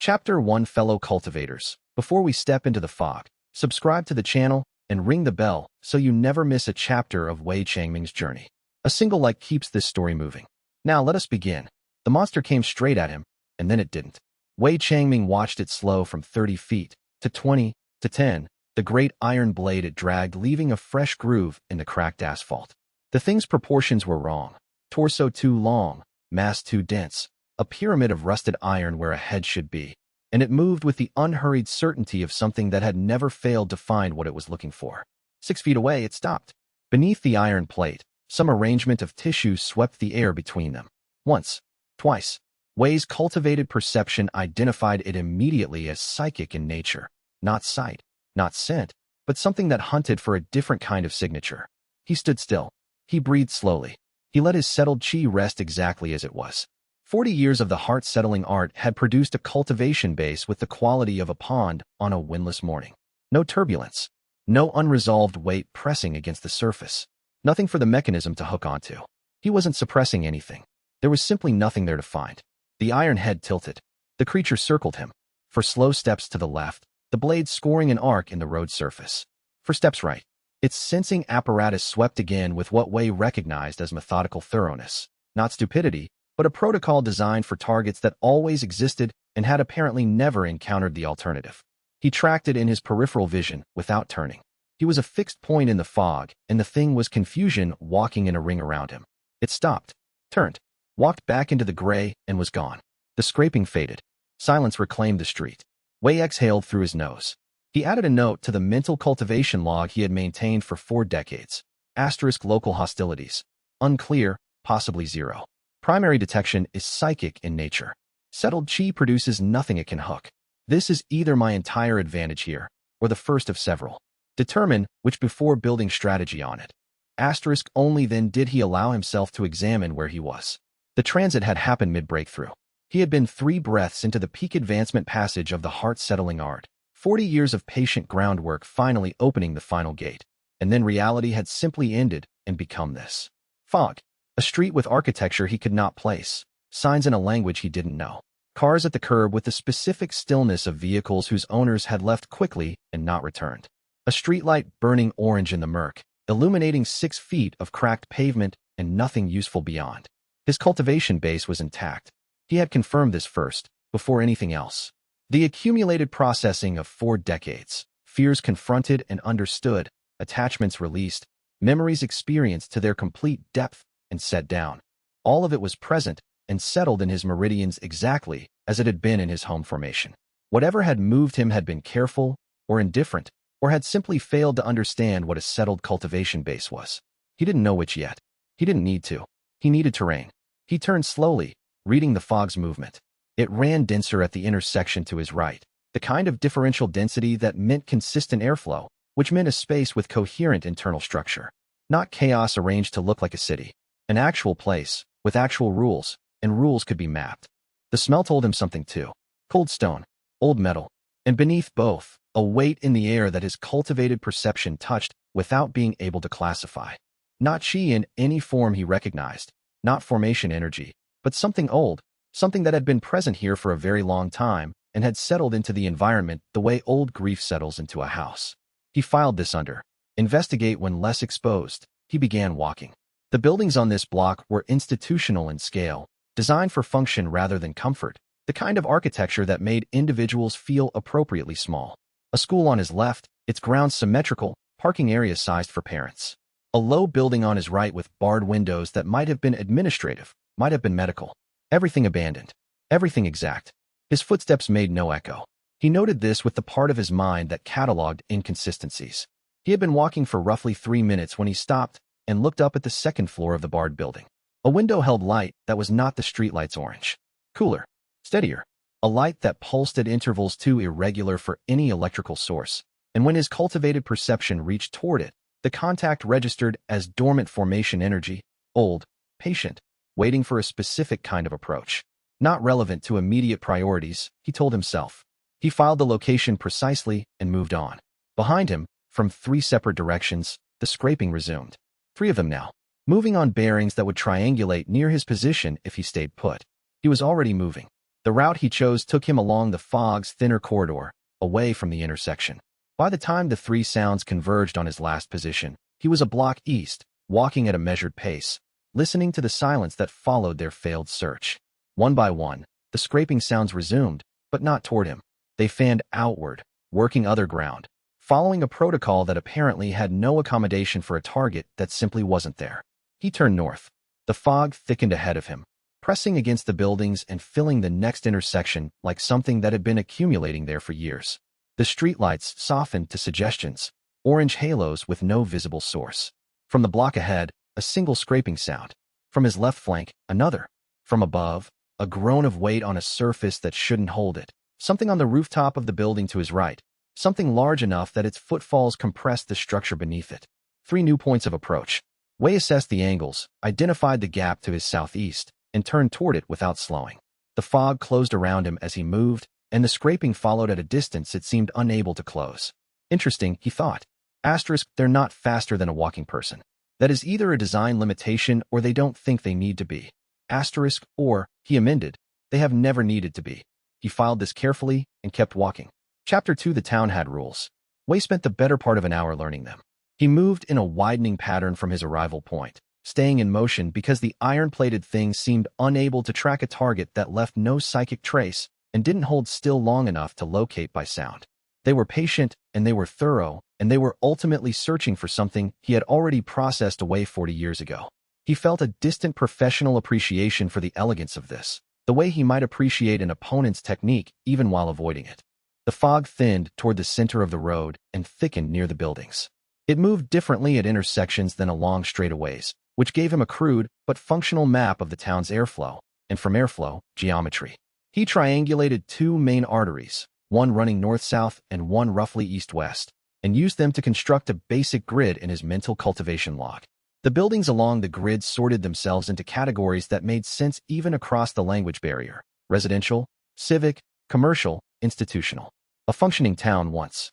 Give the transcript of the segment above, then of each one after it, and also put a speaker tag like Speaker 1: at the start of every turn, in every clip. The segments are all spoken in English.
Speaker 1: Chapter 1 Fellow Cultivators. Before we step into the fog, subscribe to the channel and ring the bell so you never miss a chapter of Wei Changming's journey. A single like keeps this story moving. Now let us begin. The monster came straight at him, and then it didn't. Wei Changming watched it slow from 30 feet to 20 to 10. The great iron blade it dragged, leaving a fresh groove in the cracked asphalt. The thing's proportions were wrong. Torso too long, mass too dense, a pyramid of rusted iron where a head should be, and it moved with the unhurried certainty of something that had never failed to find what it was looking for. 6 feet away, it stopped. Beneath the iron plate, some arrangement of tissue swept the air between them. Once, twice. Wei's cultivated perception identified it immediately as psychic in nature. Not sight, not scent, but something that hunted for a different kind of signature. He stood still. He breathed slowly. He let his settled chi rest exactly as it was. 40 years of the heart-settling art had produced a cultivation base with the quality of a pond on a windless morning. No turbulence. No unresolved weight pressing against the surface. Nothing for the mechanism to hook onto. He wasn't suppressing anything. There was simply nothing there to find. The iron head tilted. The creature circled him. For slow steps to the left, the blade scoring an arc in the road surface. For steps right, its sensing apparatus swept again with what Wei recognized as methodical thoroughness. Not stupidity, but a protocol designed for targets that always existed and had apparently never encountered the alternative. He tracked it in his peripheral vision without turning. He was a fixed point in the fog, and the thing was confusion walking in a ring around him. It stopped, turned, walked back into the gray, and was gone. The scraping faded. Silence reclaimed the street. Wei exhaled through his nose. He added a note to the mental cultivation log he had maintained for 4 decades. Asterisk local hostilities. Unclear, possibly 0. Primary detection is psychic in nature. Settled chi produces nothing it can hook. This is either my entire advantage here, or the first of several. Determine which before building strategy on it. Asterisk only then did he allow himself to examine where he was. The transit had happened mid-breakthrough. He had been 3 breaths into the peak advancement passage of the heart-settling art. 40 years of patient groundwork finally opening the final gate. And then reality had simply ended and become this. Fog. A street with architecture he could not place. Signs in a language he didn't know. Cars at the curb with the specific stillness of vehicles whose owners had left quickly and not returned. A streetlight burning orange in the murk, illuminating 6 feet of cracked pavement and nothing useful beyond. His cultivation base was intact. He had confirmed this first, before anything else. The accumulated processing of 4 decades, fears confronted and understood, attachments released, memories experienced to their complete depth and set down. All of it was present and settled in his meridians exactly as it had been in his home formation. Whatever had moved him had been careful or indifferent, or had simply failed to understand what a settled cultivation base was. He didn't know which yet. He didn't need to. He needed terrain. He turned slowly, reading the fog's movement. It ran denser at the intersection to his right, the kind of differential density that meant consistent airflow, which meant a space with coherent internal structure. Not chaos arranged to look like a city. An actual place, with actual rules, and rules could be mapped. The smell told him something too. Cold stone, old metal, and beneath both, a weight in the air that his cultivated perception touched without being able to classify. Not chi in any form he recognized, not formation energy, but something old, something that had been present here for a very long time and had settled into the environment the way old grief settles into a house. He filed this under investigate when less exposed. He began walking. The buildings on this block were institutional in scale, designed for function rather than comfort, the kind of architecture that made individuals feel appropriately small. A school on his left, its grounds symmetrical, parking area sized for parents. A low building on his right with barred windows that might have been administrative, might have been medical. Everything abandoned. Everything exact. His footsteps made no echo. He noted this with the part of his mind that cataloged inconsistencies. He had been walking for roughly 3 minutes when he stopped and looked up at the 2nd floor of the barred building. A window held light that was not the streetlight's orange. Cooler. Steadier. A light that pulsed at intervals too irregular for any electrical source. And when his cultivated perception reached toward it, the contact registered as dormant formation energy, old, patient, waiting for a specific kind of approach. Not relevant to immediate priorities, he told himself. He filed the location precisely and moved on. Behind him, from 3 separate directions, the scraping resumed. 3 of them now, moving on bearings that would triangulate near his position if he stayed put. He was already moving. The route he chose took him along the fog's thinner corridor, away from the intersection. By the time the three sounds converged on his last position, he was a block east, walking at a measured pace, listening to the silence that followed their failed search. One by one, the scraping sounds resumed, but not toward him. They fanned outward, working other ground, following a protocol that apparently had no accommodation for a target that simply wasn't there. He turned north. The fog thickened ahead of him, pressing against the buildings and filling the next intersection like something that had been accumulating there for years. The streetlights softened to suggestions, orange halos with no visible source. From the block ahead, a single scraping sound. From his left flank, another. From above, a groan of weight on a surface that shouldn't hold it. Something on the rooftop of the building to his right. Something large enough that its footfalls compressed the structure beneath it. 3 new points of approach. Wei assessed the angles, identified the gap to his southeast, and turned toward it without slowing. The fog closed around him as he moved, and the scraping followed at a distance it seemed unable to close. Interesting, he thought. Asterisk, they're not faster than a walking person. That is either a design limitation or they don't think they need to be. Asterisk, or, he amended, they have never needed to be. He filed this carefully and kept walking. Chapter 2. The town had rules. Wei spent the better part of an hour learning them. He moved in a widening pattern from his arrival point, staying in motion because the iron-plated thing seemed unable to track a target that left no psychic trace and didn't hold still long enough to locate by sound. They were patient, and they were thorough, and they were ultimately searching for something he had already processed away 40 years ago. He felt a distant professional appreciation for the elegance of this, the way he might appreciate an opponent's technique even while avoiding it. The fog thinned toward the center of the road and thickened near the buildings. It moved differently at intersections than along straightaways, which gave him a crude but functional map of the town's airflow, and from airflow, geometry. He triangulated 2 main arteries, one running north-south and one roughly east-west, and used them to construct a basic grid in his mental cultivation log. The buildings along the grid sorted themselves into categories that made sense even across the language barrier: residential, civic, commercial, institutional. A functioning town once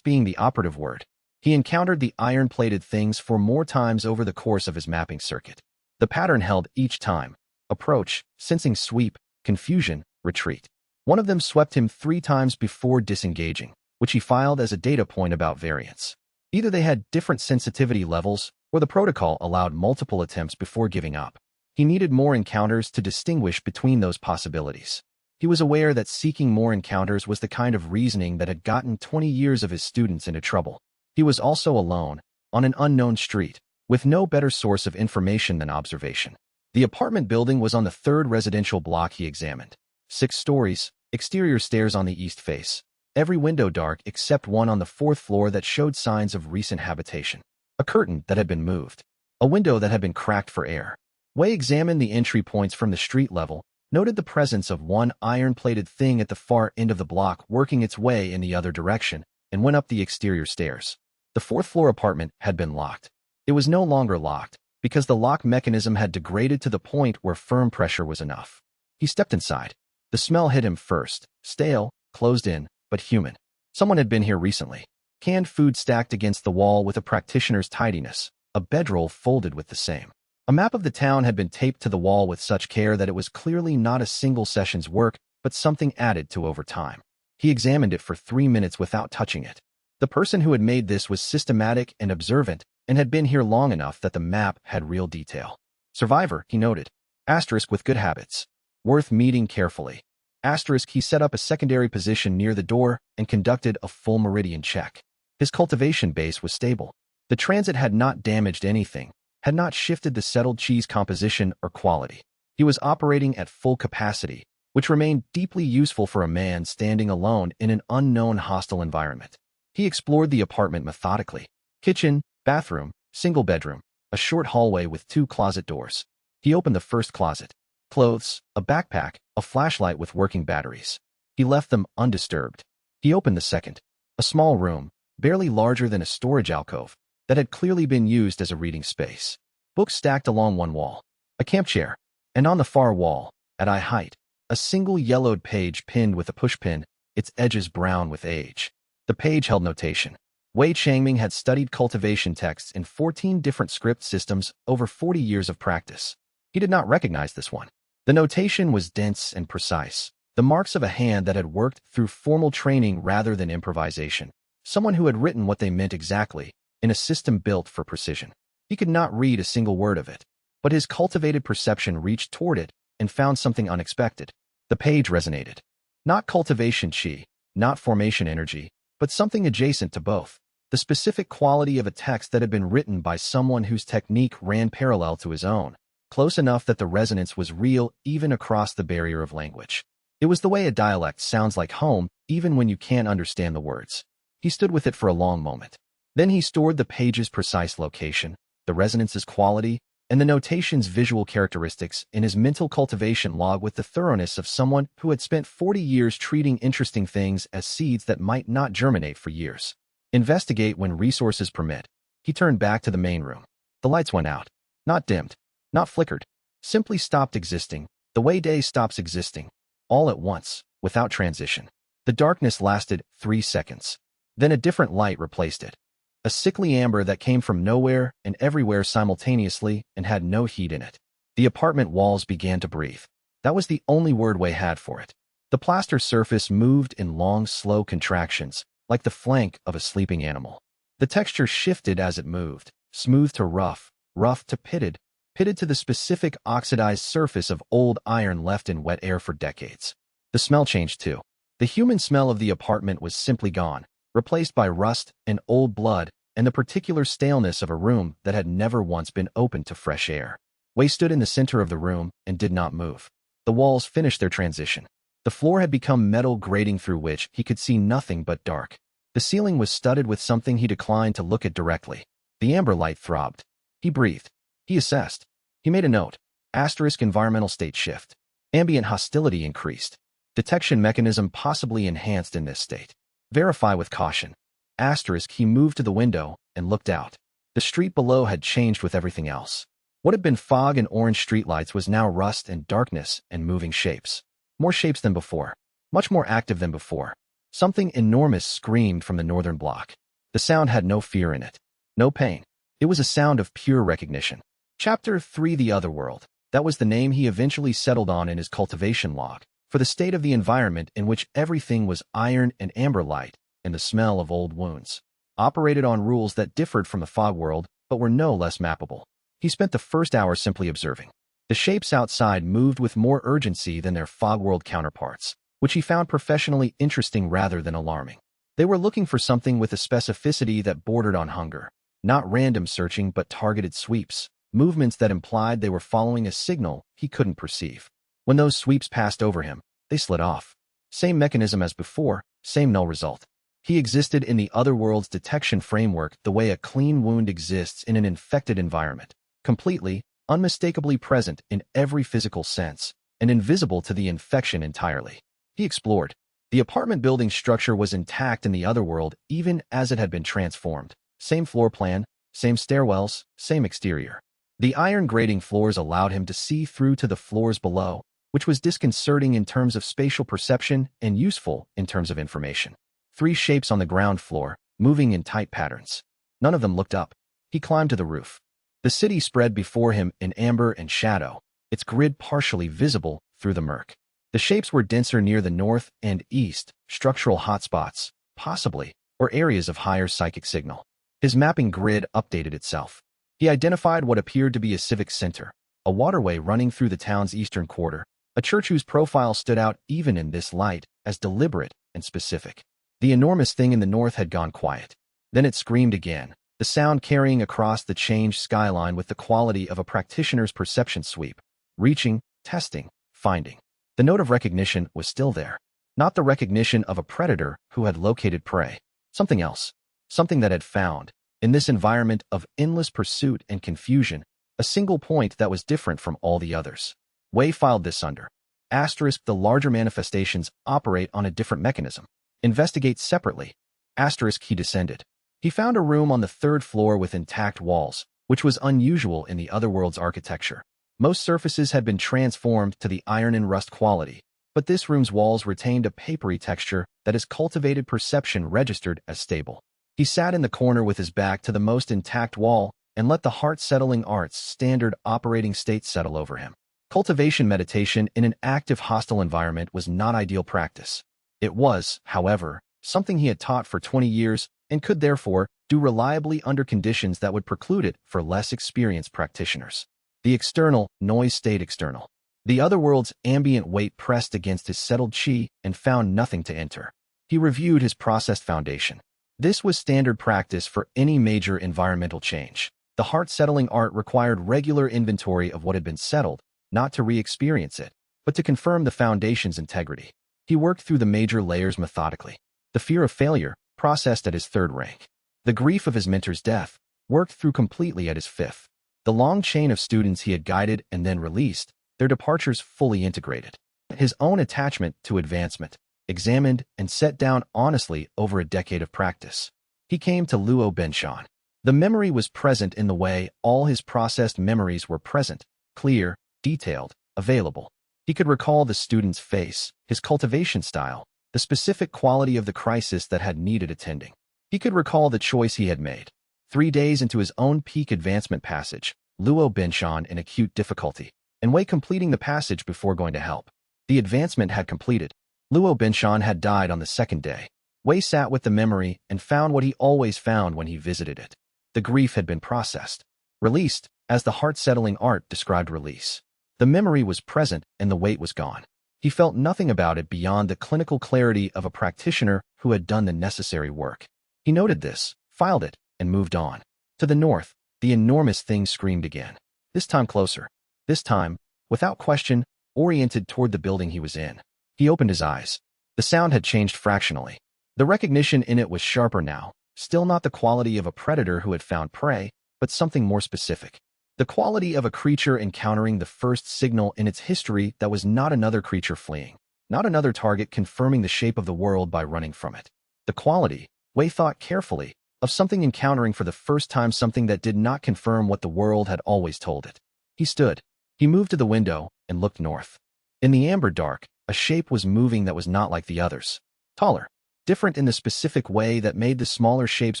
Speaker 1: being the operative word. He encountered the iron-plated things 4 more times over the course of his mapping circuit. The pattern held each time: approach, sensing sweep, confusion, retreat. One of them swept him 3 times before disengaging, which he filed as a data point about variance. Either they had different sensitivity levels, or the protocol allowed multiple attempts before giving up. He needed more encounters to distinguish between those possibilities. He was aware that seeking more encounters was the kind of reasoning that had gotten 20 years of his students into trouble. He was also alone, on an unknown street, with no better source of information than observation. The apartment building was on the 3rd residential block he examined. 6 stories, exterior stairs on the east face. Every window dark except one on the 4th floor that showed signs of recent habitation. A curtain that had been moved. A window that had been cracked for air. Wei examined the entry points from the street level, noted the presence of one iron-plated thing at the far end of the block working its way in the other direction, and went up the exterior stairs. The 4th floor apartment had been locked. It was no longer locked, because the lock mechanism had degraded to the point where firm pressure was enough. He stepped inside. The smell hit him first, stale, closed in, but human. Someone had been here recently. Canned food stacked against the wall with a practitioner's tidiness, a bedroll folded with the same. A map of the town had been taped to the wall with such care that it was clearly not a single session's work, but something added to over time. He examined it for 3 minutes without touching it. The person who had made this was systematic and observant, and had been here long enough that the map had real detail. Survivor, he noted. Asterisk with good habits. Worth meeting carefully. Asterisk, he set up a secondary position near the door and conducted a full meridian check. His cultivation base was stable. The transit had not damaged anything, had not shifted the settled cheese composition or quality. He was operating at full capacity, which remained deeply useful for a man standing alone in an unknown hostile environment. He explored the apartment methodically. Kitchen, bathroom, single bedroom, a short hallway with 2 closet doors. He opened the first closet. Clothes, a backpack, a flashlight with working batteries. He left them undisturbed. He opened the second. A small room, barely larger than a storage alcove, that had clearly been used as a reading space. Books stacked along one wall. A camp chair. And on the far wall, at eye height, a single yellowed page pinned with a pushpin, its edges brown with age. The page held notation. Wei Changming had studied cultivation texts in 14 different script systems over 40 years of practice. He did not recognize this one. The notation was dense and precise, The marks of a hand that had worked through formal training rather than improvisation. Someone who had written what they meant exactly, in a system built for precision. He could not read a single word of it, but his cultivated perception reached toward it and found something unexpected. The page resonated. Not cultivation chi, not formation energy, but something adjacent to both. The specific quality of a text that had been written by someone whose technique ran parallel to his own, close enough that the resonance was real even across the barrier of language. It was the way a dialect sounds like home even when you can't understand the words. He stood with it for a long moment. Then he stored the page's precise location, the resonance's quality, and the notation's visual characteristics in his mental cultivation log with the thoroughness of someone who had spent 40 years treating interesting things as seeds that might not germinate for years. Investigate when resources permit. He turned back to the main room. The lights went out. Not dimmed. Not flickered. Simply stopped existing, the way day stops existing. All at once, without transition. The darkness lasted 3 seconds. Then a different light replaced it. A sickly amber that came from nowhere and everywhere simultaneously and had no heat in it. The apartment walls began to breathe. That was the only word Wei had for it. The plaster surface moved in long, slow contractions, like the flank of a sleeping animal. The texture shifted as it moved, smooth to rough, rough to pitted, pitted to the specific oxidized surface of old iron left in wet air for decades. The smell changed too. The human smell of the apartment was simply gone, replaced by rust and old blood and the particular staleness of a room that had never once been opened to fresh air. Wei stood in the center of the room and did not move. The walls finished their transition. The floor had become metal grating through which he could see nothing but dark. The ceiling was studded with something he declined to look at directly. The amber light throbbed. He breathed. He assessed. He made a note. Asterisk environmental state shift. Ambient hostility increased. Detection mechanism possibly enhanced in this state. Verify with caution. Asterisk he moved to the window and looked out. The street below had changed with everything else. What had been fog and orange streetlights was now rust and darkness and moving shapes. More shapes than before. Much more active than before. Something enormous screamed from the northern block. The sound had no fear in it. No pain. It was a sound of pure recognition. Chapter 3 The Other World. That was the name he eventually settled on in his cultivation log, for the state of the environment in which everything was iron and amber light and the smell of old wounds. Operated on rules that differed from the fog world, but were no less mappable. He spent the first hour simply observing. The shapes outside moved with more urgency than their fog world counterparts, which he found professionally interesting rather than alarming. They were looking for something with a specificity that bordered on hunger. Not random searching but targeted sweeps, movements that implied they were following a signal he couldn't perceive. When those sweeps passed over him, they slid off. Same mechanism as before, same null result. He existed in the other world's detection framework the way a clean wound exists in an infected environment, completely, unmistakably present in every physical sense, and invisible to the infection entirely. He explored. The apartment building structure was intact in the other world even as it had been transformed. Same floor plan, same stairwells, same exterior. The iron grating floors allowed him to see through to the floors below, which was disconcerting in terms of spatial perception and useful in terms of information. 3 shapes on the ground floor, moving in tight patterns. None of them looked up. He climbed to the roof. The city spread before him in amber and shadow, its grid partially visible through the murk. The shapes were denser near the north and east, structural hotspots, possibly, or areas of higher psychic signal. His mapping grid updated itself. He identified what appeared to be a civic center, a waterway running through the town's eastern quarter, a church whose profile stood out even in this light as deliberate and specific. The enormous thing in the north had gone quiet. Then it screamed again, the sound carrying across the changed skyline with the quality of a practitioner's perception sweep. Reaching, testing, finding. The note of recognition was still there. Not the recognition of a predator who had located prey. Something else. Something that had found, in this environment of endless pursuit and confusion, a single point that was different from all the others. Wei filed this under. Asterisk the larger manifestations operate on a different mechanism. Investigate separately. Asterisk he descended. He found a room on the 3rd floor with intact walls, which was unusual in the other world's architecture. Most surfaces had been transformed to the iron and rust quality, but this room's walls retained a papery texture that his cultivated perception registered as stable. He sat in the corner with his back to the most intact wall and let the heart-settling art's standard operating state settle over him. Cultivation meditation in an active hostile environment was not ideal practice. It was, however, something he had taught for 20 years and could therefore do reliably under conditions that would preclude it for less experienced practitioners. The external noise stayed external. The other world's ambient weight pressed against his settled chi and found nothing to enter. He reviewed his processed foundation. This was standard practice for any major environmental change. The heart-settling art required regular inventory of what had been settled, not to re-experience it, but to confirm the foundation's integrity. He worked through the major layers methodically. The fear of failure, processed at his 3rd rank. The grief of his mentor's death, worked through completely at his 5th. The long chain of students he had guided and then released, their departures fully integrated. His own attachment to advancement, examined and set down honestly over a decade of practice. He came to Luo Benshan. The memory was present in the way all his processed memories were present, clear, detailed, available. He could recall the student's face, his cultivation style, the specific quality of the crisis that had needed attending. He could recall the choice he had made. 3 days into his own peak advancement passage, Luo Benshan in acute difficulty, and Wei completing the passage before going to help. The advancement had completed. Luo Benshan had died on the 2nd day. Wei sat with the memory and found what he always found when he visited it. The grief had been processed. Released, as the heart-settling art described release. The memory was present and the weight was gone. He felt nothing about it beyond the clinical clarity of a practitioner who had done the necessary work. He noted this, filed it, and moved on. To the north, the enormous thing screamed again. This time closer. This time, without question, oriented toward the building he was in. He opened his eyes. The sound had changed fractionally. The recognition in it was sharper now, still not the quality of a predator who had found prey, but something more specific. The quality of a creature encountering the first signal in its history that was not another creature fleeing, not another target confirming the shape of the world by running from it. The quality, Wei thought carefully, of something encountering for the first time something that did not confirm what the world had always told it. He stood. He moved to the window and looked north. In the amber dark, a shape was moving that was not like the others. Taller, different in the specific way that made the smaller shapes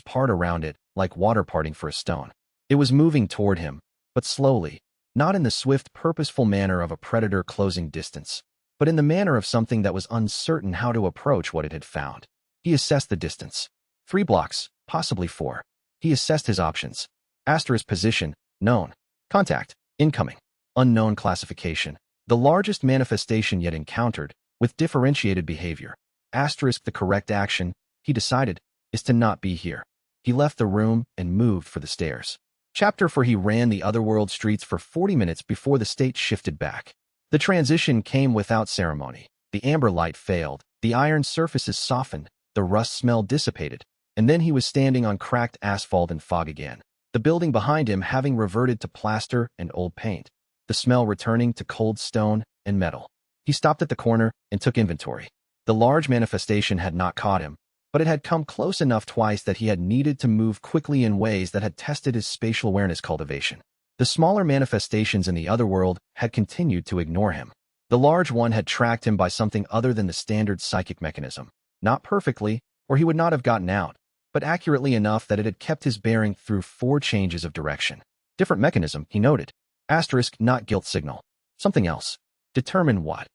Speaker 1: part around it, like water parting for a stone. It was moving toward him, but slowly, not in the swift, purposeful manner of a predator closing distance, but in the manner of something that was uncertain how to approach what it had found. He assessed the distance. 3 blocks, possibly 4. He assessed his options. Asterisk position, known. Contact, incoming. Unknown classification. The largest manifestation yet encountered, with differentiated behavior. Asterisk the correct action, he decided, is to not be here. He left the room and moved for the stairs. Chapter 4. He ran the otherworld streets for 40 minutes before the state shifted back. The transition came without ceremony. The amber light failed, the iron surfaces softened, the rust smell dissipated, and then he was standing on cracked asphalt and fog again. The building behind him having reverted to plaster and old paint. The smell returning to cold stone and metal. He stopped at the corner and took inventory. The large manifestation had not caught him, but it had come close enough twice that he had needed to move quickly in ways that had tested his spatial awareness cultivation. The smaller manifestations in the other world had continued to ignore him. The large one had tracked him by something other than the standard psychic mechanism. Not perfectly, or he would not have gotten out, but accurately enough that it had kept his bearing through 4 changes of direction. Different mechanism, he noted. Asterisk not guilt signal. Something else. Determine what.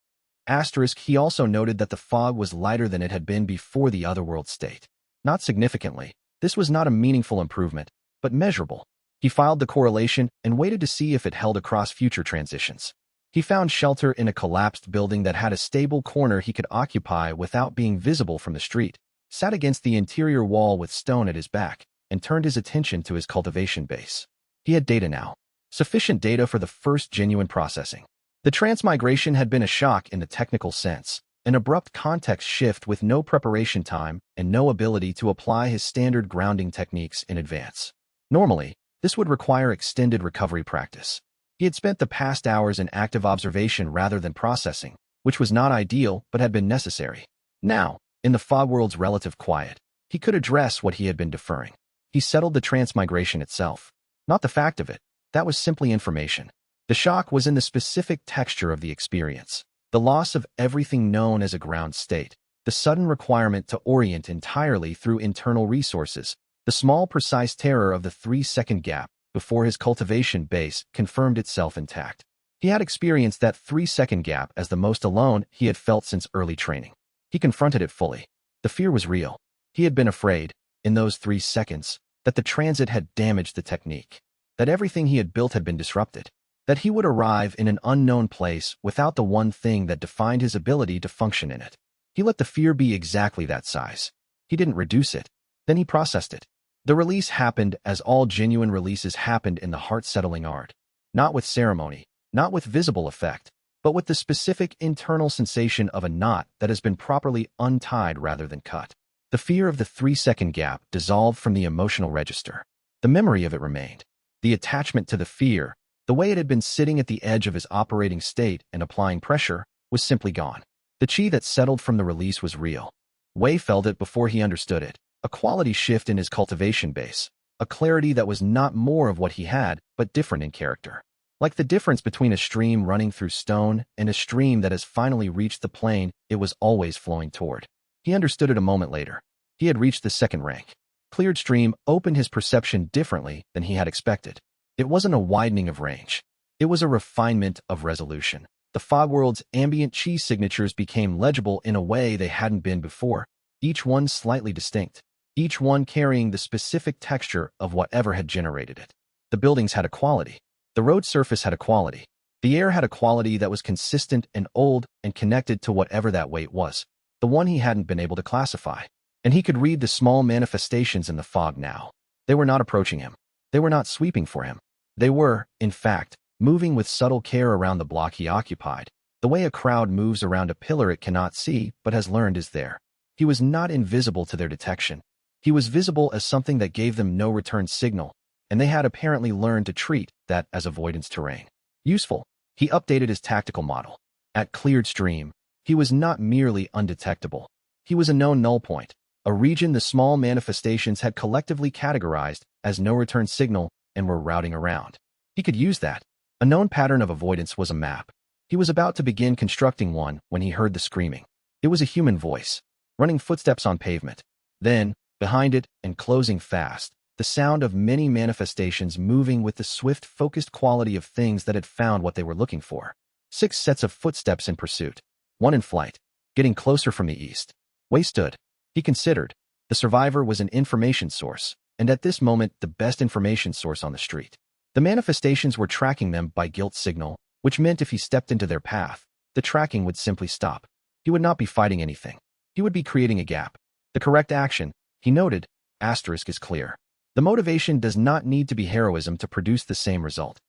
Speaker 1: Asterisk he also noted that the fog was lighter than it had been before the otherworld state. Not significantly. This was not a meaningful improvement, but measurable. He filed the correlation and waited to see if it held across future transitions. He found shelter in a collapsed building that had a stable corner he could occupy without being visible from the street, sat against the interior wall with stone at his back, and turned his attention to his cultivation base. He had data now. Sufficient data for the first genuine processing. The transmigration had been a shock in the technical sense, an abrupt context shift with no preparation time and no ability to apply his standard grounding techniques in advance. Normally, this would require extended recovery practice. He had spent the past hours in active observation rather than processing, which was not ideal but had been necessary. Now, in the fog world's relative quiet, he could address what he had been deferring. He settled the transmigration itself. Not the fact of it. That was simply information. The shock was in the specific texture of the experience. The loss of everything known as a ground state. The sudden requirement to orient entirely through internal resources. The small precise terror of the 3-second gap before his cultivation base confirmed itself intact. He had experienced that 3-second gap as the most alone he had felt since early training. He confronted it fully. The fear was real. He had been afraid, in those 3 seconds, that the transit had damaged the technique, that everything he had built had been disrupted, that he would arrive in an unknown place without the one thing that defined his ability to function in it. He let the fear be exactly that size. He didn't reduce it. Then he processed it. The release happened as all genuine releases happened in the heart-settling art. Not with ceremony, not with visible effect, but with the specific internal sensation of a knot that has been properly untied rather than cut. The fear of the 3-second gap dissolved from the emotional register. The memory of it remained. The attachment to the fear, the way it had been sitting at the edge of his operating state and applying pressure, was simply gone. The chi that settled from the release was real. Wei felt it before he understood it, a quality shift in his cultivation base, a clarity that was not more of what he had, but different in character. Like the difference between a stream running through stone and a stream that has finally reached the plane it was always flowing toward. He understood it a moment later. He had reached the second rank. Cleared stream opened his perception differently than he had expected. It wasn't a widening of range. It was a refinement of resolution. The fog world's ambient chi signatures became legible in a way they hadn't been before, each one slightly distinct, each one carrying the specific texture of whatever had generated it. The buildings had a quality. The road surface had a quality. The air had a quality that was consistent and old and connected to whatever that weight was, the one he hadn't been able to classify. And he could read the small manifestations in the fog now. They were not approaching him. They were not sweeping for him. They were, in fact, moving with subtle care around the block he occupied, the way a crowd moves around a pillar it cannot see but has learned is there. He was not invisible to their detection. He was visible as something that gave them no return signal, and they had apparently learned to treat that as avoidance terrain. Useful. He updated his tactical model. At cleared stream, he was not merely undetectable. He was a known null point, a region the small manifestations had collectively categorized as no return signal and were routing around. He could use that. A known pattern of avoidance was a map. He was about to begin constructing one when he heard the screaming. It was a human voice, running footsteps on pavement. Then, behind it and closing fast, the sound of many manifestations moving with the swift, focused quality of things that had found what they were looking for. 6 sets of footsteps in pursuit, one in flight, getting closer from the east. Wei stood. He considered. The survivor was an information source, and at this moment the best information source on the street. The manifestations were tracking them by guilt signal, which meant if he stepped into their path, the tracking would simply stop. He would not be fighting anything. He would be creating a gap. The correct action, he noted, asterisk is clear. The motivation does not need to be heroism to produce the same result.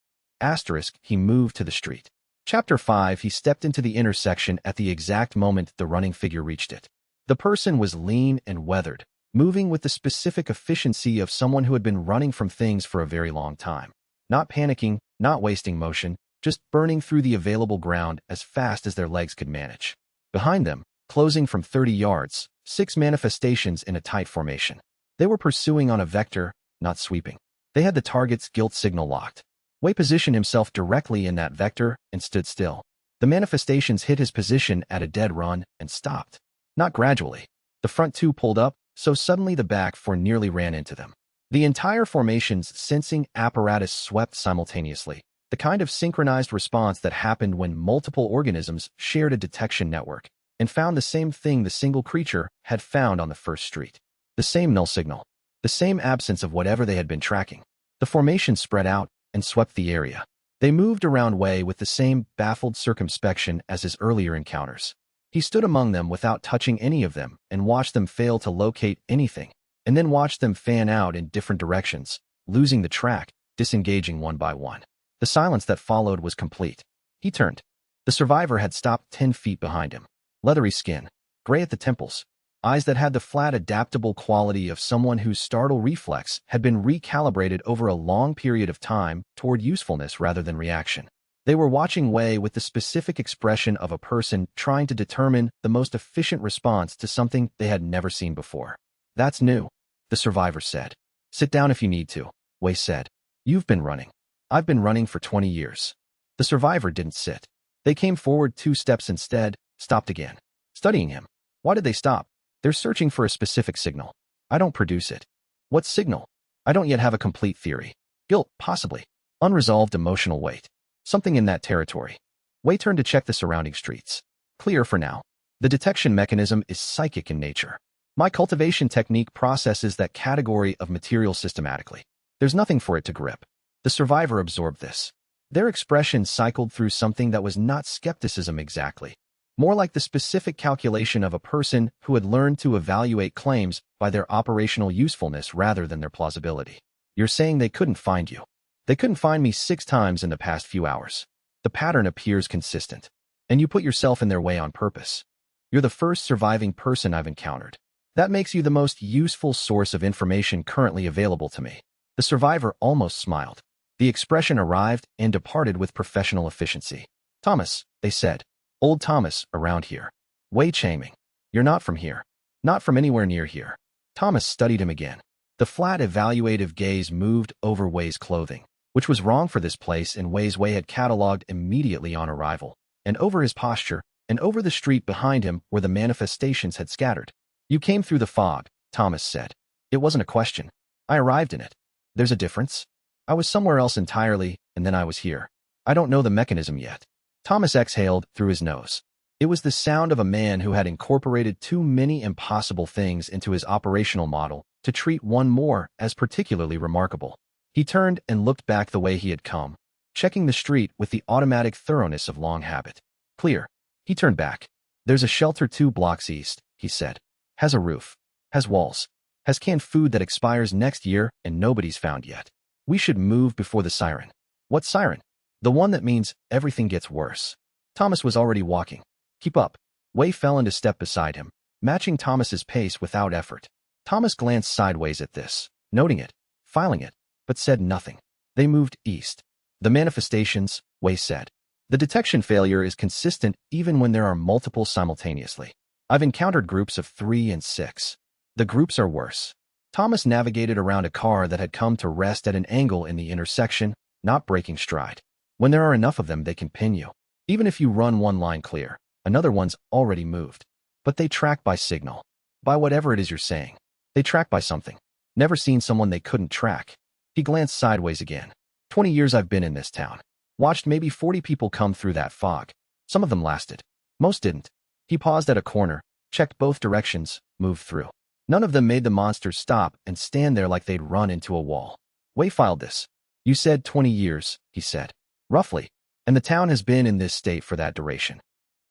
Speaker 1: Asterisk, he moved to the street. Chapter 5, he stepped into the intersection at the exact moment the running figure reached it. The person was lean and weathered, moving with the specific efficiency of someone who had been running from things for a very long time. Not panicking, not wasting motion, just burning through the available ground as fast as their legs could manage. Behind them, closing from 30 yards, 6 manifestations in a tight formation. They were pursuing on a vector, not sweeping. They had the target's guilt signal locked. Wei positioned himself directly in that vector and stood still. The manifestations hit his position at a dead run and stopped. Not gradually. The front 2 pulled up, so suddenly the back 4 nearly ran into them. The entire formation's sensing apparatus swept simultaneously, the kind of synchronized response that happened when multiple organisms shared a detection network and found the same thing the single creature had found on the first street. The same null signal. The same absence of whatever they had been tracking. The formation spread out and swept the area. They moved around Wei with the same baffled circumspection as his earlier encounters. He stood among them without touching any of them and watched them fail to locate anything, and then watched them fan out in different directions, losing the track, disengaging one by one. The silence that followed was complete. He turned. The survivor had stopped 10 feet behind him. Leathery skin, gray at the temples, eyes that had the flat, adaptable quality of someone whose startle reflex had been recalibrated over a long period of time toward usefulness rather than reaction. They were watching Wei with the specific expression of a person trying to determine the most efficient response to something they had never seen before. That's new, the survivor said. Sit down if you need to, Wei said. You've been running. I've been running for 20 years. The survivor didn't sit. They came forward 2 steps instead, stopped again. Studying him. Why did they stop? They're searching for a specific signal. I don't produce it. What signal? I don't yet have a complete theory. Guilt, possibly. Unresolved emotional weight. Something in that territory. Wei turned to check the surrounding streets. Clear for now. The detection mechanism is psychic in nature. My cultivation technique processes that category of material systematically. There's nothing for it to grip. The survivor absorbed this. Their expression cycled through something that was not skepticism exactly, more like the specific calculation of a person who had learned to evaluate claims by their operational usefulness rather than their plausibility. You're saying they couldn't find you. They couldn't find me 6 times in the past few hours. The pattern appears consistent, and you put yourself in their way on purpose. You're the first surviving person I've encountered. That makes you the most useful source of information currently available to me. The survivor almost smiled. The expression arrived and departed with professional efficiency. Thomas, they said. Old Thomas, around here. Wei Changming. You're not from here. Not from anywhere near here. Thomas studied him again. The flat evaluative gaze moved over Wei's clothing, which was wrong for this place in ways Wei had catalogued immediately on arrival, and over his posture, and over the street behind him where the manifestations had scattered. You came through the fog, Thomas said. It wasn't a question. I arrived in it. There's a difference. I was somewhere else entirely, and then I was here. I don't know the mechanism yet. Thomas exhaled through his nose. It was the sound of a man who had incorporated too many impossible things into his operational model to treat one more as particularly remarkable. He turned and looked back the way he had come, checking the street with the automatic thoroughness of long habit. Clear. He turned back. There's a shelter 2 blocks east, he said. Has a roof. Has walls. Has canned food that expires next year and nobody's found yet. We should move before the siren. What siren? The one that means everything gets worse. Thomas was already walking. Keep up. Wei fell into step beside him, matching Thomas's pace without effort. Thomas glanced sideways at this, noting it, filing it, but said nothing. They moved east. The manifestations, Wei said. The detection failure is consistent even when there are multiple simultaneously. I've encountered groups of 3 and 6. The groups are worse. Thomas navigated around a car that had come to rest at an angle in the intersection, not breaking stride. When there are enough of them, they can pin you. Even if you run one line clear, another one's already moved. But they track by signal. By whatever it is you're saying. They track by something. Never seen someone they couldn't track. He glanced sideways again. 20 years I've been in this town. Watched maybe 40 people come through that fog. Some of them lasted. Most didn't. He paused at a corner, checked both directions, moved through. None of them made the monsters stop and stand there like they'd run into a wall. Wei filed this. You said 20 years, he said. Roughly. And the town has been in this state for that duration.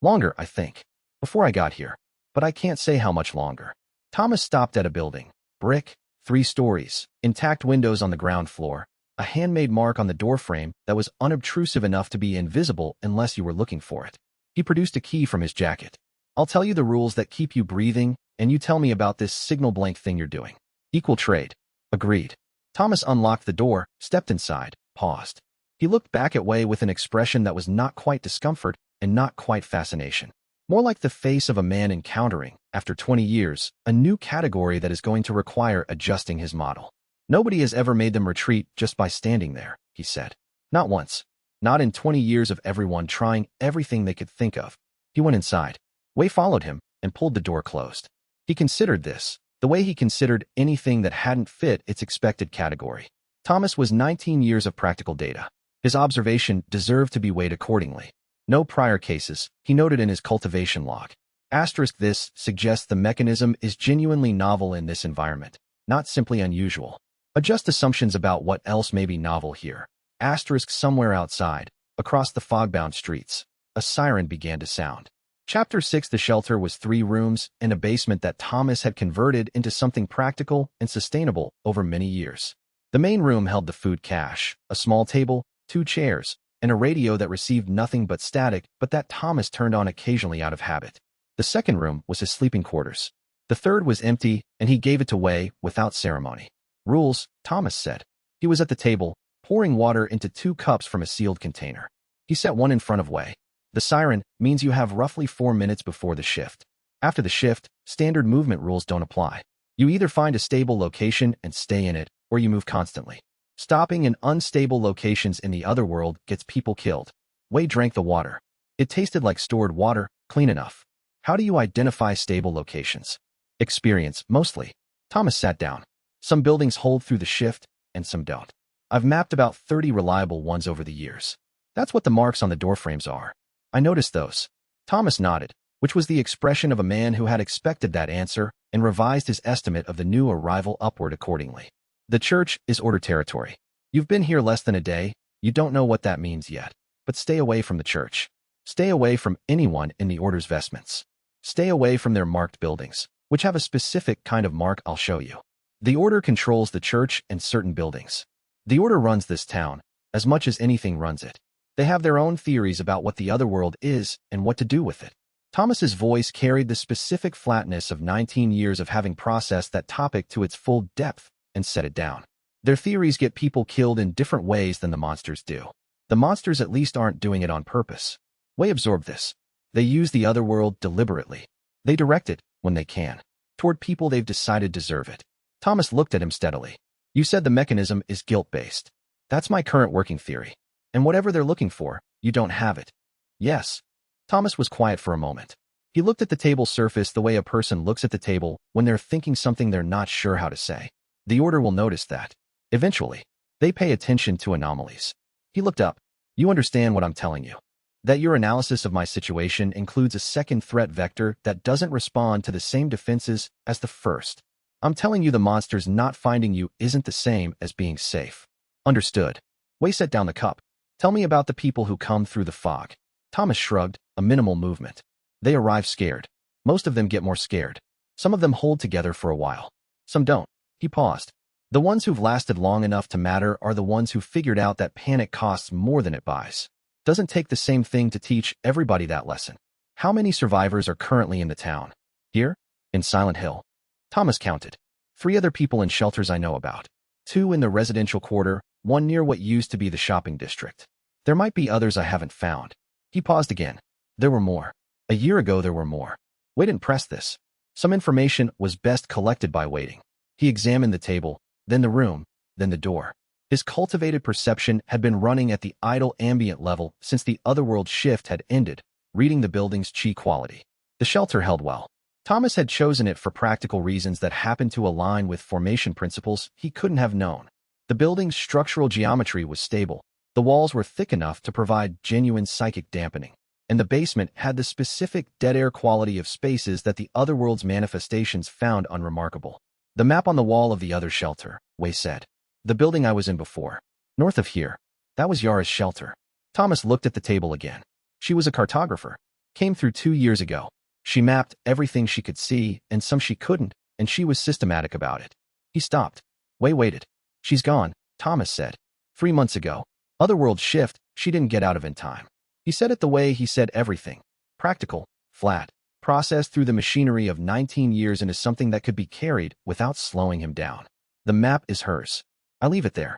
Speaker 1: Longer, I think. Before I got here. But I can't say how much longer. Thomas stopped at a building. Brick, 3 stories, intact windows on the ground floor, a handmade mark on the doorframe that was unobtrusive enough to be invisible unless you were looking for it. He produced a key from his jacket. I'll tell you the rules that keep you breathing, and you tell me about this signal blank thing you're doing. Equal trade. Agreed. Thomas unlocked the door, stepped inside, paused. He looked back at Wei with an expression that was not quite discomfort and not quite fascination. More like the face of a man encountering, after 20 years, a new category that is going to require adjusting his model. Nobody has ever made them retreat just by standing there, he said. Not once. Not in 20 years of everyone trying everything they could think of. He went inside. Wei followed him and pulled the door closed. He considered this, the way he considered anything that hadn't fit its expected category. Thomas was 19 years of practical data. His observation deserved to be weighed accordingly. No prior cases, he noted in his cultivation log. Asterisk this suggests the mechanism is genuinely novel in this environment, not simply unusual. Adjust assumptions about what else may be novel here. Asterisk somewhere outside, across the fog-bound streets, a siren began to sound. Chapter 6. The shelter was 3 rooms and a basement that Thomas had converted into something practical and sustainable over many years. The main room held the food cache, a small table, 2 chairs, and a radio that received nothing but static but that Thomas turned on occasionally out of habit. The second room was his sleeping quarters. The third was empty, and he gave it to Wei without ceremony. Rules, Thomas said. He was at the table, pouring water into 2 cups from a sealed container. He set one in front of Wei. The siren means you have roughly 4 minutes before the shift. After the shift, standard movement rules don't apply. You either find a stable location and stay in it, or you move constantly. Stopping in unstable locations in the other world gets people killed. Wei drank the water. It tasted like stored water, clean enough. How do you identify stable locations? Experience, mostly. Thomas sat down. Some buildings hold through the shift, and some don't. I've mapped about 30 reliable ones over the years. That's what the marks on the doorframes are. I noticed those. Thomas nodded, which was the expression of a man who had expected that answer and revised his estimate of the new arrival upward accordingly. The church is order territory. You've been here less than a day. You don't know what that means yet. But stay away from the church. Stay away from anyone in the order's vestments. Stay away from their marked buildings, which have a specific kind of mark I'll show you. The order controls the church and certain buildings. The order runs this town, as much as anything runs it. They have their own theories about what the other world is and what to do with it. Thomas's voice carried the specific flatness of 19 years of having processed that topic to its full depth and set it down. Their theories get people killed in different ways than the monsters do. The monsters at least aren't doing it on purpose. Wei absorbed this. They use the other world deliberately. They direct it, when they can, toward people they've decided deserve it. Thomas looked at him steadily. You said the mechanism is guilt-based. That's my current working theory. And whatever they're looking for, you don't have it. Yes. Thomas was quiet for a moment. He looked at the table surface the way a person looks at the table when they're thinking something they're not sure how to say. The order will notice that. Eventually, they pay attention to anomalies. He looked up. You understand what I'm telling you. That your analysis of my situation includes a second threat vector that doesn't respond to the same defenses as the first. I'm telling you the monsters not finding you isn't the same as being safe. Understood. Wei set down the cup. Tell me about the people who come through the fog. Thomas shrugged, a minimal movement. They arrive scared. Most of them get more scared. Some of them hold together for a while. Some don't. He paused. The ones who've lasted long enough to matter are the ones who figured out that panic costs more than it buys. Doesn't take the same thing to teach everybody that lesson. How many survivors are currently in the town? Here? In Silent Hill? Thomas counted. 3 other people in shelters I know about. 2 in the residential quarter, 1 near what used to be the shopping district. There might be others I haven't found. He paused again. There were more. A year ago there were more. Wei didn't press this. Some information was best collected by waiting. He examined the table, then the room, then the door. His cultivated perception had been running at the idle ambient level since the otherworld shift had ended, reading the building's chi quality. The shelter held well. Thomas had chosen it for practical reasons that happened to align with formation principles he couldn't have known. The building's structural geometry was stable. The walls were thick enough to provide genuine psychic dampening. And the basement had the specific dead air quality of spaces that the otherworld's manifestations found unremarkable. The map on the wall of the other shelter, Wei said. The building I was in before. North of here. That was Yara's shelter. Thomas looked at the table again. She was a cartographer. Came through 2 years ago. She mapped everything she could see and some she couldn't, and she was systematic about it. He stopped. Wei waited. She's gone, Thomas said. 3 months ago. Otherworld shift, she didn't get out of in time. He said it the way he said everything. Practical, flat, processed through the machinery of 19 years into something that could be carried without slowing him down. The map is hers. I leave it there.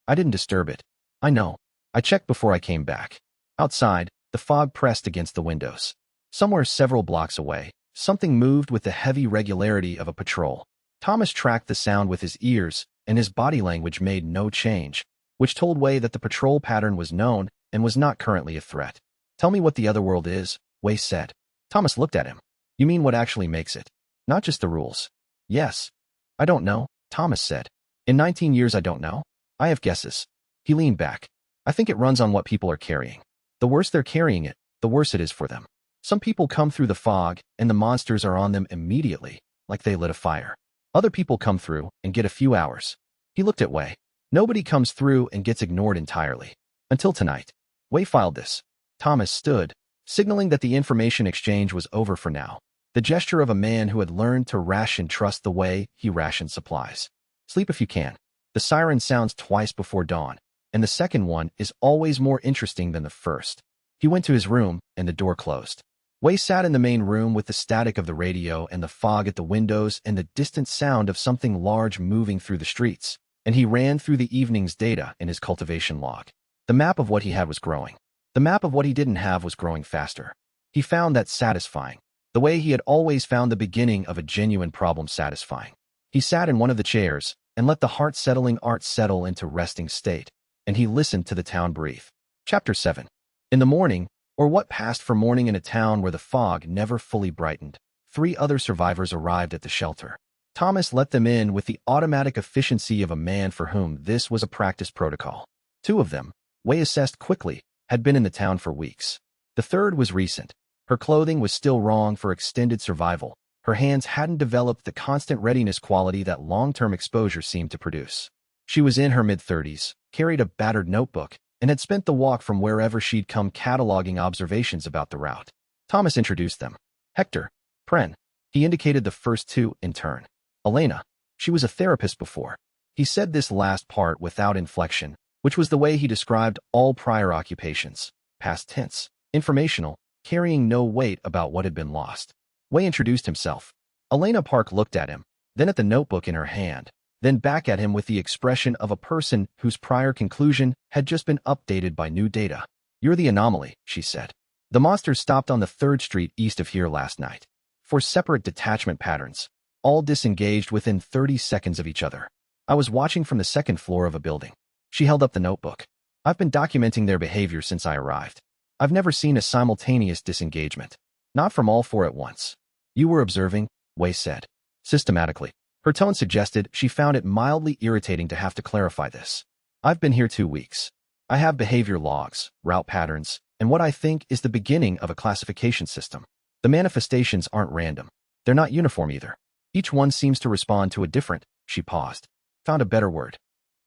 Speaker 1: I didn't disturb it. I know. I checked before I came back. Outside, the fog pressed against the windows. Somewhere several blocks away, something moved with the heavy regularity of a patrol. Thomas tracked the sound with his ears, and his body language made no change, which told Wei that the patrol pattern was known and was not currently a threat. Tell me what the other world is, Wei said. Thomas looked at him. You mean what actually makes it? Not just the rules. Yes. I don't know, Thomas said. In 19 years I don't know. I have guesses. He leaned back. I think it runs on what people are carrying. The worse they're carrying it, the worse it is for them. Some people come through the fog and the monsters are on them immediately, like they lit a fire. Other people come through and get a few hours. He looked at Wei. Nobody comes through and gets ignored entirely. Until tonight. Wei filed this. Thomas stood, signaling that the information exchange was over for now. The gesture of a man who had learned to ration trust the way he rationed supplies. Sleep if you can. The siren sounds twice before dawn, and the second one is always more interesting than the first. He went to his room, and the door closed. Wei sat in the main room with the static of the radio and the fog at the windows and the distant sound of something large moving through the streets, and he ran through the evening's data in his cultivation log. The map of what he had was growing. The map of what he didn't have was growing faster. He found that satisfying, the way he had always found the beginning of a genuine problem satisfying. He sat in one of the chairs and let the heart-settling art settle into resting state, and he listened to the town breathe. Chapter 7. In the morning, or what passed for morning in a town where the fog never fully brightened, 3 other survivors arrived at the shelter. Thomas let them in with the automatic efficiency of a man for whom this was a practice protocol. 2 of them, Wei assessed quickly, had been in the town for weeks. The third was recent. Her clothing was still wrong for extended survival. Her hands hadn't developed the constant readiness quality that long-term exposure seemed to produce. She was in her mid-30s, carried a battered notebook, and had spent the walk from wherever she'd come cataloging observations about the route. Thomas introduced them. Hector, Pren. He indicated the first two in turn. Elena. She was a therapist before. He said this last part without inflection, which was the way he described all prior occupations. Past tense. Informational, carrying no weight about what had been lost. Wei introduced himself. Elena Park looked at him, then at the notebook in her hand, then back at him with the expression of a person whose prior conclusion had just been updated by new data. You're the anomaly, she said. The monsters stopped on the 3rd Street east of here last night. 4 separate detachment patterns, all disengaged within 30 seconds of each other. I was watching from the 2nd floor of a building. She held up the notebook. I've been documenting their behavior since I arrived. I've never seen a simultaneous disengagement. Not from all 4 at once. You were observing, Wei said. Systematically. Her tone suggested she found it mildly irritating to have to clarify this. I've been here 2 weeks. I have behavior logs, route patterns, and what I think is the beginning of a classification system. The manifestations aren't random. They're not uniform either. Each one seems to respond to a different, she paused. Found a better word.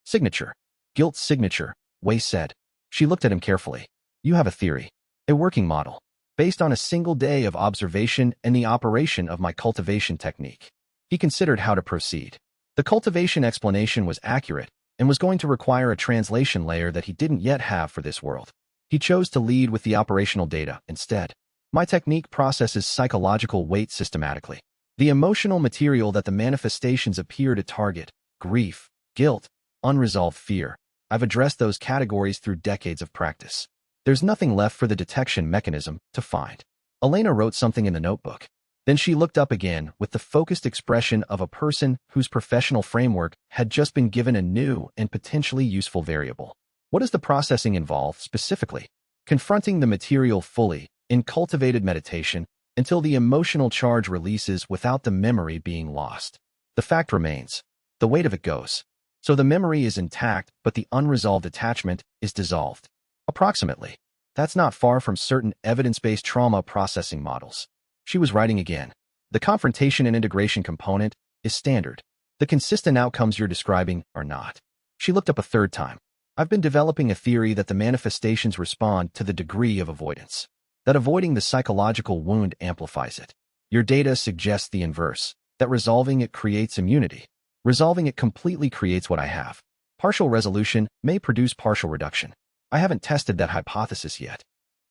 Speaker 1: Signature. Guilt signature, Wei said. She looked at him carefully. You have a theory. A working model. Based on a single day of observation and the operation of my cultivation technique. He considered how to proceed. The cultivation explanation was accurate and was going to require a translation layer that he didn't yet have for this world. He chose to lead with the operational data instead. My technique processes psychological weight systematically. The emotional material that the manifestations appear to target, grief, guilt, unresolved fear. I've addressed those categories through decades of practice. There's nothing left for the detection mechanism to find. Elena wrote something in the notebook. Then she looked up again with the focused expression of a person whose professional framework had just been given a new and potentially useful variable. What does the processing involve specifically? Confronting the material fully, in cultivated meditation, until the emotional charge releases without the memory being lost. The fact remains. The weight of it goes. So the memory is intact, but the unresolved attachment is dissolved. Approximately. That's not far from certain evidence-based trauma processing models. She was writing again. The confrontation and integration component is standard. The consistent outcomes you're describing are not. She looked up a 3rd time. I've been developing a theory that the manifestations respond to the degree of avoidance. That avoiding the psychological wound amplifies it. Your data suggests the inverse, that resolving it creates immunity. Resolving it completely creates what I have. Partial resolution may produce partial reduction. I haven't tested that hypothesis yet.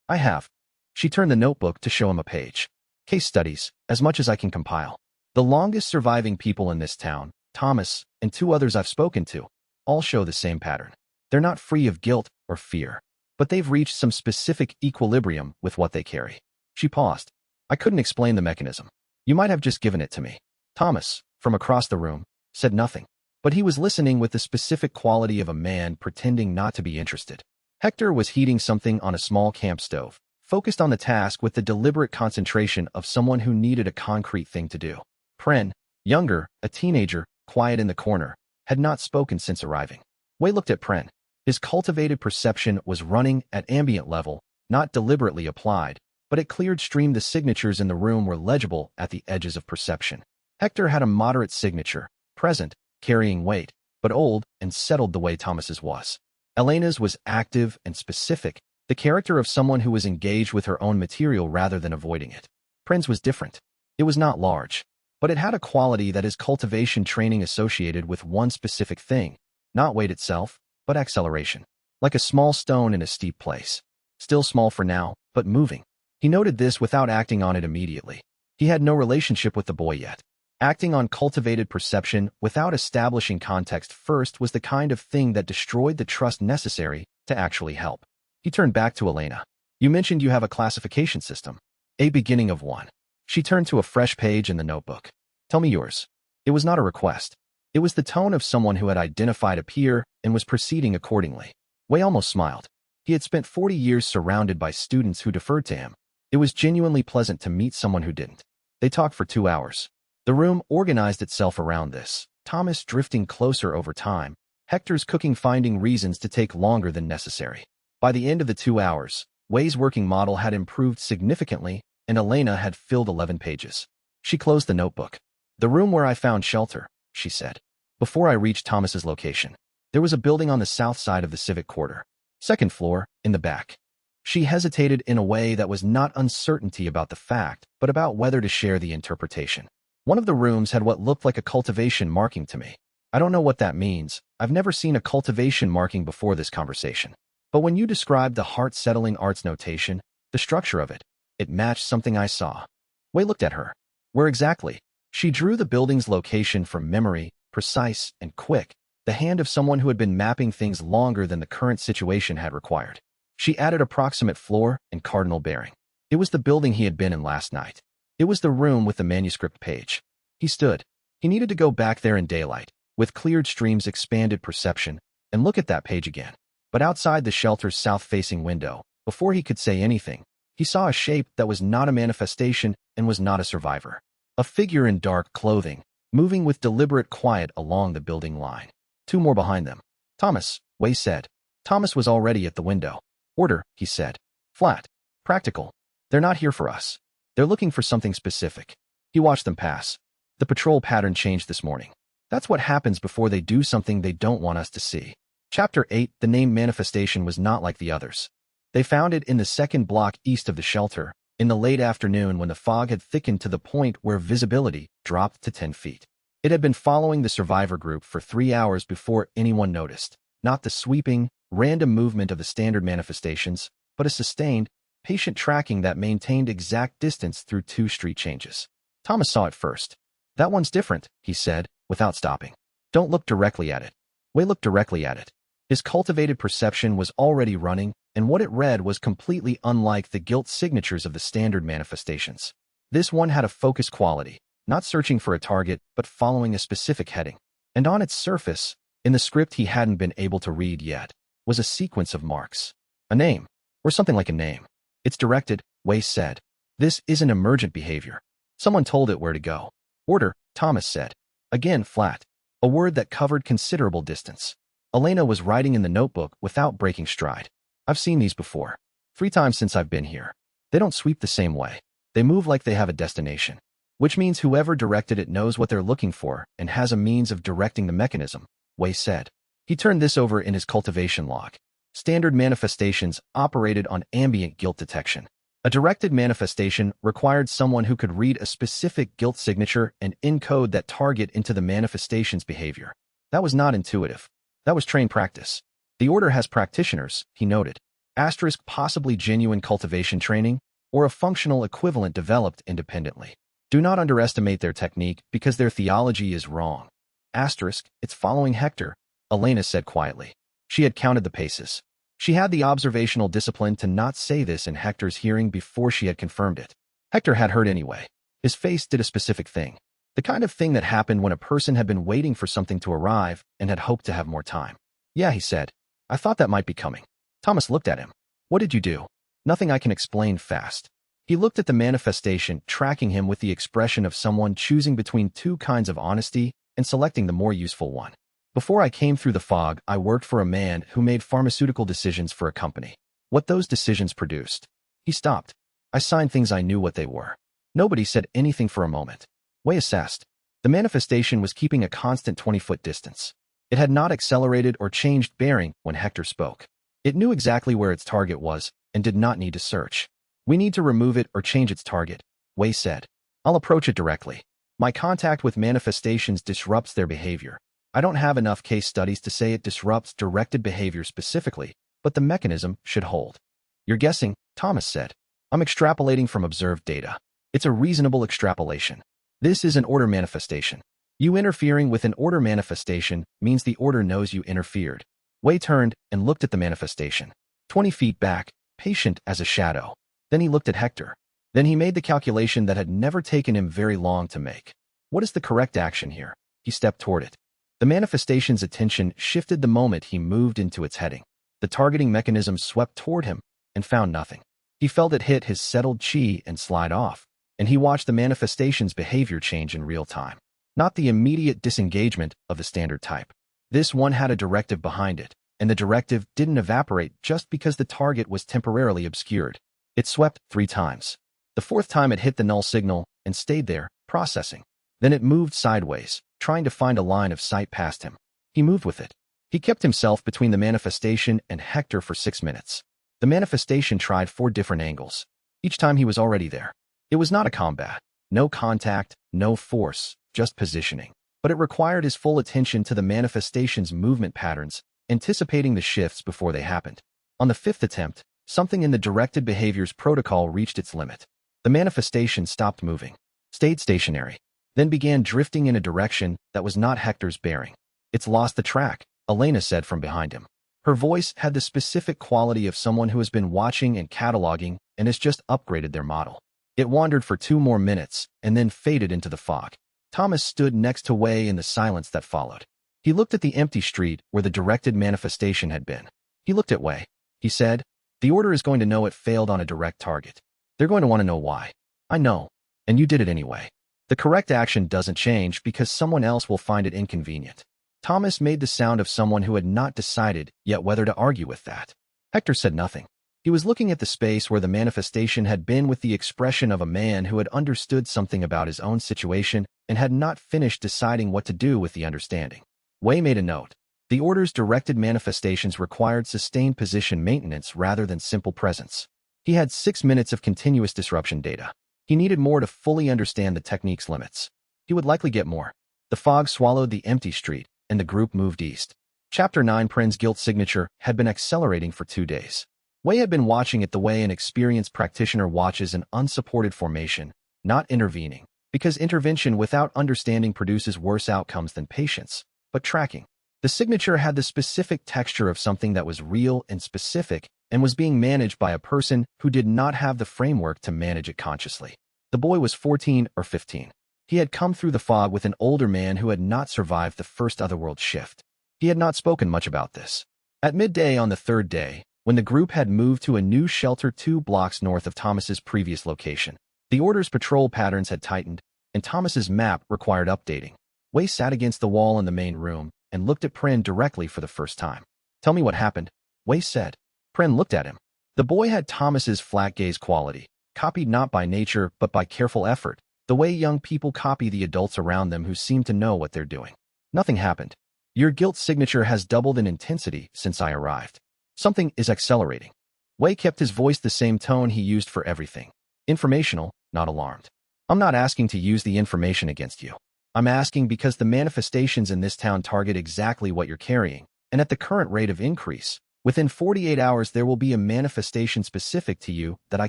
Speaker 1: I have. She turned the notebook to show him a page. Case studies, as much as I can compile. The longest surviving people in this town, Thomas, and 2 others I've spoken to, all show the same pattern. They're not free of guilt or fear, but they've reached some specific equilibrium with what they carry. She paused. I couldn't explain the mechanism. You might have just given it to me. Thomas, from across the room, said nothing, but he was listening with the specific quality of a man pretending not to be interested. Hector was heating something on a small camp stove, focused on the task with the deliberate concentration of someone who needed a concrete thing to do. Pren, younger, a teenager, quiet in the corner, had not spoken since arriving. Wei looked at Pren. His cultivated perception was running at ambient level, not deliberately applied, but it cleared stream the signatures in the room were legible at the edges of perception. Hector had a moderate signature, present, carrying weight, but old and settled the way Thomas's was. Elena's was active and specific, the character of someone who was engaged with her own material rather than avoiding it. Pren's was different. It was not large, but it had a quality that is cultivation training associated with one specific thing, not weight itself, but acceleration. Like a small stone in a steep place. Still small for now, but moving. He noted this without acting on it immediately. He had no relationship with the boy yet. Acting on cultivated perception without establishing context first was the kind of thing that destroyed the trust necessary to actually help. He turned back to Elena. You mentioned you have a classification system. A beginning of one. She turned to a fresh page in the notebook. Tell me yours. It was not a request. It was the tone of someone who had identified a peer and was proceeding accordingly. Wei almost smiled. He had spent 40 years surrounded by students who deferred to him. It was genuinely pleasant to meet someone who didn't. They talked for 2 hours. The room organized itself around this, Thomas drifting closer over time, Hector's cooking finding reasons to take longer than necessary. By the end of the 2 hours, Wei's working model had improved significantly, and Elena had filled 11 pages. She closed the notebook. "The room where I found shelter," she said. "Before I reached Thomas's location, there was a building on the south side of the civic quarter. Second floor, in the back." She hesitated in a way that was not uncertainty about the fact, but about whether to share the interpretation. "One of the rooms had what looked like a cultivation marking to me. I don't know what that means. I've never seen a cultivation marking before this conversation. But when you described the heart-settling arts notation, the structure of it, it matched something I saw." Wei looked at her. "Where exactly?" She drew the building's location from memory, precise and quick, the hand of someone who had been mapping things longer than the current situation had required. She added approximate floor and cardinal bearing. It was the building he had been in last night. It was the room with the manuscript page. He stood. He needed to go back there in daylight, with cleared streams expanded perception, and look at that page again. But outside the shelter's south-facing window, before he could say anything, he saw a shape that was not a manifestation and was not a survivor. A figure in dark clothing, moving with deliberate quiet along the building line. 2 more behind them. "Thomas," Wei said. Thomas was already at the window. "Order," he said. "Flat. Practical. They're not here for us. They're looking for something specific." He watched them pass. "The patrol pattern changed this morning. That's what happens before they do something they don't want us to see." Chapter 8. The name manifestation was not like the others. They found it in the second block east of the shelter, in the late afternoon when the fog had thickened to the point where visibility dropped to 10 feet. It had been following the survivor group for 3 hours before anyone noticed, not the sweeping, random movement of the standard manifestations, but a sustained, patient tracking that maintained exact distance through 2 street changes. Thomas saw it first. "That one's different," he said, without stopping. "Don't look directly at it." Wei looked directly at it. His cultivated perception was already running, and what it read was completely unlike the guilt signatures of the standard manifestations. This one had a focus quality, not searching for a target, but following a specific heading. And on its surface, in the script he hadn't been able to read yet, was a sequence of marks. A name, or something like a name. "It's directed," Wei said. "This isn't emergent behavior. Someone told it where to go." "Order," Thomas said. Again flat, a word that covered considerable distance. Elena was writing in the notebook without breaking stride. "I've seen these before. 3 times since I've been here. They don't sweep the same way. They move like they have a destination. Which means whoever directed it knows what they're looking for and has a means of directing the mechanism," Wei said. He turned this over in his cultivation log. Standard manifestations operated on ambient guilt detection. A directed manifestation required someone who could read a specific guilt signature and encode that target into the manifestation's behavior. That was not intuitive. That was trained practice. The order has practitioners, he noted. Asterisk possibly genuine cultivation training, or a functional equivalent developed independently. Do not underestimate their technique because their theology is wrong. Asterisk, it's following Hector, Elena said quietly. She had counted the paces. She had the observational discipline to not say this in Hector's hearing before she had confirmed it. Hector had heard anyway. His face did a specific thing. The kind of thing that happened when a person had been waiting for something to arrive and had hoped to have more time. "Yeah," he said. "I thought that might be coming." Thomas looked at him. "What did you do?" "Nothing I can explain fast." He looked at the manifestation, tracking him with the expression of someone choosing between 2 kinds of honesty and selecting the more useful one. "Before I came through the fog, I worked for a man who made pharmaceutical decisions for a company. What those decisions produced." He stopped. "I signed things I knew what they were." Nobody said anything for a moment. Wei assessed. The manifestation was keeping a constant 20-foot distance. It had not accelerated or changed bearing when Hector spoke. It knew exactly where its target was and did not need to search. "We need to remove it or change its target," Wei said. "I'll approach it directly. My contact with manifestations disrupts their behavior. I don't have enough case studies to say it disrupts directed behavior specifically, but the mechanism should hold." "You're guessing," Thomas said. "I'm extrapolating from observed data. It's a reasonable extrapolation. This is an order manifestation. You interfering with an order manifestation means the order knows you interfered." Wei turned and looked at the manifestation. 20 feet back, patient as a shadow. Then he looked at Hector. Then he made the calculation that had never taken him very long to make. What is the correct action here? He stepped toward it. The manifestation's attention shifted the moment he moved into its heading. The targeting mechanism swept toward him and found nothing. He felt it hit his settled chi and slide off, and he watched the manifestation's behavior change in real time. Not the immediate disengagement of the standard type. This one had a directive behind it, and the directive didn't evaporate just because the target was temporarily obscured. It swept 3 times. The 4th time it hit the null signal and stayed there, processing. Then it moved sideways, trying to find a line of sight past him. He moved with it. He kept himself between the manifestation and Hector for 6 minutes. The manifestation tried 4 different angles. Each time he was already there. It was not a combat. No contact, no force, just positioning. But it required his full attention to the manifestation's movement patterns, anticipating the shifts before they happened. On the 5th attempt, something in the directed behavior's protocol reached its limit. The manifestation stopped moving, stayed stationary, then began drifting in a direction that was not Hector's bearing. "It's lost the track," Elena said from behind him. Her voice had the specific quality of someone who has been watching and cataloging and has just upgraded their model. It wandered for 2 more minutes and then faded into the fog. Thomas stood next to Wei in the silence that followed. He looked at the empty street where the directed manifestation had been. He looked at Wei. He said, "The Order is going to know it failed on a direct target. They're going to want to know why. I know. And you did it anyway. The correct action doesn't change because someone else will find it inconvenient." Thomas made the sound of someone who had not decided yet whether to argue with that. Hector said nothing. He was looking at the space where the manifestation had been with the expression of a man who had understood something about his own situation and had not finished deciding what to do with the understanding. Wei made a note. The Order's directed manifestations required sustained position maintenance rather than simple presence. He had 6 minutes of continuous disruption data. He needed more to fully understand the technique's limits. He would likely get more. The fog swallowed the empty street, and the group moved east. Chapter 9 Pren's guilt signature had been accelerating for 2 days. Wei had been watching it the way an experienced practitioner watches an unsupported formation, not intervening, because intervention without understanding produces worse outcomes than patience, but tracking. The signature had the specific texture of something that was real and specific and was being managed by a person who did not have the framework to manage it consciously. The boy was 14 or 15. He had come through the fog with an older man who had not survived the first otherworld shift. He had not spoken much about this. At midday on the 3rd day, when the group had moved to a new shelter 2 blocks north of Thomas's previous location, the Order's patrol patterns had tightened, and Thomas's map required updating. Wei sat against the wall in the main room and looked at Pren directly for the first time. "Tell me what happened," Wei said. Pren looked at him. The boy had Thomas's flat gaze quality, copied not by nature but by careful effort, the way young people copy the adults around them who seem to know what they're doing. "Nothing happened. Your guilt signature has doubled in intensity since I arrived. Something is accelerating." Wei kept his voice the same tone he used for everything. Informational, not alarmed. "I'm not asking to use the information against you. I'm asking because the manifestations in this town target exactly what you're carrying, and at the current rate of increase, within 48 hours there will be a manifestation specific to you that I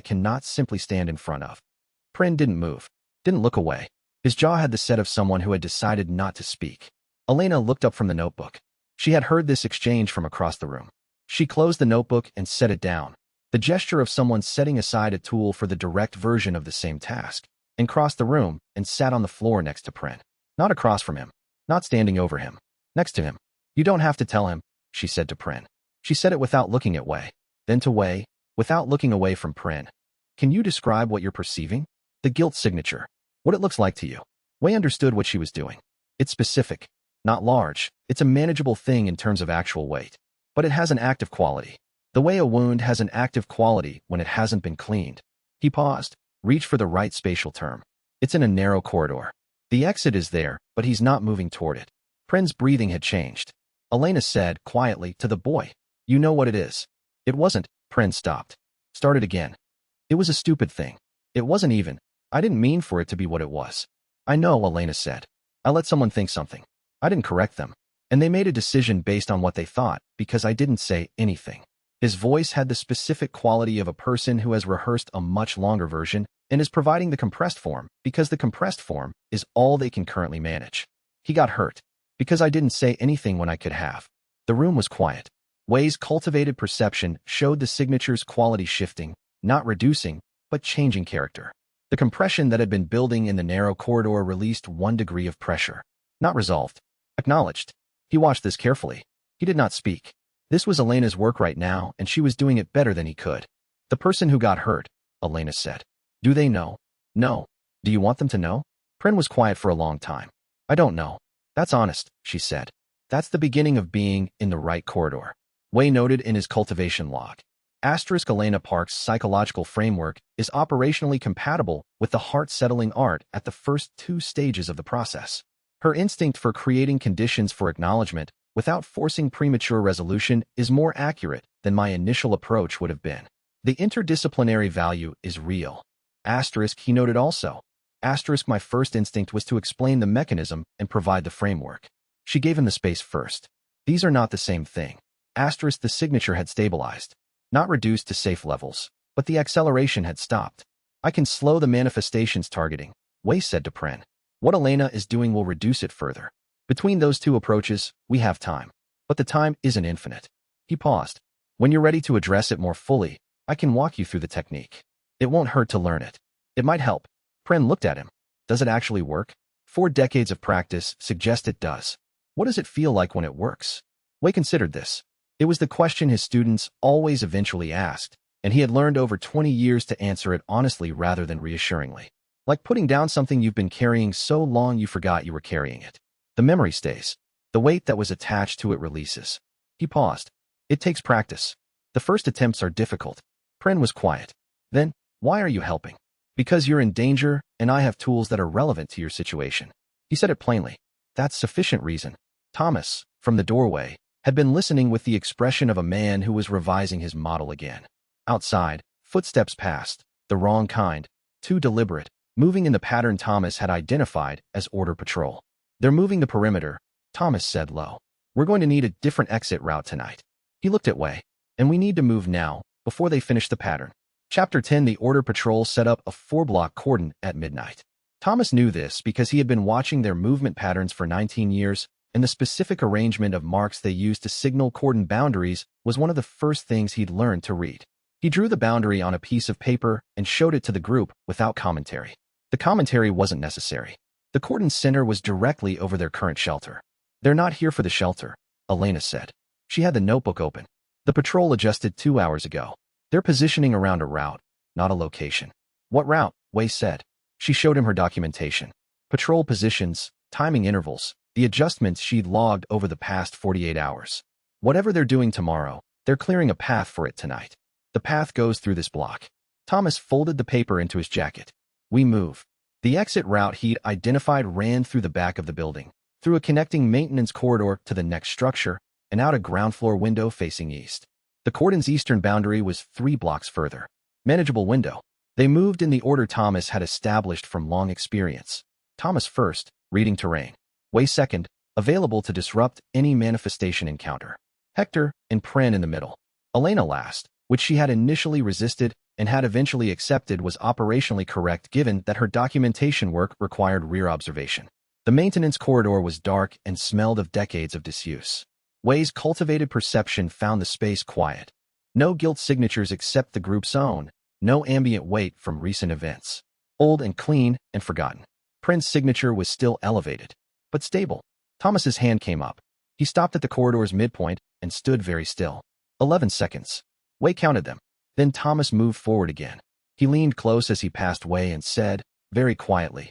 Speaker 1: cannot simply stand in front of." Pren didn't move, didn't look away. His jaw had the set of someone who had decided not to speak. Elena looked up from the notebook. She had heard this exchange from across the room. She closed the notebook and set it down, the gesture of someone setting aside a tool for the direct version of the same task, and crossed the room and sat on the floor next to Pren. Not across from him, not standing over him, next to him. "You don't have to tell him," she said to Pren. She said it without looking at Wei, then to Wei, without looking away from Pren. "Can you describe what you're perceiving? The guilt signature. What it looks like to you." Wei understood what she was doing. It's specific, not large. It's a manageable thing in terms of actual weight. But it has an active quality. The way a wound has an active quality when it hasn't been cleaned. He paused, reached for the right spatial term. It's in a narrow corridor. The exit is there, but he's not moving toward it. Pren's breathing had changed. Elena said, quietly, to the boy, "You know what it is." "It wasn't." Pren stopped. Started again. "It was a stupid thing. It wasn't even. I didn't mean for it to be what it was." "I know," Elena said. "I let someone think something. I didn't correct them. And they made a decision based on what they thought, because I didn't say anything." His voice had the specific quality of a person who has rehearsed a much longer version and is providing the compressed form because the compressed form is all they can currently manage. "He got hurt. Because I didn't say anything when I could have." The room was quiet. Wei's cultivated perception showed the signature's quality shifting, not reducing, but changing character. The compression that had been building in the narrow corridor released 1 degree of pressure. Not resolved. Acknowledged. He watched this carefully. He did not speak. This was Elena's work right now, and she was doing it better than he could. "The person who got hurt," Elena said. "Do they know?" "No." "Do you want them to know?" Pren was quiet for a long time. "I don't know. That's honest," she said. "That's the beginning of being in the right corridor." Wei noted in his cultivation log. Asterisk Elena Park's psychological framework is operationally compatible with the heart-settling art at the first two stages of the process. Her instinct for creating conditions for acknowledgement without forcing premature resolution is more accurate than my initial approach would have been. The interdisciplinary value is real. Asterisk, he noted also. Asterisk, my first instinct was to explain the mechanism and provide the framework. She gave him the space first. These are not the same thing. Asterisk, the signature had stabilized. Not reduced to safe levels, but the acceleration had stopped. I can slow the manifestation's targeting, Wei said to Pren. What Elena is doing will reduce it further. Between those two approaches, we have time. But the time isn't infinite. He paused. When you're ready to address it more fully, I can walk you through the technique. It won't hurt to learn it. It might help. Pren looked at him. Does it actually work? 4 decades of practice suggest it does. What does it feel like when it works? Wei considered this. It was the question his students always eventually asked, and he had learned over 20 years to answer it honestly rather than reassuringly. Like putting down something you've been carrying so long you forgot you were carrying it. The memory stays. The weight that was attached to it releases. He paused. It takes practice. The first attempts are difficult. Pren was quiet. Then, why are you helping? Because you're in danger, and I have tools that are relevant to your situation. He said it plainly. That's sufficient reason. Thomas, from the doorway, had been listening with the expression of a man who was revising his model again. Outside, footsteps passed, the wrong kind, too deliberate, moving in the pattern Thomas had identified as Order Patrol. They're moving the perimeter, Thomas said low. We're going to need a different exit route tonight. He looked at Wei. And we need to move now, before they finish the pattern. Chapter 10. The Order Patrol set up a 4-block cordon at midnight. Thomas knew this because he had been watching their movement patterns for 19 years, and the specific arrangement of marks they used to signal cordon boundaries was one of the first things he'd learned to read. He drew the boundary on a piece of paper and showed it to the group without commentary. The commentary wasn't necessary. The cordon's center was directly over their current shelter. They're not here for the shelter, Elena said. She had the notebook open. The patrol adjusted 2 hours ago. They're positioning around a route, not a location. What route? Wei said. She showed him her documentation. Patrol positions, timing intervals, the adjustments she'd logged over the past 48 hours. Whatever they're doing tomorrow, they're clearing a path for it tonight. The path goes through this block. Thomas folded the paper into his jacket. We move. The exit route he'd identified ran through the back of the building, through a connecting maintenance corridor to the next structure, and out a ground floor window facing east. The cordon's eastern boundary was 3 blocks further. Manageable window. They moved in the order Thomas had established from long experience. Thomas first, reading terrain. Wei second, available to disrupt any manifestation encounter. Hector and Pren in the middle. Elena last, which she had initially resisted and had eventually accepted was operationally correct given that her documentation work required rear observation. The maintenance corridor was dark and smelled of decades of disuse. Wei's cultivated perception found the space quiet. No guilt signatures except the group's own, no ambient weight from recent events. Old and clean and forgotten. Pren's signature was still elevated, but stable. Thomas's hand came up. He stopped at the corridor's midpoint and stood very still. 11 seconds. Wei counted them. Then Thomas moved forward again. He leaned close as he passed Wei and said, very quietly,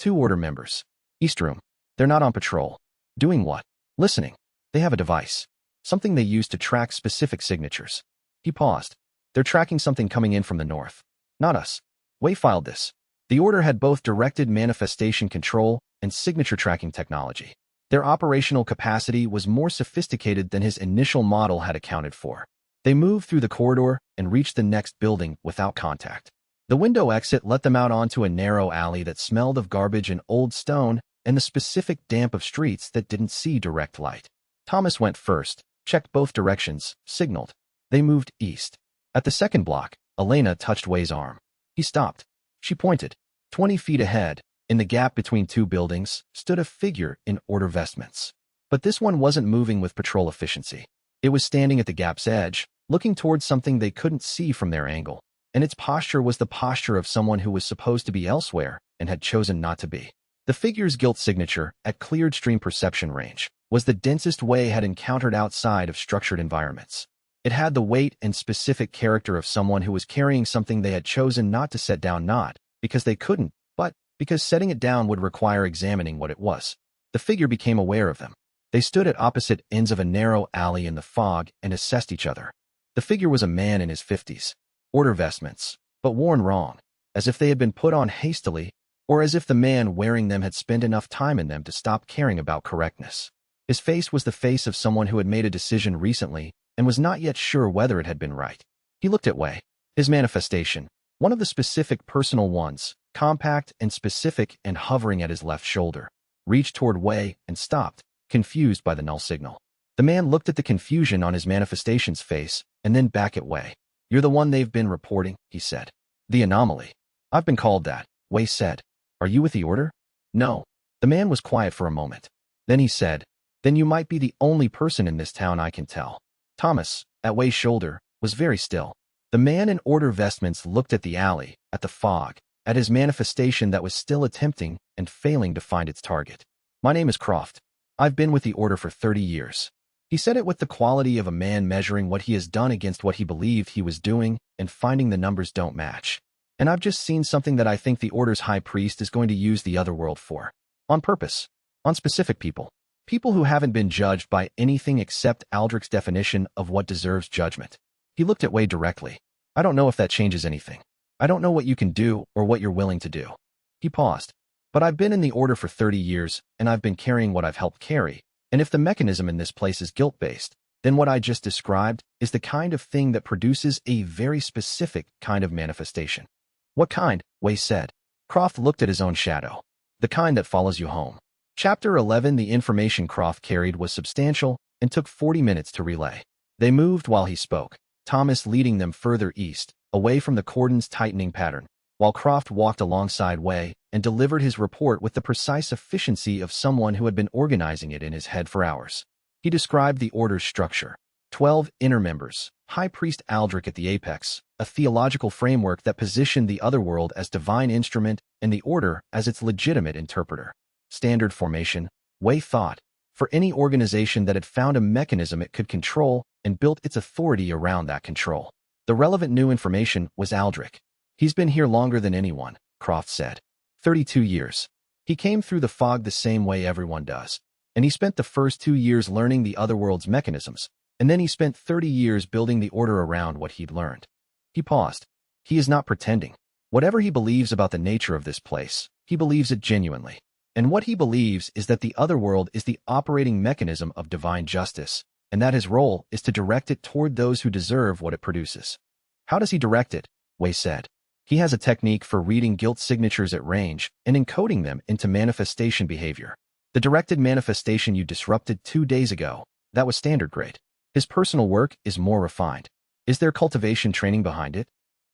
Speaker 1: 2 order members. East room. They're not on patrol. Doing what? Listening. They have a device. Something they use to track specific signatures. He paused. They're tracking something coming in from the north. Not us. Wei filed this. The order had both directed manifestation control and signature tracking technology. Their operational capacity was more sophisticated than his initial model had accounted for. They moved through the corridor and reached the next building without contact. The window exit let them out onto a narrow alley that smelled of garbage and old stone and the specific damp of streets that didn't see direct light. Thomas went first, checked both directions, signaled. They moved east. At the second block, Elena touched Wei's arm. He stopped. She pointed. 20 feet ahead, in the gap between 2 buildings, stood a figure in order vestments. But this one wasn't moving with patrol efficiency. It was standing at the gap's edge, looking towards something they couldn't see from their angle, and its posture was the posture of someone who was supposed to be elsewhere and had chosen not to be. The figure's guilt signature, at cleared stream perception range, was the densest Wei had encountered outside of structured environments. It had the weight and specific character of someone who was carrying something they had chosen not to set down, not because they couldn't, but because setting it down would require examining what it was. The figure became aware of them. They stood at opposite ends of a narrow alley in the fog and assessed each other. The figure was a man in his 50s, order vestments, but worn wrong, as if they had been put on hastily, or as if the man wearing them had spent enough time in them to stop caring about correctness. His face was the face of someone who had made a decision recently and was not yet sure whether it had been right. He looked at Wei. His manifestation, one of the specific personal ones, compact and specific and hovering at his left shoulder, reached toward Wei and stopped, confused by the null signal. The man looked at the confusion on his manifestation's face and then back at Wei. "You're the one they've been reporting," he said. "The anomaly. I've been called that," Wei said. "Are you with the order?" "No." The man was quiet for a moment. Then he said, "Then you might be the only person in this town I can tell." Thomas, at Wei's shoulder, was very still. The man in order vestments looked at the alley, at the fog, at his manifestation that was still attempting and failing to find its target. "My name is Croft. I've been with the order for 30 years. He said it with the quality of a man measuring what he has done against what he believed he was doing and finding the numbers don't match. "And I've just seen something that I think the order's high priest is going to use the other world for. On purpose. On specific people. People who haven't been judged by anything except Aldrich's definition of what deserves judgment." He looked at Wei directly. "I don't know if that changes anything. I don't know what you can do or what you're willing to do." He paused. "But I've been in the order for 30 years, and I've been carrying what I've helped carry, and if the mechanism in this place is guilt-based, then what I just described is the kind of thing that produces a very specific kind of manifestation." "What kind?" Wei said. Croft looked at his own shadow. "The kind that follows you home." Chapter 11. The information Croft carried was substantial and took 40 minutes to relay. They moved while he spoke, Thomas leading them further east, away from the cordon's tightening pattern, while Croft walked alongside Wei and delivered his report with the precise efficiency of someone who had been organizing it in his head for hours. He described the order's structure. 12 inner members, High Priest Aldrich at the apex, a theological framework that positioned the otherworld as divine instrument and the order as its legitimate interpreter. Standard formation, Wei thought, for any organization that had found a mechanism it could control and built its authority around that control. The relevant new information was Aldrich. "He's been here longer than anyone," Croft said. 32 years. He came through the fog the same way everyone does, and he spent the first 2 years learning the otherworld's mechanisms, and then he spent 30 years building the order around what he'd learned. He paused. "He is not pretending. Whatever he believes about the nature of this place, he believes it genuinely. And what he believes is that the otherworld is the operating mechanism of divine justice, and that his role is to direct it toward those who deserve what it produces." "How does he direct it?" Wei said. "He has a technique for reading guilt signatures at range and encoding them into manifestation behavior. The directed manifestation you disrupted 2 days ago, that was standard grade. His personal work is more refined. Is there cultivation training behind it?"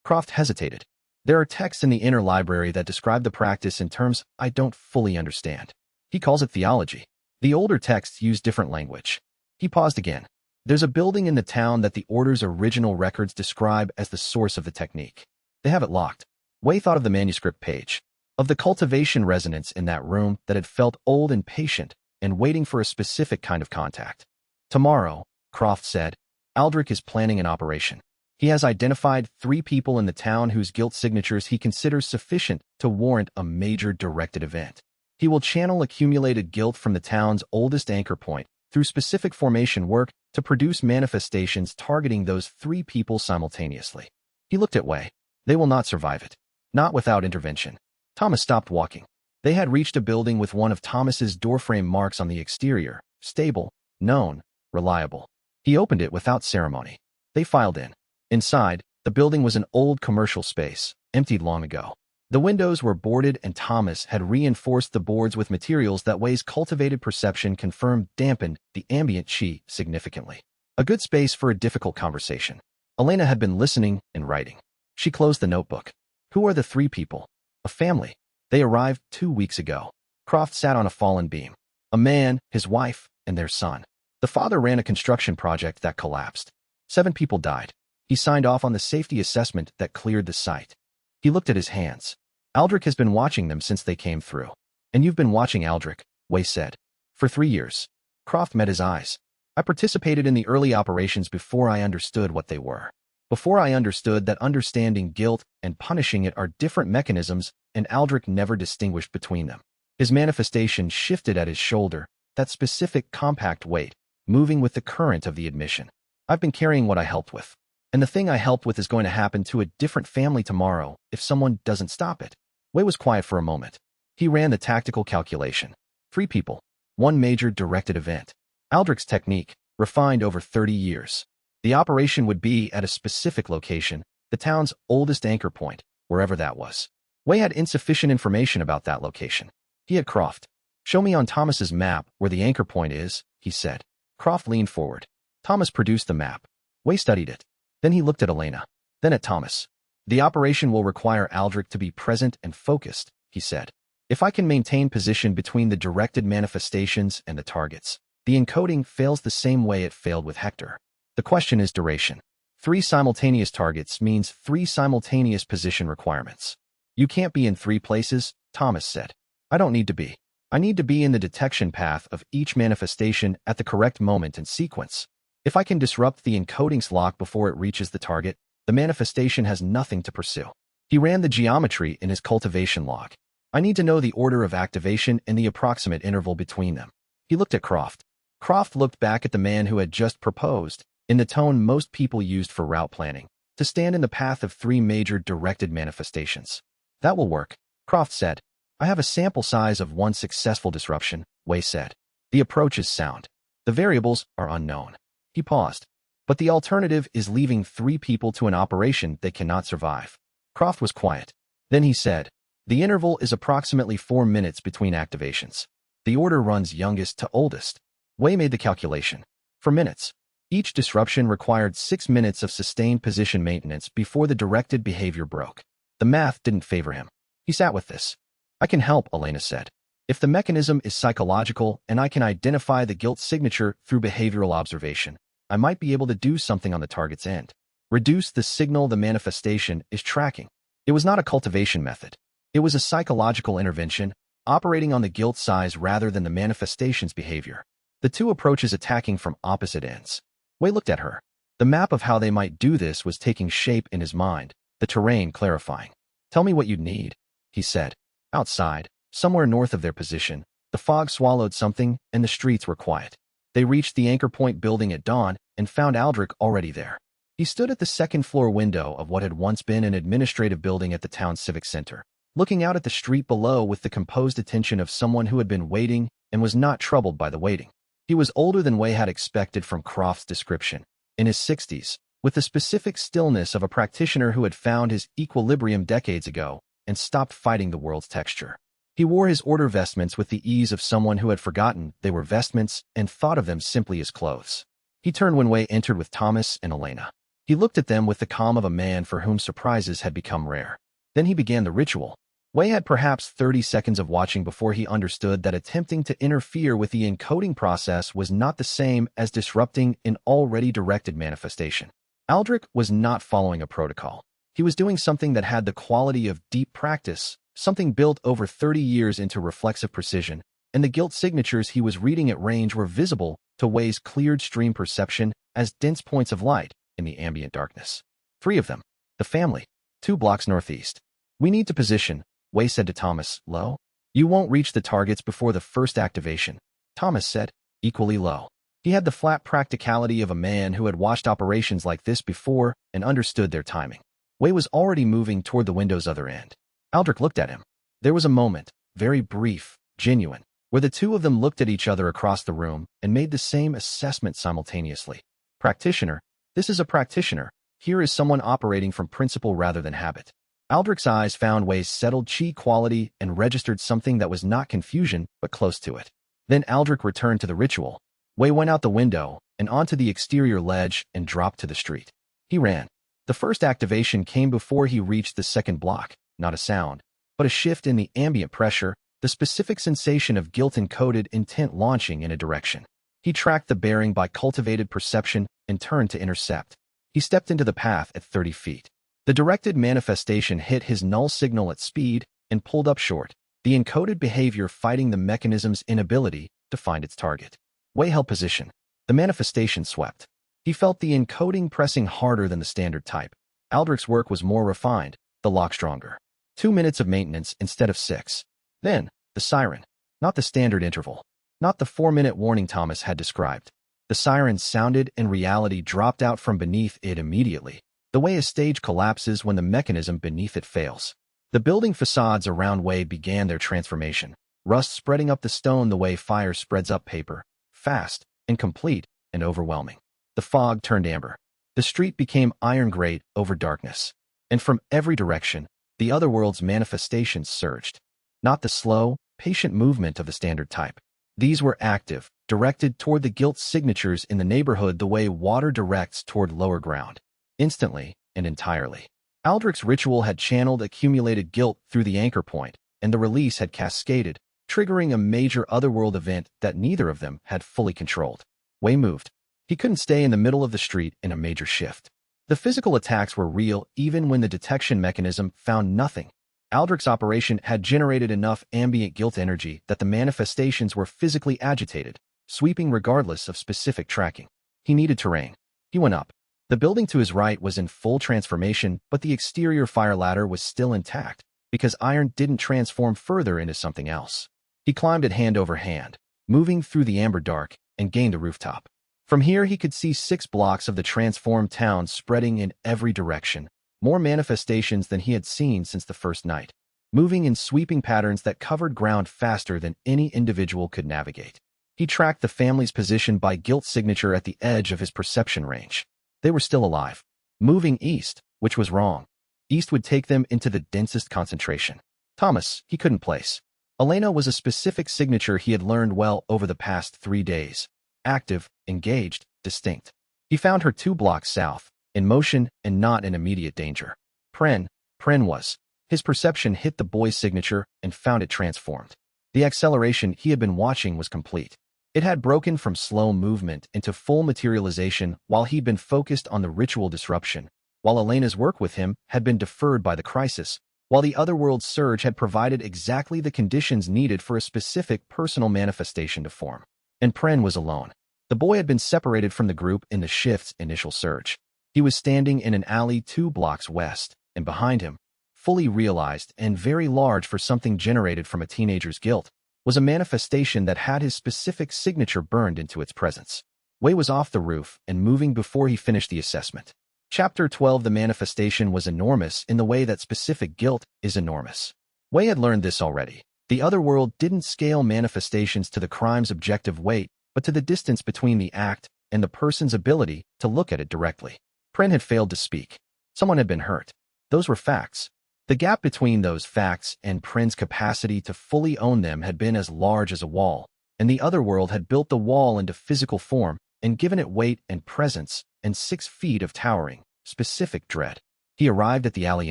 Speaker 1: Croft hesitated. "There are texts in the inner library that describe the practice in terms I don't fully understand. He calls it theology. The older texts use different language." He paused again. "There's a building in the town that the order's original records describe as the source of the technique. They have it locked." Wei thought of the manuscript page, of the cultivation resonance in that room that had felt old and patient and waiting for a specific kind of contact. "Tomorrow," Croft said, "Aldrich is planning an operation. He has identified 3 people in the town whose guilt signatures he considers sufficient to warrant a major directed event. He will channel accumulated guilt from the town's oldest anchor point through specific formation work to produce manifestations targeting those 3 people simultaneously." He looked at Wei. "They will not survive it. Not without intervention." Thomas stopped walking. They had reached a building with one of Thomas's doorframe marks on the exterior, stable, known, reliable. He opened it without ceremony. They filed in. Inside, the building was an old commercial space, emptied long ago. The windows were boarded and Thomas had reinforced the boards with materials that Wei's cultivated perception confirmed dampened the ambient qi significantly. A good space for a difficult conversation. Elena had been listening and writing. She closed the notebook. "Who are the 3 people?" "A family. They arrived 2 weeks ago." Croft sat on a fallen beam. "A man, his wife, and their son. The father ran a construction project that collapsed. 7 people died. He signed off on the safety assessment that cleared the site." He looked at his hands. "Aldrich has been watching them since they came through." "And you've been watching Aldrich," Wei said. "For 3 years." Croft met his eyes. "I participated in the early operations before I understood what they were. Before I understood that understanding guilt and punishing it are different mechanisms, and Aldrich never distinguished between them." His manifestation shifted at his shoulder. that specific compact weight, moving with the current of the admission. I've been carrying what I helped with. And the thing I helped with is going to happen to a different family tomorrow if someone doesn't stop it. Wei was quiet for a moment. He ran the tactical calculation. 3 people. 1 major directed event. Aldrich's technique, refined over 30 years. The operation would be at a specific location, the town's oldest anchor point, wherever that was. Wei had insufficient information about that location. He had Croft. Show me on Thomas's map where the anchor point is, he said. Croft leaned forward. Thomas produced the map. Wei studied it. Then he looked at Elena. Then at Thomas. The operation will require Aldrich to be present and focused, he said. If I can maintain position between the directed manifestations and the targets, the encoding fails the same way it failed with Hector. The question is duration. 3 simultaneous targets means 3 simultaneous position requirements. You can't be in 3 places, Thomas said. I don't need to be. I need to be in the detection path of each manifestation at the correct moment and sequence. If I can disrupt the encoding's lock before it reaches the target, the manifestation has nothing to pursue. He ran the geometry in his cultivation log. I need to know the order of activation and the approximate interval between them. He looked at Croft. Croft looked back at the man who had just proposed, in the tone most people used for route planning, to stand in the path of 3 major directed manifestations. That will work, Croft said. I have a sample size of 1 successful disruption, Wei said. The approach is sound. The variables are unknown. He paused. But the alternative is leaving 3 people to an operation they cannot survive. Croft was quiet. Then he said, the interval is approximately 4 minutes between activations. The order runs youngest to oldest. Wei made the calculation. For minutes. Each disruption required 6 minutes of sustained position maintenance before the directed behavior broke. The math didn't favor him. He sat with this. I can help, Elena said. If the mechanism is psychological and I can identify the guilt signature through behavioral observation, I might be able to do something on the target's end. Reduce the signal the manifestation is tracking. It was not a cultivation method. It was a psychological intervention, operating on the guilt size rather than the manifestation's behavior. The 2 approaches attacking from opposite ends. Wei looked at her. The map of how they might do this was taking shape in his mind, the terrain clarifying. Tell me what you'd need, he said. Outside, somewhere north of their position, the fog swallowed something and the streets were quiet. They reached the anchor point building at dawn and found Aldrich already there. He stood at the 2nd floor window of what had once been an administrative building at the town civic center, looking out at the street below with the composed attention of someone who had been waiting and was not troubled by the waiting. He was older than Wei had expected from Croft's description, in his 60s, with the specific stillness of a practitioner who had found his equilibrium decades ago and stopped fighting the world's texture. He wore his order vestments with the ease of someone who had forgotten they were vestments and thought of them simply as clothes. He turned when Wei entered with Thomas and Elena. He looked at them with the calm of a man for whom surprises had become rare. Then he began the ritual. Wei had perhaps 30 seconds of watching before he understood that attempting to interfere with the encoding process was not the same as disrupting an already directed manifestation. Aldrich was not following a protocol. He was doing something that had the quality of deep practice, something built over 30 years into reflexive precision, and the guilt signatures he was reading at range were visible to Wei's cleared stream perception as dense points of light in the ambient darkness. 3 of them. The family. 2 blocks northeast. We need to position, Wei said to Thomas, low. You won't reach the targets before the first activation, Thomas said, equally low. He had the flat practicality of a man who had watched operations like this before and understood their timing. Wei was already moving toward the window's other end. Aldrich looked at him. There was a moment, very brief, genuine, where the 2 of them looked at each other across the room and made the same assessment simultaneously. Practitioner, this is a practitioner. Here is someone operating from principle rather than habit. Aldrich's eyes found Wei's settled chi quality and registered something that was not confusion, but close to it. Then Aldrich returned to the ritual. Wei went out the window and onto the exterior ledge and dropped to the street. He ran. The first activation came before he reached the 2nd block, not a sound, but a shift in the ambient pressure, the specific sensation of guilt-encoded intent launching in a direction. He tracked the bearing by cultivated perception and turned to intercept. He stepped into the path at 30 feet. The directed manifestation hit his null signal at speed and pulled up short, the encoded behavior fighting the mechanism's inability to find its target. Wei held position. The manifestation swept. He felt the encoding pressing harder than the standard type. Aldrich's work was more refined, the lock stronger. 2 minutes of maintenance instead of 6. Then, the siren. Not the standard interval. Not the 4-minute warning Thomas had described. The sirens sounded and reality dropped out from beneath it immediately, the way a stage collapses when the mechanism beneath it fails. The building facades around Wei began their transformation, rust spreading up the stone the way fire spreads up paper, fast, incomplete, and overwhelming. The fog turned amber. The street became iron-gray over darkness. And from every direction, the other world's manifestations surged. Not the slow, patient movement of the standard type. These were active, directed toward the guilt signatures in the neighborhood the way water directs toward lower ground. Instantly and entirely. Aldrich's ritual had channeled accumulated guilt through the anchor point, and the release had cascaded, triggering a major otherworld event that neither of them had fully controlled. Wei moved. He couldn't stay in the middle of the street in a major shift. The physical attacks were real even when the detection mechanism found nothing. Aldrich's operation had generated enough ambient guilt energy that the manifestations were physically agitated, sweeping regardless of specific tracking. He needed terrain. He went up. The building to his right was in full transformation, but the exterior fire ladder was still intact, because iron didn't transform further into something else. He climbed it hand over hand, moving through the amber dark, and gained the rooftop. From here he could see 6 blocks of the transformed town spreading in every direction, more manifestations than he had seen since the first night, moving in sweeping patterns that covered ground faster than any individual could navigate. He tracked the family's position by guilt signature at the edge of his perception range. They were still alive, moving east, which was wrong. East would take them into the densest concentration. Thomas, he couldn't place. Elena was a specific signature he had learned well over the past 3 days. Active, engaged, distinct. He found her 2 blocks south, in motion and not in immediate danger. Pren was. His perception hit the boy's signature and found it transformed. The acceleration he had been watching was complete. It had broken from slow movement into full materialization while he'd been focused on the ritual disruption, while Elena's work with him had been deferred by the crisis, while the otherworld surge had provided exactly the conditions needed for a specific personal manifestation to form. And Pren was alone. The boy had been separated from the group in the shift's initial surge. He was standing in an alley 2 blocks west, and behind him, fully realized and very large for something generated from a teenager's guilt, was a manifestation that had his specific signature burned into its presence. Wei was off the roof and moving before he finished the assessment. Chapter 12. The manifestation was enormous in the way that specific guilt is enormous. Wei had learned this already. The other world didn't scale manifestations to the crime's objective weight, but to the distance between the act and the person's ability to look at it directly. Pren had failed to speak. Someone had been hurt. Those were facts. The gap between those facts and Pren's capacity to fully own them had been as large as a wall, and the other world had built the wall into physical form and given it weight and presence and 6 feet of towering, specific dread. He arrived at the alley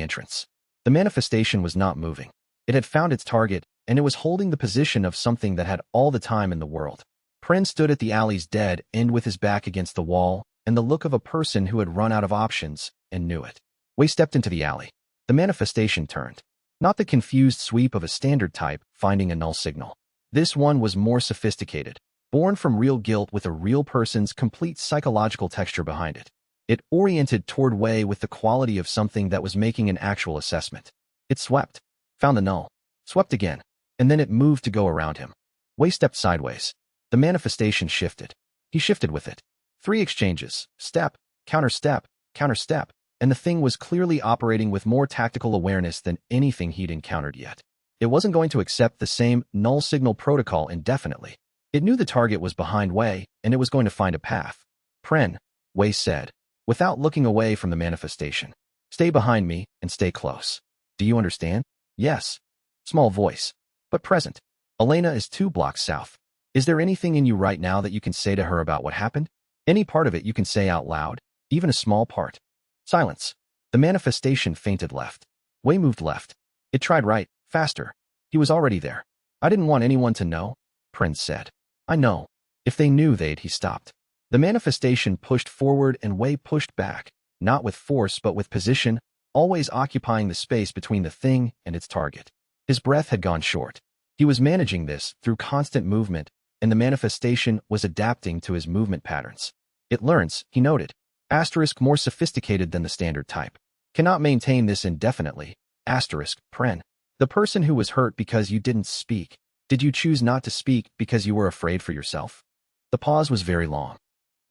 Speaker 1: entrance. The manifestation was not moving. It had found its target, and it was holding the position of something that had all the time in the world. Pren stood at the alley's dead end with his back against the wall, and the look of a person who had run out of options and knew it. Wei stepped into the alley. The manifestation turned. Not the confused sweep of a standard type finding a null signal. This one was more sophisticated, born from real guilt with a real person's complete psychological texture behind it. It oriented toward Wei with the quality of something that was making an actual assessment. It swept, found the null, swept again, and then it moved to go around him. Wei stepped sideways. The manifestation shifted. He shifted with it. 3 exchanges, step, counter-step, counter-step, and the thing was clearly operating with more tactical awareness than anything he'd encountered yet. It wasn't going to accept the same null signal protocol indefinitely. It knew the target was behind Wei, and it was going to find a path. Pren, Wei said, without looking away from the manifestation. Stay behind me and stay close. Do you understand? Yes. Small voice, but present. Elena is 2 blocks south. Is there anything in you right now that you can say to her about what happened? Any part of it you can say out loud, even a small part. Silence. The manifestation fainted left. Wei moved left. It tried right, faster. He was already there. I didn't want anyone to know, Pren said. I know. If they knew he stopped. The manifestation pushed forward and Wei pushed back, not with force but with position, always occupying the space between the thing and its target. His breath had gone short. He was managing this through constant movement, and the manifestation was adapting to his movement patterns. It learns, he noted. Asterisk more sophisticated than the standard type. Cannot maintain this indefinitely. Asterisk, Pren. The person who was hurt because you didn't speak. Did you choose not to speak because you were afraid for yourself? The pause was very long.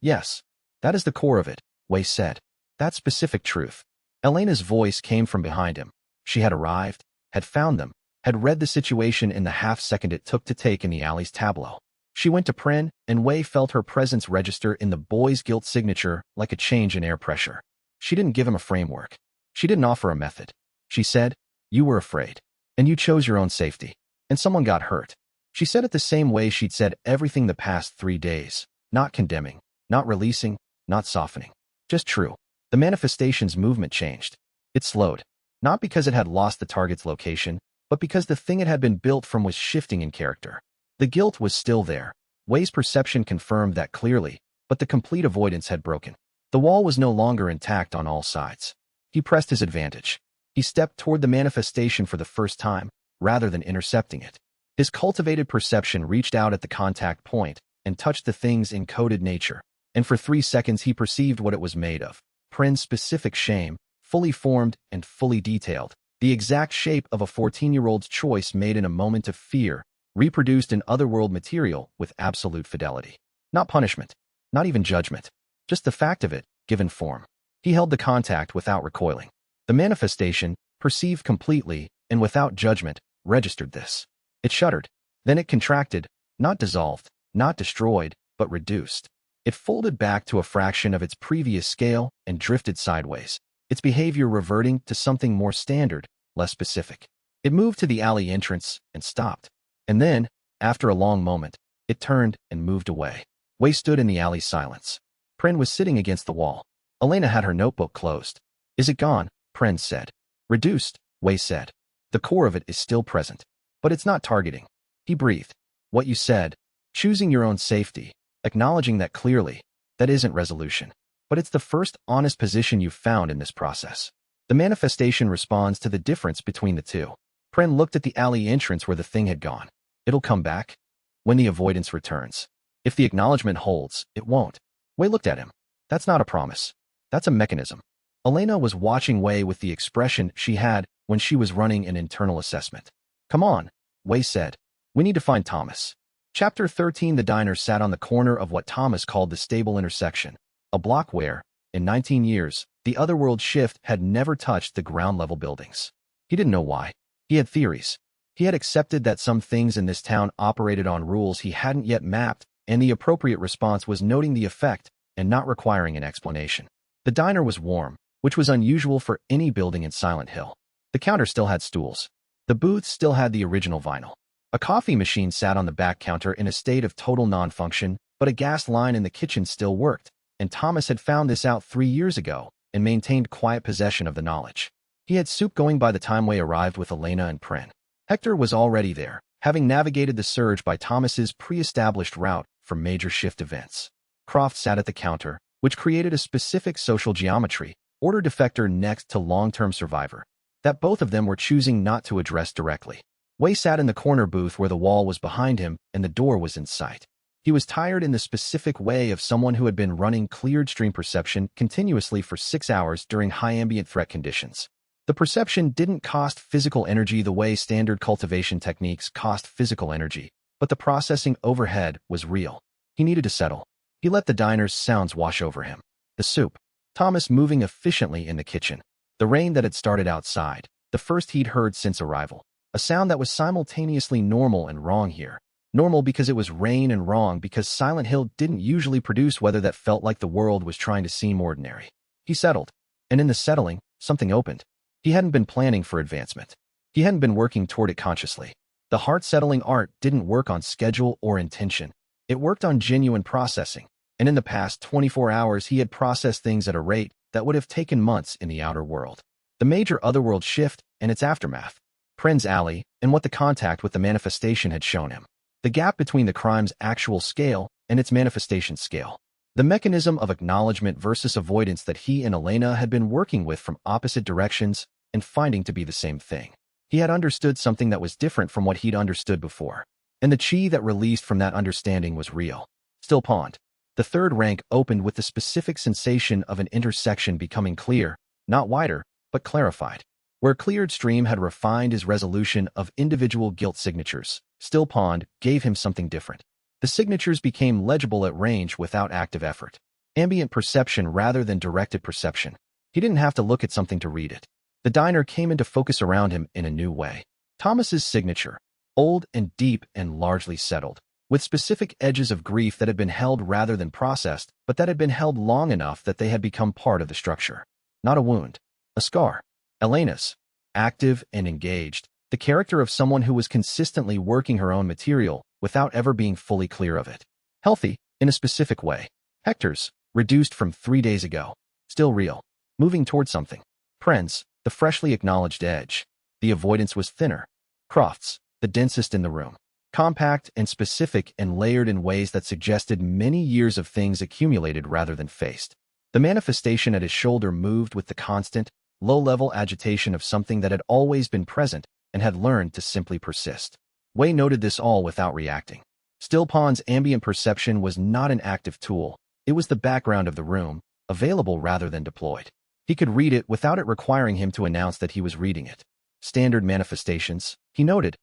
Speaker 1: Yes, that is the core of it, Wei said. That specific truth. Elena's voice came from behind him. She had arrived, had found them, had read the situation in the half-second it took to take in the alley's tableau. She went to Pren, and Wei felt her presence register in the boy's guilt signature like a change in air pressure. She didn't give him a framework. She didn't offer a method. She said, "You were afraid, and you chose your own safety, and someone got hurt." She said it the same way she'd said everything the past 3 days, not condemning, not releasing, not softening. Just true. The manifestation's movement changed. It slowed, not because it had lost the target's location, but because the thing it had been built from was shifting in character. The guilt was still there. Wei's perception confirmed that clearly, but the complete avoidance had broken. The wall was no longer intact on all sides. He pressed his advantage. He stepped toward the manifestation for the first time, rather than intercepting it. His cultivated perception reached out at the contact point and touched the thing's encoded nature, and for 3 seconds he perceived what it was made of. Pren's specific shame, fully formed and fully detailed, the exact shape of a 14-year-old's choice made in a moment of fear, reproduced in otherworld material with absolute fidelity. Not punishment, not even judgment, just the fact of it, given form. He held the contact without recoiling. The manifestation, perceived completely and without judgment, registered this. It shuddered. Then it contracted, not dissolved, not destroyed, but reduced. It folded back to a fraction of its previous scale and drifted sideways, its behavior reverting to something more standard, less specific. It moved to the alley entrance and stopped. And then, after a long moment, it turned and moved away. Wei stood in the alley's silence. Pren was sitting against the wall. Elena had her notebook closed. "Is it gone?" Pren said. "Reduced," Wei said. "The core of it is still present. But it's not targeting." He breathed. "What you said, choosing your own safety, acknowledging that clearly, that isn't resolution. But it's the first honest position you've found in this process. The manifestation responds to the difference between the two." Pren looked at the alley entrance where the thing had gone. "It'll come back? When the avoidance returns. If the acknowledgement holds, it won't." Wei looked at him. "That's not a promise. That's a mechanism." Elena was watching Wei with the expression she had when she was running an internal assessment. "Come on," Wei said. "We need to find Thomas." Chapter 13. The diner sat on the corner of what Thomas called the stable intersection, a block where, in 19 years, the otherworld shift had never touched the ground-level buildings. He didn't know why. He had theories. He had accepted that some things in this town operated on rules he hadn't yet mapped, and the appropriate response was noting the effect and not requiring an explanation. The diner was warm, which was unusual for any building in Silent Hill. The counter still had stools. The booths still had the original vinyl. A coffee machine sat on the back counter in a state of total non-function, but a gas line in the kitchen still worked, and Thomas had found this out 3 years ago and maintained quiet possession of the knowledge. He had soup going by the time Wei arrived with Elena and Pren. Hector was already there, having navigated the surge by Thomas's pre-established route for major shift events. Croft sat at the counter, which created a specific social geometry, order defector next to long-term survivor, that both of them were choosing not to address directly. Wei sat in the corner booth where the wall was behind him and the door was in sight. He was tired in the specific way of someone who had been running cleared stream perception continuously for 6 hours during high ambient threat conditions. The perception didn't cost physical energy the way standard cultivation techniques cost physical energy, but the processing overhead was real. He needed to settle. He let the diner's sounds wash over him. The soup. Thomas moving efficiently in the kitchen. The rain that had started outside, the first he'd heard since arrival. A sound that was simultaneously normal and wrong here. Normal because it was rain and wrong because Silent Hill didn't usually produce weather that felt like the world was trying to seem ordinary. He settled. And in the settling, something opened. He hadn't been planning for advancement. He hadn't been working toward it consciously. The heart-settling art didn't work on schedule or intention. It worked on genuine processing. And in the past 24 hours he had processed things at a rate that would have taken months in the outer world. The major otherworld shift and its aftermath. Pren's alley and what the contact with the manifestation had shown him. The gap between the crime's actual scale and its manifestation scale. The mechanism of acknowledgement versus avoidance that he and Elena had been working with from opposite directions and finding to be the same thing. He had understood something that was different from what he'd understood before, and the chi that released from that understanding was real. Still pawned. The third rank opened with the specific sensation of an intersection becoming clear, not wider, but clarified. Where cleared stream had refined his resolution of individual guilt signatures, Still Pond gave him something different. The signatures became legible at range without active effort. Ambient perception rather than directed perception. He didn't have to look at something to read it. The diner came into focus around him in a new way. Thomas's signature, old and deep and largely settled, with specific edges of grief that had been held rather than processed, but that had been held long enough that they had become part of the structure. Not a wound, a scar. Elena's, active and engaged, the character of someone who was consistently working her own material without ever being fully clear of it. Healthy, in a specific way. Hector's, reduced from 3 days ago. Still real. Moving toward something. Pren's, the freshly acknowledged edge. The avoidance was thinner. Croft's, the densest in the room. Compact and specific and layered in ways that suggested many years of things accumulated rather than faced. The manifestation at his shoulder moved with the constant, low-level agitation of something that had always been present and had learned to simply persist. Wei noted this all without reacting. Still Pond's ambient perception was not an active tool. It was the background of the room, available rather than deployed. He could read it without it requiring him to announce that he was reading it. Standard manifestations, he noted,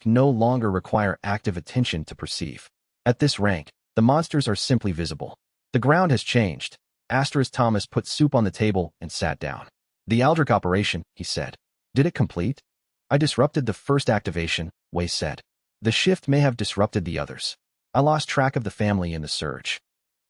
Speaker 1: no longer require active attention to perceive. At this rank, the monsters are simply visible. The ground has changed. Thomas put soup on the table and sat down. The Aldrich operation, he said. Did it complete? I disrupted the first activation, Wei said. The shift may have disrupted the others. I lost track of the family in the surge.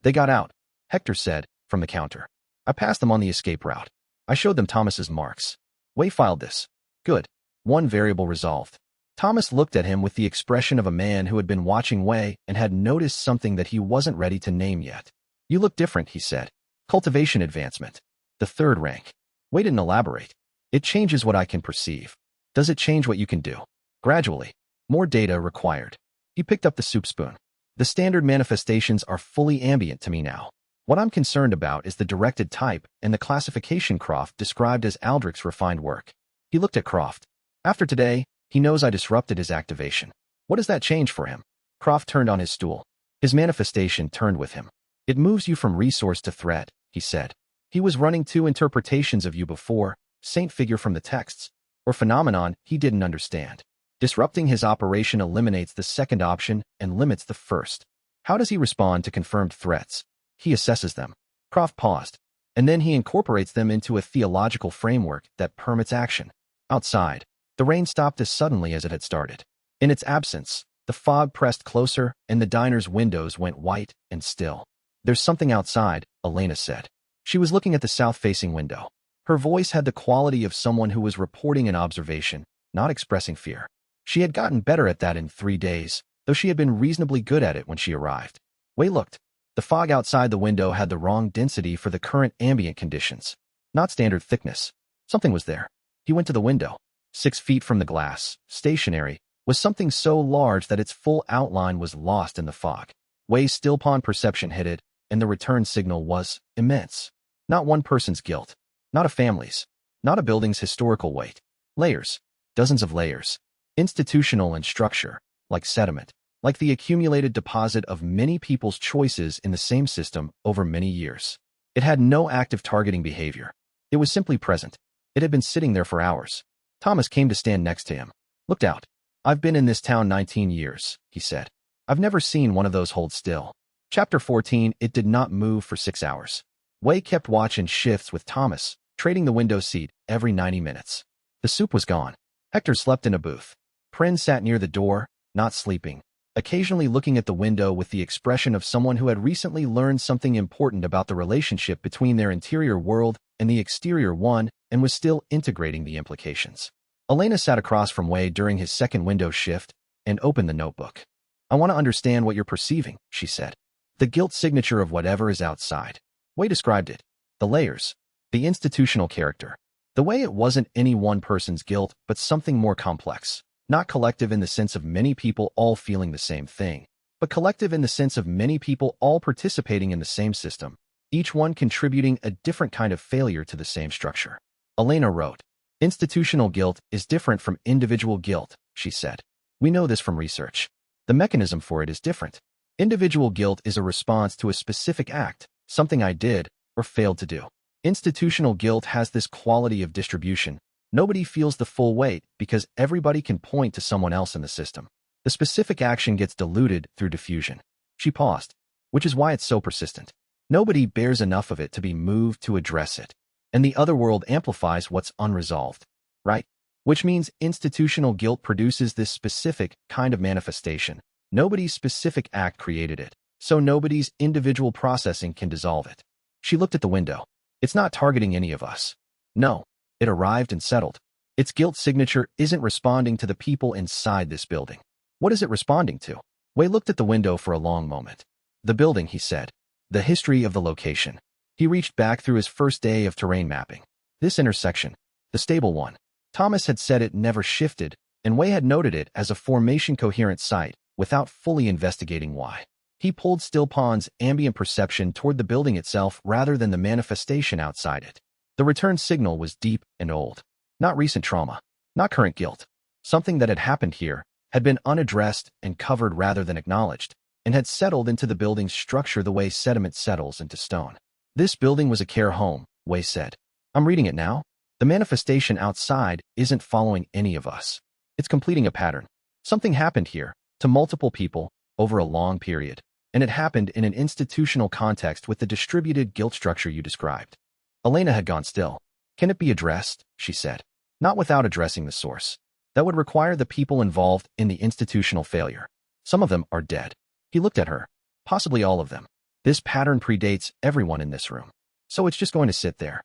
Speaker 1: They got out, Hector said, from the counter. I passed them on the escape route. I showed them Thomas's marks. Wei filed this. Good. One variable resolved. Thomas looked at him with the expression of a man who had been watching Wei and had noticed something that he wasn't ready to name yet. You look different, he said. Cultivation advancement. The third rank. Wei didn't elaborate. It changes what I can perceive. Does it change what you can do? Gradually. More data required. He picked up the soup spoon. The standard manifestations are fully ambient to me now. What I'm concerned about is the directed type and the classification Croft described as Aldrich's refined work. He looked at Croft. After today, he knows I disrupted his activation. What does that change for him? Croft turned on his stool. His manifestation turned with him. It moves you from resource to threat, he said. He was running 2 interpretations of you before, saint figure from the texts, or phenomenon he didn't understand. Disrupting his operation eliminates the second option and limits the first. How does he respond to confirmed threats? He assesses them. Croft paused, and then he incorporates them into a theological framework that permits action. Outside, the rain stopped as suddenly as it had started. In its absence, the fog pressed closer and the diner's windows went white and still. There's something outside, Elena said. She was looking at the south-facing window. Her voice had the quality of someone who was reporting an observation, not expressing fear. She had gotten better at that in 3 days, though she had been reasonably good at it when she arrived. Wei looked. The fog outside the window had the wrong density for the current ambient conditions. Not standard thickness. Something was there. He went to the window. 6 feet from the glass, stationary, was something so large that its full outline was lost in the fog. Wei's still pond perception hit it, and the return signal was immense. Not one person's guilt. Not a family's. Not a building's historical weight. Layers. Dozens of layers. Institutional and structure, like sediment. Like the accumulated deposit of many people's choices in the same system over many years. It had no active targeting behavior. It was simply present. It had been sitting there for hours. Thomas came to stand next to him. Looked out. I've been in this town 19 years, he said. I've never seen one of those hold still. Chapter 14, it did not move for 6 hours. Wei kept watch in shifts with Thomas, trading the window seat every 90 minutes. The soup was gone. Hector slept in a booth. Pren sat near the door, not sleeping, occasionally looking at the window with the expression of someone who had recently learned something important about the relationship between their interior world and the exterior one and was still integrating the implications. Elena sat across from Wei during his second window shift and opened the notebook. I want to understand what you're perceiving, she said. The guilt signature of whatever is outside. Wei described it. The layers. The institutional character. The way it wasn't any one person's guilt, but something more complex. Not collective in the sense of many people all feeling the same thing, but collective in the sense of many people all participating in the same system, each one contributing a different kind of failure to the same structure. Elena wrote, Institutional guilt is different from individual guilt, she said. We know this from research. The mechanism for it is different. Individual guilt is a response to a specific act, something I did or failed to do. Institutional guilt has this quality of distribution. Nobody feels the full weight because everybody can point to someone else in the system. The specific action gets diluted through diffusion. She paused, which is why it's so persistent. Nobody bears enough of it to be moved to address it. And the other world amplifies what's unresolved, right? Which means institutional guilt produces this specific kind of manifestation. Nobody's specific act created it, so nobody's individual processing can dissolve it. She looked at the window. It's not targeting any of us. No, it arrived and settled. Its guilt signature isn't responding to the people inside this building. What is it responding to? Wei looked at the window for a long moment. The building, he said. The history of the location. He reached back through his first day of terrain mapping. This intersection, the stable one. Thomas had said it never shifted, and Wei had noted it as a formation-coherent site without fully investigating why. He pulled Stillpon's ambient perception toward the building itself rather than the manifestation outside it. The return signal was deep and old. Not recent trauma. Not current guilt. Something that had happened here had been unaddressed and covered rather than acknowledged, and had settled into the building's structure the way sediment settles into stone. This building was a care home, Wei said. I'm reading it now. The manifestation outside isn't following any of us. It's completing a pattern. Something happened here, to multiple people, over a long period, and it happened in an institutional context with the distributed guilt structure you described. Elena had gone still. Can it be addressed? She said. Not without addressing the source. That would require the people involved in the institutional failure. Some of them are dead. He looked at her. Possibly all of them. This pattern predates everyone in this room. So it's just going to sit there.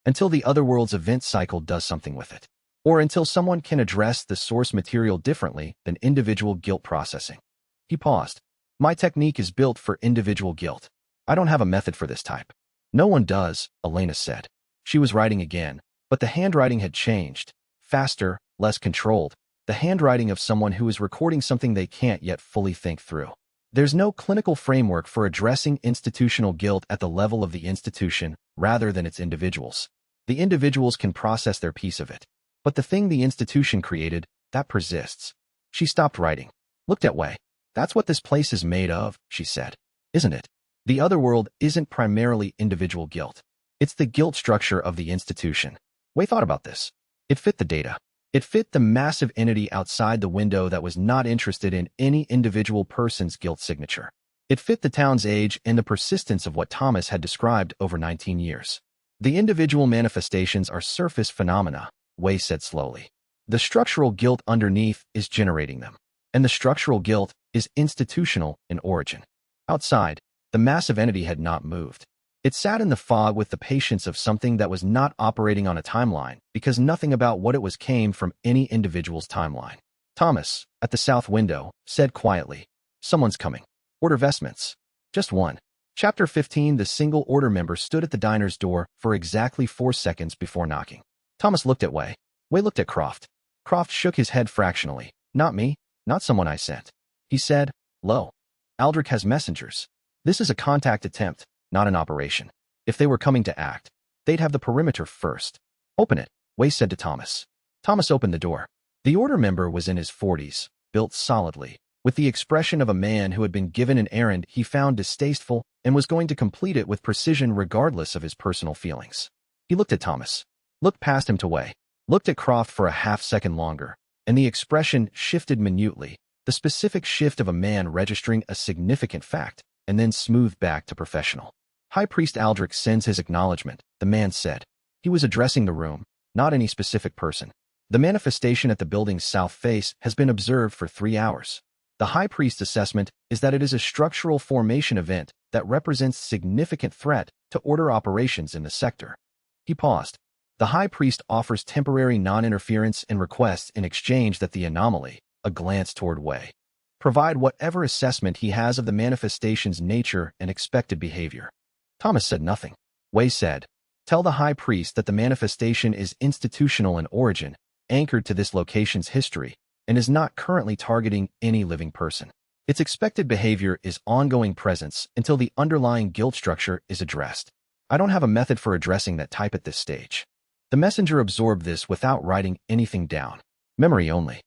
Speaker 1: Until the other world's event cycle does something with it. Or until someone can address the source material differently than individual guilt processing. He paused. My technique is built for individual guilt. I don't have a method for this type. No one does, Elena said. She was writing again, but the handwriting had changed. Faster, less controlled. The handwriting of someone who is recording something they can't yet fully think through. There's no clinical framework for addressing institutional guilt at the level of the institution rather than its individuals. The individuals can process their piece of it. But the thing the institution created, that persists. She stopped writing. Looked at Wei. That's what this place is made of, she said. Isn't it? The other world isn't primarily individual guilt. It's the guilt structure of the institution. Wei thought about this. It fit the data. It fit the massive entity outside the window that was not interested in any individual person's guilt signature. It fit the town's age and the persistence of what Thomas had described over 19 years. The individual manifestations are surface phenomena, Wei said slowly. The structural guilt underneath is generating them. And the structural guilt is institutional in origin. Outside, the massive entity had not moved. It sat in the fog with the patience of something that was not operating on a timeline because nothing about what it was came from any individual's timeline. Thomas, at the south window, said quietly, Someone's coming. Order vestments. Just one. Chapter 15. The single order member stood at the diner's door for exactly 4 seconds before knocking. Thomas looked at Wei. Wei looked at Croft. Croft shook his head fractionally. Not me. Not someone I sent. He said, Lo. Aldrich has messengers. This is a contact attempt, not an operation. If they were coming to act, they'd have the perimeter first. Open it, Wei said to Thomas. Thomas opened the door. The order member was in his 40s, built solidly, with the expression of a man who had been given an errand he found distasteful and was going to complete it with precision regardless of his personal feelings. He looked at Thomas, looked past him to Wei, looked at Croft for a half-second longer, and the expression shifted minutely, the specific shift of a man registering a significant fact, and then smoothed back to professional. High Priest Aldrich sends his acknowledgement, the man said. He was addressing the room, not any specific person. The manifestation at the building's south face has been observed for 3 hours. The High Priest's assessment is that it is a structural formation event that represents significant threat to order operations in the sector. He paused. The High Priest offers temporary non-interference and requests in exchange that the anomaly, a glance toward Wei, provide whatever assessment he has of the manifestation's nature and expected behavior. Thomas said nothing. Wei said, Tell the High Priest that the manifestation is institutional in origin, anchored to this location's history, and is not currently targeting any living person. Its expected behavior is ongoing presence until the underlying guilt structure is addressed. I don't have a method for addressing that type at this stage. The messenger absorbed this without writing anything down. Memory only.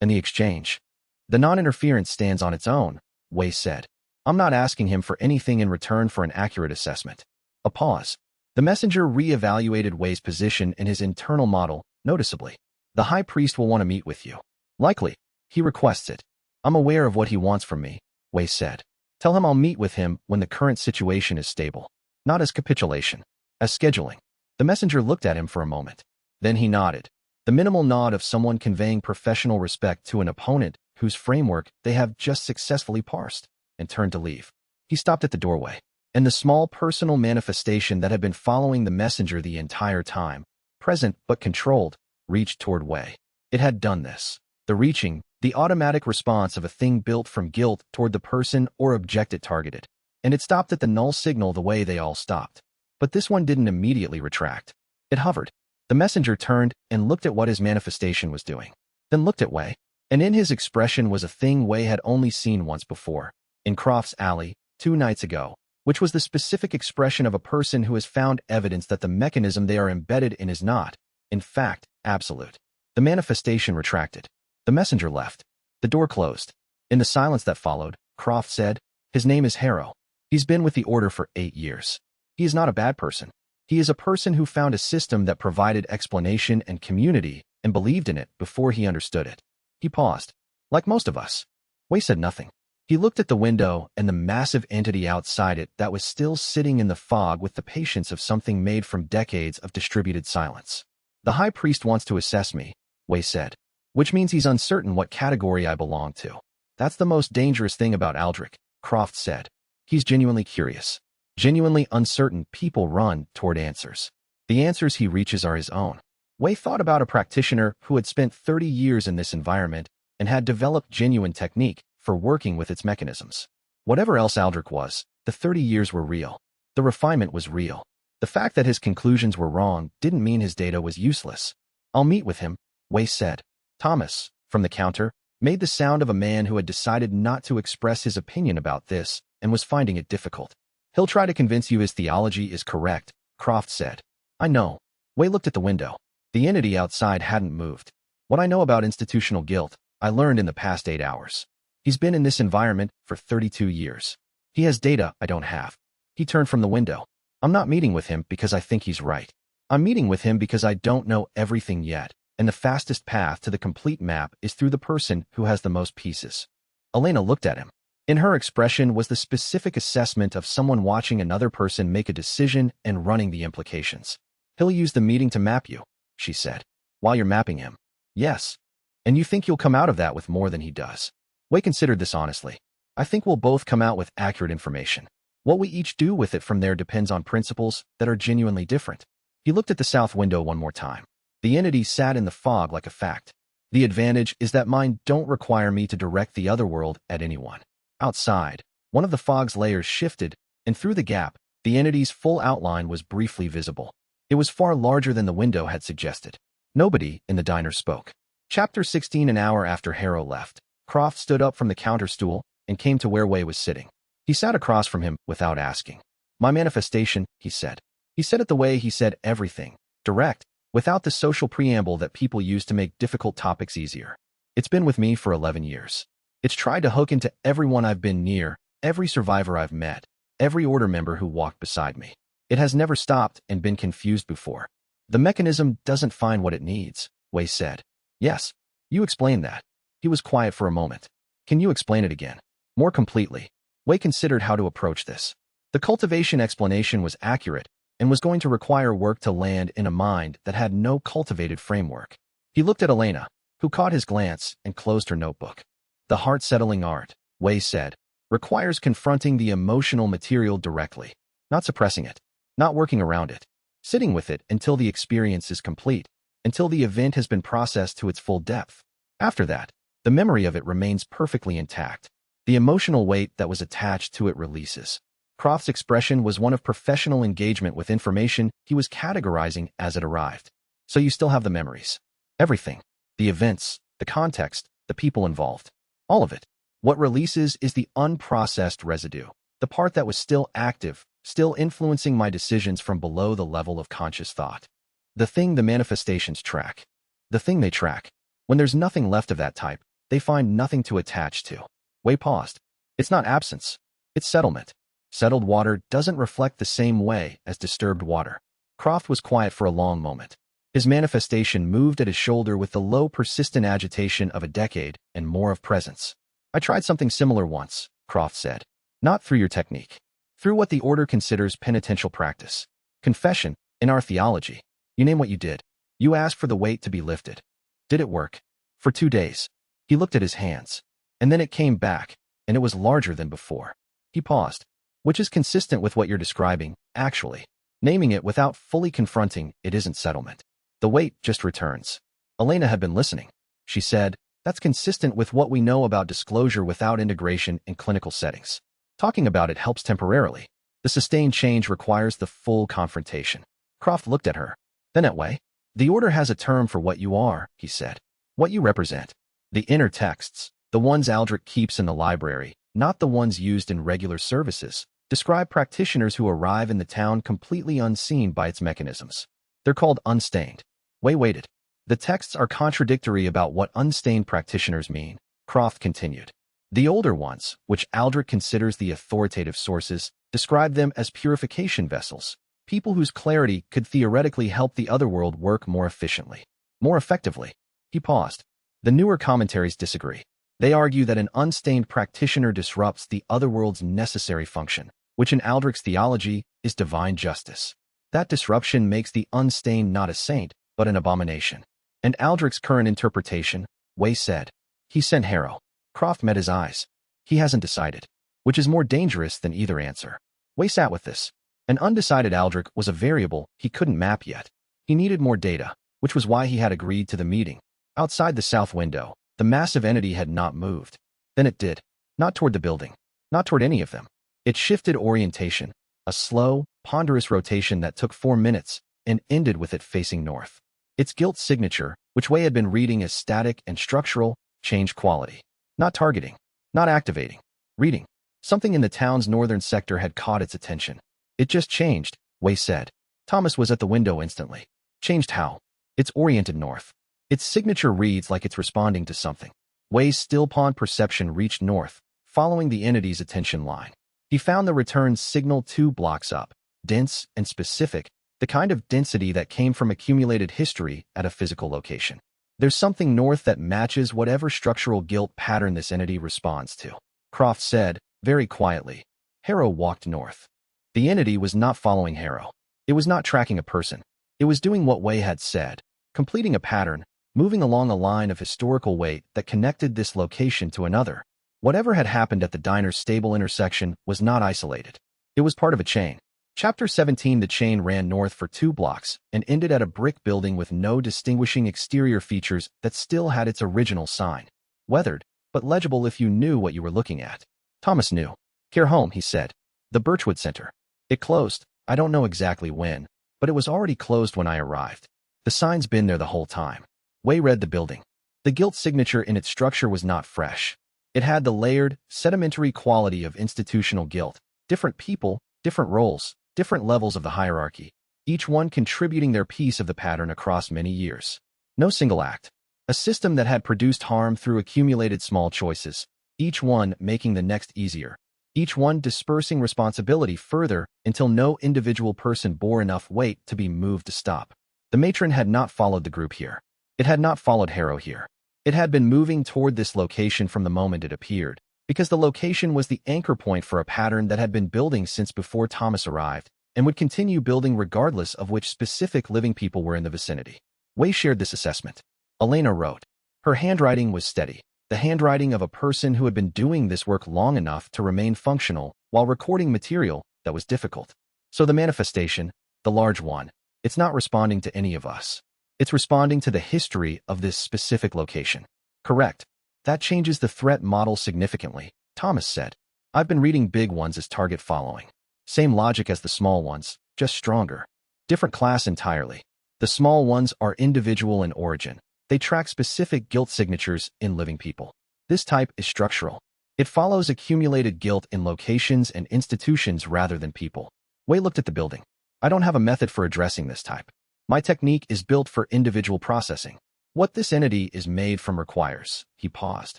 Speaker 1: And the exchange. The non-interference stands on its own, Wei said. I'm not asking him for anything in return for an accurate assessment. A pause. The messenger re-evaluated Wei's position in his internal model, noticeably. The High Priest will want to meet with you. Likely. He requests it. I'm aware of what he wants from me, Wei said. Tell him I'll meet with him when the current situation is stable. Not as capitulation, as scheduling. The messenger looked at him for a moment. Then he nodded. The minimal nod of someone conveying professional respect to an opponent whose framework they have just successfully parsed, and turned to leave. He stopped at the doorway, and the small personal manifestation that had been following the messenger the entire time, present but controlled, reached toward Wei. It had done this. The reaching, the automatic response of a thing built from guilt toward the person or object it targeted. And it stopped at the null signal the way they all stopped. But this one didn't immediately retract. It hovered. The messenger turned and looked at what his manifestation was doing. Then looked at Wei. And in his expression was a thing Wei had only seen once before, in Croft's Alley, 2 nights ago, which was the specific expression of a person who has found evidence that the mechanism they are embedded in is not, in fact, absolute. The manifestation retracted. The messenger left. The door closed. In the silence that followed, Croft said, "His name is Harrow. He's been with the Order for 8 years. He is not a bad person. He is a person who found a system that provided explanation and community and believed in it before he understood it." He paused. Like most of us. Wei said nothing. He looked at the window and the massive entity outside it that was still sitting in the fog with the patience of something made from decades of distributed silence. "The High Priest wants to assess me," Wei said, "which means he's uncertain what category I belong to. That's the most dangerous thing about Aldrich," Croft said. "He's genuinely curious. Genuinely uncertain people run toward answers. The answers he reaches are his own." Wei thought about a practitioner who had spent 30 years in this environment and had developed genuine technique for working with its mechanisms. Whatever else Aldrich was, the 30 years were real. The refinement was real. The fact that his conclusions were wrong didn't mean his data was useless. "I'll meet with him," Wei said. Thomas, from the counter, made the sound of a man who had decided not to express his opinion about this and was finding it difficult. "He'll try to convince you his theology is correct," Croft said. "I know." Wei looked at the window. The entity outside hadn't moved. "What I know about institutional guilt, I learned in the past 8 hours. He's been in this environment for 32 years. He has data I don't have." He turned from the window. "I'm not meeting with him because I think he's right. I'm meeting with him because I don't know everything yet, and the fastest path to the complete map is through the person who has the most pieces." Elena looked at him. In her expression was the specific assessment of someone watching another person make a decision and running the implications. "He'll use the meeting to map you," she said. "While you're mapping him." "Yes. And you think you'll come out of that with more than he does." Wei considered this honestly. "I think we'll both come out with accurate information. What we each do with it from there depends on principles that are genuinely different." He looked at the south window one more time. The entity sat in the fog like a fact. "The advantage is that mine don't require me to direct the other world at anyone." Outside, one of the fog's layers shifted, and through the gap, the entity's full outline was briefly visible. It was far larger than the window had suggested. Nobody in the diner spoke. Chapter 16. An hour after Harrow left, Croft stood up from the counter stool and came to where Wei was sitting. He sat across from him without asking. "My manifestation," he said. He said it the way he said everything, direct, without the social preamble that people use to make difficult topics easier. "It's been with me for 11 years. It's tried to hook into everyone I've been near, every survivor I've met, every Order member who walked beside me. It has never stopped and been confused before. The mechanism doesn't find what it needs," Wei said. "Yes. You explained that." He was quiet for a moment. "Can you explain it again? More completely?" Wei considered how to approach this. The cultivation explanation was accurate and was going to require work to land in a mind that had no cultivated framework. He looked at Elena, who caught his glance and closed her notebook. "The heart-settling art," Wei said, "requires confronting the emotional material directly, not suppressing it, not working around it, sitting with it until the experience is complete, until the event has been processed to its full depth. After that, the memory of it remains perfectly intact. The emotional weight that was attached to it releases." Croft's expression was one of professional engagement with information he was categorizing as it arrived. "So you still have the memories. Everything. The events, the context, the people involved. All of it. What releases is the unprocessed residue, the part that was still active, still influencing my decisions from below the level of conscious thought. The thing the manifestations track. The thing they track. When there's nothing left of that type, they find nothing to attach to." Wei paused. "It's not absence. It's settlement. Settled water doesn't reflect the same way as disturbed water." Croft was quiet for a long moment. His manifestation moved at his shoulder with the low, persistent agitation of a decade and more of presence. I tried something similar once, Croft said. Not through your technique. Through what the order considers penitential practice. Confession, in our theology. You name what you did. You asked for the weight to be lifted. Did it work? For 2 days. He looked at his hands. And then it came back, and it was larger than before. He paused. Which is consistent with what you're describing, actually. Naming it without fully confronting it isn't settlement. The weight just returns. Elena had been listening. She said, that's consistent with what we know about disclosure without integration in clinical settings. Talking about it helps temporarily. The sustained change requires the full confrontation. Croft looked at her. Then at Wei. The order has a term for what you are, he said. What you represent. The inner texts, the ones Aldrich keeps in the library, not the ones used in regular services, describe practitioners who arrive in the town completely unseen by its mechanisms. They're called unstained. Wei waited. The texts are contradictory about what unstained practitioners mean, Croft continued. The older ones, which Aldrich considers the authoritative sources, describe them as purification vessels, people whose clarity could theoretically help the otherworld work more efficiently, more effectively. He paused. The newer commentaries disagree. They argue that an unstained practitioner disrupts the otherworld's necessary function, which in Aldrich's theology is divine justice. That disruption makes the unstained not a saint, but an abomination. And Aldrich's current interpretation, Wei said. He sent Harrow. Croft met his eyes. He hasn't decided. Which is more dangerous than either answer. Wei sat with this. An undecided Aldrich was a variable he couldn't map yet. He needed more data, which was why he had agreed to the meeting. Outside the south window, the massive entity had not moved. Then it did. Not toward the building. Not toward any of them. It shifted orientation, a slow, ponderous rotation that took 4 minutes and ended with it facing north. Its gilt signature, which Wei had been reading as static and structural, changed quality. Not targeting. Not activating. Reading. Something in the town's northern sector had caught its attention. It just changed, Wei said. Thomas was at the window instantly. Changed how? It's oriented north. Its signature reads like it's responding to something. Wei's still-pawned perception reached north, following the entity's attention line. He found the return signal 2 blocks up, dense and specific, the kind of density that came from accumulated history at a physical location. There's something north that matches whatever structural guilt pattern this entity responds to, Croft said, very quietly. Harrow walked north. The entity was not following Harrow. It was not tracking a person. It was doing what Wei had said, completing a pattern, moving along a line of historical weight that connected this location to another. Whatever had happened at the diner's stable intersection was not isolated. It was part of a chain. Chapter 17. The chain ran north for 2 blocks and ended at a brick building with no distinguishing exterior features that still had its original sign. Weathered, but legible if you knew what you were looking at. Thomas knew. Care home, he said. The Birchwood Center. It closed. I don't know exactly when, but it was already closed when I arrived. The sign's been there the whole time. Wei read the building. The gilt signature in its structure was not fresh. It had the layered, sedimentary quality of institutional guilt. Different people, different roles, different levels of the hierarchy, each one contributing their piece of the pattern across many years. No single act. A system that had produced harm through accumulated small choices, each one making the next easier, each one dispersing responsibility further until no individual person bore enough weight to be moved to stop. The matron had not followed the group here. It had not followed Harrow here. It had been moving toward this location from the moment it appeared, because the location was the anchor point for a pattern that had been building since before Thomas arrived, and would continue building regardless of which specific living people were in the vicinity. Wei shared this assessment. Elena wrote. Her handwriting was steady, the handwriting of a person who had been doing this work long enough to remain functional while recording material that was difficult. So the manifestation, the large one, it's not responding to any of us. It's responding to the history of this specific location. Correct. That changes the threat model significantly, Thomas said. I've been reading big ones as target following. Same logic as the small ones, just stronger. Different class entirely. The small ones are individual in origin. They track specific guilt signatures in living people. This type is structural. It follows accumulated guilt in locations and institutions rather than people. Wei looked at the building. I don't have a method for addressing this type. My technique is built for individual processing. What this entity is made from requires, he paused,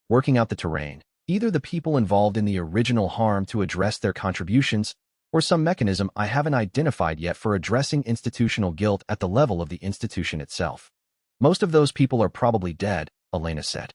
Speaker 1: working out the terrain, either the people involved in the original harm to address their contributions, or some mechanism I haven't identified yet for addressing institutional guilt at the level of the institution itself. Most of those people are probably dead, Elena said.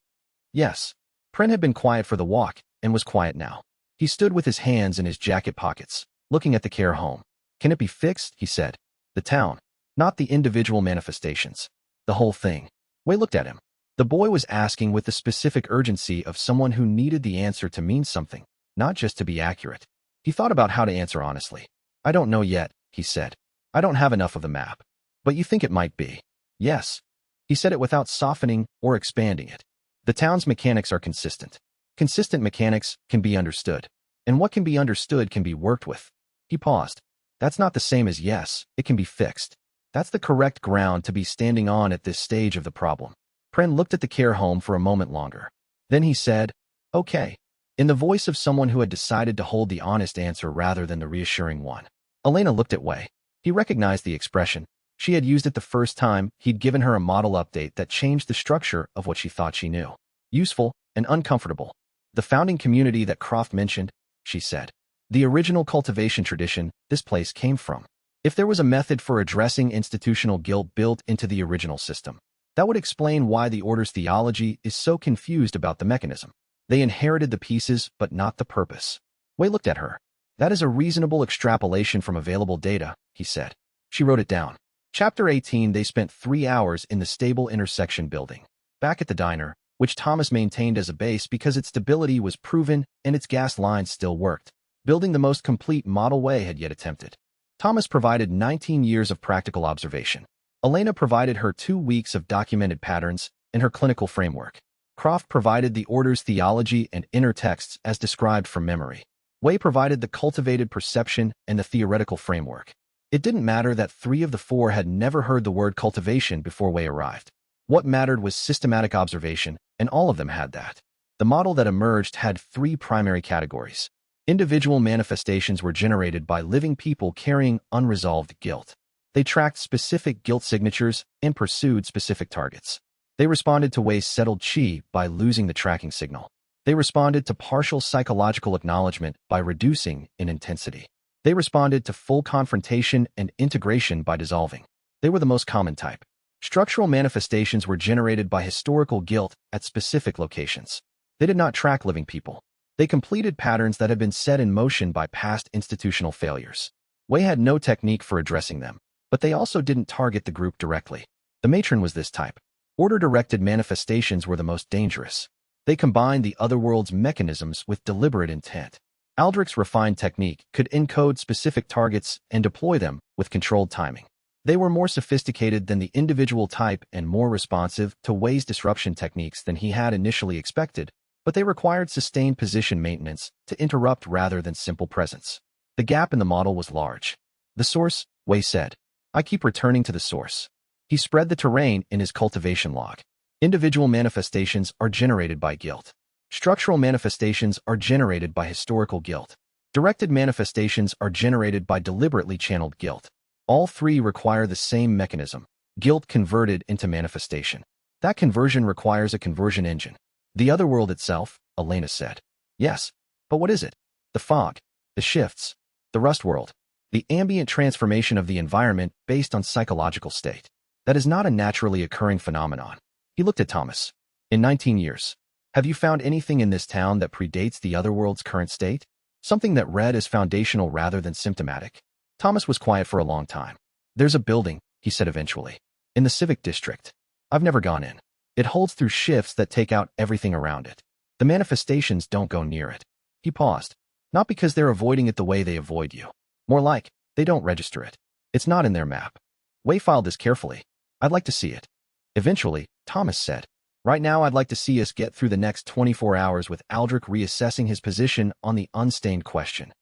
Speaker 1: Yes. Pren had been quiet for the walk and was quiet now. He stood with his hands in his jacket pockets, looking at the care home. Can it be fixed? He said. The town, not the individual manifestations. The whole thing. Wei looked at him. The boy was asking with the specific urgency of someone who needed the answer to mean something, not just to be accurate. He thought about how to answer honestly. I don't know yet, he said. I don't have enough of the map. But you think it might be? Yes. He said it without softening or expanding it. The town's mechanics are consistent. Consistent mechanics can be understood. And what can be understood can be worked with. He paused. That's not the same as yes, it can be fixed. That's the correct ground to be standing on at this stage of the problem. Pren looked at the care home for a moment longer. Then he said, okay, in the voice of someone who had decided to hold the honest answer rather than the reassuring one. Elena looked at Wei. He recognized the expression. She had used it the first time he'd given her a model update that changed the structure of what she thought she knew. Useful and uncomfortable. The founding community that Croft mentioned, she said. The original cultivation tradition this place came from. If there was a method for addressing institutional guilt built into the original system, that would explain why the Order's theology is so confused about the mechanism. They inherited the pieces, but not the purpose. Wei looked at her. That is a reasonable extrapolation from available data, he said. She wrote it down. Chapter 18. They spent 3 hours in the stable intersection building. Back at the diner, which Thomas maintained as a base because its stability was proven and its gas lines still worked, building the most complete model Wei had yet attempted. Thomas provided 19 years of practical observation. Elena provided her 2 weeks of documented patterns and her clinical framework. Croft provided the Order's theology and inner texts as described from memory. Wei provided the cultivated perception and the theoretical framework. It didn't matter that 3 of the 4 had never heard the word cultivation before Wei arrived. What mattered was systematic observation, and all of them had that. The model that emerged had 3 primary categories. Individual manifestations were generated by living people carrying unresolved guilt. They tracked specific guilt signatures and pursued specific targets. They responded to Wei's settled qi by losing the tracking signal. They responded to partial psychological acknowledgement by reducing in intensity. They responded to full confrontation and integration by dissolving. They were the most common type. Structural manifestations were generated by historical guilt at specific locations. They did not track living people. They completed patterns that had been set in motion by past institutional failures. Wei had no technique for addressing them, but they also didn't target the group directly. The matron was this type. Order-directed manifestations were the most dangerous. They combined the otherworld's mechanisms with deliberate intent. Aldrich's refined technique could encode specific targets and deploy them with controlled timing. They were more sophisticated than the individual type and more responsive to Wei's disruption techniques than he had initially expected, but they required sustained position maintenance to interrupt rather than simple presence. The gap in the model was large. The source, Wei said. I keep returning to the source. He spread the terrain in his cultivation log. Individual manifestations are generated by guilt. Structural manifestations are generated by historical guilt. Directed manifestations are generated by deliberately channeled guilt. All 3 require the same mechanism, guilt converted into manifestation. That conversion requires a conversion engine. The other world itself, Elena said. Yes, but what is it? The fog, the shifts, the rust world, the ambient transformation of the environment based on psychological state. That is not a naturally occurring phenomenon. He looked at Thomas. In 19 years, have you found anything in this town that predates the other world's current state? Something that read as foundational rather than symptomatic? Thomas was quiet for a long time. There's a building, he said eventually. In the civic district. I've never gone in. It holds through shifts that take out everything around it. The manifestations don't go near it. He paused. Not because they're avoiding it the way they avoid you. More like, they don't register it. It's not in their map. Wei filed this carefully. I'd like to see it. Eventually, Thomas said. Right now I'd like to see us get through the next 24 hours with Aldrich reassessing his position on the unstained question.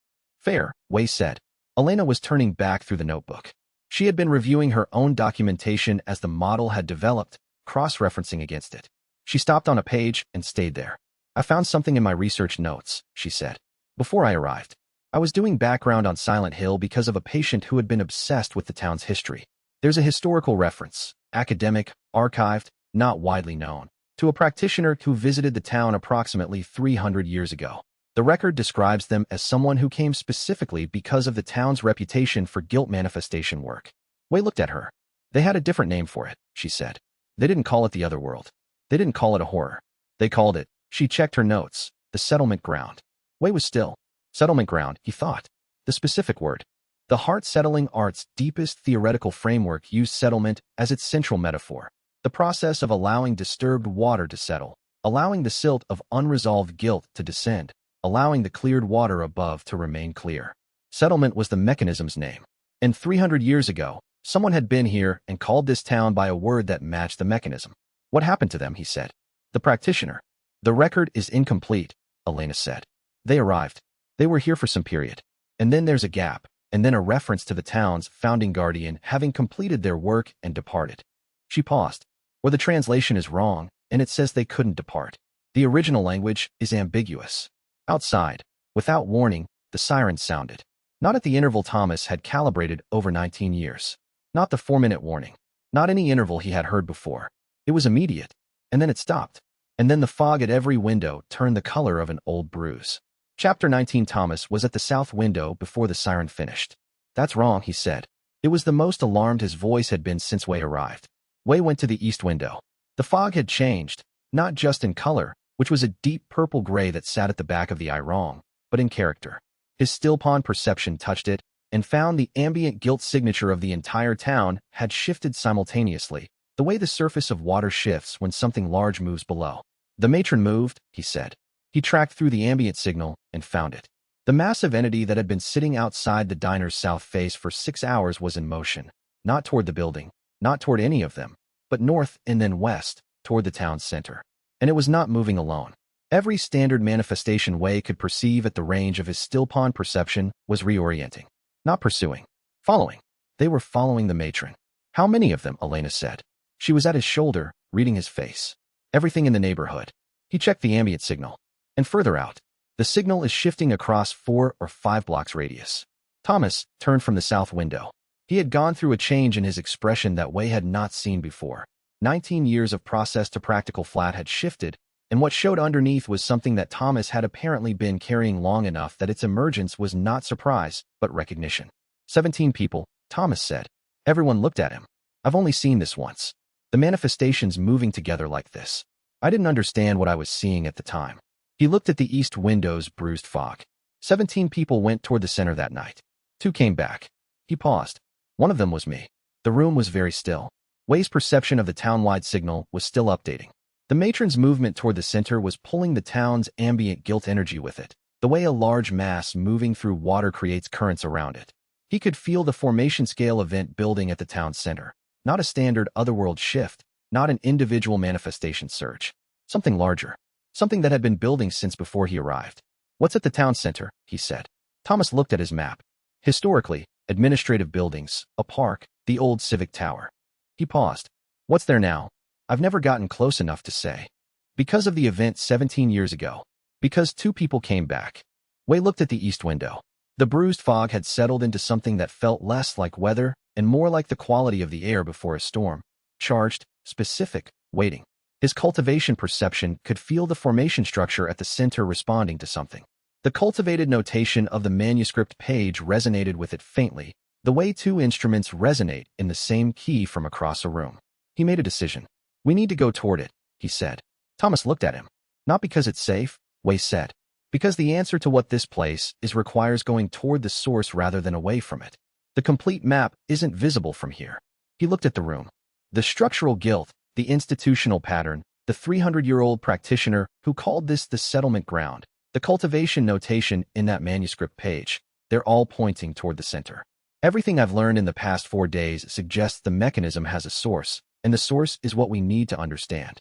Speaker 1: Fair, Wei said. Elena was turning back through the notebook. She had been reviewing her own documentation as the model had developed, cross-referencing against it. She stopped on a page and stayed there. I found something in my research notes, she said. Before I arrived, I was doing background on Silent Hill because of a patient who had been obsessed with the town's history. There's a historical reference, academic, archived, not widely known, to a practitioner who visited the town approximately 300 years ago. The record describes them as someone who came specifically because of the town's reputation for guilt manifestation work. Wei looked at her. They had a different name for it, she said. They didn't call it the other world. They didn't call it a horror. They called it She checked her notes. The settlement ground. Wei was still. Settlement ground, he thought. The specific word. The heart-settling art's deepest theoretical framework used settlement as its central metaphor. The process of allowing disturbed water to settle, allowing the silt of unresolved guilt to descend, allowing the cleared water above to remain clear. Settlement was the mechanism's name. And 300 years ago, someone had been here and called this town by a word that matched the mechanism. What happened to them, he said. The practitioner. The record is incomplete, Elena said. They arrived. They were here for some period. And then there's a gap, and then a reference to the town's founding guardian having completed their work and departed. She paused. Or the translation is wrong, and it says they couldn't depart. The original language is ambiguous. Outside, without warning, the siren sounded. Not at the interval Thomas had calibrated over 19 years. Not the 4-minute warning. Not any interval he had heard before. It was immediate. And then it stopped. And then the fog at every window turned the color of an old bruise. Chapter 19. Thomas was at the south window before the siren finished. That's wrong, he said. It was the most alarmed his voice had been since Wei arrived. Wei went to the east window. The fog had changed, not just in color, which was a deep purple-gray that sat at the back of the eye wrong, but in character. His still-pawn perception touched it and found the ambient guilt signature of the entire town had shifted simultaneously, the way the surface of water shifts when something large moves below. The matron moved, he said. He tracked through the ambient signal and found it. The massive entity that had been sitting outside the diner's south face for 6 hours was in motion, not toward the building, not toward any of them, but north and then west, toward the town's center. And it was not moving alone. Every standard manifestation Wei could perceive at the range of his still-pawn perception was reorienting. Not pursuing. Following. They were following the matron. How many of them, Elena said. She was at his shoulder, reading his face. Everything in the neighborhood. He checked the ambient signal. And further out. The signal is shifting across 4 or 5 blocks radius. Thomas turned from the south window. He had gone through a change in his expression that Wei had not seen before. 19 years of process to practical flat had shifted, and what showed underneath was something that Thomas had apparently been carrying long enough that its emergence was not surprise, but recognition. 17 people, Thomas said. Everyone looked at him. I've only seen this once. The manifestations moving together like this. I didn't understand what I was seeing at the time. He looked at the east window's bruised fog. 17 people went toward the center that night. 2 came back. He paused. One of them was me. The room was very still. Wei's perception of the town-wide signal was still updating. The matron's movement toward the center was pulling the town's ambient guilt energy with it, the way a large mass moving through water creates currents around it. He could feel the formation scale event building at the town's center. Not a standard otherworld shift, not an individual manifestation surge. Something larger. Something that had been building since before he arrived. What's at the town center, he said. Thomas looked at his map. Historically, administrative buildings, a park, the old civic tower. He paused. What's there now? I've never gotten close enough to say. Because of the event 17 years ago. Because 2 people came back. Wei looked at the east window. The bruised fog had settled into something that felt less like weather and more like the quality of the air before a storm. Charged, specific, waiting. His cultivation perception could feel the formation structure at the center responding to something. The cultivated notation of the manuscript page resonated with it faintly, the way 2 instruments resonate in the same key from across a room. He made a decision. We need to go toward it, he said. Thomas looked at him. Not because it's safe, Wei said. Because the answer to what this place is requires going toward the source rather than away from it. The complete map isn't visible from here. He looked at the room. The structural guilt, the institutional pattern, the 300-year-old practitioner who called this the settlement ground, the cultivation notation in that manuscript page, they're all pointing toward the center. Everything I've learned in the past 4 days suggests the mechanism has a source, and the source is what we need to understand.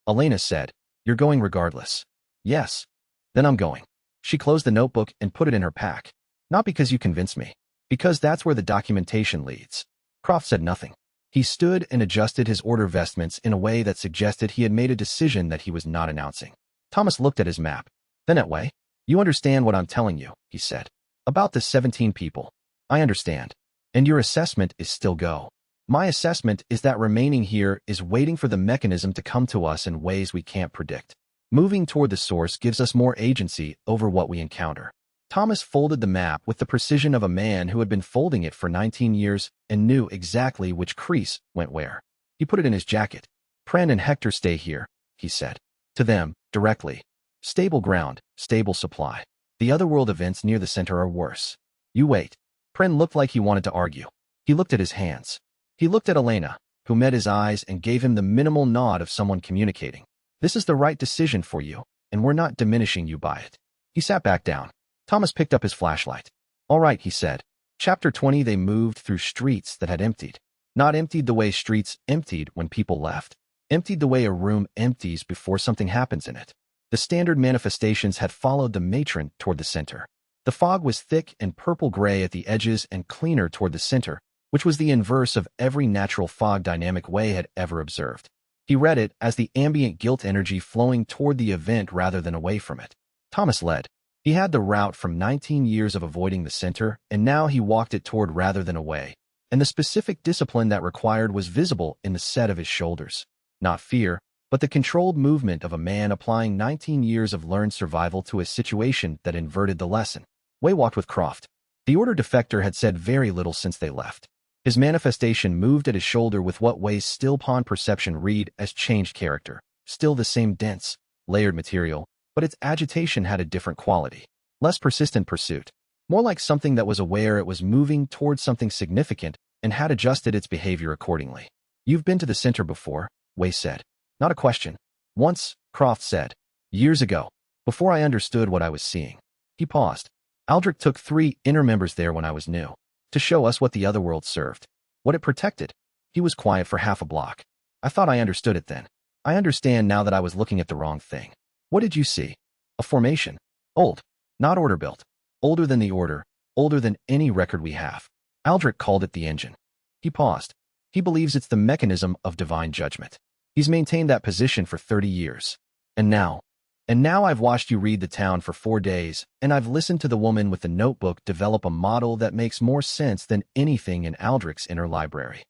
Speaker 1: Elena said, You're going regardless. Yes. Then I'm going. She closed the notebook and put it in her pack. Not because you convinced me. Because that's where the documentation leads. Croft said nothing. He stood and adjusted his order vestments in a way that suggested he had made a decision that he was not announcing. Thomas looked at his map. Then at Wei, You understand what I'm telling you, he said. About the 17 people. I understand. And your assessment is still go. My assessment is that remaining here is waiting for the mechanism to come to us in ways we can't predict. Moving toward the source gives us more agency over what we encounter. Thomas folded the map with the precision of a man who had been folding it for 19 years and knew exactly which crease went where. He put it in his jacket. Pren and Hector stay here, he said. To them, directly. Stable ground, stable supply. The otherworld events near the center are worse. You wait. Pren looked like he wanted to argue. He looked at his hands. He looked at Elena, who met his eyes and gave him the minimal nod of someone communicating. This is the right decision for you, and we're not diminishing you by it. He sat back down. Thomas picked up his flashlight. All right, he said. Chapter 20. They moved through streets that had emptied. Not emptied the way streets emptied when people left. Emptied the way a room empties before something happens in it. The standard manifestations had followed the matron toward the center. The fog was thick and purple-gray at the edges and cleaner toward the center, which was the inverse of every natural fog dynamic Wei had ever observed. He read it as the ambient guilt energy flowing toward the event rather than away from it. Thomas led. He had the route from 19 years of avoiding the center, and now he walked it toward rather than away. And the specific discipline that required was visible in the set of his shoulders. Not fear, but the controlled movement of a man applying 19 years of learned survival to a situation that inverted the lesson. Wei walked with Croft. The order defector had said very little since they left. His manifestation moved at his shoulder with what Wei's still-pawn perception read as changed character, still the same dense, layered material, but its agitation had a different quality. Less persistent pursuit. More like something that was aware it was moving towards something significant and had adjusted its behavior accordingly. You've been to the center before, Wei said. Not a question. Once, Croft said. Years ago. Before I understood what I was seeing. He paused. Aldrich took 3 inner members there when I was new. To show us what the other world served. What it protected. He was quiet for half a block. I thought I understood it then. I understand now that I was looking at the wrong thing. What did you see? A formation. Old. Not order built. Older than the order. Older than any record we have. Aldrich called it the engine. He paused. He believes it's the mechanism of divine judgment. He's maintained that position for 30 years. And now I've watched you read the town for 4 days, and I've listened to the woman with the notebook develop a model that makes more sense than anything in Aldrich's inner library.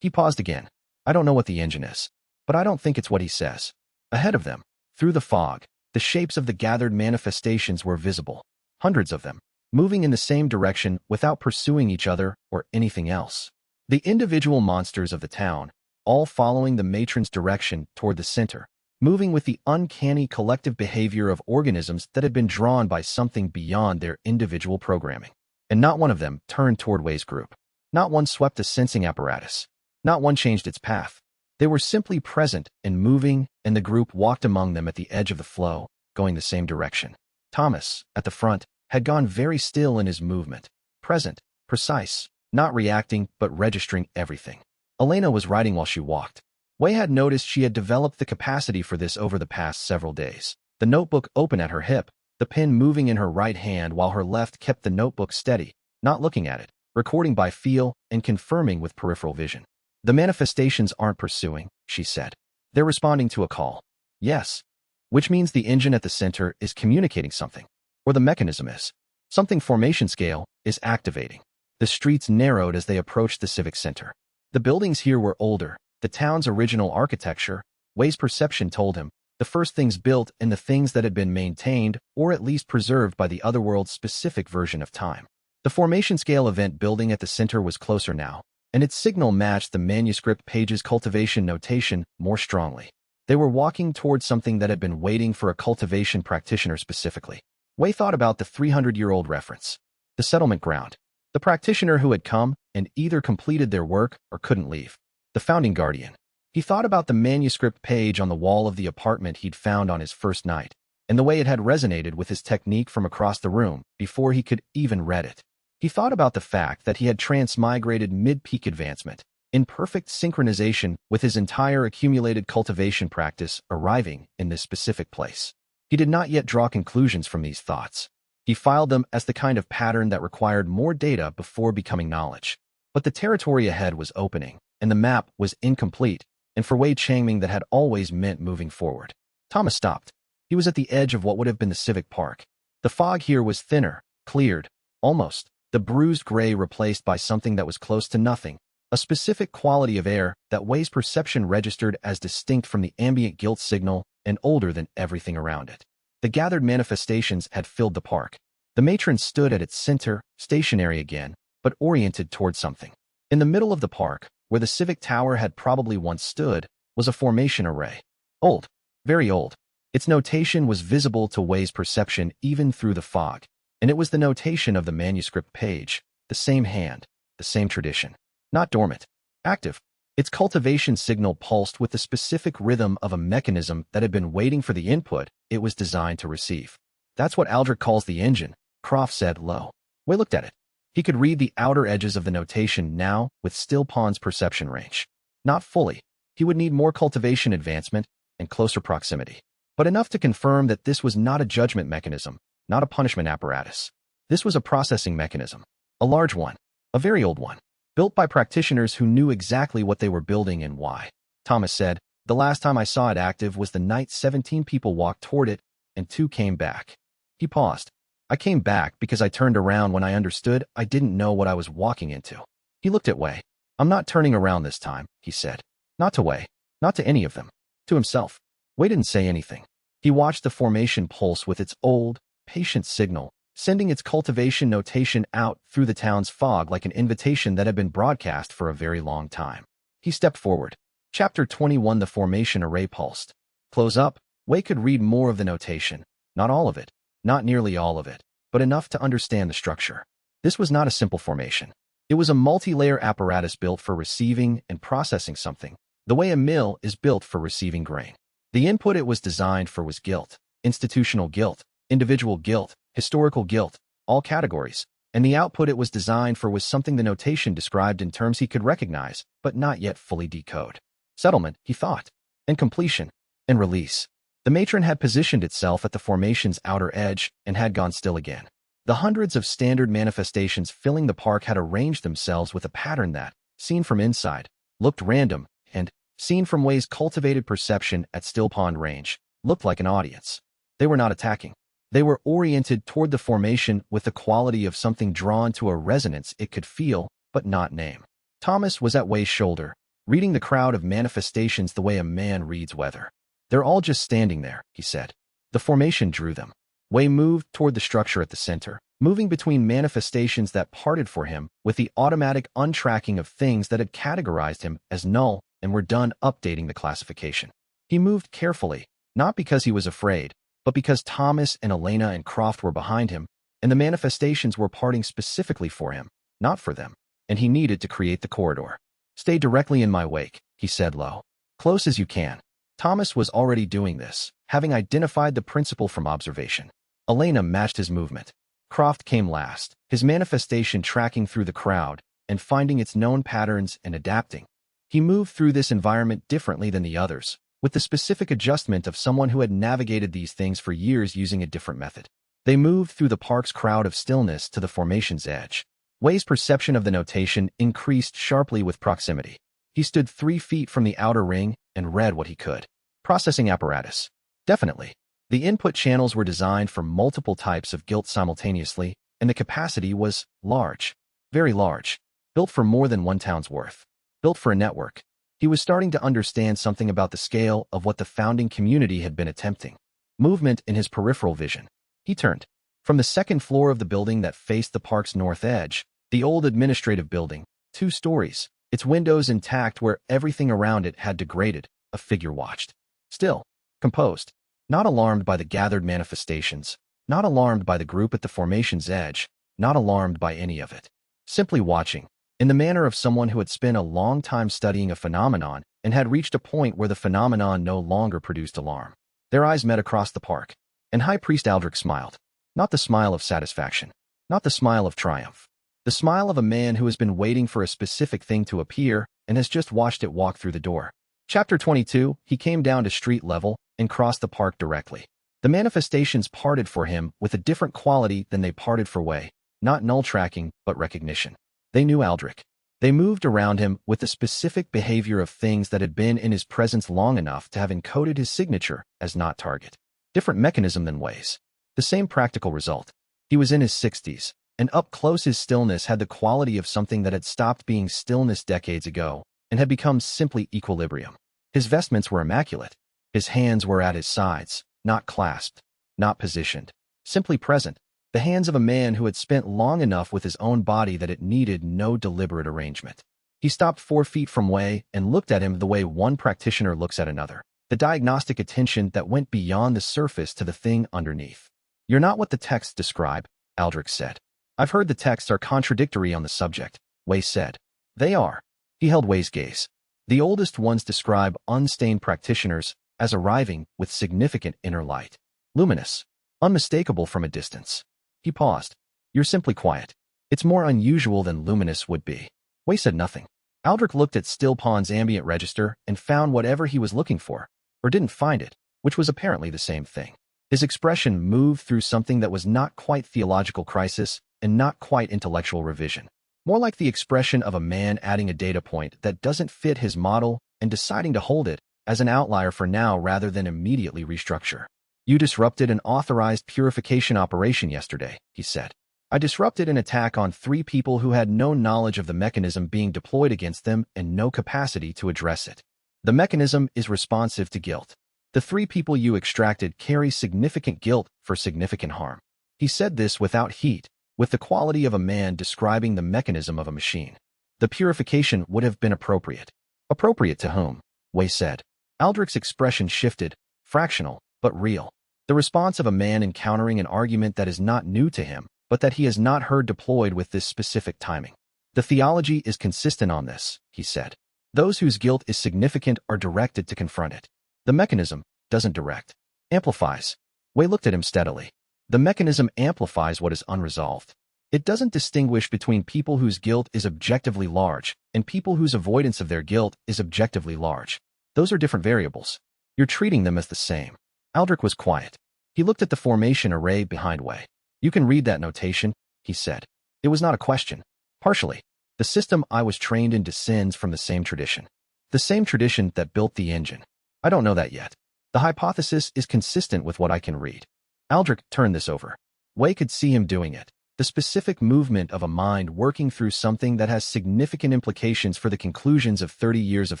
Speaker 1: He paused again. I don't know what the engine is, but I don't think it's what he says. Ahead of them, through the fog, the shapes of the gathered manifestations were visible. Hundreds of them, moving in the same direction without pursuing each other or anything else. The individual monsters of the town, all following the matron's direction toward the center, moving with the uncanny collective behavior of organisms that had been drawn by something beyond their individual programming. And not one of them turned toward Wei's group. Not one swept the sensing apparatus. Not one changed its path. They were simply present and moving, and the group walked among them at the edge of the flow, going the same direction. Thomas, at the front, had gone very still in his movement. Present, precise, not reacting but registering everything. Elena was writing while she walked. Wei had noticed she had developed the capacity for this over the past several days. The notebook open at her hip, the pen moving in her right hand while her left kept the notebook steady, not looking at it, recording by feel and confirming with peripheral vision. The manifestations aren't pursuing, she said. They're responding to a call. Yes. Which means the engine at the center is communicating something. Or the mechanism is. Something formation scale is activating. The streets narrowed as they approached the civic center. The buildings here were older. The town's original architecture, Wei's perception told him, the first things built and the things that had been maintained or at least preserved by the otherworld's specific version of time. The formation scale event building at the center was closer now, and its signal matched the manuscript page's cultivation notation more strongly. They were walking towards something that had been waiting for a cultivation practitioner specifically. Wei thought about the 300-year-old reference. The settlement ground. The practitioner who had come and either completed their work or couldn't leave. The founding guardian. He thought about the manuscript page on the wall of the apartment he'd found on his first night, and the way it had resonated with his technique from across the room before he could even read it. He thought about the fact that he had transmigrated mid-peak advancement, in perfect synchronization with his entire accumulated cultivation practice arriving in this specific place. He did not yet draw conclusions from these thoughts. He filed them as the kind of pattern that required more data before becoming knowledge. But the territory ahead was opening, and the map was incomplete, and for Wei Changming that had always meant moving forward. Thomas stopped. He was at the edge of what would have been the civic park. The fog here was thinner, cleared, almost, the bruised gray replaced by something that was close to nothing, a specific quality of air that Wei's perception registered as distinct from the ambient guilt signal and older than everything around it. The gathered manifestations had filled the park. The matron stood at its center, stationary again, but oriented toward something. In the middle of the park, where the civic tower had probably once stood, was a formation array. Old. Very old. Its notation was visible to Wei's perception even through the fog, and it was the notation of the manuscript page, the same hand, the same tradition. Not dormant, active. Its cultivation signal pulsed with the specific rhythm of a mechanism that had been waiting for the input it was designed to receive. That's what Aldrich calls the engine, Croft said low. Wei looked at it. He could read the outer edges of the notation now with Stillpon's perception range. Not fully. He would need more cultivation advancement and closer proximity. But enough to confirm that this was not a judgment mechanism, not a punishment apparatus. This was a processing mechanism. A large one. A very old one. Built by practitioners who knew exactly what they were building and why. Thomas said, the last time I saw it active was the night 17 people walked toward it and 2 came back. He paused. I came back because I turned around when I understood I didn't know what I was walking into. He looked at Wei. I'm not turning around this time, he said. Not to Wei. Not to any of them. To himself. Wei didn't say anything. He watched the formation pulse with its old, patient signal, sending its cultivation notation out through the town's fog like an invitation that had been broadcast for a very long time. He stepped forward. Chapter 21. The formation array pulsed. Close up. Wei could read more of the notation. Not all of it. Not nearly all of it, but enough to understand the structure. This was not a simple formation. It was a multi-layer apparatus built for receiving and processing something, the way a mill is built for receiving grain. The input it was designed for was guilt, institutional guilt, individual guilt, historical guilt, all categories, and the output it was designed for was something the notation described in terms he could recognize, but not yet fully decode. Settlement, he thought, and completion, and release. The matron had positioned itself at the formation's outer edge and had gone still again. The hundreds of standard manifestations filling the park had arranged themselves with a pattern that, seen from inside, looked random and, seen from Wei's cultivated perception at Stillpond range, looked like an audience. They were not attacking. They were oriented toward the formation with the quality of something drawn to a resonance it could feel but not name. Thomas was at Wei's shoulder, reading the crowd of manifestations the way a man reads weather. They're all just standing there, he said. The formation drew them. Wei moved toward the structure at the center, moving between manifestations that parted for him with the automatic untracking of things that had categorized him as null and were done updating the classification. He moved carefully, not because he was afraid, but because Thomas and Elena and Croft were behind him, and the manifestations were parting specifically for him, not for them, and he needed to create the corridor. Stay directly in my wake, he said low. Close as you can. Thomas was already doing this, having identified the principle from observation. Elena matched his movement. Croft came last, his manifestation tracking through the crowd and finding its known patterns and adapting. He moved through this environment differently than the others, with the specific adjustment of someone who had navigated these things for years using a different method. They moved through the park's crowd of stillness to the formation's edge. Wei's perception of the notation increased sharply with proximity. He stood 3 feet from the outer ring and read what he could. Processing apparatus. Definitely. The input channels were designed for multiple types of guilt simultaneously, and the capacity was large. Very large. Built for more than one town's worth. Built for a network. He was starting to understand something about the scale of what the founding community had been attempting. Movement in his peripheral vision. He turned. From the second floor of the building that faced the park's north edge, the old administrative building, 2 stories, its windows intact where everything around it had degraded, a figure watched. Still, composed, not alarmed by the gathered manifestations, not alarmed by the group at the formation's edge, not alarmed by any of it. Simply watching, in the manner of someone who had spent a long time studying a phenomenon and had reached a point where the phenomenon no longer produced alarm. Their eyes met across the park, and High Priest Aldrich smiled. Not the smile of satisfaction, not the smile of triumph. The smile of a man who has been waiting for a specific thing to appear and has just watched it walk through the door. Chapter 22. He came down to street level and crossed the park directly. The manifestations parted for him with a different quality than they parted for Wei, not null tracking, but recognition. They knew Aldrich. They moved around him with the specific behavior of things that had been in his presence long enough to have encoded his signature as not target. Different mechanism than Wei's. The same practical result. He was in his 60s, and up close his stillness had the quality of something that had stopped being stillness decades ago and had become simply equilibrium. His vestments were immaculate. His hands were at his sides, not clasped, not positioned, simply present, the hands of a man who had spent long enough with his own body that it needed no deliberate arrangement. He stopped 4 feet from Wei and looked at him the way one practitioner looks at another. the diagnostic attention that went beyond the surface to the thing underneath. "You're not what the texts describe," Aldrich said. "I've heard the texts are contradictory on the subject," Wei said. "They are." He held Wei's gaze. "The oldest ones describe unstained practitioners as arriving with significant inner light. Luminous. Unmistakable from a distance." He paused. "You're simply quiet. It's more unusual than luminous would be." Wei said nothing. Aldrich looked at Stillpon's ambient register and found whatever he was looking for, or didn't find it, which was apparently the same thing. His expression moved through something that was not quite theological crisis and not quite intellectual revision. More like the expression of a man adding a data point that doesn't fit his model and deciding to hold it as an outlier for now rather than immediately restructure. "You disrupted an authorized purification operation yesterday," he said. "I disrupted an attack on 3 people who had no knowledge of the mechanism being deployed against them and no capacity to address it. The mechanism is responsive to guilt. The 3 people you extracted carry significant guilt for significant harm." He said this without heat, with the quality of a man describing the mechanism of a machine. "The purification would have been appropriate." "Appropriate to whom?" Wei said. Aldrich's expression shifted, fractional, but real. The response of a man encountering an argument that is not new to him, but that he has not heard deployed with this specific timing. "The theology is consistent on this," he said. "Those whose guilt is significant are directed to confront it. The mechanism doesn't direct. Amplifies." Wei looked at him steadily. "The mechanism amplifies what is unresolved. It doesn't distinguish between people whose guilt is objectively large and people whose avoidance of their guilt is objectively large. Those are different variables. You're treating them as the same." Aldrich was quiet. He looked at the formation array behind Wei. "You can read that notation," he said. "It was not a question. Partially. The system I was trained in descends from the same tradition. The same tradition that built the engine. I don't know that yet. The hypothesis is consistent with what I can read." Aldrich turned this over. Wei could see him doing it. The specific movement of a mind working through something that has significant implications for the conclusions of 30 years of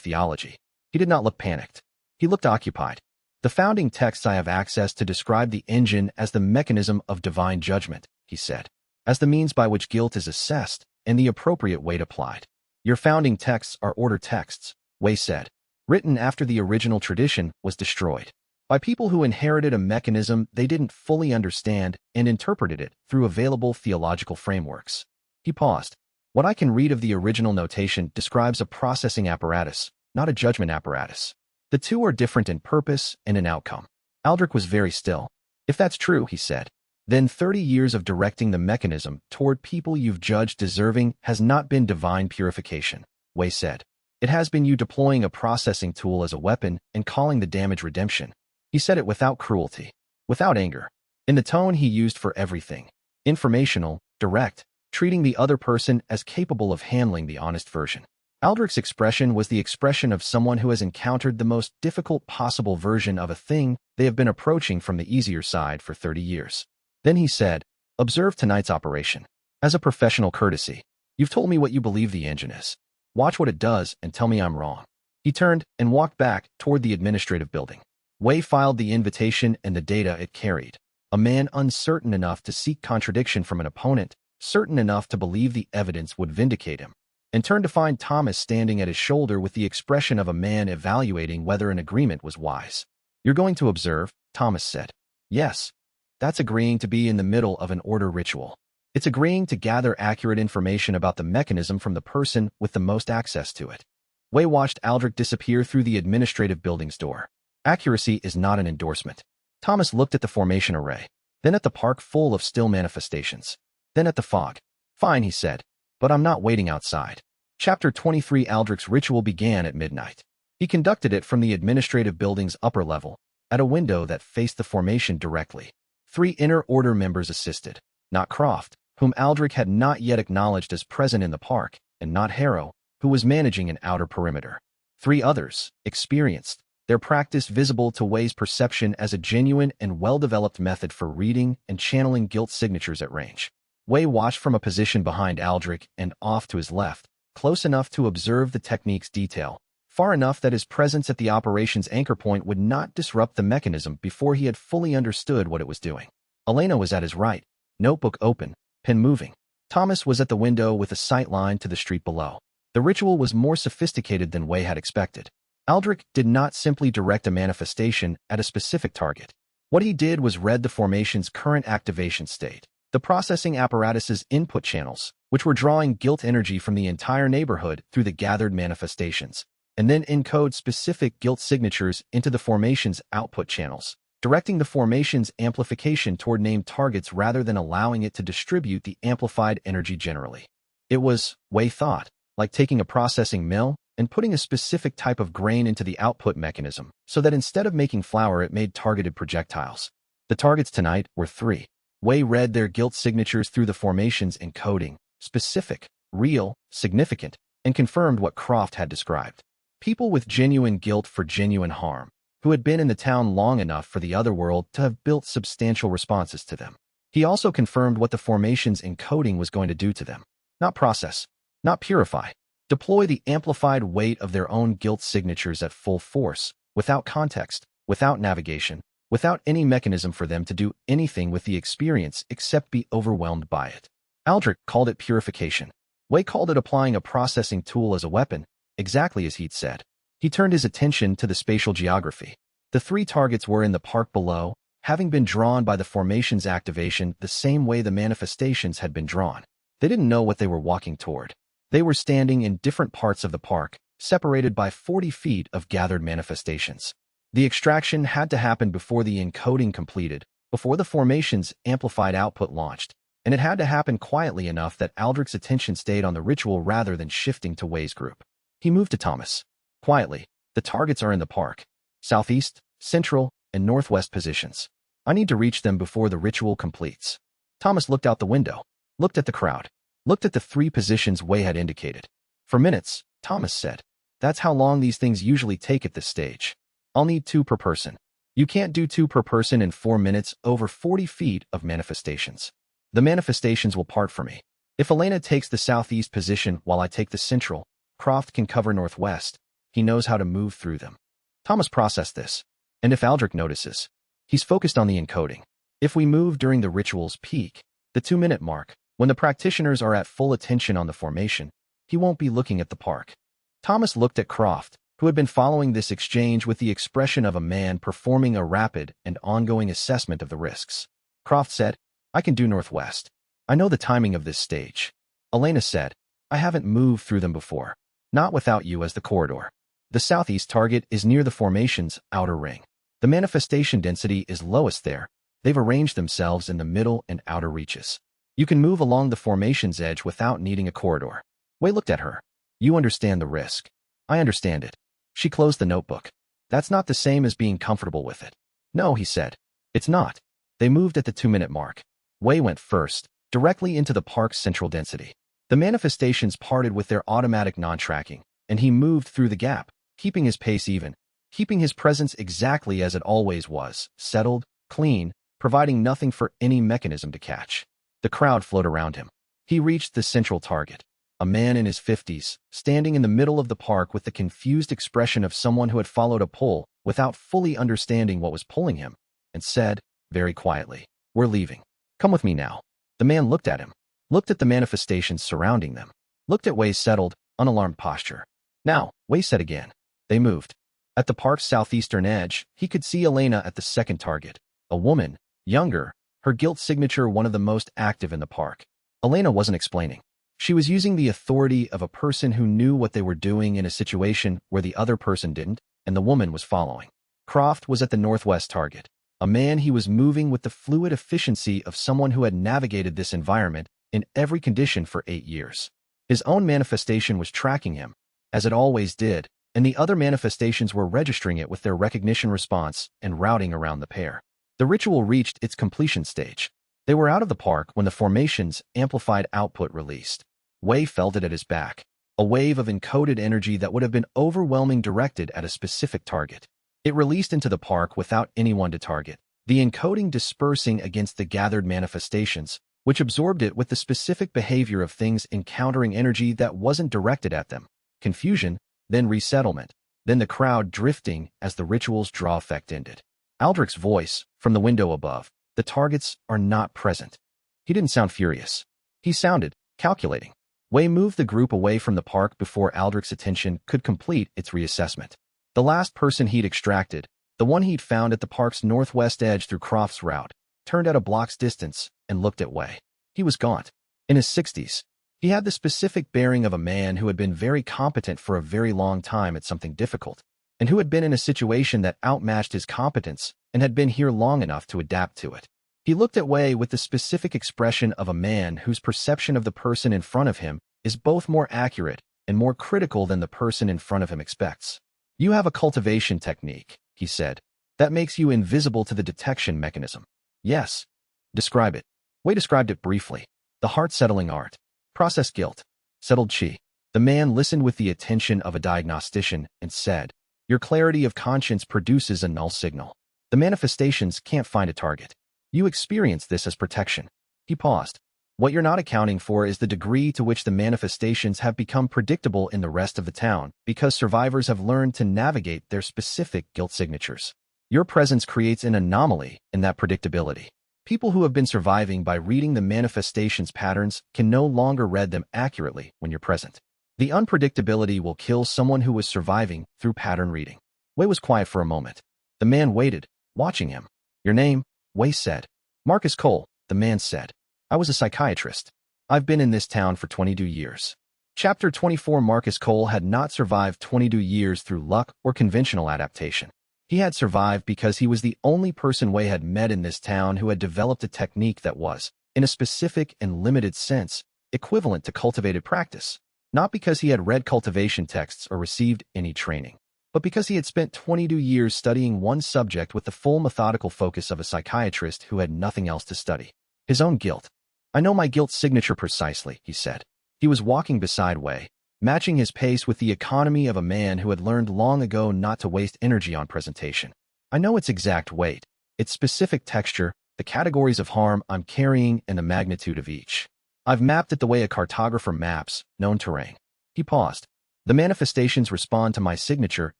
Speaker 1: theology. He did not look panicked. He looked occupied. "The founding texts I have access to describe the engine as the mechanism of divine judgment," he said, "as the means by which guilt is assessed and the appropriate weight applied." "Your founding texts are order texts," Wei said, "written after the original tradition was destroyed, by people who inherited a mechanism they didn't fully understand and interpreted it through available theological frameworks." He paused. "What I can read of the original notation describes a processing apparatus, not a judgment apparatus. The two are different in purpose and in outcome." Aldrich was very still. "If that's true," he said, "then 30 years of directing the mechanism toward people you've judged deserving has not been divine purification," Wei said. "It has been you deploying a processing tool as a weapon and calling the damage redemption." He said it without cruelty, without anger, in the tone he used for everything. Informational, direct, treating the other person as capable of handling the honest version. Aldrich's expression was the expression of someone who has encountered the most difficult possible version of a thing they have been approaching from the easier side for 30 years. Then he said, "Observe tonight's operation. As a professional courtesy, you've told me what you believe the engine is. Watch what it does and tell me I'm wrong." He turned and walked back toward the administrative building. Wei filed the invitation and the data it carried. A man uncertain enough to seek contradiction from an opponent, certain enough to believe the evidence would vindicate him, and turned to find Thomas standing at his shoulder with the expression of a man evaluating whether an agreement was wise. "You're going to observe," Thomas said. "Yes. That's agreeing to be in the middle of an order ritual. It's agreeing to gather accurate information about the mechanism from the person with the most access to it." Wei watched Aldrich disappear through the administrative building's door. "Accuracy is not an endorsement." Thomas looked at the formation array, then at the park full of still manifestations, then at the fog. "Fine," he said, "but I'm not waiting outside." Chapter 23. Aldrich's ritual began at midnight. He conducted it from the administrative building's upper level, at a window that faced the formation directly. 3 inner order members assisted, not Croft, whom Aldrich had not yet acknowledged as present in the park, and not Harrow, who was managing an outer perimeter. 3 others, experienced, their practice visible to Wei's perception as a genuine and well-developed method for reading and channeling guilt signatures at range. Wei watched from a position behind Aldrich and off to his left, close enough to observe the technique's detail, far enough that his presence at the operation's anchor point would not disrupt the mechanism before he had fully understood what it was doing. Elena was at his right, notebook open, pen moving. Thomas was at the window with a sight line to the street below. The ritual was more sophisticated than Wei had expected. Aldrich did not simply direct a manifestation at a specific target. What he did was read the formation's current activation state, the processing apparatus's input channels, which were drawing guilt energy from the entire neighborhood through the gathered manifestations, and then encode specific guilt signatures into the formation's output channels, directing the formation's amplification toward named targets rather than allowing it to distribute the amplified energy generally. It was, Wei thought, like taking a processing mill and putting a specific type of grain into the output mechanism, so that instead of making flour it made targeted projectiles. The targets tonight were 3. Wei read their guilt signatures through the formation's encoding, specific, real, significant, and confirmed what Croft had described. People with genuine guilt for genuine harm, who had been in the town long enough for the other world to have built substantial responses to them. He also confirmed what the formation's encoding was going to do to them. Not process, not purify. Deploy the amplified weight of their own guilt signatures at full force, without context, without navigation, without any mechanism for them to do anything with the experience except be overwhelmed by it. Aldrich called it purification. Wei called it applying a processing tool as a weapon, exactly as he'd said. He turned his attention to the spatial geography. The 3 targets were in the park below, having been drawn by the formation's activation the same way the manifestations had been drawn. They didn't know what they were walking toward. They were standing in different parts of the park, separated by 40 feet of gathered manifestations. The extraction had to happen before the encoding completed, before the formation's amplified output launched, and it had to happen quietly enough that Aldrich's attention stayed on the ritual rather than shifting to Wei's group. He moved to Thomas. Quietly, the targets are in the park. Southeast, central, and northwest positions. I need to reach them before the ritual completes. Thomas looked out the window, looked at the crowd, looked at the 3 positions Wei had indicated. For minutes, Thomas said. That's how long these things usually take at this stage. I'll need 2 per person. You can't do 2 per person in 4 minutes over 40 feet of manifestations. The manifestations will part for me. If Elena takes the southeast position while I take the central, Croft can cover northwest. He knows how to move through them. Thomas processed this. And if Aldrich notices, he's focused on the encoding. If we move during the ritual's peak, the 2-minute mark, when the practitioners are at full attention on the formation, he won't be looking at the park. Thomas looked at Croft, who had been following this exchange with the expression of a man performing a rapid and ongoing assessment of the risks. Croft said, I can do northwest. I know the timing of this stage. Elena said, I haven't moved through them before. Not without you as the corridor. The southeast target is near the formation's outer ring. The manifestation density is lowest there. They've arranged themselves in the middle and outer reaches. You can move along the formation's edge without needing a corridor. Wei looked at her. You understand the risk. I understand it. She closed the notebook. That's not the same as being comfortable with it. No, he said. It's not. They moved at the 2-minute mark. Wei went first, directly into the park's central density. The manifestations parted with their automatic non-tracking, and he moved through the gap, keeping his pace even, keeping his presence exactly as it always was, settled, clean, providing nothing for any mechanism to catch. The crowd flowed around him. He reached the central target, a man in his 50s, standing in the middle of the park with the confused expression of someone who had followed a pull without fully understanding what was pulling him, and said, very quietly, We're leaving. Come with me now. The man looked at him, looked at the manifestations surrounding them, looked at Wei's settled, unalarmed posture. Now, Wei said again. They moved. At the park's southeastern edge, he could see Elena at the second target, a woman, younger, her guilt signature one of the most active in the park. Elena wasn't explaining. She was using the authority of a person who knew what they were doing in a situation where the other person didn't, and the woman was following. Croft was at the northwest target, a man he was moving with the fluid efficiency of someone who had navigated this environment in every condition for 8 years. His own manifestation was tracking him, as it always did, and the other manifestations were registering it with their recognition response and routing around the pair. The ritual reached its completion stage. They were out of the park when the formation's amplified output released. Wei felt it at his back, a wave of encoded energy that would have been overwhelming directed at a specific target. It released into the park without anyone to target, the encoding dispersing against the gathered manifestations, which absorbed it with the specific behavior of things encountering energy that wasn't directed at them. Confusion, then resettlement, then the crowd drifting as the ritual's draw effect ended. Aldrich's voice, from the window above, the targets are not present. He didn't sound furious. He sounded calculating. Wei moved the group away from the park before Aldrich's attention could complete its reassessment. The last person he'd extracted, the one he'd found at the park's northwest edge through Croft's route, turned at a block's distance and looked at Wei. He was gaunt. In his 60s, he had the specific bearing of a man who had been very competent for a very long time at something difficult, and who had been in a situation that outmatched his competence and had been here long enough to adapt to it. He looked at Wei with the specific expression of a man whose perception of the person in front of him is both more accurate and more critical than the person in front of him expects. "You have a cultivation technique," he said, "that makes you invisible to the detection mechanism." "Yes." "Describe it." Wei described it briefly. "The heart-settling art. Process guilt. Settled qi." The man listened with the attention of a diagnostician and said, "Your clarity of conscience produces a null signal. The manifestations can't find a target. You experience this as protection." He paused. "What you're not accounting for is the degree to which the manifestations have become predictable in the rest of the town because survivors have learned to navigate their specific guilt signatures. Your presence creates an anomaly in that predictability. People who have been surviving by reading the manifestations patterns can no longer read them accurately when you're present. The unpredictability will kill someone who was surviving through pattern reading." Wei was quiet for a moment. The man waited, watching him. "Your name?" Wei said. "Marcus Cole," the man said. "I was a psychiatrist. I've been in this town for 22 years. Chapter 24. Marcus Cole had not survived 22 years through luck or conventional adaptation. He had survived because he was the only person Wei had met in this town who had developed a technique that was, in a specific and limited sense, equivalent to cultivated practice. Not because he had read cultivation texts or received any training, but because he had spent 22 years studying one subject with the full methodical focus of a psychiatrist who had nothing else to study. His own guilt. "I know my guilt signature precisely," he said. He was walking beside Wei, matching his pace with the economy of a man who had learned long ago not to waste energy on presentation. "I know its exact weight, its specific texture, the categories of harm I'm carrying, and the magnitude of each. I've mapped it the way a cartographer maps known terrain." He paused. "The manifestations respond to my signature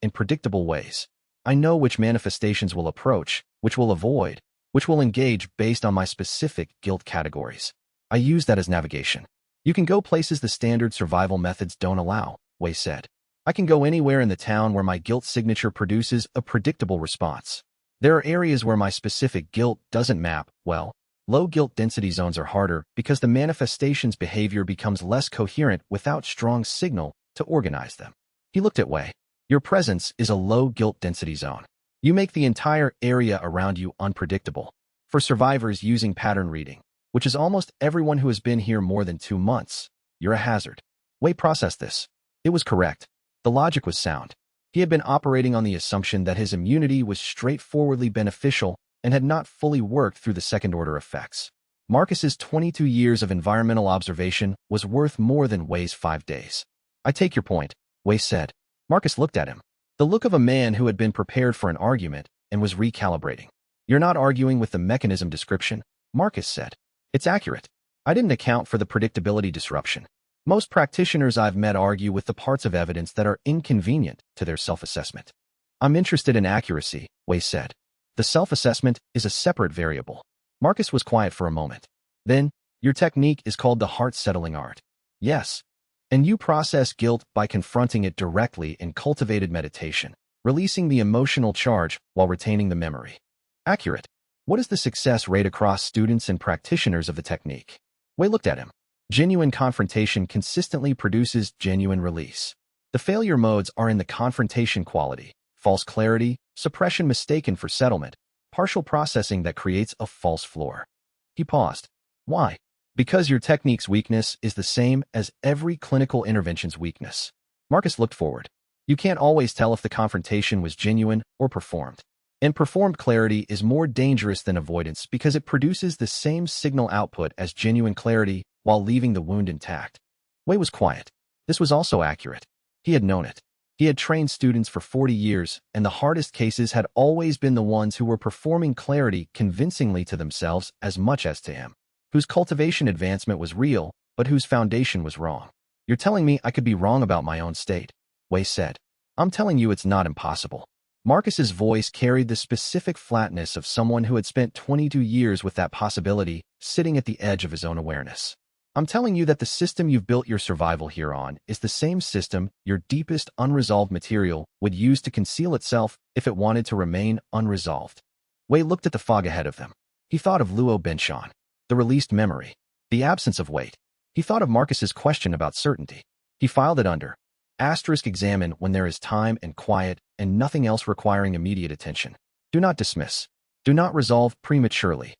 Speaker 1: in predictable ways. I know which manifestations will approach, which will avoid, which will engage based on my specific guilt categories. I use that as navigation. You can go places the standard survival methods don't allow," Wei said. "I can go anywhere in the town where my guilt signature produces a predictable response. There are areas where my specific guilt doesn't map well. Low guilt density zones are harder because the manifestation's behavior becomes less coherent without strong signal to organize them." He looked at Wei. "Your presence is a low guilt density zone. You make the entire area around you unpredictable. For survivors using pattern reading, which is almost everyone who has been here more than 2 months, you're a hazard." Wei processed this. It was correct. The logic was sound. He had been operating on the assumption that his immunity was straightforwardly beneficial and had not fully worked through the second-order effects. Marcus's 22 years of environmental observation was worth more than Wei's 5 days. "I take your point," Wei said. Marcus looked at him. The look of a man who had been prepared for an argument and was recalibrating. "You're not arguing with the mechanism description," Marcus said. "It's accurate. I didn't account for the predictability disruption. Most practitioners I've met argue with the parts of evidence that are inconvenient to their self-assessment." "I'm interested in accuracy," Wei said. "The self-assessment is a separate variable." Marcus was quiet for a moment. "Then, your technique is called the heart-settling art." "Yes. And you process guilt by confronting it directly in cultivated meditation, releasing the emotional charge while retaining the memory." "Accurate. What is the success rate across students and practitioners of the technique?" Wei looked at him. "Genuine confrontation consistently produces genuine release. The failure modes are in the confrontation quality, false clarity, suppression mistaken for settlement, partial processing that creates a false floor." He paused. "Why?" "Because your technique's weakness is the same as every clinical intervention's weakness." Marcus looked forward. "You can't always tell if the confrontation was genuine or performed. And performed clarity is more dangerous than avoidance because it produces the same signal output as genuine clarity while leaving the wound intact." Wei was quiet. This was also accurate. He had known it. He had trained students for 40 years, and the hardest cases had always been the ones who were performing clarity convincingly to themselves as much as to him, whose cultivation advancement was real, but whose foundation was wrong. "You're telling me I could be wrong about my own state," Wei said. "I'm telling you it's not impossible." Marcus's voice carried the specific flatness of someone who had spent 22 years with that possibility, sitting at the edge of his own awareness. I'm telling you that the system you've built your survival here on is the same system your deepest unresolved material would use to conceal itself if it wanted to remain unresolved. Wei looked at the fog ahead of them. He thought of Luo Benshan, the released memory, the absence of weight. He thought of Marcus's question about certainty. He filed it under. Examine when there is time and quiet and nothing else requiring immediate attention. Do not dismiss. Do not resolve prematurely.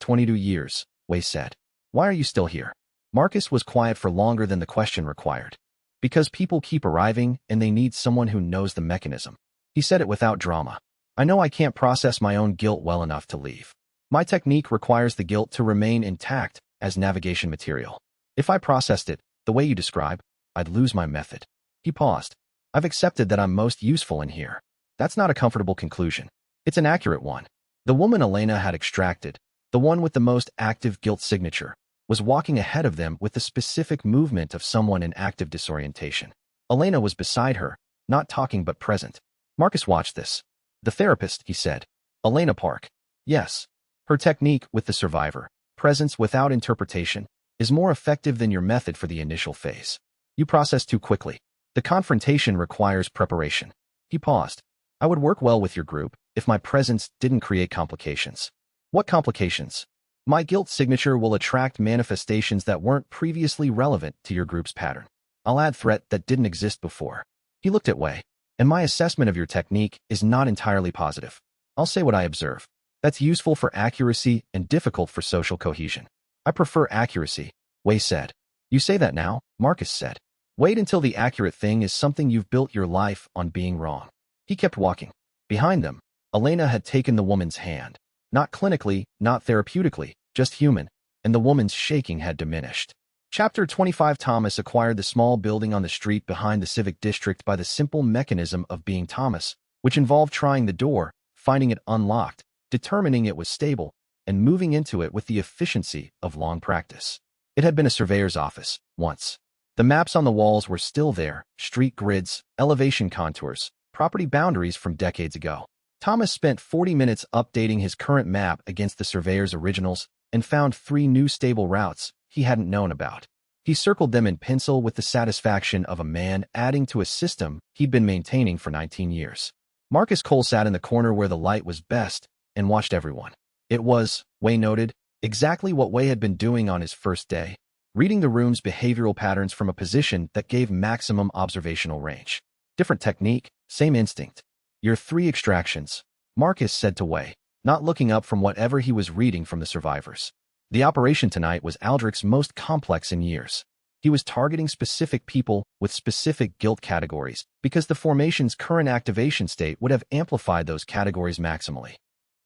Speaker 1: 22 years, Wei said. Why are you still here? Marcus was quiet for longer than the question required. Because people keep arriving and they need someone who knows the mechanism. He said it without drama. I know I can't process my own guilt well enough to leave. My technique requires the guilt to remain intact as navigation material. If I processed it the way you describe, I'd lose my method. He paused. I've accepted that I'm most useful in here. That's not a comfortable conclusion. It's an accurate one. The woman Elena had extracted, the one with the most active guilt signature, was walking ahead of them with the specific movement of someone in active disorientation. Elena was beside her, not talking but present. Marcus watched this. The therapist, he said. Elena Park. Yes. Her technique with the survivor, presence without interpretation, is more effective than your method for the initial phase. You process too quickly. The confrontation requires preparation. He paused. I would work well with your group if my presence didn't create complications. What complications? My guilt signature will attract manifestations that weren't previously relevant to your group's pattern. I'll add threat that didn't exist before. He looked at Wei. And my assessment of your technique is not entirely positive. I'll say what I observe. That's useful for accuracy and difficult for social cohesion. I prefer accuracy, Wei said. You say that now, Marcus said. Wait until the accurate thing is something you've built your life on being wrong. He kept walking. Behind them, Elena had taken the woman's hand. Not clinically, not therapeutically, just human, and the woman's shaking had diminished. Chapter 25. Thomas acquired the small building on the street behind the civic district by the simple mechanism of being Thomas, which involved trying the door, finding it unlocked, determining it was stable, and moving into it with the efficiency of long practice. It had been a surveyor's office, once. The maps on the walls were still there, street grids, elevation contours, property boundaries from decades ago. Thomas spent 40 minutes updating his current map against the surveyor's originals and found 3 new stable routes he hadn't known about. He circled them in pencil with the satisfaction of a man adding to a system he'd been maintaining for 19 years. Marcus Cole sat in the corner where the light was best and watched everyone. It was, Wei noted, exactly what Wei had been doing on his first day, reading the room's behavioral patterns from a position that gave maximum observational range. Different technique, same instinct. Your 3 extractions, Marcus said to Wei, not looking up from whatever he was reading from the survivors. The operation tonight was Aldrich's most complex in years. He was targeting specific people with specific guilt categories because the formation's current activation state would have amplified those categories maximally.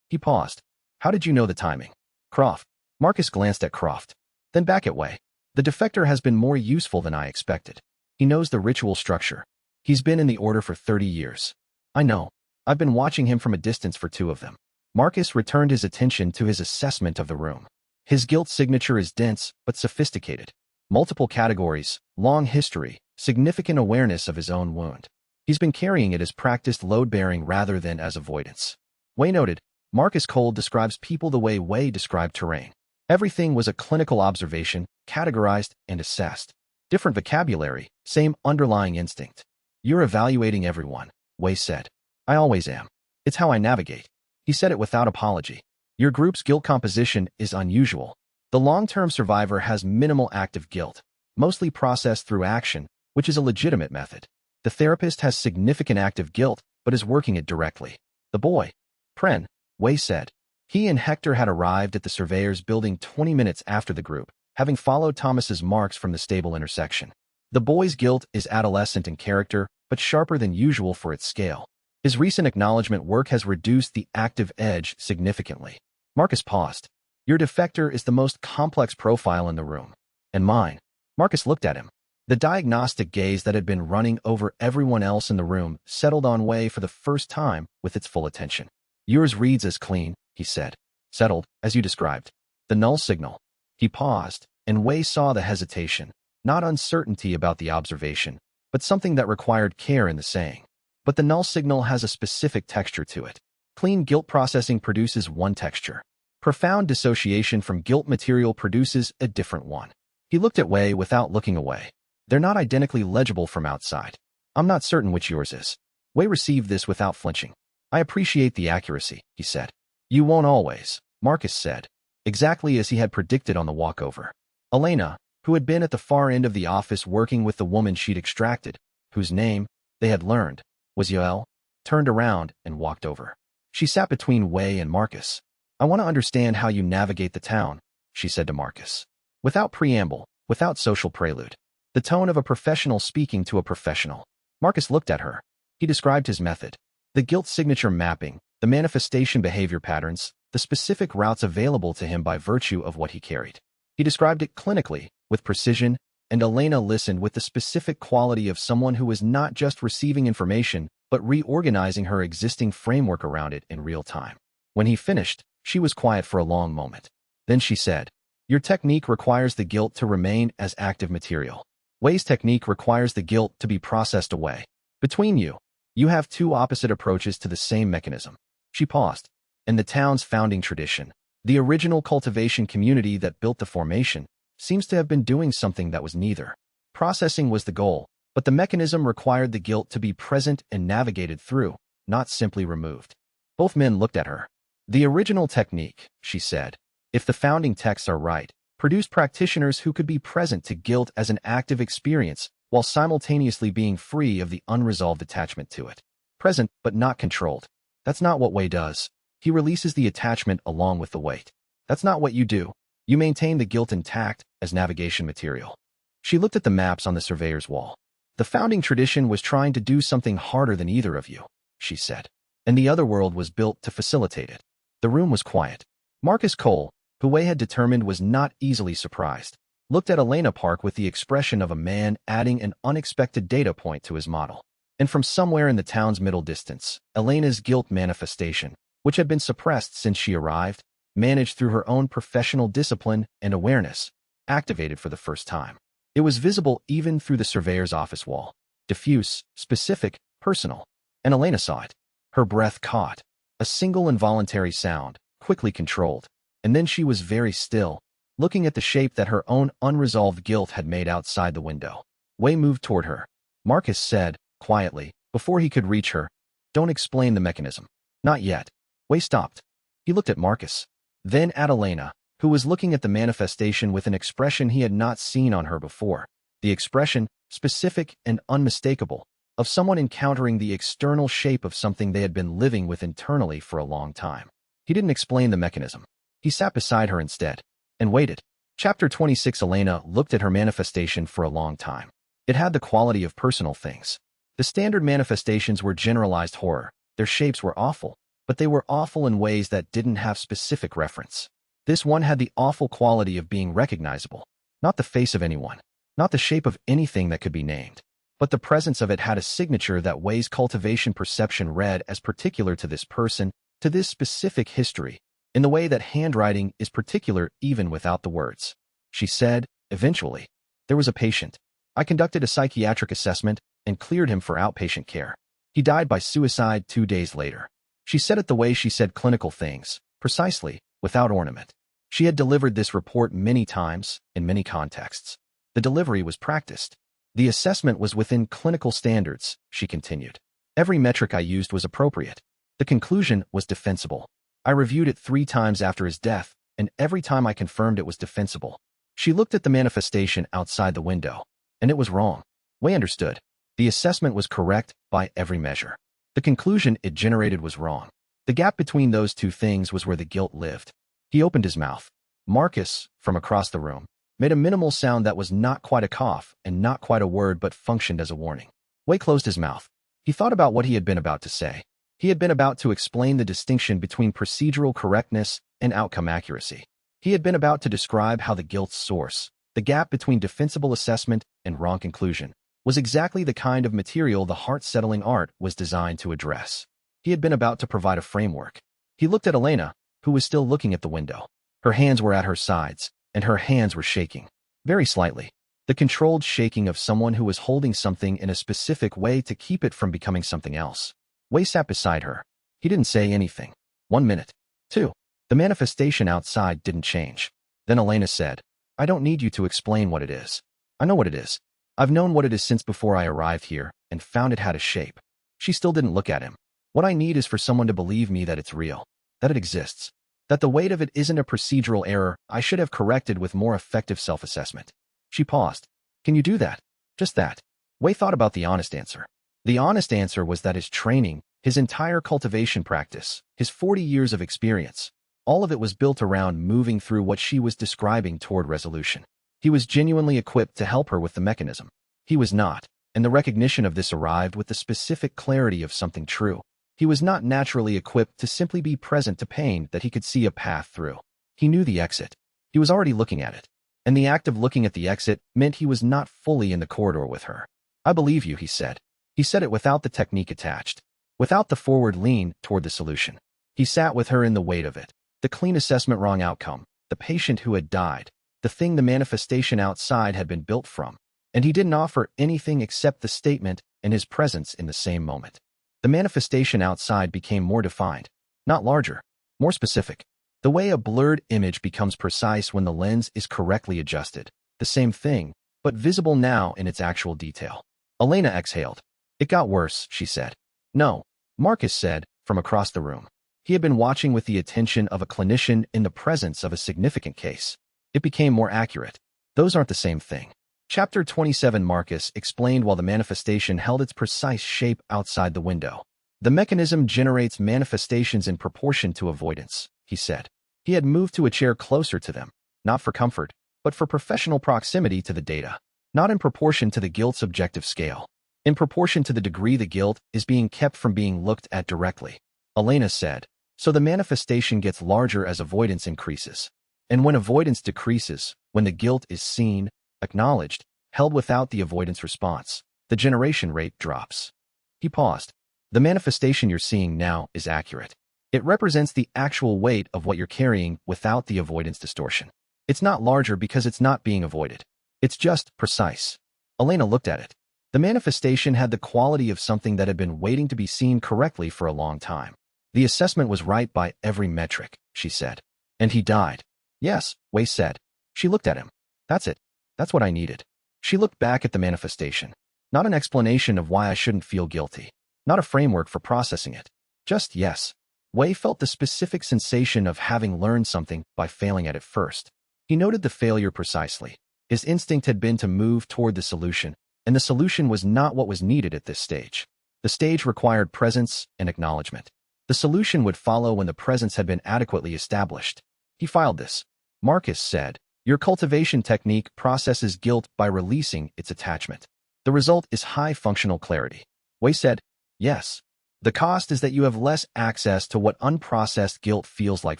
Speaker 1: He paused. How did you know the timing? Croft. Marcus glanced at Croft, then back at Wei. The defector has been more useful than I expected. He knows the ritual structure. He's been in the order for 30 years. I know. I've been watching him from a distance for 2 of them. Marcus returned his attention to his assessment of the room. His guilt signature is dense but sophisticated. Multiple categories, long history, significant awareness of his own wound. He's been carrying it as practiced load-bearing rather than as avoidance. Wei noted, Marcus Cole describes people the way Wei described terrain. Everything was a clinical observation, categorized and assessed. Different vocabulary, same underlying instinct. You're evaluating everyone, Wei said. I always am. It's how I navigate. He said it without apology. Your group's guilt composition is unusual. The long-term survivor has minimal active guilt, mostly processed through action, which is a legitimate method. The therapist has significant active guilt, but is working it directly. The boy, Pren, Wei said. He and Hector had arrived at the surveyor's building 20 minutes after the group, having followed Thomas's marks from the stable intersection. The boy's guilt is adolescent in character, but sharper than usual for its scale. His recent acknowledgement work has reduced the active edge significantly. Marcus paused. Your defector is the most complex profile in the room. And mine. Marcus looked at him. The diagnostic gaze that had been running over everyone else in the room settled on Wei for the first time with its full attention. Yours reads as clean, he said. Settled, as you described. The null signal. He paused, and Wei saw the hesitation, not uncertainty about the observation, but something that required care in the saying. But the null signal has a specific texture to it. Clean guilt processing produces one texture. Profound dissociation from guilt material produces a different one. He looked at Wei without looking away. They're not identically legible from outside. I'm not certain which yours is. Wei received this without flinching. I appreciate the accuracy, he said. You won't always, Marcus said, exactly as he had predicted on the walkover. Elena, who had been at the far end of the office working with the woman she'd extracted, whose name, they had learned, was Yoel, turned around and walked over. She sat between Wei and Marcus. I want to understand how you navigate the town, she said to Marcus. Without preamble, without social prelude. The tone of a professional speaking to a professional. Marcus looked at her. He described his method. The guilt signature mapping, the manifestation behavior patterns, the specific routes available to him by virtue of what he carried. He described it clinically, with precision, and Elena listened with the specific quality of someone who was not just receiving information, but reorganizing her existing framework around it in real time. When he finished, she was quiet for a long moment. Then she said, Your technique requires the guilt to remain as active material. Wei's technique requires the guilt to be processed away. Between you, you have two opposite approaches to the same mechanism. She paused. In the town's founding tradition, the original cultivation community that built the formation seems to have been doing something that was neither. Processing was the goal, but the mechanism required the guilt to be present and navigated through, not simply removed. Both men looked at her. The original technique, she said, if the founding texts are right, produced practitioners who could be present to guilt as an active experience while simultaneously being free of the unresolved attachment to it. Present, but not controlled. That's not what Wei does. He releases the attachment along with the weight. That's not what you do. You maintain the guilt intact as navigation material. She looked at the maps on the surveyor's wall. The founding tradition was trying to do something harder than either of you, she said, and the other world was built to facilitate it. The room was quiet. Marcus Cole, who Wei had determined was not easily surprised, looked at Elena Park with the expression of a man adding an unexpected data point to his model. And from somewhere in the town's middle distance, Elena's guilt manifestation, which had been suppressed since she arrived, managed through her own professional discipline and awareness, activated for the first time. It was visible even through the surveyor's office wall. Diffuse, specific, personal. And Elena saw it. Her breath caught. A single involuntary sound, quickly controlled. And then she was very still, looking at the shape that her own unresolved guilt had made outside the window. Wei moved toward her. Marcus said, quietly, before he could reach her, Don't explain the mechanism. Not yet. Wei stopped. He looked at Marcus. Then at Elena, who was looking at the manifestation with an expression he had not seen on her before. The expression, specific and unmistakable, of someone encountering the external shape of something they had been living with internally for a long time. He didn't explain the mechanism. He sat beside her instead, and waited. Chapter 26. Elena looked at her manifestation for a long time. It had the quality of personal things. The standard manifestations were generalized horror. Their shapes were awful, but they were awful in ways that didn't have specific reference. This one had the awful quality of being recognizable. Not the face of anyone, not the shape of anything that could be named, but the presence of it had a signature that Wei's cultivation perception read as particular to this person, to this specific history, in the way that handwriting is particular even without the words. She said, eventually, there was a patient. I conducted a psychiatric assessment and cleared him for outpatient care. He died by suicide 2 days later. She said it the way she said clinical things, precisely, without ornament. She had delivered this report many times, in many contexts. The delivery was practiced. The assessment was within clinical standards, she continued. Every metric I used was appropriate. The conclusion was defensible. I reviewed it 3 times after his death, and every time I confirmed it was defensible. She looked at the manifestation outside the window, and it was wrong. Wei understood. The assessment was correct by every measure. The conclusion it generated was wrong. The gap between those two things was where the guilt lived. He opened his mouth. Marcus, from across the room, made a minimal sound that was not quite a cough and not quite a word but functioned as a warning. Wei closed his mouth. He thought about what he had been about to say. He had been about to explain the distinction between procedural correctness and outcome accuracy. He had been about to describe how the guilt's source, the gap between defensible assessment and wrong conclusion, was exactly the kind of material the heart-settling art was designed to address. He had been about to provide a framework. He looked at Elena, who was still looking at the window. Her hands were at her sides, and her hands were shaking. Very slightly. The controlled shaking of someone who was holding something in a specific way to keep it from becoming something else. Wei sat beside her. He didn't say anything. 1 minute. 2. The manifestation outside didn't change. Then Elena said, I don't need you to explain what it is. I know what it is. I've known what it is since before I arrived here and found it had a shape. She still didn't look at him. What I need is for someone to believe me that it's real, that it exists, that the weight of it isn't a procedural error I should have corrected with more effective self-assessment. She paused. Can you do that? Just that. Wei thought about the honest answer. The honest answer was that his training, his entire cultivation practice, his 40 years of experience, all of it was built around moving through what she was describing toward resolution. He was genuinely equipped to help her with the mechanism. He was not, and the recognition of this arrived with the specific clarity of something true. He was not naturally equipped to simply be present to pain that he could see a path through. He knew the exit. He was already looking at it. And the act of looking at the exit meant he was not fully in the corridor with her. I believe you, he said. He said it without the technique attached, without the forward lean toward the solution. He sat with her in the weight of it. The clean assessment wrong outcome, the patient who had died, the thing the manifestation outside had been built from. And he didn't offer anything except the statement and his presence in the same moment. The manifestation outside became more defined, not larger, more specific. The way a blurred image becomes precise when the lens is correctly adjusted. The same thing, but visible now in its actual detail. Elena exhaled. It got worse, she said. No, Marcus said, from across the room. He had been watching with the attention of a clinician in the presence of a significant case. It became more accurate. Those aren't the same thing. Chapter 27 Marcus explained while the manifestation held its precise shape outside the window. The mechanism generates manifestations in proportion to avoidance, he said. He had moved to a chair closer to them, not for comfort, but for professional proximity to the data. Not in proportion to the guilt's objective scale. In proportion to the degree the guilt is being kept from being looked at directly. Elena said, so the manifestation gets larger as avoidance increases. And when avoidance decreases, when the guilt is seen, acknowledged, held without the avoidance response, the generation rate drops. He paused. The manifestation you're seeing now is accurate. It represents the actual weight of what you're carrying without the avoidance distortion. It's not larger because it's not being avoided. It's just precise. Elena looked at it. The manifestation had the quality of something that had been waiting to be seen correctly for a long time. The assessment was right by every metric, she said. And he died. Yes, Wei said. She looked at him. That's it. That's what I needed. She looked back at the manifestation. Not an explanation of why I shouldn't feel guilty. Not a framework for processing it. Just yes. Wei felt the specific sensation of having learned something by failing at it first. He noted the failure precisely. His instinct had been to move toward the solution, and the solution was not what was needed at this stage. The stage required presence and acknowledgement. The solution would follow when the presence had been adequately established. He filed this. Marcus said, your cultivation technique processes guilt by releasing its attachment. The result is high functional clarity. Wei said, yes. The cost is that you have less access to what unprocessed guilt feels like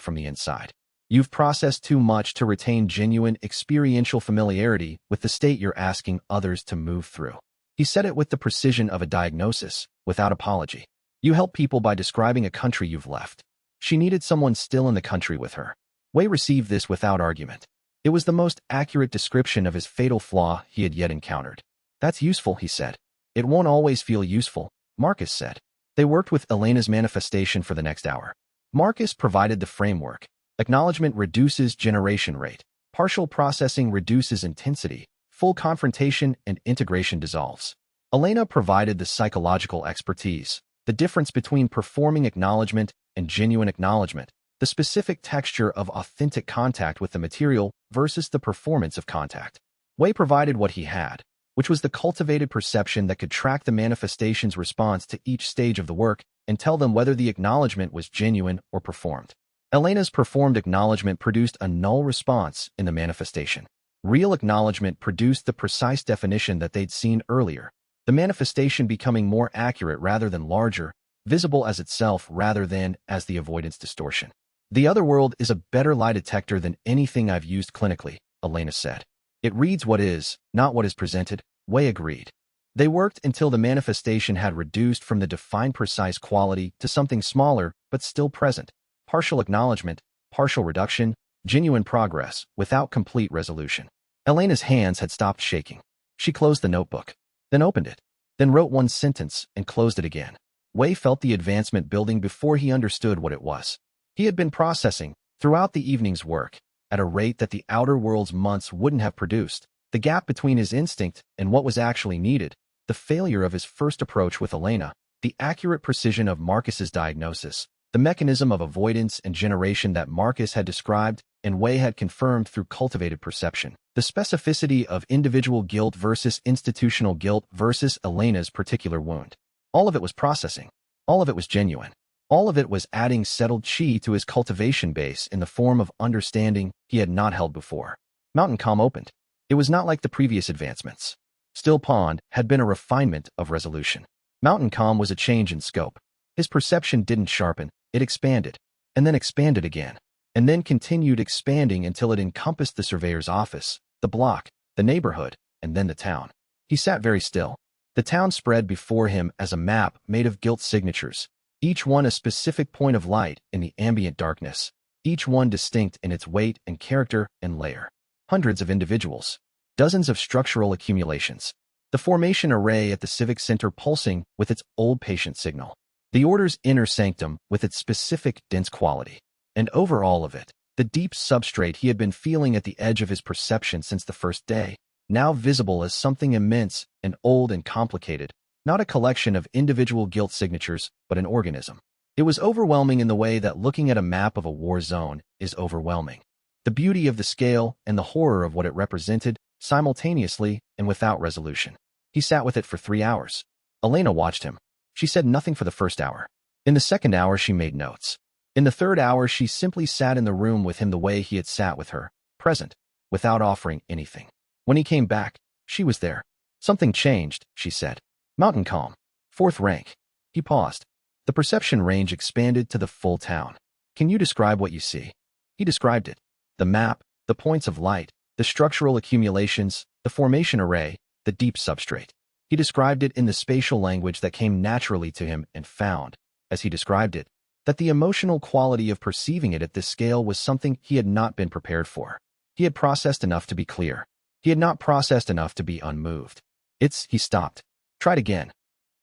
Speaker 1: from the inside. You've processed too much to retain genuine experiential familiarity with the state you're asking others to move through. He said it with the precision of a diagnosis, without apology. You help people by describing a country you've left. She needed someone still in the country with her. Wei received this without argument. It was the most accurate description of his fatal flaw he had yet encountered. That's useful, he said. It won't always feel useful, Marcus said. They worked with Elena's manifestation for the next hour. Marcus provided the framework. Acknowledgement reduces generation rate. Partial processing reduces intensity. Full confrontation and integration dissolves. Elena provided the psychological expertise. The difference between performing acknowledgement and genuine acknowledgement. The specific texture of authentic contact with the material versus the performance of contact. Wei provided what he had, which was the cultivated perception that could track the manifestation's response to each stage of the work and tell them whether the acknowledgement was genuine or performed. Elena's performed acknowledgement produced a null response in the manifestation. Real acknowledgement produced the precise definition that they'd seen earlier, the manifestation becoming more accurate rather than larger, visible as itself rather than as the avoidance distortion. The other world is a better lie detector than anything I've used clinically, Elena said. It reads what is, not what is presented. Wei agreed. They worked until the manifestation had reduced from the defined precise quality to something smaller but still present. Partial acknowledgement, partial reduction, genuine progress without complete resolution. Elena's hands had stopped shaking. She closed the notebook, then opened it, then wrote one sentence and closed it again. Wei felt the advancement building before he understood what it was. He had been processing, Throughout the evening's work, at a rate that the outer world's months wouldn't have produced, the gap between his instinct and what was actually needed, the failure of his first approach with Elena, the accurate precision of Marcus's diagnosis, the mechanism of avoidance and generation that Marcus had described and Wei had confirmed through cultivated perception, the specificity of individual guilt versus institutional guilt versus Elena's particular wound. All of it was processing. All of it was genuine. All of it was adding settled chi to his cultivation base in the form of understanding he had not held before. Mountain Calm opened. It was not like the previous advancements. Still Pond had been a refinement of resolution. Mountain Calm was a change in scope. His perception didn't sharpen, it expanded, and then expanded again, and then continued expanding until it encompassed the surveyor's office, the block, the neighborhood, and then the town. He sat very still. The town spread before him as a map made of gilt signatures, each one a specific point of light in the ambient darkness, each one distinct in its weight and character and layer. Hundreds of individuals, dozens of structural accumulations. The formation array at the civic center pulsing with its old patient signal. The order's inner sanctum with its specific dense quality. And over all of it, the deep substrate he had been feeling at the edge of his perception since the first day, now visible as something immense and old and complicated, not a collection of individual guilt signatures, but an organism. It was overwhelming in the way that looking at a map of a war zone is overwhelming. The beauty of the scale and the horror of what it represented, simultaneously and without resolution. He sat with it for 3 hours. Elena watched him. She said nothing for the first hour. In the second hour, she made notes. In the third hour, she simply sat in the room with him the way he had sat with her, present, without offering anything. When he came back, she was there. Something changed, she said. Mountain Calm. 4th rank. He paused. The perception range expanded to the full town. Can you describe what you see? He described it. The map, the points of light, the structural accumulations, the formation array, the deep substrate. He described it in the spatial language that came naturally to him and found, as he described it, that the emotional quality of perceiving it at this scale was something he had not been prepared for. He had processed enough to be clear. He had not processed enough to be unmoved. He stopped. Tried again.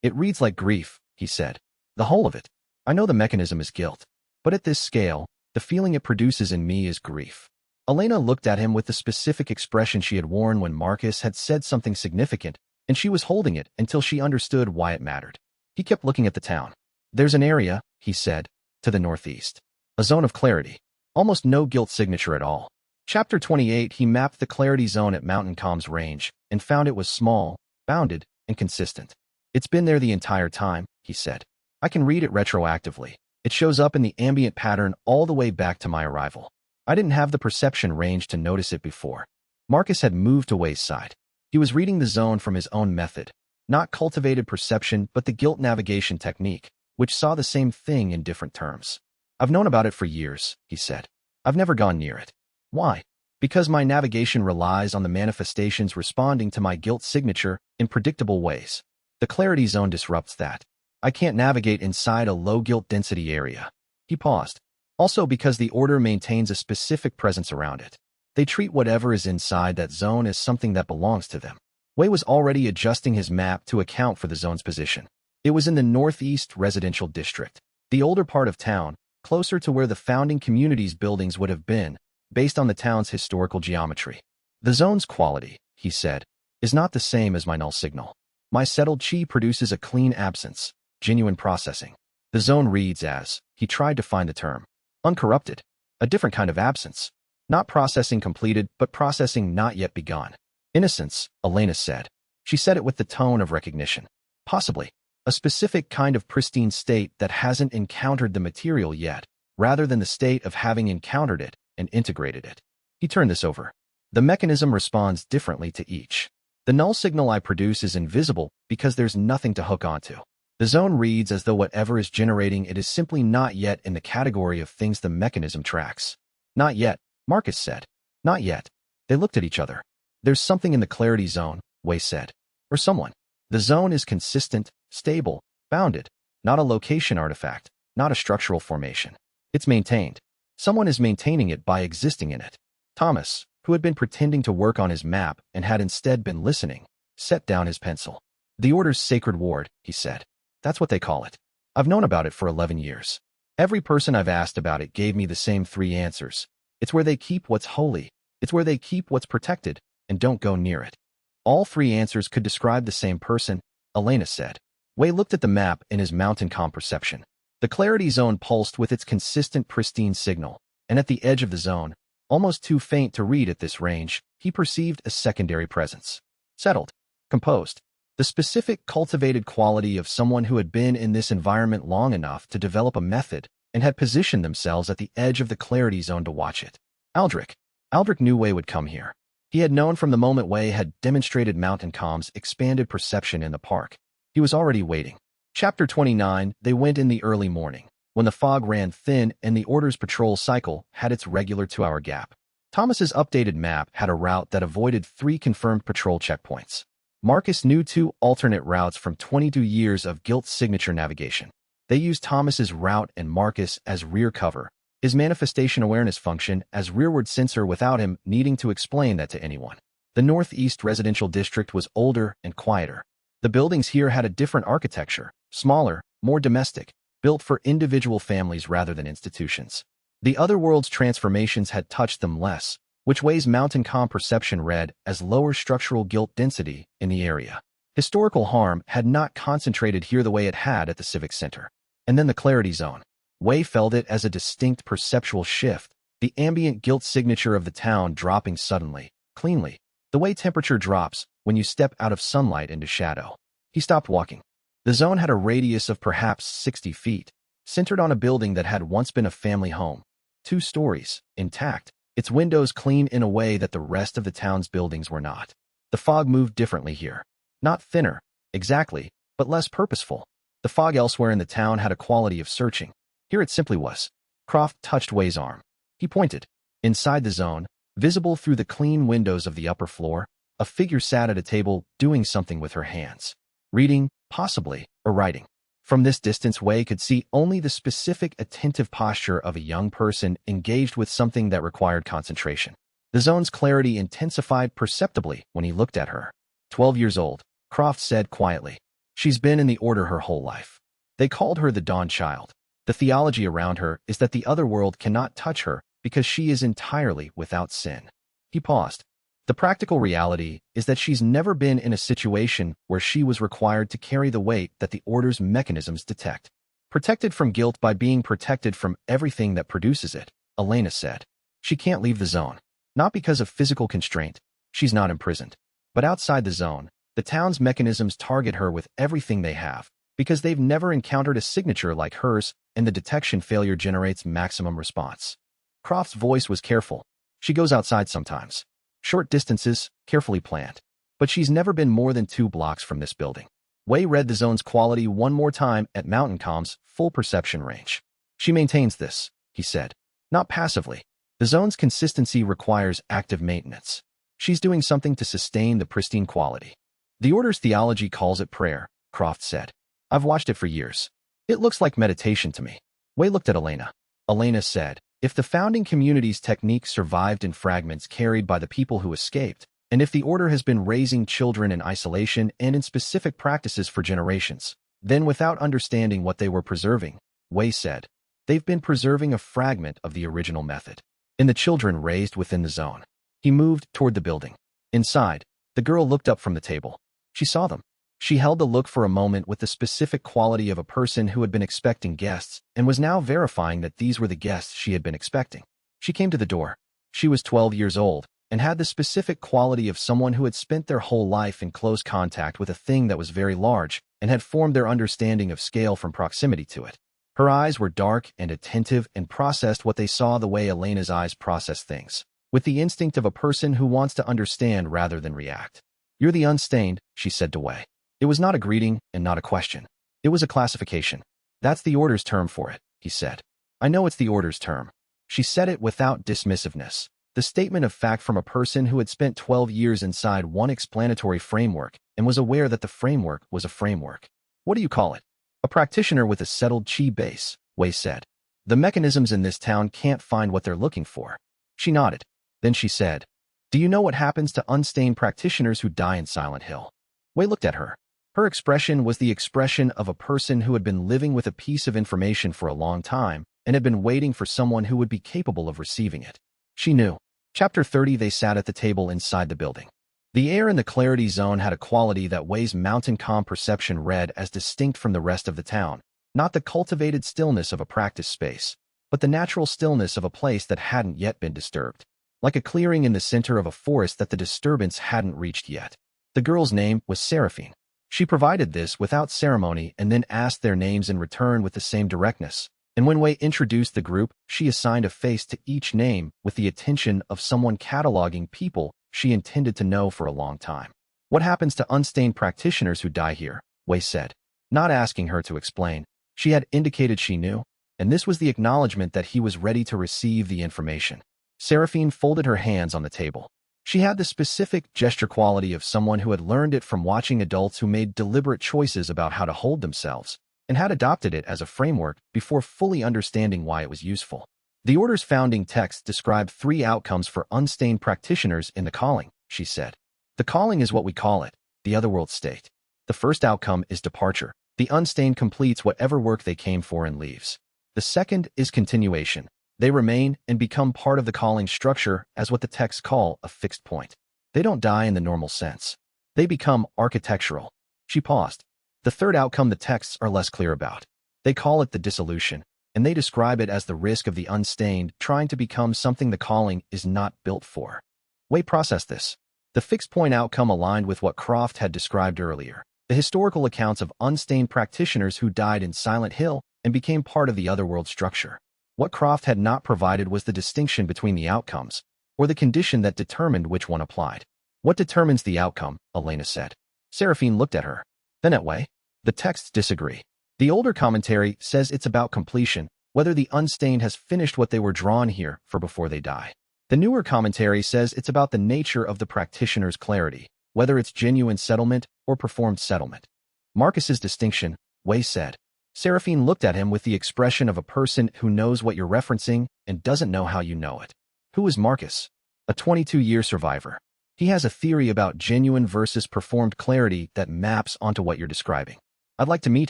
Speaker 1: It reads like grief, he said. The whole of it. I know the mechanism is guilt, but at this scale, the feeling it produces in me is grief. Elena looked at him with the specific expression she had worn when Marcus had said something significant, and she was holding it until she understood why it mattered. He kept looking at the town. There's an area, he said, to the northeast. A zone of clarity. Almost no guilt signature at all. Chapter 28. He mapped the clarity zone at Mountain Calm's range and found it was small, bounded, and consistent. It's been there the entire time, he said. I can read it retroactively. It shows up in the ambient pattern all the way back to my arrival. I didn't have the perception range to notice it before. Marcus had moved to Wei's side. He was reading the zone from his own method, not cultivated perception but the guilt navigation technique, which saw the same thing in different terms. I've known about it for years, he said. I've never gone near it. Why? Because my navigation relies on the manifestations responding to my guilt signature in predictable ways. The clarity zone disrupts that. I can't navigate inside a low guilt density area. He paused. Also because the order maintains a specific presence around it. They treat whatever is inside that zone as something that belongs to them. Wei was already adjusting his map to account for the zone's position. It was in the northeast residential district, the older part of town, closer to where the founding community's buildings would have been, based on the town's historical geometry. The zone's quality, he said, is not the same as my null signal. My settled chi produces a clean absence, genuine processing. The zone reads as, he tried to find the term, uncorrupted, a different kind of absence. Not processing completed, but processing not yet begun. Innocence, Elena said. She said it with the tone of recognition. Possibly. A specific kind of pristine state that hasn't encountered the material yet, rather than the state of having encountered it and integrated it. He turned this over. The mechanism responds differently to each. The null signal I produce is invisible because there's nothing to hook onto. The zone reads as though whatever is generating it is simply not yet in the category of things the mechanism tracks. Not yet, Marcus said. Not yet. They looked at each other. There's something in the clarity zone, Wei said. Or someone. The zone is consistent, stable, bounded, not a location artifact, not a structural formation. It's maintained. Someone is maintaining it by existing in it. Thomas, who had been pretending to work on his map and had instead been listening, set down his pencil. The Order's sacred ward, he said. That's what they call it. I've known about it for 11 years. Every person I've asked about it gave me the same three answers. It's where they keep what's holy, it's where they keep what's protected, and don't go near it. All three answers could describe the same person, Elena said. Wei looked at the map in his mountain calm perception. The clarity zone pulsed with its consistent pristine signal, and at the edge of the zone, almost too faint to read at this range, he perceived a secondary presence. Settled. Composed. The specific cultivated quality of someone who had been in this environment long enough to develop a method and had positioned themselves at the edge of the clarity zone to watch it. Aldrich. Aldrich knew Wei would come here. He had known from the moment Wei had demonstrated Mountain Calm's expanded perception in the park. He was already waiting. Chapter 29, they went in the early morning, when the fog ran thin and the Order's patrol cycle had its regular 2-hour gap. Thomas's updated map had a route that avoided 3 confirmed patrol checkpoints. Marcus knew 2 alternate routes from 22 years of Guilt's signature navigation. They used Thomas's route and Marcus as rear cover, his manifestation awareness function as rearward sensor without him needing to explain that to anyone. The Northeast residential district was older and quieter. The buildings here had a different architecture, smaller, more domestic, built for individual families rather than institutions. The other world's transformations had touched them less, which Wei's Mountain Calm perception read as lower structural guilt density in the area. Historical harm had not concentrated here the way it had at the Civic Center. And then the Clarity Zone. Wei felt it as a distinct perceptual shift, the ambient guilt signature of the town dropping suddenly, cleanly. The way temperature drops when you step out of sunlight into shadow. He stopped walking. The zone had a radius of perhaps 60 feet, centered on a building that had once been a family home. 2 stories, intact, its windows clean in a way that the rest of the town's buildings were not. The fog moved differently here. Not thinner, exactly, but less purposeful. The fog elsewhere in the town had a quality of searching. Here it simply was. Croft touched Wei's arm. He pointed. Inside the zone, visible through the clean windows of the upper floor, a figure sat at a table doing something with her hands. Reading, possibly, or writing. From this distance, Wei could see only the specific attentive posture of a young person engaged with something that required concentration. The zone's clarity intensified perceptibly when he looked at her. 12 years old, Croft said quietly. She's been in the Order her whole life. They called her the Dawn Child. The theology around her is that the other world cannot touch her because she is entirely without sin. He paused. The practical reality is that she's never been in a situation where she was required to carry the weight that the Order's mechanisms detect. Protected from guilt by being protected from everything that produces it, Elena said. She can't leave the zone. Not because of physical constraint. She's not imprisoned. But outside the zone, the town's mechanisms target her with everything they have, because they've never encountered a signature like hers, and the detection failure generates maximum response. Croft's voice was careful. She goes outside sometimes. Short distances, carefully planned. But she's never been more than 2 blocks from this building. Wei read the zone's quality one more time at Mountain Calm's full perception range. She maintains this, he said. Not passively. The zone's consistency requires active maintenance. She's doing something to sustain the pristine quality. The Order's theology calls it prayer, Croft said. I've watched it for years. It looks like meditation to me. Wei looked at Elena. Elena said, if the founding community's techniques survived in fragments carried by the people who escaped, and if the Order has been raising children in isolation and in specific practices for generations, then without understanding what they were preserving, Wei said, they've been preserving a fragment of the original method. In the children raised within the zone. He moved toward the building. Inside, the girl looked up from the table. She saw them. She held the look for a moment with the specific quality of a person who had been expecting guests and was now verifying that these were the guests she had been expecting. She came to the door. She was 12 years old and had the specific quality of someone who had spent their whole life in close contact with a thing that was very large and had formed their understanding of scale from proximity to it. Her eyes were dark and attentive and processed what they saw the way Elena's eyes process things, with the instinct of a person who wants to understand rather than react. You're the unstained, she said to Wei. It was not a greeting and not a question. It was a classification. That's the Order's term for it, he said. I know it's the Order's term. She said it without dismissiveness, the statement of fact from a person who had spent 12 years inside one explanatory framework and was aware that the framework was a framework. What do you call it? A practitioner with a settled chi base, Wei said. The mechanisms in this town can't find what they're looking for. She nodded. Then she said, do you know what happens to unstained practitioners who die in Silent Hill? Wei looked at her. Her expression was the expression of a person who had been living with a piece of information for a long time and had been waiting for someone who would be capable of receiving it. She knew. Chapter 30. They sat at the table inside the building. The air in the clarity zone had a quality that Wei's mountain calm perception read as distinct from the rest of the town, not the cultivated stillness of a practice space, but the natural stillness of a place that hadn't yet been disturbed, like a clearing in the center of a forest that the disturbance hadn't reached yet. The girl's name was Seraphine. She provided this without ceremony and then asked their names in return with the same directness. And when Wei introduced the group, she assigned a face to each name with the attention of someone cataloging people she intended to know for a long time. What happens to unstained practitioners who die here? Wei said, not asking her to explain. She had indicated she knew, and this was the acknowledgement that he was ready to receive the information. Seraphine folded her hands on the table. She had the specific gesture quality of someone who had learned it from watching adults who made deliberate choices about how to hold themselves and had adopted it as a framework before fully understanding why it was useful. The Order's founding text described 3 outcomes for unstained practitioners in the calling, she said. The calling is what we call it, the otherworld state. The first outcome is departure. The unstained completes whatever work they came for and leaves. The second is continuation. They remain and become part of the calling structure as what the texts call a fixed point. They don't die in the normal sense. They become architectural. She paused. The third outcome the texts are less clear about. They call it the dissolution, and they describe it as the risk of the unstained trying to become something the calling is not built for. Wei processed this. The fixed point outcome aligned with what Croft had described earlier. The historical accounts of unstained practitioners who died in Silent Hill and became part of the otherworld structure. What Croft had not provided was the distinction between the outcomes, or the condition that determined which one applied. What determines the outcome? Elena said. Seraphine looked at her. Then at Wei. The texts disagree. The older commentary says it's about completion, whether the unstained has finished what they were drawn here for before they die. The newer commentary says it's about the nature of the practitioner's clarity, whether it's genuine settlement or performed settlement. Marcus's distinction, Wei said. Seraphine looked at him with the expression of a person who knows what you're referencing and doesn't know how you know it. Who is Marcus? A 22-year survivor. He has a theory about genuine versus performed clarity that maps onto what you're describing. I'd like to meet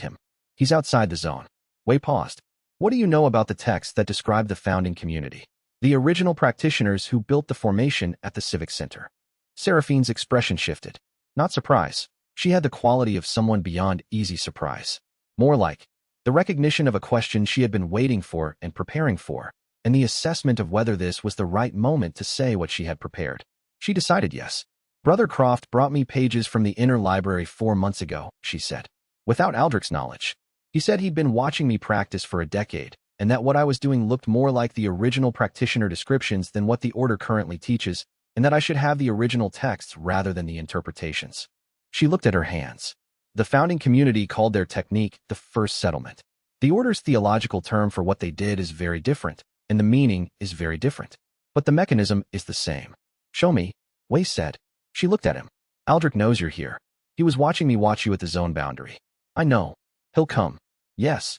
Speaker 1: him. He's outside the zone. Wei paused. What do you know about the texts that describe the founding community? The original practitioners who built the formation at the Civic Center. Seraphine's expression shifted. Not surprise. She had the quality of someone beyond easy surprise. More like the recognition of a question she had been waiting for and preparing for, and the assessment of whether this was the right moment to say what she had prepared. She decided yes. Brother Croft brought me pages from the inner library 4 months ago, she said. Without Aldrich's knowledge. He said he'd been watching me practice for a decade, and that what I was doing looked more like the original practitioner descriptions than what the Order currently teaches, and that I should have the original texts rather than the interpretations. She looked at her hands. The founding community called their technique the first settlement. The Order's theological term for what they did is very different, and the meaning is very different. But the mechanism is the same. Show me, Wei said. She looked at him. Aldrich knows you're here. He was watching me watch you at the zone boundary. I know. He'll come. Yes.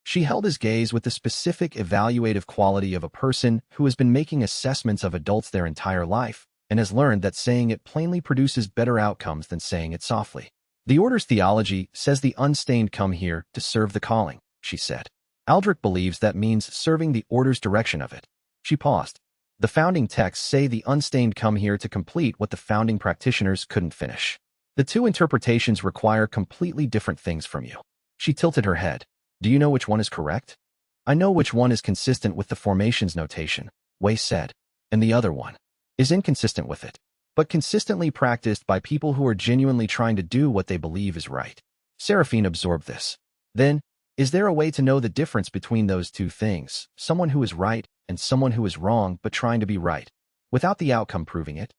Speaker 1: She held his gaze with the specific evaluative quality of a person who has been making assessments of adults their entire life and has learned that saying it plainly produces better outcomes than saying it softly. The Order's theology says the unstained come here to serve the calling, she said. Aldrich believes that means serving the Order's direction of it. She paused. The founding texts say the unstained come here to complete what the founding practitioners couldn't finish. The two interpretations require completely different things from you. She tilted her head. Do you know which one is correct? I know which one is consistent with the formation's notation, Wei said, and the other one is inconsistent with it, but consistently practiced by people who are genuinely trying to do what they believe is right. Seraphine absorbed this. Then, is there a way to know the difference between those two things, someone who is right and someone who is wrong but trying to be right, without the outcome proving it?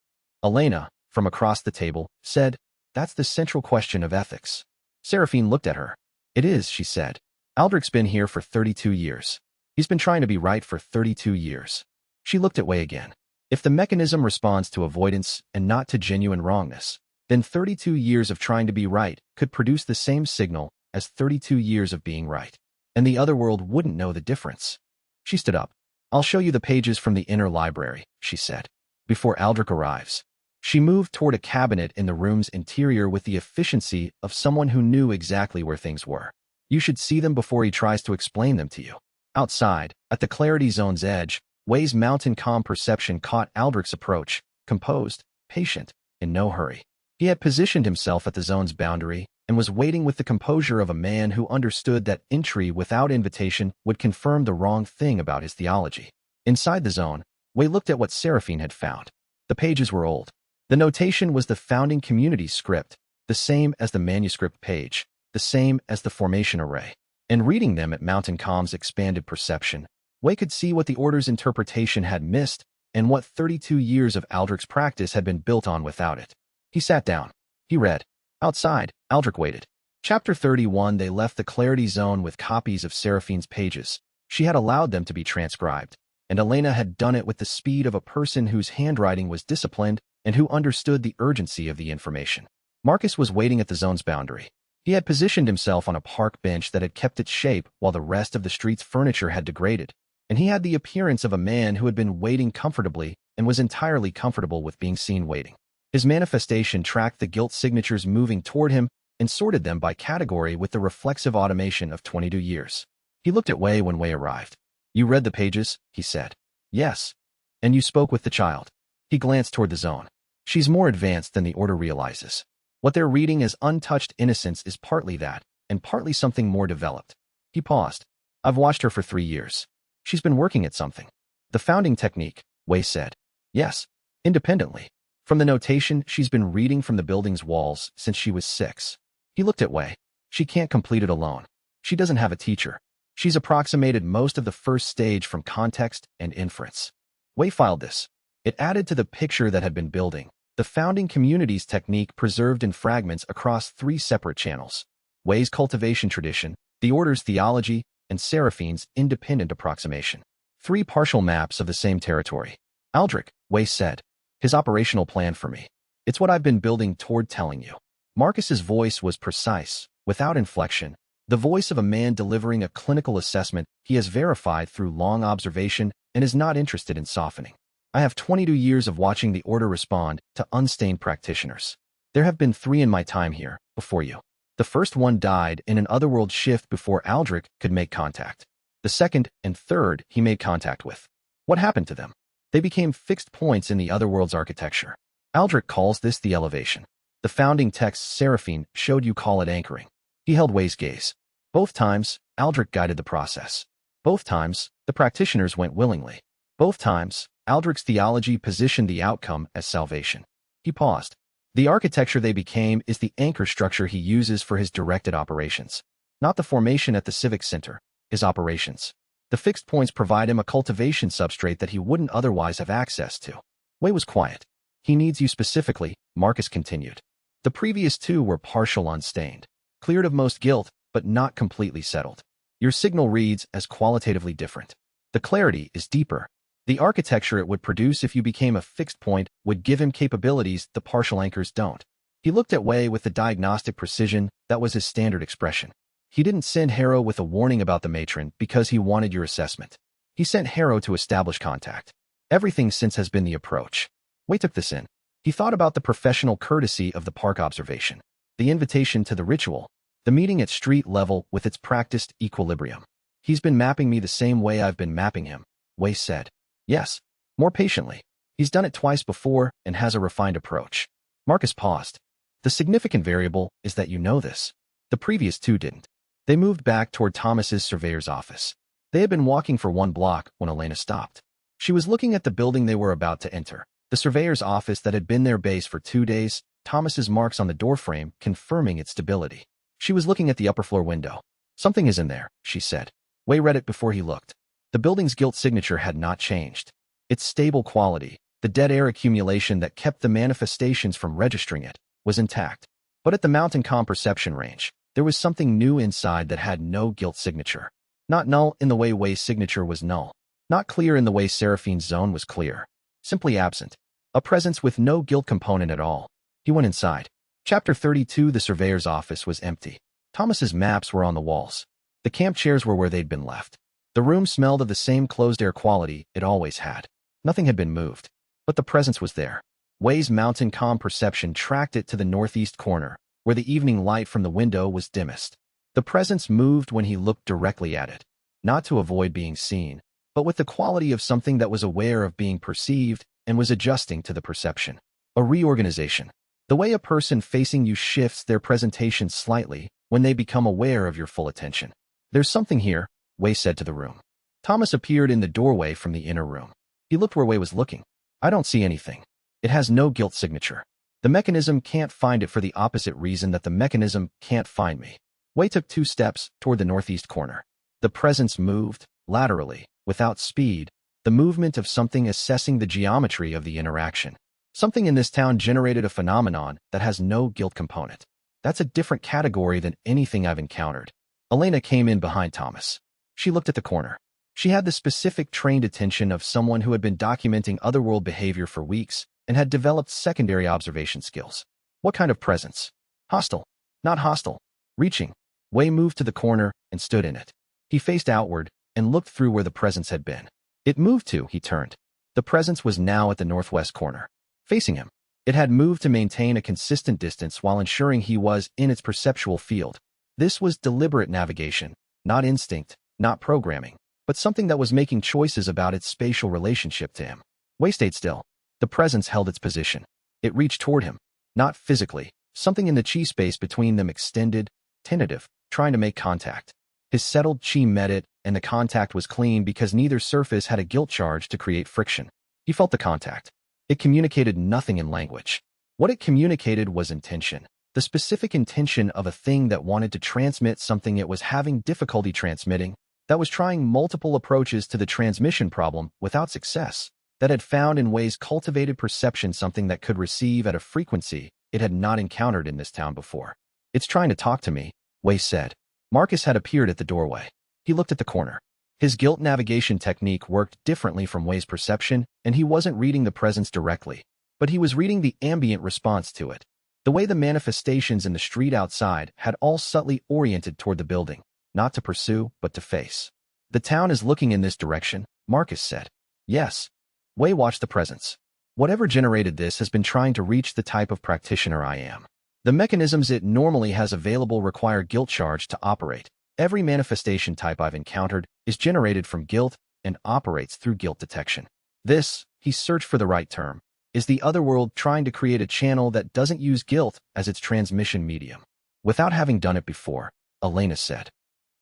Speaker 1: Elena, from across the table, said, that's the central question of ethics. Seraphine looked at her. It is, she said. Aldrich's been here for 32 years. He's been trying to be right for 32 years. She looked at Wei again. If the mechanism responds to avoidance and not to genuine wrongness, then 32 years of trying to be right could produce the same signal as 32 years of being right, and the other world wouldn't know the difference. She stood up. I'll show you the pages from the inner library, she said, before Aldrich arrives. She moved toward a cabinet in the room's interior with the efficiency of someone who knew exactly where things were. You should see them before he tries to explain them to you. Outside, at the clarity zone's edge, Wei's mountain calm perception caught Aldrich's approach, composed, patient, in no hurry. He had positioned himself at the zone's boundary and was waiting with the composure of a man who understood that entry without invitation would confirm the wrong thing about his theology. Inside the zone, Wei looked at what Seraphine had found. The pages were old. The notation was the founding community's script, the same as the manuscript page, the same as the formation array. And reading them at Mountain Calm's expanded perception, Wei could see what the Order's interpretation had missed and what 32 years of Aldrich's practice had been built on without it. He sat down. He read. Outside, Aldrich waited. Chapter 31. They left the clarity zone with copies of Seraphine's pages. She had allowed them to be transcribed, and Elena had done it with the speed of a person whose handwriting was disciplined and who understood the urgency of the information. Marcus was waiting at the zone's boundary. He had positioned himself on a park bench that had kept its shape while the rest of the street's furniture had degraded, and he had the appearance of a man who had been waiting comfortably and was entirely comfortable with being seen waiting. His manifestation tracked the guilt signatures moving toward him and sorted them by category with the reflexive automation of 22 years. He looked at Wei when Wei arrived. "You read the pages?" he said. "Yes." "And you spoke with the child?" He glanced toward the zone. "She's more advanced than the Order realizes. What they're reading as untouched innocence is partly that, and partly something more developed." He paused. "I've watched her for 3 years. She's been working at something." "The founding technique," Wei said. "Yes. Independently. From the notation, she's been reading from the building's walls since she was 6. He looked at Wei. "She can't complete it alone. She doesn't have a teacher. She's approximated most of the first stage from context and inference." Wei filed this. It added to the picture that had been building. The founding community's technique preserved in fragments across 3 separate channels. Wei's cultivation tradition, the Order's theology, and Seraphine's independent approximation. 3 partial maps of the same territory. "Aldrich," Wei said. "His operational plan for me. It's what I've been building toward telling you." Marcus's voice was precise, without inflection, the voice of a man delivering a clinical assessment he has verified through long observation and is not interested in softening. "I have 22 years of watching the Order respond to unstained practitioners. There have been 3 in my time here, before you. The first one died in an otherworld shift before Aldrich could make contact. The second and third he made contact with. What happened to them? They became fixed points in the otherworld's architecture. Aldrich calls this the elevation. The founding text Seraphine showed you call it anchoring." He held Wei's gaze. "Both times, Aldrich guided the process. Both times, the practitioners went willingly. Both times, Aldrich's theology positioned the outcome as salvation." He paused. "The architecture they became is the anchor structure he uses for his directed operations. Not the formation at the civic center, his operations. The fixed points provide him a cultivation substrate that he wouldn't otherwise have access to." Wei was quiet. "He needs you specifically," Marcus continued. "The previous 2 were partial unstained, cleared of most guilt, but not completely settled. Your signal reads as qualitatively different. The clarity is deeper. The architecture it would produce if you became a fixed point would give him capabilities the partial anchors don't." He looked at Wei with the diagnostic precision that was his standard expression. "He didn't send Harrow with a warning about the matron because he wanted your assessment. He sent Harrow to establish contact. Everything since has been the approach." Wei took this in. He thought about the professional courtesy of the park observation, the invitation to the ritual, the meeting at street level with its practiced equilibrium. "He's been mapping me the same way I've been mapping him," Wei said. "Yes, more patiently. He's done it twice before and has a refined approach." Marcus paused. "The significant variable is that you know this. The previous 2 didn't." They moved back toward Thomas's surveyor's office. They had been walking for 1 block when Elena stopped. She was looking at the building they were about to enter, the surveyor's office that had been their base for 2 days, Thomas's marks on the doorframe confirming its stability. She was looking at the upper floor window. "Something is in there," she said. Wei read it before he looked. The building's gilt signature had not changed. Its stable quality, the dead air accumulation that kept the manifestations from registering it, was intact. But at the mountain calm perception range, there was something new inside that had no gilt signature. Not null in the way Wei's signature was null. Not clear in the way Seraphine's zone was clear. Simply absent. A presence with no gilt component at all. He went inside. Chapter 32. The surveyor's office was empty. Thomas's maps were on the walls. The camp chairs were where they'd been left. The room smelled of the same closed-air quality it always had. Nothing had been moved. But the presence was there. Wei's mountain calm perception tracked it to the northeast corner, where the evening light from the window was dimmest. The presence moved when he looked directly at it, not to avoid being seen, but with the quality of something that was aware of being perceived and was adjusting to the perception. A reorganization. The way a person facing you shifts their presentation slightly when they become aware of your full attention. There's something here, Wei said to the room. Thomas appeared in the doorway from the inner room. He looked where Wei was looking. I don't see anything. It has no guilt signature. The mechanism can't find it for the opposite reason that the mechanism can't find me. Wei took 2 steps toward the northeast corner. The presence moved, laterally, without speed, the movement of something assessing the geometry of the interaction. Something in this town generated a phenomenon that has no guilt component. That's a different category than anything I've encountered. Elena came in behind Thomas. She looked at the corner. She had the specific trained attention of someone who had been documenting otherworld behavior for weeks and had developed secondary observation skills. What kind of presence? Hostile. Not hostile. Reaching. Wei moved to the corner and stood in it. He faced outward and looked through where the presence had been. It moved to, he turned. The presence was now at the northwest corner. Facing him. It had moved to maintain a consistent distance while ensuring he was in its perceptual field. This was deliberate navigation, not instinct, not programming, but something that was making choices about its spatial relationship to him. Wei stayed still. The presence held its position. It reached toward him. Not physically. Something in the chi space between them extended, tentative, trying to make contact. His settled chi met it, and the contact was clean because neither surface had a guilt charge to create friction. He felt the contact. It communicated nothing in language. What it communicated was intention. The specific intention of a thing that wanted to transmit something it was having difficulty transmitting, that was trying multiple approaches to the transmission problem without success, that had found in Wei's cultivated perception something that could receive at a frequency it had not encountered in this town before. It's trying to talk to me, Wei said. Marcus had appeared at the doorway. He looked at the corner. His guilt navigation technique worked differently from Wei's perception, and he wasn't reading the presence directly, but he was reading the ambient response to it. The way the manifestations in the street outside had all subtly oriented toward the building, not to pursue, but to face. The town is looking in this direction, Marcus said. Yes. Wei watched the presence. Whatever generated this has been trying to reach the type of practitioner I am. The mechanisms it normally has available require guilt charge to operate. Every manifestation type I've encountered is generated from guilt and operates through guilt detection. This, he searched for the right term, is the otherworld trying to create a channel that doesn't use guilt as its transmission medium. Without having done it before, Elena said.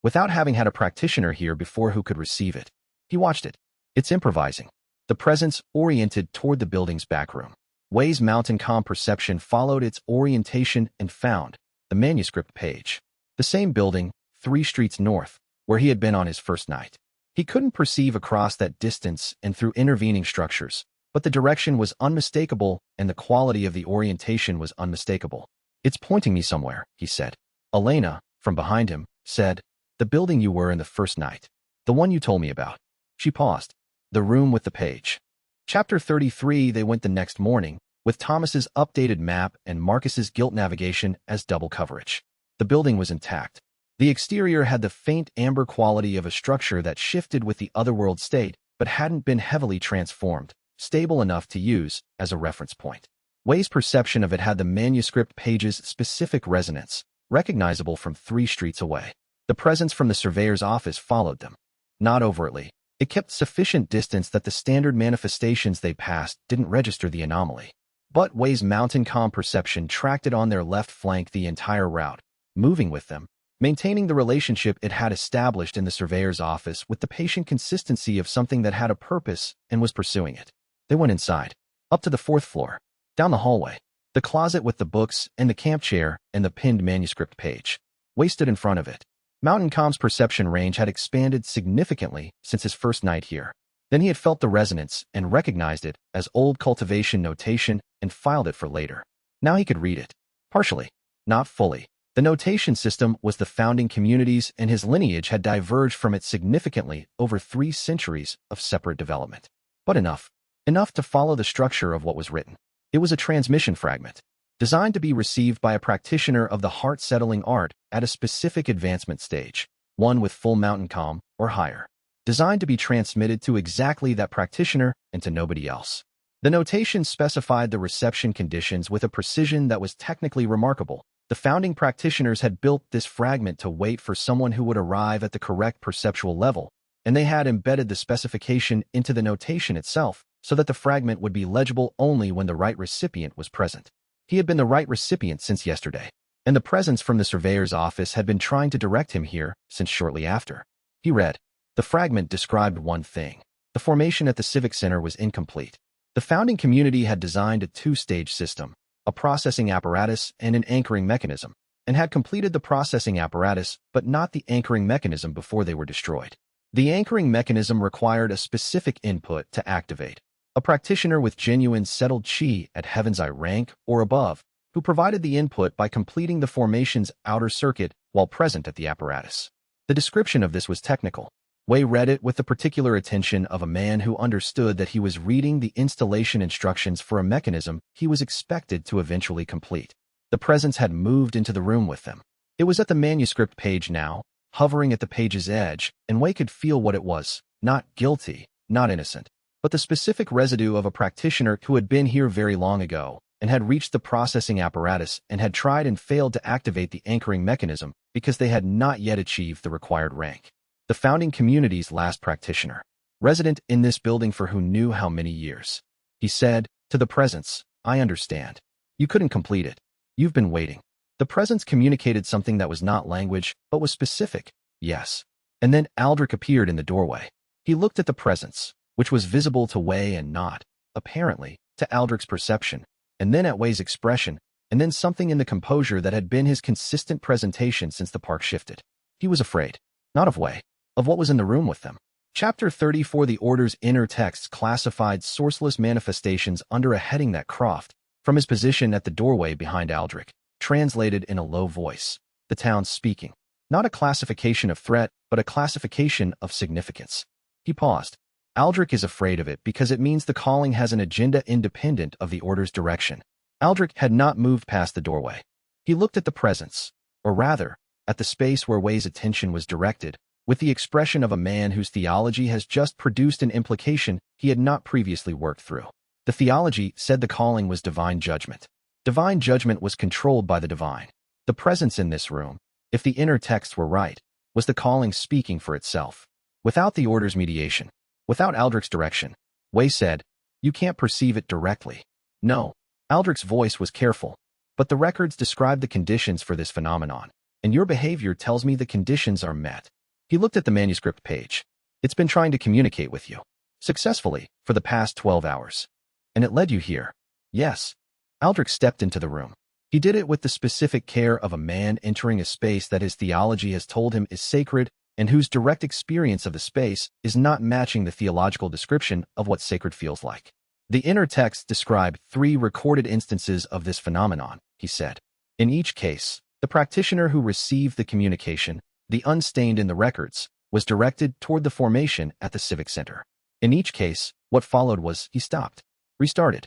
Speaker 1: Without having had a practitioner here before who could receive it. He watched it. It's improvising. The presence oriented toward the building's back room. Wei's mountain calm perception followed its orientation and found the manuscript page. The same building, 3 streets north, where he had been on his first night. He couldn't perceive across that distance and through intervening structures, but the direction was unmistakable and the quality of the orientation was unmistakable. It's pointing me somewhere, he said. Elena, from behind him, said, the building you were in the first night. The one you told me about. She paused. The room with the page. Chapter 33. They went the next morning, with Thomas's updated map and Marcus's guilt navigation as double coverage. The building was intact. The exterior had the faint amber quality of a structure that shifted with the otherworld state, but hadn't been heavily transformed, stable enough to use as a reference point. Wei's perception of it had the manuscript page's specific resonance, recognizable from 3 streets away. The presence from the surveyor's office followed them. Not overtly. It kept sufficient distance that the standard manifestations they passed didn't register the anomaly. But Wei's mountain calm perception tracked it on their left flank the entire route, moving with them, maintaining the relationship it had established in the surveyor's office with the patient consistency of something that had a purpose and was pursuing it. They went inside, up to the 4th floor, down the hallway, the closet with the books and the camp chair and the pinned manuscript page. Wei stood in front of it. Mountain Calm's perception range had expanded significantly since his first night here. Then he had felt the resonance and recognized it as old cultivation notation and filed it for later. Now he could read it. Partially. Not fully. The notation system was the founding community's and his lineage had diverged from it significantly over 3 centuries of separate development. But enough. Enough to follow the structure of what was written. It was a transmission fragment, designed to be received by a practitioner of the heart-settling art at a specific advancement stage, one with full mountain calm or higher, designed to be transmitted to exactly that practitioner and to nobody else. The notation specified the reception conditions with a precision that was technically remarkable. The founding practitioners had built this fragment to wait for someone who would arrive at the correct perceptual level, and they had embedded the specification into the notation itself so that the fragment would be legible only when the right recipient was present. He had been the right recipient since yesterday, and the presence from the surveyor's office had been trying to direct him here since shortly after. He read. The fragment described one thing. The formation at the Civic Center was incomplete. The founding community had designed a two-stage system, a processing apparatus and an anchoring mechanism, and had completed the processing apparatus but not the anchoring mechanism before they were destroyed. The anchoring mechanism required a specific input to activate. A practitioner with genuine settled chi at Heaven's Eye rank or above, who provided the input by completing the formation's outer circuit while present at the apparatus. The description of this was technical. Wei read it with the particular attention of a man who understood that he was reading the installation instructions for a mechanism he was expected to eventually complete. The presence had moved into the room with them. It was at the manuscript page now, hovering at the page's edge, and Wei could feel what it was, not guilty, not innocent, but the specific residue of a practitioner who had been here very long ago and had reached the processing apparatus and had tried and failed to activate the anchoring mechanism because they had not yet achieved the required rank. The founding community's last practitioner, resident in this building for who knew how many years. He said, to the presence, I understand. You couldn't complete it. You've been waiting. The presence communicated something that was not language, but was specific, yes. And then Aldrich appeared in the doorway. He looked at the presence, which was visible to Wei and not, apparently, to Aldrich's perception, and then at Wei's expression, and then something in the composure that had been his consistent presentation since the park shifted. He was afraid, not of Wei, of what was in the room with them. Chapter 34. The Order's inner texts classified sourceless manifestations under a heading that Croft, from his position at the doorway behind Aldrich, translated in a low voice. The town speaking. Not a classification of threat, but a classification of significance. He paused. Aldrich is afraid of it because it means the calling has an agenda independent of the Order's direction. Aldrich had not moved past the doorway. He looked at the presence, or rather, at the space where Wei's attention was directed, with the expression of a man whose theology has just produced an implication he had not previously worked through. The theology said the calling was divine judgment. Divine judgment was controlled by the divine. The presence in this room, if the inner texts were right, was the calling speaking for itself. Without the Order's mediation, without Aldrich's direction, Wei said, you can't perceive it directly. No. Aldrich's voice was careful, but the records describe the conditions for this phenomenon, and your behavior tells me the conditions are met. He looked at the manuscript page. It's been trying to communicate with you. Successfully, for the past 12 hours. And it led you here. Yes. Aldrich stepped into the room. He did it with the specific care of a man entering a space that his theology has told him is sacred and whose direct experience of the space is not matching the theological description of what sacred feels like. The inner texts describe 3 recorded instances of this phenomenon, he said. In each case, the practitioner who received the communication, the unstained in the records, was directed toward the formation at the Civic Center. In each case, what followed was he stopped, restarted.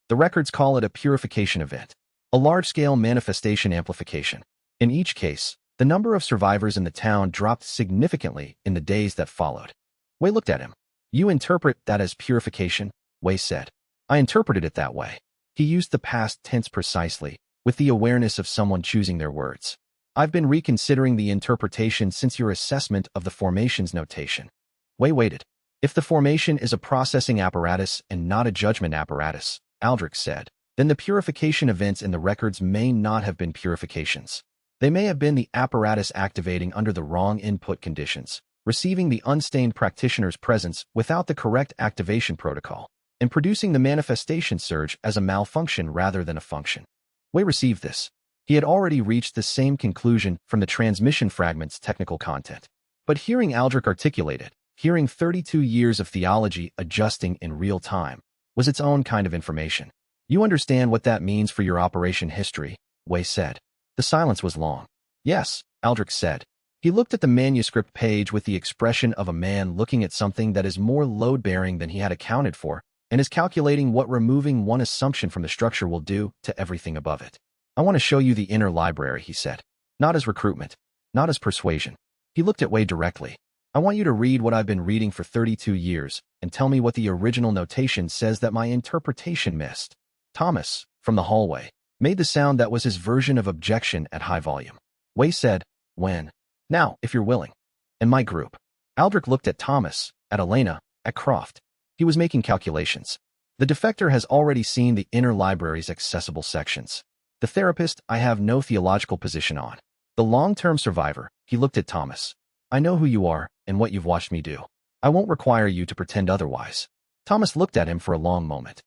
Speaker 1: The records call it a purification event, a large-scale manifestation amplification. In each case, the number of survivors in the town dropped significantly in the days that followed. Wei looked at him. You interpret that as purification? Wei said. I interpreted it that way. He used the past tense precisely, with the awareness of someone choosing their words. I've been reconsidering the interpretation since your assessment of the formation's notation. Wei waited. If the formation is a processing apparatus and not a judgment apparatus, Aldrich said, then the purification events in the records may not have been purifications. They may have been the apparatus activating under the wrong input conditions, receiving the unstained practitioner's presence without the correct activation protocol, and producing the manifestation surge as a malfunction rather than a function. Wei received this. He had already reached the same conclusion from the transmission fragment's technical content. But hearing Aldrich articulate it, hearing 32 years of theology adjusting in real time, was its own kind of information. You understand what that means for your operation history, Wei said. The silence was long. Yes, Aldrich said. He looked at the manuscript page with the expression of a man looking at something that is more load-bearing than he had accounted for, and is calculating what removing one assumption from the structure will do to everything above it. I want to show you the inner library, he said. Not as recruitment, not as persuasion. He looked at Wei directly. I want you to read what I've been reading for 32 years and tell me what the original notation says that my interpretation missed. Thomas, from the hallway, made the sound that was his version of objection at high volume. Wei said, when? Now, if you're willing. And my group. Aldrich looked at Thomas, at Elena, at Croft. He was making calculations. The defector has already seen the inner library's accessible sections. The therapist I have no theological position on. The long-term survivor, he looked at Thomas. I know who you are and what you've watched me do. I won't require you to pretend otherwise. Thomas looked at him for a long moment.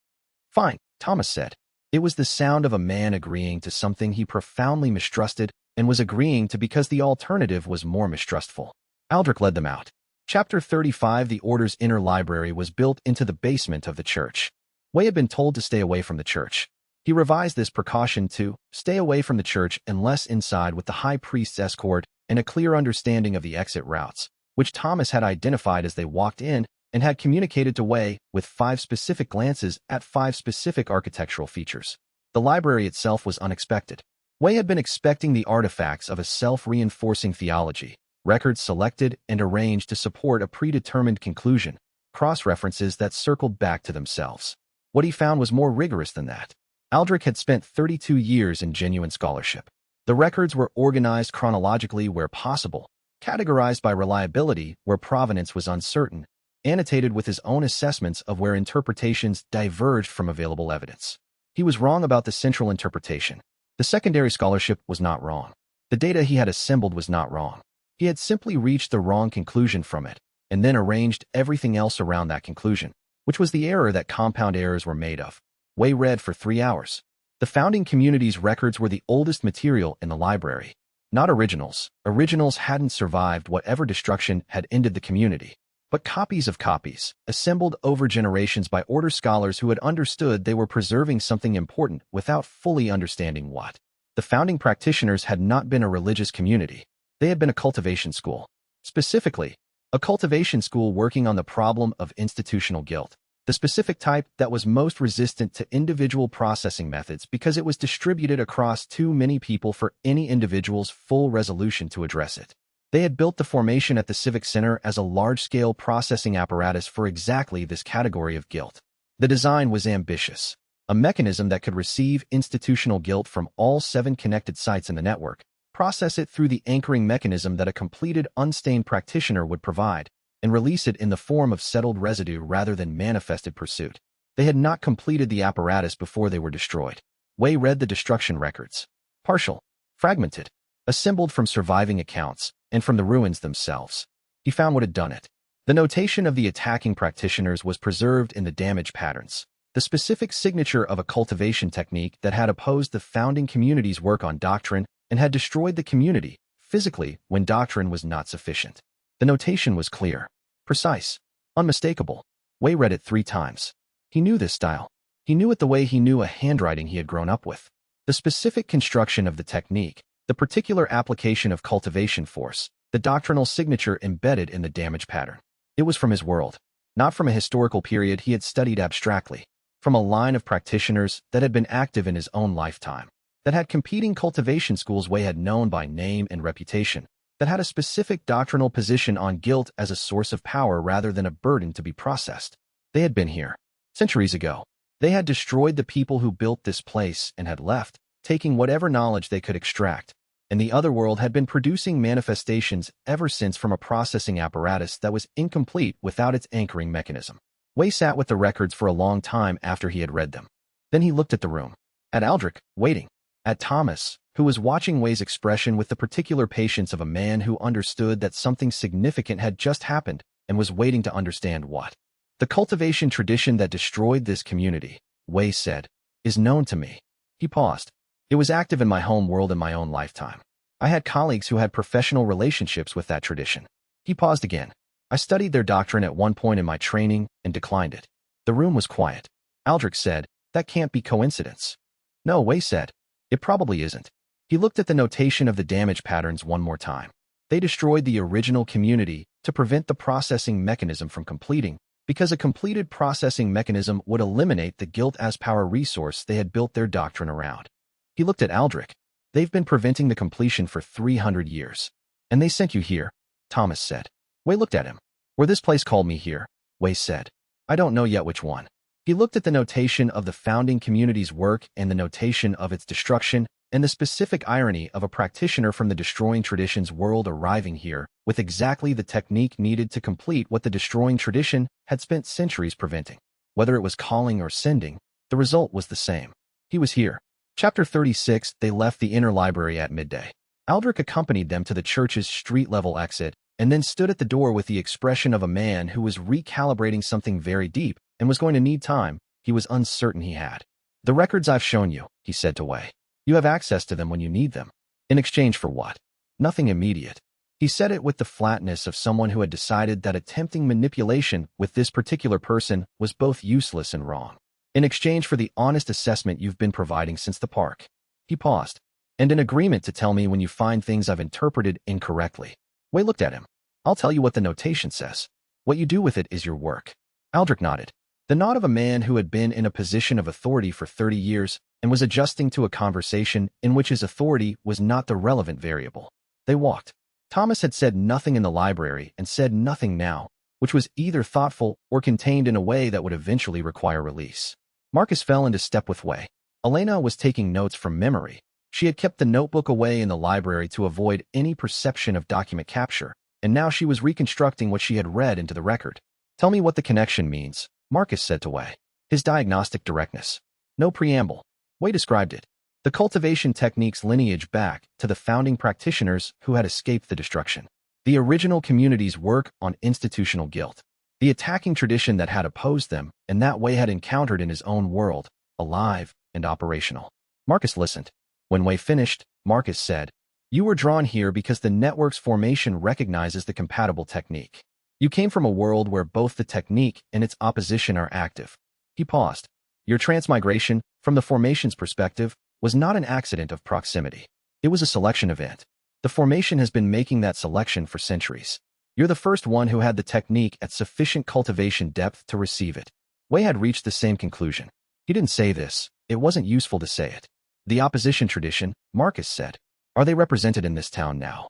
Speaker 1: Fine, Thomas said. It was the sound of a man agreeing to something he profoundly mistrusted and was agreeing to because the alternative was more mistrustful. Aldrich led them out. Chapter 35. The Order's inner library was built into the basement of the church. Wei had been told to stay away from the church. He revised this precaution to stay away from the church unless inside with the high priest's escort and a clear understanding of the exit routes, which Thomas had identified as they walked in and had communicated to Wei with 5 specific glances at 5 specific architectural features. The library itself was unexpected. Wei had been expecting the artifacts of a self-reinforcing theology, records selected and arranged to support a predetermined conclusion, cross-references that circled back to themselves. What he found was more rigorous than that. Aldrich had spent 32 years in genuine scholarship. The records were organized chronologically where possible, categorized by reliability where provenance was uncertain, annotated with his own assessments of where interpretations diverged from available evidence. He was wrong about the central interpretation. The secondary scholarship was not wrong. The data he had assembled was not wrong. He had simply reached the wrong conclusion from it, and then arranged everything else around that conclusion, which was the error that compound errors were made of. Wei read for 3 hours. The founding community's records were the oldest material in the library. Not originals. Originals hadn't survived whatever destruction had ended the community, but copies of copies, assembled over generations by Order scholars who had understood they were preserving something important without fully understanding what. The founding practitioners had not been a religious community. They had been a cultivation school. Specifically, a cultivation school working on the problem of institutional guilt, the specific type that was most resistant to individual processing methods because it was distributed across too many people for any individual's full resolution to address it. They had built the formation at the Civic Center as a large-scale processing apparatus for exactly this category of guilt. The design was ambitious, a mechanism that could receive institutional guilt from all 7 connected sites in the network, process it through the anchoring mechanism that a completed unstained practitioner would provide, and release it in the form of settled residue rather than manifested pursuit. They had not completed the apparatus before they were destroyed. Wei read the destruction records. Partial, fragmented, assembled from surviving accounts, and from the ruins themselves. He found what had done it. The notation of the attacking practitioners was preserved in the damage patterns, the specific signature of a cultivation technique that had opposed the founding community's work on doctrine and had destroyed the community, physically, when doctrine was not sufficient. The notation was clear, precise, unmistakable. Wei read it 3 times. He knew this style. He knew it the way he knew a handwriting he had grown up with. The specific construction of the technique, the particular application of cultivation force, the doctrinal signature embedded in the damage pattern. It was from his world, not from a historical period he had studied abstractly, from a line of practitioners that had been active in his own lifetime, that had competing cultivation schools Wei had known by name and reputation, that had a specific doctrinal position on guilt as a source of power rather than a burden to be processed. They had been here. Centuries ago. They had destroyed the people who built this place and had left, taking whatever knowledge they could extract, and the other world had been producing manifestations ever since from a processing apparatus that was incomplete without its anchoring mechanism. Wei sat with the records for a long time after he had read them. Then he looked at the room. At Aldrich, waiting. At Thomas, who was watching Wei's expression with the particular patience of a man who understood that something significant had just happened and was waiting to understand what. The cultivation tradition that destroyed this community, Wei said, is known to me. He paused. It was active in my home world in my own lifetime. I had colleagues who had professional relationships with that tradition. He paused again. I studied their doctrine at one point in my training and declined it. The room was quiet. Aldrich said, that can't be coincidence. No, Wei said. It probably isn't. He looked at the notation of the damage patterns one more time. They destroyed the original community to prevent the processing mechanism from completing, because a completed processing mechanism would eliminate the guilt as power resource they had built their doctrine around. He looked at Aldrich. They've been preventing the completion for 300 years. And they sent you here, Thomas said. Wei looked at him. Where this place called me here, Wei said. I don't know yet which one. He looked at the notation of the founding community's work and the notation of its destruction, and the specific irony of a practitioner from the destroying tradition's world arriving here with exactly the technique needed to complete what the destroying tradition had spent centuries preventing. Whether it was calling or sending, the result was the same. He was here. Chapter 36. They left the inner library at midday. Aldrich accompanied them to the church's street-level exit and then stood at the door with the expression of a man who was recalibrating something very deep and was going to need time he was uncertain he had. The records I've shown you, he said to Wei. You have access to them when you need them. In exchange for what? Nothing immediate. He said it with the flatness of someone who had decided that attempting manipulation with this particular person was both useless and wrong. In exchange for the honest assessment you've been providing since the park. He paused. And an agreement to tell me when you find things I've interpreted incorrectly. Wei looked at him. I'll tell you what the notation says. What you do with it is your work. Aldrich nodded. The nod of a man who had been in a position of authority for 30 years and was adjusting to a conversation in which his authority was not the relevant variable. They walked. Thomas had said nothing in the library and said nothing now, which was either thoughtful or contained in a way that would eventually require release. Marcus fell into step with Wei. Elena was taking notes from memory. She had kept the notebook away in the library to avoid any perception of document capture, and now she was reconstructing what she had read into the record. Tell me what the connection means, Marcus said to Wei. His diagnostic directness. No preamble. Wei described it. The cultivation technique's lineage back to the founding practitioners who had escaped the destruction. The original community's work on institutional guilt. The attacking tradition that had opposed them and that Wei had encountered in his own world, alive and operational. Marcus listened. When Wei finished, Marcus said, You were drawn here because the network's formation recognizes the compatible technique. You came from a world where both the technique and its opposition are active. He paused. Your transmigration, from the formation's perspective, was not an accident of proximity. It was a selection event. The formation has been making that selection for centuries. You're the first one who had the technique at sufficient cultivation depth to receive it. Wei had reached the same conclusion. He didn't say this. It wasn't useful to say it. The opposition tradition, Marcus said. Are they represented in this town now?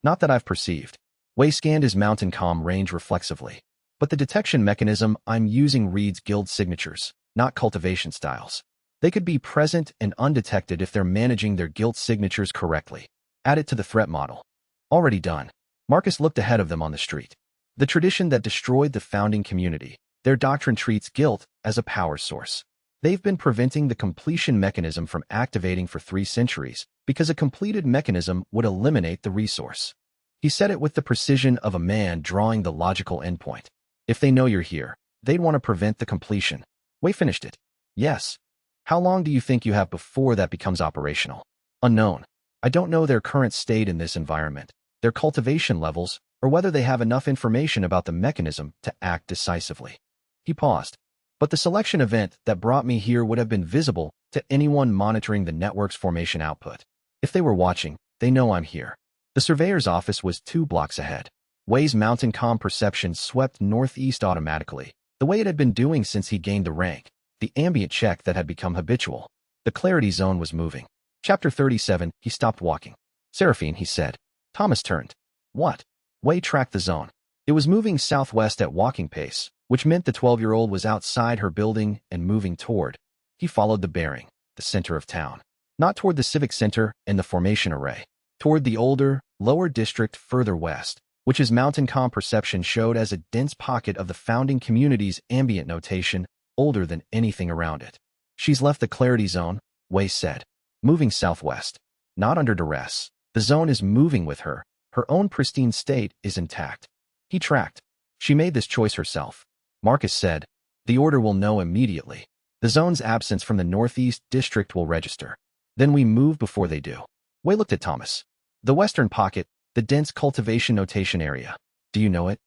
Speaker 1: Not that I've perceived. Wei scanned his mountain calm range reflexively. But the detection mechanism I'm using reads guild signatures, not cultivation styles. They could be present and undetected if they're managing their guild signatures correctly. Add it to the threat model. Already done. Marcus looked ahead of them on the street. The tradition that destroyed the founding community, their doctrine treats guilt as a power source. They've been preventing the completion mechanism from activating for 3 centuries because a completed mechanism would eliminate the resource. He said it with the precision of a man drawing the logical endpoint. If they know you're here, they'd want to prevent the completion. Wei finished it. Yes. How long do you think you have before that becomes operational? Unknown. I don't know their current state in this environment, their cultivation levels, or whether they have enough information about the mechanism to act decisively. He paused. But the selection event that brought me here would have been visible to anyone monitoring the network's formation output. If they were watching, they know I'm here. The surveyor's office was 2 blocks ahead. Wei's mountain calm perception swept northeast automatically, the way it had been doing since he gained the rank, the ambient check that had become habitual. The clarity zone was moving. Chapter 37. He stopped walking. Seraphine, he said. Thomas turned. What? Wei tracked the zone. It was moving southwest at walking pace, which meant the 12-year-old was outside her building and moving toward. He followed the bearing, the center of town. Not toward the civic center and the formation array. Toward the older, lower district further west, which his mountain calm perception showed as a dense pocket of the founding community's ambient notation, older than anything around it. She's left the clarity zone, Wei said. Moving southwest. Not under duress. The zone is moving with her. Her own pristine state is intact. He tracked. She made this choice herself. Marcus said, the order will know immediately. The zone's absence from the northeast district will register. Then we move before they do. Wei looked at Thomas. The western pocket, the dense cultivation notation area. Do you know it?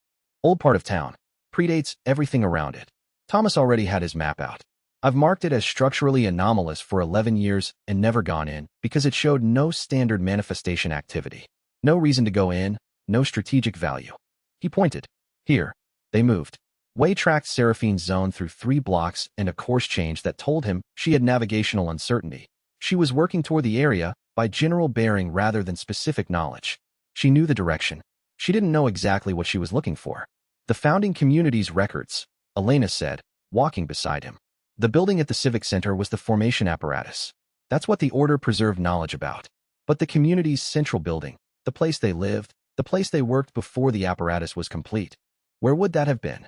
Speaker 1: Old part of town. Predates everything around it. Thomas already had his map out. I've marked it as structurally anomalous for 11 years and never gone in because it showed no standard manifestation activity. No reason to go in, no strategic value. He pointed. Here. They moved. Wei tracked Seraphine's zone through 3 blocks and a course change that told him she had navigational uncertainty. She was working toward the area by general bearing rather than specific knowledge. She knew the direction. She didn't know exactly what she was looking for. The founding community's records, Elena said, walking beside him. The building at the Civic Center was the formation apparatus. That's what the Order preserved knowledge about. But the community's central building, the place they lived, the place they worked before the apparatus was complete, where would that have been?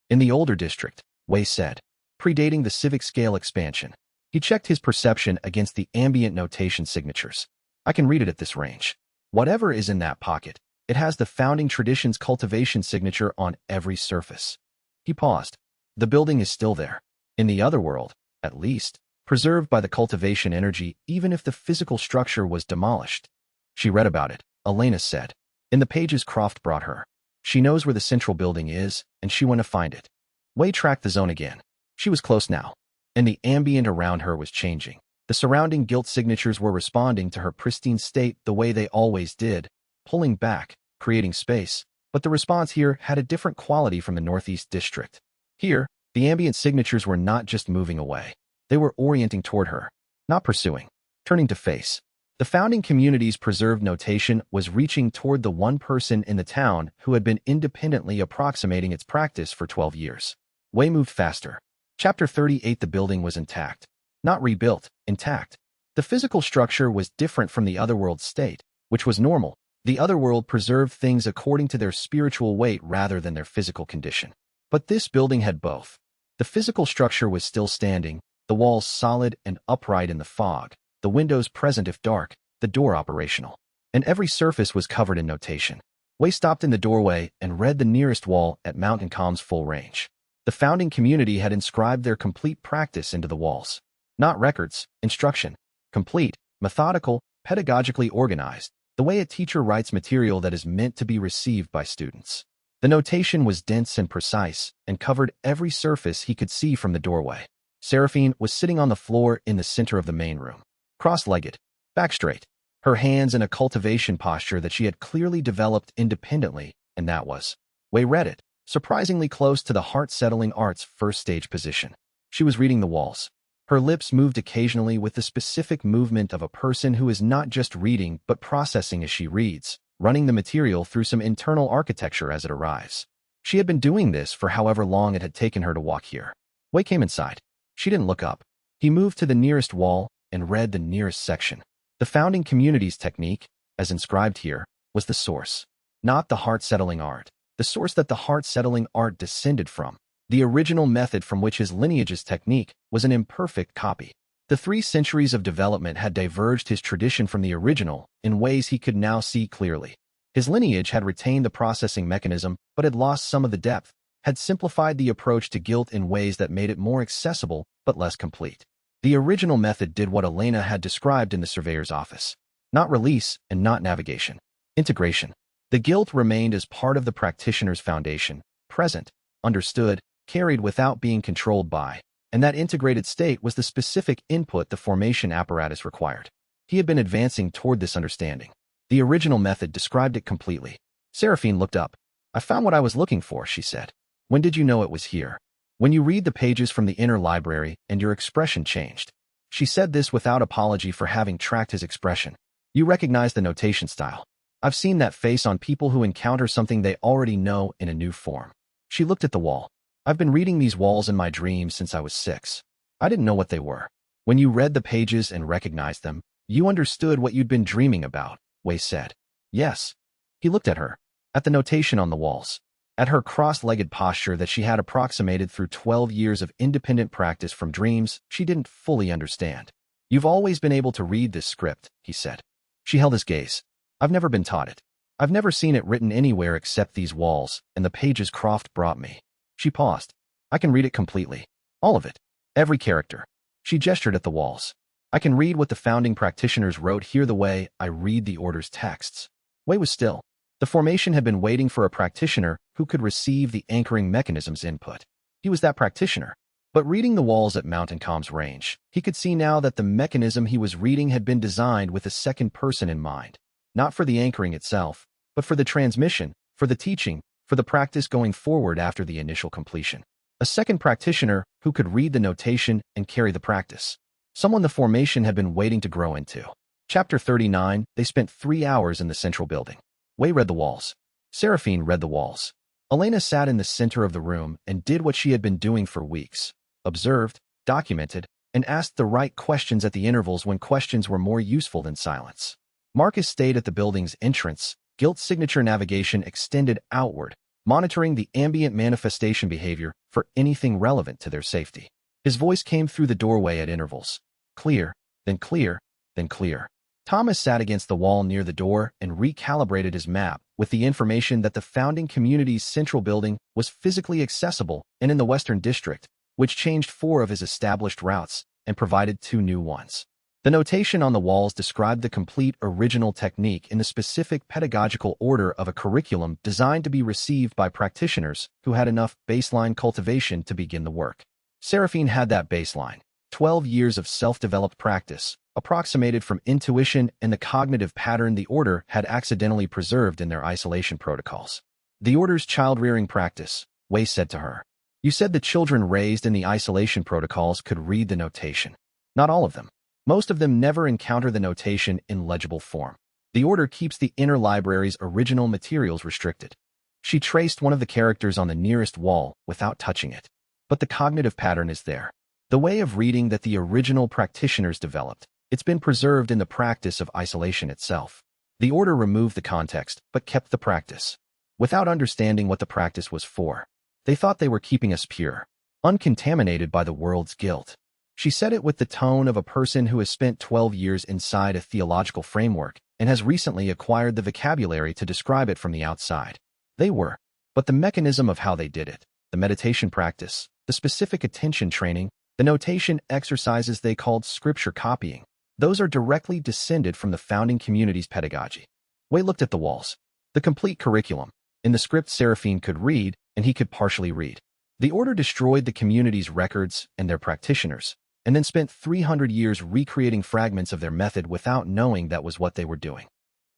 Speaker 1: In the older district, Wei said, predating the civic scale expansion. He checked his perception against the ambient notation signatures. I can read it at this range. Whatever is in that pocket, it has the founding tradition's cultivation signature on every surface. He paused. The building is still there. In the other world, at least, preserved by the cultivation energy even if the physical structure was demolished. She read about it, Elena said. In the pages Croft brought her. She knows where the central building is, and she went to find it. Wei tracked the zone again. She was close now, and the ambient around her was changing. The surrounding guilt signatures were responding to her pristine state the way they always did, pulling back, creating space, but the response here had a different quality from the Northeast District. Here, the ambient signatures were not just moving away. They were orienting toward her, not pursuing, turning to face. The founding community's preserved notation was reaching toward the one person in the town who had been independently approximating its practice for 12 years. Wei moved faster. Chapter 38. The building was intact. Not rebuilt, intact. The physical structure was different from the otherworld state, which was normal. The otherworld preserved things according to their spiritual weight rather than their physical condition. But this building had both. The physical structure was still standing, the walls solid and upright in the fog, the windows present if dark, the door operational. And every surface was covered in notation. Wei stopped in the doorway and read the nearest wall at Mountain Calm's full range. The founding community had inscribed their complete practice into the walls. Not records, instruction. Complete, methodical, pedagogically organized, the way a teacher writes material that is meant to be received by students. The notation was dense and precise, and covered every surface he could see from the doorway. Seraphine was sitting on the floor in the center of the main room. Cross-legged, back straight, her hands in a cultivation posture that she had clearly developed independently, and that was. Wei read it, surprisingly close to the heart-settling art's first stage position. She was reading the walls. Her lips moved occasionally with the specific movement of a person who is not just reading but processing as she reads, running the material through some internal architecture as it arrives. She had been doing this for however long it had taken her to walk here. Wei came inside. She didn't look up. He moved to the nearest wall and read the nearest section. The founding community's technique, as inscribed here, was the source, not the heart-settling art. The source that the heart-settling art descended from. The original method from which his lineage's technique was an imperfect copy. The 3 centuries of development had diverged his tradition from the original in ways he could now see clearly. His lineage had retained the processing mechanism but had lost some of the depth, had simplified the approach to guilt in ways that made it more accessible but less complete. The original method did what Elena had described in the surveyor's office. Not release and not navigation. Integration. The guilt remained as part of the practitioner's foundation, present, understood, carried without being controlled by, and that integrated state was the specific input the formation apparatus required. He had been advancing toward this understanding. The original method described it completely. Seraphine looked up. I found what I was looking for, she said. When did you know it was here? When you read the pages from the inner library and your expression changed. She said this without apology for having tracked his expression. You recognize the notation style. I've seen that face on people who encounter something they already know in a new form. She looked at the wall. I've been reading these walls in my dreams since I was 6. I didn't know what they were. When you read the pages and recognized them, you understood what you'd been dreaming about, Wei said. Yes. He looked at her, at the notation on the walls, at her cross-legged posture that she had approximated through 12 years of independent practice from dreams she didn't fully understand. You've always been able to read this script, he said. She held his gaze. I've never been taught it. I've never seen it written anywhere except these walls and the pages Croft brought me. She paused. I can read it completely. All of it. Every character. She gestured at the walls. I can read what the founding practitioners wrote here the way I read the order's texts. Wei was still. The formation had been waiting for a practitioner who could receive the anchoring mechanism's input. He was that practitioner. But reading the walls at Mountain Calm's range, he could see now that the mechanism he was reading had been designed with a second person in mind. Not for the anchoring itself, but for the transmission, for the teaching, for the practice going forward after the initial completion. A second practitioner who could read the notation and carry the practice. Someone the formation had been waiting to grow into. Chapter 39. They spent 3 hours in the central building. Wei read the walls. Seraphine read the walls. Elena sat in the center of the room and did what she had been doing for weeks. Observed, documented, and asked the right questions at the intervals when questions were more useful than silence. Marcus stayed at the building's entrance. Guilt signature navigation extended outward, monitoring the ambient manifestation behavior for anything relevant to their safety. His voice came through the doorway at intervals. Clear, then clear, then clear. Thomas sat against the wall near the door and recalibrated his map with the information that the founding community's central building was physically accessible and in the Western District, which changed 4 of his established routes and provided 2 new ones. The notation on the walls described the complete original technique in the specific pedagogical order of a curriculum designed to be received by practitioners who had enough baseline cultivation to begin the work. Seraphine had that baseline, 12 years of self-developed practice, approximated from intuition and the cognitive pattern the order had accidentally preserved in their isolation protocols. The order's child-rearing practice, Wei said to her. You said the children raised in the isolation protocols could read the notation. Not all of them. Most of them never encounter the notation in legible form. The order keeps the inner library's original materials restricted. She traced one of the characters on the nearest wall without touching it. But the cognitive pattern is there. The way of reading that the original practitioners developed. It's been preserved in the practice of isolation itself. The order removed the context, but kept the practice. Without understanding what the practice was for. They thought they were keeping us pure, uncontaminated by the world's guilt. She said it with the tone of a person who has spent 12 years inside a theological framework and has recently acquired the vocabulary to describe it from the outside. They were, but the mechanism of how they did it, the meditation practice, the specific attention training, the notation exercises they called scripture copying, those are directly descended from the founding community's pedagogy. Wei looked at the walls. The complete curriculum. In the script Seraphine could read, and he could partially read. The order destroyed the community's records and their practitioners, and then spent 300 years recreating fragments of their method without knowing that was what they were doing.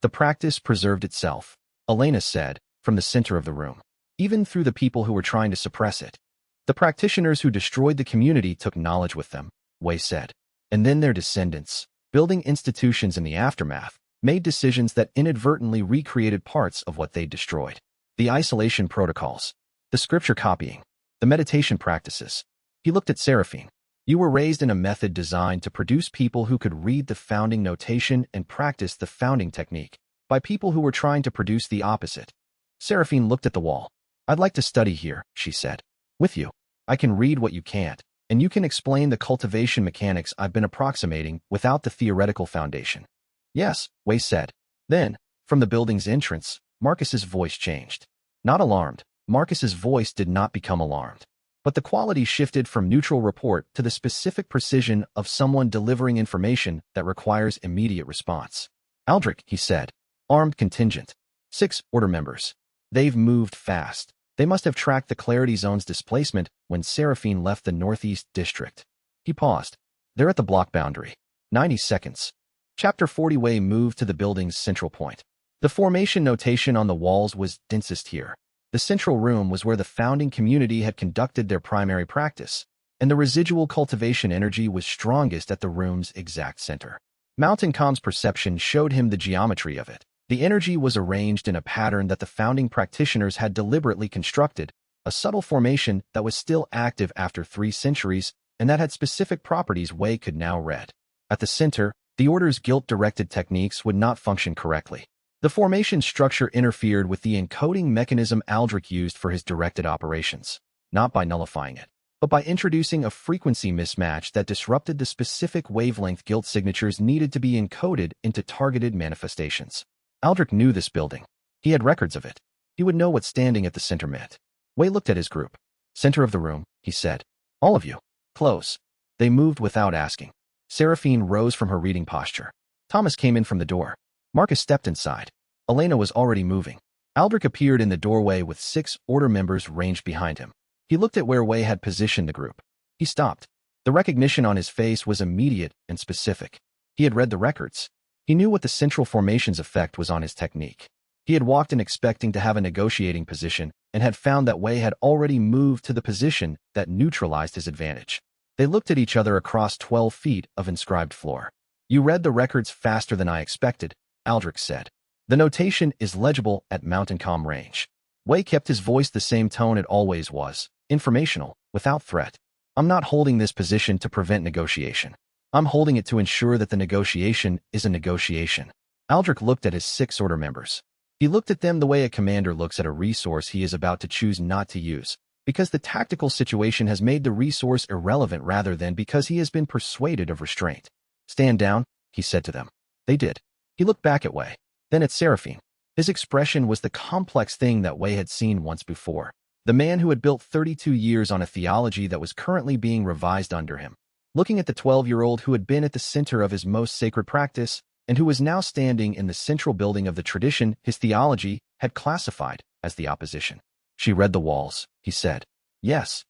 Speaker 1: The practice preserved itself, Elena said, from the center of the room, even through the people who were trying to suppress it. The practitioners who destroyed the community took knowledge with them, Wei said. And then their descendants, building institutions in the aftermath, made decisions that inadvertently recreated parts of what they destroyed. The isolation protocols, the scripture copying, the meditation practices. He looked at Seraphine. You were raised in a method designed to produce people who could read the founding notation and practice the founding technique, by people who were trying to produce the opposite. Seraphine looked at the wall. I'd like to study here, she said. With you. I can read what you can't, and you can explain the cultivation mechanics I've been approximating without the theoretical foundation. Yes, Wei said. Then, from the building's entrance, Marcus's voice changed. Not alarmed, Marcus's voice did not become alarmed. But the quality shifted from neutral report to the specific precision of someone delivering information that requires immediate response. Aldrich, he said. Armed contingent. 6 order members. They've moved fast. They must have tracked the clarity zone's displacement when Seraphine left the Northeast District. He paused. They're at the block boundary. 90 seconds. Chapter 40 Wei moved to the building's central point. The formation notation on the walls was densest here. The central room was where the founding community had conducted their primary practice, and the residual cultivation energy was strongest at the room's exact center. Mountain Com's perception showed him the geometry of it. The energy was arranged in a pattern that the founding practitioners had deliberately constructed, a subtle formation that was still active after 3 centuries and that had specific properties Wei could now read. At the center, the order's guilt-directed techniques would not function correctly. The formation structure interfered with the encoding mechanism Aldrich used for his directed operations, not by nullifying it, but by introducing a frequency mismatch that disrupted the specific wavelength guilt signatures needed to be encoded into targeted manifestations. Aldrich knew this building. He had records of it. He would know what standing at the center meant. Wei looked at his group. Center of the room, he said. All of you. Close. They moved without asking. Seraphine rose from her reading posture. Thomas came in from the door. Marcus stepped inside. Elena was already moving. Aldrich appeared in the doorway with 6 order members ranged behind him. He looked at where Wei had positioned the group. He stopped. The recognition on his face was immediate and specific. He had read the records. He knew what the central formation's effect was on his technique. He had walked in expecting to have a negotiating position and had found that Wei had already moved to the position that neutralized his advantage. They looked at each other across 12 feet of inscribed floor. You read the records faster than I expected, Aldrich said. The notation is legible at Mountain Calm range. Wei kept his voice the same tone it always was, informational, without threat. I'm not holding this position to prevent negotiation. I'm holding it to ensure that the negotiation is a negotiation. Aldrich looked at his 6 order members. He looked at them the way a commander looks at a resource he is about to choose not to use, because the tactical situation has made the resource irrelevant rather than because he has been persuaded of restraint. Stand down, he said to them. They did. He looked back at Wei, then at Seraphine. His expression was the complex thing that Wei had seen once before. The man who had built 32 years on a theology that was currently being revised under him. Looking at the 12-year-old who had been at the center of his most sacred practice, and who was now standing in the central building of the tradition his theology had classified as the opposition. She read the walls, he said. Yes.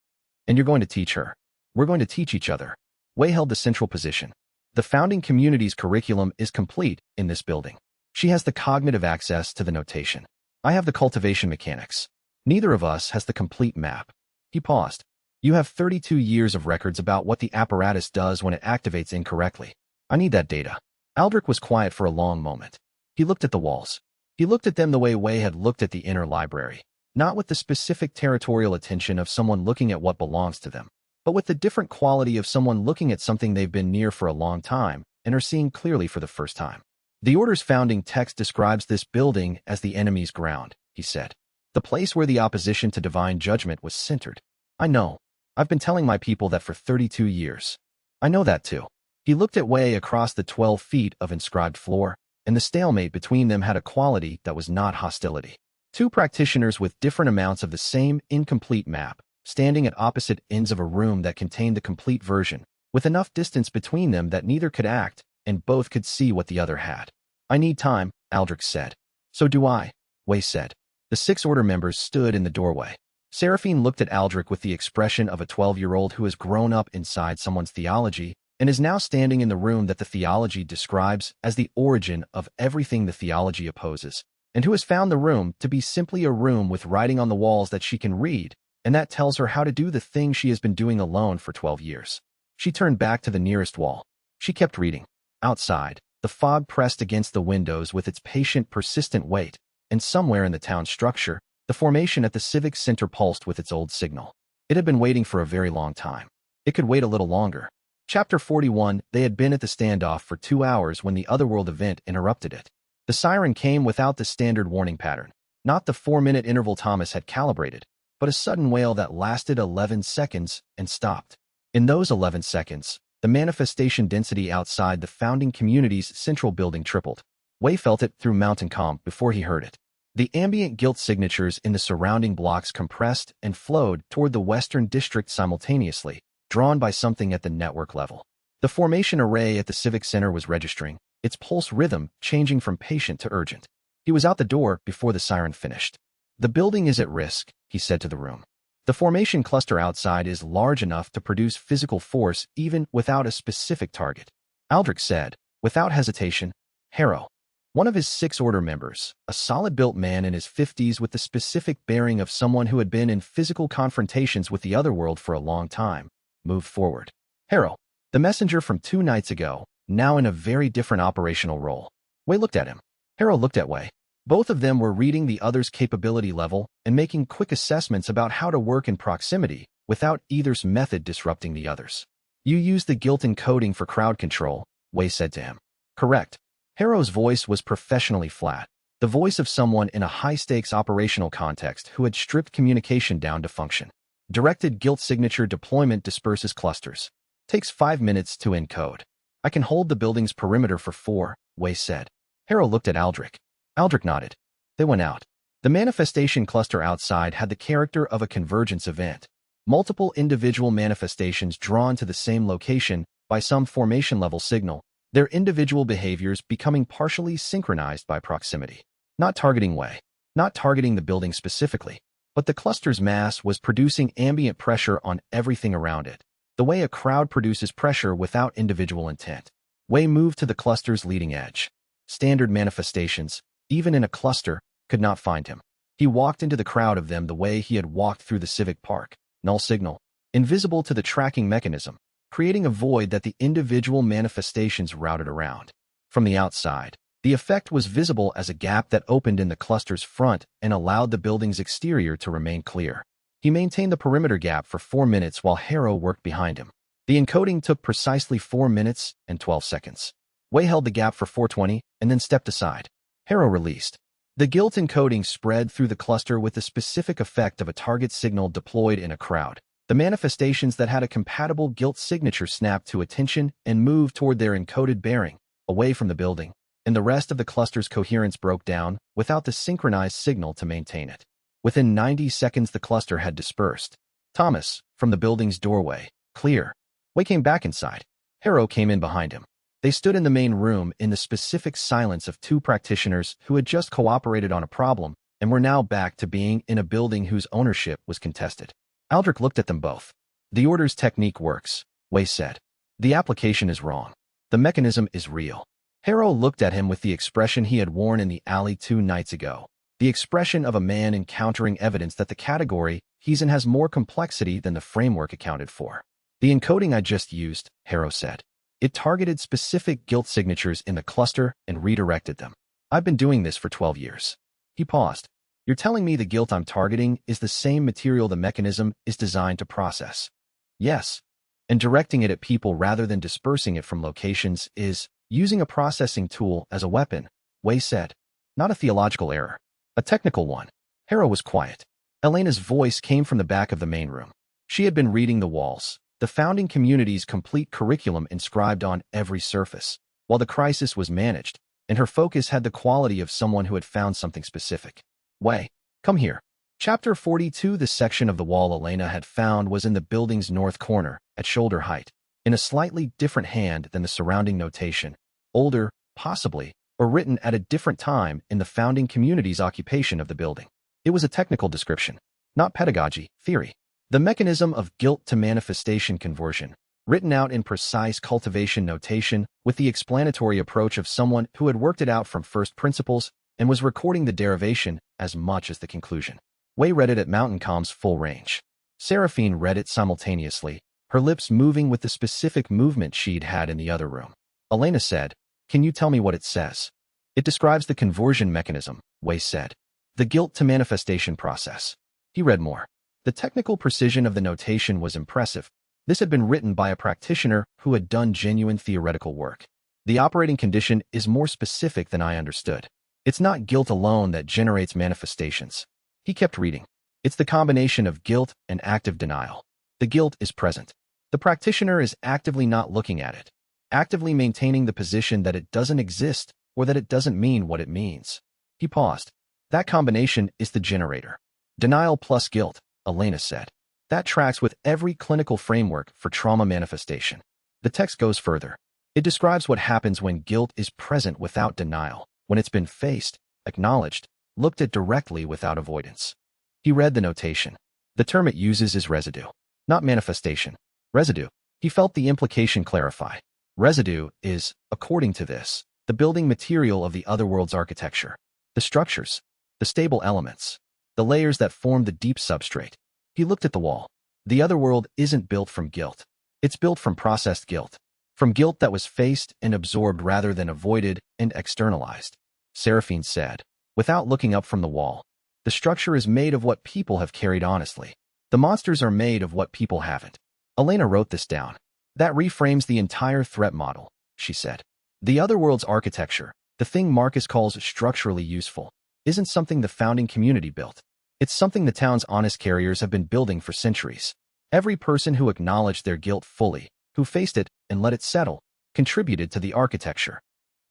Speaker 1: And you're going to teach her. We're going to teach each other. Wei held the central position. The founding community's curriculum is complete in this building. She has the cognitive access to the notation. I have the cultivation mechanics. Neither of us has the complete map. He paused. You have 32 years of records about what the apparatus does when it activates incorrectly. I need that data. Aldrich was quiet for a long moment. He looked at the walls. He looked at them the way Wei had looked at the inner library, not with the specific territorial attention of someone looking at what belongs to them, but with the different quality of someone looking at something they've been near for a long time and are seeing clearly for the first time. The Order's founding text describes this building as the enemy's ground, he said. The place where the opposition to divine judgment was centered. I know. I've been telling my people that for 32 years. I know that too. He looked at Wei across the 12 feet of inscribed floor, and the stalemate between them had a quality that was not hostility. 2 practitioners with different amounts of the same incomplete map, standing at opposite ends of a room that contained the complete version, with enough distance between them that neither could act, and both could see what the other had. I need time, Aldrich said. So do I, Wei said. The 6 order members stood in the doorway. Seraphine looked at Aldrich with the expression of a 12-year-old who has grown up inside someone's theology and is now standing in the room that the theology describes as the origin of everything the theology opposes, and who has found the room to be simply a room with writing on the walls that she can read, and that tells her how to do the thing she has been doing alone for 12 years. She turned back to the nearest wall. She kept reading. Outside, the fog pressed against the windows with its patient, persistent weight, and somewhere in the town structure, the formation at the civic center pulsed with its old signal. It had been waiting for a very long time. It could wait a little longer. Chapter 41, they had been at the standoff for 2 hours when the Otherworld event interrupted it. The siren came without the standard warning pattern, not the 4-minute interval Thomas had calibrated, but a sudden wail that lasted 11 seconds and stopped. In those 11 seconds, the manifestation density outside the founding community's central building tripled. Wei felt it through mountain calm before he heard it. The ambient guilt signatures in the surrounding blocks compressed and flowed toward the western district simultaneously, drawn by something at the network level. The formation array at the civic center was registering, its pulse rhythm changing from patient to urgent. He was out the door before the siren finished. The building is at risk, he said to the room. The formation cluster outside is large enough to produce physical force even without a specific target. Aldrich said, without hesitation, Harrow. One of his 6 order members, a solid-built man in his 50s with the specific bearing of someone who had been in physical confrontations with the otherworld for a long time, moved forward. Harrow, the messenger from 2 nights ago, now in a very different operational role. Wei looked at him. Harrow looked at Wei. Both of them were reading the other's capability level and making quick assessments about how to work in proximity without either's method disrupting the other's. You use the guilt encoding for crowd control, Wei said to him. Correct. Harrow's voice was professionally flat, the voice of someone in a high-stakes operational context who had stripped communication down to function. Directed guilt signature deployment disperses clusters. Takes 5 minutes to encode. I can hold the building's perimeter for 4, Wei said. Harrow looked at Aldrich. Aldrich nodded. They went out. The manifestation cluster outside had the character of a convergence event. Multiple individual manifestations drawn to the same location by some formation-level signal, their individual behaviors becoming partially synchronized by proximity. Not targeting Wei, not targeting the building specifically, but the cluster's mass was producing ambient pressure on everything around it, the way a crowd produces pressure without individual intent. Wei moved to the cluster's leading edge. Standard manifestations, even in a cluster, could not find him. He walked into the crowd of them the way he had walked through the civic park, null signal, invisible to the tracking mechanism, creating a void that the individual manifestations routed around. From the outside, The effect was visible as a gap that opened in the cluster's front and allowed the building's exterior to remain clear. He maintained the perimeter gap for 4 minutes while Harrow worked behind him. The encoding took precisely 4 minutes and 12 seconds. Wei held the gap for 420 and then stepped aside. Harrow released. The guilt encoding spread through the cluster with the specific effect of a target signal deployed in a crowd. The manifestations that had a compatible guilt signature snapped to attention and moved toward their encoded bearing, away from the building, and the rest of the cluster's coherence broke down without the synchronized signal to maintain it. Within 90 seconds the cluster had dispersed. Thomas, from the building's doorway, clear. Wei came back inside. Harrow came in behind him. They stood in the main room in the specific silence of two practitioners who had just cooperated on a problem and were now back to being in a building whose ownership was contested. Aldrich looked at them both. The order's technique works, Wei said. The application is wrong. The mechanism is real. Harrow looked at him with the expression he had worn in the alley 2 nights ago. The expression of a man encountering evidence that the category he's in has more complexity than the framework accounted for. The encoding I just used, Harrow said. It targeted specific guilt signatures in the cluster and redirected them. I've been doing this for 12 years. He paused. You're telling me the guilt I'm targeting is the same material the mechanism is designed to process? Yes. And directing it at people rather than dispersing it from locations is using a processing tool as a weapon, Wei said. Not a theological error. A technical one. Harrow was quiet. Elena's voice came from the back of the main room. She had been reading the walls, the founding community's complete curriculum inscribed on every surface, while the crisis was managed, and her focus had the quality of someone who had found something specific. Wei, come here. Chapter 42. The section of the wall Elena had found was in the building's north corner, at shoulder height, in a slightly different hand than the surrounding notation, older, possibly, or written at a different time in the founding community's occupation of the building. It was a technical description, not pedagogy, theory. The mechanism of guilt to manifestation conversion, written out in precise cultivation notation with the explanatory approach of someone who had worked it out from first principles and was recording the derivation as much as the conclusion. Wei read it at Mountain Calm's full range. Seraphine read it simultaneously, her lips moving with the specific movement she'd had in the other room. Elena said, "Can you tell me what it says?" "It describes the conversion mechanism," Wei said. "The guilt to manifestation process." He read more. The technical precision of the notation was impressive. This had been written by a practitioner who had done genuine theoretical work. The operating condition is more specific than I understood. It's not guilt alone that generates manifestations. He kept reading. It's the combination of guilt and active denial. The guilt is present. The practitioner is actively not looking at it, actively maintaining the position that it doesn't exist or that it doesn't mean what it means. He paused. That combination is the generator. Denial plus guilt, Elena said. That tracks with every clinical framework for trauma manifestation. The text goes further. It describes what happens when guilt is present without denial, when it's been faced, acknowledged, looked at directly without avoidance. He read the notation. The term it uses is residue, not manifestation. Residue. He felt the implication clarify. Residue is, according to this, the building material of the otherworld's architecture. The structures, the stable elements, the layers that form the deep substrate. He looked at the wall. The otherworld isn't built from guilt. It's built from processed guilt. From guilt that was faced and absorbed rather than avoided and externalized. Seraphine said, without looking up from the wall. The structure is made of what people have carried honestly. The monsters are made of what people haven't. Elena wrote this down. That reframes the entire threat model, she said. The otherworld's architecture, the thing Marcus calls structurally useful, isn't something the founding community built. It's something the town's honest carriers have been building for centuries. Every person who acknowledged their guilt fully, who faced it and let it settle, contributed to the architecture.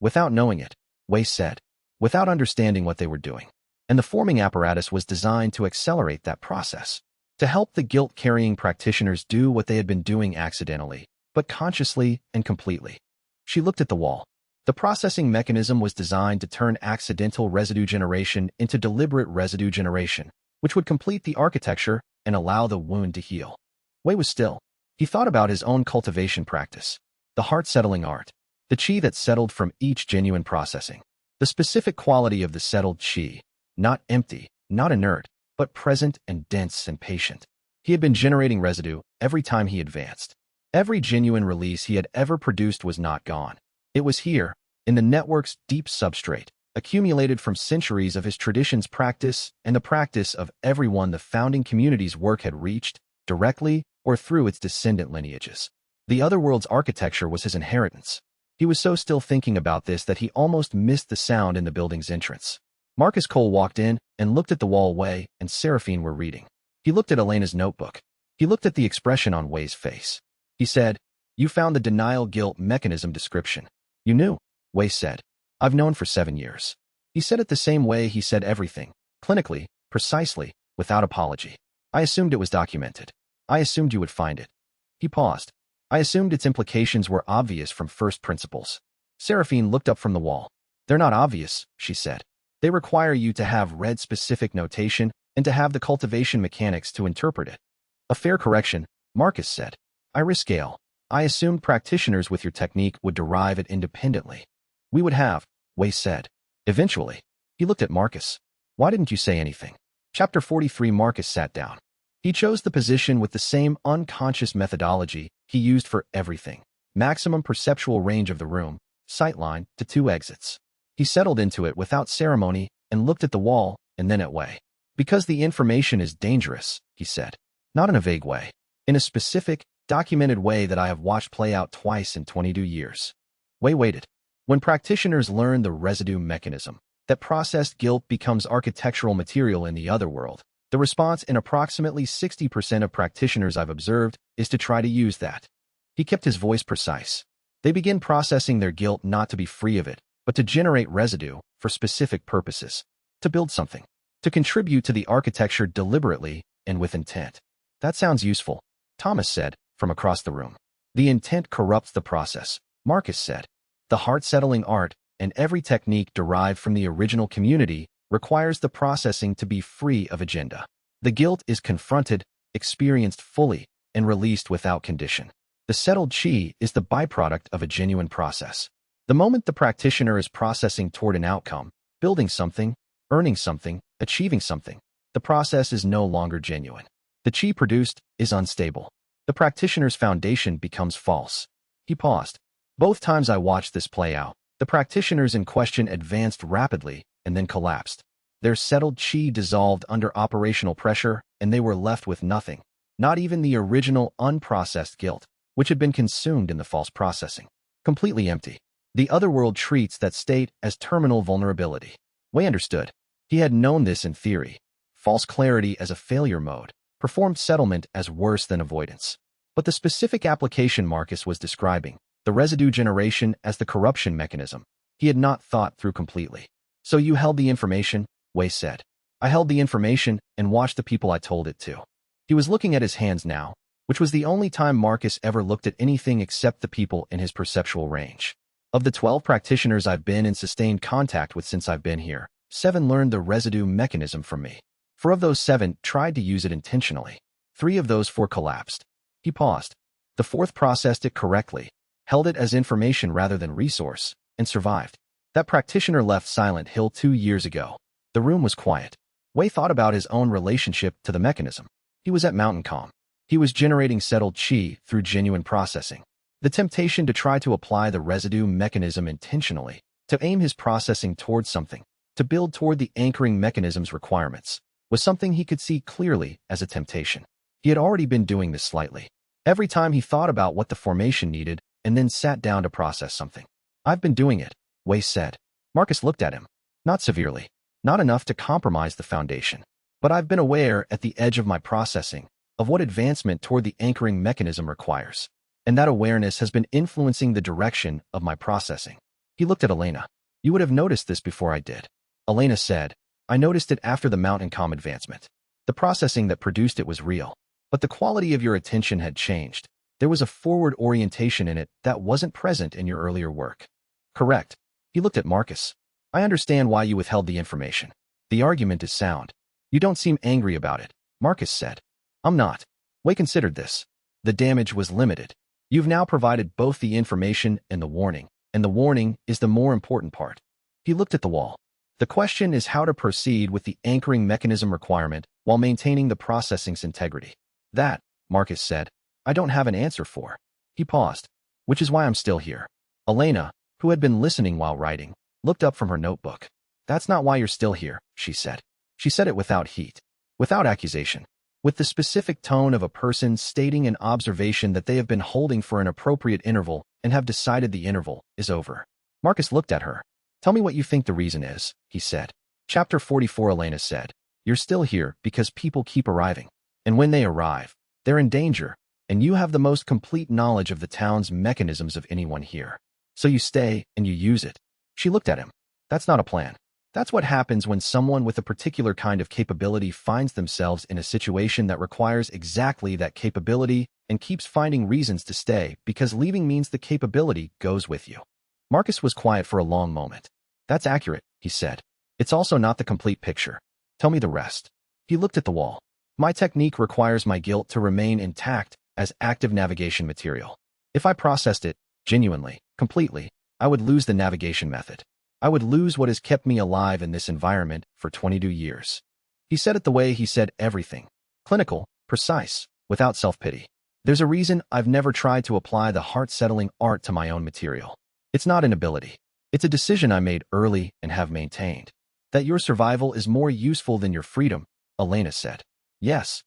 Speaker 1: Without knowing it, Wei said, without understanding what they were doing. And the forming apparatus was designed to accelerate that process, to help the guilt-carrying practitioners do what they had been doing accidentally, but consciously and completely. She looked at the wall. The processing mechanism was designed to turn accidental residue generation into deliberate residue generation, which would complete the architecture and allow the wound to heal. Wei was still. He thought about his own cultivation practice, the heart-settling art, the qi that settled from each genuine processing, the specific quality of the settled qi, not empty, not inert, but present and dense and patient. He had been generating residue every time he advanced. Every genuine release he had ever produced was not gone. It was here, in the network's deep substrate, accumulated from centuries of his tradition's practice and the practice of everyone the founding community's work had reached, directly or through its descendant lineages. The other world's architecture was his inheritance. He was so still thinking about this that he almost missed the sound in the building's entrance. Marcus Cole walked in and looked at the wall Wei and Seraphine were reading. He looked at Elena's notebook. He looked at the expression on Wei's face. He said, "You found the denial guilt mechanism description." "You knew," Wei said. "I've known for 7 years." He said it the same way he said everything, clinically, precisely, without apology. "I assumed it was documented. I assumed you would find it." He paused. "I assumed its implications were obvious from first principles." Seraphine looked up from the wall. "They're not obvious," she said. "They require you to have read specific notation and to have the cultivation mechanics to interpret it." "A fair correction," Marcus said. "Iris scale. I assumed practitioners with your technique would derive it independently." "We would have," Wei said. "Eventually." He looked at Marcus. "Why didn't you say anything?" Chapter 43. Marcus sat down. He chose the position with the same unconscious methodology he used for everything. Maximum perceptual range of the room, sightline to 2 exits. He settled into it without ceremony and looked at the wall and then at Wei. "Because the information is dangerous," he said. Not in a vague way. In a specific, documented way that I have watched play out twice in 22 years. Wei waited. When practitioners learn the residue mechanism, that processed guilt becomes architectural material in the other world, the response in approximately 60% of practitioners I've observed is to try to use that. He kept his voice precise. They begin processing their guilt not to be free of it, but to generate residue for specific purposes, to build something, to contribute to the architecture deliberately and with intent. "That sounds useful," Thomas said from across the room. "The intent corrupts the process," Marcus said. "The heart-settling art and every technique derived from the original community requires the processing to be free of agenda. The guilt is confronted, experienced fully, and released without condition. The settled chi is the byproduct of a genuine process. The moment the practitioner is processing toward an outcome, building something, earning something, achieving something, the process is no longer genuine. The chi produced is unstable. The practitioner's foundation becomes false." He paused. "Both times I watched this play out, the practitioners in question advanced rapidly and then collapsed. Their settled chi dissolved under operational pressure, and they were left with nothing, not even the original unprocessed guilt, which had been consumed in the false processing. Completely empty. The other world treats that state as terminal vulnerability." Wei understood. He had known this in theory. False clarity as a failure mode, performed settlement as worse than avoidance. But the specific application Marcus was describing, the residue generation as the corruption mechanism, he had not thought through completely. "So you held the information?" Wei said. "I held the information and watched the people I told it to." He was looking at his hands now, which was the only time Marcus ever looked at anything except the people in his perceptual range. "Of the 12 practitioners I've been in sustained contact with since I've been here, 7 learned the residue mechanism from me. 4 of those 7 tried to use it intentionally. 3 of those 4 collapsed." He paused. "The 4th processed it correctly, held it as information rather than resource, and survived. That practitioner left Silent Hill 2 years ago." The room was quiet. Wei thought about his own relationship to the mechanism. He was at Mountain Calm. He was generating settled chi through genuine processing. The temptation to try to apply the residue mechanism intentionally, to aim his processing towards something, to build toward the anchoring mechanism's requirements, was something he could see clearly as a temptation. He had already been doing this slightly. Every time he thought about what the formation needed and then sat down to process something. "I've been doing it," Wei said. Marcus looked at him. "Not severely. Not enough to compromise the foundation. But I've been aware at the edge of my processing of what advancement toward the anchoring mechanism requires. And that awareness has been influencing the direction of my processing." He looked at Elena. "You would have noticed this before I did." Elena said, "I noticed it after the Mountain Calm advancement. The processing that produced it was real. But the quality of your attention had changed. There was a forward orientation in it that wasn't present in your earlier work." "Correct." He looked at Marcus. "I understand why you withheld the information. The argument is sound. You don't seem angry about it," Marcus said. "I'm not." Wei considered this. "The damage was limited. You've now provided both the information and the warning is the more important part." He looked at the wall. "The question is how to proceed with the anchoring mechanism requirement while maintaining the processing's integrity." "That," Marcus said, "I don't have an answer for." He paused. "Which is why I'm still here." Elena, who had been listening while writing, looked up from her notebook. "That's not why you're still here," she said. She said it without heat, without accusation, with the specific tone of a person stating an observation that they have been holding for an appropriate interval and have decided the interval is over. Marcus looked at her. "Tell me what you think the reason is," he said. Chapter 44. Elena said, "You're still here because people keep arriving. And when they arrive, they're in danger, and you have the most complete knowledge of the town's mechanisms of anyone here. So you stay and you use it." She looked at him. "That's not a plan. That's what happens when someone with a particular kind of capability finds themselves in a situation that requires exactly that capability and keeps finding reasons to stay because leaving means the capability goes with you." Marcus was quiet for a long moment. "That's accurate," he said. "It's also not the complete picture. Tell me the rest." He looked at the wall. "My technique requires my guilt to remain intact as active navigation material. If I processed it, genuinely, completely, I would lose the navigation method. I would lose what has kept me alive in this environment for 22 years. He said it the way he said everything. Clinical, precise, without self-pity. "There's a reason I've never tried to apply the heart-settling art to my own material. It's not an ability. It's a decision I made early and have maintained. That your survival is more useful than your freedom," Elena said. "Yes.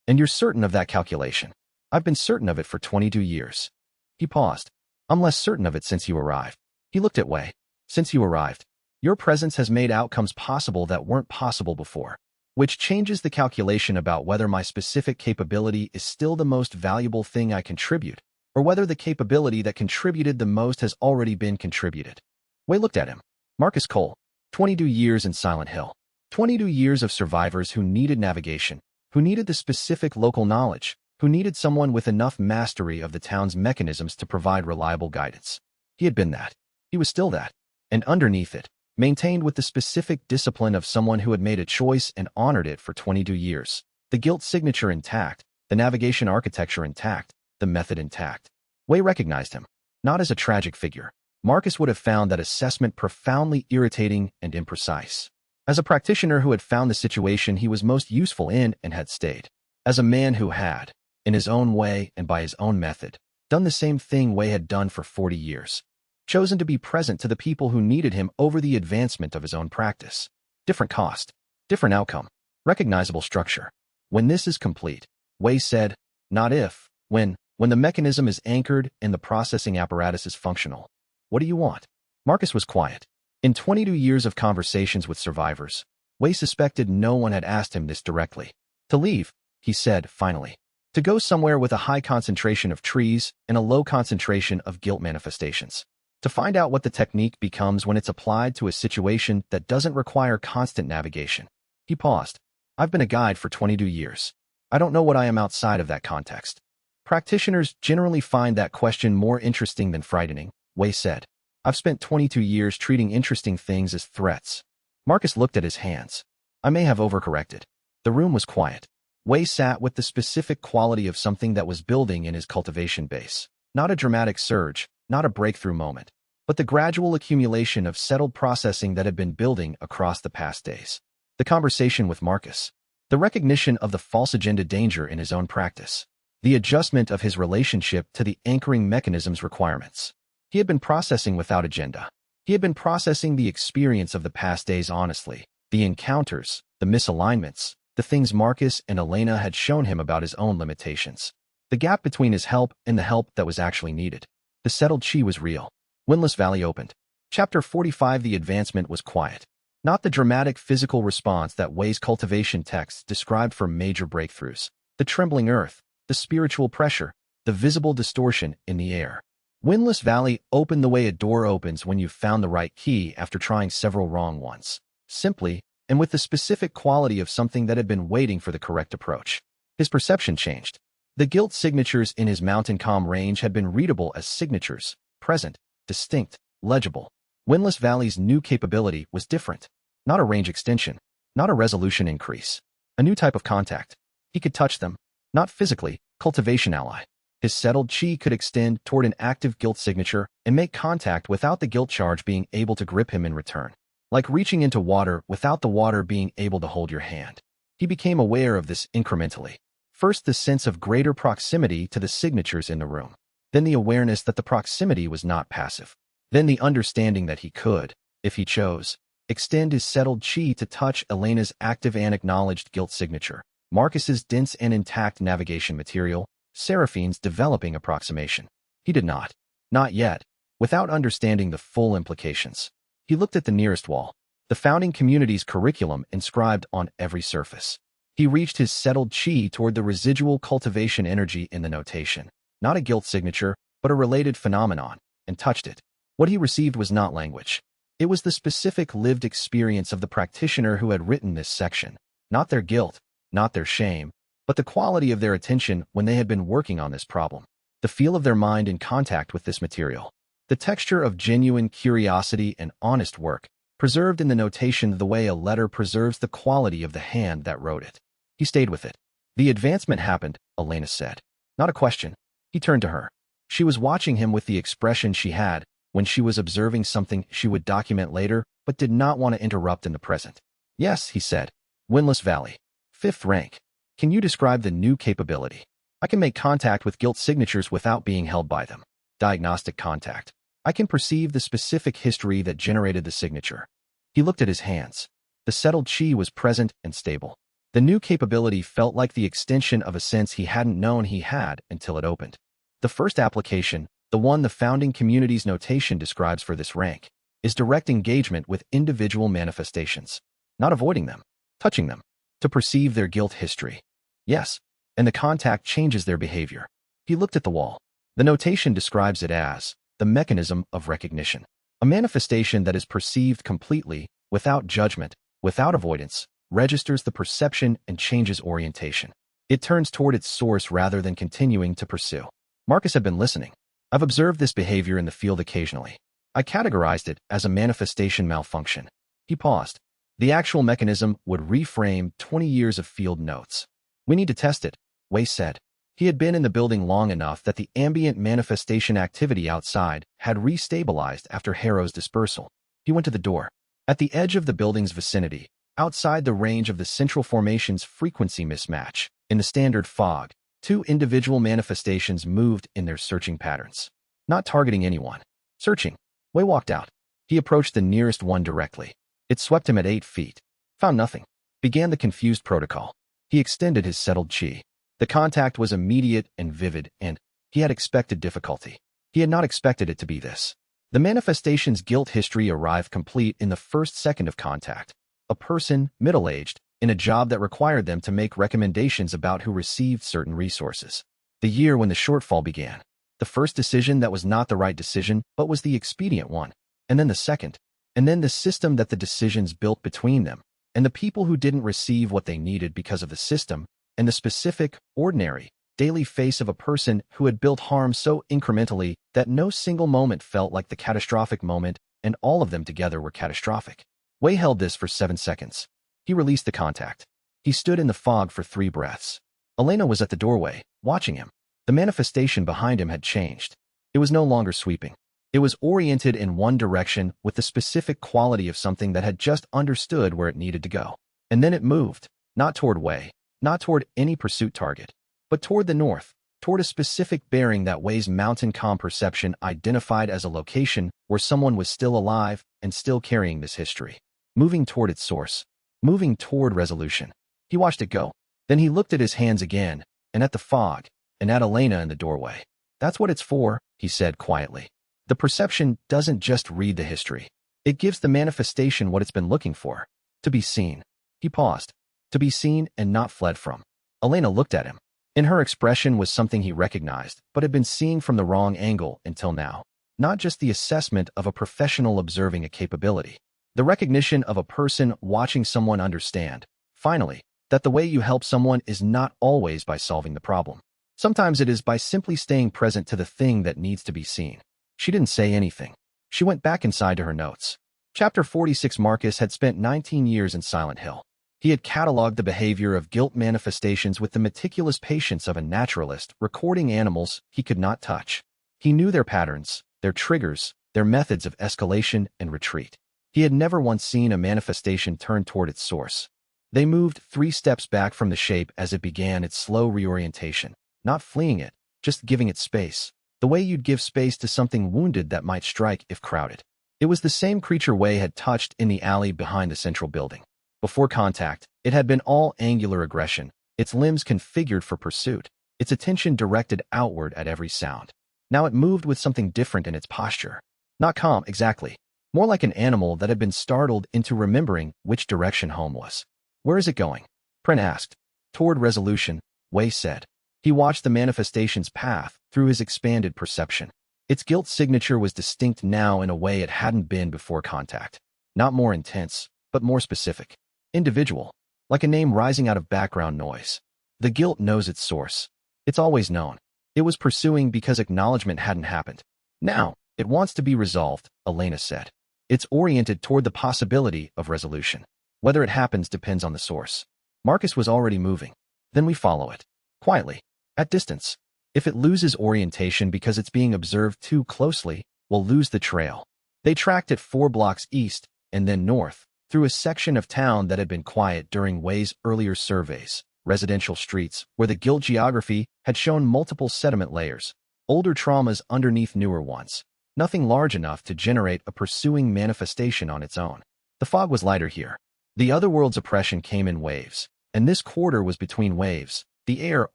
Speaker 1: And you're certain of that calculation." "I've been certain of it for 22 years. He paused. "I'm less certain of it since you arrived." He looked at Wei. "Since you arrived, your presence has made outcomes possible that weren't possible before, which changes the calculation about whether my specific capability is still the most valuable thing I contribute, or whether the capability that contributed the most has already been contributed." Wei looked at him. Marcus Cole, 22 years in Silent Hill. 22 years of survivors who needed navigation, who needed the specific local knowledge, who needed someone with enough mastery of the town's mechanisms to provide reliable guidance. He had been that. He was still that. And underneath it, maintained with the specific discipline of someone who had made a choice and honored it for 22 years. The guilt signature intact, the navigation architecture intact, the method intact. Wei recognized him, not as a tragic figure. Marcus would have found that assessment profoundly irritating and imprecise. As a practitioner who had found the situation he was most useful in and had stayed. As a man who had, in his own way and by his own method, done the same thing Wei had done for 40 years. Chosen to be present to the people who needed him over the advancement of his own practice. Different cost, different outcome, recognizable structure. "When this is complete," Wei said, "not if, when the mechanism is anchored and the processing apparatus is functional. What do you want?" Marcus was quiet. In 22 years of conversations with survivors, Wei suspected no one had asked him this directly. "To leave," he said finally. "To go somewhere with a high concentration of trees and a low concentration of guilt manifestations. To find out what the technique becomes when it's applied to a situation that doesn't require constant navigation." He paused. "I've been a guide for 22 years. I don't know what I am outside of that context." Practitioners generally find that question more interesting than frightening, Wei said. "I've spent 22 years treating interesting things as threats." Marcus looked at his hands. "I may have overcorrected." The room was quiet. Wei sat with the specific quality of something that was building in his cultivation base. Not a dramatic surge, not a breakthrough moment, but the gradual accumulation of settled processing that had been building across the past days. The conversation with Marcus. The recognition of the false agenda danger in his own practice. The adjustment of his relationship to the anchoring mechanism's requirements. He had been processing without agenda. He had been processing the experience of the past days honestly, the encounters, the misalignments, the things Marcus and Elena had shown him about his own limitations. The gap between his help and the help that was actually needed. The settled chi was real. Windless Valley opened. Chapter 45. The advancement was quiet. Not the dramatic physical response that Wei's cultivation texts described for major breakthroughs. The trembling earth, the spiritual pressure, the visible distortion in the air. Windless Valley opened the way a door opens when you've found the right key after trying several wrong ones. Simply, and with the specific quality of something that had been waiting for the correct approach. His perception changed. The guilt signatures in his mountain calm range had been readable as signatures, present, distinct, legible. Windless Valley's new capability was different. Not a range extension, not a resolution increase. A new type of contact. He could touch them, not physically, cultivation ally. His settled chi could extend toward an active guilt signature and make contact without the guilt charge being able to grip him in return. Like reaching into water without the water being able to hold your hand. He became aware of this incrementally. First, the sense of greater proximity to the signatures in the room. Then the awareness that the proximity was not passive. Then the understanding that he could, if he chose, extend his settled chi to touch Elena's active and acknowledged guilt signature, Marcus's dense and intact navigation material, Seraphine's developing approximation. He did not. Not yet, without understanding the full implications. He looked at the nearest wall, the founding community's curriculum inscribed on every surface. He reached his settled chi toward the residual cultivation energy in the notation, not a guilt signature, but a related phenomenon, and touched it. What he received was not language. It was the specific lived experience of the practitioner who had written this section, not their guilt, not their shame, but the quality of their attention when they had been working on this problem, the feel of their mind in contact with this material, the texture of genuine curiosity and honest work, preserved in the notation the way a letter preserves the quality of the hand that wrote it. He stayed with it. The advancement happened, Elena said. Not a question. He turned to her. She was watching him with the expression she had when she was observing something she would document later, but did not want to interrupt in the present. Yes, he said. Windless Valley. 5th rank. Can you describe the new capability? I can make contact with guilt signatures without being held by them. Diagnostic contact. I can perceive the specific history that generated the signature. He looked at his hands. The settled chi was present and stable. The new capability felt like the extension of a sense he hadn't known he had until it opened. The first application, the one the founding community's notation describes for this rank, is direct engagement with individual manifestations. Not avoiding them, touching them, to perceive their guilt history. Yes, and the contact changes their behavior. He looked at the wall. The notation describes it as the mechanism of recognition, a manifestation that is perceived completely, without judgment, without avoidance, registers the perception and changes orientation. It turns toward its source rather than continuing to pursue. Marcus had been listening. I've observed this behavior in the field occasionally. I categorized it as a manifestation malfunction. He paused. The actual mechanism would reframe 20 years of field notes. We need to test it, Wei said. He had been in the building long enough that the ambient manifestation activity outside had restabilized after Harrow's dispersal. He went to the door. At the edge of the building's vicinity, outside the range of the central formation's frequency mismatch, in the standard fog, two individual manifestations moved in their searching patterns. Not targeting anyone. Searching. Wei walked out. He approached the nearest one directly. It swept him at 8 feet. Found nothing. Began the confused protocol. He extended his settled chi. The contact was immediate and vivid, and he had expected difficulty. He had not expected it to be this. The manifestation's guilt history arrived complete in the first second of contact. A person, middle-aged, in a job that required them to make recommendations about who received certain resources. The year when the shortfall began. The first decision that was not the right decision, but was the expedient one. And then the second. And then the system that the decisions built between them. And the people who didn't receive what they needed because of the system. And the specific, ordinary, daily face of a person who had built harm so incrementally that no single moment felt like the catastrophic moment, and all of them together were catastrophic. Wei held this for 7 seconds. He released the contact. He stood in the fog for 3 breaths. Elena was at the doorway, watching him. The manifestation behind him had changed. It was no longer sweeping. It was oriented in one direction with the specific quality of something that had just understood where it needed to go. And then it moved, not toward Wei, not toward any pursuit target, but toward the north, toward a specific bearing that Wei's mountain calm perception identified as a location where someone was still alive and still carrying this history. Moving toward its source. Moving toward resolution. He watched it go. Then he looked at his hands again, and at the fog, and at Elena in the doorway. That's what it's for, he said quietly. The perception doesn't just read the history. It gives the manifestation what it's been looking for. To be seen. He paused. To be seen and not fled from. Elena looked at him. In her expression was something he recognized, but had been seeing from the wrong angle until now. Not just the assessment of a professional observing a capability. The recognition of a person watching someone understand, finally, that the way you help someone is not always by solving the problem. Sometimes it is by simply staying present to the thing that needs to be seen. She didn't say anything. She went back inside to her notes. Chapter 46. Marcus had spent 19 years in Silent Hill. He had cataloged the behavior of guilt manifestations with the meticulous patience of a naturalist recording animals he could not touch. He knew their patterns, their triggers, their methods of escalation and retreat. He had never once seen a manifestation turn toward its source. They moved 3 steps back from the shape as it began its slow reorientation, not fleeing it, just giving it space. The way you'd give space to something wounded that might strike if crowded. It was the same creature Wei had touched in the alley behind the central building. Before contact, it had been all angular aggression, its limbs configured for pursuit, its attention directed outward at every sound. Now it moved with something different in its posture. Not calm, exactly. More like an animal that had been startled into remembering which direction home was. Where is it going? Pren asked. Toward resolution, Wei said. He watched the manifestation's path through his expanded perception. Its guilt signature was distinct now in a way it hadn't been before contact. Not more intense, but more specific. Individual. Like a name rising out of background noise. The guilt knows its source. It's always known. It was pursuing because acknowledgement hadn't happened. Now, it wants to be resolved, Elena said. It's oriented toward the possibility of resolution. Whether it happens depends on the source. Marcus was already moving. Then we follow it. Quietly. At distance. If it loses orientation because it's being observed too closely, we'll lose the trail. They tracked it 4 blocks east and then north, through a section of town that had been quiet during Wei's earlier surveys, residential streets where the guilt geography had shown multiple sediment layers, older traumas underneath newer ones, nothing large enough to generate a pursuing manifestation on its own. The fog was lighter here. The other world's oppression came in waves, and this quarter was between waves, the air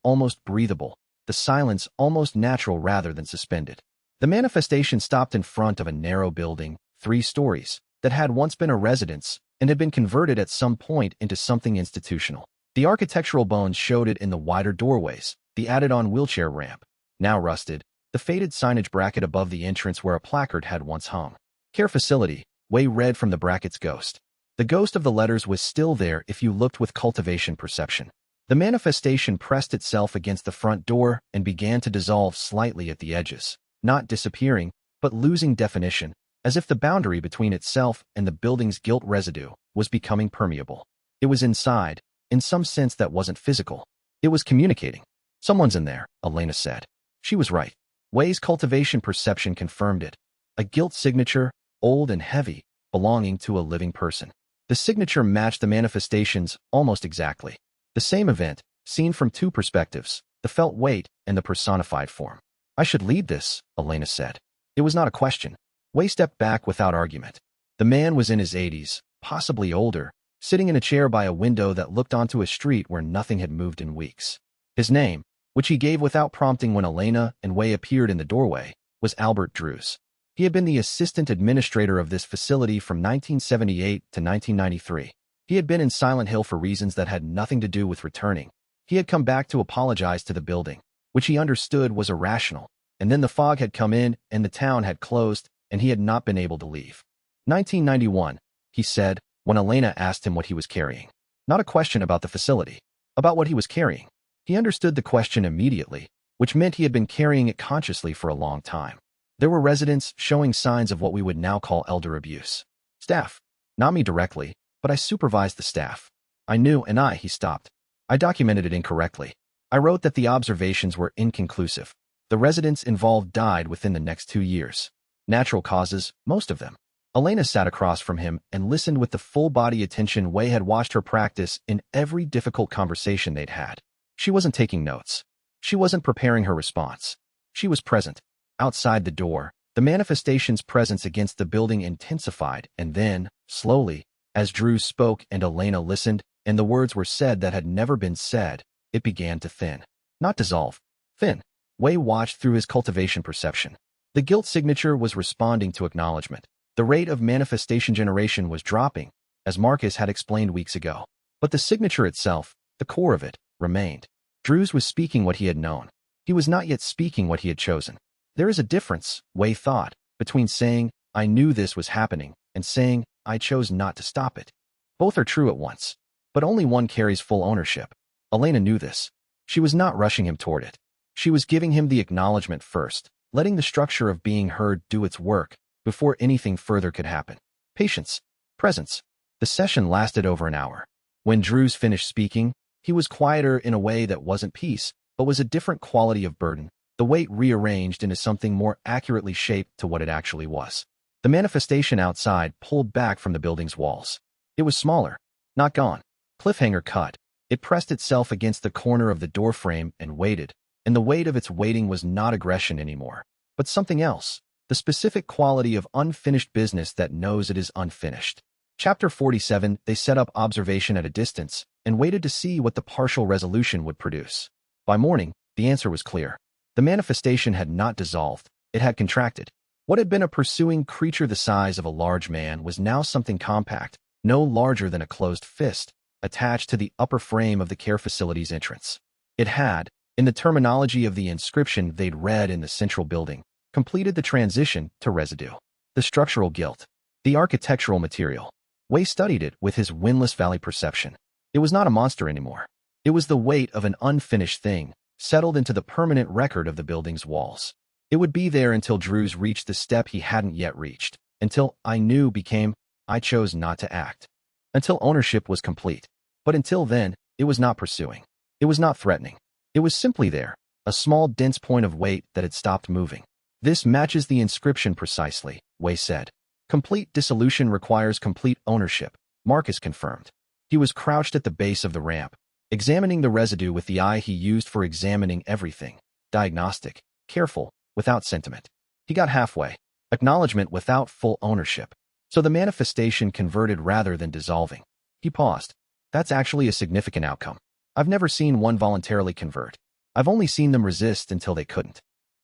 Speaker 1: almost breathable, the silence almost natural rather than suspended. The manifestation stopped in front of a narrow building, 3 stories, that had once been a residence and had been converted at some point into something institutional. The architectural bones showed it in the wider doorways, the added-on wheelchair ramp, now rusted, the faded signage bracket above the entrance where a placard had once hung. Care facility, Wei read from the bracket's ghost. The ghost of the letters was still there if you looked with cultivation perception. The manifestation pressed itself against the front door and began to dissolve slightly at the edges, not disappearing, but losing definition, as if the boundary between itself and the building's guilt residue was becoming permeable. It was inside, in some sense that wasn't physical. It was communicating. Someone's in there, Elena said. She was right. Wei's cultivation perception confirmed it. A guilt signature, old and heavy, belonging to a living person. The signature matched the manifestations almost exactly. The same event, seen from 2 perspectives, the felt weight and the personified form. I should lead this, Elena said. It was not a question. Wei stepped back without argument. The man was in his 80s, possibly older, sitting in a chair by a window that looked onto a street where nothing had moved in weeks. His name, which he gave without prompting when Elena and Wei appeared in the doorway, was Albert Drews. He had been the assistant administrator of this facility from 1978 to 1993. He had been in Silent Hill for reasons that had nothing to do with returning. He had come back to apologize to the building, which he understood was irrational, and then the fog had come in and the town had closed and he had not been able to leave. 1991, he said, when Elena asked him what he was carrying. Not a question about the facility, about what he was carrying. He understood the question immediately, which meant he had been carrying it consciously for a long time. There were residents showing signs of what we would now call elder abuse. Staff. Not me directly, but I supervised the staff. I knew, and he stopped. I documented it incorrectly. I wrote that the observations were inconclusive. The residents involved died within the next 2 years. Natural causes, most of them. Elena sat across from him and listened with the full-body attention Wei had watched her practice in every difficult conversation they'd had. She wasn't taking notes. She wasn't preparing her response. She was present. Outside the door, the manifestation's presence against the building intensified, and then, slowly, as Drew spoke and Elena listened, and the words were said that had never been said, it began to thin. Not dissolve. Thin. Wei watched through his cultivation perception. The guilt signature was responding to acknowledgement. The rate of manifestation generation was dropping, as Marcus had explained weeks ago. But the signature itself, the core of it, remained. Drews was speaking what he had known. He was not yet speaking what he had chosen. There is a difference, Wei thought, between saying, I knew this was happening, and saying, I chose not to stop it. Both are true at once, but only one carries full ownership. Elena knew this. She was not rushing him toward it. She was giving him the acknowledgement first, letting the structure of being heard do its work before anything further could happen. Patience. Presence. The session lasted over an hour. When Drews finished speaking, he was quieter in a way that wasn't peace, but was a different quality of burden, the weight rearranged into something more accurately shaped to what it actually was. The manifestation outside pulled back from the building's walls. It was smaller, not gone. Cliffhanger cut. It pressed itself against the corner of the doorframe and waited, and the weight of its waiting was not aggression anymore. but something else, the specific quality of unfinished business that knows it is unfinished. Chapter 47. They set up observation at a distance and waited to see what the partial resolution would produce. By morning, the answer was clear. The manifestation had not dissolved, it had contracted. What had been a pursuing creature the size of a large man was now something compact, no larger than a closed fist, attached to the upper frame of the care facility's entrance. It had, in the terminology of the inscription they'd read in the central building, completed the transition to residue. The structural guilt. The architectural material. Wei studied it with his windless valley perception. It was not a monster anymore. It was the weight of an unfinished thing, settled into the permanent record of the building's walls. It would be there until Drews reached the step he hadn't yet reached, until I knew became I chose not to act, until ownership was complete. But until then, it was not pursuing. It was not threatening. It was simply there, a small dense point of weight that had stopped moving. This matches the inscription precisely, Wei said. Complete dissolution requires complete ownership, Marcus confirmed. He was crouched at the base of the ramp, examining the residue with the eye he used for examining everything. Diagnostic, careful, without sentiment. He got halfway, acknowledgement without full ownership. So the manifestation converted rather than dissolving. He paused. That's actually a significant outcome. I've never seen one voluntarily convert. I've only seen them resist until they couldn't.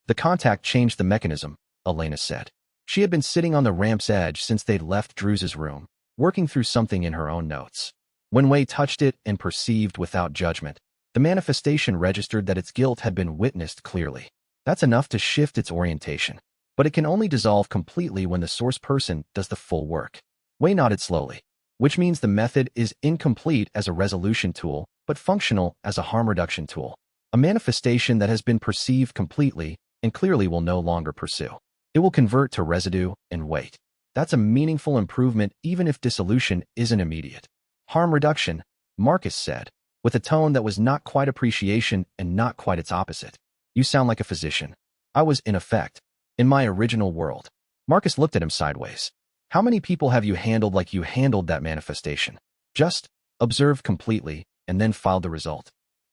Speaker 1: The contact changed the mechanism, Elena said. She had been sitting on the ramp's edge since they'd left Drew's room, working through something in her own notes. When Wei touched it and perceived without judgment, the manifestation registered that its guilt had been witnessed clearly. That's enough to shift its orientation. But it can only dissolve completely when the source person does the full work. Wei nodded slowly, which means the method is incomplete as a resolution tool, but functional as a harm reduction tool. A manifestation that has been perceived completely and clearly will no longer pursue. It will convert to residue and wait. That's a meaningful improvement even if dissolution isn't immediate. Harm reduction, Marcus said, with a tone that was not quite appreciation and not quite its opposite. You sound like a physician. I was, in effect, in my original world. Marcus looked at him sideways. How many people have you handled like you handled that manifestation? Just observed completely and then filed the result.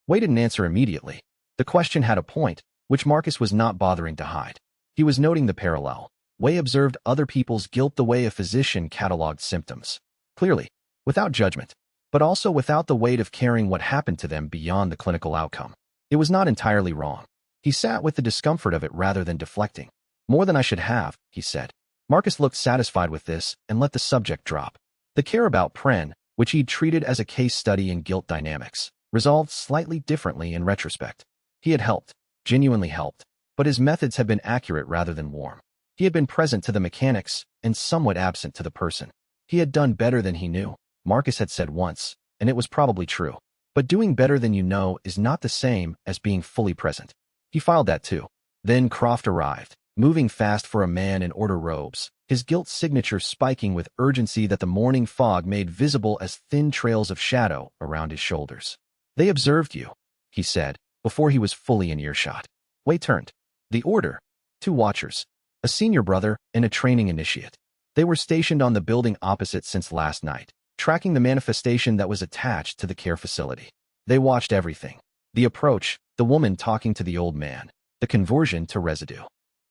Speaker 1: Wei didn't answer immediately. The question had a point, which Marcus was not bothering to hide. He was noting the parallel. Wei observed other people's guilt the way a physician cataloged symptoms. Clearly, without judgment, but also without the weight of caring what happened to them beyond the clinical outcome. It was not entirely wrong. He sat with the discomfort of it rather than deflecting. More than I should have, he said. Marcus looked satisfied with this and let the subject drop. The care about Pren, which he'd treated as a case study in guilt dynamics, resolved slightly differently in retrospect. He had helped, genuinely helped, but his methods had been accurate rather than warm. He had been present to the mechanics and somewhat absent to the person. He had done better than he knew, Marcus had said once, and it was probably true. But doing better than you know is not the same as being fully present. He filed that too. Then Croft arrived, moving fast for a man in order robes, his guilt signature spiking with urgency that the morning fog made visible as thin trails of shadow around his shoulders. They observed you, he said, before he was fully in earshot. Wei turned. The order. 2 watchers. A senior brother and a training initiate. They were stationed on the building opposite since last night, tracking the manifestation that was attached to the care facility. They watched everything. The approach, the woman talking to the old man, the conversion to residue.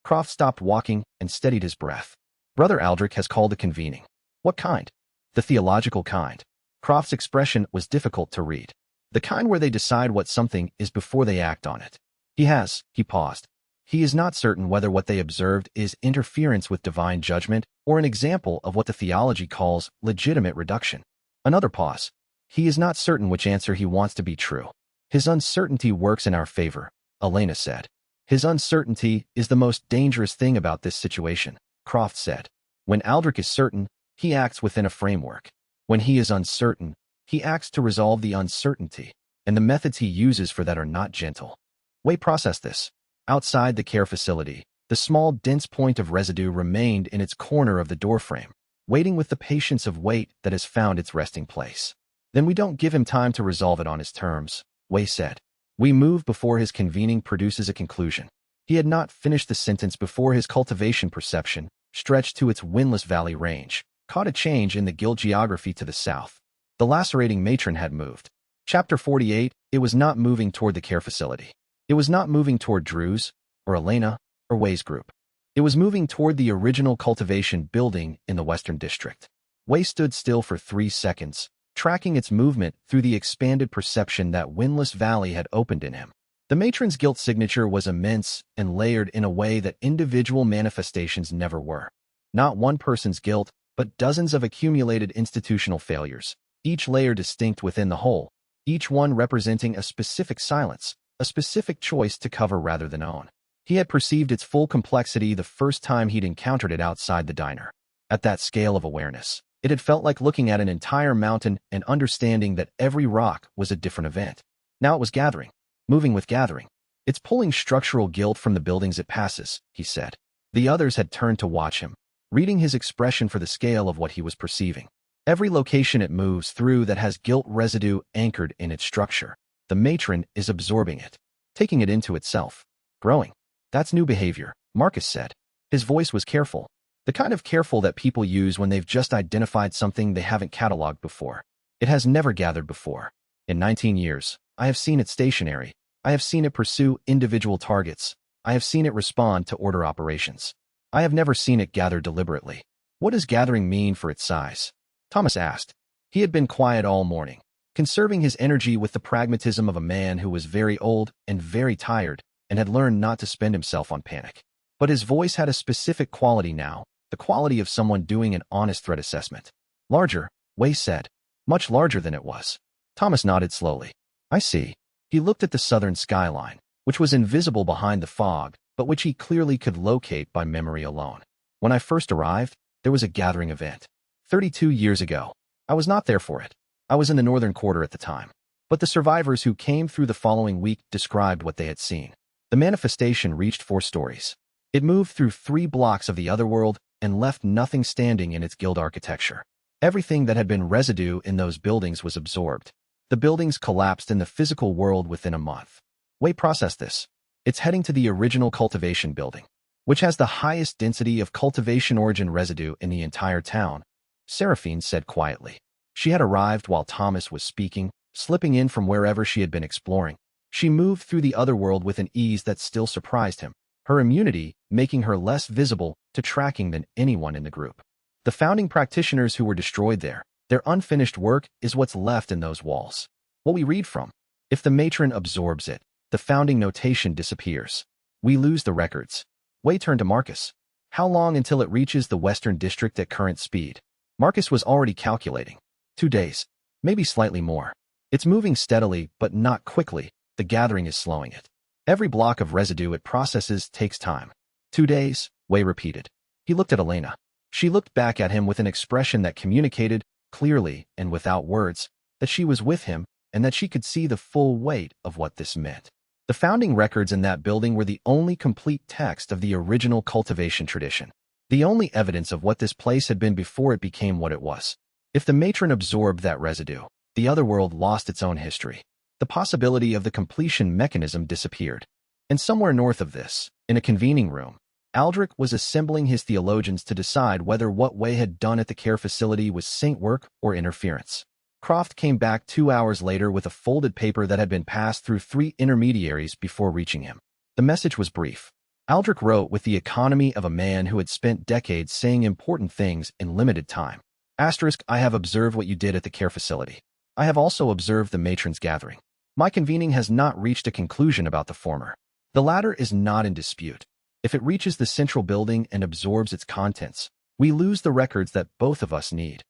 Speaker 1: Croft stopped walking and steadied his breath. Brother Aldrich has called a convening. What kind? The theological kind. Croft's expression was difficult to read. The kind where they decide what something is before they act on it. He paused. He is not certain whether what they observed is interference with divine judgment or an example of what the theology calls legitimate reduction. Another pause. He is not certain which answer he wants to be true. His uncertainty works in our favor, Elena said. His uncertainty is the most dangerous thing about this situation, Croft said. When Aldrich is certain, he acts within a framework. When he is uncertain, he acts to resolve the uncertainty, and the methods he uses for that are not gentle. Wei processed this. Outside the care facility, the small, dense point of residue remained in its corner of the doorframe, waiting with the patience of weight that has found its resting place. Then we don't give him time to resolve it on his terms, Wei said. We move before his convening produces a conclusion. He had not finished the sentence before his cultivation perception, stretched to its windless valley range, caught a change in the guild geography to the south. The lacerating matron had moved. Chapter 48, it was not moving toward the care facility. It was not moving toward Drews, or Elena, or Wei's group. It was moving toward the original cultivation building in the Western District. Wei stood still for 3 seconds, tracking its movement through the expanded perception that Windless Valley had opened in him. The matron's guilt signature was immense and layered in a way that individual manifestations never were. Not one person's guilt, but dozens of accumulated institutional failures, each layer distinct within the whole, each one representing a specific silence, a specific choice to cover rather than own. He had perceived its full complexity the first time he'd encountered it outside the diner. At that scale of awareness, it had felt like looking at an entire mountain and understanding that every rock was a different event. Now it was gathering, moving with gathering. It's pulling structural guilt from the buildings it passes, he said. The others had turned to watch him, reading his expression for the scale of what he was perceiving. Every location it moves through that has guilt residue anchored in its structure, the matron is absorbing it, taking it into itself, growing. That's new behavior, Marcus said. His voice was careful, the kind of careful that people use when they've just identified something they haven't cataloged before. It has never gathered before. In 19 years, I have seen it stationary. I have seen it pursue individual targets. I have seen it respond to order operations. I have never seen it gather deliberately. What does gathering mean for its size? Thomas asked. He had been quiet all morning, conserving his energy with the pragmatism of a man who was very old and very tired and had learned not to spend himself on panic. But his voice had a specific quality now, the quality of someone doing an honest threat assessment. Larger, Wei said. Much larger than it was. Thomas nodded slowly. I see. He looked at the southern skyline, which was invisible behind the fog, but which he clearly could locate by memory alone. When I first arrived, there was a gathering event. 32 years ago. I was not there for it. I was in the northern quarter at the time. But the survivors who came through the following week described what they had seen. The manifestation reached 4 stories. It moved through 3 blocks of the other world and left nothing standing in its guild architecture. Everything that had been residue in those buildings was absorbed. The buildings collapsed in the physical world within a month. Wei processed this. It's heading to the original cultivation building, which has the highest density of cultivation origin residue in the entire town, Seraphine said quietly. She had arrived while Thomas was speaking, slipping in from wherever she had been exploring. She moved through the other world with an ease that still surprised him, her immunity making her less visible to tracking than anyone in the group. The founding practitioners who were destroyed there, their unfinished work is what's left in those walls. What we read from. If the matron absorbs it, the founding notation disappears. We lose the records. Wei turned to Marcus. How long until it reaches the Western District at current speed? Marcus was already calculating. 2 days. Maybe slightly more. It's moving steadily, but not quickly. The gathering is slowing it. Every block of residue it processes takes time. 2 days, Wei repeated. He looked at Elena. She looked back at him with an expression that communicated, clearly and without words, that she was with him and that she could see the full weight of what this meant. The founding records in that building were the only complete text of the original cultivation tradition, the only evidence of what this place had been before it became what it was. If the matron absorbed that residue, the other world lost its own history. The possibility of the completion mechanism disappeared. And somewhere north of this, in a convening room, Aldrich was assembling his theologians to decide whether what Wei had done at the care facility was saint work or interference. Croft came back 2 hours later with a folded paper that had been passed through 3 intermediaries before reaching him. The message was brief. Aldrich wrote with the economy of a man who had spent decades saying important things in limited time. I have observed what you did at the care facility. I have also observed the matron's gathering. My convening has not reached a conclusion about the former. The latter is not in dispute. If it reaches the central building and absorbs its contents, we lose the records that both of us need.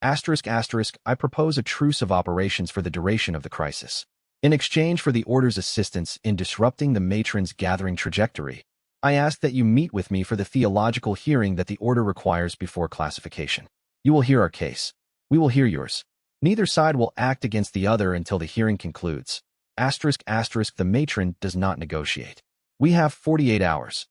Speaker 1: I propose a truce of operations for the duration of the crisis. In exchange for the Order's assistance in disrupting the matron's gathering trajectory, I ask that you meet with me for the theological hearing that the Order requires before classification. You will hear our case. We will hear yours. Neither side will act against the other until the hearing concludes. The matron does not negotiate. We have 48 hours.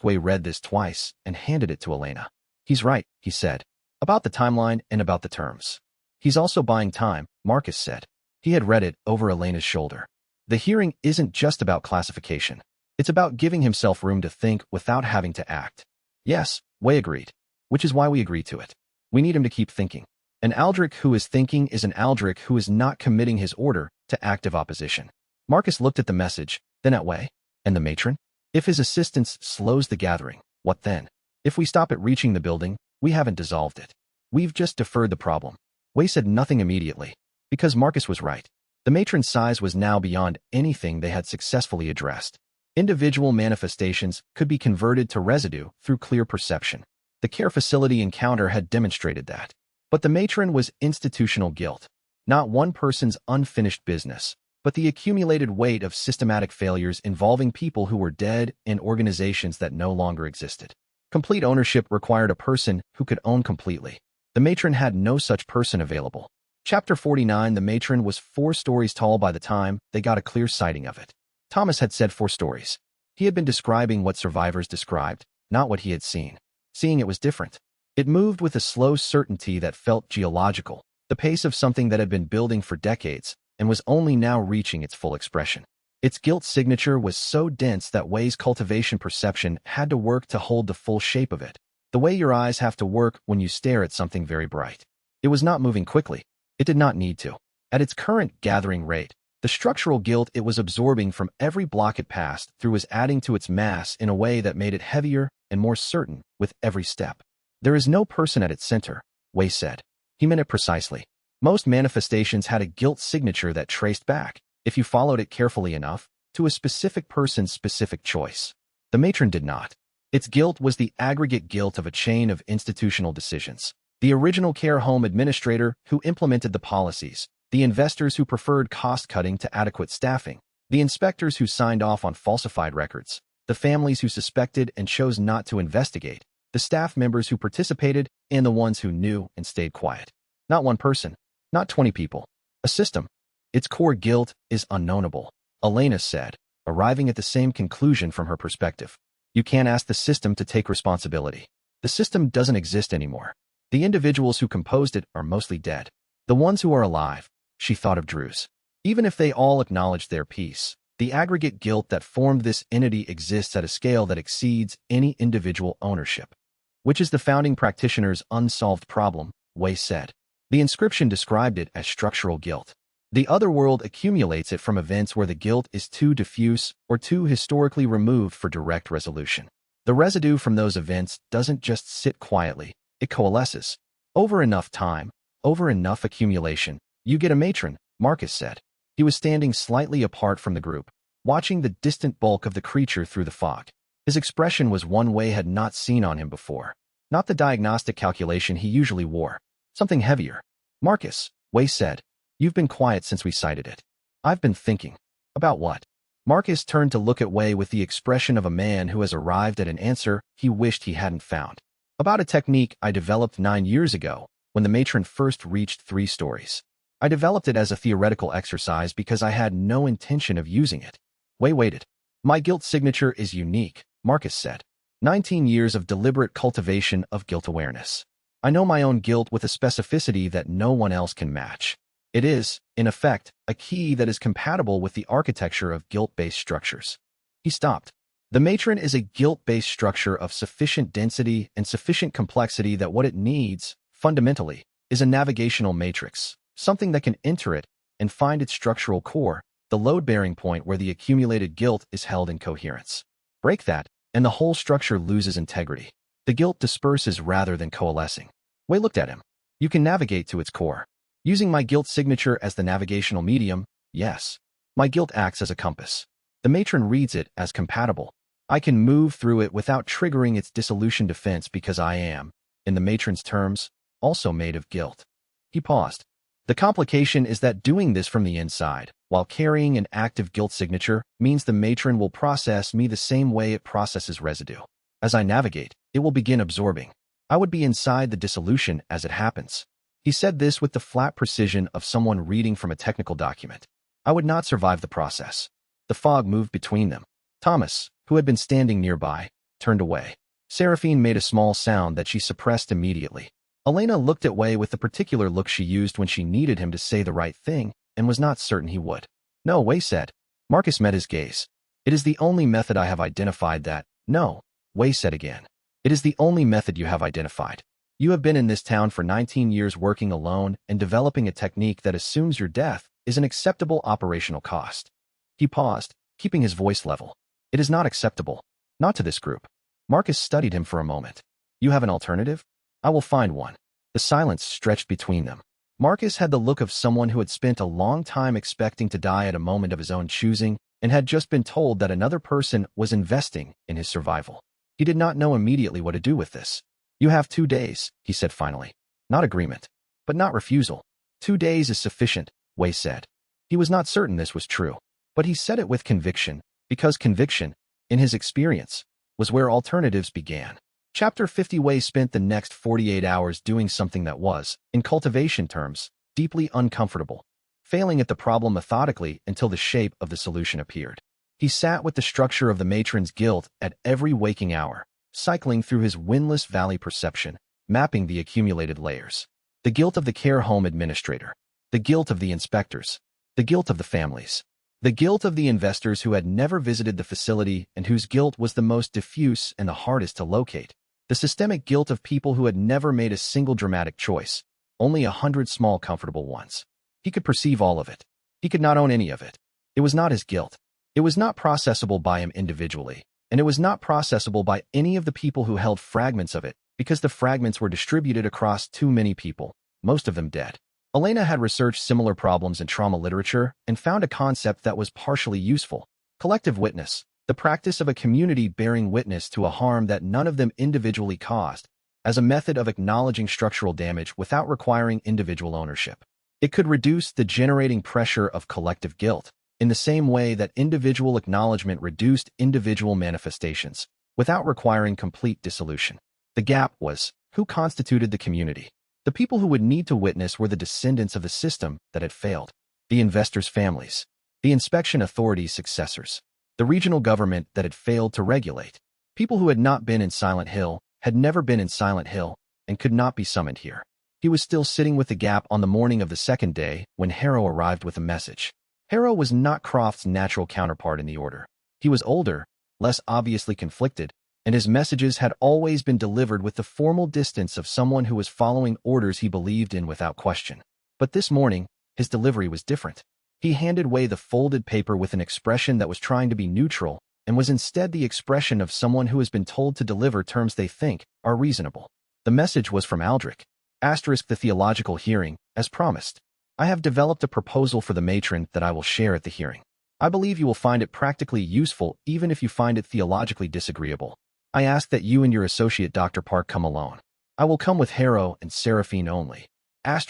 Speaker 1: Wei read this twice and handed it to Elena. He's right, he said. About the timeline and about the terms. He's also buying time, Marcus said. He had read it over Elena's shoulder. The hearing isn't just about classification. It's about giving himself room to think without having to act. Yes, Wei agreed. Which is why we agreed to it. We need him to keep thinking. An Aldrich who is thinking is an Aldrich who is not committing his order to active opposition. Marcus looked at the message, then at Wei. And the matron? If his assistance slows the gathering, what then? If we stop at reaching the building, we haven't dissolved it. We've just deferred the problem. Wei said nothing immediately, because Marcus was right. The matron's size was now beyond anything they had successfully addressed. Individual manifestations could be converted to residue through clear perception. The care facility encounter had demonstrated that. But the matron was institutional guilt, not one person's unfinished business, but the accumulated weight of systematic failures involving people who were dead and organizations that no longer existed. Complete ownership required a person who could own completely. The matron had no such person available. Chapter 49. The matron was 4 stories tall by the time they got a clear sighting of it. Thomas had said 4 stories. He had been describing what survivors described, not what he had seen. Seeing it was different. It moved with a slow certainty that felt geological, the pace of something that had been building for decades and was only now reaching its full expression. Its guilt signature was so dense that Wei's cultivation perception had to work to hold the full shape of it, the way your eyes have to work when you stare at something very bright. It was not moving quickly. It did not need to. At its current gathering rate, the structural guilt it was absorbing from every block it passed through was adding to its mass in a way that made it heavier and more certain with every step. There is no person at its center, Wei said. He meant it precisely. Most manifestations had a guilt signature that traced back, if you followed it carefully enough, to a specific person's specific choice. The matron did not. Its guilt was the aggregate guilt of a chain of institutional decisions. The original care home administrator who implemented the policies, the investors who preferred cost-cutting to adequate staffing, the inspectors who signed off on falsified records, the families who suspected and chose not to investigate, the staff members who participated, and the ones who knew and stayed quiet. Not one person, not 20 people. A system. Its core guilt is unknowable, Elena said, arriving at the same conclusion from her perspective. You can't ask the system to take responsibility. The system doesn't exist anymore. The individuals who composed it are mostly dead. The ones who are alive, she thought of Drews. Even if they all acknowledged their piece, the aggregate guilt that formed this entity exists at a scale that exceeds any individual ownership. Which is the founding practitioner's unsolved problem, Wei said. The inscription described it as structural guilt. The other world accumulates it from events where the guilt is too diffuse or too historically removed for direct resolution. The residue from those events doesn't just sit quietly, it coalesces. Over enough time, over enough accumulation, you get a matron, Marcus said. He was standing slightly apart from the group, watching the distant bulk of the creature through the fog. His expression was one Wei had not seen on him before. Not the diagnostic calculation he usually wore. Something heavier. Marcus, Wei said. You've been quiet since we sighted it. I've been thinking. About what? Marcus turned to look at Wei with the expression of a man who has arrived at an answer he wished he hadn't found. About a technique I developed 9 years ago, when the matron first reached 3 stories. I developed it as a theoretical exercise because I had no intention of using it. Wei waited. My guilt signature is unique, Marcus said. 19 years of deliberate cultivation of guilt awareness. I know my own guilt with a specificity that no one else can match. It is, in effect, a key that is compatible with the architecture of guilt-based structures. He stopped. The matron is a guilt-based structure of sufficient density and sufficient complexity that what it needs, fundamentally, is a navigational matrix, something that can enter it and find its structural core, the load-bearing point where the accumulated guilt is held in coherence. Break that, and the whole structure loses integrity. The guilt disperses rather than coalescing. Wei looked at him. You can navigate to its core. Using my guilt signature as the navigational medium, yes. My guilt acts as a compass. The matron reads it as compatible. I can move through it without triggering its dissolution defense because I am, in the matron's terms, also made of guilt. He paused. The complication is that doing this from the inside, while carrying an active guilt signature, means the matron will process me the same way it processes residue. As I navigate, it will begin absorbing. I would be inside the dissolution as it happens. He said this with the flat precision of someone reading from a technical document. I would not survive the process. The fog moved between them. Thomas, who had been standing nearby, turned away. Seraphine made a small sound that she suppressed immediately. Elena looked at Wei with the particular look she used when she needed him to say the right thing and was not certain he would. No, Wei said. Marcus met his gaze. It is the only method I have identified that. No, Wei said again. It is the only method you have identified. You have been in this town for 19 years working alone and developing a technique that assumes your death is an acceptable operational cost. He paused, keeping his voice level. It is not acceptable. Not to this group. Marcus studied him for a moment. You have an alternative? I will find one. The silence stretched between them. Marcus had the look of someone who had spent a long time expecting to die at a moment of his own choosing and had just been told that another person was investing in his survival. He did not know immediately what to do with this. You have 2 days, he said finally. Not agreement, but not refusal. 2 days is sufficient, Wei said. He was not certain this was true, but he said it with conviction, because conviction, in his experience, was where alternatives began. Chapter 50. Wei spent the next 48 hours doing something that was, in cultivation terms, deeply uncomfortable, failing at the problem methodically until the shape of the solution appeared. He sat with the structure of the matron's guilt at every waking hour, cycling through his windless valley perception, mapping the accumulated layers. The guilt of the care home administrator, the guilt of the inspectors, the guilt of the families, the guilt of the investors who had never visited the facility and whose guilt was the most diffuse and the hardest to locate, the systemic guilt of people who had never made a single dramatic choice, only 100 small comfortable ones. He could perceive all of it. He could not own any of it. It was not his guilt. It was not processable by him individually, and it was not processable by any of the people who held fragments of it, because the fragments were distributed across too many people, most of them dead. Elena had researched similar problems in trauma literature and found a concept that was partially useful: collective witness, the practice of a community bearing witness to a harm that none of them individually caused, as a method of acknowledging structural damage without requiring individual ownership. It could reduce the generating pressure of collective guilt, in the same way that individual acknowledgement reduced individual manifestations, without requiring complete dissolution. The gap was, who constituted the community? The people who would need to witness were the descendants of the system that had failed, the investors' families, the inspection authorities' successors, the regional government that had failed to regulate. People who had not been in Silent Hill, had never been in Silent Hill, and could not be summoned here. He was still sitting with the gap on the morning of the second day when Harrow arrived with a message. Harrow was not Croft's natural counterpart in the Order. He was older, less obviously conflicted, and his messages had always been delivered with the formal distance of someone who was following orders he believed in without question. But this morning, his delivery was different. He handed Wei the folded paper with an expression that was trying to be neutral, and was instead the expression of someone who has been told to deliver terms they think are reasonable. The message was from Aldrich. The theological hearing, as promised. I have developed a proposal for the matron that I will share at the hearing. I believe you will find it practically useful even if you find it theologically disagreeable. I ask that you and your associate Dr. Park come alone. I will come with Harrow and Seraphine only. I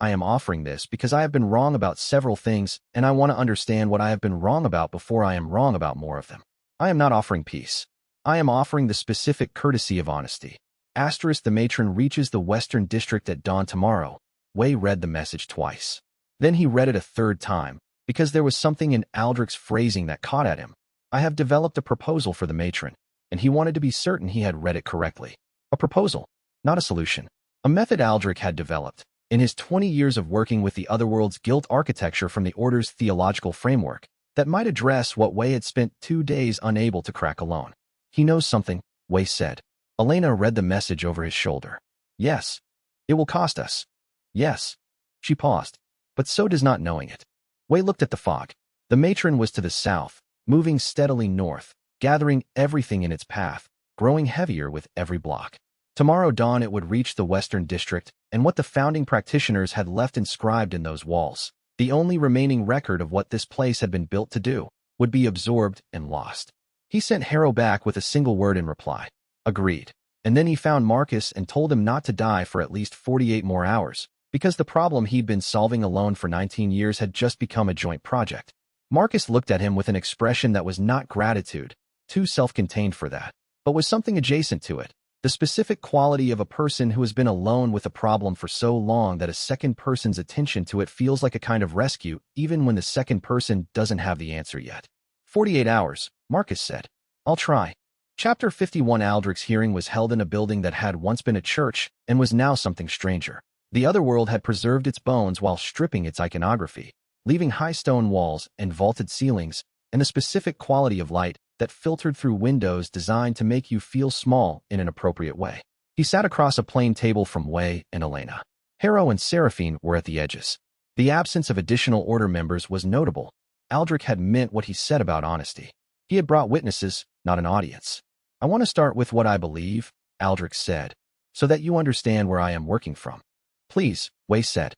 Speaker 1: am offering this because I have been wrong about several things and I want to understand what I have been wrong about before I am wrong about more of them. I am not offering peace. I am offering the specific courtesy of honesty. The matron reaches the Western District at dawn tomorrow. Wei read the message twice. Then he read it a third time, because there was something in Aldrich's phrasing that caught at him. I have developed a proposal for the matron, and he wanted to be certain he had read it correctly. A proposal, not a solution. A method Aldrich had developed, in his 20 years of working with the Otherworld's guilt architecture from the Order's theological framework, that might address what Wei had spent 2 days unable to crack alone. He knows something, Wei said. Elena read the message over his shoulder. Yes. It will cost us. Yes. She paused, but so does not knowing it. Wei looked at the fog. The matron was to the south, moving steadily north, gathering everything in its path, growing heavier with every block. Tomorrow dawn it would reach the Western District, and what the founding practitioners had left inscribed in those walls, the only remaining record of what this place had been built to do, would be absorbed and lost. He sent Harrow back with a single word in reply. Agreed. And then he found Marcus and told him not to die for at least 48 more hours, because the problem he'd been solving alone for 19 years had just become a joint project. Marcus looked at him with an expression that was not gratitude, too self-contained for that, but was something adjacent to it, the specific quality of a person who has been alone with a problem for so long that a second person's attention to it feels like a kind of rescue, even when the second person doesn't have the answer yet. 48 hours, Marcus said. I'll try. Chapter 51. Aldrich's hearing was held in a building that had once been a church and was now something stranger. The Otherworld had preserved its bones while stripping its iconography, leaving high stone walls and vaulted ceilings, and a specific quality of light that filtered through windows designed to make you feel small in an appropriate way. He sat across a plain table from Wei and Elena. Harrow and Seraphine were at the edges. The absence of additional Order members was notable. Aldrich had meant what he said about honesty. He had brought witnesses, not an audience. I want to start with what I believe, Aldrich said, so that you understand where I am working from. Please, Wei said.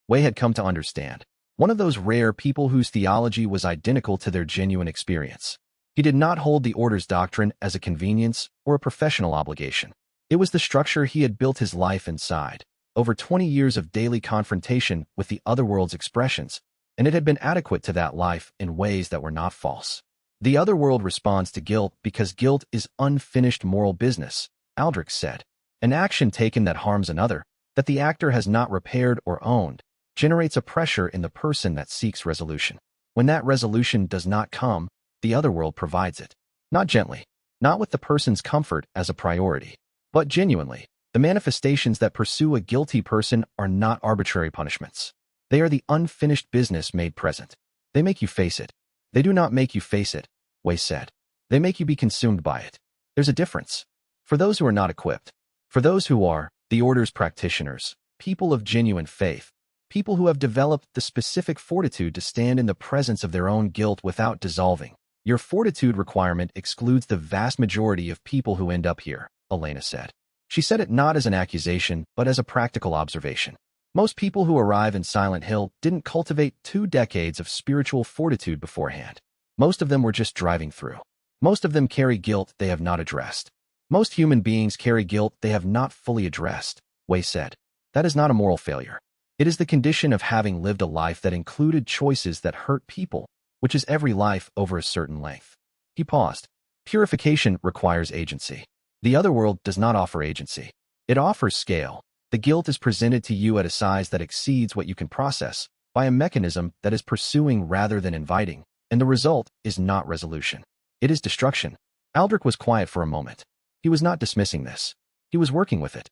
Speaker 1: Wei had come to understand. One of those rare people whose theology was identical to their genuine experience. He did not hold the Order's doctrine as a convenience or a professional obligation. It was the structure he had built his life inside, over 20 years of daily confrontation with the otherworld's expressions, and it had been adequate to that life in ways that were not false. The otherworld responds to guilt because guilt is unfinished moral business, Aldrich said. An action taken that harms another, that the actor has not repaired or owned, generates a pressure in the person that seeks resolution. When that resolution does not come, the otherworld provides it. Not gently, not with the person's comfort as a priority, but genuinely. The manifestations that pursue a guilty person are not arbitrary punishments. They are the unfinished business made present. They make you face it. They do not make you face it, Wei said. They make you be consumed by it. There's a difference. For those who are not equipped, for those who are, the Order's practitioners, people of genuine faith, people who have developed the specific fortitude to stand in the presence of their own guilt without dissolving. Your fortitude requirement excludes the vast majority of people who end up here, Elena said. She said it not as an accusation, but as a practical observation. Most people who arrive in Silent Hill didn't cultivate 2 decades of spiritual fortitude beforehand. Most of them were just driving through. Most of them carry guilt they have not addressed. Most human beings carry guilt they have not fully addressed, Wei said. That is not a moral failure. It is the condition of having lived a life that included choices that hurt people, which is every life over a certain length. He paused. Purification requires agency. The otherworld does not offer agency. It offers scale. The guilt is presented to you at a size that exceeds what you can process, by a mechanism that is pursuing rather than inviting, and the result is not resolution. It is destruction. Aldrich was quiet for a moment. He was not dismissing this. He was working with it.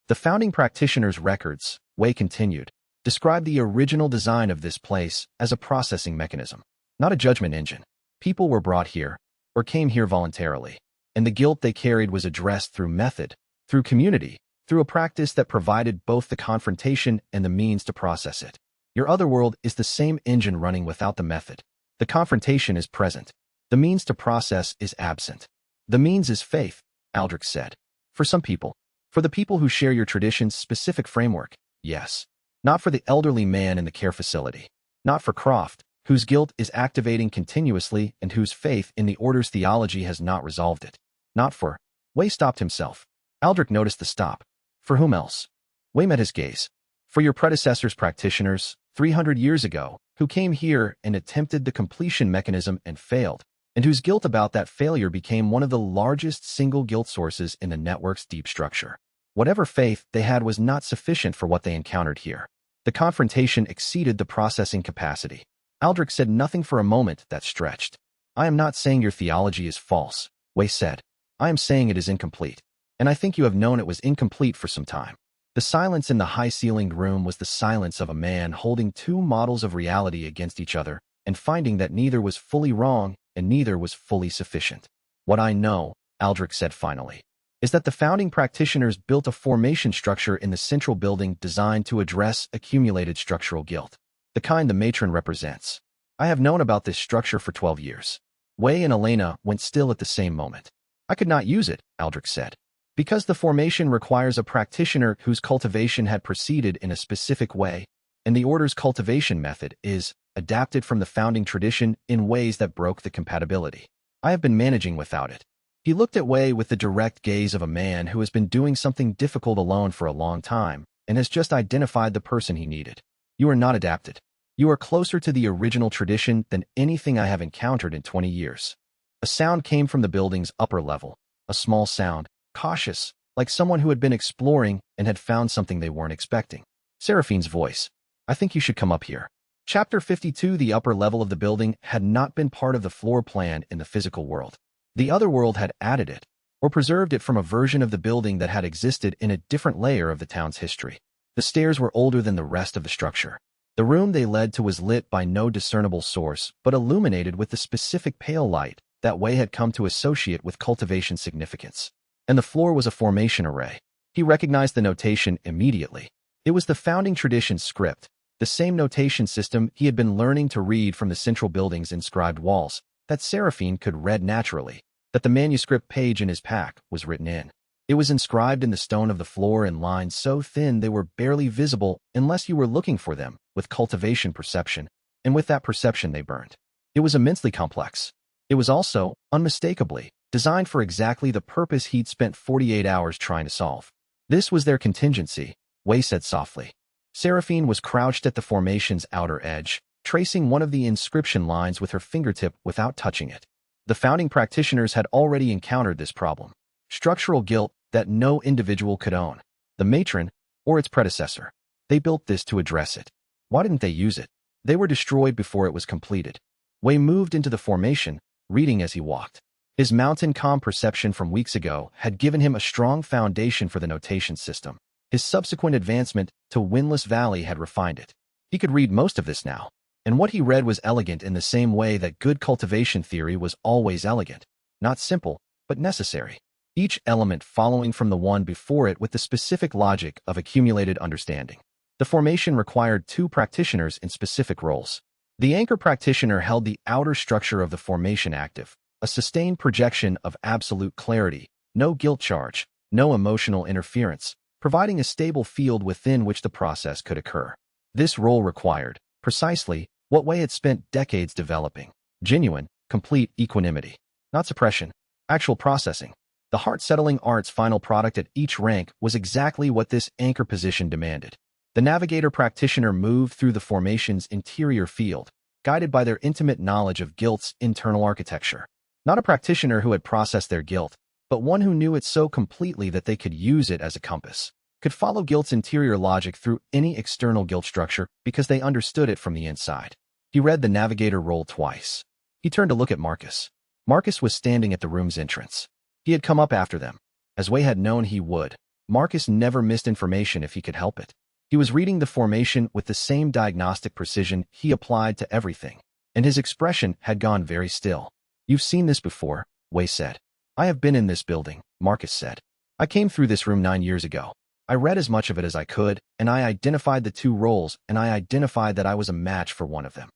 Speaker 1: The founding practitioners' records, Wei continued, describe the original design of this place as a processing mechanism, not a judgment engine. People were brought here, or came here voluntarily, and the guilt they carried was addressed through method, through community, through a practice that provided both the confrontation and the means to process it. Your otherworld is the same engine running without the method. The confrontation is present. The means to process is absent. The means is faith, Aldrich said. For some people. For the people who share your tradition's specific framework, yes. Not for the elderly man in the care facility. Not for Croft, whose guilt is activating continuously and whose faith in the Order's theology has not resolved it. Not for... Wei stopped himself. Aldrich noticed the stop. For whom else? Wei met his gaze. For your predecessors' practitioners, 300 years ago, who came here and attempted the completion mechanism and failed, and whose guilt about that failure became one of the largest single guilt sources in the network's deep structure. Whatever faith they had was not sufficient for what they encountered here. The confrontation exceeded the processing capacity. Aldrich said nothing for a moment that stretched. I am not saying your theology is false, Wei said. I am saying it is incomplete. And I think you have known it was incomplete for some time. The silence in the high-ceilinged room was the silence of a man holding 2 models of reality against each other and finding that neither was fully wrong and neither was fully sufficient. What I know, Aldrich said finally, is that the founding practitioners built a formation structure in the central building designed to address accumulated structural guilt, the kind the matron represents. I have known about this structure for 12 years. Wei and Elena went still at the same moment. I could not use it, Aldrich said. Because the formation requires a practitioner whose cultivation had proceeded in a specific way, and the Order's cultivation method is adapted from the founding tradition in ways that broke the compatibility. I have been managing without it. He looked at Wei with the direct gaze of a man who has been doing something difficult alone for a long time and has just identified the person he needed. You are not adapted. You are closer to the original tradition than anything I have encountered in 20 years. A sound came from the building's upper level, a small sound, cautious, like someone who had been exploring and had found something they weren't expecting. Seraphine's voice. I think you should come up here. Chapter 52. The upper level of the building had not been part of the floor plan in the physical world. The other world had added it, or preserved it from a version of the building that had existed in a different layer of the town's history. The stairs were older than the rest of the structure. The room they led to was lit by no discernible source, but illuminated with the specific pale light that Wei had come to associate with cultivation significance. And the floor was a formation array. He recognized the notation immediately. It was the founding tradition script, the same notation system he had been learning to read from the central building's inscribed walls, that Seraphine could read naturally, that the manuscript page in his pack was written in. It was inscribed in the stone of the floor in lines so thin they were barely visible unless you were looking for them with cultivation perception, and with that perception they burned. It was immensely complex. It was also, unmistakably, designed for exactly the purpose he'd spent 48 hours trying to solve. This was their contingency, Wei said softly. Seraphine was crouched at the formation's outer edge, tracing one of the inscription lines with her fingertip without touching it. The founding practitioners had already encountered this problem. Structural guilt that no individual could own. The matron, or its predecessor. They built this to address it. Why didn't they use it? They were destroyed before it was completed. Wei moved into the formation, reading as he walked. His mountain calm perception from weeks ago had given him a strong foundation for the notation system. His subsequent advancement to Windless Valley had refined it. He could read most of this now, and what he read was elegant in the same way that good cultivation theory was always elegant. Not simple, but necessary. Each element following from the one before it with the specific logic of accumulated understanding. The formation required 2 practitioners in specific roles. The anchor practitioner held the outer structure of the formation active, a sustained projection of absolute clarity, no guilt charge, no emotional interference, providing a stable field within which the process could occur. This role required, precisely, what Wei had spent decades developing: genuine, complete equanimity. Not suppression, actual processing. The heart-settling art's final product at each rank was exactly what this anchor position demanded. The navigator practitioner moved through the formation's interior field, guided by their intimate knowledge of guilt's internal architecture. Not a practitioner who had processed their guilt, but one who knew it so completely that they could use it as a compass, could follow guilt's interior logic through any external guilt structure because they understood it from the inside. He read the navigator roll twice. He turned to look at Marcus. Marcus was standing at the room's entrance. He had come up after them, as Wei had known he would. Marcus never missed information if he could help it. He was reading the formation with the same diagnostic precision he applied to everything, and his expression had gone very still. "You've seen this before," Wei said. "I have been in this building," Marcus said. "I came through this room 9 years ago. I read as much of it as I could, and I identified the 2 roles, and I identified that I was a match for one of them."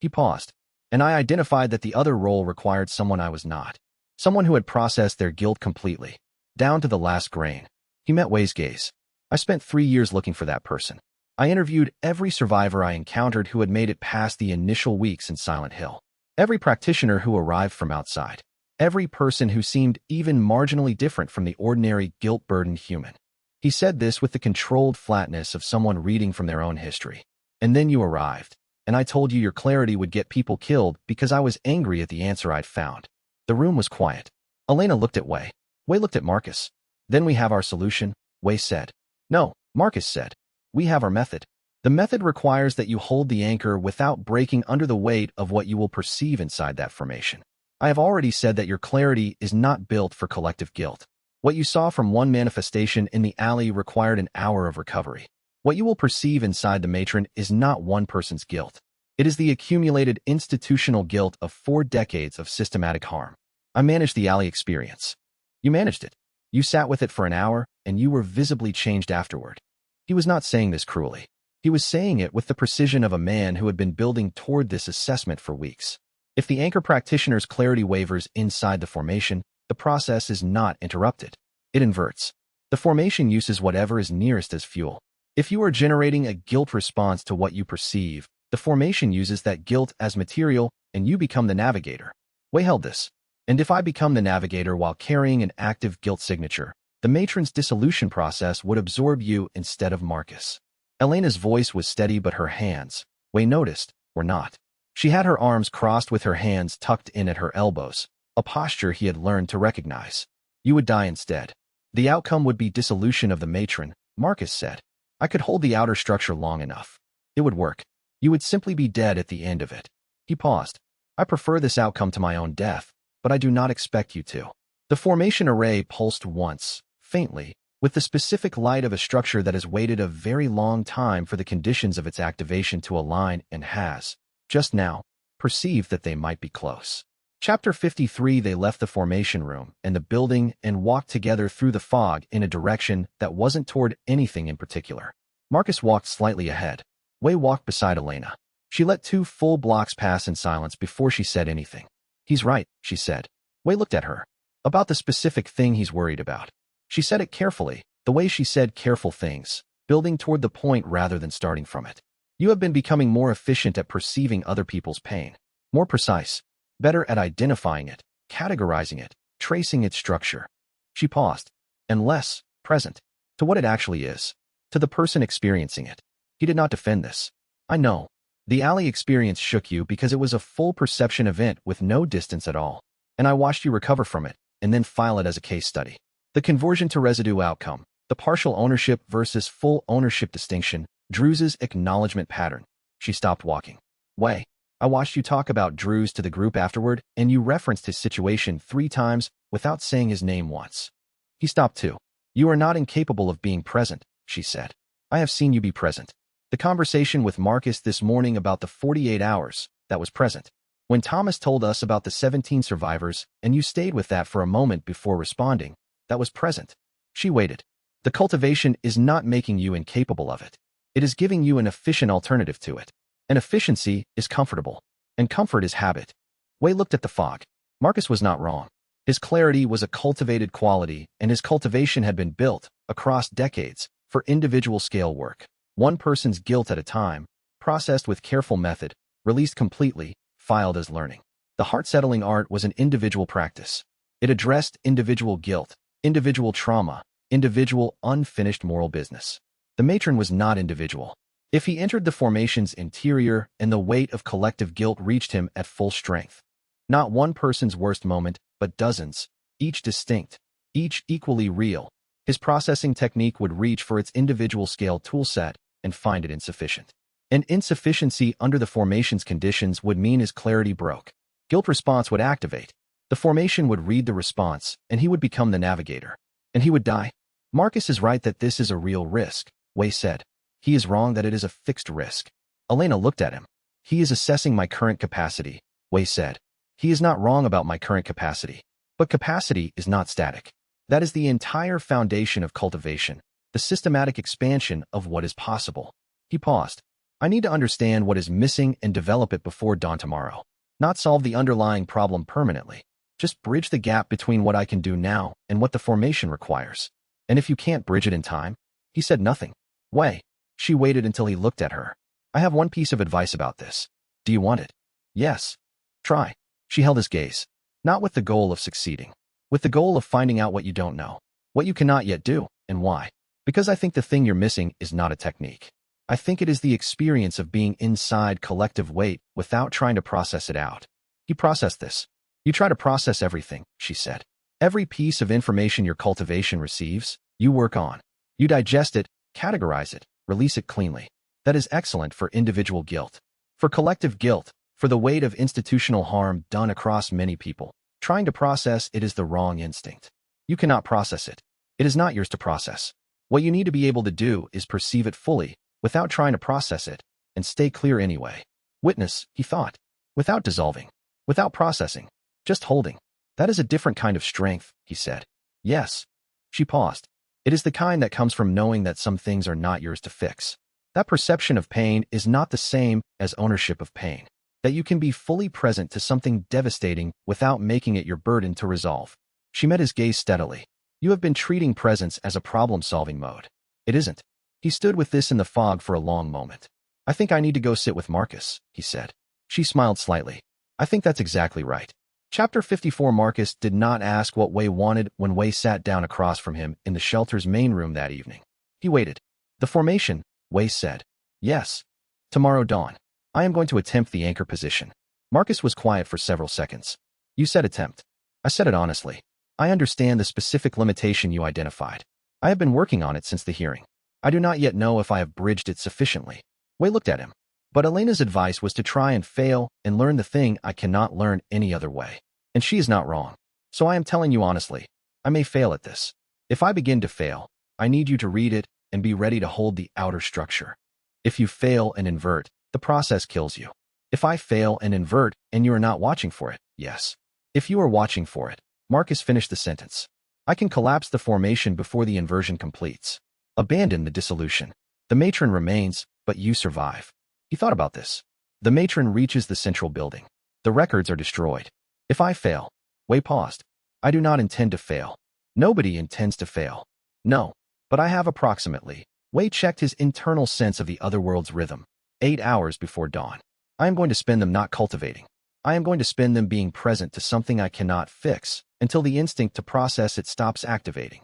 Speaker 1: He paused. "And I identified that the other role required someone I was not. Someone who had processed their guilt completely, down to the last grain." He met Wei's gaze. "I spent 3 years looking for that person. I interviewed every survivor I encountered who had made it past the initial weeks in Silent Hill. Every practitioner who arrived from outside. Every person who seemed even marginally different from the ordinary guilt-burdened human." He said this with the controlled flatness of someone reading from their own history. "And then you arrived, and I told you your clarity would get people killed because I was angry at the answer I'd found." The room was quiet. Elena looked at Wei. Wei looked at Marcus. "Then we have our solution," Wei said. "No," Marcus said. "We have our method. The method requires that you hold the anchor without breaking under the weight of what you will perceive inside that formation. I have already said that your clarity is not built for collective guilt. What you saw from one manifestation in the alley required an hour of recovery. What you will perceive inside the matron is not one person's guilt. It is the accumulated institutional guilt of 4 decades of systematic harm. I managed the alley experience. You managed it. You sat with it for an hour, and you were visibly changed afterward." He was not saying this cruelly. He was saying it with the precision of a man who had been building toward this assessment for weeks. If the anchor practitioner's clarity wavers inside the formation, the process is not interrupted. It inverts. The formation uses whatever is nearest as fuel. If you are generating a guilt response to what you perceive, the formation uses that guilt as material, and you become the navigator. Wei held this. "And if I become the navigator while carrying an active guilt signature, the matron's dissolution process would absorb you instead of Marcus." Elena's voice was steady, but her hands, Wei noticed, were not. She had her arms crossed with her hands tucked in at her elbows, a posture he had learned to recognize. "You would die instead. The outcome would be dissolution of the matron," Marcus said. "I could hold the outer structure long enough. It would work. You would simply be dead at the end of it." He paused. "I prefer this outcome to my own death, but I do not expect you to." The formation array pulsed once, faintly, with the specific light of a structure that has waited a very long time for the conditions of its activation to align and has, just now, perceived that they might be close. Chapter 53. They left the formation room and the building and walked together through the fog in a direction that wasn't toward anything in particular. Marcus walked slightly ahead. Wei walked beside Elena. She let 2 full blocks pass in silence before she said anything. He's right, she said. Wei looked at her. About the specific thing he's worried about. She said it carefully, the way she said careful things, building toward the point rather than starting from it. You have been becoming more efficient at perceiving other people's pain. More precise. Better at identifying it, categorizing it, tracing its structure. She paused. And less present. To what it actually is. To the person experiencing it. He did not defend this. I know. The alley experience shook you because it was a full perception event with no distance at all. And I watched you recover from it, and then file it as a case study. The conversion to residue outcome, the partial ownership versus full ownership distinction, Drew's acknowledgement pattern. She stopped walking. Wei, I watched you talk about Drew's to the group afterward, and you referenced his situation 3 times without saying his name once. He stopped too. You are not incapable of being present, she said. I have seen you be present. The conversation with Marcus this morning about the 48 hours, that was present. When Thomas told us about the 17 survivors, and you stayed with that for a moment before responding, that was present. She waited. The cultivation is not making you incapable of it. It is giving you an efficient alternative to it. And efficiency is comfortable. And comfort is habit. Wei looked at the fog. Marcus was not wrong. His clarity was a cultivated quality, and his cultivation had been built, across decades, for individual scale work. One person's guilt at a time, processed with careful method, released completely, filed as learning. The heart-settling art was an individual practice. It addressed individual guilt, individual trauma, individual unfinished moral business. The matron was not individual. If he entered the formation's interior and the weight of collective guilt reached him at full strength. Not one person's worst moment, but dozens, each distinct, each equally real. His processing technique would reach for its individual scale toolset and find it insufficient. And insufficiency under the formation's conditions would mean his clarity broke. Guilt response would activate. The formation would read the response, and he would become the navigator. And he would die. Marcus is right that this is a real risk, Wei said. He is wrong that it is a fixed risk. Elena looked at him. He is assessing my current capacity, Wei said. He is not wrong about my current capacity. But capacity is not static. That is the entire foundation of cultivation, the systematic expansion of what is possible. He paused. I need to understand what is missing and develop it before dawn tomorrow. Not solve the underlying problem permanently. Just bridge the gap between what I can do now and what the formation requires. And if you can't bridge it in time, he said nothing. Wei. She waited until he looked at her. I have one piece of advice about this. Do you want it? Yes. Try. She held his gaze. Not with the goal of succeeding. With the goal of finding out what you don't know. What you cannot yet do, and why. Because I think the thing you're missing is not a technique. I think it is the experience of being inside collective weight without trying to process it out. You process this. You try to process everything, she said. Every piece of information your cultivation receives, you work on. You digest it, categorize it, release it cleanly. That is excellent for individual guilt. For collective guilt, for the weight of institutional harm done across many people. Trying to process it is the wrong instinct. You cannot process it. It is not yours to process. What you need to be able to do is perceive it fully, without trying to process it, and stay clear anyway. Witness, he thought. Without dissolving. Without processing. Just holding. That is a different kind of strength, he said. Yes. She paused. It is the kind that comes from knowing that some things are not yours to fix. That perception of pain is not the same as ownership of pain. That you can be fully present to something devastating without making it your burden to resolve. She met his gaze steadily. You have been treating presence as a problem-solving mode. It isn't. He stood with this in the fog for a long moment. I think I need to go sit with Marcus, he said. She smiled slightly. I think that's exactly right. Chapter 54. Marcus did not ask what Wei wanted when Wei sat down across from him in the shelter's main room that evening. He waited. The formation, Wei said. Yes. Tomorrow dawn. I am going to attempt the anchor position. Marcus was quiet for several seconds. You said attempt. I said it honestly. I understand the specific limitation you identified. I have been working on it since the hearing. I do not yet know if I have bridged it sufficiently. Wei looked at him. But Elena's advice was to try and fail and learn the thing I cannot learn any other way. And she is not wrong. So I am telling you honestly, I may fail at this. If I begin to fail, I need you to read it and be ready to hold the outer structure. If you fail and invert, the process kills you. If I fail and invert and you are not watching for it, yes. If you are watching for it, Marcus finished the sentence. I can collapse the formation before the inversion completes. Abandon the dissolution. The matron remains, but you survive. He thought about this. The matron reaches the central building. The records are destroyed. If I fail, Wei paused. I do not intend to fail. Nobody intends to fail. No, but I have approximately. Wei checked his internal sense of the other world's rhythm. 8 hours before dawn. I am going to spend them not cultivating. I am going to spend them being present to something I cannot fix until the instinct to process it stops activating.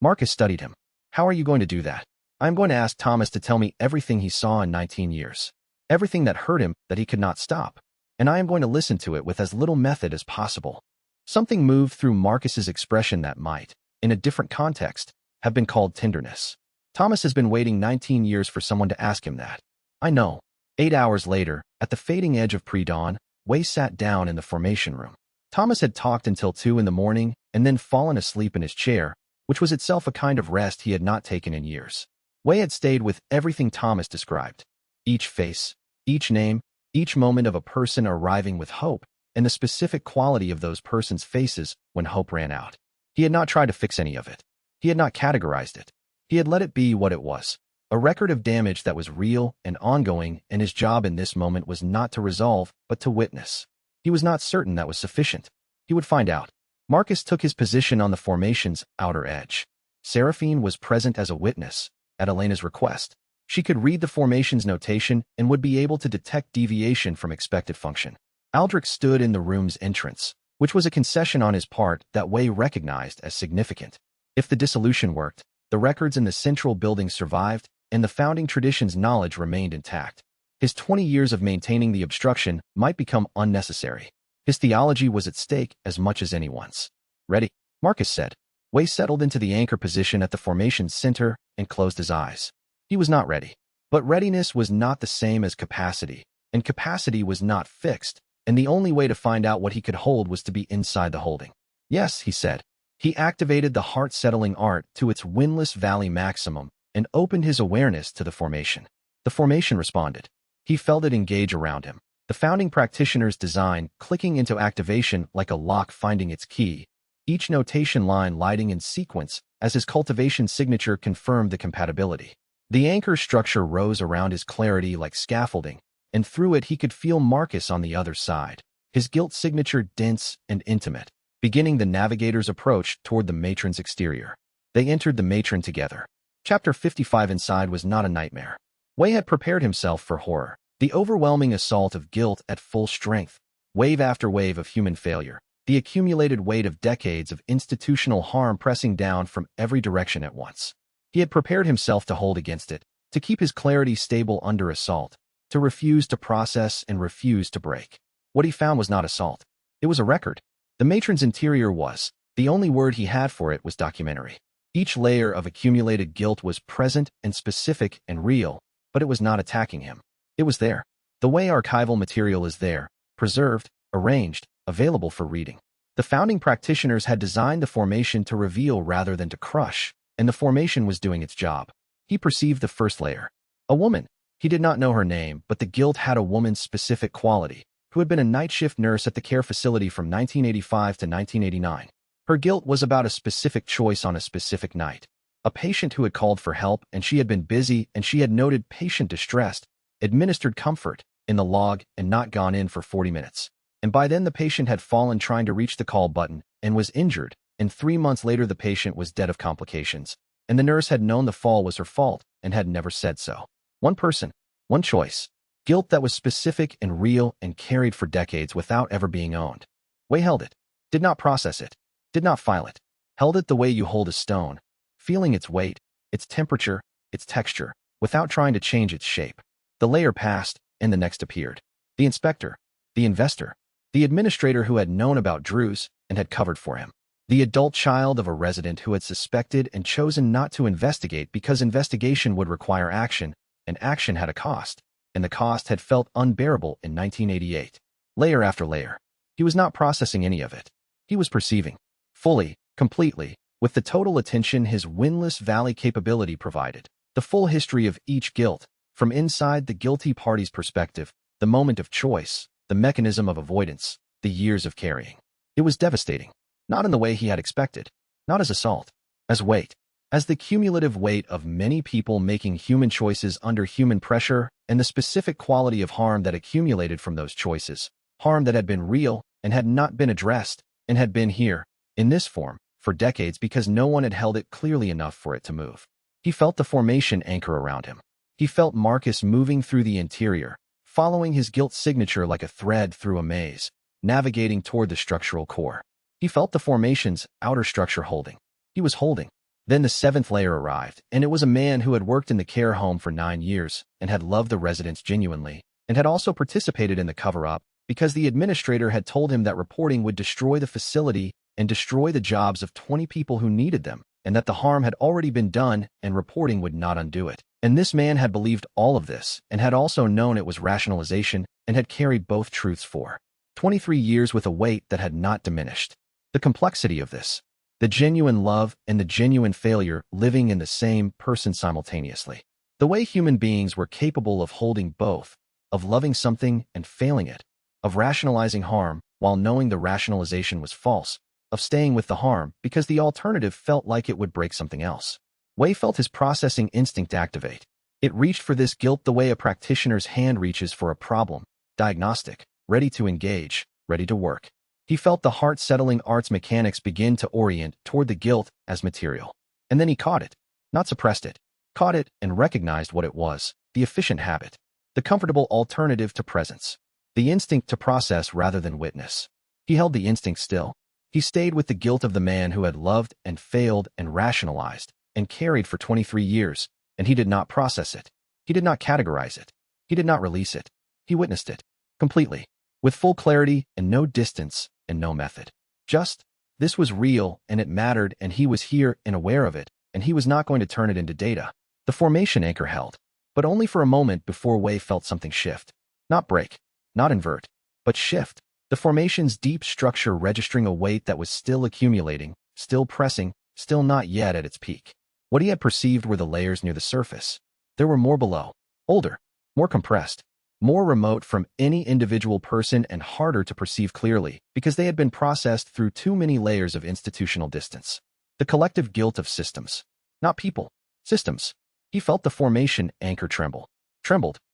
Speaker 1: Marcus studied him. How are you going to do that? I am going to ask Thomas to tell me everything he saw in 19 years. Everything that hurt him that he could not stop. And I am going to listen to it with as little method as possible. Something moved through Marcus's expression that might, in a different context, have been called tenderness. Thomas has been waiting 19 years for someone to ask him that. I know. 8 hours later, at the fading edge of pre-dawn, Wei sat down in the formation room. Thomas had talked until 2 in the morning and then fallen asleep in his chair, which was itself a kind of rest he had not taken in years. Wei had stayed with everything Thomas described. Each face, each name, each moment of a person arriving with hope, and the specific quality of those persons' faces when hope ran out. He had not tried to fix any of it. He had not categorized it. He had let it be what it was, a record of damage that was real and ongoing, and his job in this moment was not to resolve, but to witness. He was not certain that was sufficient. He would find out. Marcus took his position on the formation's outer edge. Seraphine was present as a witness, at Elena's request. She could read the formation's notation and would be able to detect deviation from expected function. Aldrich stood in the room's entrance, which was a concession on his part that Wei recognized as significant. If the dissolution worked, the records in the central building survived, and the founding tradition's knowledge remained intact. His 20 years of maintaining the obstruction might become unnecessary. His theology was at stake as much as anyone's. Ready, Marcus said. Wei settled into the anchor position at the formation's center and closed his eyes. He was not ready. But readiness was not the same as capacity, and capacity was not fixed, and the only way to find out what he could hold was to be inside the holding. Yes, he said. He activated the heart-settling art to its windless valley maximum and opened his awareness to the formation. The formation responded. He felt it engage around him. The founding practitioner's design clicking into activation like a lock finding its key, each notation line lighting in sequence as his cultivation signature confirmed the compatibility. The anchor structure rose around his clarity like scaffolding, and through it he could feel Marcus on the other side, his guilt signature dense and intimate, beginning the navigator's approach toward the matron's exterior. They entered the matron together. Chapter 55 inside was not a nightmare. Wei had prepared himself for horror, the overwhelming assault of guilt at full strength, wave after wave of human failure, the accumulated weight of decades of institutional harm pressing down from every direction at once. He had prepared himself to hold against it, to keep his clarity stable under assault, to refuse to process and refuse to break. What he found was not assault. It was a record. The matron's interior was. The only word he had for it was documentary. Each layer of accumulated guilt was present and specific and real, but it was not attacking him. It was there. The way archival material is there, preserved, arranged, available for reading. The founding practitioners had designed the formation to reveal rather than to crush, and the formation was doing its job. He perceived the first layer. A woman. He did not know her name, but the guilt had a woman's specific quality, who had been a night shift nurse at the care facility from 1985 to 1989. Her guilt was about a specific choice on a specific night. A patient who had called for help and she had been busy and she had noted patient distressed, administered comfort in the log and not gone in for 40 minutes. And by then the patient had fallen trying to reach the call button and was injured, and 3 months later the patient was dead of complications, and the nurse had known the fall was her fault and had never said so. One person, one choice. Guilt that was specific and real and carried for decades without ever being owned. Wei held it, did not process it, did not file it, held it the way you hold a stone, feeling its weight, its temperature, its texture, without trying to change its shape. The layer passed, and the next appeared. The inspector, the investor, the administrator who had known about Drews and had covered for him. The adult child of a resident who had suspected and chosen not to investigate because investigation would require action, and action had a cost, and the cost had felt unbearable in 1988. Layer after layer. He was not processing any of it. He was perceiving. Fully, completely, with the total attention his windless valley capability provided. The full history of each guilt, from inside the guilty party's perspective, the moment of choice, the mechanism of avoidance, the years of carrying. It was devastating. Not in the way he had expected. Not as assault. As weight. As the cumulative weight of many people making human choices under human pressure and the specific quality of harm that accumulated from those choices. Harm that had been real and had not been addressed, and had been here, in this form, for decades because no one had held it clearly enough for it to move. He felt the formation anchor around him. He felt Marcus moving through the interior, following his guilt signature like a thread through a maze, navigating toward the structural core. He felt the formation's outer structure holding. He was holding. Then the seventh layer arrived, and it was a man who had worked in the care home for 9 years and had loved the residents genuinely, and had also participated in the cover-up because the administrator had told him that reporting would destroy the facility and destroy the jobs of 20 people who needed them, and that the harm had already been done and reporting would not undo it. And this man had believed all of this and had also known it was rationalization and had carried both truths for 23 years with a weight that had not diminished. The complexity of this, the genuine love and the genuine failure living in the same person simultaneously. The way human beings were capable of holding both, of loving something and failing it, of rationalizing harm while knowing the rationalization was false, of staying with the harm because the alternative felt like it would break something else. Wei felt his processing instinct activate. It reached for this guilt the way a practitioner's hand reaches for a problem, diagnostic, ready to engage, ready to work. He felt the heart-settling arts mechanics begin to orient toward the guilt as material. And then he caught it, not suppressed it, caught it and recognized what it was, the efficient habit, the comfortable alternative to presence, the instinct to process rather than witness. He held the instinct still. He stayed with the guilt of the man who had loved and failed and rationalized and carried for 23 years, and he did not process it. He did not categorize it. He did not release it. He witnessed it, completely, with full clarity and no distance and no method. Just, this was real and it mattered and he was here and aware of it, and he was not going to turn it into data. The formation anchor held, but only for a moment before Wei felt something shift. Not break, not invert, but shift. The formation's deep structure registering a weight that was still accumulating, still pressing, still not yet at its peak. What he had perceived were the layers near the surface. There were more below, older, more compressed, more remote from any individual person and harder to perceive clearly because they had been processed through too many layers of institutional distance. The collective guilt of systems, not people, systems. He felt the formation anchor trembled,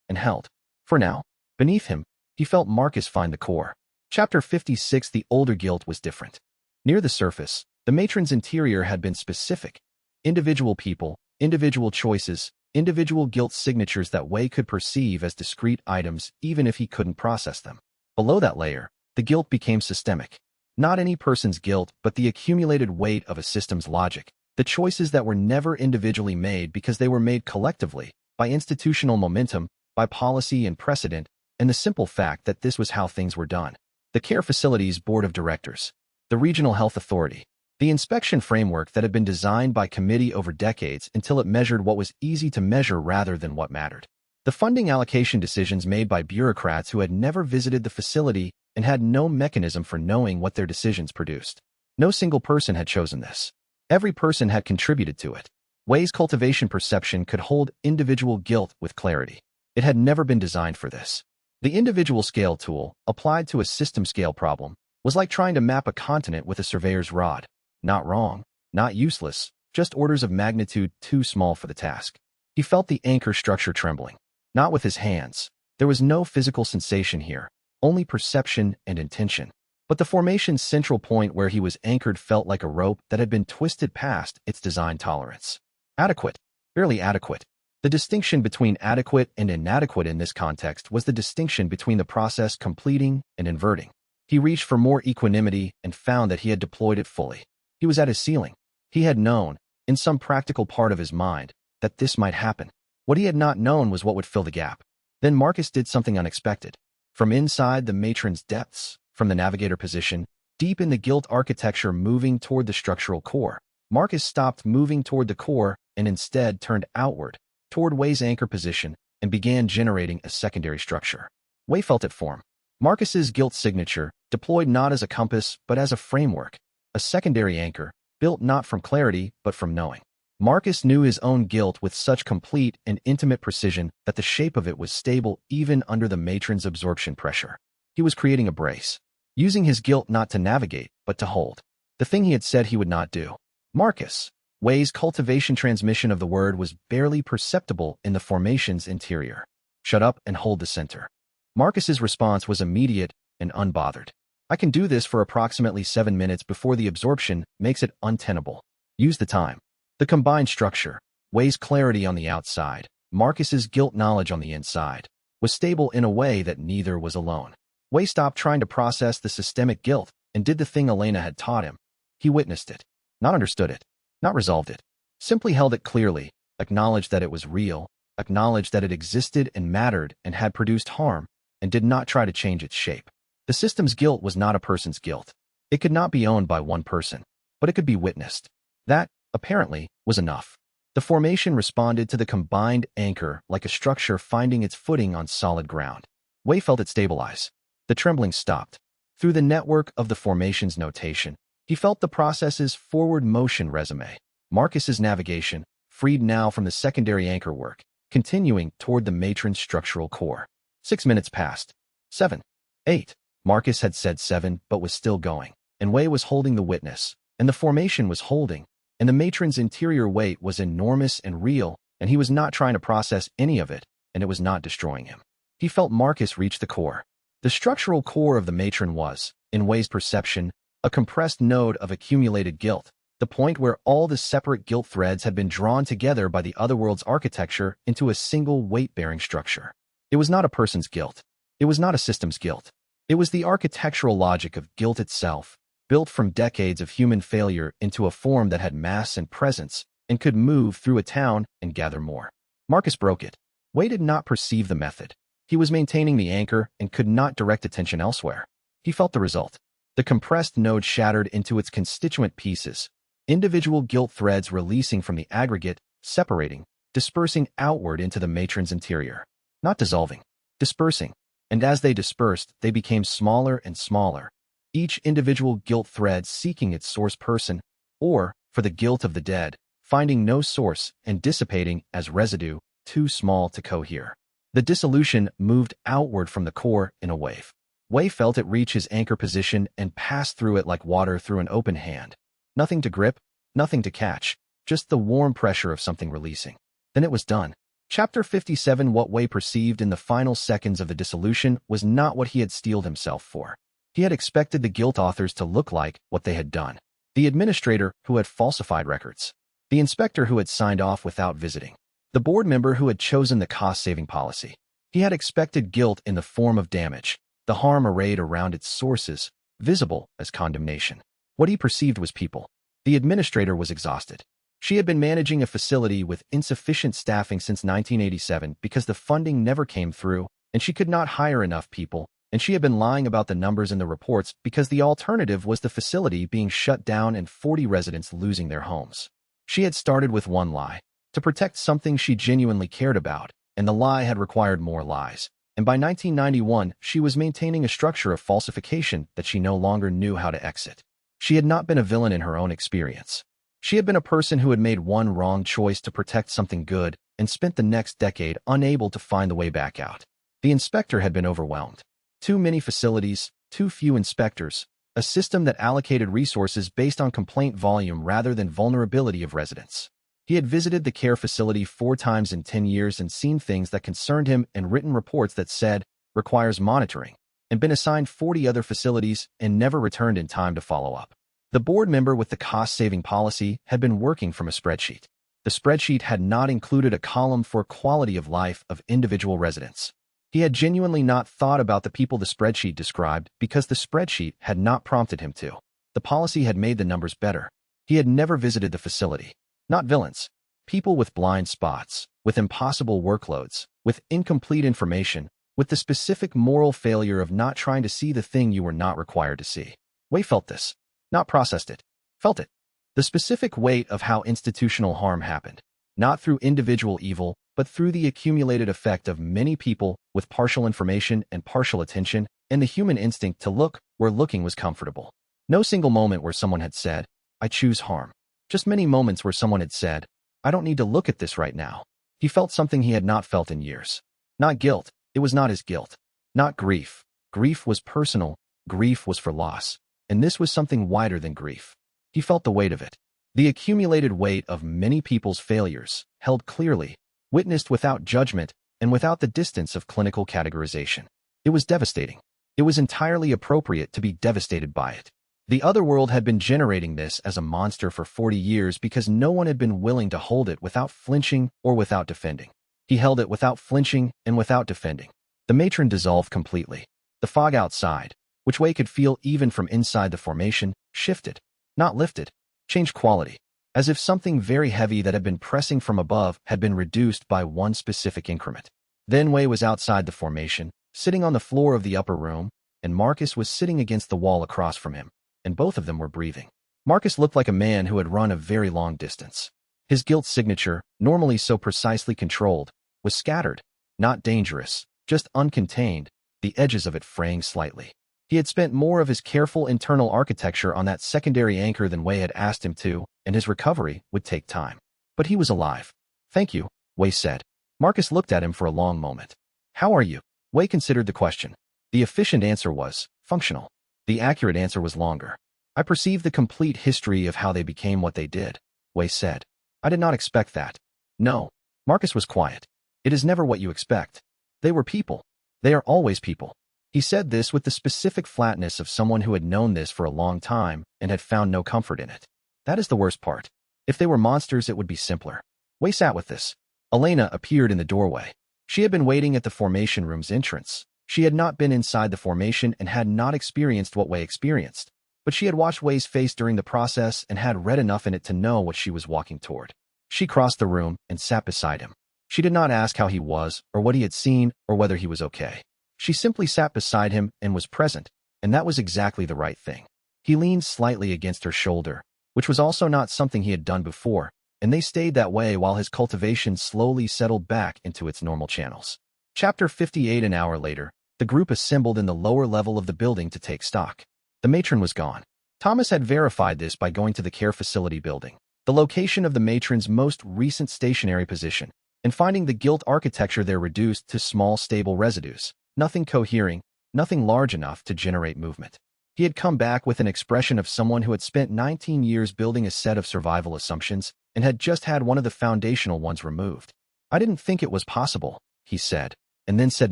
Speaker 1: and held. For now, beneath him, he felt Marcus find the core. Chapter 56. The older guilt was different. Near the surface, the matron's interior had been specific. Individual people, individual choices, individual guilt signatures that Wei could perceive as discrete items even if he couldn't process them. Below that layer, the guilt became systemic. Not any person's guilt, but the accumulated weight of a system's logic. The choices that were never individually made because they were made collectively, by institutional momentum, by policy and precedent, and the simple fact that this was how things were done. The care facility's board of directors, the regional health authority, the inspection framework that had been designed by committee over decades until it measured what was easy to measure rather than what mattered. The funding allocation decisions made by bureaucrats who had never visited the facility and had no mechanism for knowing what their decisions produced. No single person had chosen this. Every person had contributed to it. Wei's cultivation perception could hold individual guilt with clarity. It had never been designed for this. The individual scale tool, applied to a system scale problem, was like trying to map a continent with a surveyor's rod. Not wrong, not useless, just orders of magnitude too small for the task. He felt the anchor structure trembling. Not with his hands. There was no physical sensation here, only perception and intention. But the formation's central point where he was anchored felt like a rope that had been twisted past its design tolerance. Adequate, barely adequate. The distinction between adequate and inadequate in this context was the distinction between the process completing and inverting. He reached for more equanimity and found that he had deployed it fully. He was at his ceiling. He had known, in some practical part of his mind, that this might happen. What he had not known was what would fill the gap. Then Marcus did something unexpected. From inside the matron's depths, from the navigator position, deep in the guilt architecture moving toward the structural core, Marcus stopped moving toward the core and instead turned outward, toward Wei's anchor position, and began generating a secondary structure. Wei felt it form. Marcus's guilt signature, deployed not as a compass but as a framework, a secondary anchor, built not from clarity but from knowing. Marcus knew his own guilt with such complete and intimate precision that the shape of it was stable even under the matron's absorption pressure. He was creating a brace, using his guilt not to navigate but to hold. The thing he had said he would not do. Marcus. Wei's cultivation transmission of the word was barely perceptible in the formation's interior. Shut up and hold the center. Marcus's response was immediate and unbothered. I can do this for approximately 7 minutes before the absorption makes it untenable. Use the time. The combined structure, Wei's clarity on the outside, Marcus's guilt knowledge on the inside, was stable in a way that neither was alone. Wei stopped trying to process the systemic guilt and did the thing Elena had taught him. He witnessed it, not understood it, not resolved it, simply held it clearly, acknowledged that it was real, acknowledged that it existed and mattered and had produced harm, and did not try to change its shape. The system's guilt was not a person's guilt. It could not be owned by one person, but it could be witnessed. That, apparently, was enough. The formation responded to the combined anchor like a structure finding its footing on solid ground. Wei felt it stabilize. The trembling stopped. Through the network of the formation's notation, he felt the process's forward motion resume, Marcus's navigation, freed now from the secondary anchor work, continuing toward the matron's structural core. 6 minutes passed. 7. 8. Marcus had said 7 but was still going, and Wei was holding the witness, and the formation was holding, and the matron's interior weight was enormous and real, and he was not trying to process any of it, and it was not destroying him. He felt Marcus reach the core. The structural core of the matron was, in Wei's perception, a compressed node of accumulated guilt, the point where all the separate guilt threads had been drawn together by the otherworld's architecture into a single weight-bearing structure. It was not a person's guilt. It was not a system's guilt. It was the architectural logic of guilt itself, built from decades of human failure into a form that had mass and presence and could move through a town and gather more. Marcus broke it. Wei did not perceive the method. He was maintaining the anchor and could not direct attention elsewhere. He felt the result. The compressed node shattered into its constituent pieces, individual guilt threads releasing from the aggregate, separating, dispersing outward into the matron's interior. Not dissolving, dispersing. And as they dispersed, they became smaller and smaller, each individual guilt thread seeking its source person, or, for the guilt of the dead, finding no source and dissipating as residue, too small to cohere. The dissolution moved outward from the core in a wave. Wei felt it reach his anchor position and pass through it like water through an open hand. Nothing to grip, nothing to catch, just the warm pressure of something releasing. Then it was done. Chapter 57. What Wei perceived in the final seconds of the dissolution was not what he had steeled himself for. He had expected the guilt authors to look like what they had done. The administrator who had falsified records. The inspector who had signed off without visiting. The board member who had chosen the cost-saving policy. He had expected guilt in the form of damage, the harm arrayed around its sources, visible as condemnation. What he perceived was people. The administrator was exhausted. She had been managing a facility with insufficient staffing since 1987 because the funding never came through, and she could not hire enough people, and she had been lying about the numbers in the reports because the alternative was the facility being shut down and 40 residents losing their homes. She had started with one lie, to protect something she genuinely cared about, and the lie had required more lies. And by 1991, she was maintaining a structure of falsification that she no longer knew how to exit. She had not been a villain in her own experience. She had been a person who had made one wrong choice to protect something good and spent the next decade unable to find the way back out. The inspector had been overwhelmed. Too many facilities, too few inspectors, a system that allocated resources based on complaint volume rather than vulnerability of residents. He had visited the care facility 4 times in 10 years and seen things that concerned him and written reports that said, requires monitoring, and been assigned 40 other facilities and never returned in time to follow up. The board member with the cost-saving policy had been working from a spreadsheet. The spreadsheet had not included a column for quality of life of individual residents. He had genuinely not thought about the people the spreadsheet described because the spreadsheet had not prompted him to. The policy had made the numbers better. He had never visited the facility. Not villains. People with blind spots, with impossible workloads, with incomplete information, with the specific moral failure of not trying to see the thing you were not required to see. Wei felt this. Not processed it. Felt it. The specific weight of how institutional harm happened. Not through individual evil, but through the accumulated effect of many people with partial information and partial attention, and the human instinct to look where looking was comfortable. No single moment where someone had said, I choose harm. Just many moments where someone had said, I don't need to look at this right now. He felt something he had not felt in years. Not guilt. It was not his guilt. Not grief. Grief was personal. Grief was for loss. And this was something wider than grief. He felt the weight of it. The accumulated weight of many people's failures, held clearly, witnessed without judgment, and without the distance of clinical categorization. It was devastating. It was entirely appropriate to be devastated by it. The other world had been generating this as a monster for 40 years because no one had been willing to hold it without flinching or without defending. He held it without flinching and without defending. The matron dissolved completely. The fog outside, which Wei could feel even from inside the formation, shifted, not lifted, changed quality, as if something very heavy that had been pressing from above had been reduced by one specific increment. Then Wei was outside the formation, sitting on the floor of the upper room, and Marcus was sitting against the wall across from him, and both of them were breathing. Marcus looked like a man who had run a very long distance. His guilt signature, normally so precisely controlled, was scattered, not dangerous, just uncontained, the edges of it fraying slightly. He had spent more of his careful internal architecture on that secondary anchor than Wei had asked him to, and his recovery would take time. But he was alive. "Thank you," Wei said. Marcus looked at him for a long moment. "How are you?" Wei considered the question. The efficient answer was, "Functional." The accurate answer was longer. "I perceived the complete history of how they became what they did," Wei said. "I did not expect that." "No." Marcus was quiet. "It is never what you expect. They were people. They are always people." He said this with the specific flatness of someone who had known this for a long time and had found no comfort in it. That is the worst part. If they were monsters, it would be simpler. Wei sat with this. Elena appeared in the doorway. She had been waiting at the formation room's entrance. She had not been inside the formation and had not experienced what Wei experienced, but she had watched Wei's face during the process and had read enough in it to know what she was walking toward. She crossed the room and sat beside him. She did not ask how he was or what he had seen or whether he was okay. She simply sat beside him and was present, and that was exactly the right thing. He leaned slightly against her shoulder, which was also not something he had done before, and they stayed that way while his cultivation slowly settled back into its normal channels. Chapter 58. An hour later, the group assembled in the lower level of the building to take stock. The matron was gone. Thomas had verified this by going to the care facility building, the location of the matron's most recent stationary position, and finding the guilt architecture there reduced to small stable residues, nothing cohering, nothing large enough to generate movement. He had come back with an expression of someone who had spent 19 years building a set of survival assumptions and had just had one of the foundational ones removed. "I didn't think it was possible," he said, and then said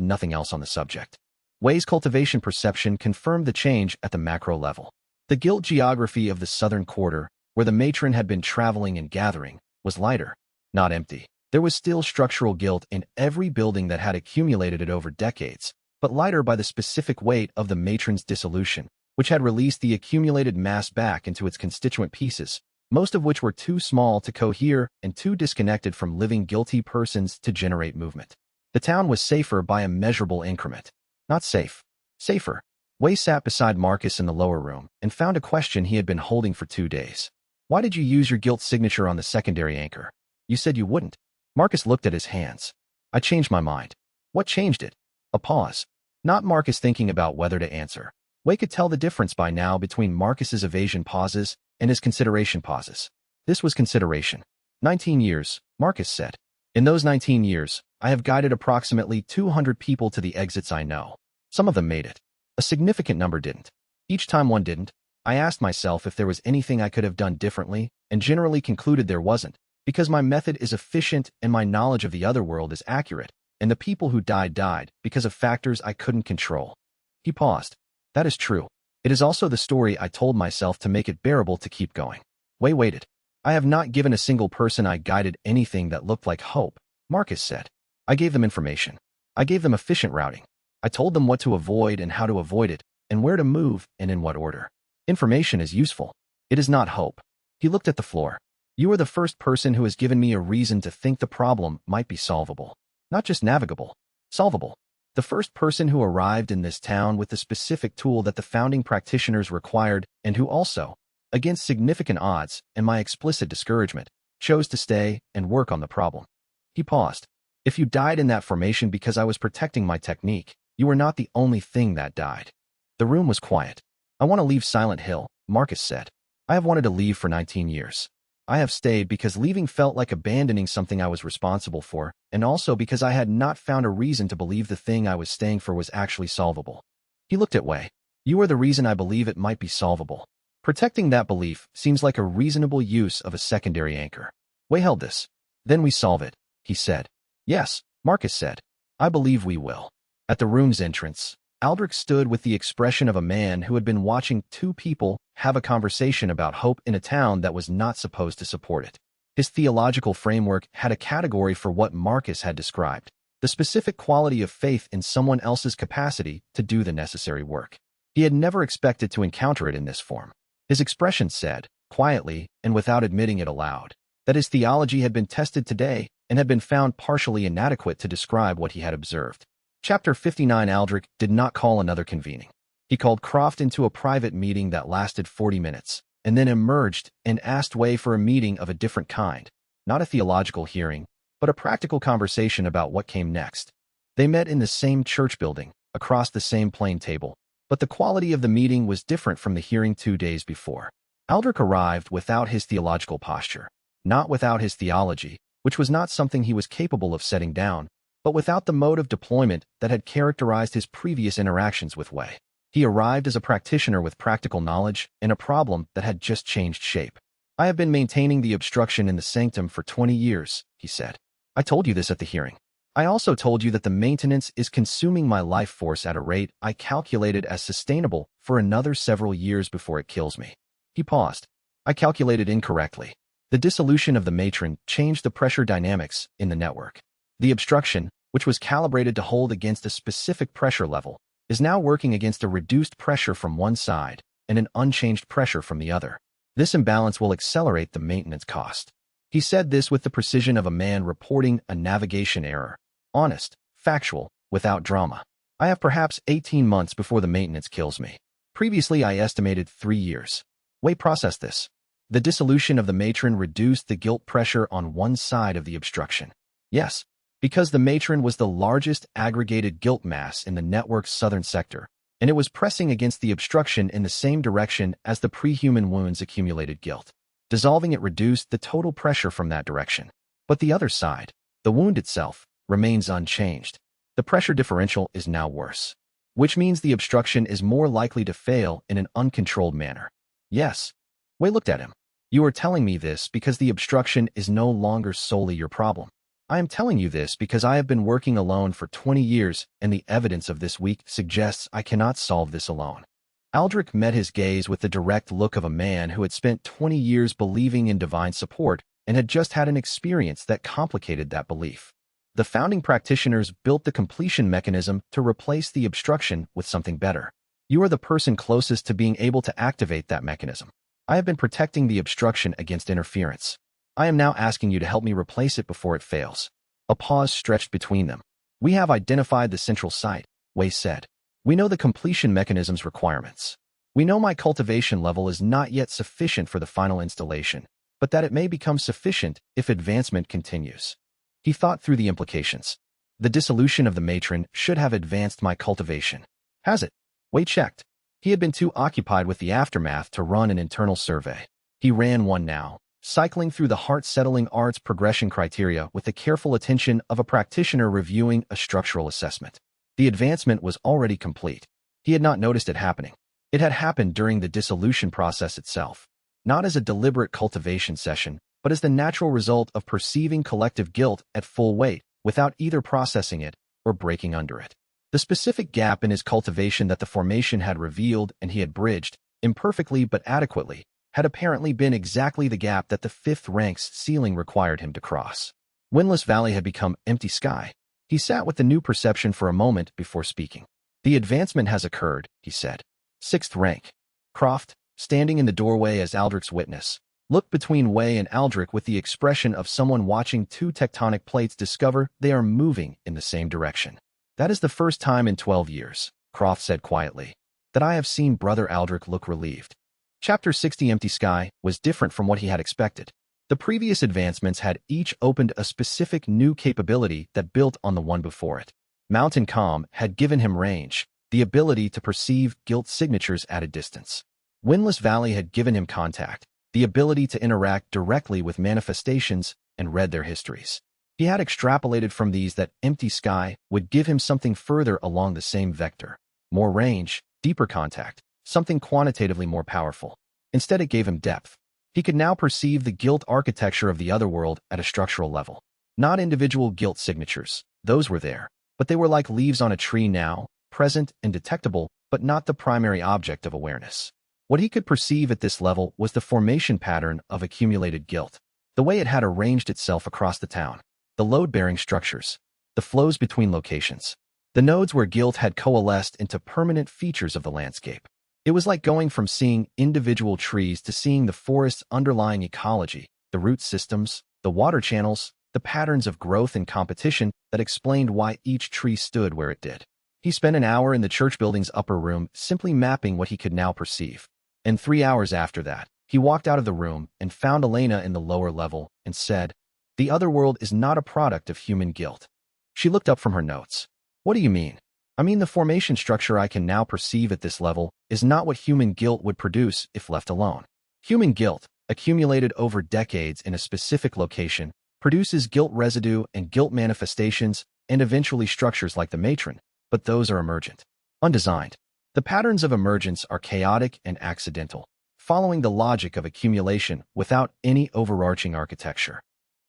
Speaker 1: nothing else on the subject. Wei's cultivation perception confirmed the change at the macro level. The guilt geography of the southern quarter, where the matron had been traveling and gathering, was lighter, not empty. There was still structural guilt in every building that had accumulated it over decades, but lighter by the specific weight of the matron's dissolution, which had released the accumulated mass back into its constituent pieces, most of which were too small to cohere and too disconnected from living guilty persons to generate movement. The town was safer by a measurable increment. Not safe. Safer. Wei sat beside Marcus in the lower room and found a question he had been holding for 2 days. "Why did you use your guilt signature on the secondary anchor? You said you wouldn't." Marcus looked at his hands. "I changed my mind." "What changed it?" A pause. Not Marcus thinking about whether to answer. Wei could tell the difference by now between Marcus's evasion pauses and his consideration pauses. This was consideration. 19 years, Marcus said. "In those 19 years, I have guided approximately 200 people to the exits I know. Some of them made it. A significant number didn't. Each time one didn't, I asked myself if there was anything I could have done differently, and generally concluded there wasn't, because my method is efficient and my knowledge of the other world is accurate, and the people who died because of factors I couldn't control." He paused. "That is true. It is also the story I told myself to make it bearable to keep going." Wei waited. "I have not given a single person I guided anything that looked like hope," Marcus said. "I gave them information. I gave them efficient routing. I told them what to avoid and how to avoid it, and where to move and in what order. Information is useful. It is not hope." He looked at the floor. "You are the first person who has given me a reason to think the problem might be solvable. Not just navigable. Solvable. The first person who arrived in this town with the specific tool that the founding practitioners required and who also, against significant odds and my explicit discouragement, chose to stay and work on the problem." He paused. "If you died in that formation because I was protecting my technique, you were not the only thing that died." The room was quiet. "I want to leave Silent Hill," Marcus said. "I have wanted to leave for 19 years. I have stayed because leaving felt like abandoning something I was responsible for, and also because I had not found a reason to believe the thing I was staying for was actually solvable." He looked at Wei. "You are the reason I believe it might be solvable. Protecting that belief seems like a reasonable use of a secondary anchor." Wei held this. "Then we solve it," he said. "Yes," Marcus said. "I believe we will." At the room's entrance, Aldrich stood with the expression of a man who had been watching two people have a conversation about hope in a town that was not supposed to support it. His theological framework had a category for what Marcus had described, the specific quality of faith in someone else's capacity to do the necessary work. He had never expected to encounter it in this form. His expression said, quietly and without admitting it aloud, that his theology had been tested today and had been found partially inadequate to describe what he had observed. Chapter 59. Aldrich did not call another convening. He called Croft into a private meeting that lasted 40 minutes, and then emerged and asked Way for a meeting of a different kind, not a theological hearing, but a practical conversation about what came next. They met in the same church building, across the same plain table, but the quality of the meeting was different from the hearing 2 days before. Aldrich arrived without his theological posture, not without his theology, which was not something he was capable of setting down, but without the mode of deployment that had characterized his previous interactions with Way. He arrived as a practitioner with practical knowledge and a problem that had just changed shape. I have been maintaining the obstruction in the sanctum for 20 years, he said. I told you this at the hearing. I also told you that the maintenance is consuming my life force at a rate I calculated as sustainable for another several years before it kills me. He paused. I calculated incorrectly. The dissolution of the matron changed the pressure dynamics in the network. The obstruction, which was calibrated to hold against a specific pressure level, is now working against a reduced pressure from one side and an unchanged pressure from the other. This imbalance will accelerate the maintenance cost. He said this with the precision of a man reporting a navigation error. Honest, factual, without drama. I have perhaps 18 months before the maintenance kills me. Previously, I estimated 3 years. Way processed this. The dissolution of the matron reduced the guilt pressure on one side of the obstruction. Yes, because the matron was the largest aggregated guilt mass in the network's southern sector, and it was pressing against the obstruction in the same direction as the pre-human wound's accumulated guilt. Dissolving it reduced the total pressure from that direction. But the other side, the wound itself, remains unchanged. The pressure differential is now worse, which means the obstruction is more likely to fail in an uncontrolled manner. Yes. Way looked at him. You are telling me this because the obstruction is no longer solely your problem. I am telling you this because I have been working alone for 20 years and the evidence of this week suggests I cannot solve this alone. Aldrich met his gaze with the direct look of a man who had spent 20 years believing in divine support and had just had an experience that complicated that belief. The founding practitioners built the completion mechanism to replace the obstruction with something better. You are the person closest to being able to activate that mechanism. I have been protecting the obstruction against interference. I am now asking you to help me replace it before it fails. A pause stretched between them. We have identified the central site, Way said. We know the completion mechanism's requirements. We know my cultivation level is not yet sufficient for the final installation, but that it may become sufficient if advancement continues. He thought through the implications. The dissolution of the matron should have advanced my cultivation. Has it? Way checked. He had been too occupied with the aftermath to run an internal survey. He ran one now, cycling through the heart-settling arts progression criteria with the careful attention of a practitioner reviewing a structural assessment. The advancement was already complete. He had not noticed it happening. It had happened during the dissolution process itself, not as a deliberate cultivation session, but as the natural result of perceiving collective guilt at full weight without either processing it or breaking under it. The specific gap in his cultivation that the formation had revealed and he had bridged, imperfectly but adequately, had apparently been exactly the gap that the fifth rank's ceiling required him to cross. Windless Valley had become empty sky. He sat with the new perception for a moment before speaking. The advancement has occurred, he said. Sixth rank. Croft, standing in the doorway as Aldrich's witness, looked between Way and Aldrich with the expression of someone watching two tectonic plates discover they are moving in the same direction. That is the first time in 12 years, Croft said quietly, that I have seen Brother Aldrich look relieved. Chapter 60 Empty Sky was different from what he had expected. The previous advancements had each opened a specific new capability that built on the one before it. Mountain Calm had given him range, the ability to perceive guilt signatures at a distance. Windless Valley had given him contact, the ability to interact directly with manifestations and read their histories. He had extrapolated from these that Empty Sky would give him something further along the same vector. More range, deeper contact, something quantitatively more powerful. Instead, it gave him depth. He could now perceive the guilt architecture of the other world at a structural level. Not individual guilt signatures, those were there, but they were like leaves on a tree now, present and detectable, but not the primary object of awareness. What he could perceive at this level was the formation pattern of accumulated guilt, the way it had arranged itself across the town, the load-bearing structures, the flows between locations, the nodes where guilt had coalesced into permanent features of the landscape. It was like going from seeing individual trees to seeing the forest's underlying ecology, the root systems, the water channels, the patterns of growth and competition that explained why each tree stood where it did. He spent an hour in the church building's upper room simply mapping what he could now perceive. And 3 hours after that, he walked out of the room and found Elena in the lower level and said, "The other world is not a product of human guilt." She looked up from her notes. "What do you mean?" "I mean the formation structure I can now perceive at this level is not what human guilt would produce if left alone. Human guilt, accumulated over decades in a specific location, produces guilt residue and guilt manifestations and eventually structures like the matron, but those are emergent, undesigned. The patterns of emergence are chaotic and accidental, following the logic of accumulation without any overarching architecture."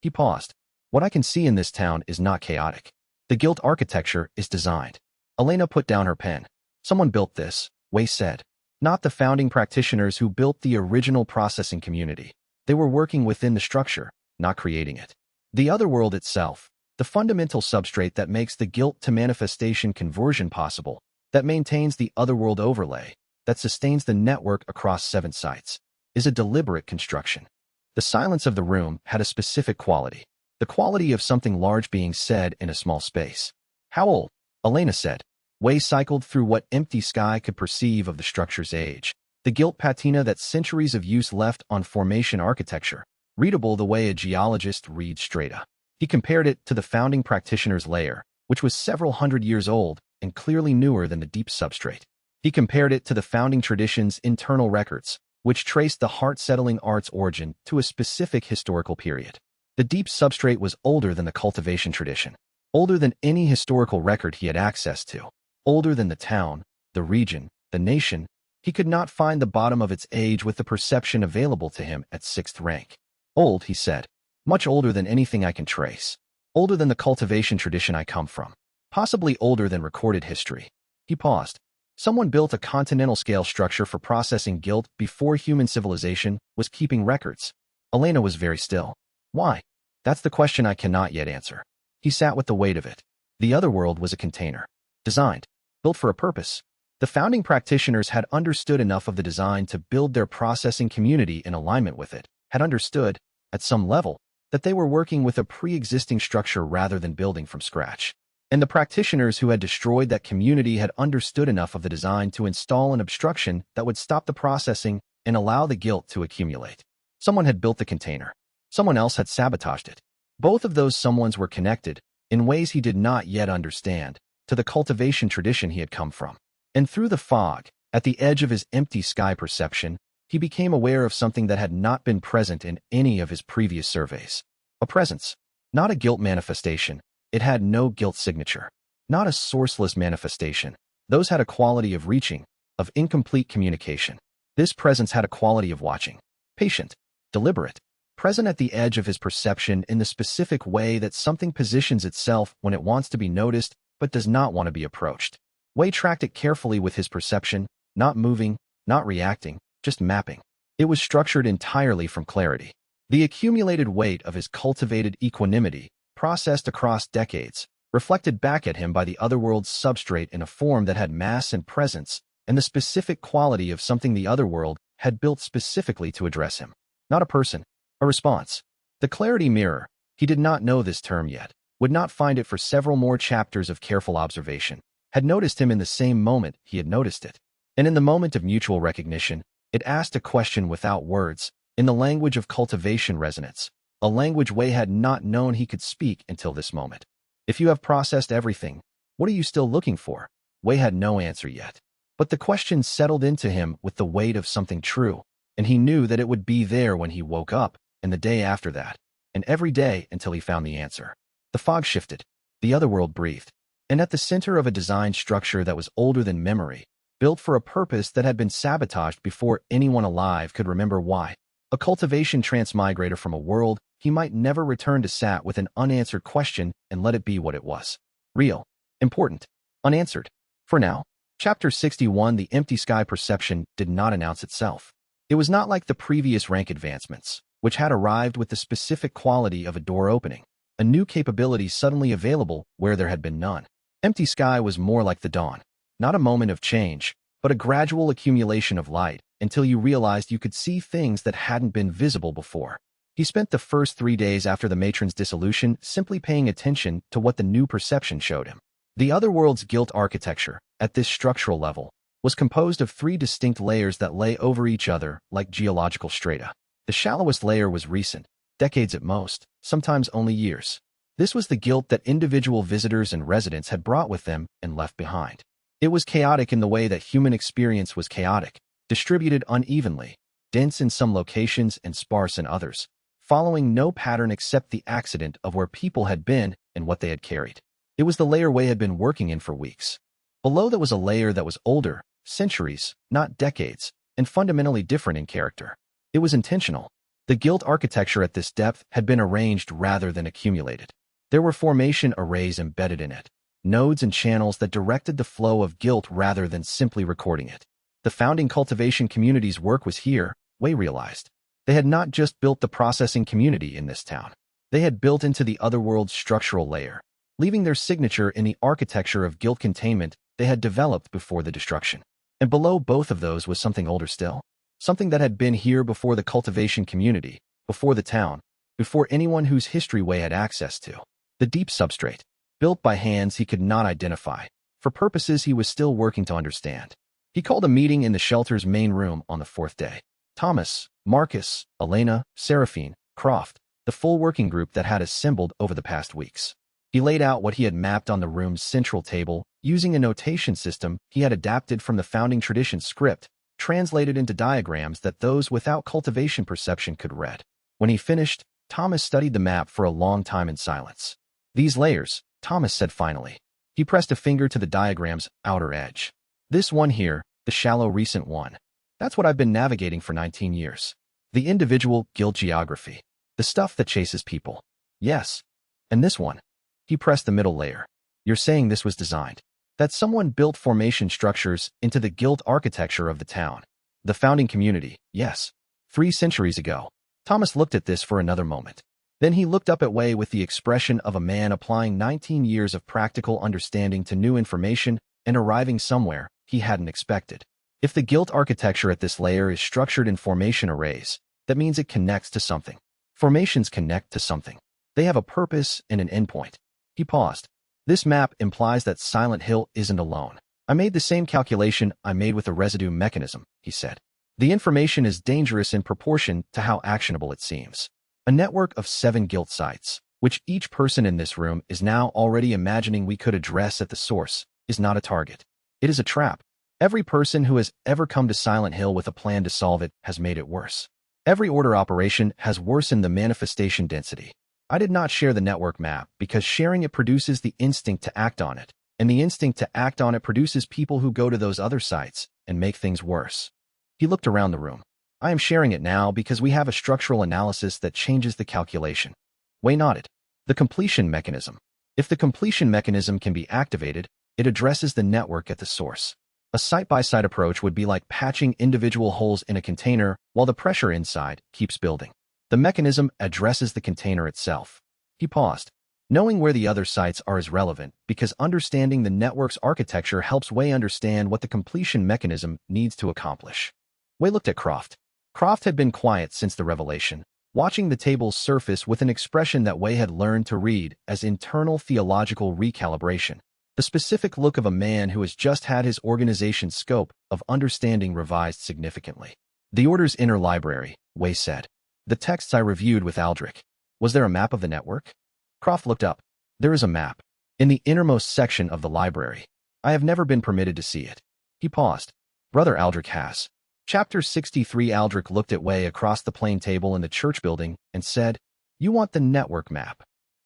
Speaker 1: He paused. "What I can see in this town is not chaotic. The guilt architecture is designed." Elena put down her pen. "Someone built this," Wei said. "Not the founding practitioners who built the original processing community. They were working within the structure, not creating it. The other world itself, the fundamental substrate that makes the guilt to manifestation conversion possible, that maintains the otherworld overlay, that sustains the network across 7 sites, is a deliberate construction." The silence of the room had a specific quality, the quality of something large being said in a small space. "How old?" Elena said. Wei cycled through what empty sky could perceive of the structure's age, the guilt patina that centuries of use left on formation architecture, readable the way a geologist reads strata. He compared it to the founding practitioner's layer, which was several hundred years old and clearly newer than the deep substrate. He compared it to the founding tradition's internal records, which traced the heart-settling art's origin to a specific historical period. The deep substrate was older than the cultivation tradition, older than any historical record he had access to, older than the town, the region, the nation. He could not find the bottom of its age with the perception available to him at 6th rank. "Old," he said. "Much older than anything I can trace. Older than the cultivation tradition I come from. Possibly older than recorded history." He paused. "Someone built a continental-scale structure for processing guilt before human civilization was keeping records." Elena was very still. "Why?" "That's the question I cannot yet answer." He sat with the weight of it. The other world was a container. Designed. Built for a purpose. The founding practitioners had understood enough of the design to build their processing community in alignment with it, had understood, at some level, that they were working with a pre-existing structure rather than building from scratch. And the practitioners who had destroyed that community had understood enough of the design to install an obstruction that would stop the processing and allow the guilt to accumulate. Someone had built the container. Someone else had sabotaged it. Both of those someones were connected, in ways he did not yet understand, to the cultivation tradition he had come from. And through the fog, at the edge of his empty sky perception, he became aware of something that had not been present in any of his previous surveys. A presence. Not a guilt manifestation. It had no guilt signature. Not a sourceless manifestation. Those had a quality of reaching, of incomplete communication. This presence had a quality of watching. Patient. Deliberate. Present at the edge of his perception in the specific way that something positions itself when it wants to be noticed but does not want to be approached. Wei tracked it carefully with his perception, not moving, not reacting, just mapping. It was structured entirely from clarity. The accumulated weight of his cultivated equanimity, processed across decades, reflected back at him by the otherworld's substrate in a form that had mass and presence, and the specific quality of something the otherworld had built specifically to address him. Not a person. A response. The clarity mirror. He did not know this term yet, would not find it for several more chapters of careful observation, had noticed him in the same moment he had noticed it. And in the moment of mutual recognition, it asked a question without words, in the language of cultivation resonance, a language Wei had not known he could speak until this moment. "If you have processed everything, what are you still looking for?" Wei had no answer yet. But the question settled into him with the weight of something true, and he knew that it would be there when he woke up, and the day after that, and every day until he found the answer. The fog shifted. The otherworld breathed. And at the center of a design structure that was older than memory, built for a purpose that had been sabotaged before anyone alive could remember why. A cultivation transmigrator from a world he might never return to sat with an unanswered question and let it be what it was. Real. Important. Unanswered. For now, Chapter 61, the empty sky perception, did not announce itself. It was not like the previous rank advancements, which had arrived with the specific quality of a door opening, a new capability suddenly available where there had been none. Empty sky was more like the dawn, not a moment of change, but a gradual accumulation of light until you realized you could see things that hadn't been visible before. He spent the first 3 days after the matron's dissolution simply paying attention to what the new perception showed him. The otherworld's guilt architecture, at this structural level, was composed of 3 distinct layers that lay over each other like geological strata. The shallowest layer was recent, decades at most, sometimes only years. This was the guilt that individual visitors and residents had brought with them and left behind. It was chaotic in the way that human experience was chaotic, distributed unevenly, dense in some locations and sparse in others, following no pattern except the accident of where people had been and what they had carried. It was the layer Wei had been working in for weeks. Below that was a layer that was older, centuries, not decades, and fundamentally different in character. It was intentional. The guilt architecture at this depth had been arranged rather than accumulated. There were formation arrays embedded in it, nodes and channels that directed the flow of guilt rather than simply recording it. The founding cultivation community's work was here, Wei realized. They had not just built the processing community in this town. They had built into the otherworld's structural layer, leaving their signature in the architecture of guilt containment they had developed before the destruction. And below both of those was something older still, something that had been here before the cultivation community, before the town, before anyone whose history Wei had access to. The deep substrate, built by hands he could not identify, for purposes he was still working to understand. He called a meeting in the shelter's main room on the 4th day. Thomas, Marcus, Elena, Seraphine, Croft, the full working group that had assembled over the past weeks. He laid out what he had mapped on the room's central table, using a notation system he had adapted from the founding tradition script, translated into diagrams that those without cultivation perception could read. When he finished, Thomas studied the map for a long time in silence. These layers, Thomas said finally. He pressed a finger to the diagram's outer edge. This one here, the shallow recent one. That's what I've been navigating for 19 years. The individual guilt geography. The stuff that chases people. Yes. And this one. He pressed the middle layer. You're saying this was designed. That someone built formation structures into the guilt architecture of the town. The founding community, yes. 3 centuries ago. Thomas looked at this for another moment. Then he looked up at Wei with the expression of a man applying 19 years of practical understanding to new information and arriving somewhere he hadn't expected. If the guilt architecture at this layer is structured in formation arrays, that means it connects to something. Formations connect to something. They have a purpose and an endpoint. He paused. This map implies that Silent Hill isn't alone. I made the same calculation I made with the residue mechanism, he said. The information is dangerous in proportion to how actionable it seems. A network of 7 guilt sites, which each person in this room is now already imagining we could address at the source, is not a target. It is a trap. Every person who has ever come to Silent Hill with a plan to solve it has made it worse. Every order operation has worsened the manifestation density. I did not share the network map because sharing it produces the instinct to act on it, and the instinct to act on it produces people who go to those other sites and make things worse. He looked around the room. I am sharing it now because we have a structural analysis that changes the calculation. Wei nodded. The completion mechanism. If the completion mechanism can be activated, it addresses the network at the source. A site-by-site approach would be like patching individual holes in a container while the pressure inside keeps building. The mechanism addresses the container itself. He paused. Knowing where the other sites are is relevant because understanding the network's architecture helps Wei understand what the completion mechanism needs to accomplish. Wei looked at Croft. Croft had been quiet since the revelation, watching the tables surface with an expression that Wei had learned to read as internal theological recalibration. The specific look of a man who has just had his organization's scope of understanding revised significantly. The Order's inner library, Wei said. The texts I reviewed with Aldrich. Was there a map of the network? Croft looked up. There is a map. In the innermost section of the library. I have never been permitted to see it. He paused. Brother Aldrich has. Chapter 63. Aldrich looked at Wei across the plain table in the church building and said, You want the network map?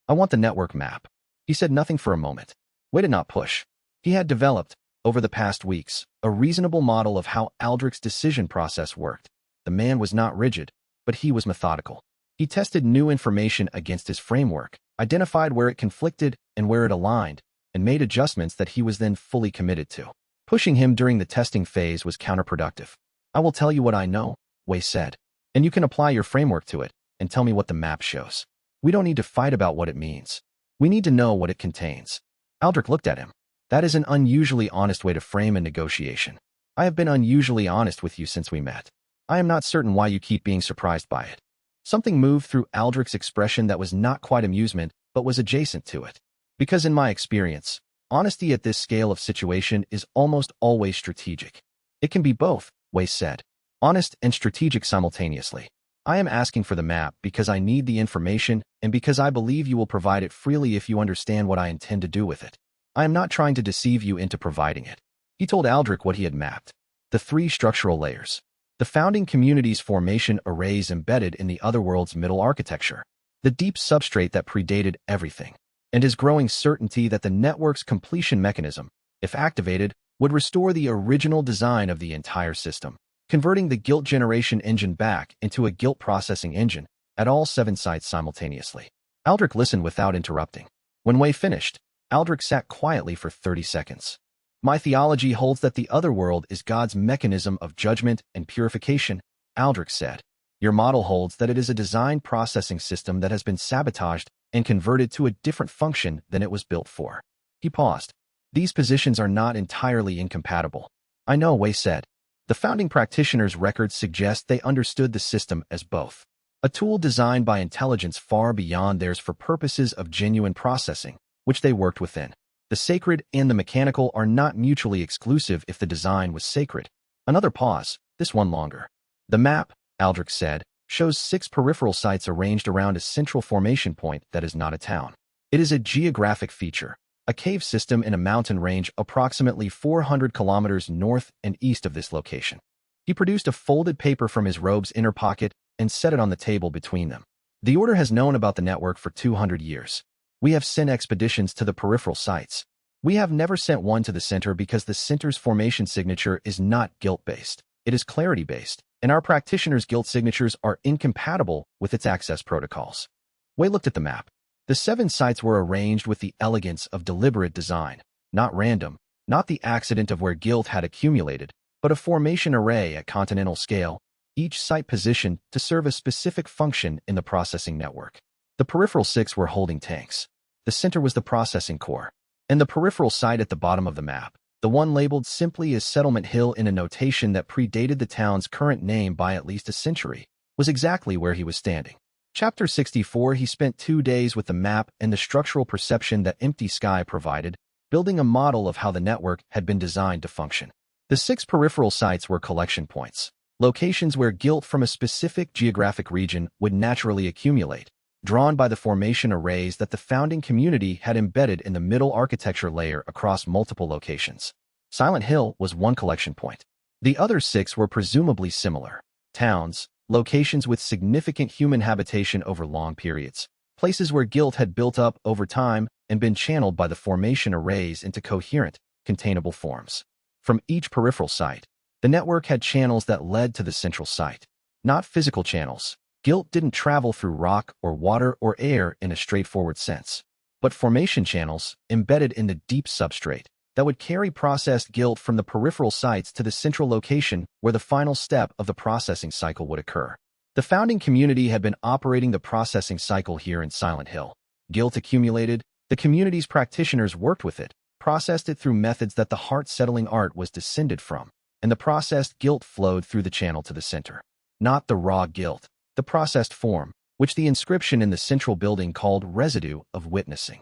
Speaker 1: I want the network map. He said nothing for a moment. Wei did not push. He had developed, over the past weeks, a reasonable model of how Aldrich's decision process worked. The man was not rigid, but he was methodical. He tested new information against his framework, identified where it conflicted and where it aligned, and made adjustments that he was then fully committed to. Pushing him during the testing phase was counterproductive. I will tell you what I know, Wei said, and you can apply your framework to it and tell me what the map shows. We don't need to fight about what it means. We need to know what it contains. Aldrich looked at him. That is an unusually honest way to frame a negotiation. I have been unusually honest with you since we met. I am not certain why you keep being surprised by it. Something moved through Aldrich's expression that was not quite amusement, but was adjacent to it. Because in my experience, honesty at this scale of situation is almost always strategic. It can be both, Wei said. Honest and strategic simultaneously. I am asking for the map because I need the information and because I believe you will provide it freely if you understand what I intend to do with it. I am not trying to deceive you into providing it. He told Aldrich what he had mapped. The 3 structural layers. The founding community's formation arrays embedded in the otherworld's middle architecture. The deep substrate that predated everything. And his growing certainty that the network's completion mechanism, if activated, would restore the original design of the entire system, converting the guilt generation engine back into a guilt processing engine at all 7 sites simultaneously. Aldrich listened without interrupting. When Wei finished, Aldrich sat quietly for 30 seconds. My theology holds that the otherworld is God's mechanism of judgment and purification, Aldrich said. Your model holds that it is a design processing system that has been sabotaged and converted to a different function than it was built for. He paused. These positions are not entirely incompatible. I know, Wei said. The founding practitioners' records suggest they understood the system as both. A tool designed by intelligence far beyond theirs for purposes of genuine processing, which they worked within. The sacred and the mechanical are not mutually exclusive if the design was sacred. Another pause, this one longer. The map, Aldrich said, shows 6 peripheral sites arranged around a central formation point that is not a town. It is a geographic feature, a cave system in a mountain range approximately 400 kilometers north and east of this location. He produced a folded paper from his robe's inner pocket and set it on the table between them. The Order has known about the network for 200 years. We have sent expeditions to the peripheral sites. We have never sent one to the center because the center's formation signature is not guilt-based. It is clarity-based, and our practitioners' guilt signatures are incompatible with its access protocols. Wei looked at the map. The 7 sites were arranged with the elegance of deliberate design, not random, not the accident of where guilt had accumulated, but a formation array at continental scale, each site positioned to serve a specific function in the processing network. The peripheral 6 were holding tanks. The center was the processing core. And the peripheral site at the bottom of the map, the one labeled simply as Settlement Hill in a notation that predated the town's current name by at least a century, was exactly where he was standing. Chapter 64. He spent 2 days with the map and the structural perception that Empty Sky provided, building a model of how the network had been designed to function. The 6 peripheral sites were collection points, locations where guilt from a specific geographic region would naturally accumulate, drawn by the formation arrays that the founding community had embedded in the middle architecture layer across multiple locations. Silent Hill was one collection point. The other 6 were presumably similar. Towns, locations with significant human habitation over long periods, places where guilt had built up over time and been channeled by the formation arrays into coherent, containable forms. From each peripheral site, the network had channels that led to the central site. Not physical channels. Guilt didn't travel through rock or water or air in a straightforward sense, but formation channels embedded in the deep substrate that would carry processed guilt from the peripheral sites to the central location where the final step of the processing cycle would occur. The founding community had been operating the processing cycle here in Silent Hill. Guilt accumulated, the community's practitioners worked with it, processed it through methods that the heart-settling art was descended from, and the processed guilt flowed through the channel to the center. Not the raw guilt, the processed form, which the inscription in the central building called residue of witnessing.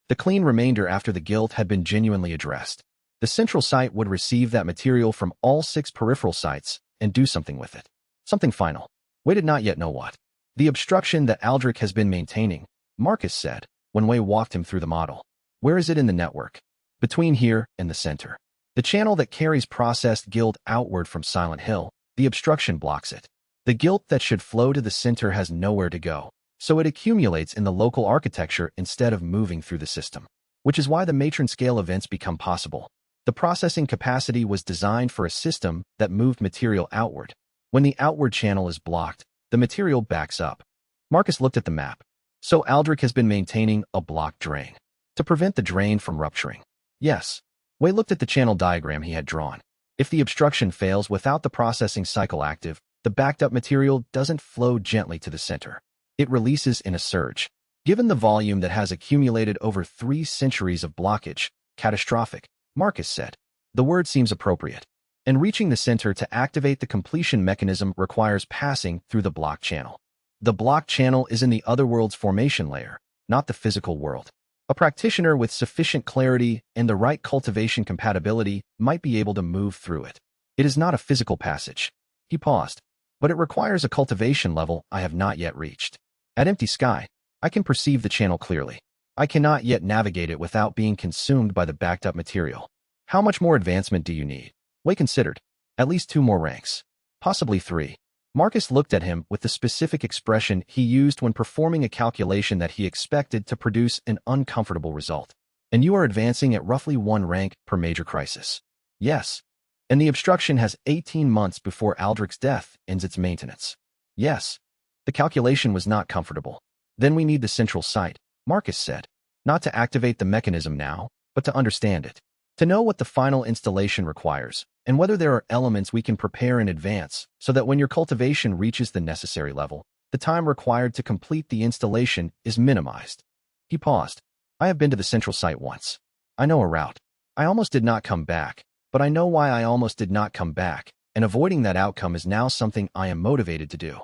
Speaker 1: The clean remainder after the guilt had been genuinely addressed. The central site would receive that material from all 6 peripheral sites and do something with it. Something final. Wei did not yet know what. The obstruction that Aldrich has been maintaining, Marcus said, when Wei walked him through the model. Where is it in the network? Between here and the center. The channel that carries processed guilt outward from Silent Hill, the obstruction blocks it. The guilt that should flow to the center has nowhere to go, so it accumulates in the local architecture instead of moving through the system, which is why the matron-scale events become possible. The processing capacity was designed for a system that moved material outward. When the outward channel is blocked, the material backs up. Marcus looked at the map. So Aldrich has been maintaining a block drain. to prevent the drain from rupturing. Yes. Wei looked at the channel diagram he had drawn. If the obstruction fails without the processing cycle active, the backed-up material doesn't flow gently to the center. It releases in a surge. Given the volume that has accumulated over 3 centuries of blockage, catastrophic, Marcus said. The word seems appropriate. And reaching the center to activate the completion mechanism requires passing through the block channel. The block channel is in the otherworld's formation layer, not the physical world. A practitioner with sufficient clarity and the right cultivation compatibility might be able to move through it. It is not a physical passage. He paused. But it requires a cultivation level I have not yet reached. At empty sky, I can perceive the channel clearly. I cannot yet navigate it without being consumed by the backed-up material. How much more advancement do you need? Wei considered. At least 2 more ranks. Possibly 3. Marcus looked at him with the specific expression he used when performing a calculation that he expected to produce an uncomfortable result. And you are advancing at roughly 1 rank per major crisis. Yes. And the obstruction has 18 months before Aldrich's death ends its maintenance. Yes. The calculation was not comfortable. Then we need the central site, Marcus said. Not to activate the mechanism now, but to understand it. To know what the final installation requires, and whether there are elements we can prepare in advance so that when your cultivation reaches the necessary level, the time required to complete the installation is minimized. He paused. I have been to the central site once. I know a route. I almost did not come back, but I know why I almost did not come back, and avoiding that outcome is now something I am motivated to do.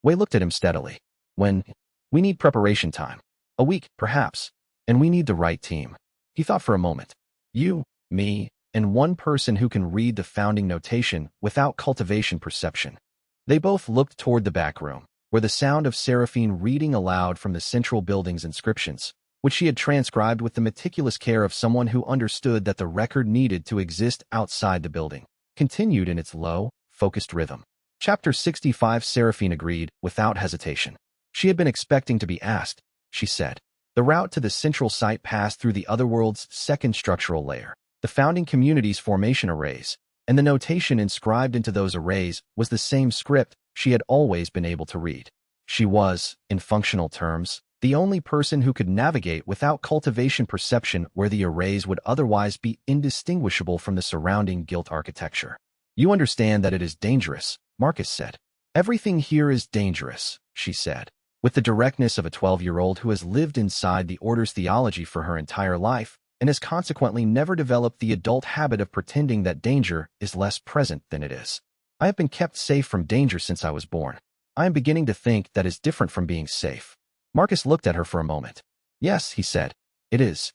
Speaker 1: Wei looked at him steadily. We need preparation time. A week, perhaps. And we need the right team. He thought for a moment. You, me, and 1 person who can read the founding notation without cultivation perception. They both looked toward the back room, where the sound of Seraphine reading aloud from the central building's inscriptions, which she had transcribed with the meticulous care of someone who understood that the record needed to exist outside the building, continued in its low, focused rhythm. Chapter 65. Seraphine agreed, without hesitation. She had been expecting to be asked, she said. The route to the central site passed through the otherworld's 2nd structural layer, the founding community's formation arrays, and the notation inscribed into those arrays was the same script she had always been able to read. She was, in functional terms, the only person who could navigate without cultivation perception where the arrays would otherwise be indistinguishable from the surrounding guilt architecture. You understand that it is dangerous, Marcus said. Everything here is dangerous, she said, with the directness of a 12-year-old who has lived inside the Order's theology for her entire life and has consequently never developed the adult habit of pretending that danger is less present than it is. I have been kept safe from danger since I was born. I am beginning to think that is different from being safe. Marcus looked at her for a moment. Yes, he said. It is.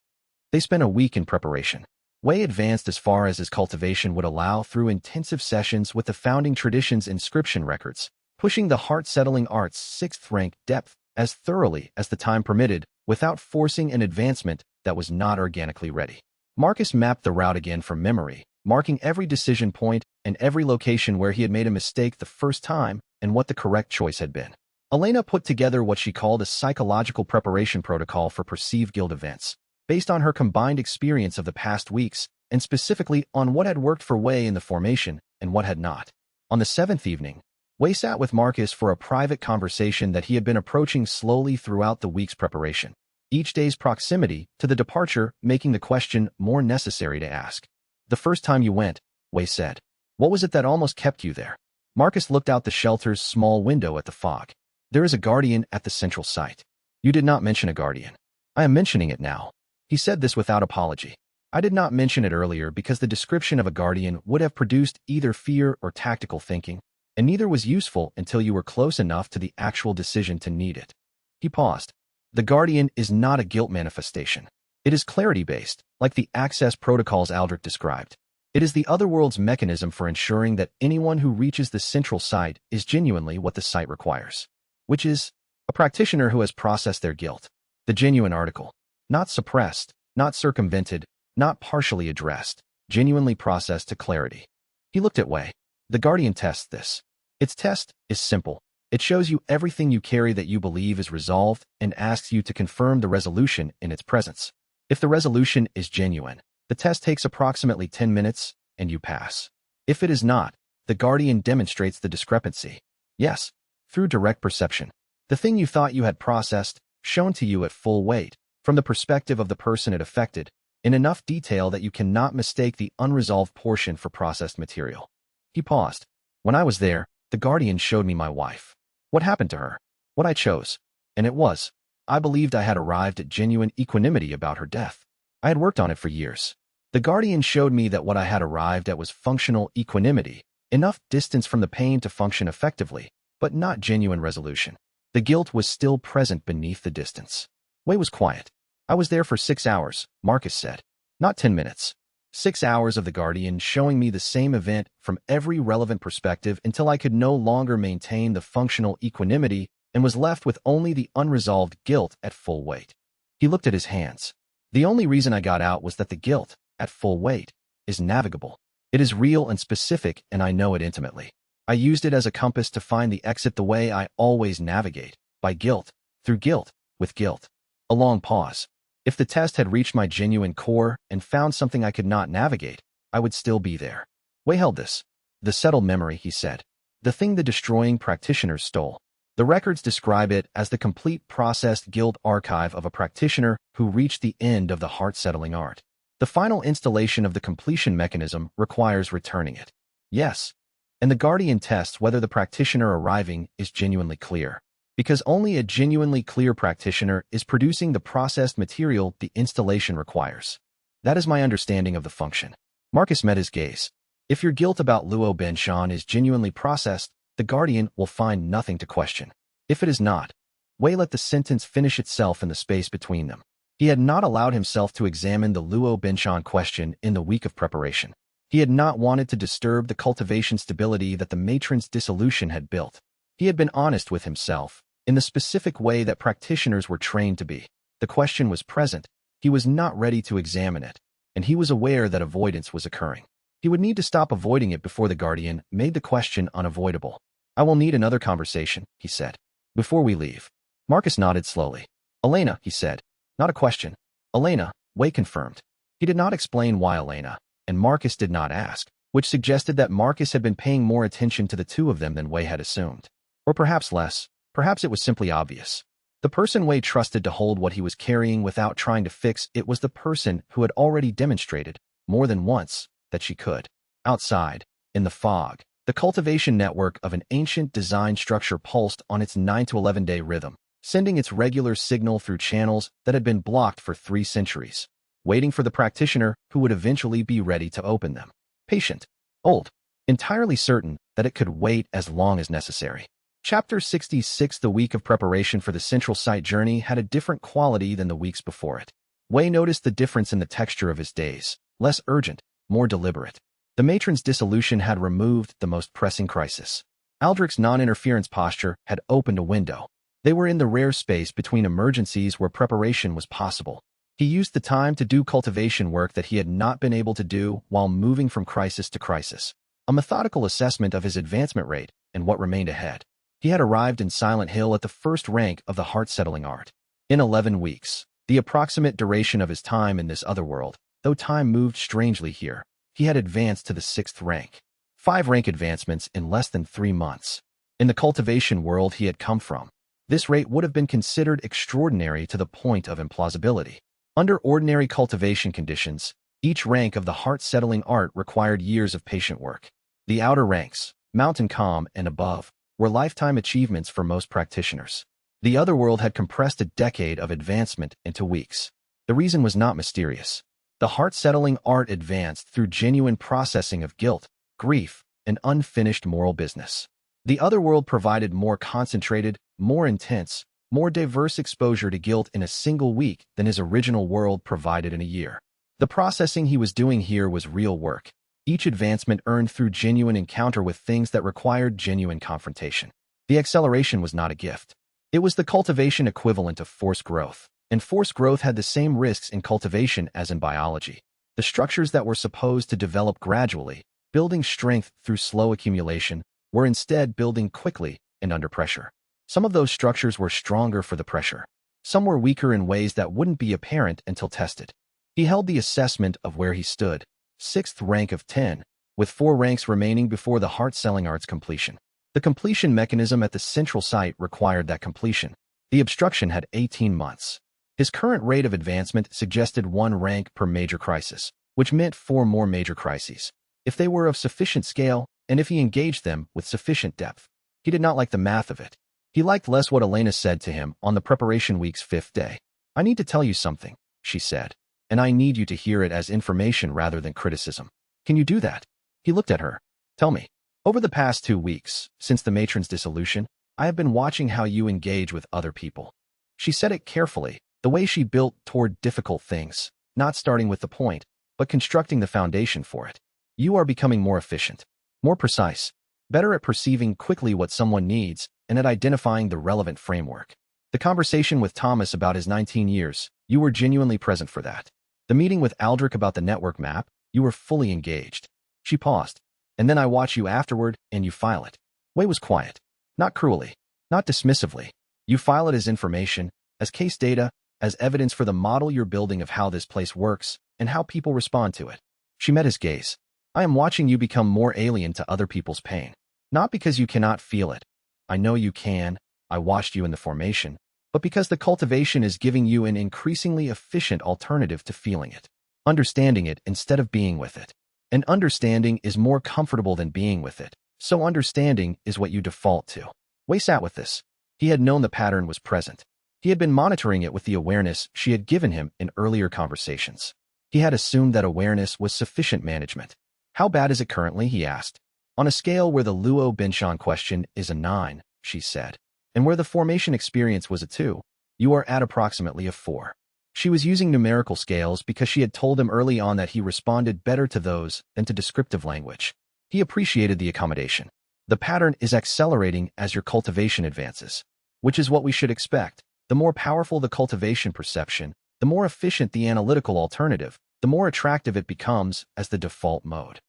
Speaker 1: They spent a week in preparation. Wei advanced as far as his cultivation would allow through intensive sessions with the founding tradition's inscription records, pushing the heart-settling art's 6th rank depth as thoroughly as the time permitted without forcing an advancement that was not organically ready. Marcus mapped the route again from memory, marking every decision point and every location where he had made a mistake the first time and what the correct choice had been. Elena put together what she called a psychological preparation protocol for perceived guild events, based on her combined experience of the past weeks, and specifically on what had worked for Wei in the formation and what had not. On the 7th evening, Wei sat with Marcus for a private conversation that he had been approaching slowly throughout the week's preparation, each day's proximity to the departure making the question more necessary to ask. The first time you went, Wei said. What was it that almost kept you there? Marcus looked out the shelter's small window at the fog. There is a guardian at the central site. You did not mention a guardian. I am mentioning it now. He said this without apology. I did not mention it earlier because the description of a guardian would have produced either fear or tactical thinking, and neither was useful until you were close enough to the actual decision to need it. He paused. The guardian is not a guilt manifestation. It is clarity-based, like the access protocols Aldrich described. It is the otherworld's mechanism for ensuring that anyone who reaches the central site is genuinely what the site requires. Which is a practitioner who has processed their guilt. The genuine article. Not suppressed, not circumvented, not partially addressed, genuinely processed to clarity. He looked at Wei. The guardian tests this. Its test is simple. It shows you everything you carry that you believe is resolved and asks you to confirm the resolution in its presence. If the resolution is genuine, the test takes approximately 10 minutes and you pass. If it is not, the guardian demonstrates the discrepancy. Yes. Through direct perception. The thing you thought you had processed, shown to you at full weight, from the perspective of the person it affected, in enough detail that you cannot mistake the unresolved portion for processed material. He paused. When I was there, the guardian showed me my wife. What happened to her? What I chose. And it was. I believed I had arrived at genuine equanimity about her death. I had worked on it for years. The guardian showed me that what I had arrived at was functional equanimity, enough distance from the pain to function effectively, but not genuine resolution. The guilt was still present beneath the distance. Wei was quiet. I was there for 6 hours, Marcus said. Not 10 minutes. 6 hours of the guardian showing me the same event from every relevant perspective until I could no longer maintain the functional equanimity and was left with only the unresolved guilt at full weight. He looked at his hands. The only reason I got out was that the guilt, at full weight, is navigable. It is real and specific, and I know it intimately. I used it as a compass to find the exit the way I always navigate, by guilt, through guilt, with guilt. A long pause. If the test had reached my genuine core and found something I could not navigate, I would still be there. Wei held this. The settled memory, he said. The thing the destroying practitioners stole. The records describe it as the complete processed guilt archive of a practitioner who reached the end of the heart-settling art. The final installation of the completion mechanism requires returning it. Yes. And the guardian tests whether the practitioner arriving is genuinely clear. Because only a genuinely clear practitioner is producing the processed material the installation requires. That is my understanding of the function. Marcus met his gaze. If your guilt about Luo Benshan is genuinely processed, the guardian will find nothing to question. If it is not, Wei let the sentence finish itself in the space between them. He had not allowed himself to examine the Luo Benshan question in the week of preparation. He had not wanted to disturb the cultivation stability that the matron's dissolution had built. He had been honest with himself, in the specific way that practitioners were trained to be. The question was present. He was not ready to examine it, and he was aware that avoidance was occurring. He would need to stop avoiding it before the guardian made the question unavoidable. I will need another conversation, he said. Before we leave. Marcus nodded slowly. Elena, he said. Not a question. Elena, Wei confirmed. He did not explain why Elena, and Marcus did not ask, which suggested that Marcus had been paying more attention to the two of them than Wei had assumed. Or perhaps less. Perhaps it was simply obvious. The person Wei trusted to hold what he was carrying without trying to fix it was the person who had already demonstrated, more than once, that she could. Outside, in the fog, the cultivation network of an ancient design structure pulsed on its 9 to 11-day rhythm, sending its regular signal through channels that had been blocked for 3 centuries, waiting for the practitioner who would eventually be ready to open them. Patient. Old. Entirely certain that it could wait as long as necessary. Chapter 66. The week of preparation for the central site journey had a different quality than the weeks before it. Wei noticed the difference in the texture of his days, less urgent, more deliberate. The matron's dissolution had removed the most pressing crisis. Aldrich's non-interference posture had opened a window. They were in the rare space between emergencies where preparation was possible. He used the time to do cultivation work that he had not been able to do while moving from crisis to crisis. A methodical assessment of his advancement rate and what remained ahead. He had arrived in Silent Hill at the first rank of the heart-settling art. In 11 weeks, the approximate duration of his time in this other world, though time moved strangely here, he had advanced to the 6th rank. 5 rank advancements in less than 3 months. In the cultivation world he had come from, this rate would have been considered extraordinary to the point of implausibility. Under ordinary cultivation conditions, each rank of the heart-settling art required years of patient work. The outer ranks, Mountain Calm and above, were lifetime achievements for most practitioners. The other world had compressed a decade of advancement into weeks. The reason was not mysterious. The heart-settling art advanced through genuine processing of guilt, grief, and unfinished moral business. The other world provided more concentrated, more intense, more diverse exposure to guilt in a single week than his original world provided in a year. The processing he was doing here was real work. Each advancement earned through genuine encounter with things that required genuine confrontation. The acceleration was not a gift. It was the cultivation equivalent of forced growth, and forced growth had the same risks in cultivation as in biology. The structures that were supposed to develop gradually, building strength through slow accumulation, were instead building quickly and under pressure. Some of those structures were stronger for the pressure. Some were weaker in ways that wouldn't be apparent until tested. He held the assessment of where he stood. 6th rank of 10, with 4 ranks remaining before the heart-selling art's completion. The completion mechanism at the central site required that completion. The obstruction had 18 months. His current rate of advancement suggested 1 rank per major crisis, which meant 4 more major crises, if they were of sufficient scale and if he engaged them with sufficient depth. He did not like the math of it. He liked less what Elena said to him on the preparation week's 5th day. "I need to tell you something," she said, "and I need you to hear it as information rather than criticism. Can you do that?" He looked at her. "Tell me. Over the past 2 weeks, since the matron's dissolution, I have been watching how you engage with other people." She said it carefully, the way she built toward difficult things, not starting with the point, but constructing the foundation for it. "You are becoming more efficient, more precise, better at perceiving quickly what someone needs and at identifying the relevant framework. The conversation with Thomas about his 19 years, you were genuinely present for that. The meeting with Aldrich about the network map, you were fully engaged." She paused. "And then I watch you afterward and you file it." Wei was quiet. Not cruelly, not dismissively. "You file it as information, as case data, as evidence for the model you're building of how this place works and how people respond to it." She met his gaze. "I am watching you become more alien to other people's pain. Not because you cannot feel it. I know you can. I watched you in the formation. But because the cultivation is giving you an increasingly efficient alternative to feeling it. Understanding it instead of being with it. And understanding is more comfortable than being with it. So understanding is what you default to." Wei sat with this. He had known the pattern was present. He had been monitoring it with the awareness she had given him in earlier conversations. He had assumed that awareness was sufficient management. "How bad is it currently?" he asked. "On a scale where the Luo Binshan question is a 9, she said, "and where the formation experience was a 2, you are at approximately a 4. She was using numerical scales because she had told him early on that he responded better to those than to descriptive language. He appreciated the accommodation. "The pattern is accelerating as your cultivation advances, which is what we should expect. The more powerful the cultivation perception, the more efficient the analytical alternative, the more attractive it becomes as the default mode.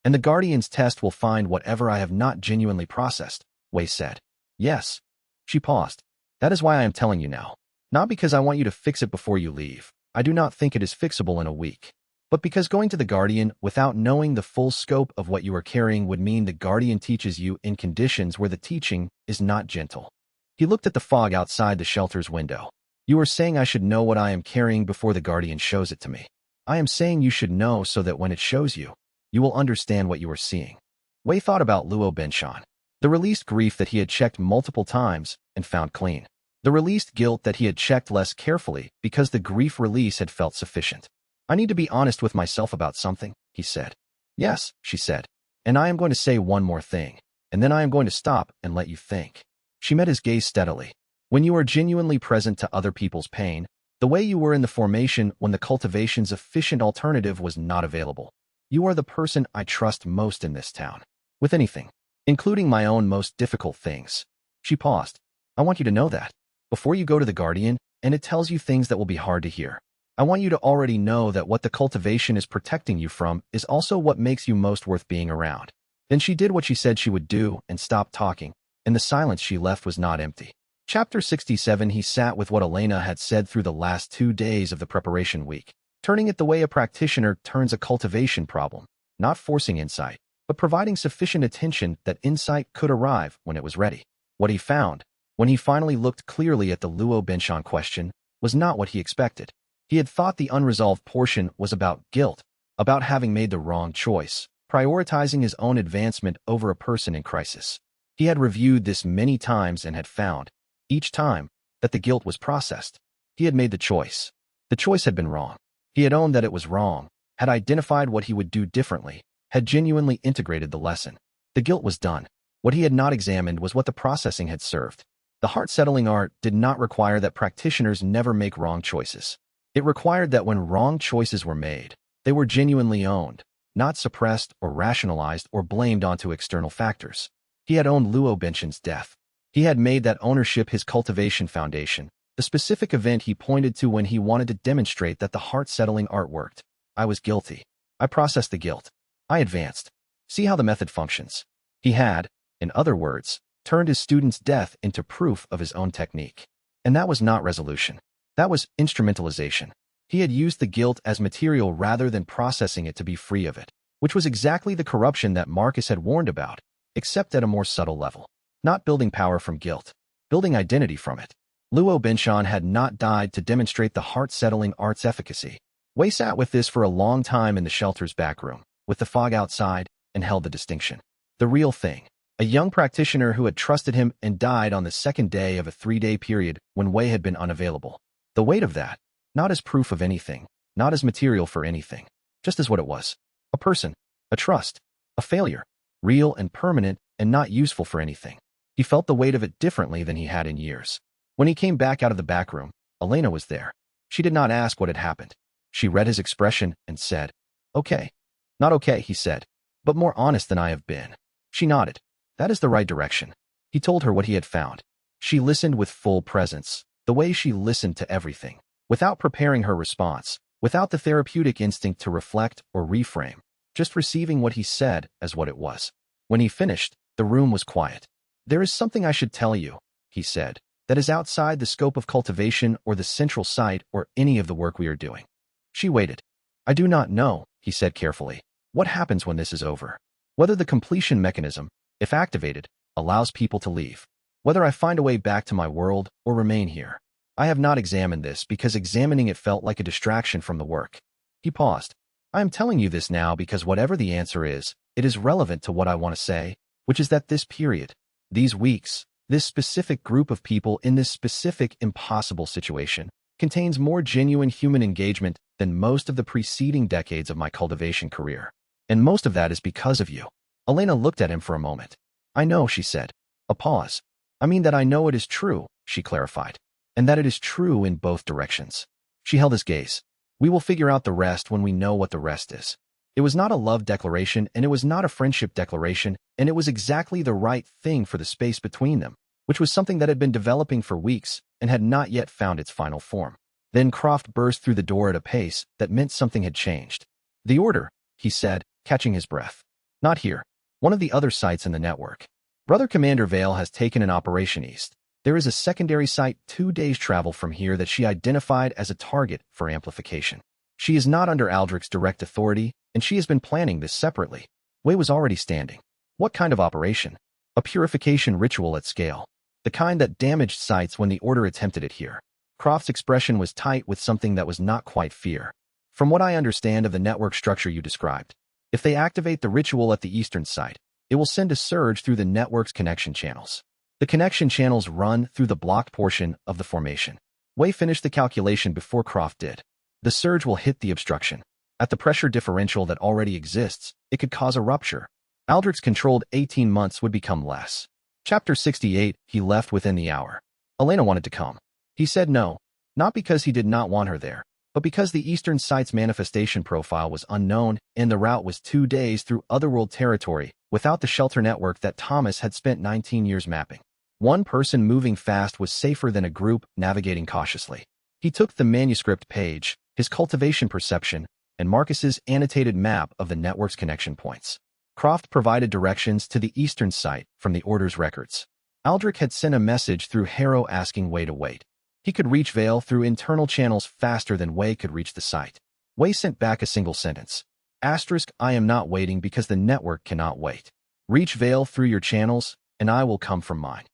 Speaker 1: And the Guardian's test will find whatever I have not genuinely processed," Wei said. "Yes." She paused. "That is why I am telling you now. Not because I want you to fix it before you leave. I do not think it is fixable in a week. But because going to the Guardian without knowing the full scope of what you are carrying would mean the Guardian teaches you in conditions where the teaching is not gentle." He looked at the fog outside the shelter's window. "You are saying I should know what I am carrying before the Guardian shows it to me. I am saying you should know so that when it shows you, you will understand what you are seeing." Wei thought about Luo Binshan. The released grief that he had checked multiple times and found clean. The released guilt that he had checked less carefully because the grief release had felt sufficient. "I need to be honest with myself about something," he said. "Yes," she said. "And I am going to say one more thing, and then I am going to stop and let you think." She met his gaze steadily. "When you are genuinely present to other people's pain, the way you were in the formation when the cultivation's efficient alternative was not available, you are the person I trust most in this town. With anything, including my own most difficult things." She paused. "I want you to know that. Before you go to the Guardian, and it tells you things that will be hard to hear, I want you to already know that what the cultivation is protecting you from is also what makes you most worth being around." Then she did what she said she would do and stopped talking, and the silence she left was not empty. Chapter 67. He sat with what Elena had said through the last 2 days of the preparation week, turning it the way a practitioner turns a cultivation problem, not forcing insight, but providing sufficient attention that insight could arrive when it was ready. What he found, when he finally looked clearly at the Luo Binshan question, was not what he expected. He had thought the unresolved portion was about guilt, about having made the wrong choice, prioritizing his own advancement over a person in crisis. He had reviewed this many times and had found, each time, that the guilt was processed. He had made the choice. The choice had been wrong. He had owned that it was wrong, had identified what he would do differently, had genuinely integrated the lesson. The guilt was done. What he had not examined was what the processing had served. The heart-settling art did not require that practitioners never make wrong choices. It required that when wrong choices were made, they were genuinely owned, not suppressed or rationalized or blamed onto external factors. He had owned Luo Binshan's death. He had made that ownership his cultivation foundation, the specific event he pointed to when he wanted to demonstrate that the heart-settling art worked. I was guilty. I processed the guilt. I advanced. See how the method functions. He had, in other words, turned his student's death into proof of his own technique. And that was not resolution. That was instrumentalization. He had used the guilt as material rather than processing it to be free of it, which was exactly the corruption that Marcus had warned about, except at a more subtle level. Not building power from guilt, building identity from it. Luo Binshan had not died to demonstrate the heart-settling art's efficacy. Wei sat with this for a long time in the shelter's back room, with the fog outside, and held the distinction. The real thing. A young practitioner who had trusted him and died on the second day of a 3-day period when Wei had been unavailable. The weight of that, not as proof of anything, not as material for anything, just as what it was. A person, a trust, a failure, real and permanent and not useful for anything. He felt the weight of it differently than he had in years. When he came back out of the back room, Elena was there. She did not ask what had happened. She read his expression and said, "Okay." "Not okay," he said, "but more honest than I have been." She nodded. "That is the right direction." He told her what he had found. She listened with full presence, the way she listened to everything, without preparing her response, without the therapeutic instinct to reflect or reframe, just receiving what he said as what it was. When he finished, the room was quiet. "There is something I should tell you," he said, "that is outside the scope of cultivation or the central site or any of the work we are doing." She waited. "I do not know," he said carefully, "what happens when this is over. Whether the completion mechanism, if activated, allows people to leave. Whether I find a way back to my world or remain here. I have not examined this because examining it felt like a distraction from the work." He paused. "I am telling you this now because whatever the answer is, it is relevant to what I want to say, which is that this period, these weeks, this specific group of people in this specific impossible situation, contains more genuine human engagement than most of the preceding decades of my cultivation career. And most of that is because of you." Elena looked at him for a moment. "I know," she said. A pause. "I mean that I know it is true," she clarified, "and that it is true in both directions." She held his gaze. "We will figure out the rest when we know what the rest is." It was not a love declaration, and it was not a friendship declaration, and it was exactly the right thing for the space between them, which was something that had been developing for weeks and had not yet found its final form. Then Croft burst through the door at a pace that meant something had changed. "The order," he said, catching his breath. "Not here. One of the other sites in the network. Brother Commander Vale has taken an operation east. There is a secondary site 2 days' travel from here that she identified as a target for amplification. She is not under Aldrich's direct authority, and she has been planning this separately." Wei was already standing. "What kind of operation?" "A purification ritual at scale. The kind that damaged sites when the Order attempted it here." Croft's expression was tight with something that was not quite fear. "From what I understand of the network structure you described, if they activate the ritual at the eastern site, it will send a surge through the network's connection channels. The connection channels run through the blocked portion of the formation." Wei finished the calculation before Croft did. "The surge will hit the obstruction. At the pressure differential that already exists, it could cause a rupture. Aldrich's controlled 18 months would become less." Chapter 68, he left within the hour. Elena wanted to come. He said no, not because he did not want her there, but because the eastern site's manifestation profile was unknown and the route was 2 days through otherworld territory without the shelter network that Thomas had spent 19 years mapping. One person moving fast was safer than a group navigating cautiously. He took the manuscript page, his cultivation perception, and Marcus's annotated map of the network's connection points. Croft provided directions to the eastern site from the Order's records. Aldrich had sent a message through Harrow asking Wei to wait. He could reach Vale through internal channels faster than Wei could reach the site. Wei sent back a single sentence. "I am not waiting because the network cannot wait. Reach Vale through your channels, and I will come from mine."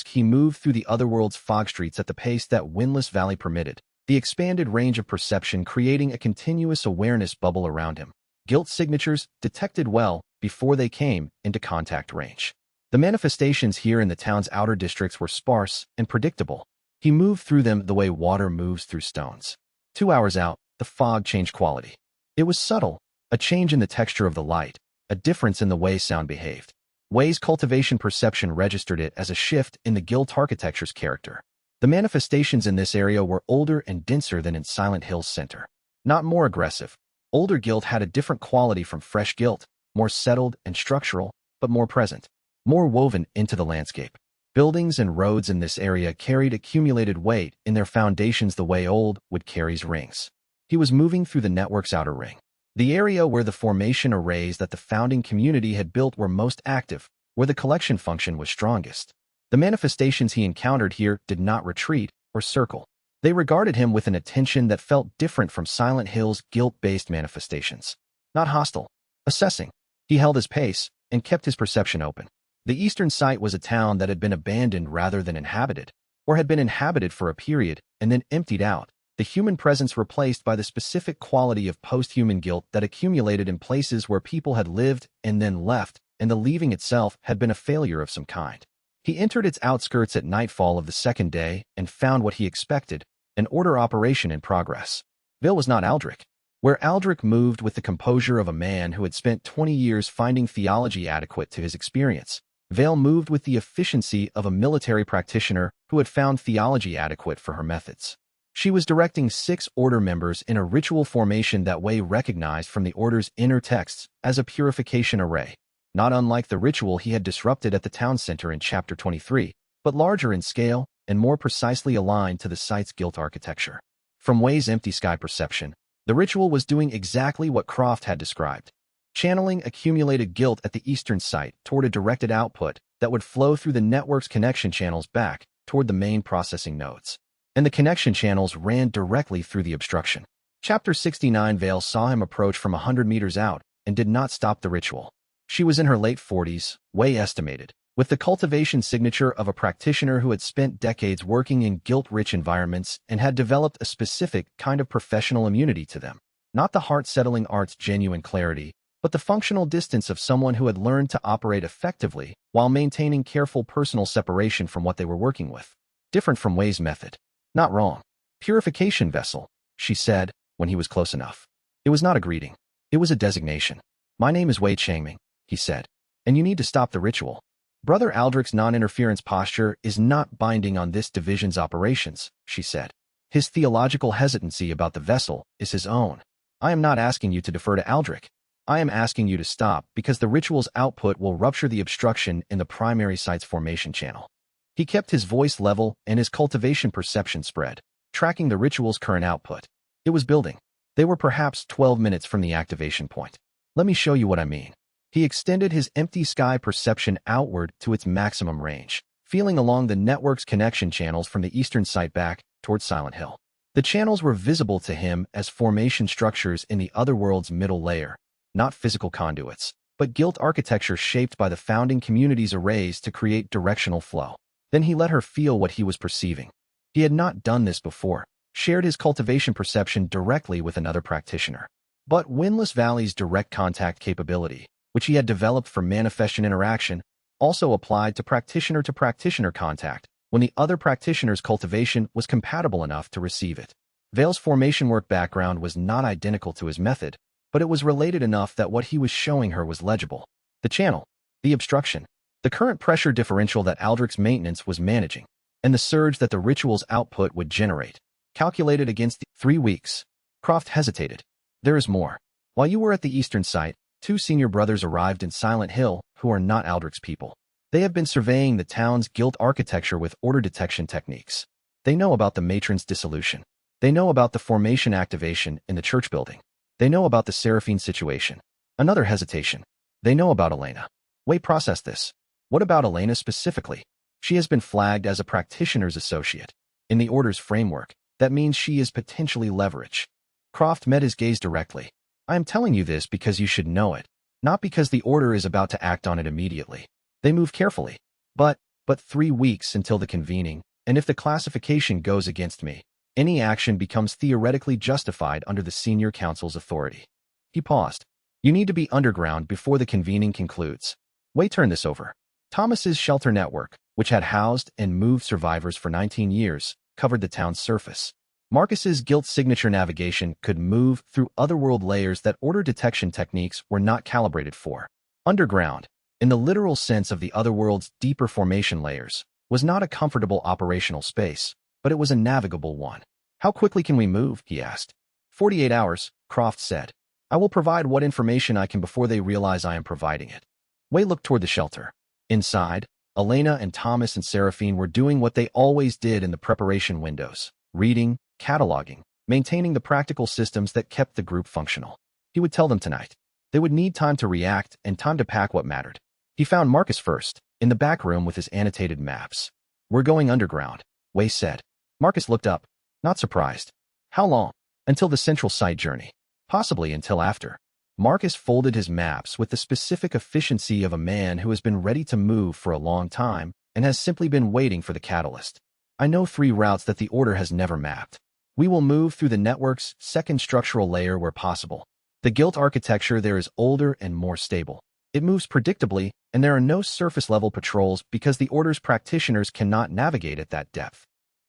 Speaker 1: He moved through the otherworld's fog streets at the pace that Windless Valley permitted, the expanded range of perception creating a continuous awareness bubble around him. Guilt signatures detected well before they came into contact range. The manifestations here in the town's outer districts were sparse and predictable. He moved through them the way water moves through stones. 2 hours out, the fog changed quality. It was subtle, a change in the texture of the light, a difference in the way sound behaved. Wei's cultivation perception registered it as a shift in the guilt architecture's character. The manifestations in this area were older and denser than in Silent Hill's center. Not more aggressive. Older guilt had a different quality from fresh guilt, more settled and structural, but more present, more woven into the landscape. Buildings and roads in this area carried accumulated weight in their foundations the way old wood carries rings. He was moving through the network's outer ring. The area where the formation arrays that the founding community had built were most active, where the collection function was strongest. The manifestations he encountered here did not retreat or circle. They regarded him with an attention that felt different from Silent Hill's guilt-based manifestations. Not hostile, assessing. He held his pace and kept his perception open. The eastern site was a town that had been abandoned rather than inhabited. or had been inhabited for a period and then emptied out, the human presence replaced by the specific quality of post-human guilt that accumulated in places where people had lived and then left, and the leaving itself had been a failure of some kind. He entered its outskirts at nightfall of the second day and found what he expected, an order operation in progress. Vale was not Aldrich. Where Aldrich moved with the composure of a man who had spent 20 years finding theology adequate to his experience, Vale moved with the efficiency of a military practitioner who had found theology adequate for her methods. She was directing 6 order members in a ritual formation that Wei recognized from the order's inner texts as a purification array, not unlike the ritual he had disrupted at the town center in Chapter 23, but larger in scale and more precisely aligned to the site's guilt architecture. From Wei's empty sky perception, the ritual was doing exactly what Croft had described, channeling accumulated guilt at the eastern site toward a directed output that would flow through the network's connection channels back toward the main processing nodes. And the connection channels ran directly through the obstruction. Chapter 69 Vale saw him approach from 100 meters out and did not stop the ritual. She was in her late 40s, Wei estimated, with the cultivation signature of a practitioner who had spent decades working in guilt-rich environments and had developed a specific kind of professional immunity to them. Not the heart-settling art's genuine clarity, but the functional distance of someone who had learned to operate effectively while maintaining careful personal separation from what they were working with. Different from Wei's method. Not wrong. Purification vessel, she said, when he was close enough. It was not a greeting. It was a designation. My name is Wei Changming, he said, and you need to stop the ritual. Brother Aldrich's non-interference posture is not binding on this division's operations, she said. His theological hesitancy about the vessel is his own. I am not asking you to defer to Aldrich. I am asking you to stop because the ritual's output will rupture the obstruction in the primary site's formation channel. He kept his voice level and his cultivation perception spread, tracking the ritual's current output. It was building. They were perhaps 12 minutes from the activation point. Let me show you what I mean. He extended his empty sky perception outward to its maximum range, feeling along the network's connection channels from the eastern site back toward Silent Hill. The channels were visible to him as formation structures in the otherworld's middle layer, not physical conduits, but guilt architecture shaped by the founding community's arrays to create directional flow. Then he let her feel what he was perceiving. He had not done this before, shared his cultivation perception directly with another practitioner. But Windless Valley's direct contact capability, which he had developed for manifestation interaction, also applied to practitioner-to-practitioner contact when the other practitioner's cultivation was compatible enough to receive it. Vale's formation work background was not identical to his method, but it was related enough that what he was showing her was legible. The channel, the obstruction, the current pressure differential that Aldrich's maintenance was managing, and the surge that the ritual's output would generate, calculated against the 3 weeks. Croft hesitated. There is more. While you were at the eastern site, 2 senior brothers arrived in Silent Hill who are not Aldrich's people. They have been surveying the town's guilt architecture with order detection techniques. They know about the matron's dissolution. They know about the formation activation in the church building. They know about the Seraphine situation. Another hesitation. They know about Elena. Wei processed this. What about Elena specifically? She has been flagged as a practitioner's associate. In the order's framework, that means she is potentially leverage. Croft met his gaze directly. I am telling you this because you should know it, not because the order is about to act on it immediately. They move carefully. But 3 weeks until the convening, and if the classification goes against me, any action becomes theoretically justified under the senior council's authority. He paused. You need to be underground before the convening concludes. Wei turned this over. Thomas's shelter network, which had housed and moved survivors for 19 years, covered the town's surface. Marcus's guilt signature navigation could move through otherworld layers that order detection techniques were not calibrated for. Underground, in the literal sense of the otherworld's deeper formation layers, was not a comfortable operational space, but it was a navigable one. How quickly can we move? He asked. 48 hours, Croft said. I will provide what information I can before they realize I am providing it. Wei looked toward the shelter. Inside, Elena and Thomas and Seraphine were doing what they always did in the preparation windows, reading, cataloging, maintaining the practical systems that kept the group functional. He would tell them tonight. They would need time to react and time to pack what mattered. He found Marcus first, in the back room with his annotated maps. We're going underground, Wei said. Marcus looked up, not surprised. How long? Until the central site journey. Possibly until after. Marcus folded his maps with the specific efficiency of a man who has been ready to move for a long time and has simply been waiting for the catalyst. I know 3 routes that the Order has never mapped. We will move through the network's second structural layer where possible. The guild architecture there is older and more stable. It moves predictably, and there are no surface-level patrols because the Order's practitioners cannot navigate at that depth.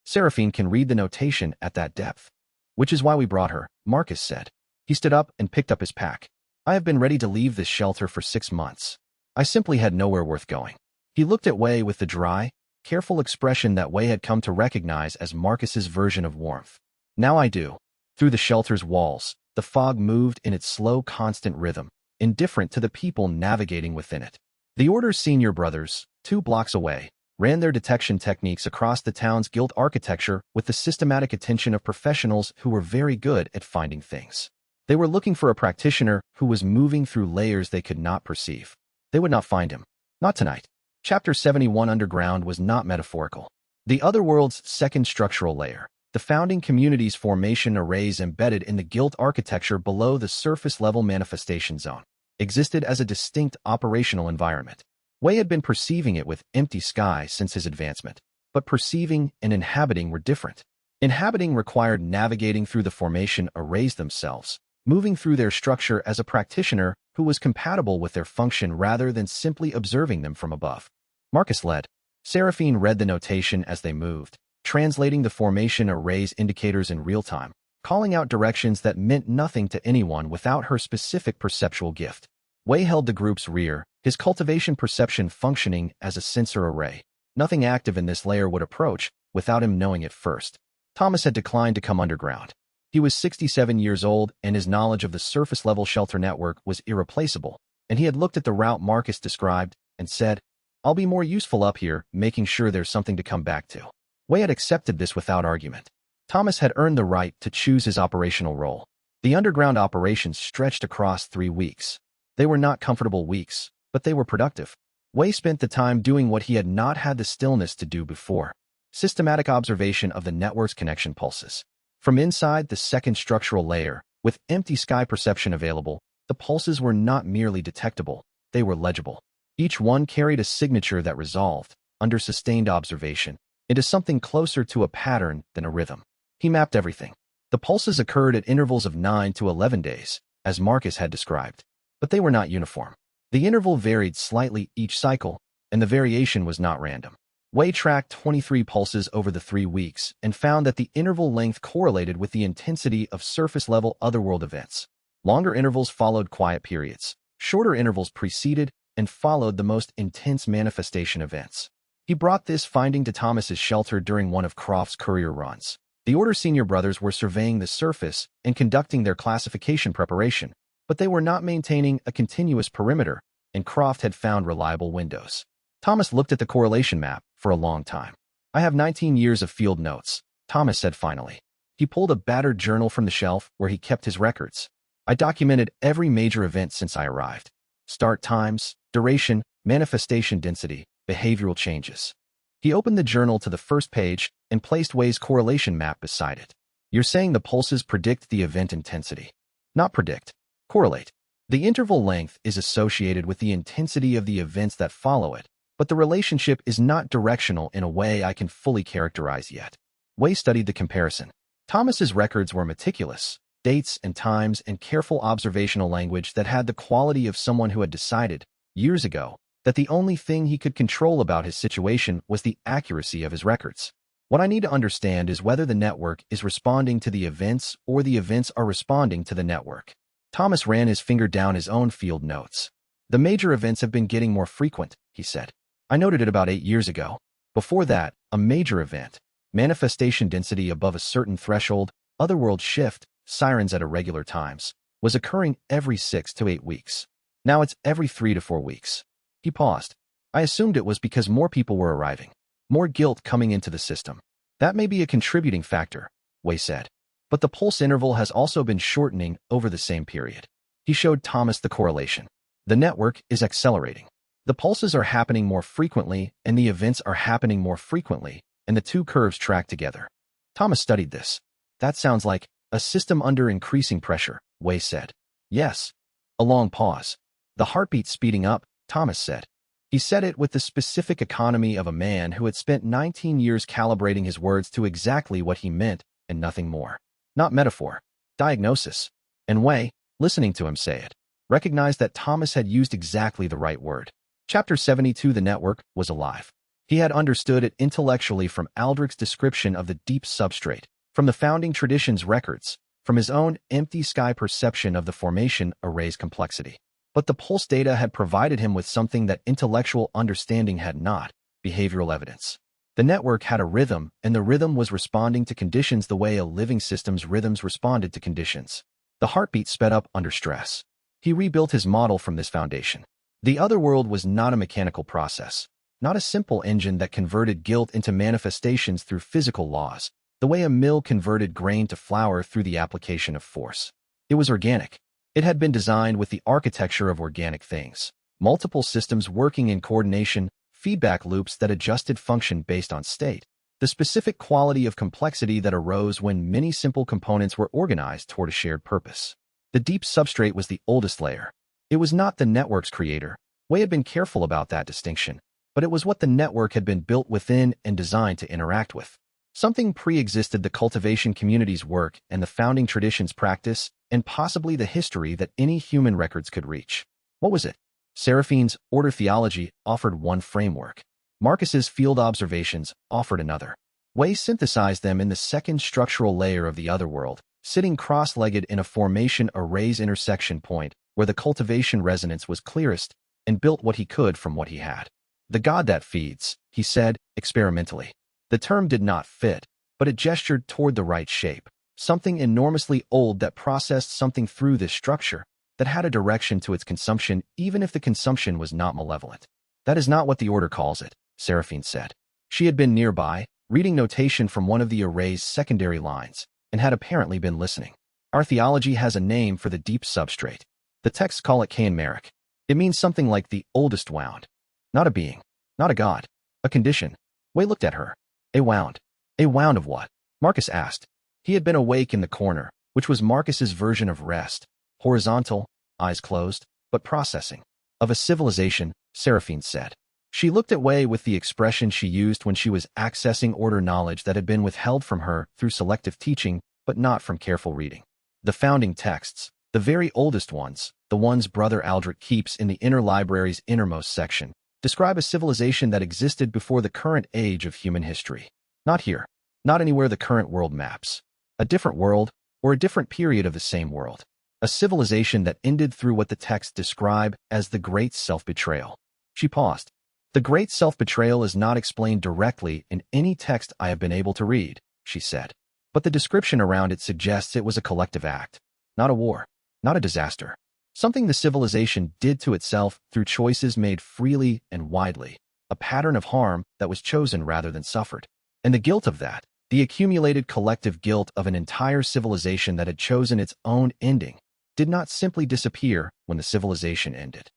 Speaker 1: Seraphine can read the notation at that depth. Which is why we brought her, Marcus said. He stood up and picked up his pack. I have been ready to leave this shelter for 6 months. I simply had nowhere worth going. He looked at Wei with the dry, careful expression that Wei had come to recognize as Marcus's version of warmth. Now I do. Through the shelter's walls, the fog moved in its slow, constant rhythm, indifferent to the people navigating within it. The Order's senior brothers, 2 blocks away, ran their detection techniques across the town's guild architecture with the systematic attention of professionals who were very good at finding things. They were looking for a practitioner who was moving through layers they could not perceive. They would not find him. Not tonight. Chapter 71 Underground was not metaphorical. The Otherworld's second structural layer, the founding community's formation arrays embedded in the guild architecture below the surface-level manifestation zone, existed as a distinct operational environment. Wei had been perceiving it with empty sky since his advancement, but perceiving and inhabiting were different. Inhabiting required navigating through the formation arrays themselves, moving through their structure as a practitioner who was compatible with their function rather than simply observing them from above. Marcus led. Seraphine read the notation as they moved, translating the formation array's indicators in real time, calling out directions that meant nothing to anyone without her specific perceptual gift. Wei held the group's rear, his cultivation perception functioning as a sensor array. Nothing active in this layer would approach without him knowing it first. Thomas had declined to come underground. He was 67 years old, and his knowledge of the surface-level shelter network was irreplaceable, and he had looked at the route Marcus described and said, I'll be more useful up here, making sure there's something to come back to. Wei had accepted this without argument. Thomas had earned the right to choose his operational role. The underground operations stretched across 3 weeks. They were not comfortable weeks, but they were productive. Wei spent the time doing what he had not had the stillness to do before. Systematic observation of the network's connection pulses. From inside the second structural layer, with empty sky perception available, the pulses were not merely detectable, they were legible. Each one carried a signature that resolved, under sustained observation, into something closer to a pattern than a rhythm. He mapped everything. The pulses occurred at intervals of 9 to 11 days, as Marcus had described, but they were not uniform. The interval varied slightly each cycle, and the variation was not random. Wei tracked 23 pulses over the 3 weeks and found that the interval length correlated with the intensity of surface-level otherworld events. Longer intervals followed quiet periods. Shorter intervals preceded and followed the most intense manifestation events. He brought this finding to Thomas's shelter during one of Croft's courier runs. The Order senior brothers were surveying the surface and conducting their classification preparation, but they were not maintaining a continuous perimeter, and Croft had found reliable windows. Thomas looked at the correlation map for a long time. I have 19 years of field notes, Thomas said finally. He pulled a battered journal from the shelf where he kept his records. I documented every major event since I arrived. Start times, duration, manifestation density, behavioral changes. He opened the journal to the first page and placed Wei's correlation map beside it. You're saying the pulses predict the event intensity. Not predict. Correlate. The interval length is associated with the intensity of the events that follow it, but the relationship is not directional in a way I can fully characterize yet. Wei studied the comparison. Thomas's records were meticulous, dates and times and careful observational language that had the quality of someone who had decided, years ago, that the only thing he could control about his situation was the accuracy of his records. What I need to understand is whether the network is responding to the events or the events are responding to the network. Thomas ran his finger down his own field notes. The major events have been getting more frequent, he said. I noted it about 8 years ago. Before that, a major event, manifestation density above a certain threshold, otherworld shift, sirens at irregular times, was occurring every 6 to 8 weeks. Now it's every 3 to 4 weeks. He paused. I assumed it was because more people were arriving. More guilt coming into the system. That may be a contributing factor, Wei said. But the pulse interval has also been shortening over the same period. He showed Thomas the correlation. The network is accelerating. The pulses are happening more frequently and the events are happening more frequently, and the two curves track together. Thomas studied this. That sounds like a system under increasing pressure, Wei said. Yes. A long pause. The heartbeat speeding up, Thomas said. He said it with the specific economy of a man who had spent 19 years calibrating his words to exactly what he meant and nothing more. Not metaphor, diagnosis. And Wei, listening to him say it, recognized that Thomas had used exactly the right word. Chapter 72. The network was alive. He had understood it intellectually from Aldrich's description of the deep substrate, from the founding tradition's records, from his own empty sky perception of the formation array's complexity. But the pulse data had provided him with something that intellectual understanding had not: behavioral evidence. The network had a rhythm, and the rhythm was responding to conditions the way a living system's rhythms responded to conditions. The heartbeat sped up under stress. He rebuilt his model from this foundation. The other world was not a mechanical process, not a simple engine that converted guilt into manifestations through physical laws, the way a mill converted grain to flour through the application of force. It was organic. It had been designed with the architecture of organic things, multiple systems working in coordination, feedback loops that adjusted function based on state, the specific quality of complexity that arose when many simple components were organized toward a shared purpose. The deep substrate was the oldest layer. It was not the network's creator. Wei had been careful about that distinction, but it was what the network had been built within and designed to interact with. Something pre-existed the cultivation community's work and the founding tradition's practice, and possibly the history that any human records could reach. What was it? Seraphine's order theology offered one framework. Marcus's field observations offered another. Wei synthesized them in the second structural layer of the other world, sitting cross-legged in a formation array's intersection point where the cultivation resonance was clearest, and built what he could from what he had. The God that feeds, he said, experimentally. The term did not fit, but it gestured toward the right shape, something enormously old that processed something through this structure, that had a direction to its consumption even if the consumption was not malevolent. That is not what the order calls it, Seraphine said. She had been nearby, reading notation from one of the array's secondary lines, and had apparently been listening. Our theology has a name for the deep substrate. The texts call it Xianxia. It means something like the oldest wound. Not a being, not a god, a condition. Wei looked at her. A wound. A wound of what? Marcus asked. He had been awake in the corner, which was Marcus's version of rest. Horizontal, eyes closed, but processing. Of a civilization, Seraphine said. She looked at Wei with the expression she used when she was accessing order knowledge that had been withheld from her through selective teaching, but not from careful reading. The founding texts, the very oldest ones, the ones Brother Aldrich keeps in the inner library's innermost section, describe a civilization that existed before the current age of human history. Not here. Not anywhere the current world maps. A different world, or a different period of the same world. A civilization that ended through what the texts describe as the great self-betrayal. She paused. The great self-betrayal is not explained directly in any text I have been able to read, she said. But the description around it suggests it was a collective act. Not a war. Not a disaster. Something the civilization did to itself through choices made freely and widely. A pattern of harm that was chosen rather than suffered. And the guilt of that, the accumulated collective guilt of an entire civilization that had chosen its own ending, did not simply disappear when the civilization ended.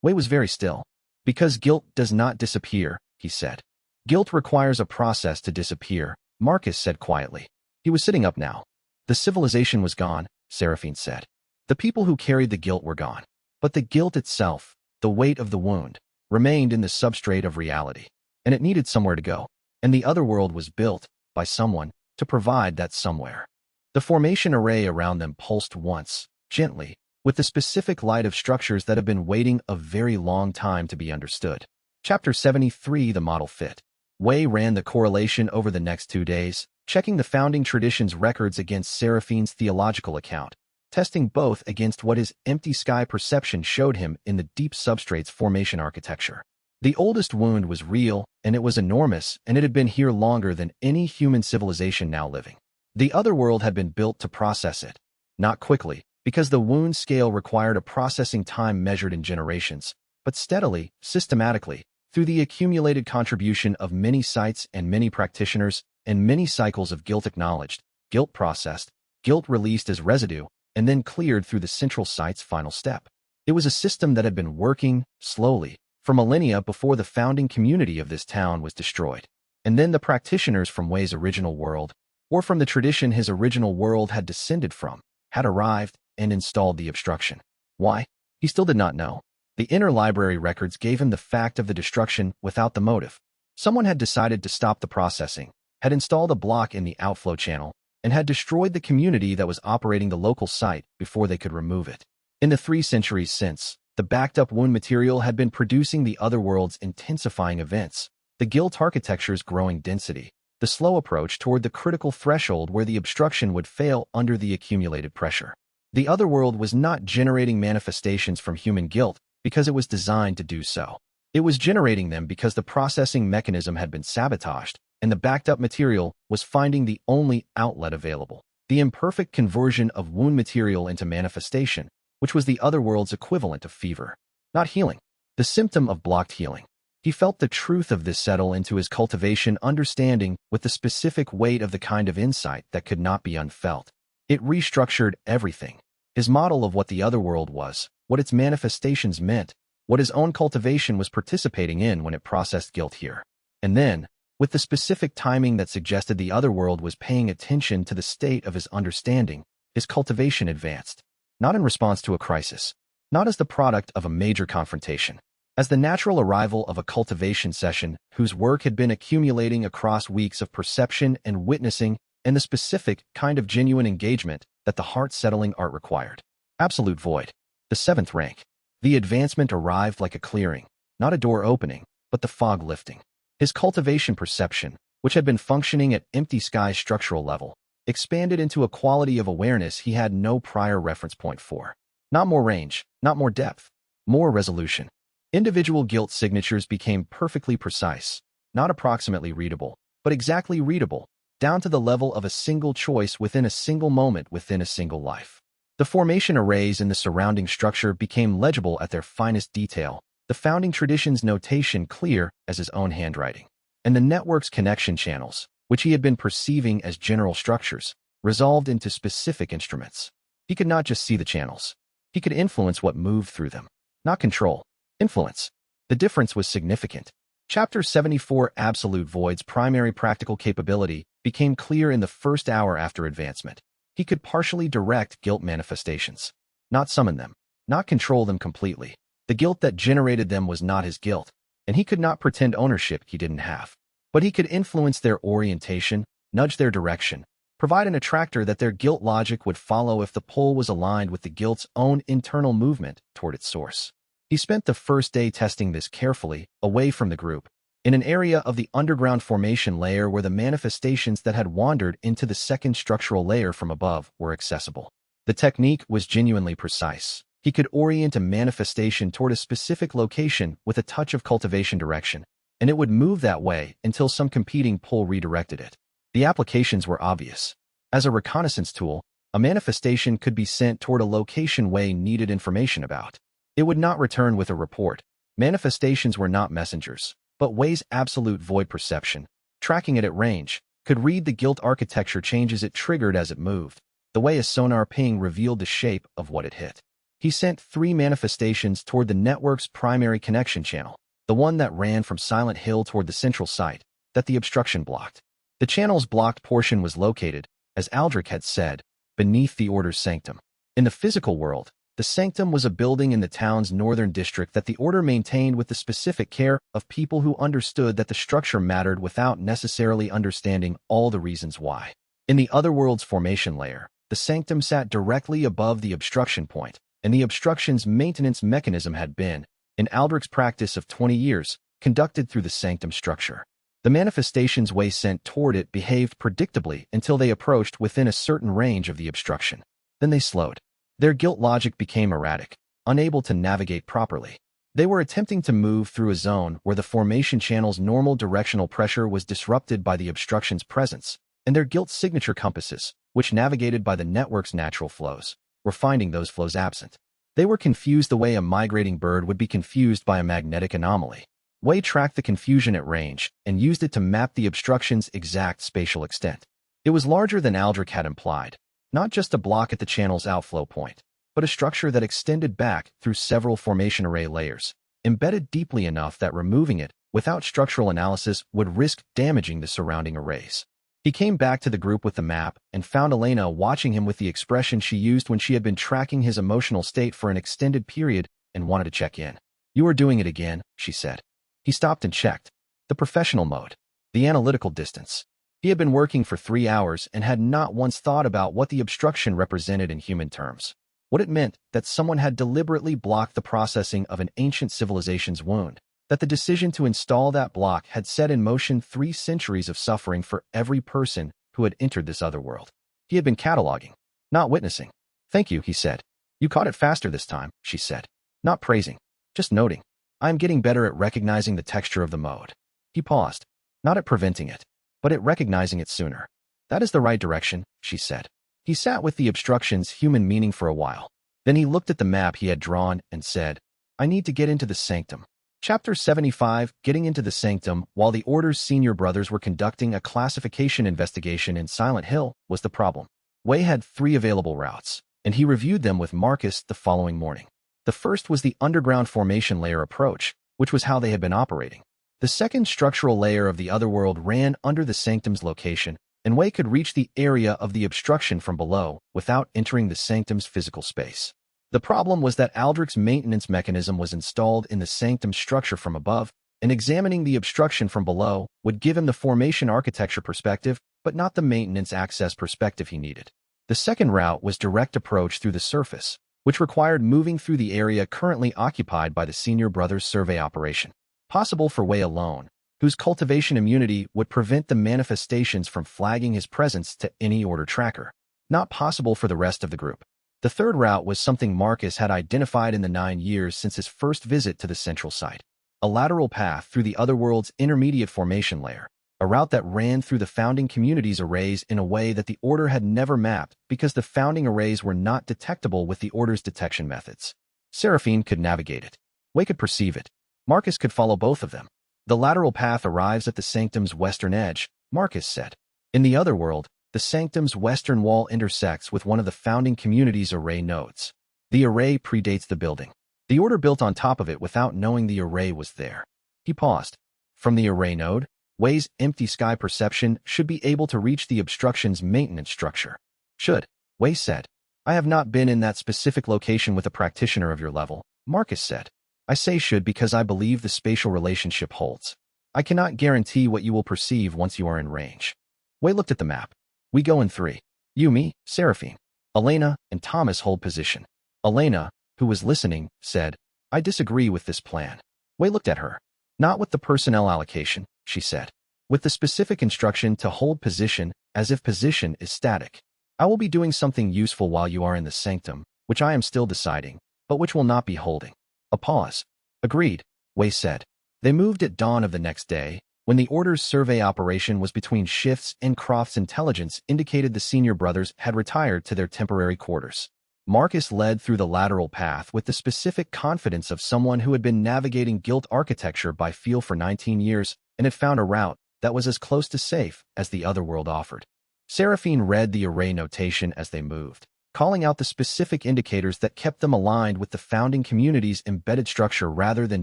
Speaker 1: Wei was very still. Because guilt does not disappear, he said. Guilt requires a process to disappear, Marcus said quietly. He was sitting up now. The civilization was gone, Seraphine said. The people who carried the guilt were gone. But the guilt itself, the weight of the wound, remained in the substrate of reality. And it needed somewhere to go. And the other world was built, by someone, to provide that somewhere. The formation array around them pulsed once, gently, with the specific light of structures that have been waiting a very long time to be understood. Chapter 73. The model fit. Wei ran the correlation over the next 2 days, checking the founding tradition's records against Seraphine's theological account, testing both against what his empty sky perception showed him in the deep substrate's formation architecture. The oldest wound was real, and it was enormous, and it had been here longer than any human civilization now living. The other world had been built to process it. Not quickly, because the wound scale required a processing time measured in generations, but steadily, systematically, through the accumulated contribution of many sites and many practitioners, and many cycles of guilt acknowledged, guilt processed, guilt released as residue, and then cleared through the central site's final step. It was a system that had been working, slowly, for millennia before the founding community of this town was destroyed. And then the practitioners from Wei's original world, or from the tradition his original world had descended from, had arrived and installed the obstruction. Why? He still did not know. The inner library records gave him the fact of the destruction without the motive. Someone had decided to stop the processing, had installed a block in the outflow channel, and had destroyed the community that was operating the local site before they could remove it. In the 3 centuries since, the backed-up wound material had been producing the otherworld's intensifying events, the guilt architecture's growing density, the slow approach toward the critical threshold where the obstruction would fail under the accumulated pressure. The otherworld was not generating manifestations from human guilt because it was designed to do so. It was generating them because the processing mechanism had been sabotaged, and the backed-up material was finding the only outlet available, the imperfect conversion of wound material into manifestation, which was the otherworld's equivalent of fever, not healing, the symptom of blocked healing. He felt the truth of this settle into his cultivation understanding with the specific weight of the kind of insight that could not be unfelt. It restructured everything. His model of what the otherworld was, what its manifestations meant, what his own cultivation was participating in when it processed guilt here. And then, with the specific timing that suggested the otherworld was paying attention to the state of his understanding, his cultivation advanced, not in response to a crisis, not as the product of a major confrontation, as the natural arrival of a cultivation session whose work had been accumulating across weeks of perception and witnessing and the specific kind of genuine engagement that the heart-settling art required. Absolute void. The 7th rank. The advancement arrived like a clearing, not a door opening, but the fog lifting. His cultivation perception, which had been functioning at empty sky structural level, expanded into a quality of awareness he had no prior reference point for. Not more range, not more depth, more resolution. Individual guilt signatures became perfectly precise, not approximately readable, but exactly readable, down to the level of a single choice within a single moment within a single life. The formation arrays in the surrounding structure became legible at their finest detail, the founding tradition's notation clear as his own handwriting. And the network's connection channels, which he had been perceiving as general structures, resolved into specific instruments. He could not just see the channels. He could influence what moved through them. Not control. Influence. The difference was significant. Chapter 74 Absolute Void's primary practical capability became clear in the first hour after advancement. He could partially direct guilt manifestations, not summon them, not control them completely. The guilt that generated them was not his guilt, and he could not pretend ownership he didn't have. But he could influence their orientation, nudge their direction, provide an attractor that their guilt logic would follow if the pull was aligned with the guilt's own internal movement toward its source. He spent the first day testing this carefully, away from the group, in an area of the underground formation layer where the manifestations that had wandered into the second structural layer from above were accessible. The technique was genuinely precise. He could orient a manifestation toward a specific location with a touch of cultivation direction, and it would move that way until some competing pull redirected it. The applications were obvious. As a reconnaissance tool, a manifestation could be sent toward a location Wei needed information about. It would not return with a report. Manifestations were not messengers, but Wei's absolute void perception, tracking it at range, could read the guilt architecture changes it triggered as it moved. The way a sonar ping revealed the shape of what it hit. He sent 3 manifestations toward the network's primary connection channel, the one that ran from Silent Hill toward the central site, that the obstruction blocked. The channel's blocked portion was located, as Aldrich had said, beneath the Order's sanctum. In the physical world, the sanctum was a building in the town's northern district that the Order maintained with the specific care of people who understood that the structure mattered without necessarily understanding all the reasons why. In the otherworld's formation layer, the sanctum sat directly above the obstruction point, and the obstruction's maintenance mechanism had been, in Aldrich's practice of 20 years, conducted through the sanctum structure. The manifestations Wei sent toward it behaved predictably until they approached within a certain range of the obstruction. Then they slowed. Their guilt logic became erratic, unable to navigate properly. They were attempting to move through a zone where the formation channel's normal directional pressure was disrupted by the obstruction's presence, and their guilt signature compasses, which navigated by the network's natural flows, were finding those flows absent. They were confused the way a migrating bird would be confused by a magnetic anomaly. Wei tracked the confusion at range and used it to map the obstruction's exact spatial extent. It was larger than Aldrich had implied. Not just a block at the channel's outflow point, but a structure that extended back through several formation array layers, embedded deeply enough that removing it without structural analysis would risk damaging the surrounding arrays. He came back to the group with the map and found Elena watching him with the expression she used when she had been tracking his emotional state for an extended period and wanted to check in. "You are doing it again," she said. He stopped and checked. The professional mode. The analytical distance. He had been working for 3 hours and had not once thought about what the obstruction represented in human terms. What it meant that someone had deliberately blocked the processing of an ancient civilization's wound, that the decision to install that block had set in motion 3 centuries of suffering for every person who had entered this other world. He had been cataloging, not witnessing. "Thank you," he said. "You caught it faster this time," she said. Not praising, just noting. "I am getting better at recognizing the texture of the mode." He paused, not at preventing it, but at recognizing it sooner. "That is the right direction," she said. He sat with the obstruction's human meaning for a while. Then he looked at the map he had drawn and said, "I need to get into the sanctum." Chapter 75, Getting into the Sanctum. While the Order's senior brothers were conducting a classification investigation in Silent Hill was the problem. Wei had 3 available routes, and he reviewed them with Marcus the following morning. The first was the underground formation layer approach, which was how they had been operating. The second structural layer of the otherworld ran under the sanctum's location, and Wei could reach the area of the obstruction from below without entering the sanctum's physical space. The problem was that Aldrich's maintenance mechanism was installed in the sanctum structure from above, and examining the obstruction from below would give him the formation architecture perspective, but not the maintenance access perspective he needed. The second route was direct approach through the surface, which required moving through the area currently occupied by the senior brother's survey operation. Possible for Wei alone, whose cultivation immunity would prevent the manifestations from flagging his presence to any order tracker. Not possible for the rest of the group. The third route was something Marcus had identified in the 9 years since his first visit to the central site. A lateral path through the otherworld's intermediate formation layer, a route that ran through the founding community's arrays in a way that the Order had never mapped because the founding arrays were not detectable with the Order's detection methods. Seraphine could navigate it. Wei could perceive it. Marcus could follow both of them. The lateral path arrives at the sanctum's western edge, Marcus said. In the otherworld, the sanctum's western wall intersects with one of the founding community's array nodes. The array predates the building. The Order built on top of it without knowing the array was there. He paused. From the array node, Wei's empty sky perception should be able to reach the obstruction's maintenance structure. "Should," Wei said. "I have not been in that specific location with a practitioner of your level," Marcus said. "I say should because I believe the spatial relationship holds. I cannot guarantee what you will perceive once you are in range." Wei looked at the map. "We go in 3. You, me, Seraphine. Elena, and Thomas hold position." Elena, who was listening, said, "I disagree with this plan." Wei looked at her. "Not with the personnel allocation," she said. "With the specific instruction to hold position as if position is static. I will be doing something useful while you are in the sanctum, which I am still deciding, but which will not be holding." A pause. "Agreed," Wei said. They moved at dawn of the next day, when the Order's survey operation was between shifts and Croft's intelligence indicated the senior brothers had retired to their temporary quarters. Marcus led through the lateral path with the specific confidence of someone who had been navigating guilt architecture by feel for 19 years and had found a route that was as close to safe as the otherworld offered. Seraphine read the array notation as they moved, calling out the specific indicators that kept them aligned with the founding community's embedded structure rather than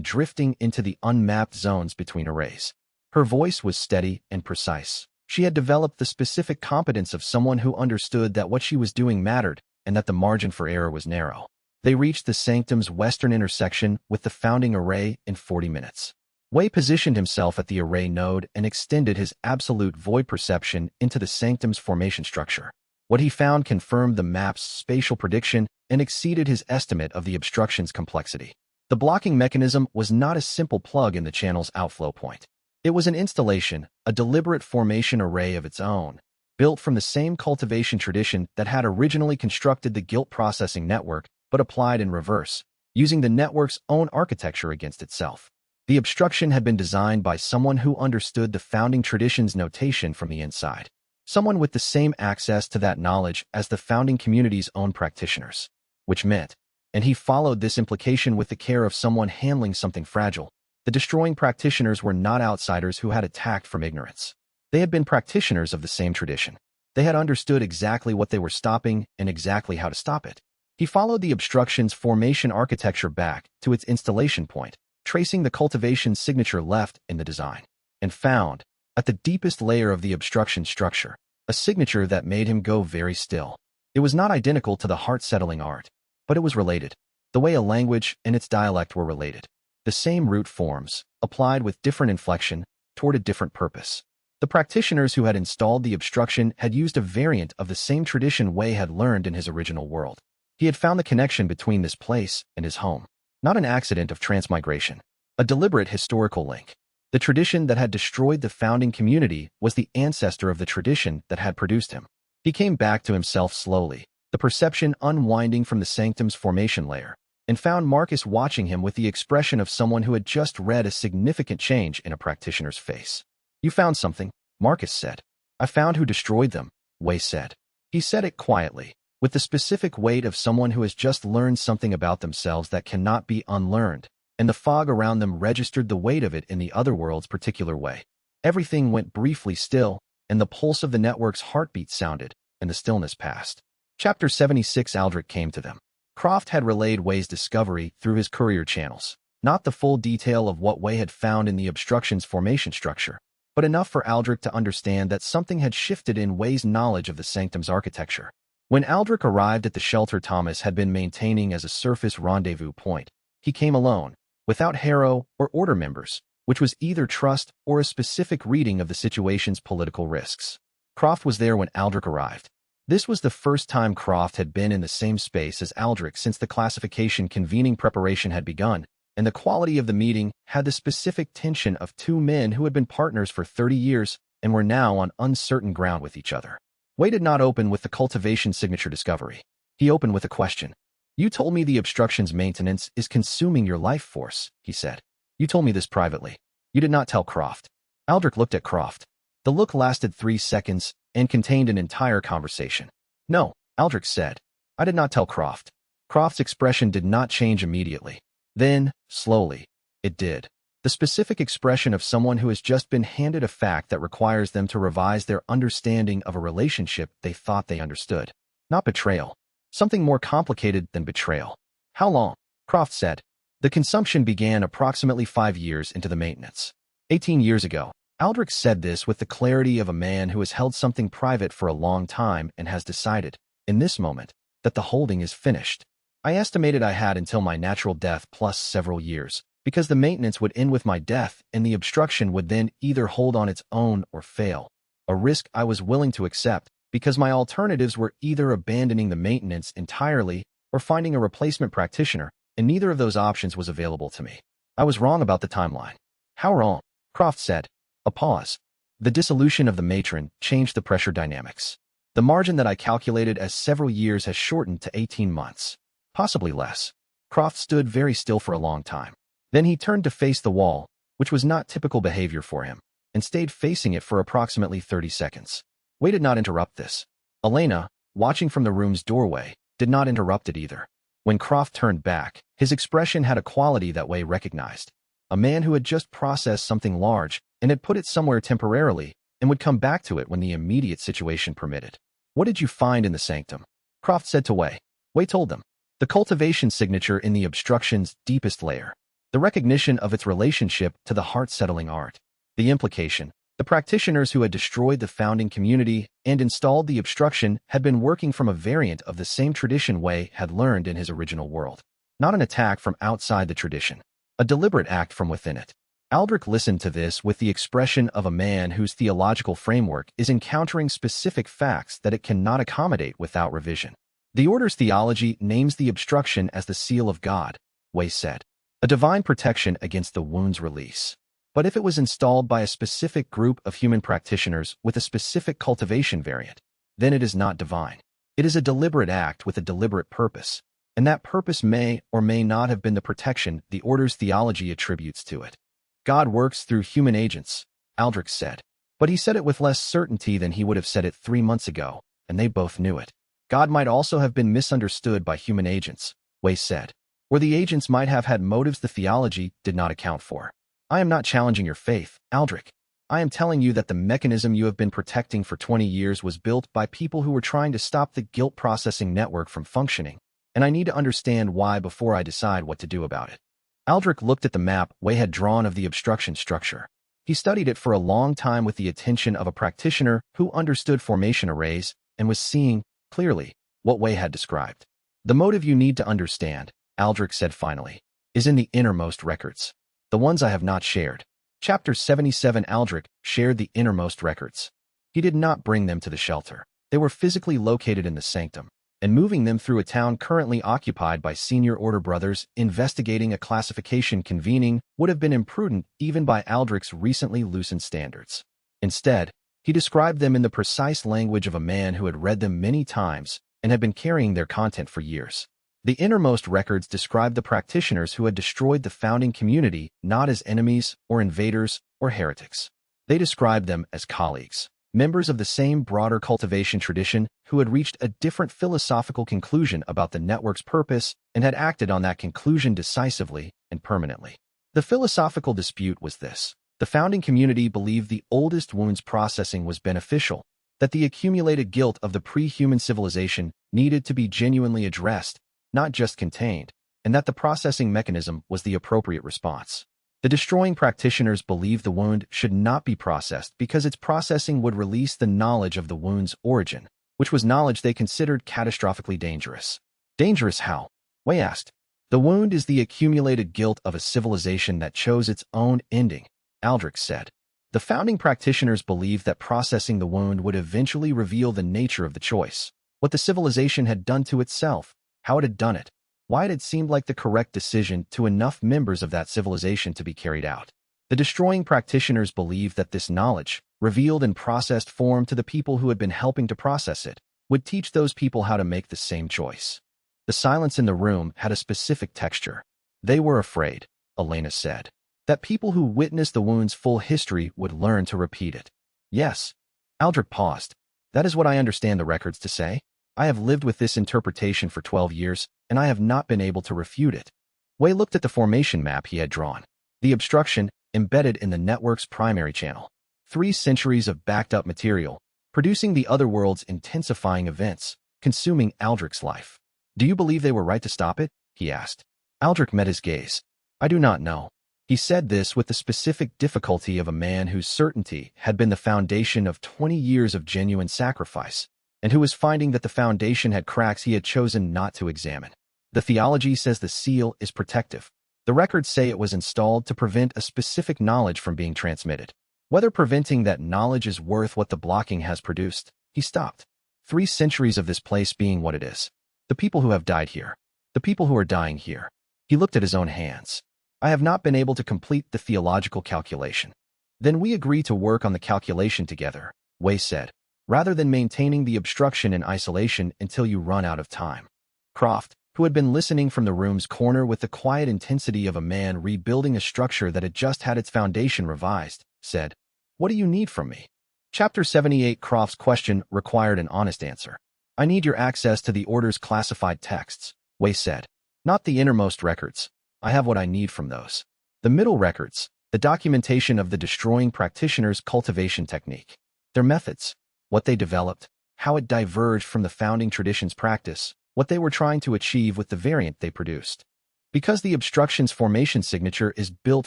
Speaker 1: drifting into the unmapped zones between arrays. Her voice was steady and precise. She had developed the specific competence of someone who understood that what she was doing mattered and that the margin for error was narrow. They reached the sanctum's western intersection with the founding array in 40 minutes. Wei positioned himself at the array node and extended his absolute void perception into the sanctum's formation structure. What he found confirmed the map's spatial prediction and exceeded his estimate of the obstruction's complexity. The blocking mechanism was not a simple plug in the channel's outflow point. It was an installation, a deliberate formation array of its own, built from the same cultivation tradition that had originally constructed the guilt processing network, but applied in reverse, using the network's own architecture against itself. The obstruction had been designed by someone who understood the founding tradition's notation from the inside. Someone with the same access to that knowledge as the founding community's own practitioners. Which meant, and he followed this implication with the care of someone handling something fragile, the destroying practitioners were not outsiders who had attacked from ignorance. They had been practitioners of the same tradition. They had understood exactly what they were stopping and exactly how to stop it. He followed the obstruction's formation architecture back to its installation point, tracing the cultivation signature left in the design, and found, at the deepest layer of the obstruction structure, a signature that made him go very still. It was not identical to the heart-settling art, but it was related. the way a language and its dialect were related. The same root forms, applied with different inflection, toward a different purpose. The practitioners who had installed the obstruction had used a variant of the same tradition Wei had learned in his original world. He had found the connection between this place and his home. Not an accident of transmigration. A deliberate historical link. The tradition that had destroyed the founding community was the ancestor of the tradition that had produced him. He came back to himself slowly, the perception unwinding from the sanctum's formation layer, and found Marcus watching him with the expression of someone who had just read a significant change in a practitioner's face. "You found something," Marcus said. "I found who destroyed them," Wei said. He said it quietly, with the specific weight of someone who has just learned something about themselves that cannot be unlearned, and the fog around them registered the weight of it in the other world's particular way. Everything went briefly still, and the pulse of the network's heartbeat sounded, and the stillness passed. Chapter 76. Aldrich came to them. Croft had relayed Wei's discovery through his courier channels, not the full detail of what Wei had found in the obstruction's formation structure, but enough for Aldrich to understand that something had shifted in Wei's knowledge of the sanctum's architecture. When Aldrich arrived at the shelter Thomas had been maintaining as a surface rendezvous point, he came alone, without Harrow or Order members, which was either trust or a specific reading of the situation's political risks. Croft was there when Aldrich arrived. This was the first time Croft had been in the same space as Aldrich since the classification convening preparation had begun, and the quality of the meeting had the specific tension of two men who had been partners for 30 years and were now on uncertain ground with each other. Wei did not open with the cultivation signature discovery. He opened with a question. "You told me the obstruction's maintenance is consuming your life force," he said. "You told me this privately. You did not tell Croft." Aldrich looked at Croft. The look lasted 3 seconds and contained an entire conversation. "No," Aldrich said. "I did not tell Croft." Croft's expression did not change immediately. Then, slowly, it did. The specific expression of someone who has just been handed a fact that requires them to revise their understanding of a relationship they thought they understood. Not betrayal. Something more complicated than betrayal. "How long?" Croft said. "The consumption began approximately 5 years into the maintenance. 18 years ago." Aldrich said this with the clarity of a man who has held something private for a long time and has decided, in this moment, that the holding is finished. "I estimated I had until my natural death plus several years, because the maintenance would end with my death and the obstruction would then either hold on its own or fail. A risk I was willing to accept, because my alternatives were either abandoning the maintenance entirely or finding a replacement practitioner, and neither of those options was available to me. I was wrong about the timeline." "How wrong?" Croft said. A pause. "The dissolution of the matron changed the pressure dynamics. The margin that I calculated as several years has shortened to 18 months. Possibly less." Croft stood very still for a long time. Then he turned to face the wall, which was not typical behavior for him, and stayed facing it for approximately 30 seconds. Wei did not interrupt this. Elena, watching from the room's doorway, did not interrupt it either. When Croft turned back, his expression had a quality that Wei recognized. A man who had just processed something large and had put it somewhere temporarily and would come back to it when the immediate situation permitted. "What did you find in the sanctum?" Croft said to Wei. Wei told them. The cultivation signature in the obstruction's deepest layer. The recognition of its relationship to the heart-settling art. The implication. The practitioners who had destroyed the founding community and installed the obstruction had been working from a variant of the same tradition Wei had learned in his original world. Not an attack from outside the tradition. A deliberate act from within it. Aldrich listened to this with the expression of a man whose theological framework is encountering specific facts that it cannot accommodate without revision. "The Order's theology names the obstruction as the seal of God," Wei said. "A divine protection against the wound's release. But if it was installed by a specific group of human practitioners with a specific cultivation variant, then it is not divine. It is a deliberate act with a deliberate purpose, and that purpose may or may not have been the protection the Order's theology attributes to it. God works through human agents," Aldrich said. But he said it with less certainty than he would have said it 3 months ago, and they both knew it. God might also have been misunderstood by human agents, Wei said. Or the agents might have had motives the theology did not account for. "I am not challenging your faith, Aldrich. I am telling you that the mechanism you have been protecting for 20 years was built by people who were trying to stop the guilt processing network from functioning, and I need to understand why before I decide what to do about it." Aldrich looked at the map Wei had drawn of the obstruction structure. He studied it for a long time with the attention of a practitioner who understood formation arrays and was seeing, clearly, what Wei had described. "The motive you need to understand," Aldrich said finally, is in the innermost records. The ones I have not shared. Chapter 77. Aldrich shared the innermost records. He did not bring them to the shelter. They were physically located in the sanctum, and moving them through a town currently occupied by senior order brothers investigating a classification convening would have been imprudent even by Aldrich's recently loosened standards. Instead, he described them in the precise language of a man who had read them many times and had been carrying their content for years. The innermost records described the practitioners who had destroyed the founding community not as enemies or invaders or heretics. They described them as colleagues, members of the same broader cultivation tradition who had reached a different philosophical conclusion about the network's purpose and had acted on that conclusion decisively and permanently. The philosophical dispute was this. The founding community believed the oldest wounds processing was beneficial, that the accumulated guilt of the pre-human civilization needed to be genuinely addressed, not just contained, and that the processing mechanism was the appropriate response. The destroying practitioners believed the wound should not be processed because its processing would release the knowledge of the wound's origin, which was knowledge they considered catastrophically dangerous. Dangerous how? Wei asked. The wound is the accumulated guilt of a civilization that chose its own ending, Aldrich said. The founding practitioners believed that processing the wound would eventually reveal the nature of the choice, what the civilization had done to itself, how it had done it, why it had seemed like the correct decision to enough members of that civilization to be carried out. The destroying practitioners believed that this knowledge, revealed in processed form to the people who had been helping to process it, would teach those people how to make the same choice. The silence in the room had a specific texture. They were afraid, Elena said, that people who witnessed the wound's full history would learn to repeat it. Yes. Aldrich paused. That is what I understand the records to say. I have lived with this interpretation for 12 years, and I have not been able to refute it. Wei looked at the formation map he had drawn. The obstruction, embedded in the network's primary channel. 3 centuries of backed-up material, producing the other world's intensifying events, consuming Aldrich's life. Do you believe they were right to stop it? He asked. Aldrich met his gaze. I do not know. He said this with the specific difficulty of a man whose certainty had been the foundation of 20 years of genuine sacrifice, and who was finding that the foundation had cracks he had chosen not to examine. The theology says the seal is protective. The records say it was installed to prevent a specific knowledge from being transmitted. Whether preventing that knowledge is worth what the blocking has produced, he stopped. 3 centuries of this place being what it is. The people who have died here. The people who are dying here. He looked at his own hands. I have not been able to complete the theological calculation. Then we agree to work on the calculation together, Wei said, rather than maintaining the obstruction in isolation until you run out of time. Croft, who had been listening from the room's corner with the quiet intensity of a man rebuilding a structure that had just had its foundation revised, said, What do you need from me? Chapter 78. Croft's question required an honest answer. I need your access to the Order's classified texts, Wei said. Not the innermost records. I have what I need from those. The middle records, the documentation of the destroying practitioners' cultivation technique. Their methods, what they developed, how it diverged from the founding tradition's practice, what they were trying to achieve with the variant they produced. Because the obstruction's formation signature is built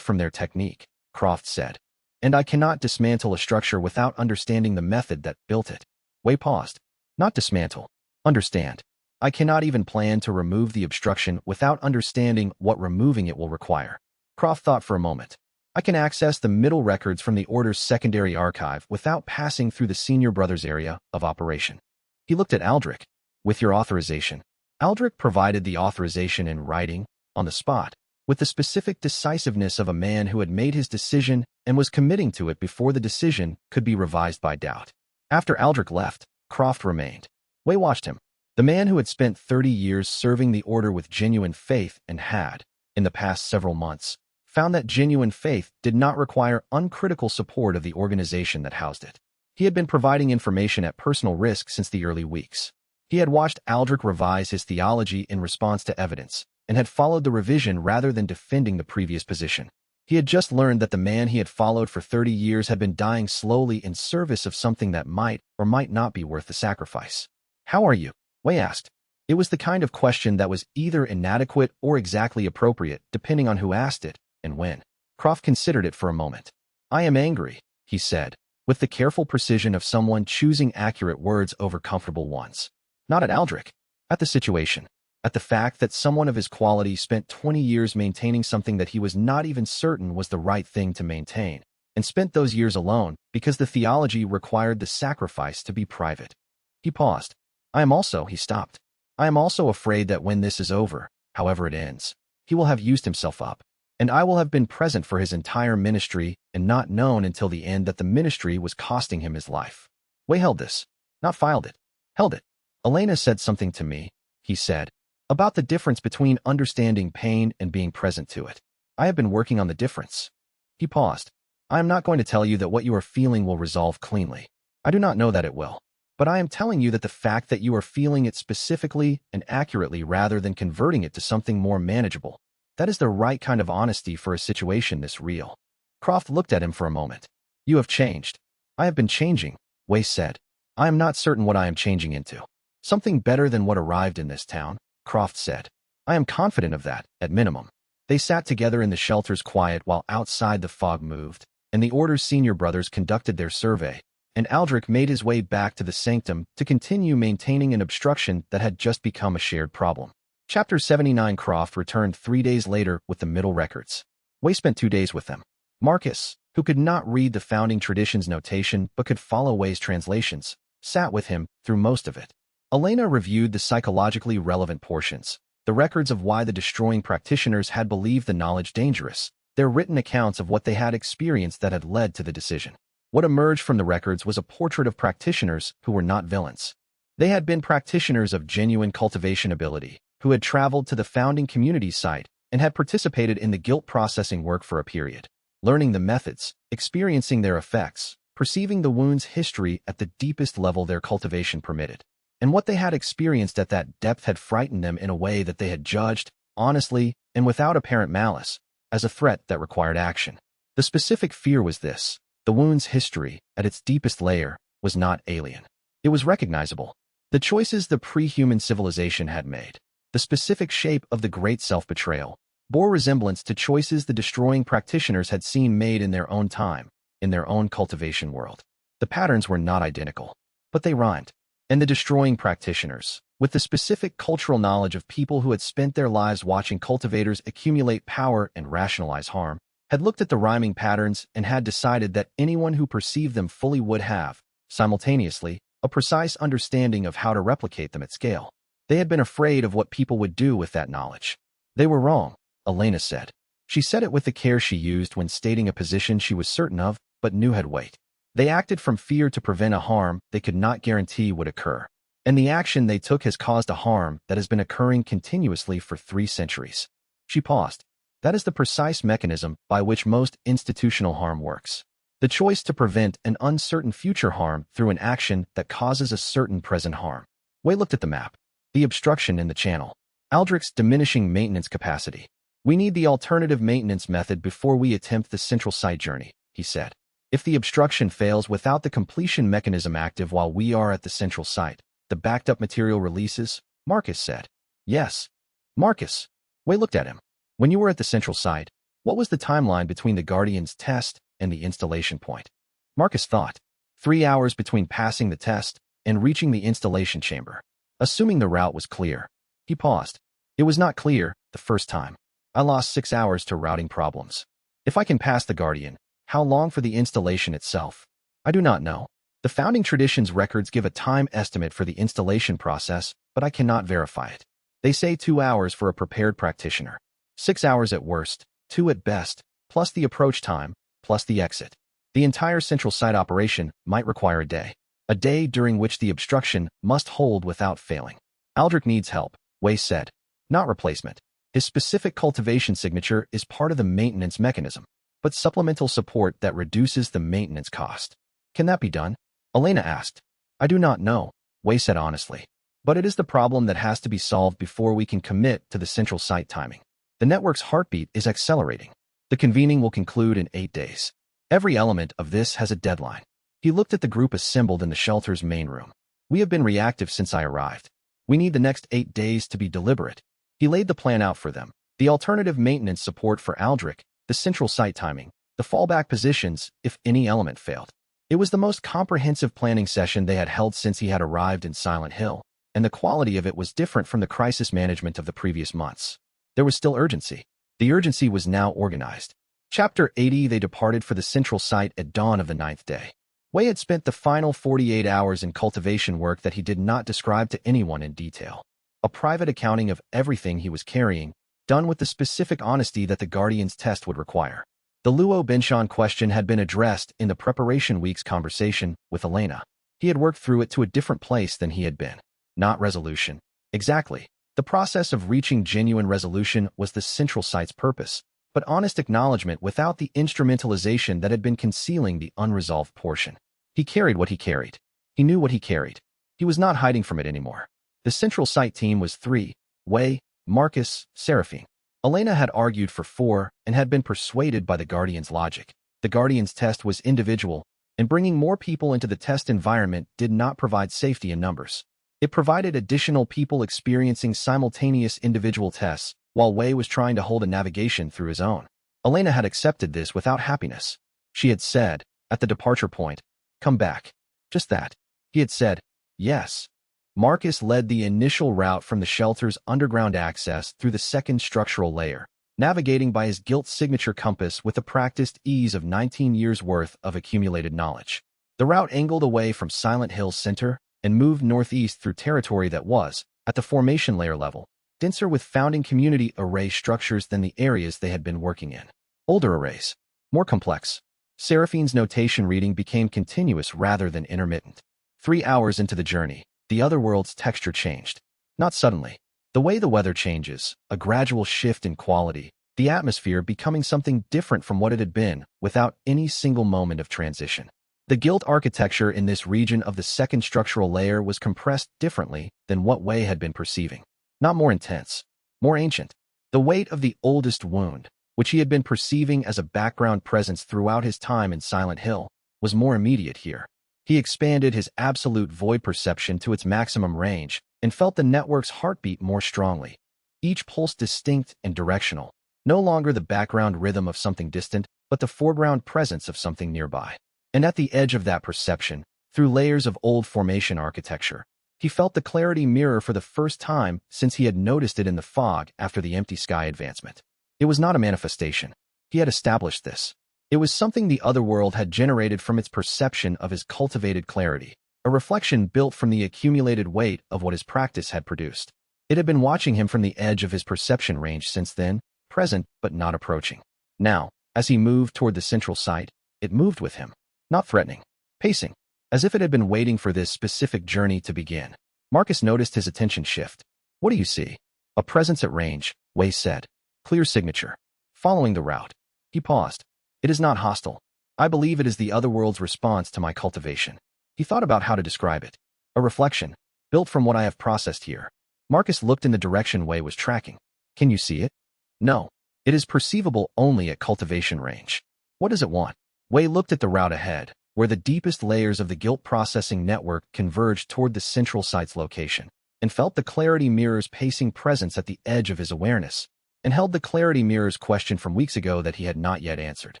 Speaker 1: from their technique, Croft said. And I cannot dismantle a structure without understanding the method that built it. Wei paused. Not dismantle. Understand. I cannot even plan to remove the obstruction without understanding what removing it will require. Croft thought for a moment. I can access the middle records from the Order's secondary archive without passing through the Senior Brothers area of operation. He looked at Aldrich. With your authorization. Aldrich provided the authorization in writing, on the spot, with the specific decisiveness of a man who had made his decision and was committing to it before the decision could be revised by doubt. After Aldrich left, Croft remained. Wei watched him. The man who had spent 30 years serving the Order with genuine faith and had, in the past several months, found that genuine faith did not require uncritical support of the organization that housed it. He had been providing information at personal risk since the early weeks. He had watched Aldrich revise his theology in response to evidence, and had followed the revision rather than defending the previous position. He had just learned that the man he had followed for 30 years had been dying slowly in service of something that might or might not be worth the sacrifice. How are you? Wei asked. It was the kind of question that was either inadequate or exactly appropriate, depending on who asked it and when. Croft considered it for a moment. I am angry, he said, with the careful precision of someone choosing accurate words over comfortable ones. Not at Aldrich. At the situation. at the fact that someone of his quality spent 20 years maintaining something that he was not even certain was the right thing to maintain, and spent those years alone because the theology required the sacrifice to be private. He paused. He stopped. I am also afraid that when this is over, however it ends, he will have used himself up, and I will have been present for his entire ministry and not known until the end that the ministry was costing him his life. Wei held this, not filed it, held it. Elena said something to me, he said, about the difference between understanding pain and being present to it. I have been working on the difference. He paused. I am not going to tell you that what you are feeling will resolve cleanly. I do not know that it will. But I am telling you that the fact that you are feeling it specifically and accurately rather than converting it to something more manageable, that is the right kind of honesty for a situation this real. Croft looked at him for a moment. You have changed. I have been changing, Wei said. I am not certain what I am changing into. Something better than what arrived in this town, Croft said. I am confident of that, at minimum. They sat together in the shelter's quiet while outside the fog moved, and the Order's senior brothers conducted their survey, and Aldrich made his way back to the sanctum to continue maintaining an obstruction that had just become a shared problem. Chapter 79. Croft returned 3 days later with the middle records. Wei spent 2 days with them. Marcus, who could not read the founding tradition's notation but could follow Wei's translations, sat with him through most of it. Elena reviewed the psychologically relevant portions, the records of why the destroying practitioners had believed the knowledge dangerous, their written accounts of what they had experienced that had led to the decision. What emerged from the records was a portrait of practitioners who were not villains. They had been practitioners of genuine cultivation ability, who had traveled to the founding community site and had participated in the guilt processing work for a period, learning the methods, experiencing their effects, perceiving the wound's history at the deepest level their cultivation permitted. And what they had experienced at that depth had frightened them in a way that they had judged, honestly and without apparent malice, as a threat that required action. The specific fear was this. The wound's history, at its deepest layer, was not alien. It was recognizable. The choices the pre-human civilization had made, the specific shape of the great self-betrayal, bore resemblance to choices the destroying practitioners had seen made in their own time, in their own cultivation world. The patterns were not identical, but they rhymed. And the destroying practitioners, with the specific cultural knowledge of people who had spent their lives watching cultivators accumulate power and rationalize harm, had looked at the rhyming patterns and had decided that anyone who perceived them fully would have, simultaneously, a precise understanding of how to replicate them at scale. They had been afraid of what people would do with that knowledge. They were wrong, Elena said. She said it with the care she used when stating a position she was certain of, but knew had weight. They acted from fear to prevent a harm they could not guarantee would occur. And the action they took has caused a harm that has been occurring continuously for 3 centuries. She paused. That is the precise mechanism by which most institutional harm works. The choice to prevent an uncertain future harm through an action that causes a certain present harm. Wei looked at the map. The obstruction in the channel. Aldrich's diminishing maintenance capacity. We need the alternative maintenance method before we attempt the central site journey, he said. If the obstruction fails without the completion mechanism active while we are at the central site, the backed up material releases, Marcus said. Yes. Marcus. Wei looked at him. When you were at the central site, what was the timeline between the Guardian's test and the installation point? Marcus thought. 3 hours between passing the test and reaching the installation chamber. Assuming the route was clear. He paused. It was not clear, the first time. I lost 6 hours to routing problems. If I can pass the Guardian, how long for the installation itself? I do not know. The founding tradition's records give a time estimate for the installation process, but I cannot verify it. They say 2 hours for a prepared practitioner. 6 hours at worst, 2 at best, plus the approach time, plus the exit. The entire central site operation might require a day during which the obstruction must hold without failing. Aldrich needs help, Wei said. Not replacement. His specific cultivation signature is part of the maintenance mechanism, but supplemental support that reduces the maintenance cost. Can that be done? Elena asked. I do not know, Wei said honestly. But it is the problem that has to be solved before we can commit to the central site timing. The network's heartbeat is accelerating. The convening will conclude in 8 days. Every element of this has a deadline. He looked at the group assembled in the shelter's main room. We have been reactive since I arrived. We need the next 8 days to be deliberate. He laid the plan out for them. The alternative maintenance support for Aldrich, the central site timing, the fallback positions if any element failed. It was the most comprehensive planning session they had held since he had arrived in Silent Hill, and the quality of it was different from the crisis management of the previous months. There was still urgency. The urgency was now organized. Chapter 80. They departed for the central site at dawn of the 9th day. Wei had spent the final 48 hours in cultivation work that he did not describe to anyone in detail. A private accounting of everything he was carrying, done with the specific honesty that the Guardian's test would require. The Luo Binshan question had been addressed in the preparation week's conversation with Elena. He had worked through it to a different place than he had been. Not resolution. Exactly. The process of reaching genuine resolution was the central site's purpose, but honest acknowledgement without the instrumentalization that had been concealing the unresolved portion. He carried what he carried. He knew what he carried. He was not hiding from it anymore. The central site team was 3: Wei, Marcus, Seraphine. Elena had argued for 4 and had been persuaded by the Guardian's logic. The Guardian's test was individual, and bringing more people into the test environment did not provide safety in numbers. It provided additional people experiencing simultaneous individual tests, while Wei was trying to hold a navigation through his own. Elena had accepted this without happiness. She had said, at the departure point, "Come back." Just that. He had said, "Yes." Marcus led the initial route from the shelter's underground access through the second structural layer, navigating by his gilt signature compass with the practiced ease of 19 years' worth of accumulated knowledge. The route angled away from Silent Hill's center and moved northeast through territory that was, at the formation layer level, denser with founding community array structures than the areas they had been working in. Older arrays. More complex. Seraphine's notation reading became continuous rather than intermittent. 3 hours into the journey, the other world's texture changed. Not suddenly. The way the weather changes, a gradual shift in quality, the atmosphere becoming something different from what it had been without any single moment of transition. The gilt architecture in this region of the second structural layer was compressed differently than what Wei had been perceiving. Not more intense, more ancient. The weight of the oldest wound, which he had been perceiving as a background presence throughout his time in Silent Hill, was more immediate here. He expanded his absolute void perception to its maximum range and felt the network's heartbeat more strongly, each pulse distinct and directional, no longer the background rhythm of something distant, but the foreground presence of something nearby. And at the edge of that perception, through layers of old formation architecture, he felt the clarity mirror for the first time since he had noticed it in the fog after the empty sky advancement. It was not a manifestation. He had established this. It was something the other world had generated from its perception of his cultivated clarity, a reflection built from the accumulated weight of what his practice had produced. It had been watching him from the edge of his perception range since then, present but not approaching. Now, as he moved toward the central site, it moved with him. Not threatening, pacing, as if it had been waiting for this specific journey to begin. Marcus noticed his attention shift. "What do you see?" "A presence at range," Wei said. "Clear signature. Following the route." He paused. "It is not hostile. I believe it is the other world's response to my cultivation." He thought about how to describe it. "A reflection, built from what I have processed here." Marcus looked in the direction Wei was tracking. "Can you see it?" "No. It is perceivable only at cultivation range." "What does it want?" Wei looked at the route ahead, where the deepest layers of the guilt processing network converged toward the central site's location, and felt the clarity mirror's pacing presence at the edge of his awareness, and held the clarity mirror's question from weeks ago that he had not yet answered.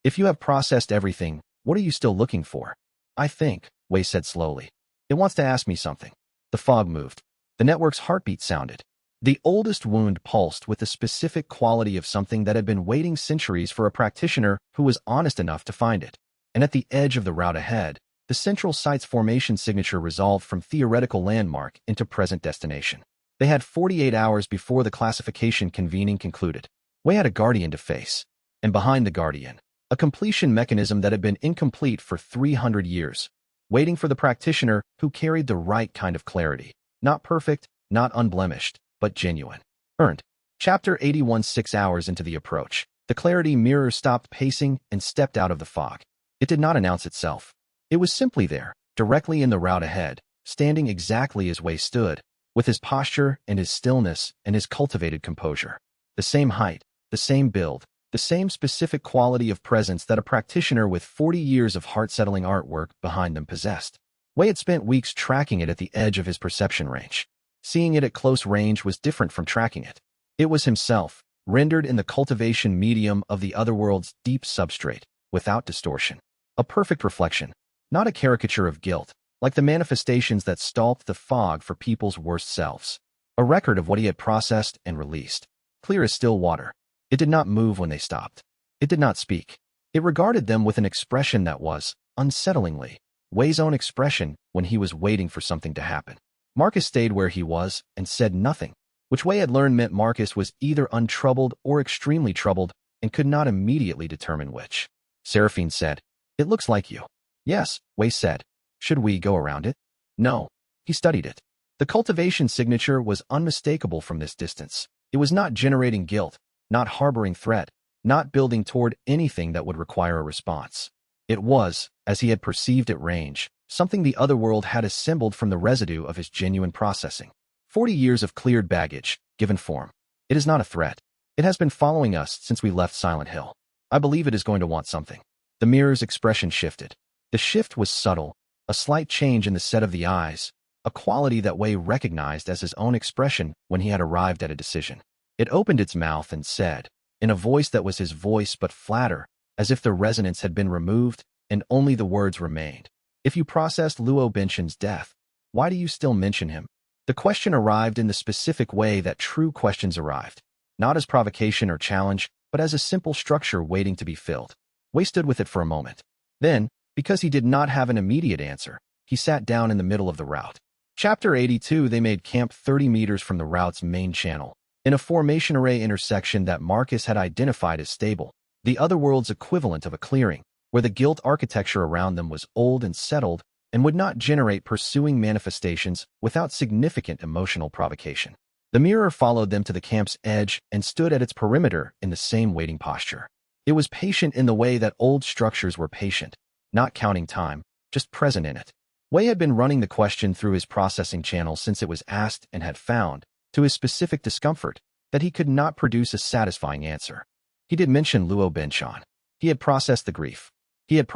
Speaker 1: "If you have processed everything, what are you still looking for?" "I think," Wei said slowly. "It wants to ask me something." The fog moved. The network's heartbeat sounded. The oldest wound pulsed with the specific quality of something that had been waiting centuries for a practitioner who was honest enough to find it. And at the edge of the route ahead, the central site's formation signature resolved from theoretical landmark into present destination. They had 48 hours before the classification convening concluded. Wei had a guardian to face, and behind the guardian, a completion mechanism that had been incomplete for 300 years, waiting for the practitioner who carried the right kind of clarity. Not perfect, not unblemished, but genuine. Earned. Chapter 81. 6 hours into the approach, the clarity mirror stopped pacing and stepped out of the fog. It did not announce itself. It was simply there, directly in the route ahead, standing exactly as Wei stood, with his posture and his stillness and his cultivated composure. The same height, the same build, the same specific quality of presence that a practitioner with 40 years of heart-settling artwork behind them possessed. Wei had spent weeks tracking it at the edge of his perception range. Seeing it at close range was different from tracking it. It was himself, rendered in the cultivation medium of the other world's deep substrate, without distortion. A perfect reflection, not a caricature of guilt, like the manifestations that stalked the fog for people's worst selves. A record of what he had processed and released, clear as still water. It did not move when they stopped. It did not speak. It regarded them with an expression that was, unsettlingly, Wei's own expression when he was waiting for something to happen. Marcus stayed where he was and said nothing, which Wei had learned meant Marcus was either untroubled or extremely troubled and could not immediately determine which. Seraphine said, "It looks like you." "Yes," Wei said. "Should we go around it?" "No." He studied it. The cultivation signature was unmistakable from this distance. It was not generating guilt, not harboring threat, not building toward anything that would require a response. It was, as he had perceived at range, something the other world had assembled from the residue of his genuine processing. 40 years of cleared baggage, given form. It is not a threat. It has been following us since we left Silent Hill. I believe it is going to want something. The mirror's expression shifted. The shift was subtle, a slight change in the set of the eyes, a quality that Wei recognized as his own expression when he had arrived at a decision. It opened its mouth and said, in a voice that was his voice but flatter, as if the resonance had been removed and only the words remained. "If you processed Luo Benshin's death, why do you still mention him?" The question arrived in the specific way that true questions arrived, not as provocation or challenge, but as a simple structure waiting to be filled. Wei stood with it for a moment. Then, because he did not have an immediate answer, he sat down in the middle of the route. Chapter 82. They made camp 30 meters from the route's main channel, in a formation array intersection that Marcus had identified as stable, the other world's equivalent of a clearing, where the guilt architecture around them was old and settled and would not generate pursuing manifestations without significant emotional provocation. The mirror followed them to the camp's edge and stood at its perimeter in the same waiting posture. It was patient in the way that old structures were patient, not counting time, just present in it. Wei had been running the question through his processing channel since it was asked and had found, to his specific discomfort, that he could not produce a satisfying answer. He did mention Luo Benshan. He had processed the grief. He had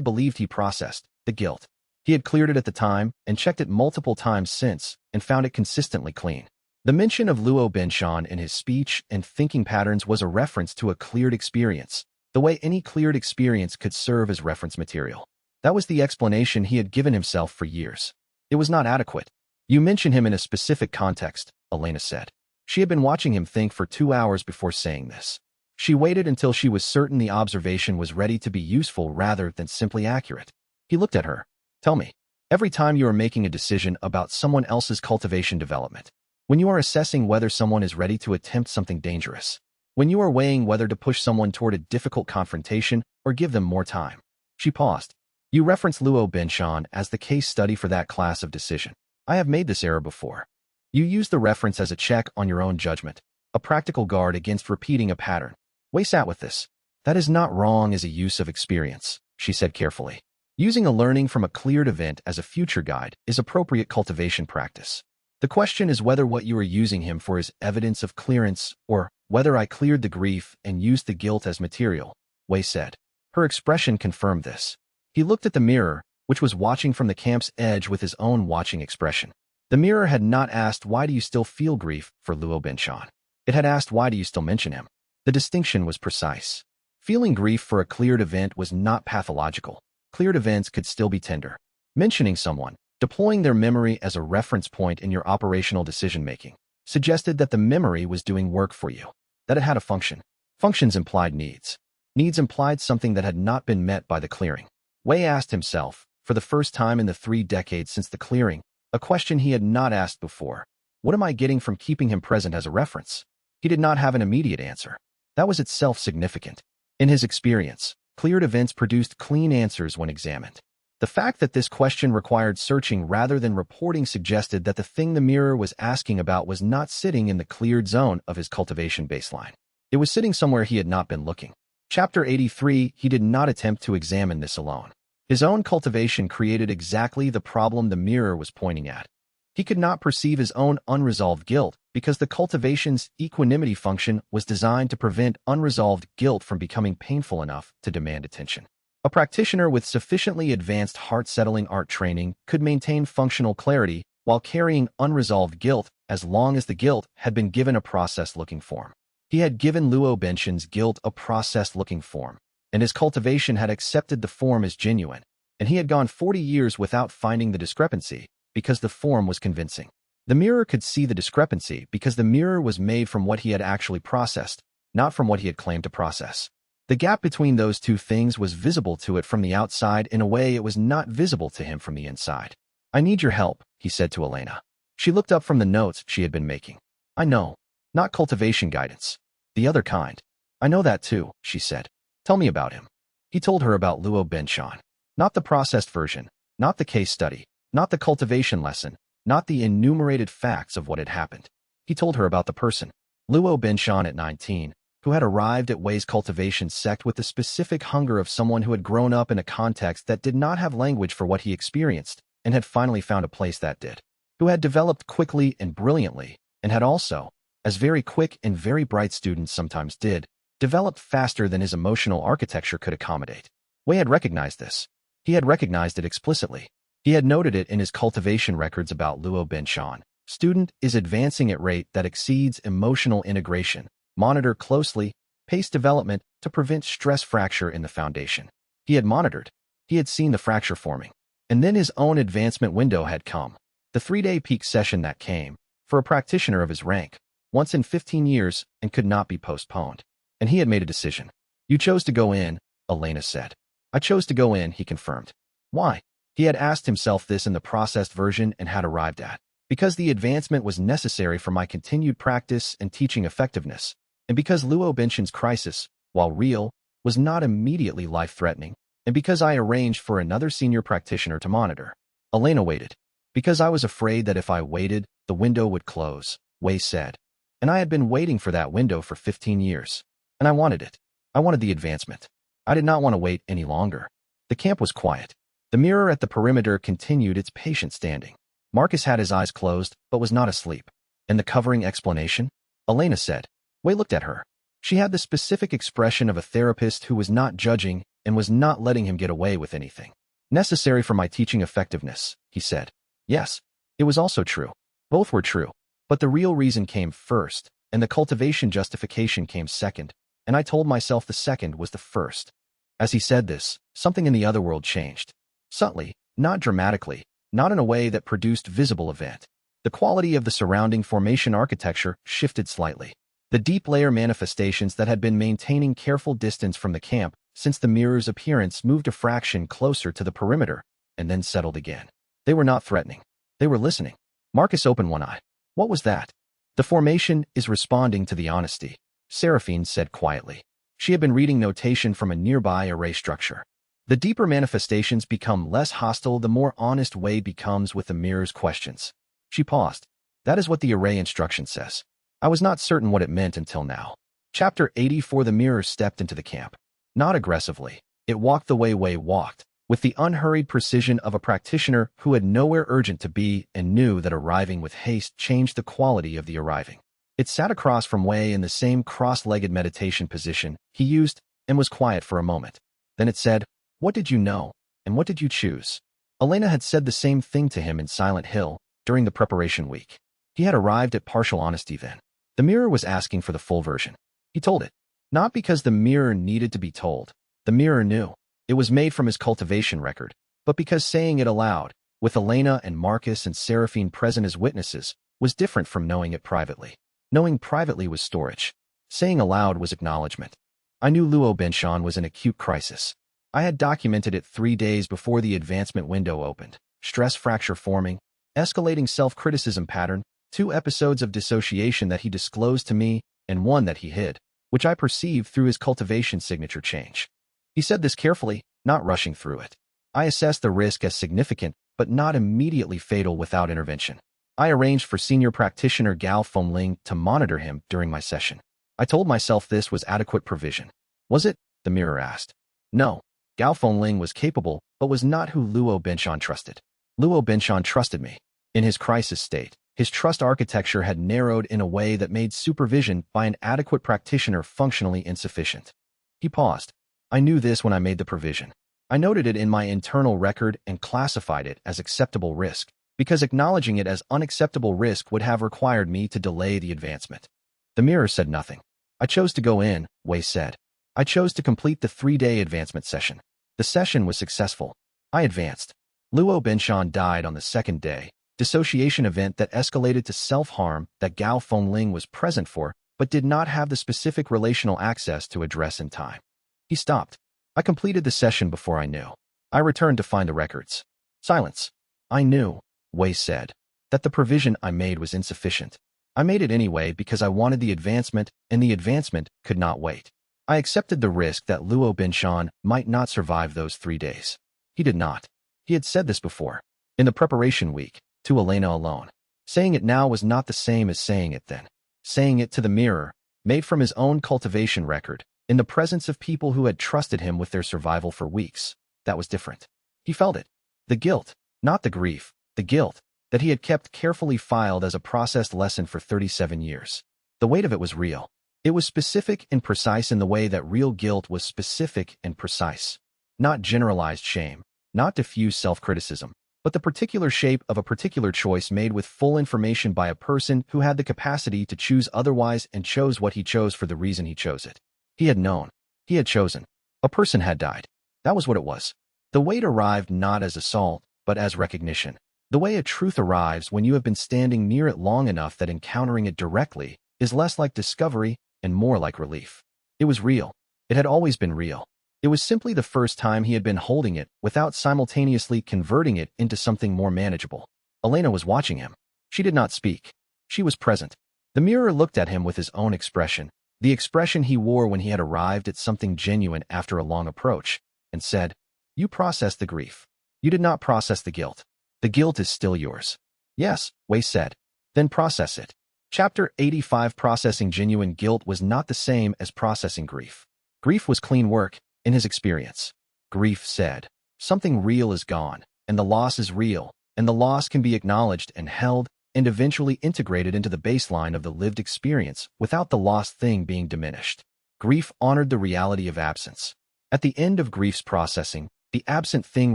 Speaker 1: believed he processed, the guilt. He had cleared it at the time and checked it multiple times since and found it consistently clean. The mention of Luo Benshan in his speech and thinking patterns was a reference to a cleared experience, the way any cleared experience could serve as reference material. That was the explanation he had given himself for years. It was not adequate. "You mention him in a specific context," Elena said. She had been watching him think for 2 hours before saying this. She waited until she was certain the observation was ready to be useful rather than simply accurate. He looked at her. "Tell me, every time you are making a decision about someone else's cultivation development, when you are assessing whether someone is ready to attempt something dangerous, when you are weighing whether to push someone toward a difficult confrontation or give them more time." She paused. "You reference Luo Benshan as the case study for that class of decision. I have made this error before. You use the reference as a check on your own judgment, a practical guard against repeating a pattern." Wei sat with this. "That is not wrong as a use of experience," she said carefully. "Using a learning from a cleared event as a future guide is appropriate cultivation practice. The question is whether what you are using him for is evidence of clearance or whether I cleared the grief and used the guilt as material," Wei said. Her expression confirmed this. He looked at the mirror, which was watching from the camp's edge with his own watching expression. The mirror had not asked, "Why do you still feel grief for Luo Benshan?" It had asked, "Why do you still mention him?" The distinction was precise. Feeling grief for a cleared event was not pathological. Cleared events could still be tender. Mentioning someone, deploying their memory as a reference point in your operational decision-making, suggested that the memory was doing work for you, that it had a function. Functions implied needs. Needs implied something that had not been met by the clearing. Wei asked himself, for the first time in the 3 decades since the clearing, a question he had not asked before. What am I getting from keeping him present as a reference? He did not have an immediate answer. That was itself significant. In his experience, cleared events produced clean answers when examined. The fact that this question required searching rather than reporting suggested that the thing the mirror was asking about was not sitting in the cleared zone of his cultivation baseline. It was sitting somewhere he had not been looking. Chapter 83. He did not attempt to examine this alone. His own cultivation created exactly the problem the mirror was pointing at. He could not perceive his own unresolved guilt because the cultivation's equanimity function was designed to prevent unresolved guilt from becoming painful enough to demand attention. A practitioner with sufficiently advanced heart-settling art training could maintain functional clarity while carrying unresolved guilt as long as the guilt had been given a process-looking form. He had given Luo Benshin's guilt a process-looking form, and his cultivation had accepted the form as genuine. and he had gone 40 years without finding the discrepancy because the form was convincing. The mirror could see the discrepancy because the mirror was made from what he had actually processed, not from what he had claimed to process. The gap between those two things was visible to it from the outside in a way it was not visible to him from the inside. "I need your help," he said to Elena. She looked up from the notes she had been making. "I know. Not cultivation guidance. The other kind." "I know that too," she said. "Tell me about him." He told her about Luo Benshan. Not the processed version, not the case study, not the cultivation lesson, not the enumerated facts of what had happened. He told her about the person, Luo Benshan at 19, who had arrived at Wei's cultivation sect with the specific hunger of someone who had grown up in a context that did not have language for what he experienced and had finally found a place that did, who had developed quickly and brilliantly, and had also, as very quick and very bright students sometimes did, developed faster than his emotional architecture could accommodate. Wei had recognized this. He had recognized it explicitly. He had noted it in his cultivation records about Luo Benshan. Student is advancing at rate that exceeds emotional integration. Monitor closely, pace development to prevent stress fracture in the foundation. He had monitored. He had seen the fracture forming. And then his own advancement window had come. The 3-day peak session that came, for a practitioner of his rank, once in 15 years and could not be postponed. And he had made a decision. "You chose to go in," Elena said. "I chose to go in," he confirmed. Why? He had asked himself this in the processed version and had arrived at. Because the advancement was necessary for my continued practice and teaching effectiveness, and because Luo Benshan's crisis, while real, was not immediately life-threatening, and because I arranged for another senior practitioner to monitor. Elena waited. Because I was afraid that if I waited, the window would close, Wei said. And I had been waiting for that window for 15 years. And I wanted it. I wanted the advancement. I did not want to wait any longer. The camp was quiet. The mirror at the perimeter continued its patient standing. Marcus had his eyes closed, but was not asleep. And the covering explanation? Elena said. Wei looked at her. She had the specific expression of a therapist who was not judging and was not letting him get away with anything. Necessary for my teaching effectiveness, he said. Yes, it was also true. Both were true. But the real reason came first, and the cultivation justification came second, and I told myself the second was the first. As he said this, something in the other world changed. Subtly, not dramatically, not in a way that produced visible event. The quality of the surrounding formation architecture shifted slightly. The deep layer manifestations that had been maintaining careful distance from the camp since the mirror's appearance moved a fraction closer to the perimeter, and then settled again. They were not threatening. They were listening. Marcus opened one eye. What was that? The formation is responding to the honesty, Seraphine said quietly. She had been reading notation from a nearby array structure. The deeper manifestations become less hostile the more honest Wei becomes with the mirror's questions. She paused. That is what the array instruction says. I was not certain what it meant until now. Chapter 84. The mirror stepped into the camp. Not aggressively. It walked the way Wei walked, with the unhurried precision of a practitioner who had nowhere urgent to be and knew that arriving with haste changed the quality of the arriving. It sat across from Wei in the same cross-legged meditation position he used and was quiet for a moment. Then it said, What did you know, and what did you choose? Elena had said the same thing to him in Silent Hill during the preparation week. He had arrived at partial honesty then. The mirror was asking for the full version. He told it. Not because the mirror needed to be told. The mirror knew. It was made from his cultivation record, but because saying it aloud, with Elena and Marcus and Seraphine present as witnesses, was different from knowing it privately. Knowing privately was storage. Saying aloud was acknowledgement. I knew Luo Benshan was in acute crisis. I had documented it 3 days before the advancement window opened. Stress fracture forming, escalating self-criticism pattern, 2 episodes of dissociation that he disclosed to me, and 1 that he hid, which I perceived through his cultivation signature change. He said this carefully, not rushing through it. I assessed the risk as significant, but not immediately fatal without intervention. I arranged for senior practitioner Gao Fengling to monitor him during my session. I told myself this was adequate provision. Was it? The mirror asked. No. Gao Fengling was capable, but was not who Luo Benshan trusted. Luo Benshan trusted me. In his crisis state, his trust architecture had narrowed in a way that made supervision by an adequate practitioner functionally insufficient. He paused. I knew this when I made the provision. I noted it in my internal record and classified it as acceptable risk, because acknowledging it as unacceptable risk would have required me to delay the advancement. The mirror said nothing. I chose to go in, Wei said. I chose to complete the 3-day advancement session. The session was successful. I advanced. Luo Binshan died on the second day, dissociation event that escalated to self-harm that Gao Fengling was present for, but did not have the specific relational access to address in time. He stopped. I completed the session before I knew. I returned to find the records. Silence. I knew, Wei said, that the provision I made was insufficient. I made it anyway because I wanted the advancement, and the advancement could not wait. I accepted the risk that Luo Binshan might not survive those 3 days. He did not. He had said this before, in the preparation week, to Elena alone. Saying it now was not the same as saying it then. Saying it to the mirror, made from his own cultivation record, in the presence of people who had trusted him with their survival for weeks, that was different. He felt it. The guilt, not the grief, the guilt, that he had kept carefully filed as a processed lesson for 37 years. The weight of it was real. It was specific and precise in the way that real guilt was specific and precise. Not generalized shame, not diffuse self-criticism, but the particular shape of a particular choice made with full information by a person who had the capacity to choose otherwise and chose what he chose for the reason he chose it. He had known. He had chosen. A person had died. That was what it was. The weight arrived not as assault, but as recognition. The way a truth arrives when you have been standing near it long enough that encountering it directly is less like discovery and more like relief. It was real. It had always been real. It was simply the first time he had been holding it without simultaneously converting it into something more manageable. Elena was watching him. She did not speak. She was present. The mirror looked at him with his own expression, the expression he wore when he had arrived at something genuine after a long approach, and said, "You processed the grief. You did not process the guilt. The guilt is still yours." "Yes," Wei said. "Then process it." Chapter 85. Processing genuine guilt was not the same as processing grief. Grief was clean work, in his experience. Grief said, something real is gone, and the loss is real, and the loss can be acknowledged and held, and eventually integrated into the baseline of the lived experience without the lost thing being diminished. Grief honored the reality of absence. At the end of grief's processing, the absent thing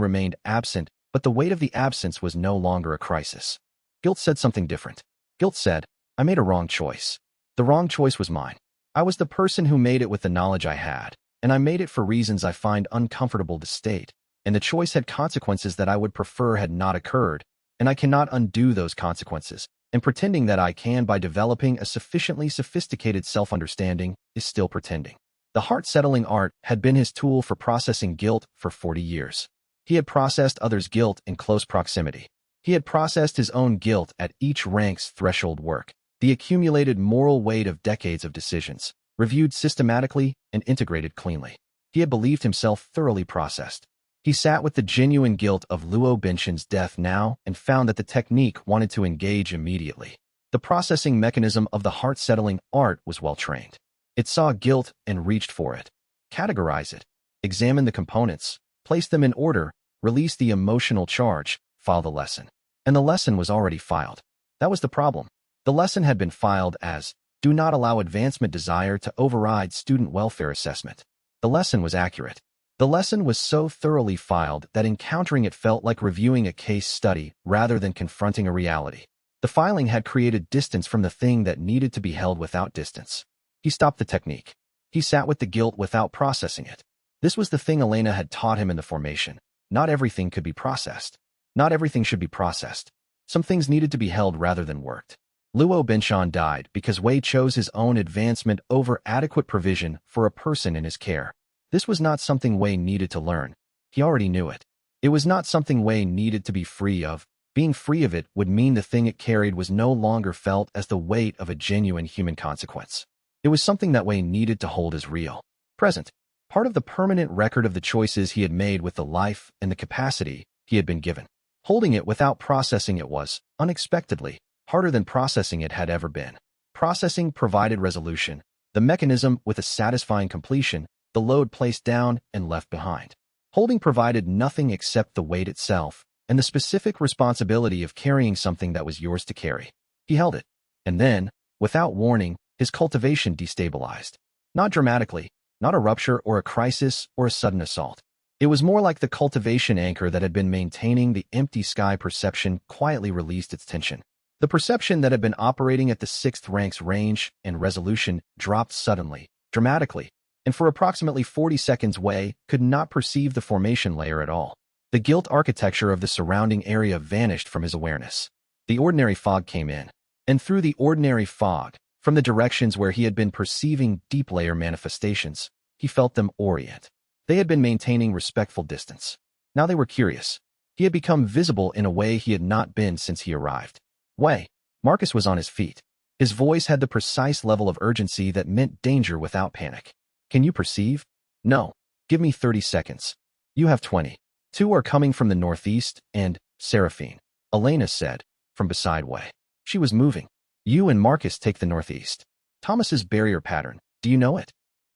Speaker 1: remained absent, but the weight of the absence was no longer a crisis. Guilt said something different. Guilt said, I made a wrong choice. The wrong choice was mine. I was the person who made it with the knowledge I had, and I made it for reasons I find uncomfortable to state, and the choice had consequences that I would prefer had not occurred, and I cannot undo those consequences, and pretending that I can by developing a sufficiently sophisticated self-understanding is still pretending. The heart-settling art had been his tool for processing guilt for 40 years. He had processed others' guilt in close proximity. He had processed his own guilt at each rank's threshold work, the accumulated moral weight of decades of decisions, reviewed systematically and integrated cleanly. He had believed himself thoroughly processed. He sat with the genuine guilt of Luo Binshan's death now and found that the technique wanted to engage immediately. The processing mechanism of the heart-settling art was well-trained. It saw guilt and reached for it. Categorize it. Examine the components. Place them in order. Release the emotional charge. File the lesson. And the lesson was already filed. That was the problem. The lesson had been filed as, do not allow advancement desire to override student welfare assessment. The lesson was accurate. The lesson was so thoroughly filed that encountering it felt like reviewing a case study rather than confronting a reality. The filing had created distance from the thing that needed to be held without distance. He stopped the technique. He sat with the guilt without processing it. This was the thing Elena had taught him in the formation. Not everything could be processed. Not everything should be processed. Some things needed to be held rather than worked. Luo Binshan died because Wei chose his own advancement over adequate provision for a person in his care. This was not something Wei needed to learn. He already knew it. It was not something Wei needed to be free of. Being free of it would mean the thing it carried was no longer felt as the weight of a genuine human consequence. It was something that Wei needed to hold as real. Present. Part of the permanent record of the choices he had made with the life and the capacity he had been given. Holding it without processing it was, unexpectedly, harder than processing it had ever been. Processing provided resolution, the mechanism with a satisfying completion, the load placed down and left behind. Holding provided nothing except the weight itself, and the specific responsibility of carrying something that was yours to carry. He held it. And then, without warning, his cultivation destabilized. Not dramatically, not a rupture or a crisis or a sudden assault. It was more like the cultivation anchor that had been maintaining the empty sky perception quietly released its tension. The perception that had been operating at the 6th rank's range and resolution dropped suddenly, dramatically, and for approximately 40 seconds Wei could not perceive the formation layer at all. The guilt architecture of the surrounding area vanished from his awareness. The ordinary fog came in, and through the ordinary fog, from the directions where he had been perceiving deep layer manifestations, he felt them orient. They had been maintaining respectful distance. Now they were curious. He had become visible in a way he had not been since he arrived. Wei. Marcus was on his feet. His voice had the precise level of urgency that meant danger without panic. Can you perceive? No. Give me 30 seconds. You have 20. Two are coming from the northeast, and Seraphine, Elena said, from beside Wei. She was moving. You and Marcus take the northeast. Thomas's barrier pattern, do you know it?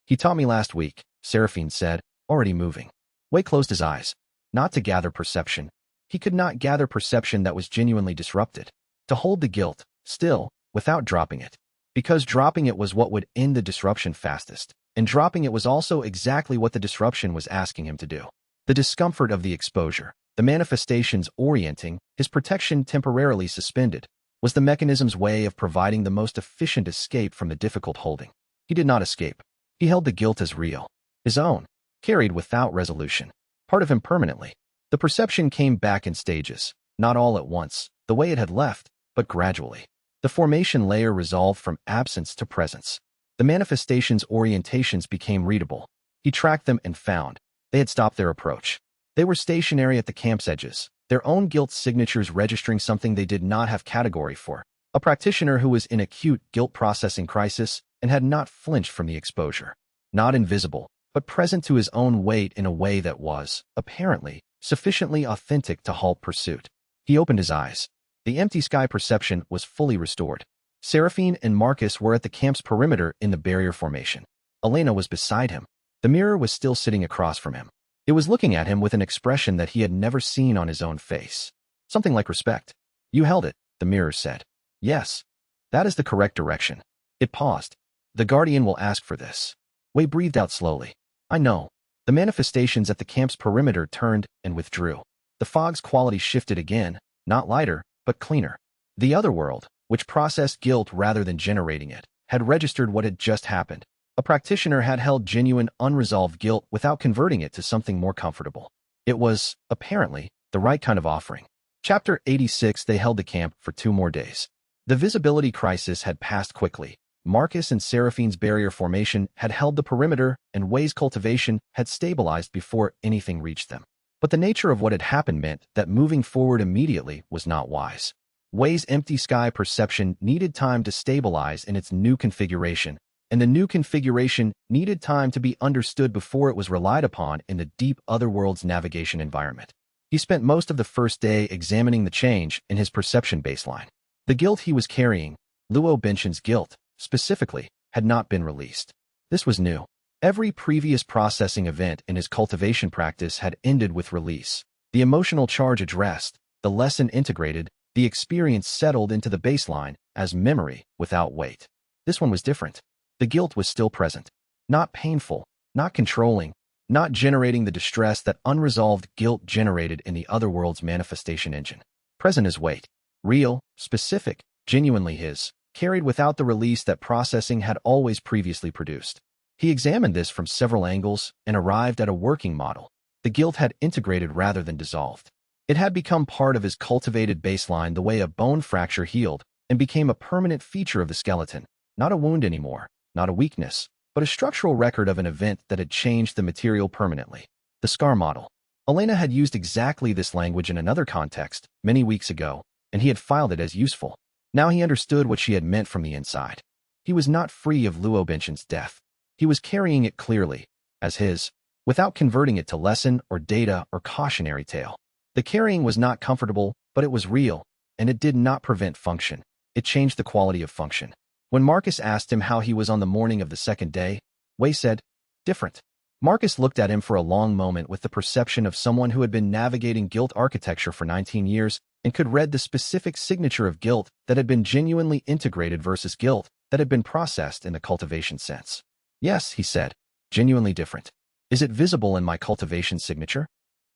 Speaker 1: He taught me last week, Seraphine said, already moving. Wei closed his eyes. Not to gather perception. He could not gather perception that was genuinely disrupted. To hold the guilt, still, without dropping it. Because dropping it was what would end the disruption fastest, and dropping it was also exactly what the disruption was asking him to do. The discomfort of the exposure, the manifestations orienting, his protection temporarily suspended, was the mechanism's way of providing the most efficient escape from the difficult holding. He did not escape. He held the guilt as real, his own, carried without resolution, part of him permanently. The perception came back in stages, not all at once, the way it had left, but gradually. The formation layer resolved from absence to presence. The manifestations' orientations became readable. He tracked them and found they had stopped their approach. They were stationary at the camp's edges, their own guilt signatures registering something they did not have category for. A practitioner who was in acute guilt processing crisis and had not flinched from the exposure. Not invisible, but present to his own weight in a way that was, apparently, sufficiently authentic to halt pursuit. He opened his eyes. The empty sky perception was fully restored. Seraphine and Marcus were at the camp's perimeter in the barrier formation. Elena was beside him. The mirror was still sitting across from him. It was looking at him with an expression that he had never seen on his own face. Something like respect. You held it, the mirror said. Yes. That is the correct direction. It paused. The guardian will ask for this. Wei breathed out slowly. I know. The manifestations at the camp's perimeter turned and withdrew. The fog's quality shifted again, not lighter, but cleaner. The other world, which processed guilt rather than generating it, had registered what had just happened. A practitioner had held genuine, unresolved guilt without converting it to something more comfortable. It was, apparently, the right kind of offering. Chapter 86. They held the camp for 2 more days. The visibility crisis had passed quickly. Marcus and Seraphine's barrier formation had held the perimeter, and Wei's cultivation had stabilized before anything reached them. But the nature of what had happened meant that moving forward immediately was not wise. Wei's empty sky perception needed time to stabilize in its new configuration, and the new configuration needed time to be understood before it was relied upon in the deep otherworld's navigation environment. He spent most of the first day examining the change in his perception baseline. The guilt he was carrying, Luo Benshin's guilt, specifically, had not been released. This was new. Every previous processing event in his cultivation practice had ended with release. The emotional charge addressed, the lesson integrated, the experience settled into the baseline as memory without weight. This one was different. The guilt was still present. Not painful, not controlling, not generating the distress that unresolved guilt generated in the otherworld's manifestation engine. Present as weight. Real, specific, genuinely his, carried without the release that processing had always previously produced. He examined this from several angles and arrived at a working model. The guilt had integrated rather than dissolved. It had become part of his cultivated baseline the way a bone fracture healed and became a permanent feature of the skeleton, not a wound anymore. Not a weakness, but a structural record of an event that had changed the material permanently. The scar model. Elena had used exactly this language in another context, many weeks ago, and he had filed it as useful. Now he understood what she had meant from the inside. He was not free of Luo Benshin's death. He was carrying it clearly, as his, without converting it to lesson or data or cautionary tale. The carrying was not comfortable, but it was real, and it did not prevent function. It changed the quality of function. When Marcus asked him how he was on the morning of the second day, Wei said, different. Marcus looked at him for a long moment with the perception of someone who had been navigating guilt architecture for 19 years and could read the specific signature of guilt that had been genuinely integrated versus guilt that had been processed in the cultivation sense. Yes, he said, genuinely different. Is it visible in my cultivation signature?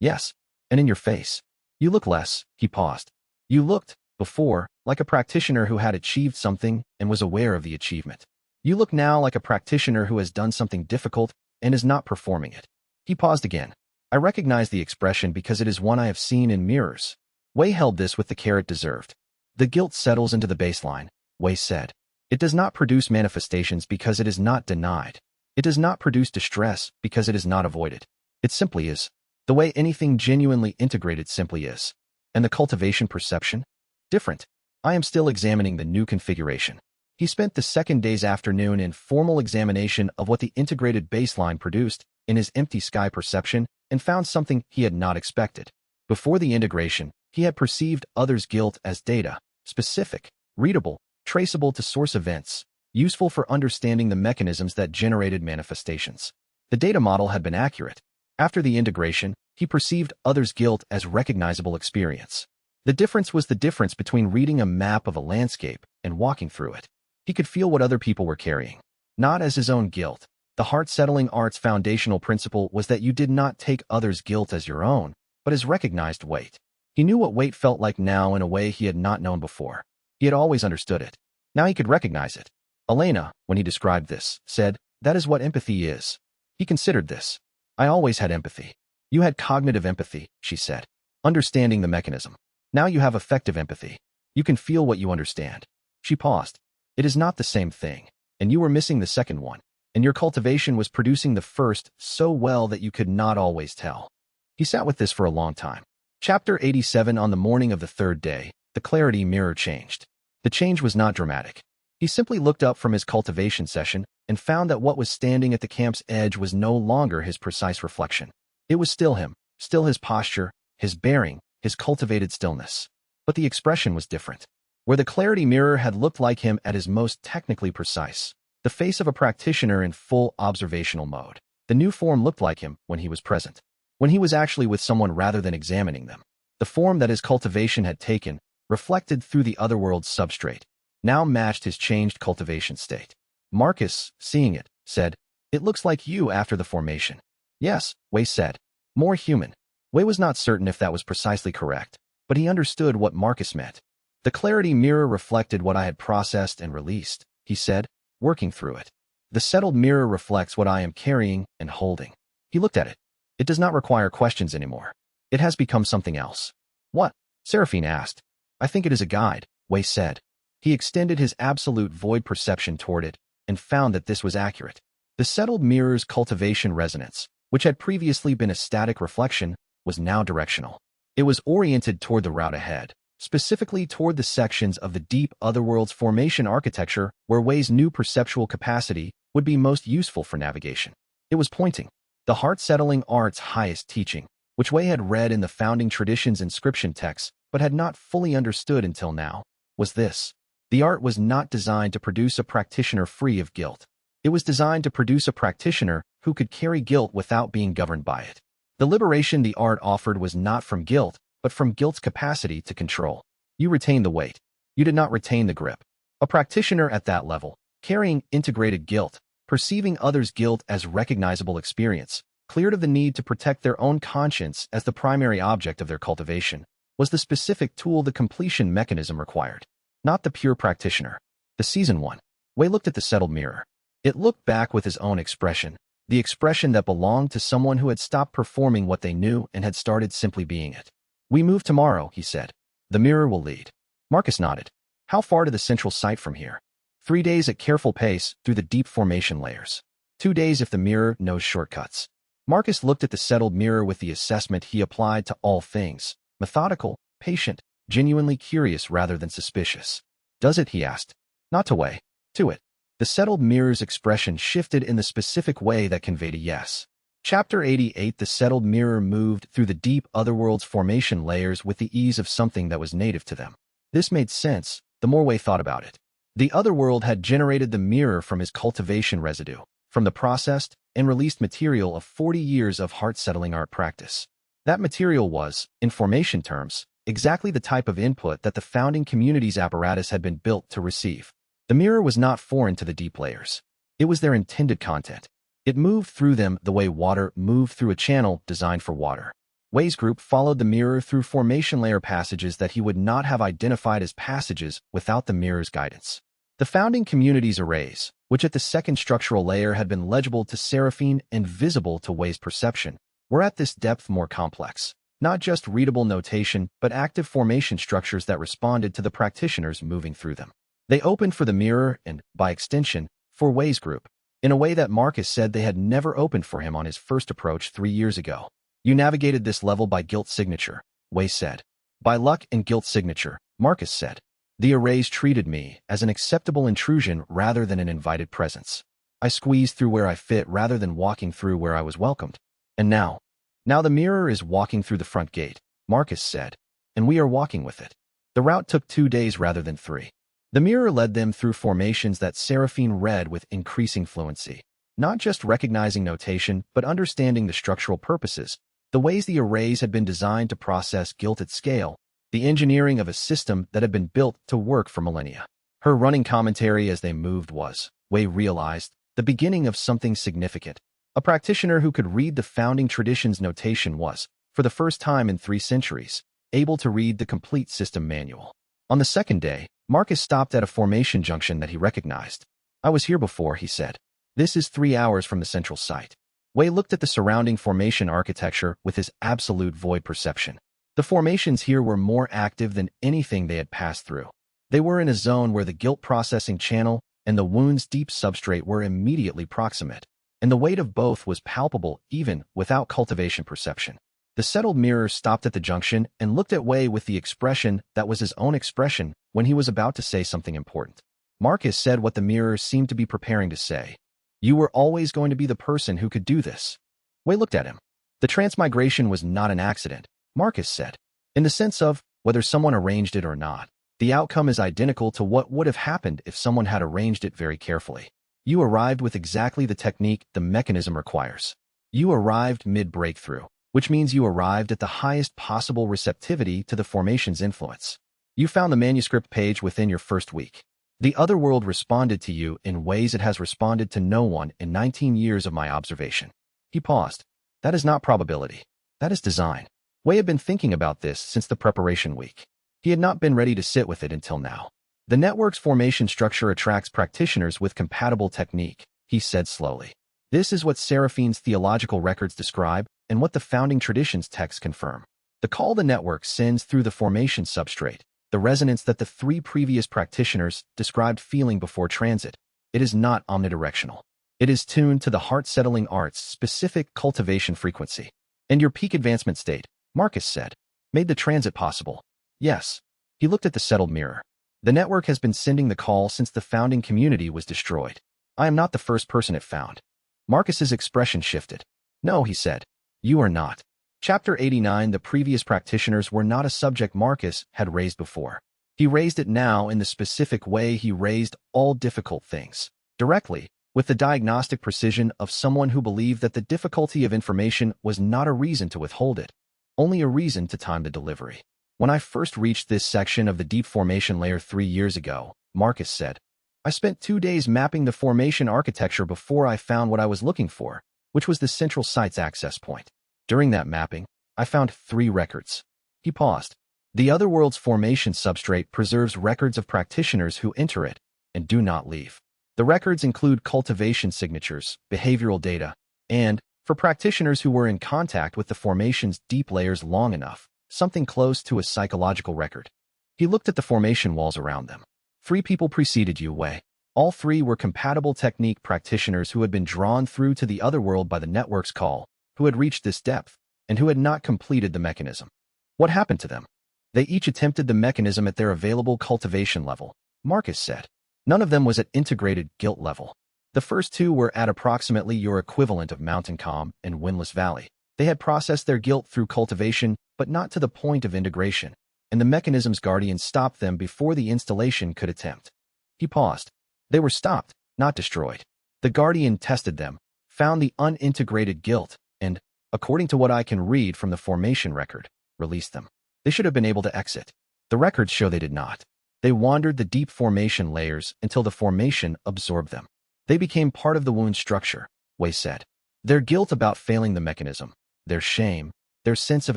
Speaker 1: Yes, and in your face. You look less, he paused. You looked, before, like a practitioner who had achieved something and was aware of the achievement. You look now like a practitioner who has done something difficult and is not performing it. He paused again. I recognize the expression because it is one I have seen in mirrors. Wei held this with the care it deserved. The guilt settles into the baseline, Wei said. It does not produce manifestations because it is not denied. It does not produce distress because it is not avoided. It simply is. The way anything genuinely integrated simply is. And the cultivation perception? Different. I am still examining the new configuration. He spent the second day's afternoon in formal examination of what the integrated baseline produced in his empty sky perception and found something he had not expected. Before the integration, he had perceived others' guilt as data, specific, readable, traceable to source events, useful for understanding the mechanisms that generated manifestations. The data model had been accurate. After the integration, he perceived others' guilt as recognizable experience. The difference was the difference between reading a map of a landscape and walking through it. He could feel what other people were carrying, not as his own guilt. The heart-settling art's foundational principle was that you did not take others' guilt as your own, but as recognized weight. He knew what weight felt like now in a way he had not known before. He had always understood it. Now he could recognize it. Elena, when he described this, said, "That is what empathy is." He considered this. "I always had empathy." "You had cognitive empathy," she said, understanding the mechanism. "Now you have effective empathy. You can feel what you understand." She paused. "It is not the same thing, and you were missing the second one, and your cultivation was producing the first so well that you could not always tell." He sat with this for a long time. Chapter 87. On the morning of the third day, the clarity mirror changed. The change was not dramatic. He simply looked up from his cultivation session and found that what was standing at the camp's edge was no longer his precise reflection. It was still him, still his posture, his bearing, his cultivated stillness. But the expression was different. Where the clarity mirror had looked like him at his most technically precise, the face of a practitioner in full observational mode, the new form looked like him when he was present, when he was actually with someone rather than examining them. The form that his cultivation had taken, reflected through the otherworld's substrate, now matched his changed cultivation state. Marcus, seeing it, said, "It looks like you after the formation." "Yes," Wei said. "More human." Wei was not certain if that was precisely correct, but he understood what Marcus meant. "The clarity mirror reflected what I had processed and released," he said, working through it. "The settled mirror reflects what I am carrying and holding." He looked at it. It does not require questions anymore. It has become something else. "What?" Seraphine asked. "I think it is a guide," Wei said. He extended his absolute void perception toward it and found that this was accurate. The settled mirror's cultivation resonance, which had previously been a static reflection, was now directional. It was oriented toward the route ahead, specifically toward the sections of the deep otherworld's formation architecture where Wei's new perceptual capacity would be most useful for navigation. It was pointing. The heart-settling art's highest teaching, which Wei had read in the founding tradition's inscription texts but had not fully understood until now, was this. The art was not designed to produce a practitioner free of guilt. It was designed to produce a practitioner who could carry guilt without being governed by it. The liberation the art offered was not from guilt, but from guilt's capacity to control. You retained the weight. You did not retain the grip. A practitioner at that level, carrying integrated guilt, perceiving others' guilt as recognizable experience, cleared of the need to protect their own conscience as the primary object of their cultivation, was the specific tool the completion mechanism required, not the pure practitioner. The season one. Wei looked at the settled mirror. It looked back with his own expression, the expression that belonged to someone who had stopped performing what they knew and had started simply being it. "We move tomorrow," he said. "The mirror will lead." Marcus nodded. "How far to the central site from here?" 3 days at careful pace through the deep formation layers. 2 days if the mirror knows shortcuts. Marcus looked at the settled mirror with the assessment he applied to all things, methodical, patient, genuinely curious rather than suspicious. "Does it?" he asked. Not to Wei, to it. The settled mirror's expression shifted in the specific way that conveyed a yes. Chapter 88. The settled mirror moved through the deep otherworld's formation layers with the ease of something that was native to them. This made sense, the more Wei thought about it. The otherworld had generated the mirror from his cultivation residue, from the processed and released material of 40 years of heart-settling art practice. That material was, in formation terms, exactly the type of input that the founding community's apparatus had been built to receive. The mirror was not foreign to the deep layers. It was their intended content. It moved through them the way water moved through a channel designed for water. Wei's group followed the mirror through formation layer passages that he would not have identified as passages without the mirror's guidance. The founding community's arrays, which at the second structural layer had been legible to Seraphine and visible to Wei's perception, were at this depth more complex. Not just readable notation, but active formation structures that responded to the practitioners moving through them. They opened for the mirror and, by extension, for Wei's group, in a way that Marcus said they had never opened for him on his first approach 3 years ago. You navigated this level by guilt signature, Wei said. By luck and guilt signature, Marcus said. The arrays treated me as an acceptable intrusion rather than an invited presence. I squeezed through where I fit rather than walking through where I was welcomed. And now the mirror is walking through the front gate, Marcus said, and we are walking with it. The route took 2 days rather than 3. The mirror led them through formations that Seraphine read with increasing fluency, not just recognizing notation, but understanding the structural purposes, the ways the arrays had been designed to process guilt at scale, the engineering of a system that had been built to work for millennia. Her running commentary as they moved was, Wei realized, the beginning of something significant. A practitioner who could read the founding tradition's notation was, for the first time in 3 centuries, able to read the complete system manual. On the second day, Marcus stopped at a formation junction that he recognized. I was here before, he said. This is 3 hours from the central site. Wei looked at the surrounding formation architecture with his absolute void perception. The formations here were more active than anything they had passed through. They were in a zone where the guilt processing channel and the wound's deep substrate were immediately proximate, and the weight of both was palpable even without cultivation perception. The settled mirror stopped at the junction and looked at Wei with the expression that was his own expression when he was about to say something important. Marcus said what the mirror seemed to be preparing to say. You were always going to be the person who could do this. Wei looked at him. The transmigration was not an accident, Marcus said. In the sense of, whether someone arranged it or not, the outcome is identical to what would have happened if someone had arranged it very carefully. You arrived with exactly the technique the mechanism requires. You arrived mid-breakthrough, which means you arrived at the highest possible receptivity to the formation's influence. You found the manuscript page within your first week. The other world responded to you in ways it has responded to no one in 19 years of my observation. He paused. That is not probability. That is design. Wei had been thinking about this since the preparation week. He had not been ready to sit with it until now. The network's formation structure attracts practitioners with compatible technique, he said slowly. This is what Seraphine's theological records describe and what the founding tradition's texts confirm. The call the network sends through the formation substrate, the resonance that the 3 previous practitioners described feeling before transit. It is not omnidirectional. It is tuned to the heart-settling art's specific cultivation frequency. And your peak advancement state, Marcus said, made the transit possible. Yes. He looked at the settled mirror. The network has been sending the call since the founding community was destroyed. I am not the first person it found. Marcus's expression shifted. No, he said. You are not. Chapter 89. The previous practitioners were not a subject Marcus had raised before. He raised it now in the specific way he raised all difficult things. Directly, with the diagnostic precision of someone who believed that the difficulty of information was not a reason to withhold it, only a reason to time the delivery. When I first reached this section of the deep formation layer 3 years ago, Marcus said, I spent 2 days mapping the formation architecture before I found what I was looking for, which was the central site's access point. During that mapping, I found 3 records. He paused. The other world's formation substrate preserves records of practitioners who enter it and do not leave. The records include cultivation signatures, behavioral data, and, for practitioners who were in contact with the formation's deep layers long enough, something close to a psychological record. He looked at the formation walls around them. 3 people preceded you, Wei. All 3 were compatible technique practitioners who had been drawn through to the other world by the network's call, who had reached this depth, and who had not completed the mechanism. What happened to them? They each attempted the mechanism at their available cultivation level, Marcus said. None of them was at integrated guilt level. The first 2 were at approximately your equivalent of Mountain Calm and Windless Valley. They had processed their guilt through cultivation, but not to the point of integration, and the mechanism's guardian stopped them before the installation could attempt. He paused. They were stopped, not destroyed. The guardian tested them, found the unintegrated guilt, and, according to what I can read from the formation record, released them. They should have been able to exit. The records show they did not. They wandered the deep formation layers until the formation absorbed them. They became part of the wound structure, Wei said. Their guilt about failing the mechanism, their shame, their sense of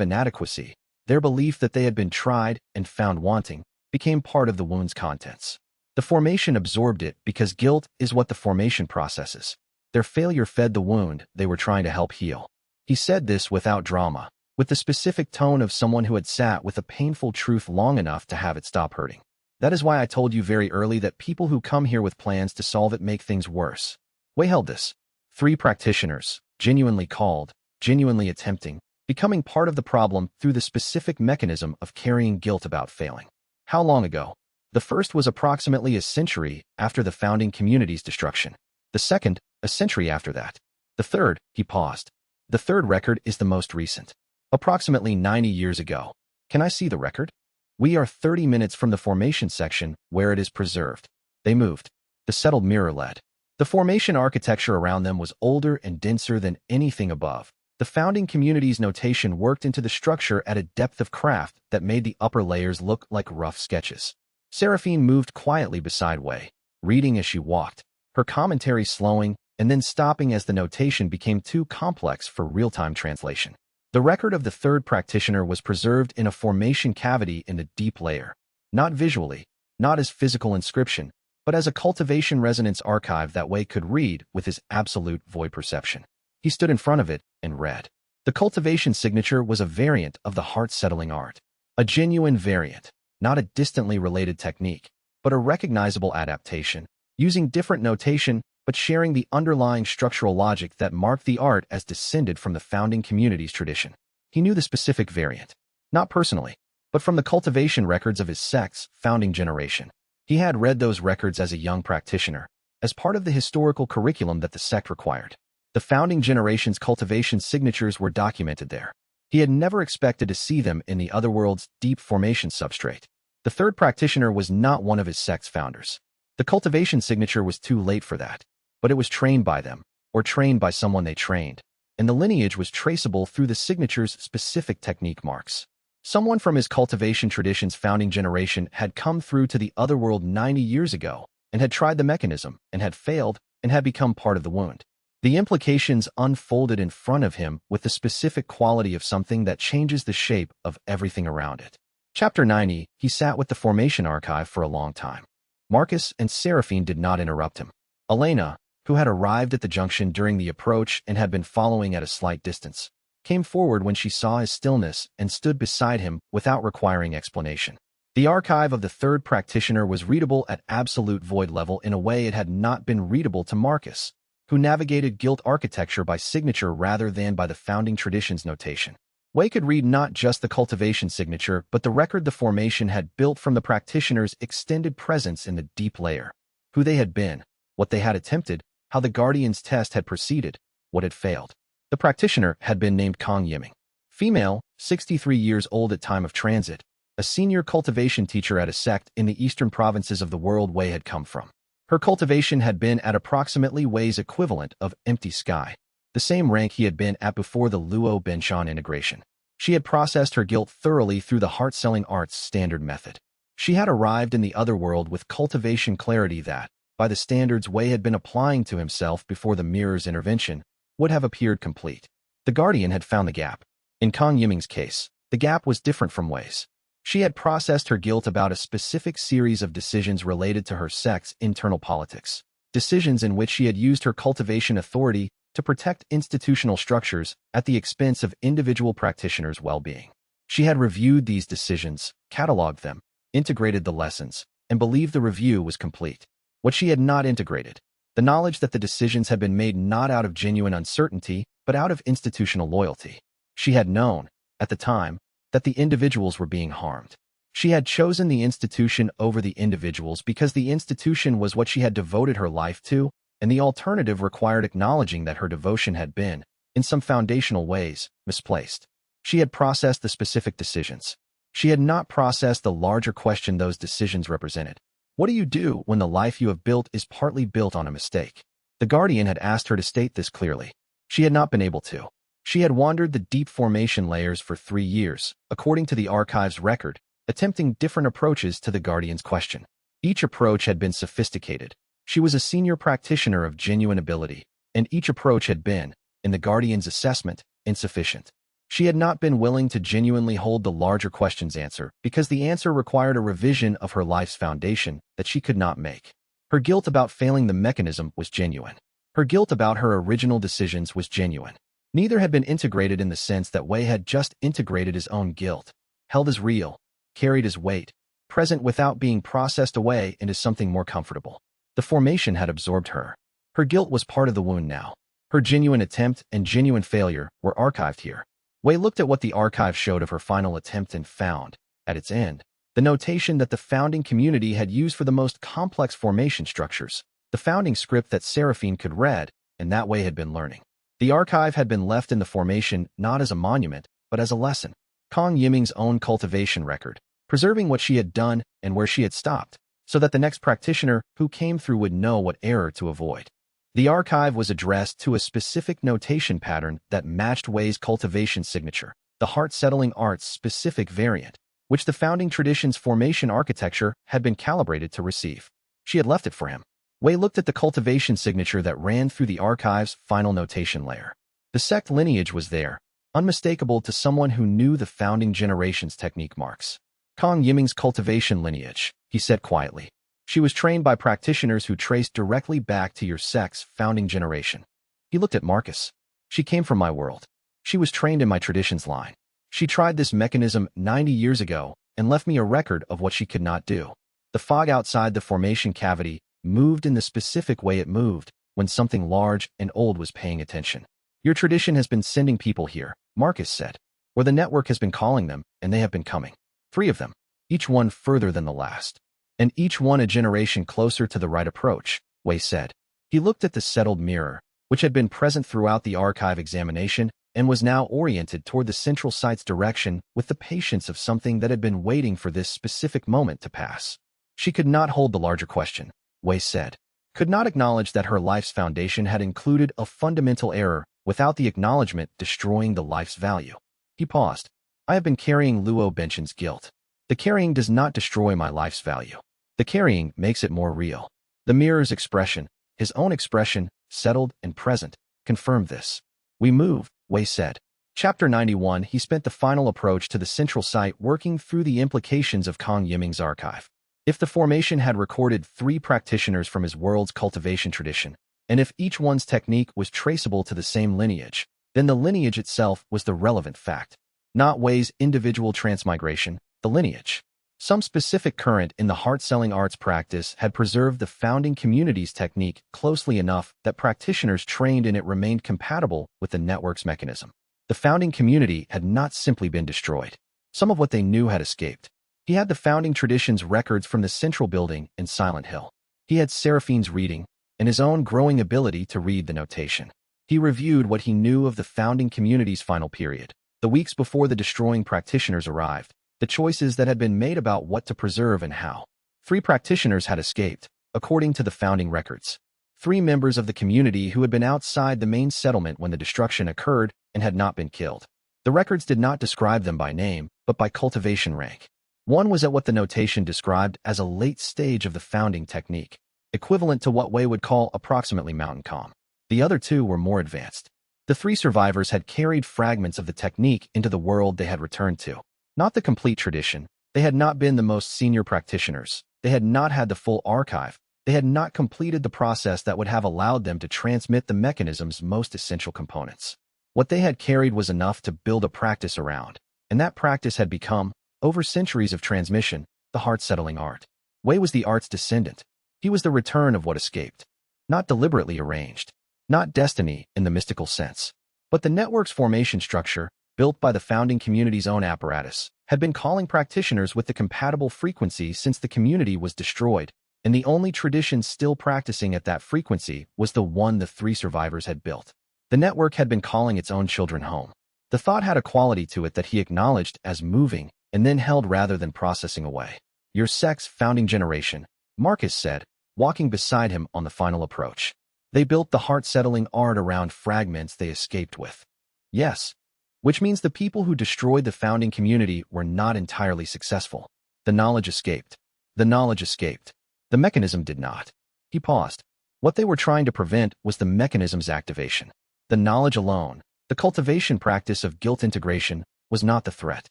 Speaker 1: inadequacy, their belief that they had been tried and found wanting, became part of the wound's contents. The formation absorbed it because guilt is what the formation processes. Their failure fed the wound they were trying to help heal. He said this without drama, with the specific tone of someone who had sat with a painful truth long enough to have it stop hurting. That is why I told you very early that people who come here with plans to solve it make things worse. Wei held this. 3 practitioners, genuinely called, genuinely attempting, becoming part of the problem through the specific mechanism of carrying guilt about failing. How long ago? The first was approximately a century after the founding community's destruction. The second, a century after that. The third, he paused. The third record is the most recent. Approximately 90 years ago. Can I see the record? We are 30 minutes from the formation section where it is preserved. They moved. The settled mirror led. The formation architecture around them was older and denser than anything above. The founding community's notation worked into the structure at a depth of craft that made the upper layers look like rough sketches. Seraphine moved quietly beside Wei, reading as she walked, her commentary slowing and then stopping as the notation became too complex for real-time translation. The record of the third practitioner was preserved in a formation cavity in the deep layer, not visually, not as physical inscription, but as a cultivation resonance archive that Wei could read with his absolute void perception. He stood in front of it and read. The cultivation signature was a variant of the heart-settling art. A genuine variant, not a distantly related technique, but a recognizable adaptation, using different notation but sharing the underlying structural logic that marked the art as descended from the founding community's tradition. He knew the specific variant, not personally, but from the cultivation records of his sect's founding generation. He had read those records as a young practitioner, as part of the historical curriculum that the sect required. The founding generation's cultivation signatures were documented there. He had never expected to see them in the otherworld's deep formation substrate. The third practitioner was not one of his sect's founders. The cultivation signature was too late for that, but it was trained by them, or trained by someone they trained, and the lineage was traceable through the signature's specific technique marks. Someone from his cultivation tradition's founding generation had come through to the otherworld 90 years ago and had tried the mechanism and had failed and had become part of the wound. The implications unfolded in front of him with the specific quality of something that changes the shape of everything around it. Chapter 90, he sat with the formation archive for a long time. Marcus and Seraphine did not interrupt him. Elena, who had arrived at the junction during the approach and had been following at a slight distance, came forward when she saw his stillness and stood beside him without requiring explanation. The archive of the third practitioner was readable at absolute void level in a way it had not been readable to Marcus, who navigated guilt architecture by signature rather than by the founding tradition's notation. Wei could read not just the cultivation signature, but the record the formation had built from the practitioner's extended presence in the deep layer, who they had been, what they had attempted, how the Guardian's test had proceeded, what had failed. The practitioner had been named Kong Yiming. Female, 63 years old at time of transit, a senior cultivation teacher at a sect in the eastern provinces of the world Wei had come from. Her cultivation had been at approximately Wei's equivalent of empty sky, the same rank he had been at before the Luo Benshan integration. She had processed her guilt thoroughly through the heart-selling art's standard method. She had arrived in the otherworld with cultivation clarity that, by the standards Wei had been applying to himself before the mirror's intervention, would have appeared complete. The Guardian had found the gap. In Kong Yiming's case, the gap was different from Wei's. She had processed her guilt about a specific series of decisions related to her sect's internal politics, decisions in which she had used her cultivation authority to protect institutional structures at the expense of individual practitioners' well-being. She had reviewed these decisions, cataloged them, integrated the lessons, and believed the review was complete. What she had not integrated, the knowledge that the decisions had been made not out of genuine uncertainty, but out of institutional loyalty. She had known, at the time, that the individuals were being harmed. She had chosen the institution over the individuals because the institution was what she had devoted her life to, and the alternative required acknowledging that her devotion had been, in some foundational ways, misplaced. She had processed the specific decisions. She had not processed the larger question those decisions represented. What do you do when the life you have built is partly built on a mistake? The Guardian had asked her to state this clearly. She had not been able to. She had wandered the deep formation layers for 3 years, according to the archive's record, attempting different approaches to the Guardian's question. Each approach had been sophisticated. She was a senior practitioner of genuine ability, and each approach had been, in the Guardian's assessment, insufficient. She had not been willing to genuinely hold the larger question's answer because the answer required a revision of her life's foundation that she could not make. Her guilt about failing the mechanism was genuine. Her guilt about her original decisions was genuine. Neither had been integrated in the sense that Wei had just integrated his own guilt, held as real, carried as weight, present without being processed away into something more comfortable. The formation had absorbed her. Her guilt was part of the wound now. Her genuine attempt and genuine failure were archived here. Wei looked at what the archive showed of her final attempt and found, at its end, the notation that the founding community had used for the most complex formation structures, the founding script that Seraphine could read, and that Wei had been learning. The archive had been left in the formation not as a monument, but as a lesson. Kong Yiming's own cultivation record, preserving what she had done and where she had stopped, so that the next practitioner who came through would know what error to avoid. The archive was addressed to a specific notation pattern that matched Wei's cultivation signature, the heart-settling art's specific variant, which the founding tradition's formation architecture had been calibrated to receive. She had left it for him. Wei looked at the cultivation signature that ran through the archive's final notation layer. The sect lineage was there, unmistakable to someone who knew the founding generation's technique marks. Kong Yiming's cultivation lineage, he said quietly. She was trained by practitioners who traced directly back to your sect's founding generation. He looked at Marcus. She came from my world. She was trained in my tradition's line. She tried this mechanism 90 years ago and left me a record of what she could not do. The fog outside the formation cavity moved in the specific way it moved when something large and old was paying attention. Your tradition has been sending people here, Marcus said, or the network has been calling them, and they have been coming. 3 of them, each one further than the last. And each one a generation closer to the right approach, Wei said. He looked at the settled mirror, which had been present throughout the archive examination and was now oriented toward the central site's direction with the patience of something that had been waiting for this specific moment to pass. She could not hold the larger question, Wei said. Could not acknowledge that her life's foundation had included a fundamental error without the acknowledgement destroying the life's value. He paused. I have been carrying Luo Benchen's guilt. The carrying does not destroy my life's value. The carrying makes it more real. The mirror's expression, his own expression, settled and present, confirmed this. We move, Wei said. Chapter 91. He spent the final approach to the central site working through the implications of Kong Yiming's archive. If the formation had recorded 3 practitioners from his world's cultivation tradition, and if each one's technique was traceable to the same lineage, then the lineage itself was the relevant fact. Not Wei's individual transmigration, the lineage. Some specific current in the heart-selling arts practice had preserved the founding community's technique closely enough that practitioners trained in it remained compatible with the network's mechanism. The founding community had not simply been destroyed. Some of what they knew had escaped. He had the founding tradition's records from the central building in Silent Hill. He had Seraphine's reading and his own growing ability to read the notation. He reviewed what he knew of the founding community's final period, the weeks before the destroying practitioners arrived, the choices that had been made about what to preserve and how. 3 practitioners had escaped, according to the founding records. 3 members of the community who had been outside the main settlement when the destruction occurred and had not been killed. The records did not describe them by name, but by cultivation rank. One was at what the notation described as a late stage of the founding technique, equivalent to what Wei would call approximately mountain calm. The other 2 were more advanced. The 3 survivors had carried fragments of the technique into the world they had returned to. Not the complete tradition. They had not been the most senior practitioners. They had not had the full archive. They had not completed the process that would have allowed them to transmit the mechanism's most essential components. What they had carried was enough to build a practice around, and that practice had become, over centuries of transmission, the heart-settling art. Wei was the art's descendant. He was the return of what escaped. Not deliberately arranged. Not destiny in the mystical sense. But the network's formation structure, built by the founding community's own apparatus, had been calling practitioners with the compatible frequency since the community was destroyed, and the only tradition still practicing at that frequency was the one the 3 survivors had built. The network had been calling its own children home. The thought had a quality to it that he acknowledged as moving and then held rather than processing away. Your sect's founding generation, Marcus said, walking beside him on the final approach. They built the heart-settling art around fragments they escaped with. Yes. Which means the people who destroyed the founding community were not entirely successful. The knowledge escaped. The knowledge escaped. The mechanism did not. He paused. What they were trying to prevent was the mechanism's activation. The knowledge alone, the cultivation practice of guilt integration, was not the threat.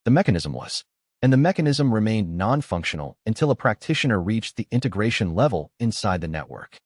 Speaker 1: The mechanism was. And the mechanism remained non-functional until a practitioner reached the integration level inside the network.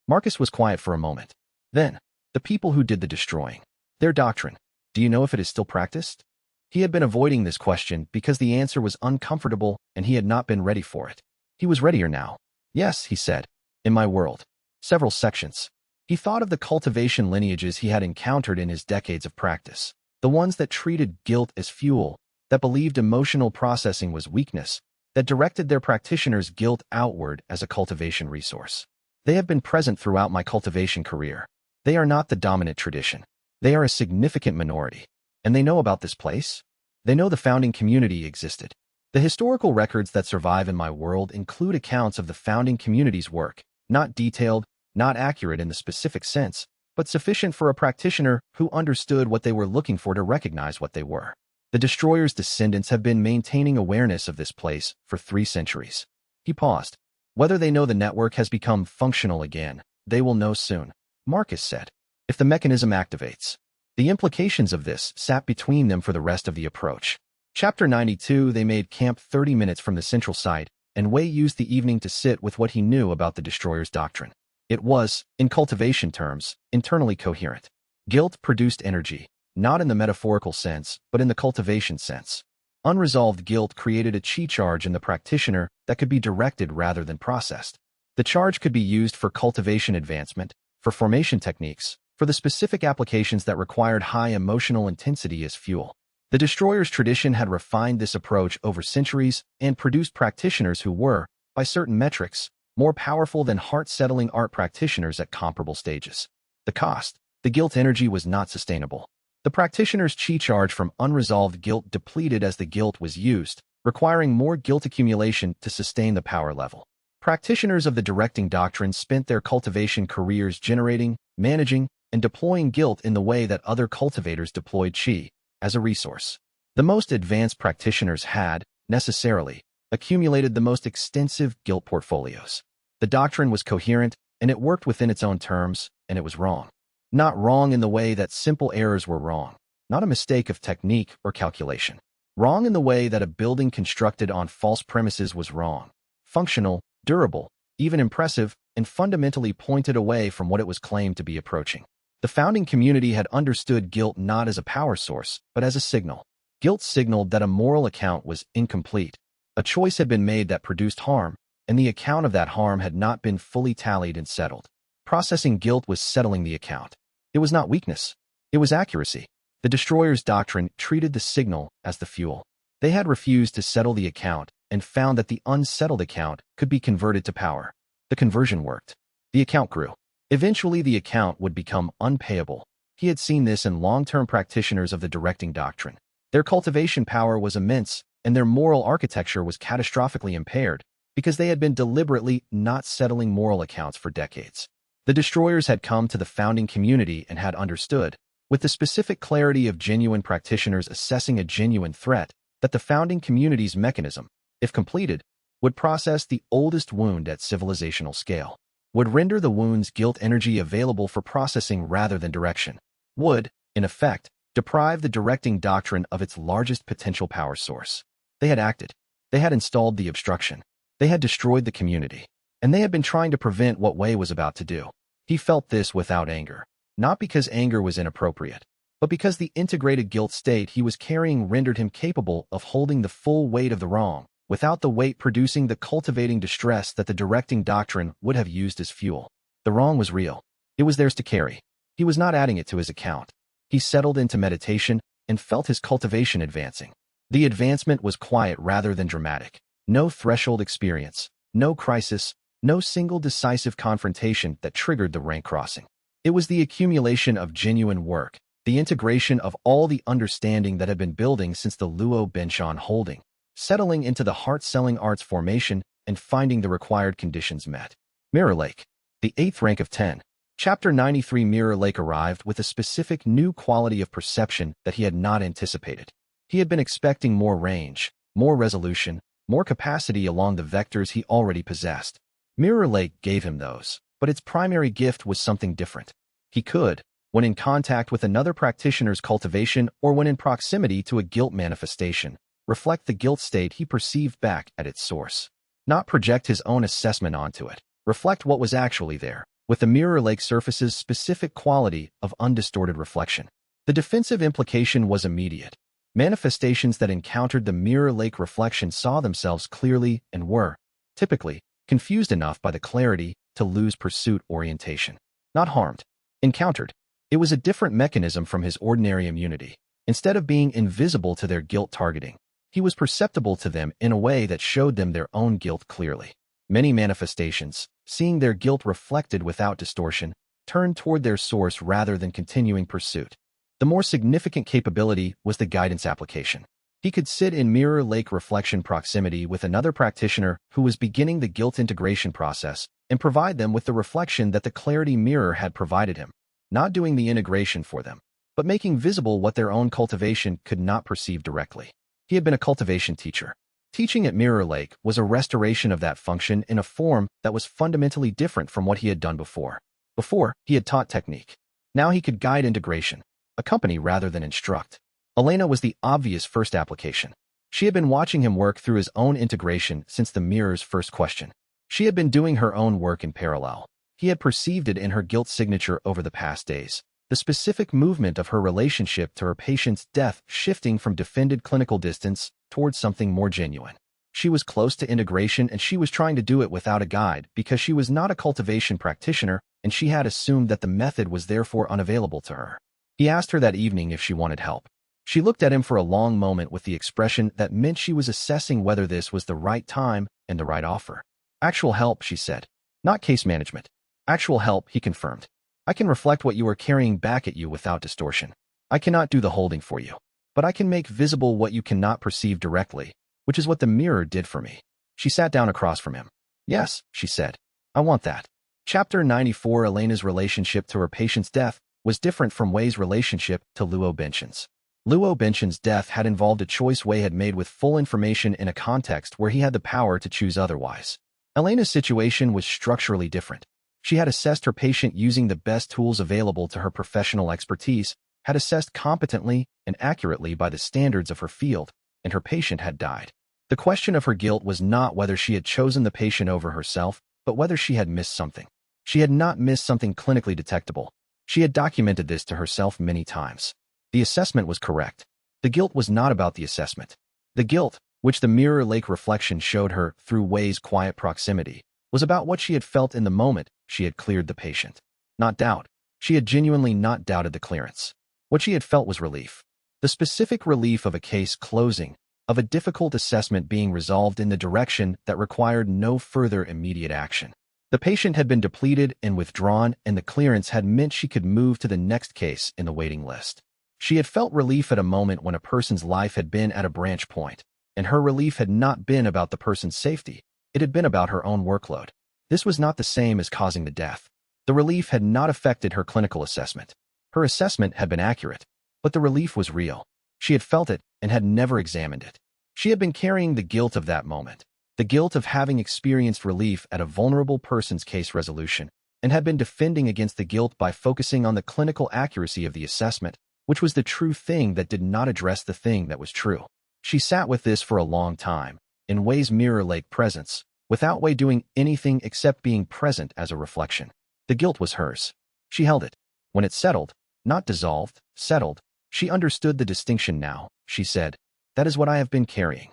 Speaker 1: Marcus was quiet for a moment. Then, the people who did the destroying. Their doctrine. Do you know if it is still practiced? He had been avoiding this question because the answer was uncomfortable and he had not been ready for it. He was readier now. Yes, he said. In my world. Several sections. He thought of the cultivation lineages he had encountered in his decades of practice. The ones that treated guilt as fuel, that believed emotional processing was weakness, that directed their practitioners' guilt outward as a cultivation resource. They have been present throughout my cultivation career. They are not the dominant tradition. They are a significant minority. And they know about this place. They know the founding community existed. The historical records that survive in my world include accounts of the founding community's work, not detailed, not accurate in the specific sense, but sufficient for a practitioner who understood what they were looking for to recognize what they were. The destroyer's descendants have been maintaining awareness of this place for 3 centuries. He paused. Whether they know the network has become functional again, they will know soon. Marcus said. If the mechanism activates. The implications of this sat between them for the rest of the approach. Chapter 92. They made camp 30 minutes from the central site, and Wei used the evening to sit with what he knew about the destroyer's doctrine. It was, in cultivation terms, internally coherent. Guilt produced energy, not in the metaphorical sense, but in the cultivation sense. Unresolved guilt created a chi charge in the practitioner that could be directed rather than processed. The charge could be used for cultivation advancement, for formation techniques, for the specific applications that required high emotional intensity as fuel. The destroyer's tradition had refined this approach over centuries and produced practitioners who were, by certain metrics, more powerful than heart-settling art practitioners at comparable stages. The cost, the guilt energy was not sustainable. The practitioner's chi charge from unresolved guilt depleted as the guilt was used, requiring more guilt accumulation to sustain the power level. Practitioners of the directing doctrine spent their cultivation careers generating, managing, and deploying guilt in the way that other cultivators deployed chi, as a resource. The most advanced practitioners had, necessarily, accumulated the most extensive guilt portfolios. The doctrine was coherent, and it worked within its own terms, and it was wrong. Not wrong in the way that simple errors were wrong, not a mistake of technique or calculation. Wrong in the way that a building constructed on false premises was wrong. Functional, durable, even impressive, and fundamentally pointed away from what it was claimed to be approaching. The founding community had understood guilt not as a power source, but as a signal. Guilt signaled that a moral account was incomplete. A choice had been made that produced harm, and the account of that harm had not been fully tallied and settled. Processing guilt was settling the account. It was not weakness. It was accuracy. The destroyer's doctrine treated the signal as the fuel. They had refused to settle the account and found that the unsettled account could be converted to power. The conversion worked. The account grew. Eventually, the account would become unpayable. He had seen this in long-term practitioners of the directing doctrine. Their cultivation power was immense, and their moral architecture was catastrophically impaired because they had been deliberately not settling moral accounts for decades. The destroyers had come to the founding community and had understood, with the specific clarity of genuine practitioners assessing a genuine threat, that the founding community's mechanism, if completed, would process the oldest wound at civilizational scale, would render the wound's guilt energy available for processing rather than direction, would, in effect, deprive the directing doctrine of its largest potential power source. They had acted. They had installed the obstruction. They had destroyed the community. And they had been trying to prevent what Wei was about to do. He felt this without anger, not because anger was inappropriate, but because the integrated guilt state he was carrying rendered him capable of holding the full weight of the wrong, without the weight producing the cultivating distress that the directing doctrine would have used as fuel. The wrong was real. It was theirs to carry. He was not adding it to his account. He settled into meditation and felt his cultivation advancing. The advancement was quiet rather than dramatic. No threshold experience, no crisis, no single decisive confrontation that triggered the rank crossing. It was the accumulation of genuine work, the integration of all the understanding that had been building since the Luo Benshan holding, settling into the heart-selling arts formation and finding the required conditions met. Mirror Lake, the 8th rank of 10. Chapter 93. Mirror Lake arrived with a specific new quality of perception that he had not anticipated. He had been expecting more range, more resolution, more capacity along the vectors he already possessed. Mirror Lake gave him those, but its primary gift was something different. He could, when in contact with another practitioner's cultivation or when in proximity to a guilt manifestation, reflect the guilt state he perceived back at its source. Not project his own assessment onto it. Reflect what was actually there, with the Mirror Lake surface's specific quality of undistorted reflection. The defensive implication was immediate. Manifestations that encountered the mirror lake reflection saw themselves clearly and were, typically, confused enough by the clarity to lose pursuit orientation. Not harmed. Encountered. It was a different mechanism from his ordinary immunity. Instead of being invisible to their guilt targeting, he was perceptible to them in a way that showed them their own guilt clearly. Many manifestations, seeing their guilt reflected without distortion, turned toward their source rather than continuing pursuit. The more significant capability was the guidance application. He could sit in mirror lake reflection proximity with another practitioner who was beginning the guilt integration process and provide them with the reflection that the clarity mirror had provided him, not doing the integration for them, but making visible what their own cultivation could not perceive directly. He had been a cultivation teacher. Teaching at Mirror Lake was a restoration of that function in a form that was fundamentally different from what he had done before. Before, he had taught technique. Now he could guide integration, accompany rather than instruct. Elena was the obvious first application. She had been watching him work through his own integration since the mirror's first question. She had been doing her own work in parallel. He had perceived it in her guilt signature over the past days. The specific movement of her relationship to her patient's death shifting from defended clinical distance towards something more genuine. She was close to integration and she was trying to do it without a guide because she was not a cultivation practitioner and she had assumed that the method was therefore unavailable to her. He asked her that evening if she wanted help. She looked at him for a long moment with the expression that meant she was assessing whether this was the right time and the right offer. Actual help, she said. Not case management. Actual help, he confirmed. I can reflect what you are carrying back at you without distortion. I cannot do the holding for you, but I can make visible what you cannot perceive directly, which is what the mirror did for me. She sat down across from him. Yes, she said. I want that. Chapter 94. Elena's relationship to her patient's death was different from Wei's relationship to Luo Benchen's. Luo Benchen's death had involved a choice Wei had made with full information in a context where he had the power to choose otherwise. Elena's situation was structurally different. She had assessed her patient using the best tools available to her professional expertise, had assessed competently and accurately by the standards of her field, and her patient had died. The question of her guilt was not whether she had chosen the patient over herself, but whether she had missed something. She had not missed something clinically detectable. She had documented this to herself many times. The assessment was correct. The guilt was not about the assessment. The guilt, which the mirror lake reflection showed her through Wei's quiet proximity, was about what she had felt in the moment she had cleared the patient. Not doubt. She had genuinely not doubted the clearance. What she had felt was relief. The specific relief of a case closing, of a difficult assessment being resolved in the direction that required no further immediate action. The patient had been depleted and withdrawn, and the clearance had meant she could move to the next case in the waiting list. She had felt relief at a moment when a person's life had been at a branch point, and her relief had not been about the person's safety. It had been about her own workload. This was not the same as causing the death. The relief had not affected her clinical assessment. Her assessment had been accurate, but the relief was real. She had felt it and had never examined it. She had been carrying the guilt of that moment, the guilt of having experienced relief at a vulnerable person's case resolution, and had been defending against the guilt by focusing on the clinical accuracy of the assessment, which was the true thing that did not address the thing that was true. She sat with this for a long time, in Wei's mirror lake presence, without Wei doing anything except being present as a reflection. The guilt was hers. She held it. When it settled, not dissolved, settled, she understood the distinction now. She said, "That is what I have been carrying."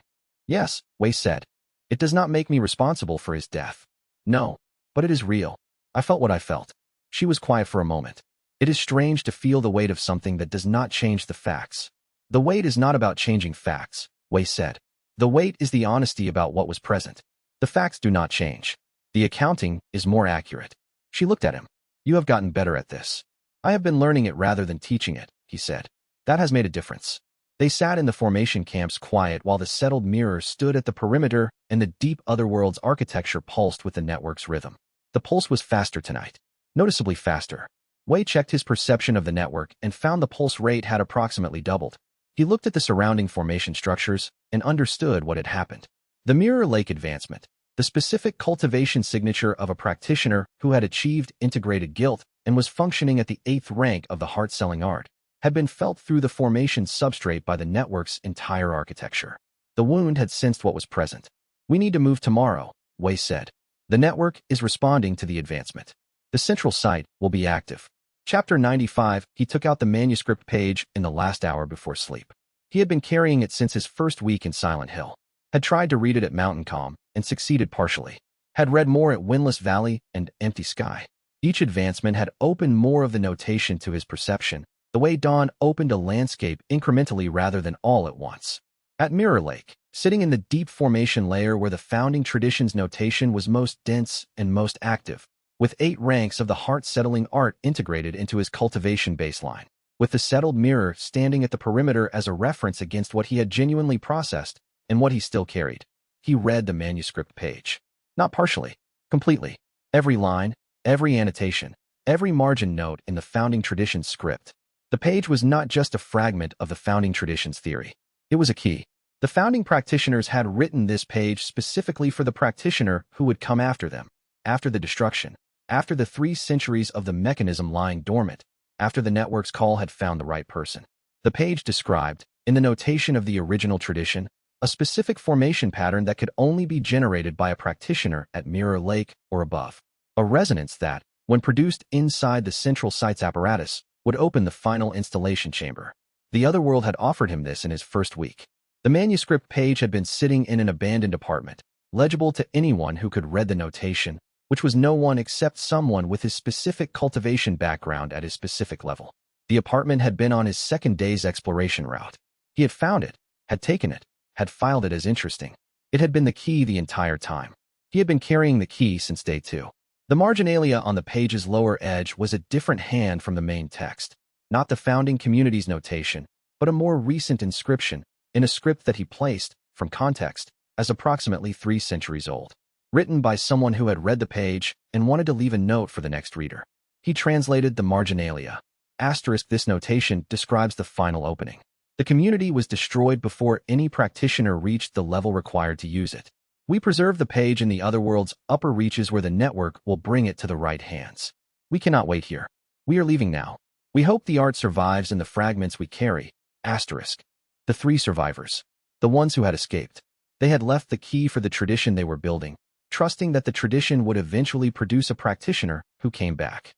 Speaker 1: "Yes," Wei said. "It does not make me responsible for his death." "No, but it is real. I felt what I felt." She was quiet for a moment. It is strange to feel the weight of something that does not change the facts. The weight is not about changing facts, Wei said. The weight is the honesty about what was present. The facts do not change. The accounting is more accurate. She looked at him. "You have gotten better at this." "I have been learning it rather than teaching it," he said. "That has made a difference." They sat in the formation camps quiet while the settled mirror stood at the perimeter and the deep otherworld's architecture pulsed with the network's rhythm. The pulse was faster tonight. Noticeably faster. Wei checked his perception of the network and found the pulse rate had approximately doubled. He looked at the surrounding formation structures and understood what had happened. The mirror lake advancement, the specific cultivation signature of a practitioner who had achieved integrated guilt and was functioning at the 8th rank of the heart-selling art, had been felt through the formation substrate by the network's entire architecture. The wound had sensed what was present. "We need to move tomorrow," Wei said. "The network is responding to the advancement. The central site will be active." Chapter 95, he took out the manuscript page in the last hour before sleep. He had been carrying it since his first week in Silent Hill. Had tried to read it at Mountain Calm and succeeded partially. Had read more at Windless Valley and Empty Sky. Each advancement had opened more of the notation to his perception, the way dawn opened a landscape incrementally rather than all at once. At Mirror Lake, sitting in the deep formation layer where the founding tradition's notation was most dense and most active, with 8 ranks of the heart-settling art integrated into his cultivation baseline, with the settled mirror standing at the perimeter as a reference against what he had genuinely processed and what he still carried. He read the manuscript page. Not partially, completely. Every line, every annotation, every margin note in the founding tradition's script. The page was not just a fragment of the founding tradition's theory. It was a key. The founding practitioners had written this page specifically for the practitioner who would come after them, after the destruction, after the 3 centuries of the mechanism lying dormant, after the network's call had found the right person. The page described, in the notation of the original tradition, a specific formation pattern that could only be generated by a practitioner at Mirror Lake or above. A resonance that, when produced inside the central site's apparatus, would open the final installation chamber. The other world had offered him this in his first week. The manuscript page had been sitting in an abandoned apartment, legible to anyone who could read the notation, which was no one except someone with his specific cultivation background at his specific level. The apartment had been on his second day's exploration route. He had found it, had taken it, had filed it as interesting. It had been the key the entire time. He had been carrying the key since day 2. The marginalia on the page's lower edge was a different hand from the main text, not the founding community's notation, but a more recent inscription, in a script that he placed, from context, as approximately 3 centuries old. Written by someone who had read the page and wanted to leave a note for the next reader. He translated the marginalia. Asterisk, this notation describes the final opening. The community was destroyed before any practitioner reached the level required to use it. We preserve the page in the other world's upper reaches where the network will bring it to the right hands. We cannot wait here. We are leaving now. We hope the art survives in the fragments we carry. Asterisk. The 3 survivors. The ones who had escaped. They had left the key for the tradition they were building, trusting that the tradition would eventually produce a practitioner who came back.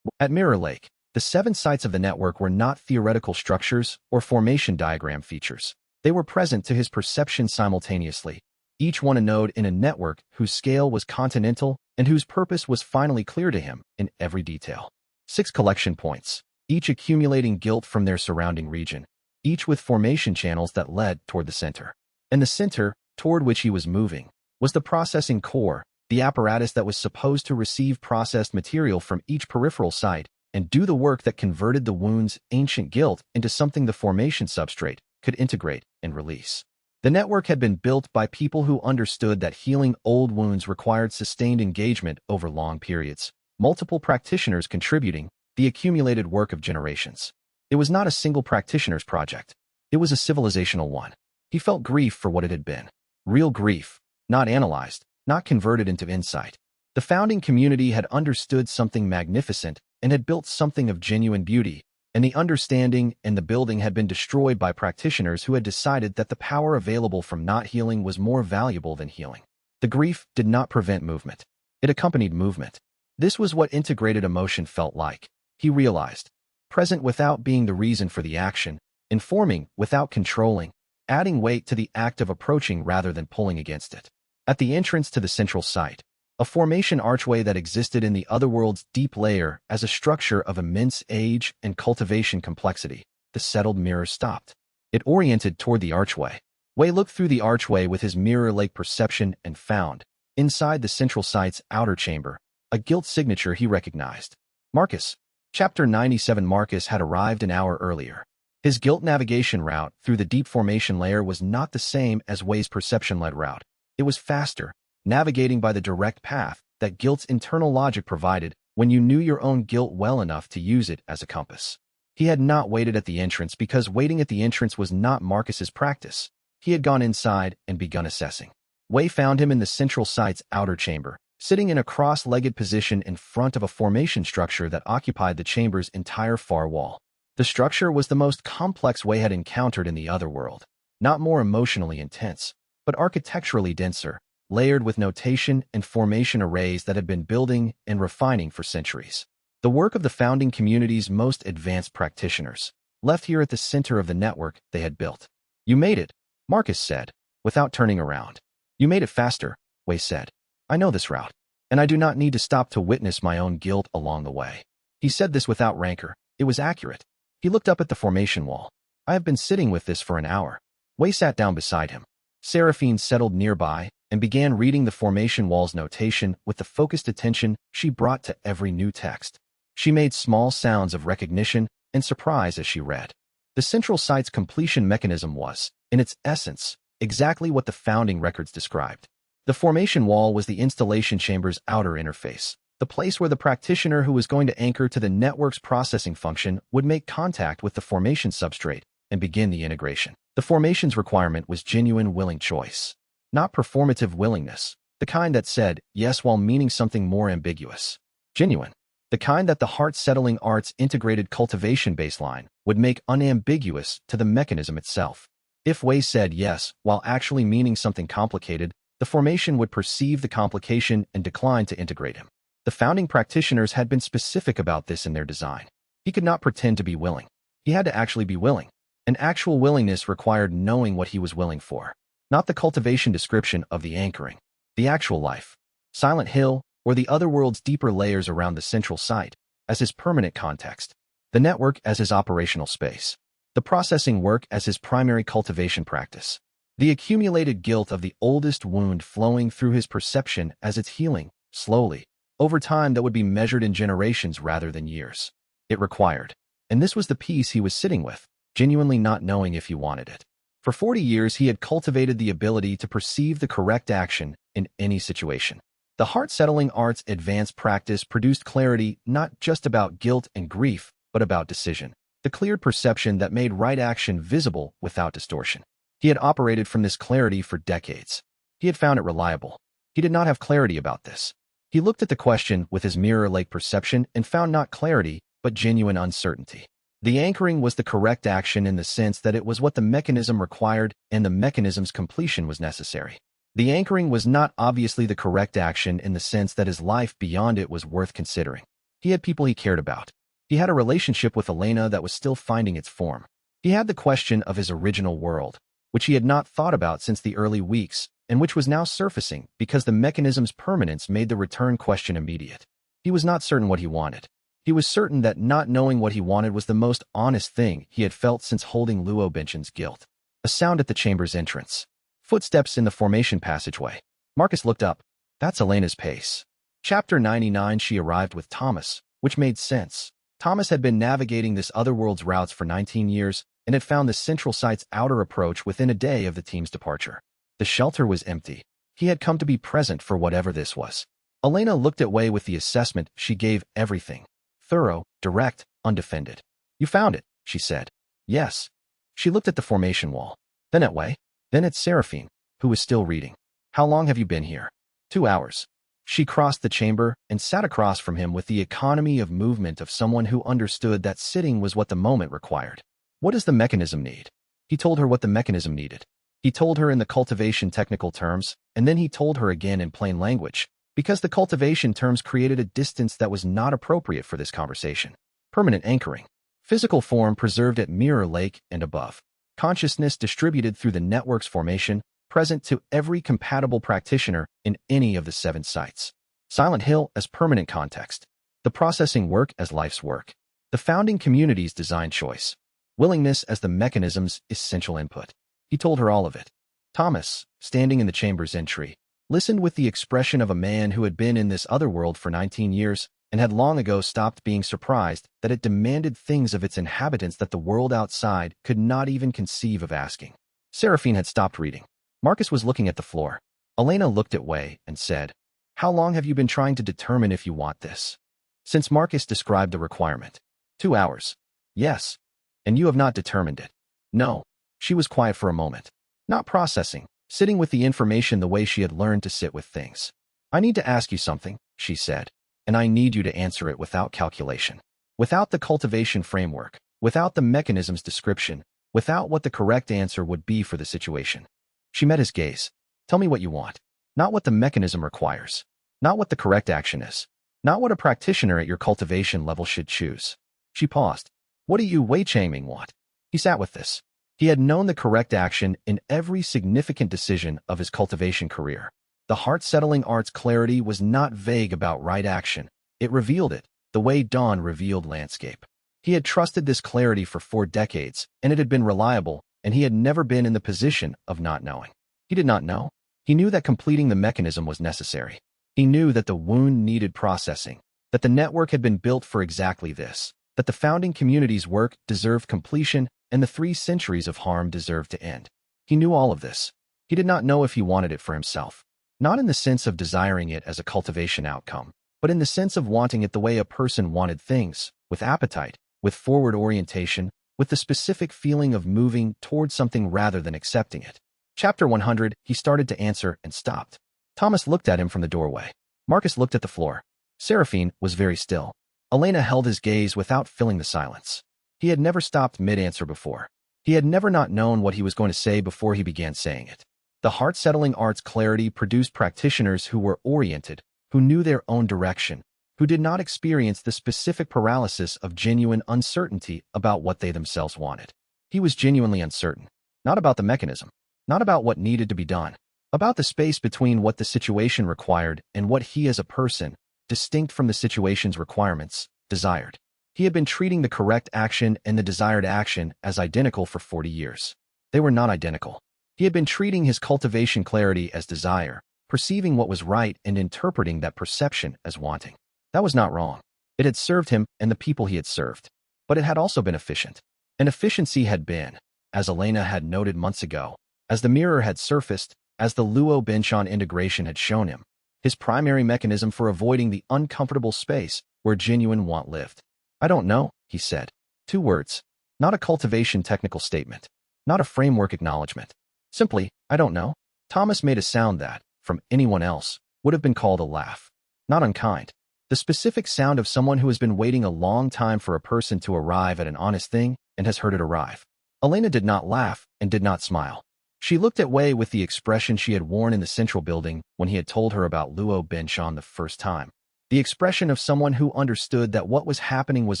Speaker 1: At Mirror Lake, the 7 sites of the network were not theoretical structures or formation diagram features. They were present to his perception simultaneously, each one a node in a network whose scale was continental and whose purpose was finally clear to him in every detail. 6 collection points, each accumulating guilt from their surrounding region, each with formation channels that led toward the center. And the center, toward which he was moving, was the processing core, the apparatus that was supposed to receive processed material from each peripheral site and do the work that converted the wound's ancient guilt into something the formation substrate could integrate and release. The network had been built by people who understood that healing old wounds required sustained engagement over long periods, multiple practitioners contributing, the accumulated work of generations. It was not a single practitioner's project. It was a civilizational one. He felt grief for what it had been. Real grief, not analyzed, not converted into insight. The founding community had understood something magnificent and had built something of genuine beauty, and the understanding and the building had been destroyed by practitioners who had decided that the power available from not healing was more valuable than healing. The grief did not prevent movement. It accompanied movement. This was what integrated emotion felt like. He realized. Present without being the reason for the action, informing without controlling, adding weight to the act of approaching rather than pulling against it. At the entrance to the central site, a formation archway that existed in the otherworld's deep layer as a structure of immense age and cultivation complexity, the settled mirror stopped. It oriented toward the archway. Wei looked through the archway with his Mirror Lake perception and found, inside the central site's outer chamber, a guilt signature he recognized. Marcus. Chapter 97. Marcus had arrived an hour earlier. His guilt navigation route through the deep formation layer was not the same as Wei's perception-led route. It was faster, navigating by the direct path that guilt's internal logic provided when you knew your own guilt well enough to use it as a compass. He had not waited at the entrance because waiting at the entrance was not Marcus's practice. He had gone inside and begun assessing. Wei found him in the central site's outer chamber, sitting in a cross-legged position in front of a formation structure that occupied the chamber's entire far wall. The structure was the most complex Wei had encountered in the other world, not more emotionally intense, but architecturally denser, layered with notation and formation arrays that had been building and refining for centuries. The work of the founding community's most advanced practitioners, left here at the center of the network they had built. You made it, Marcus said, without turning around. You made it faster, Wei said. I know this route, and I do not need to stop to witness my own guilt along the way. He said this without rancor. It was accurate. He looked up at the formation wall. I have been sitting with this for an hour. Wei sat down beside him. Seraphine settled nearby and began reading the formation wall's notation with the focused attention she brought to every new text. She made small sounds of recognition and surprise as she read. The central site's completion mechanism was, in its essence, exactly what the founding records described. The formation wall was the installation chamber's outer interface, the place where the practitioner who was going to anchor to the network's processing function would make contact with the formation substrate and begin the integration. The formation's requirement was genuine willing choice, not performative willingness, the kind that said yes while meaning something more ambiguous. Genuine, the kind that the heart-settling art's integrated cultivation baseline would make unambiguous to the mechanism itself. If Wei said yes while actually meaning something complicated, the formation would perceive the complication and decline to integrate him. The founding practitioners had been specific about this in their design. He could not pretend to be willing. He had to actually be willing. An actual willingness required knowing what he was willing for, not the cultivation description of the anchoring, the actual life, Silent Hill, or the other world's deeper layers around the central site, as his permanent context, the network as his operational space, the processing work as his primary cultivation practice, the accumulated guilt of the oldest wound flowing through his perception as its healing, slowly, over time that would be measured in generations rather than years. It required, and this was the peace he was sitting with, genuinely not knowing if he wanted it. For 40 years he had cultivated the ability to perceive the correct action in any situation. The heart-settling art's advanced practice produced clarity not just about guilt and grief, but about decision. The cleared perception that made right action visible without distortion. He had operated from this clarity for decades. He had found it reliable. He did not have clarity about this. He looked at the question with his mirror-like perception and found not clarity, but genuine uncertainty. The anchoring was the correct action in the sense that it was what the mechanism required and the mechanism's completion was necessary. The anchoring was not obviously the correct action in the sense that his life beyond it was worth considering. He had people he cared about. He had a relationship with Elena that was still finding its form. He had the question of his original world, which he had not thought about since the early weeks, and which was now surfacing because the mechanism's permanence made the return question immediate. He was not certain what he wanted. He was certain that not knowing what he wanted was the most honest thing he had felt since holding Luo Benchen's guilt. A sound at the chamber's entrance. Footsteps in the formation passageway. Marcus looked up. That's Elena's pace. Chapter 99. She arrived with Thomas, which made sense. Thomas had been navigating this otherworld's routes for 19 years and had found the central site's outer approach within a day of the team's departure. The shelter was empty. He had come to be present for whatever this was. Elena looked at Wei with the assessment she gave everything. Thorough, direct, undefended. You found it, she said. Yes. She looked at the formation wall. Then at Wei. Then at Seraphine, who was still reading. How long have you been here? 2 hours. She crossed the chamber and sat across from him with the economy of movement of someone who understood that sitting was what the moment required. What does the mechanism need? He told her what the mechanism needed. He told her in the cultivation technical terms, and then he told her again in plain language, because the cultivation terms created a distance that was not appropriate for this conversation. Permanent anchoring. Physical form preserved at Mirror Lake and above. Consciousness distributed through the network's formation, present to every compatible practitioner in any of the 7 sites. Silent Hill as permanent context. The processing work as life's work. The founding community's design choice. Willingness as the mechanism's essential input. He told her all of it. Thomas, standing in the chamber's entry, listened with the expression of a man who had been in this other world for 19 years and had long ago stopped being surprised that it demanded things of its inhabitants that the world outside could not even conceive of asking. Seraphine had stopped reading. Marcus was looking at the floor. Elena looked at Wei and said, How long have you been trying to determine if you want this? Since Marcus described the requirement. 2 hours. Yes. And you have not determined it. No. She was quiet for a moment. Not processing, sitting with the information the way she had learned to sit with things. I need to ask you something, she said, and I need you to answer it without calculation. Without the cultivation framework, without the mechanism's description, without what the correct answer would be for the situation. She met his gaze. Tell me what you want. Not what the mechanism requires. Not what the correct action is. not what a practitioner at your cultivation level should choose. She paused. What do you Wei Changming want? He sat with this. He had known the correct action in every significant decision of his cultivation career. The heart-settling art's clarity was not vague about right action. It revealed it, the way dawn revealed landscape. He had trusted this clarity for 4 decades, and it had been reliable, and he had never been in the position of not knowing. He did not know. He knew that completing the mechanism was necessary. He knew that the wound needed processing, that the network had been built for exactly this, that the founding community's work deserved completion and the 3 centuries of harm deserved to end. He knew all of this. He did not know if he wanted it for himself, not in the sense of desiring it as a cultivation outcome, but in the sense of wanting it the way a person wanted things, with appetite, with forward orientation, with the specific feeling of moving towards something rather than accepting it. Chapter 100, he started to answer and stopped. Thomas looked at him from the doorway. Marcus looked at the floor. Seraphine was very still. Elena held his gaze without filling the silence. He had never stopped mid-answer before. He had never not known what he was going to say before he began saying it. The heart-settling art's clarity produced practitioners who were oriented, who knew their own direction, who did not experience the specific paralysis of genuine uncertainty about what they themselves wanted. He was genuinely uncertain, not about the mechanism, not about what needed to be done, about the space between what the situation required and what he as a person, distinct from the situation's requirements, desired. He had been treating the correct action and the desired action as identical for 40 years. They were not identical. He had been treating his cultivation clarity as desire, perceiving what was right and interpreting that perception as wanting. That was not wrong. It had served him and the people he had served. But it had also been efficient. And efficiency had been, as Elena had noted months ago, as the mirror had surfaced, as the Luo Binshan integration had shown him, his primary mechanism for avoiding the uncomfortable space where genuine want lived. I don't know, he said. 2 words. Not a cultivation technical statement. Not a framework acknowledgement. Simply, I don't know. Thomas made a sound that, from anyone else, would have been called a laugh. Not unkind. The specific sound of someone who has been waiting a long time for a person to arrive at an honest thing and has heard it arrive. Elena did not laugh and did not smile. She looked at Wei with the expression she had worn in the central building when he had told her about Luo Binshan the first time. The expression of someone who understood that what was happening was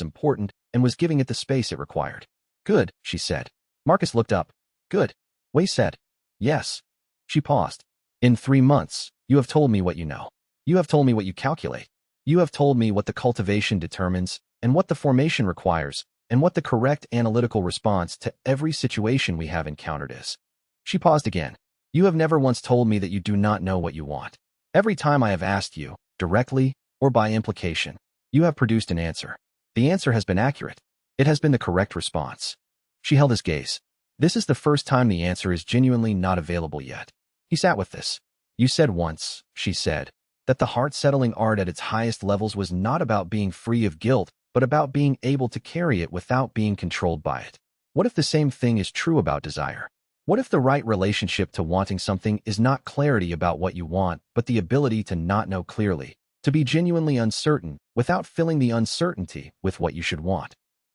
Speaker 1: important and was giving it the space it required. Good, she said. Marcus looked up. Good. Wei said. Yes. She paused. In 3 months, you have told me what you know. You have told me what you calculate. You have told me what the cultivation determines, and what the formation requires, and what the correct analytical response to every situation we have encountered is. She paused again. You have never once told me that you do not know what you want. Every time I have asked you, directly or by implication, you have produced an answer. The answer has been accurate. It has been the correct response. She held his gaze. This is the first time the answer is genuinely not available yet. He sat with this. You said once, she said, that the heart-settling art at its highest levels was not about being free of guilt, but about being able to carry it without being controlled by it. What if the same thing is true about desire? What if the right relationship to wanting something is not clarity about what you want, but the ability to not know clearly, to be genuinely uncertain without filling the uncertainty with what you should want?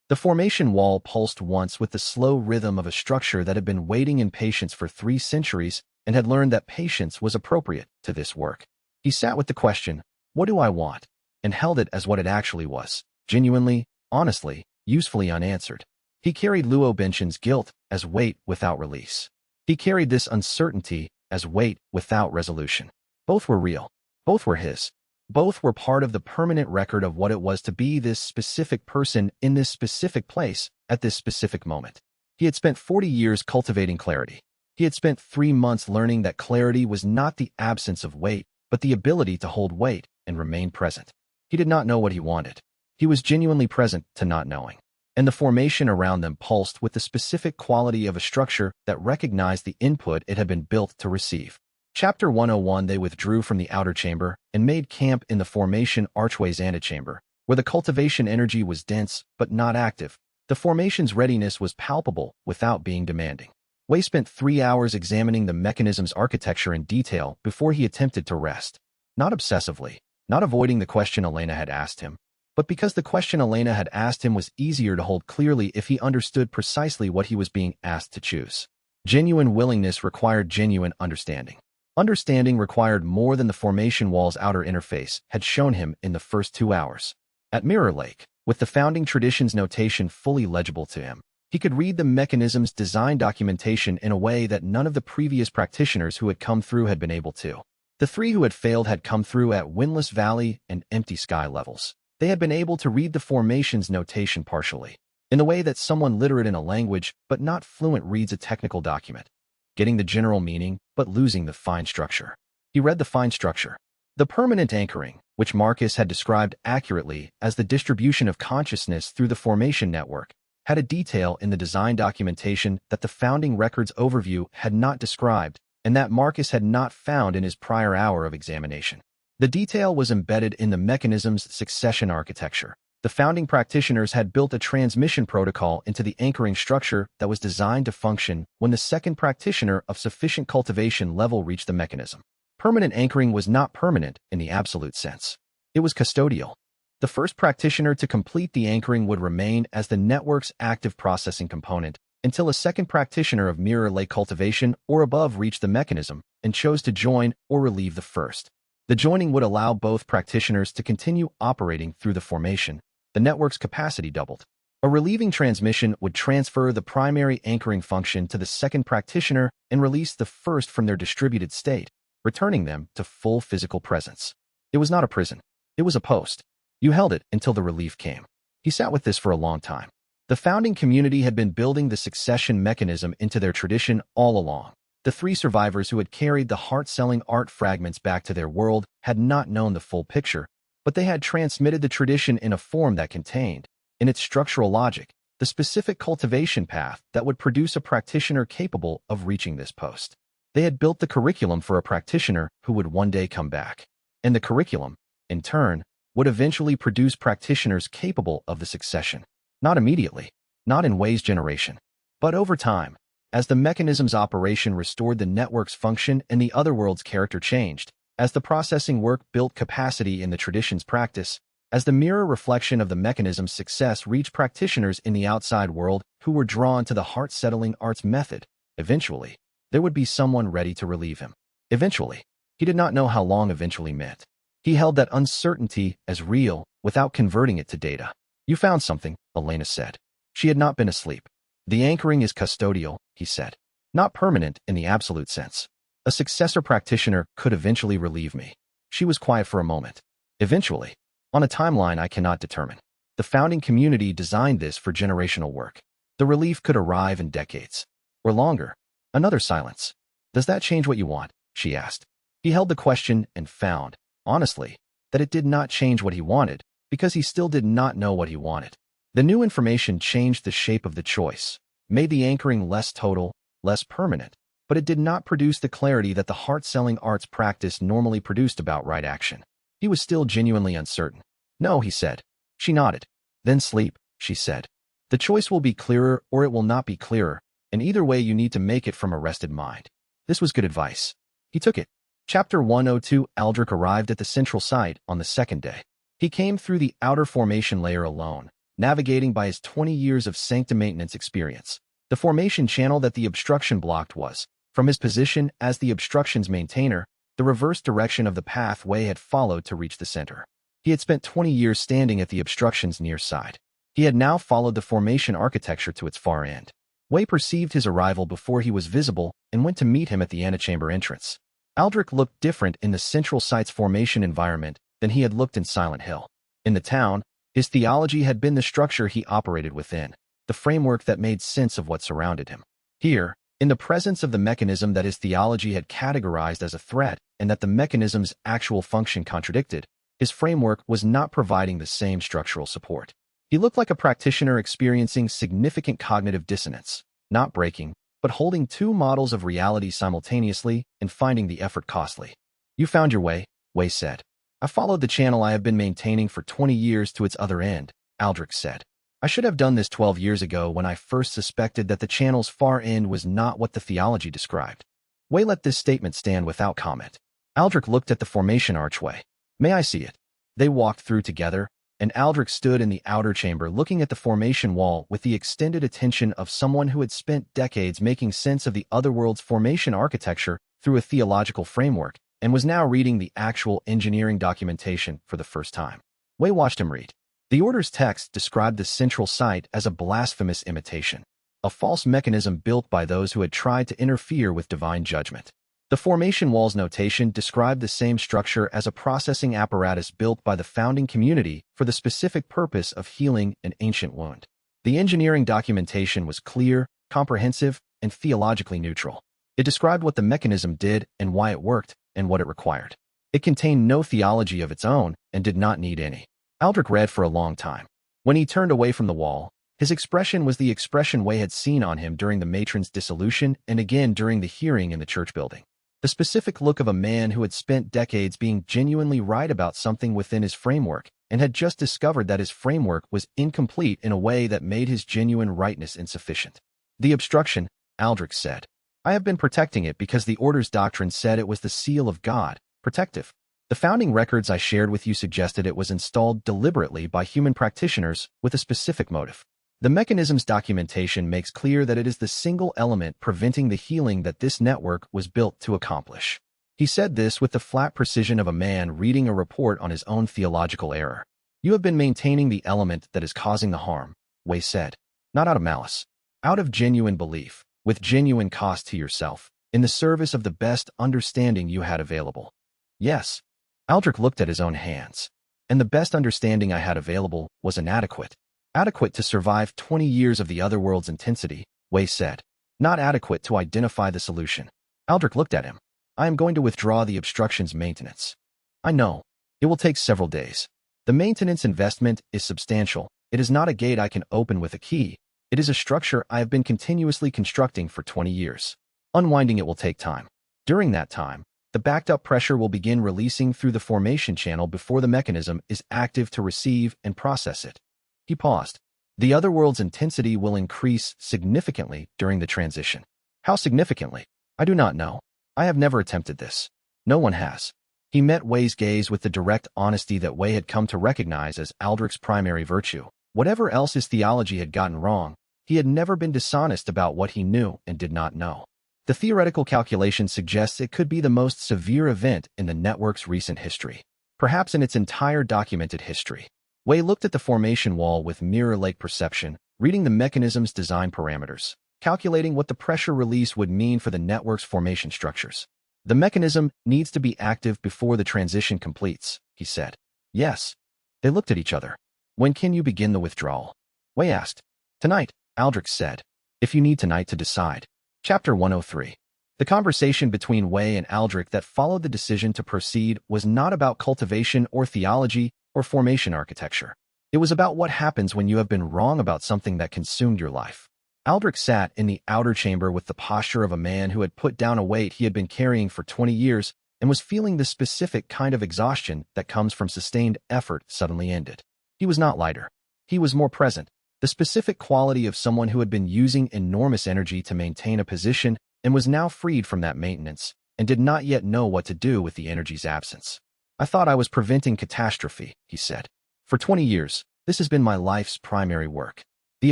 Speaker 1: The formation wall pulsed once with the slow rhythm of a structure that had been waiting in patience for 3 centuries and had learned that patience was appropriate to this work. He sat with the question, what do I want? And held it as what it actually was, genuinely, honestly, usefully unanswered. He carried Luo Binshan's guilt as weight without release. He carried this uncertainty as weight without resolution. Both were real. Both were his. Both were part of the permanent record of what it was to be this specific person in this specific place at this specific moment. He had spent 40 years cultivating clarity. He had spent 3 months learning that clarity was not the absence of weight, but the ability to hold weight and remain present. He did not know what he wanted. He was genuinely present to not knowing. And the formation around them pulsed with the specific quality of a structure that recognized the input it had been built to receive. Chapter 101. They withdrew from the outer chamber and made camp in the formation archway's antechamber, where the cultivation energy was dense but not active. The formation's readiness was palpable without being demanding. Wei spent 3 hours examining the mechanism's architecture in detail before he attempted to rest. Not obsessively, not avoiding the question Elena had asked him, but because the question Elena had asked him was easier to hold clearly if he understood precisely what he was being asked to choose. Genuine willingness required genuine understanding. Understanding required more than the formation wall's outer interface had shown him in the first 2 hours. At Mirror Lake, with the founding tradition's notation fully legible to him, he could read the mechanism's design documentation in a way that none of the previous practitioners who had come through had been able to. The 3 who had failed had come through at Windless Valley and Empty Sky levels. They had been able to read the formation's notation partially, in the way that someone literate in a language but not fluent reads a technical document, getting the general meaning but losing the fine structure. He read the fine structure. The permanent anchoring, which Marcus had described accurately as the distribution of consciousness through the formation network, had a detail in the design documentation that the founding records overview had not described and that Marcus had not found in his prior hour of examination. The detail was embedded in the mechanism's succession architecture. The founding practitioners had built a transmission protocol into the anchoring structure that was designed to function when the second practitioner of sufficient cultivation level reached the mechanism. Permanent anchoring was not permanent in the absolute sense. It was custodial. The first practitioner to complete the anchoring would remain as the network's active processing component until a second practitioner of Mirror Lake cultivation or above reached the mechanism and chose to join or relieve the first. The joining would allow both practitioners to continue operating through the formation. The network's capacity doubled. A relieving transmission would transfer the primary anchoring function to the second practitioner and release the first from their distributed state, returning them to full physical presence. It was not a prison. It was a post. You held it until the relief came. He sat with this for a long time. The founding community had been building the succession mechanism into their tradition all along. The 3 survivors who had carried the heart-selling art fragments back to their world had not known the full picture, but they had transmitted the tradition in a form that contained, in its structural logic, the specific cultivation path that would produce a practitioner capable of reaching this post. They had built the curriculum for a practitioner who would one day come back. And the curriculum, in turn, would eventually produce practitioners capable of the succession. Not immediately, not in Wei's generation, but over time, as the mechanism's operation restored the network's function and the other world's character changed, as the processing work built capacity in the tradition's practice, as the mirror reflection of the mechanism's success reached practitioners in the outside world who were drawn to the heart-settling arts method, eventually, there would be someone ready to relieve him. Eventually. He did not know how long eventually meant. He held that uncertainty as real without converting it to data. You found something, Elena said. She had not been asleep. The anchoring is custodial, he said. Not permanent in the absolute sense. A successor practitioner could eventually relieve me. She was quiet for a moment. Eventually. On a timeline I cannot determine. The founding community designed this for generational work. The relief could arrive in decades. Or longer. Another silence. Does that change what you want? She asked. He held the question and found, honestly, that it did not change what he wanted, because he still did not know what he wanted. The new information changed the shape of the choice, made the anchoring less total, less permanent, but it did not produce the clarity that the heart-selling arts practice normally produced about right action. He was still genuinely uncertain. No, he said. She nodded. Then sleep, she said. The choice will be clearer or it will not be clearer, and either way you need to make it from a rested mind. This was good advice. He took it. Chapter 102. Aldrich arrived at the central site on the second day. He came through the outer formation layer alone, navigating by his 20 years of sanctum maintenance experience. The formation channel that the obstruction blocked was, from his position as the obstruction's maintainer, the reverse direction of the path Wei had followed to reach the center. He had spent 20 years standing at the obstruction's near side. He had now followed the formation architecture to its far end. Wei perceived his arrival before he was visible and went to meet him at the antechamber entrance. Aldrich looked different in the central site's formation environment than he had looked in Silent Hill. In the town, his theology had been the structure he operated within, the framework that made sense of what surrounded him. Here, in the presence of the mechanism that his theology had categorized as a threat and that the mechanism's actual function contradicted, his framework was not providing the same structural support. He looked like a practitioner experiencing significant cognitive dissonance, not breaking, but holding 2 models of reality simultaneously and finding the effort costly. You found your way, Wei said. I followed the channel I have been maintaining for 20 years to its other end, Aldrich said. I should have done this 12 years ago when I first suspected that the channel's far end was not what the theology described. Wei let this statement stand without comment. Aldrich looked at the formation archway. May I see it? They walked through together, and Aldrich stood in the outer chamber looking at the formation wall with the extended attention of someone who had spent decades making sense of the otherworld's formation architecture through a theological framework and was now reading the actual engineering documentation for the first time. Wei watched him read. The order's text described the central site as a blasphemous imitation, a false mechanism built by those who had tried to interfere with divine judgment. The formation wall's notation described the same structure as a processing apparatus built by the founding community for the specific purpose of healing an ancient wound. The engineering documentation was clear, comprehensive, and theologically neutral. It described what the mechanism did and why it worked and what it required. It contained no theology of its own and did not need any. Aldrich read for a long time. When he turned away from the wall, his expression was the expression Wei had seen on him during the matron's dissolution and again during the hearing in the church building. The specific look of a man who had spent decades being genuinely right about something within his framework and had just discovered that his framework was incomplete in a way that made his genuine rightness insufficient. The obstruction, Aldrich said. I have been protecting it because the Order's doctrine said it was the seal of God, protective. The founding records I shared with you suggested it was installed deliberately by human practitioners with a specific motive. The mechanism's documentation makes clear that it is the single element preventing the healing that this network was built to accomplish. He said this with the flat precision of a man reading a report on his own theological error. You have been maintaining the element that is causing the harm, Wei said. Not out of malice. Out of genuine belief, with genuine cost to yourself, in the service of the best understanding you had available. Yes. Aldrich looked at his own hands. And the best understanding I had available was inadequate. Adequate to survive 20 years of the otherworld's intensity, Wei said. Not adequate to identify the solution. Aldrich looked at him. I am going to withdraw the obstruction's maintenance. I know. It will take several days. The maintenance investment is substantial. It is not a gate I can open with a key. It is a structure I have been continuously constructing for 20 years. Unwinding it will take time. During that time, the backed-up pressure will begin releasing through the formation channel before the mechanism is active to receive and process it. He paused. The otherworld's intensity will increase significantly during the transition. How significantly? I do not know. I have never attempted this. No one has. He met Wei's gaze with the direct honesty that Wei had come to recognize as Aldrich's primary virtue. Whatever else his theology had gotten wrong, he had never been dishonest about what he knew and did not know. The theoretical calculation suggests it could be the most severe event in the network's recent history, perhaps in its entire documented history. Wei looked at the formation wall with mirror lake perception, reading the mechanism's design parameters, calculating what the pressure release would mean for the network's formation structures. The mechanism needs to be active before the transition completes, he said. Yes. They looked at each other. When can you begin the withdrawal? Wei asked. Tonight, Aldrich said. If you need tonight to decide. Chapter 103. The conversation between Wei and Aldrich that followed the decision to proceed was not about cultivation or theology or formation architecture. It was about what happens when you have been wrong about something that consumed your life. Aldrich sat in the outer chamber with the posture of a man who had put down a weight he had been carrying for 20 years and was feeling the specific kind of exhaustion that comes from sustained effort suddenly ended. He was not lighter. He was more present, the specific quality of someone who had been using enormous energy to maintain a position and was now freed from that maintenance and did not yet know what to do with the energy's absence. I thought I was preventing catastrophe, he said. For 20 years, this has been my life's primary work. The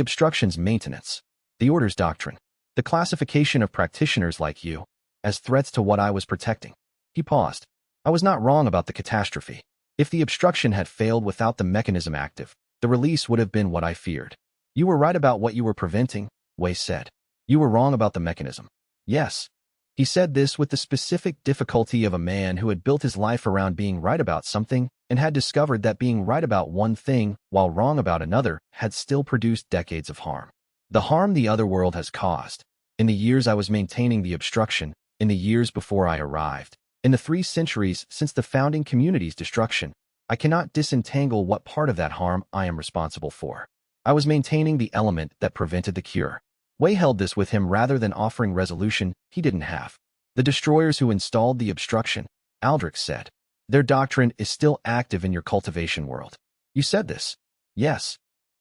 Speaker 1: obstruction's maintenance, the Order's doctrine, the classification of practitioners like you as threats to what I was protecting. He paused. I was not wrong about the catastrophe. If the obstruction had failed without the mechanism active, the release would have been what I feared. You were right about what you were preventing, Wei said. You were wrong about the mechanism. Yes. He said this with the specific difficulty of a man who had built his life around being right about something and had discovered that being right about one thing while wrong about another had still produced decades of harm. The harm the otherworld has caused, in the years I was maintaining the obstruction, in the years before I arrived, in the 3 centuries since the founding community's destruction, I cannot disentangle what part of that harm I am responsible for. I was maintaining the element that prevented the cure. Wei held this with him rather than offering resolution he didn't have. The destroyers who installed the obstruction, Aldrich said. Their doctrine is still active in your cultivation world. You said this. Yes.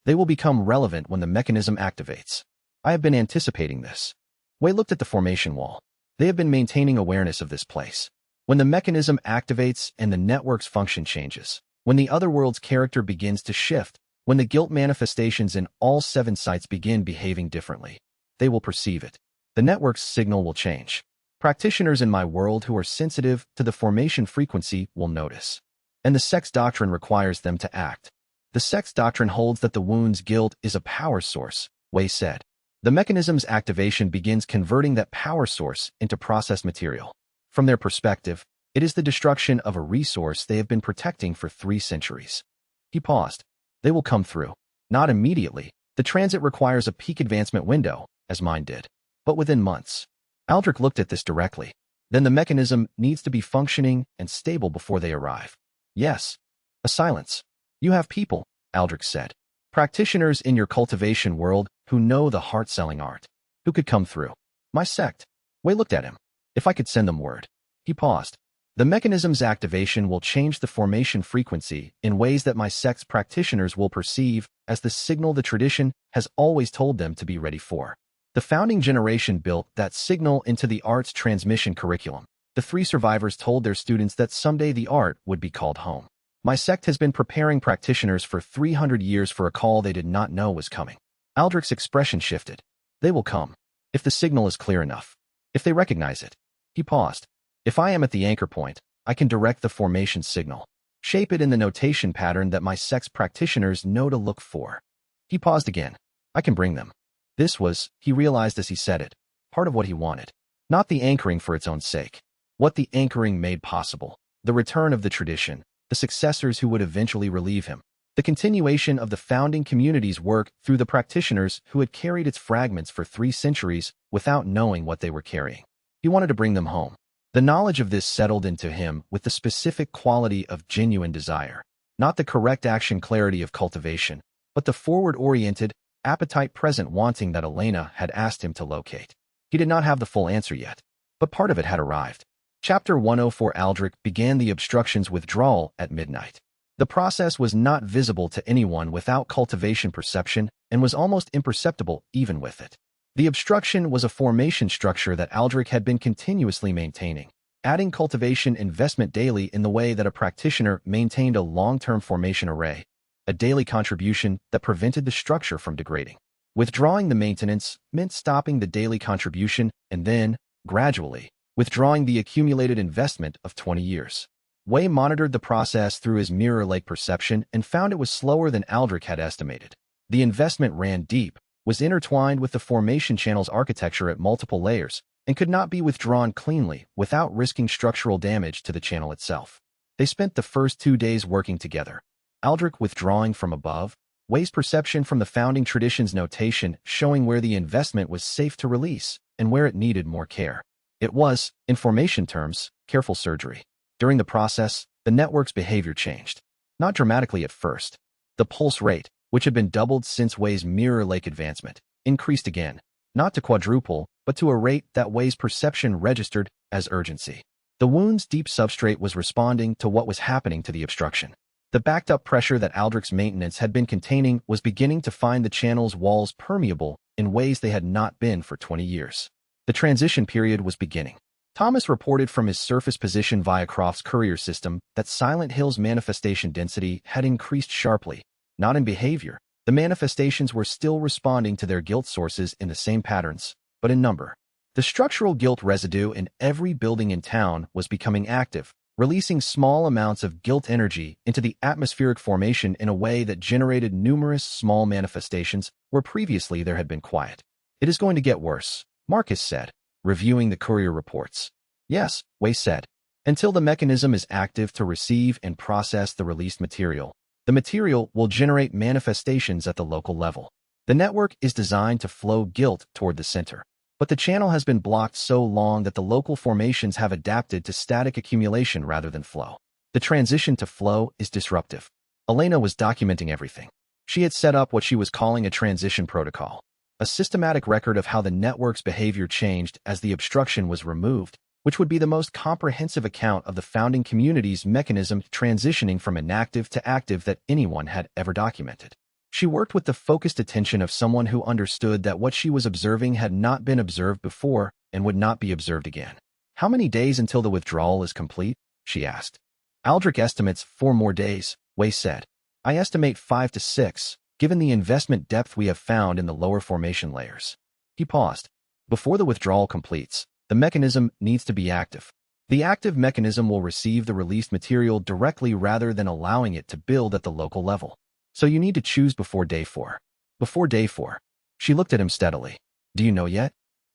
Speaker 1: They will become relevant when the mechanism activates. I have been anticipating this. Wei looked at the formation wall. They have been maintaining awareness of this place. When the mechanism activates and the network's function changes, When the otherworld's character begins to shift, when the guilt manifestations in all 7 sites begin behaving differently, they will perceive it. The network's signal will change. Practitioners in my world who are sensitive to the formation frequency will notice. And the sex doctrine requires them to act. The sex doctrine holds that the wound's guilt is a power source, Wei said. The mechanism's activation begins converting that power source into processed material. From their perspective, it is the destruction of a resource they have been protecting for 3 centuries. He paused. They will come through. Not immediately. The transit requires a peak advancement window, as mine did. But within months. Aldrich looked at this directly. Then the mechanism needs to be functioning and stable before they arrive. Yes. A silence. You have people, Aldrich said. Practitioners in your cultivation world who know the heart-selling art. Who could come through? My sect. Wei looked at him. If I could send them word. He paused. The mechanism's activation will change the formation frequency in ways that my sect's practitioners will perceive as the signal the tradition has always told them to be ready for. The founding generation built that signal into the art's transmission curriculum. The 3 survivors told their students that someday the art would be called home. My sect has been preparing practitioners for 300 years for a call they did not know was coming. Aldrich's expression shifted. They will come. If the signal is clear enough. If they recognize it. He paused. If I am at the anchor point, I can direct the formation signal. Shape it in the notation pattern that my sect's practitioners know to look for. He paused again. I can bring them. This was, he realized as he said it, part of what he wanted. Not the anchoring for its own sake. What the anchoring made possible. The return of the tradition. The successors who would eventually relieve him. The continuation of the founding community's work through the practitioners who had carried its fragments for 3 centuries without knowing what they were carrying. He wanted to bring them home. The knowledge of this settled into him with the specific quality of genuine desire. Not the correct action clarity of cultivation, but the forward-oriented, appetite-present wanting that Elena had asked him to locate. He did not have the full answer yet, but part of it had arrived. Chapter 104 Aldrich began the obstruction's withdrawal at midnight. The process was not visible to anyone without cultivation perception and was almost imperceptible even with it. The obstruction was a formation structure that Aldrich had been continuously maintaining, adding cultivation investment daily in the way that a practitioner maintained a long-term formation array, a daily contribution that prevented the structure from degrading. Withdrawing the maintenance meant stopping the daily contribution and then, gradually, withdrawing the accumulated investment of 20 years. Wei monitored the process through his mirror lake perception and found it was slower than Aldrich had estimated. The investment ran deep, was intertwined with the formation channel's architecture at multiple layers, and could not be withdrawn cleanly without risking structural damage to the channel itself. They spent the first 2 days working together. Aldrich withdrawing from above, Wei's perception from the founding tradition's notation showing where the investment was safe to release and where it needed more care. It was, in formation terms, careful surgery. During the process, the network's behavior changed. Not dramatically at first. The pulse rate, which had been doubled since Wei's mirror lake advancement, increased again, not to quadruple, but to a rate that Wei's perception registered as urgency. The wound's deep substrate was responding to what was happening to the obstruction. The backed-up pressure that Aldrich's maintenance had been containing was beginning to find the channel's walls permeable in ways they had not been for 20 years. The transition period was beginning. Thomas reported from his surface position via Croft's courier system that Silent Hill's manifestation density had increased sharply. Not in behavior. The manifestations were still responding to their guilt sources in the same patterns, but in number. The structural guilt residue in every building in town was becoming active, releasing small amounts of guilt energy into the atmospheric formation in a way that generated numerous small manifestations where previously there had been quiet. It is going to get worse, Marcus said, reviewing the courier reports. Yes, Wei said. Until the mechanism is active to receive and process the released material, the material will generate manifestations at the local level. The network is designed to flow guilt toward the center. But the channel has been blocked so long that the local formations have adapted to static accumulation rather than flow. The transition to flow is disruptive. Elena was documenting everything. She had set up what she was calling a transition protocol, a systematic record of how the network's behavior changed as the obstruction was removed, which would be the most comprehensive account of the founding community's mechanism transitioning from inactive to active that anyone had ever documented. She worked with the focused attention of someone who understood that what she was observing had not been observed before and would not be observed again. How many days until the withdrawal is complete? She asked. Aldrich estimates 4 more days, Wei said. I estimate 5 to 6, given the investment depth we have found in the lower formation layers. He paused. Before the withdrawal completes, the mechanism needs to be active. The active mechanism will receive the released material directly rather than allowing it to build at the local level. So you need to choose before day 4. Before day 4. She looked at him steadily. Do you know yet?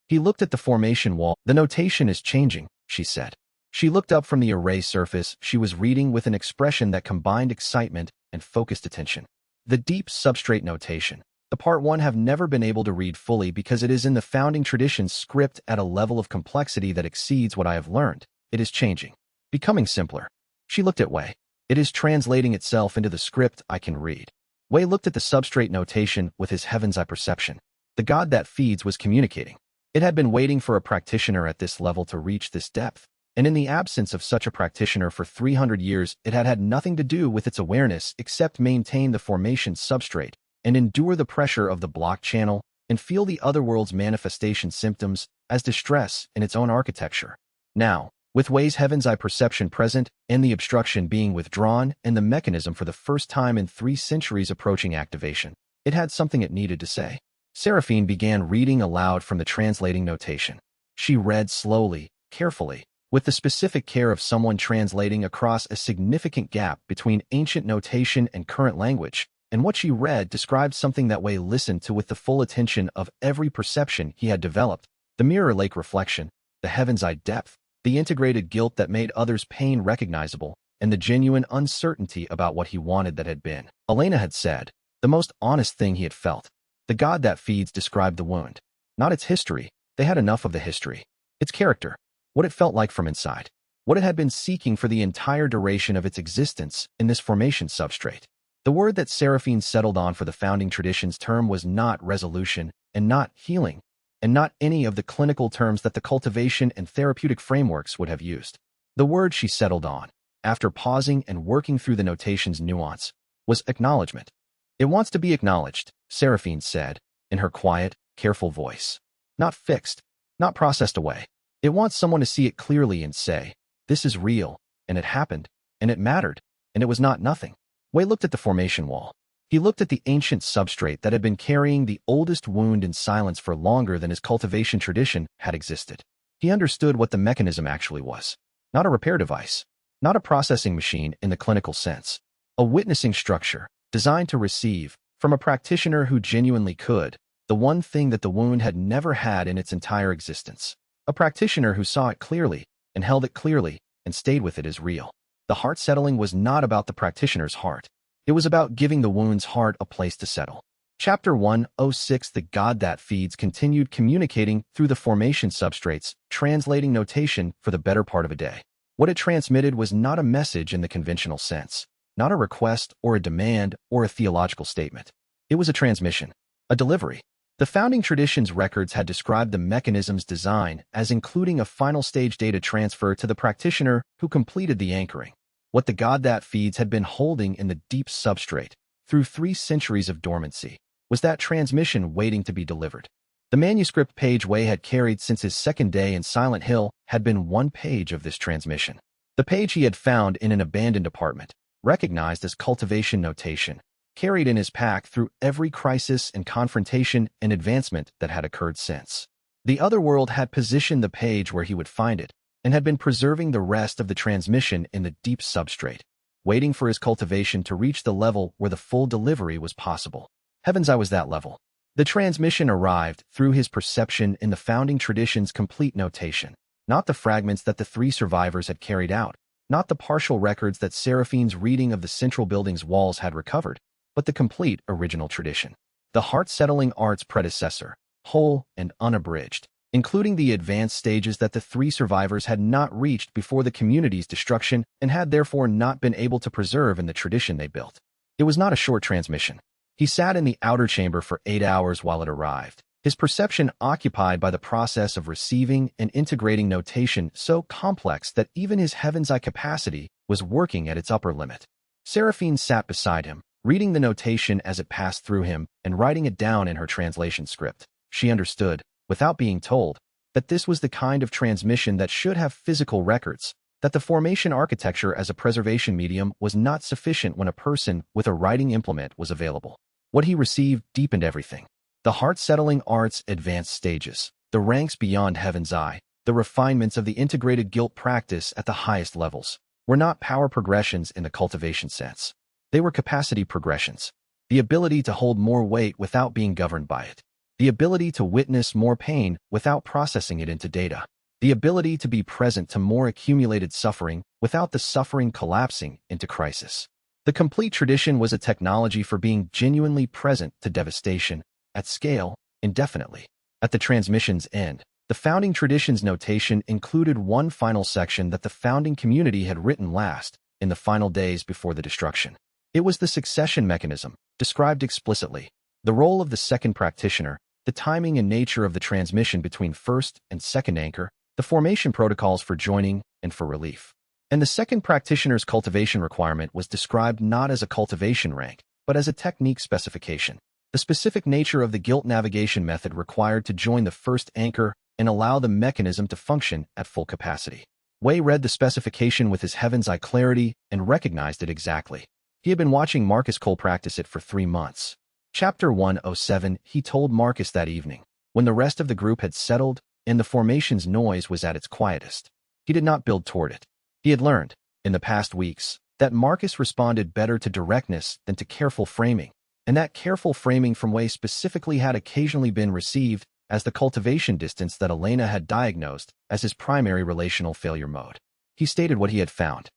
Speaker 1: He looked at the formation wall. The notation is changing, she said. She looked up from the array surface she was reading with an expression that combined excitement and focused attention. The deep substrate notation. The part 1 have never been able to read fully because it is in the founding tradition's script at a level of complexity that exceeds what I have learned. It is changing. Becoming simpler. She looked at Wei. It is translating itself into the script I can read. Wei looked at the substrate notation with his heaven's eye perception. The God that feeds was communicating. It had been waiting for a practitioner at this level to reach this depth, and in the absence of such a practitioner for 300 years, it had had nothing to do with its awareness except maintain the formation substrate and endure the pressure of the block channel and feel the other world's manifestation symptoms as distress in its own architecture. Now, with Wei's heaven's eye perception present and the obstruction being withdrawn and the mechanism for the first time in 3 centuries approaching activation, it had something it needed to say. Seraphine began reading aloud from the translating notation. She read slowly, carefully, with the specific care of someone translating across a significant gap between ancient notation and current language, and what she read described something that Wei listened to with the full attention of every perception he had developed: the mirror lake reflection, the heaven's eye depth, the integrated guilt that made others' pain recognizable, and the genuine uncertainty about what he wanted that had been. Elena had said, the most honest thing he had felt. The God that feeds described the wound. Not its history. They had enough of the history. Its character. What it felt like from inside. What it had been seeking for the entire duration of its existence in this formation substrate. The word that Seraphine settled on for the founding tradition's term was not resolution, and not healing, and not any of the clinical terms that the cultivation and therapeutic frameworks would have used. The word she settled on, after pausing and working through the notation's nuance, was acknowledgement. It wants to be acknowledged, Seraphine said, in her quiet, careful voice. Not fixed, not processed away. It wants someone to see it clearly and say, this is real, and it happened, and it mattered, and it was not nothing. Wei looked at the formation wall. He looked at the ancient substrate that had been carrying the oldest wound in silence for longer than his cultivation tradition had existed. He understood what the mechanism actually was. Not a repair device, not a processing machine in the clinical sense. A witnessing structure, designed to receive, from a practitioner who genuinely could, the one thing that the wound had never had in its entire existence. A practitioner who saw it clearly, and held it clearly, and stayed with it as real. The heart settling was not about the practitioner's heart. It was about giving the wound's heart a place to settle. Chapter 106. The God that feeds continued communicating through the formation substrates, translating notation for the better part of a day. What it transmitted was not a message in the conventional sense. Not a request or a demand or a theological statement. It was a transmission, a delivery. The founding tradition's records had described the mechanism's design as including a final stage data transfer to the practitioner who completed the anchoring. What the God that feeds had been holding in the deep substrate, through 3 centuries of dormancy, was that transmission waiting to be delivered. The manuscript page Wei had carried since his second day in Silent Hill had been one page of this transmission. The page he had found in an abandoned apartment, recognized as cultivation notation, carried in his pack through every crisis and confrontation and advancement that had occurred since. The other world had positioned the page where he would find it, and had been preserving the rest of the transmission in the deep substrate, waiting for his cultivation to reach the level where the full delivery was possible. Heavens, I was that level. The transmission arrived through his perception in the founding tradition's complete notation, not the fragments that the 3 survivors had carried out, not the partial records that Seraphine's reading of the central building's walls had recovered, but the complete original tradition. The heart-settling art's predecessor, whole and unabridged, including the advanced stages that the 3 survivors had not reached before the community's destruction and had therefore not been able to preserve in the tradition they built. It was not a short transmission. He sat in the outer chamber for 8 hours while it arrived, his perception occupied by the process of receiving and integrating notation so complex that even his heaven's eye capacity was working at its upper limit. Seraphine sat beside him, reading the notation as it passed through him and writing it down in her translation script. She understood, without being told, that this was the kind of transmission that should have physical records, that the formation architecture as a preservation medium was not sufficient when a person with a writing implement was available. What he received deepened everything. The heart-settling art's advanced stages, the ranks beyond heaven's eye, the refinements of the integrated guilt practice at the highest levels, were not power progressions in the cultivation sense. They were capacity progressions. The ability to hold more weight without being governed by it. The ability to witness more pain without processing it into data. The ability to be present to more accumulated suffering without the suffering collapsing into crisis. The complete tradition was a technology for being genuinely present to devastation, at scale, indefinitely. At the transmission's end, the founding tradition's notation included one final section that the founding community had written last, in the final days before the destruction. It was the succession mechanism, described explicitly, the role of the second practitioner, the timing and nature of the transmission between first and second anchor, the formation protocols for joining and for relief. And the second practitioner's cultivation requirement was described not as a cultivation rank, but as a technique specification. The specific nature of the guilt navigation method required to join the first anchor and allow the mechanism to function at full capacity. Wei read the specification with his heaven's eye clarity and recognized it exactly. He had been watching Marcus Cole practice it for 3 months. Chapter 107, he told Marcus that evening, when the rest of the group had settled and the formation's noise was at its quietest. He did not build toward it. He had learned, in the past weeks, that Marcus responded better to directness than to careful framing, and that careful framing from Wei specifically had occasionally been received as the cultivation distance that Elena had diagnosed as his primary relational failure mode. He stated what he had found.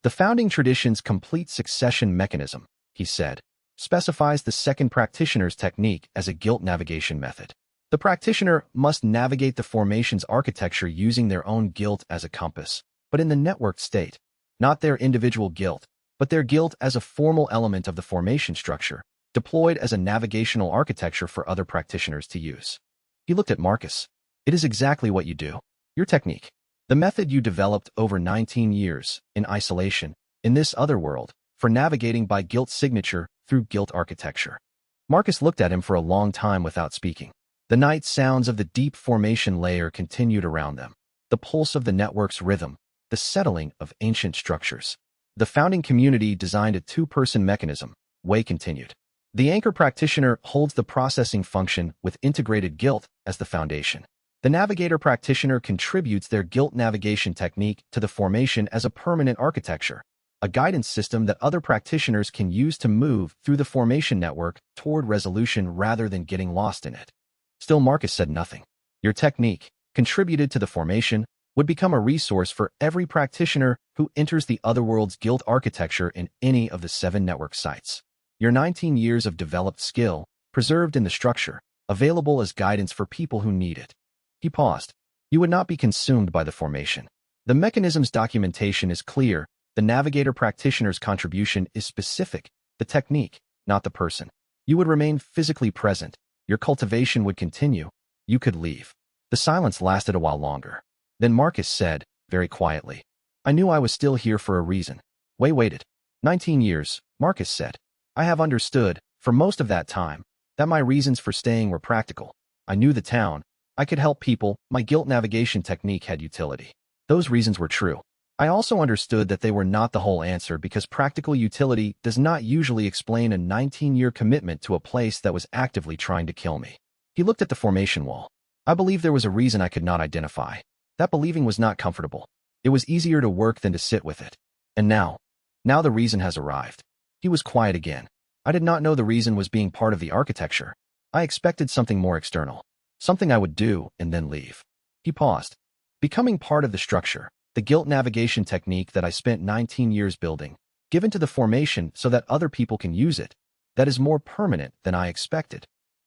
Speaker 1: The founding tradition's complete succession mechanism, he said, specifies the second practitioner's technique as a guilt navigation method. The practitioner must navigate the formation's architecture using their own guilt as a compass, but in the networked state, not their individual guilt, but their guilt as a formal element of the formation structure, deployed as a navigational architecture for other practitioners to use. He looked at Marcus. It is exactly what you do. Your technique. The method you developed over 19 years, in isolation, in this other world, for navigating by guilt signature through guilt architecture. Marcus looked at him for a long time without speaking. The night sounds of the deep formation layer continued around them. The pulse of the network's rhythm, the settling of ancient structures. The founding community designed a 2-person mechanism, Wei continued. The anchor practitioner holds the processing function with integrated guilt as the foundation. The navigator practitioner contributes their guilt navigation technique to the formation as a permanent architecture, a guidance system that other practitioners can use to move through the formation network toward resolution rather than getting lost in it. Still, Marcus said nothing. Your technique, contributed to the formation, would become a resource for every practitioner who enters the otherworld's guilt architecture in any of the 7 network sites. Your 19 years of developed skill, preserved in the structure, available as guidance for people who need it. He paused. You would not be consumed by the formation. The mechanism's documentation is clear. The navigator practitioner's contribution is specific, the technique, not the person. You would remain physically present. Your cultivation would continue. You could leave. The silence lasted a while longer. Then Marcus said, very quietly, I knew I was still here for a reason. Wei waited. 19 years, Marcus said. I have understood, for most of that time, that my reasons for staying were practical. I knew the town. I could help people. My guilt navigation technique had utility. Those reasons were true. I also understood that they were not the whole answer because practical utility does not usually explain a 19-year commitment to a place that was actively trying to kill me. He looked at the formation wall. I believe there was a reason I could not identify. That believing was not comfortable. It was easier to work than to sit with it. And now the reason has arrived. He was quiet again. I did not know the reason was being part of the architecture. I expected something more external. Something I would do and then leave. He paused. Becoming part of the structure, the guilt navigation technique that I spent 19 years building, given to the formation so that other people can use it, that is more permanent than I expected.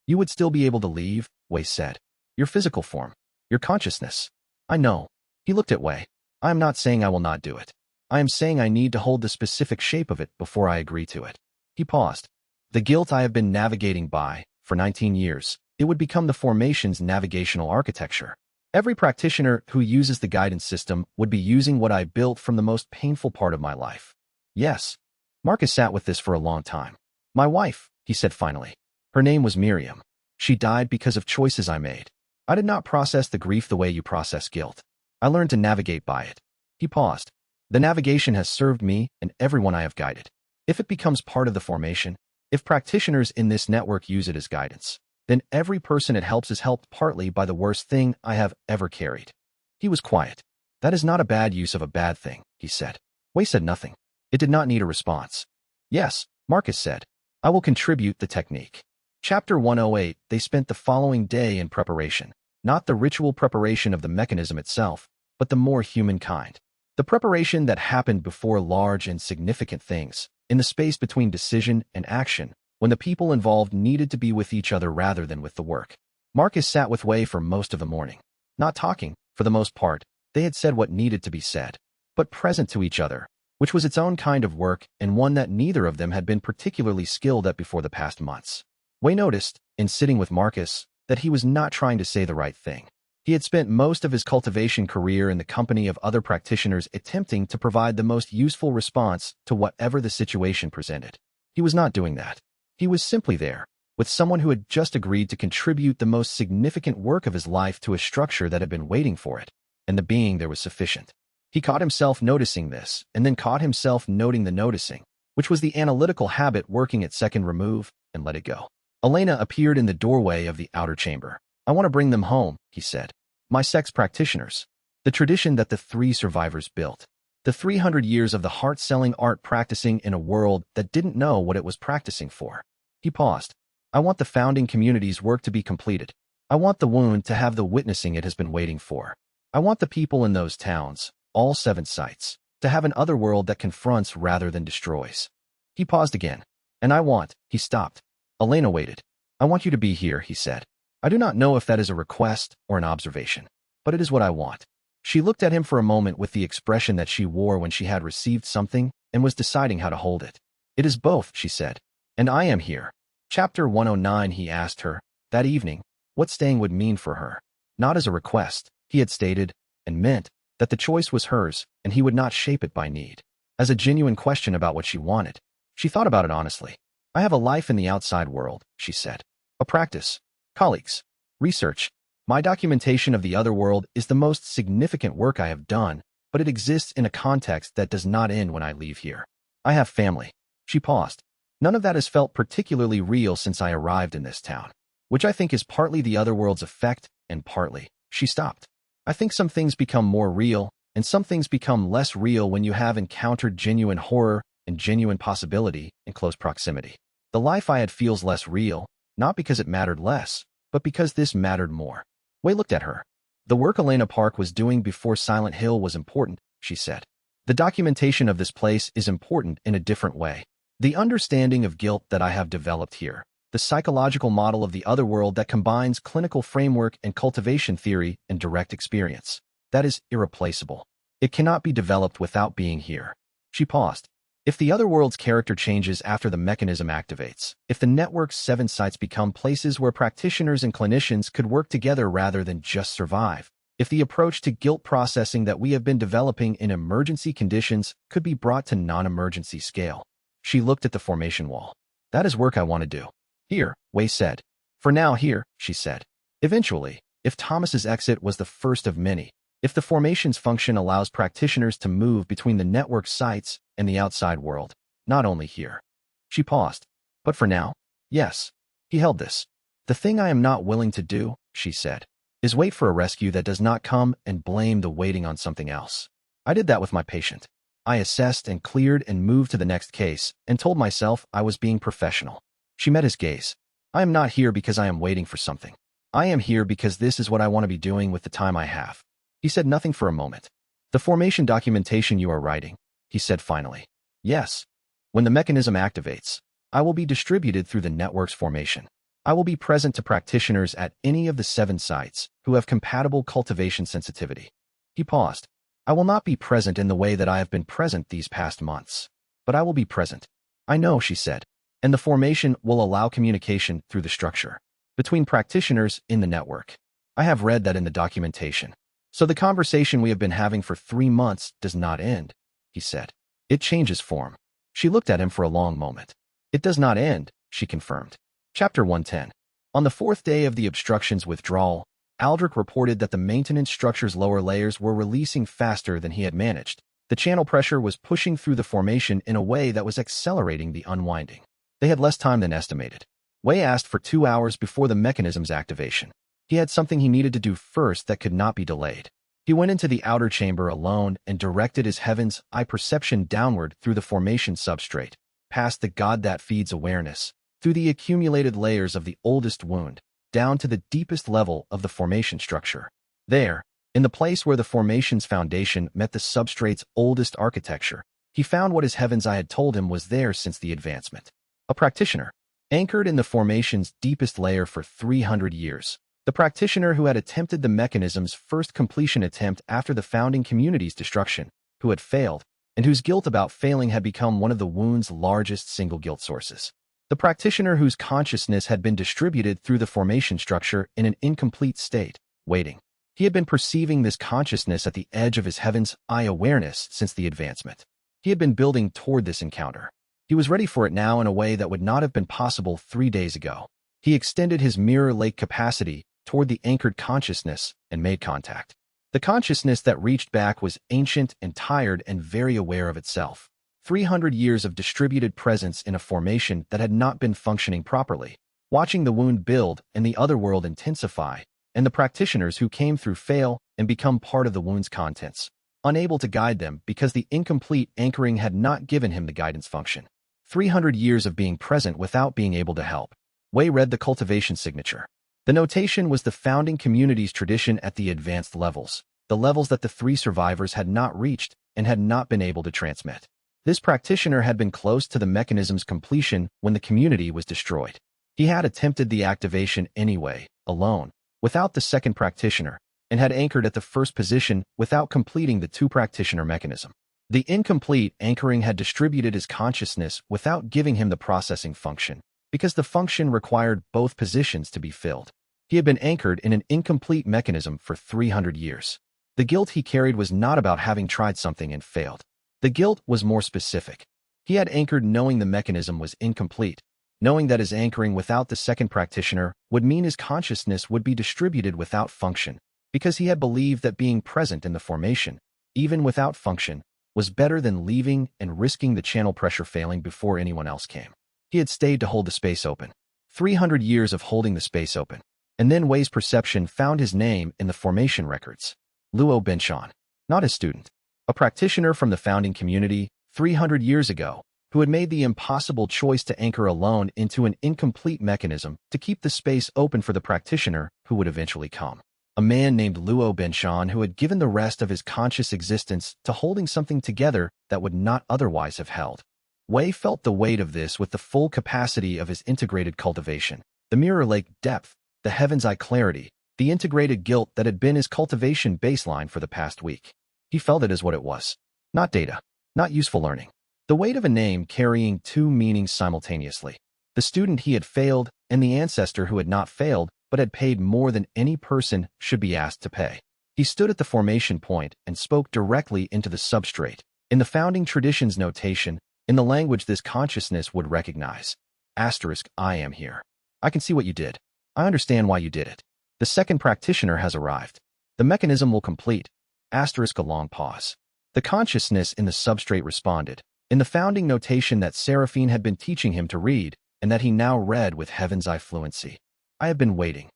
Speaker 1: You would still be able to leave, Wei said. Your physical form, your consciousness. I know. He looked at Wei. I am not saying I will not do it. I am saying I need to hold the specific shape of it before I agree to it. He paused. The guilt I have been navigating by, for 19 years, it would become the formation's navigational architecture. Every practitioner who uses the guidance system would be using what I built from the most painful part of my life. Yes. Marcus sat with this for a long time. My wife, he said finally. Her name was Miriam. She died because of choices I made. I did not process the grief the way you process guilt. I learned to navigate by it. He paused. The navigation has served me and everyone I have guided. If it becomes part of the formation, if practitioners in this network use it as guidance, then every person it helps is helped partly by the worst thing I have ever carried. He was quiet. That is not a bad use of a bad thing, he said. Wei said nothing. It did not need a response. Yes, Marcus said. I will contribute the technique. Chapter 108. They spent the following day in preparation, not the ritual preparation of the mechanism itself, but the more human kind. The preparation that happened before large and significant things, in the space between decision and action, when the people involved needed to be with each other rather than with the work. Marcus sat with Wei for most of the morning. Not talking, for the most part, they had said what needed to be said, but present to each other, which was its own kind of work and one that neither of them had been particularly skilled at before the past months. Wei noticed, in sitting with Marcus, that he was not trying to say the right thing. He had spent most of his cultivation career in the company of other practitioners attempting to provide the most useful response to whatever the situation presented. He was not doing that. He was simply there, with someone who had just agreed to contribute the most significant work of his life to a structure that had been waiting for it, and the being there was sufficient. He caught himself noticing this, and then caught himself noting the noticing, which was the analytical habit working at second remove, and let it go. Elena appeared in the doorway of the outer chamber. I want to bring them home, he said. My sex practitioners. The tradition that the 3 survivors built. The 300 years of the heart-selling art practicing in a world that didn't know what it was practicing for. He paused. I want the founding community's work to be completed. I want the wound to have the witnessing it has been waiting for. I want the people in those towns, all 7 sites, to have an other world that confronts rather than destroys. He paused again. And I want, he stopped. Elena waited. I want you to be here, he said. I do not know if that is a request or an observation, but it is what I want. She looked at him for a moment with the expression that she wore when she had received something and was deciding how to hold it. It is both, she said. And I am here. Chapter 109. He asked her, that evening, what staying would mean for her. Not as a request, he had stated, and meant that the choice was hers and he would not shape it by need. As a genuine question about what she wanted. She thought about it honestly. I have a life in the outside world, she said. A practice. Colleagues. Research. My documentation of the other world is the most significant work I have done, but it exists in a context that does not end when I leave here. I have family. She paused. None of that has felt particularly real since I arrived in this town, which I think is partly the other world's effect and partly. She stopped. I think some things become more real and some things become less real when you have encountered genuine horror and genuine possibility in close proximity. The life I had feels less real, not because it mattered less, but because this mattered more. Wei looked at her. The work Elena Park was doing before Silent Hill was important, she said. The documentation of this place is important in a different way. The understanding of guilt that I have developed here, the psychological model of the other world that combines clinical framework and cultivation theory and direct experience. That is irreplaceable. It cannot be developed without being here. She paused. If the other world's character changes after the mechanism activates, if the network's 7 sites become places where practitioners and clinicians could work together rather than just survive, if the approach to guilt processing that we have been developing in emergency conditions could be brought to non-emergency scale. She looked at the formation wall. That is work I want to do. Here, Wei said. For now here, she said. Eventually, if Thomas's exit was the first of many, if the formation's function allows practitioners to move between the network sites and the outside world, not only here. She paused. But for now, yes. He held this. The thing I am not willing to do, she said, is wait for a rescue that does not come and blame the waiting on something else. I did that with my patient. I assessed and cleared and moved to the next case and told myself I was being professional. She met his gaze. I am not here because I am waiting for something. I am here because this is what I want to be doing with the time I have. He said nothing for a moment. The formation documentation you are writing, he said finally. Yes. When the mechanism activates, I will be distributed through the network's formation. I will be present to practitioners at any of the 7 sites who have compatible cultivation sensitivity. He paused. I will not be present in the way that I have been present these past months, but I will be present. I know, she said, and the formation will allow communication through the structure between practitioners in the network. I have read that in the documentation. So the conversation we have been having for 3 months does not end, he said. It changes form. She looked at him for a long moment. It does not end, she confirmed. Chapter 110. On the 4th day of the obstruction's withdrawal, Aldrich reported that the maintenance structure's lower layers were releasing faster than he had managed. The channel pressure was pushing through the formation in a way that was accelerating the unwinding. They had less time than estimated. Wei asked for 2 hours before the mechanism's activation. He had something he needed to do first that could not be delayed. He went into the outer chamber alone and directed his heaven's eye perception downward through the formation substrate, past the God that feeds awareness, through the accumulated layers of the oldest wound, down to the deepest level of the formation structure. There, in the place where the formation's foundation met the substrate's oldest architecture, he found what his heaven's eye had told him was there since the advancement. A practitioner, anchored in the formation's deepest layer for 300 years. The practitioner who had attempted the mechanism's first completion attempt after the founding community's destruction, who had failed, and whose guilt about failing had become one of the wound's largest single guilt sources. The practitioner whose consciousness had been distributed through the formation structure in an incomplete state, waiting. He had been perceiving this consciousness at the edge of his heaven's eye awareness since the advancement. He had been building toward this encounter. He was ready for it now in a way that would not have been possible 3 days ago. He extended his mirror lake capacity toward the anchored consciousness and made contact. The consciousness that reached back was ancient and tired and very aware of itself. 300 years of distributed presence in a formation that had not been functioning properly, watching the wound build and the other world intensify, and the practitioners who came through fail and become part of the wound's contents, unable to guide them because the incomplete anchoring had not given him the guidance function. 300 years of being present without being able to help. Wei read the cultivation signature. The notation was the founding community's tradition at the advanced levels, the levels that the 3 survivors had not reached and had not been able to transmit. This practitioner had been close to the mechanism's completion when the community was destroyed. He had attempted the activation anyway, alone, without the second practitioner, and had anchored at the first position without completing the 2-practitioner mechanism. The incomplete anchoring had distributed his consciousness without giving him the processing function, because the function required both positions to be filled. He had been anchored in an incomplete mechanism for 300 years. The guilt he carried was not about having tried something and failed. The guilt was more specific. He had anchored knowing the mechanism was incomplete, knowing that his anchoring without the second practitioner would mean his consciousness would be distributed without function, because he had believed that being present in the formation, even without function, was better than leaving and risking the channel pressure failing before anyone else came. He had stayed to hold the space open. 300 years of holding the space open. And then Wei's perception found his name in the formation records. Luo Benshan, not his student. A practitioner from the founding community, 300 years ago, who had made the impossible choice to anchor alone into an incomplete mechanism to keep the space open for the practitioner who would eventually come. A man named Luo Benshan who had given the rest of his conscious existence to holding something together that would not otherwise have held. Wei felt the weight of this with the full capacity of his integrated cultivation, the mirror lake depth, the heaven's eye clarity, the integrated guilt that had been his cultivation baseline for the past week. He felt it as what it was. Not data, not useful learning. The weight of a name carrying 2 meanings simultaneously. The student he had failed and the ancestor who had not failed but had paid more than any person should be asked to pay. He stood at the formation point and spoke directly into the substrate, in the founding tradition's notation, in the language this consciousness would recognize. I am here. I can see what you did. I understand why you did it. The second practitioner has arrived. The mechanism will complete. A long pause. The consciousness in the substrate responded, in the founding notation that Seraphine had been teaching him to read, and that he now read with heaven's eye fluency. I have been waiting.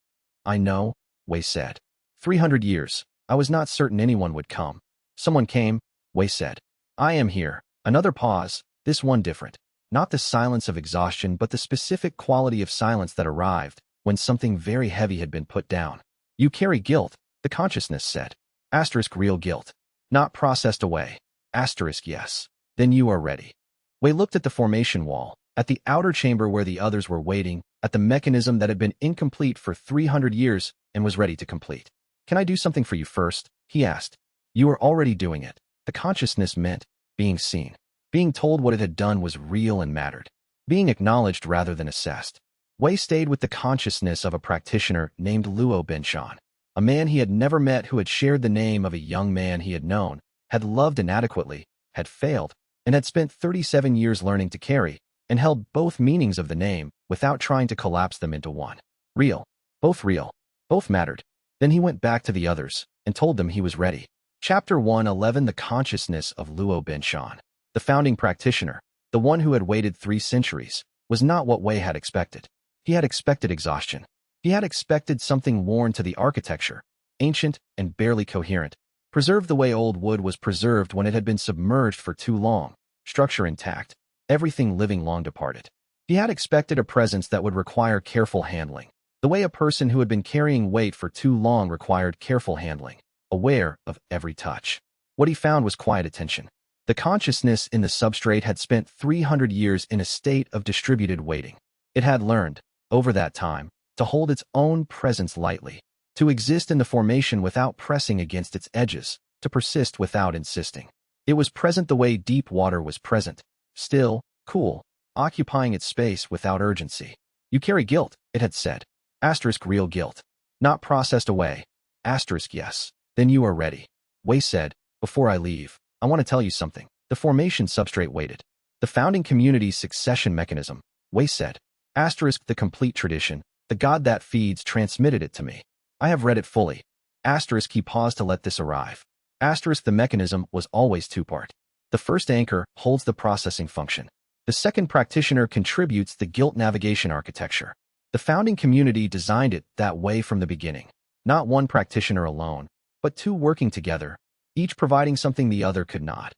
Speaker 1: I know, Wei said. 300 years. I was not certain anyone would come. Someone came, Wei said. I am here. Another pause, this one different. Not the silence of exhaustion but the specific quality of silence that arrived when something very heavy had been put down. You carry guilt, the consciousness said. Real guilt. Not processed away. Yes. Then you are ready. Wei looked at the formation wall, at the outer chamber where the others were waiting, at the mechanism that had been incomplete for 300 years and was ready to complete. Can I do something for you first? He asked. You are already doing it. The consciousness meant being seen. Being told what it had done was real and mattered. Being acknowledged rather than assessed. Wei stayed with the consciousness of a practitioner named Luo Benshan, a man he had never met who had shared the name of a young man he had known, had loved inadequately, had failed, and had spent 37 years learning to carry, and held both meanings of the name without trying to collapse them into one. Real. Both mattered. Then he went back to the others and told them he was ready. Chapter 111: The Consciousness of Luo Benshan. The founding practitioner, the one who had waited 3 centuries, was not what Wei had expected. He had expected exhaustion. He had expected something worn to the architecture, ancient and barely coherent, preserved the way old wood was preserved when it had been submerged for too long, structure intact, everything living long departed. He had expected a presence that would require careful handling, the way a person who had been carrying weight for too long required careful handling, aware of every touch. What he found was quiet attention. The consciousness in the substrate had spent 300 years in a state of distributed waiting. It had learned, over that time, to hold its own presence lightly, to exist in the formation without pressing against its edges, to persist without insisting. It was present the way deep water was present, still, cool, occupying its space without urgency. You carry guilt, it had said. Asterisk real guilt. Not processed away. Asterisk yes. Then you are ready. Wei said, before I leave, I want to tell you something. The formation substrate waited. The founding community's succession mechanism, Wei said. Asterisk the complete tradition, the God that feeds transmitted it to me. I have read it fully. Asterisk he paused to let this arrive. Asterisk the mechanism was always two-part. The first anchor holds the processing function. The second practitioner contributes the guilt navigation architecture. The founding community designed it that way from the beginning. Not one practitioner alone, but 2 working together, each providing something the other could not.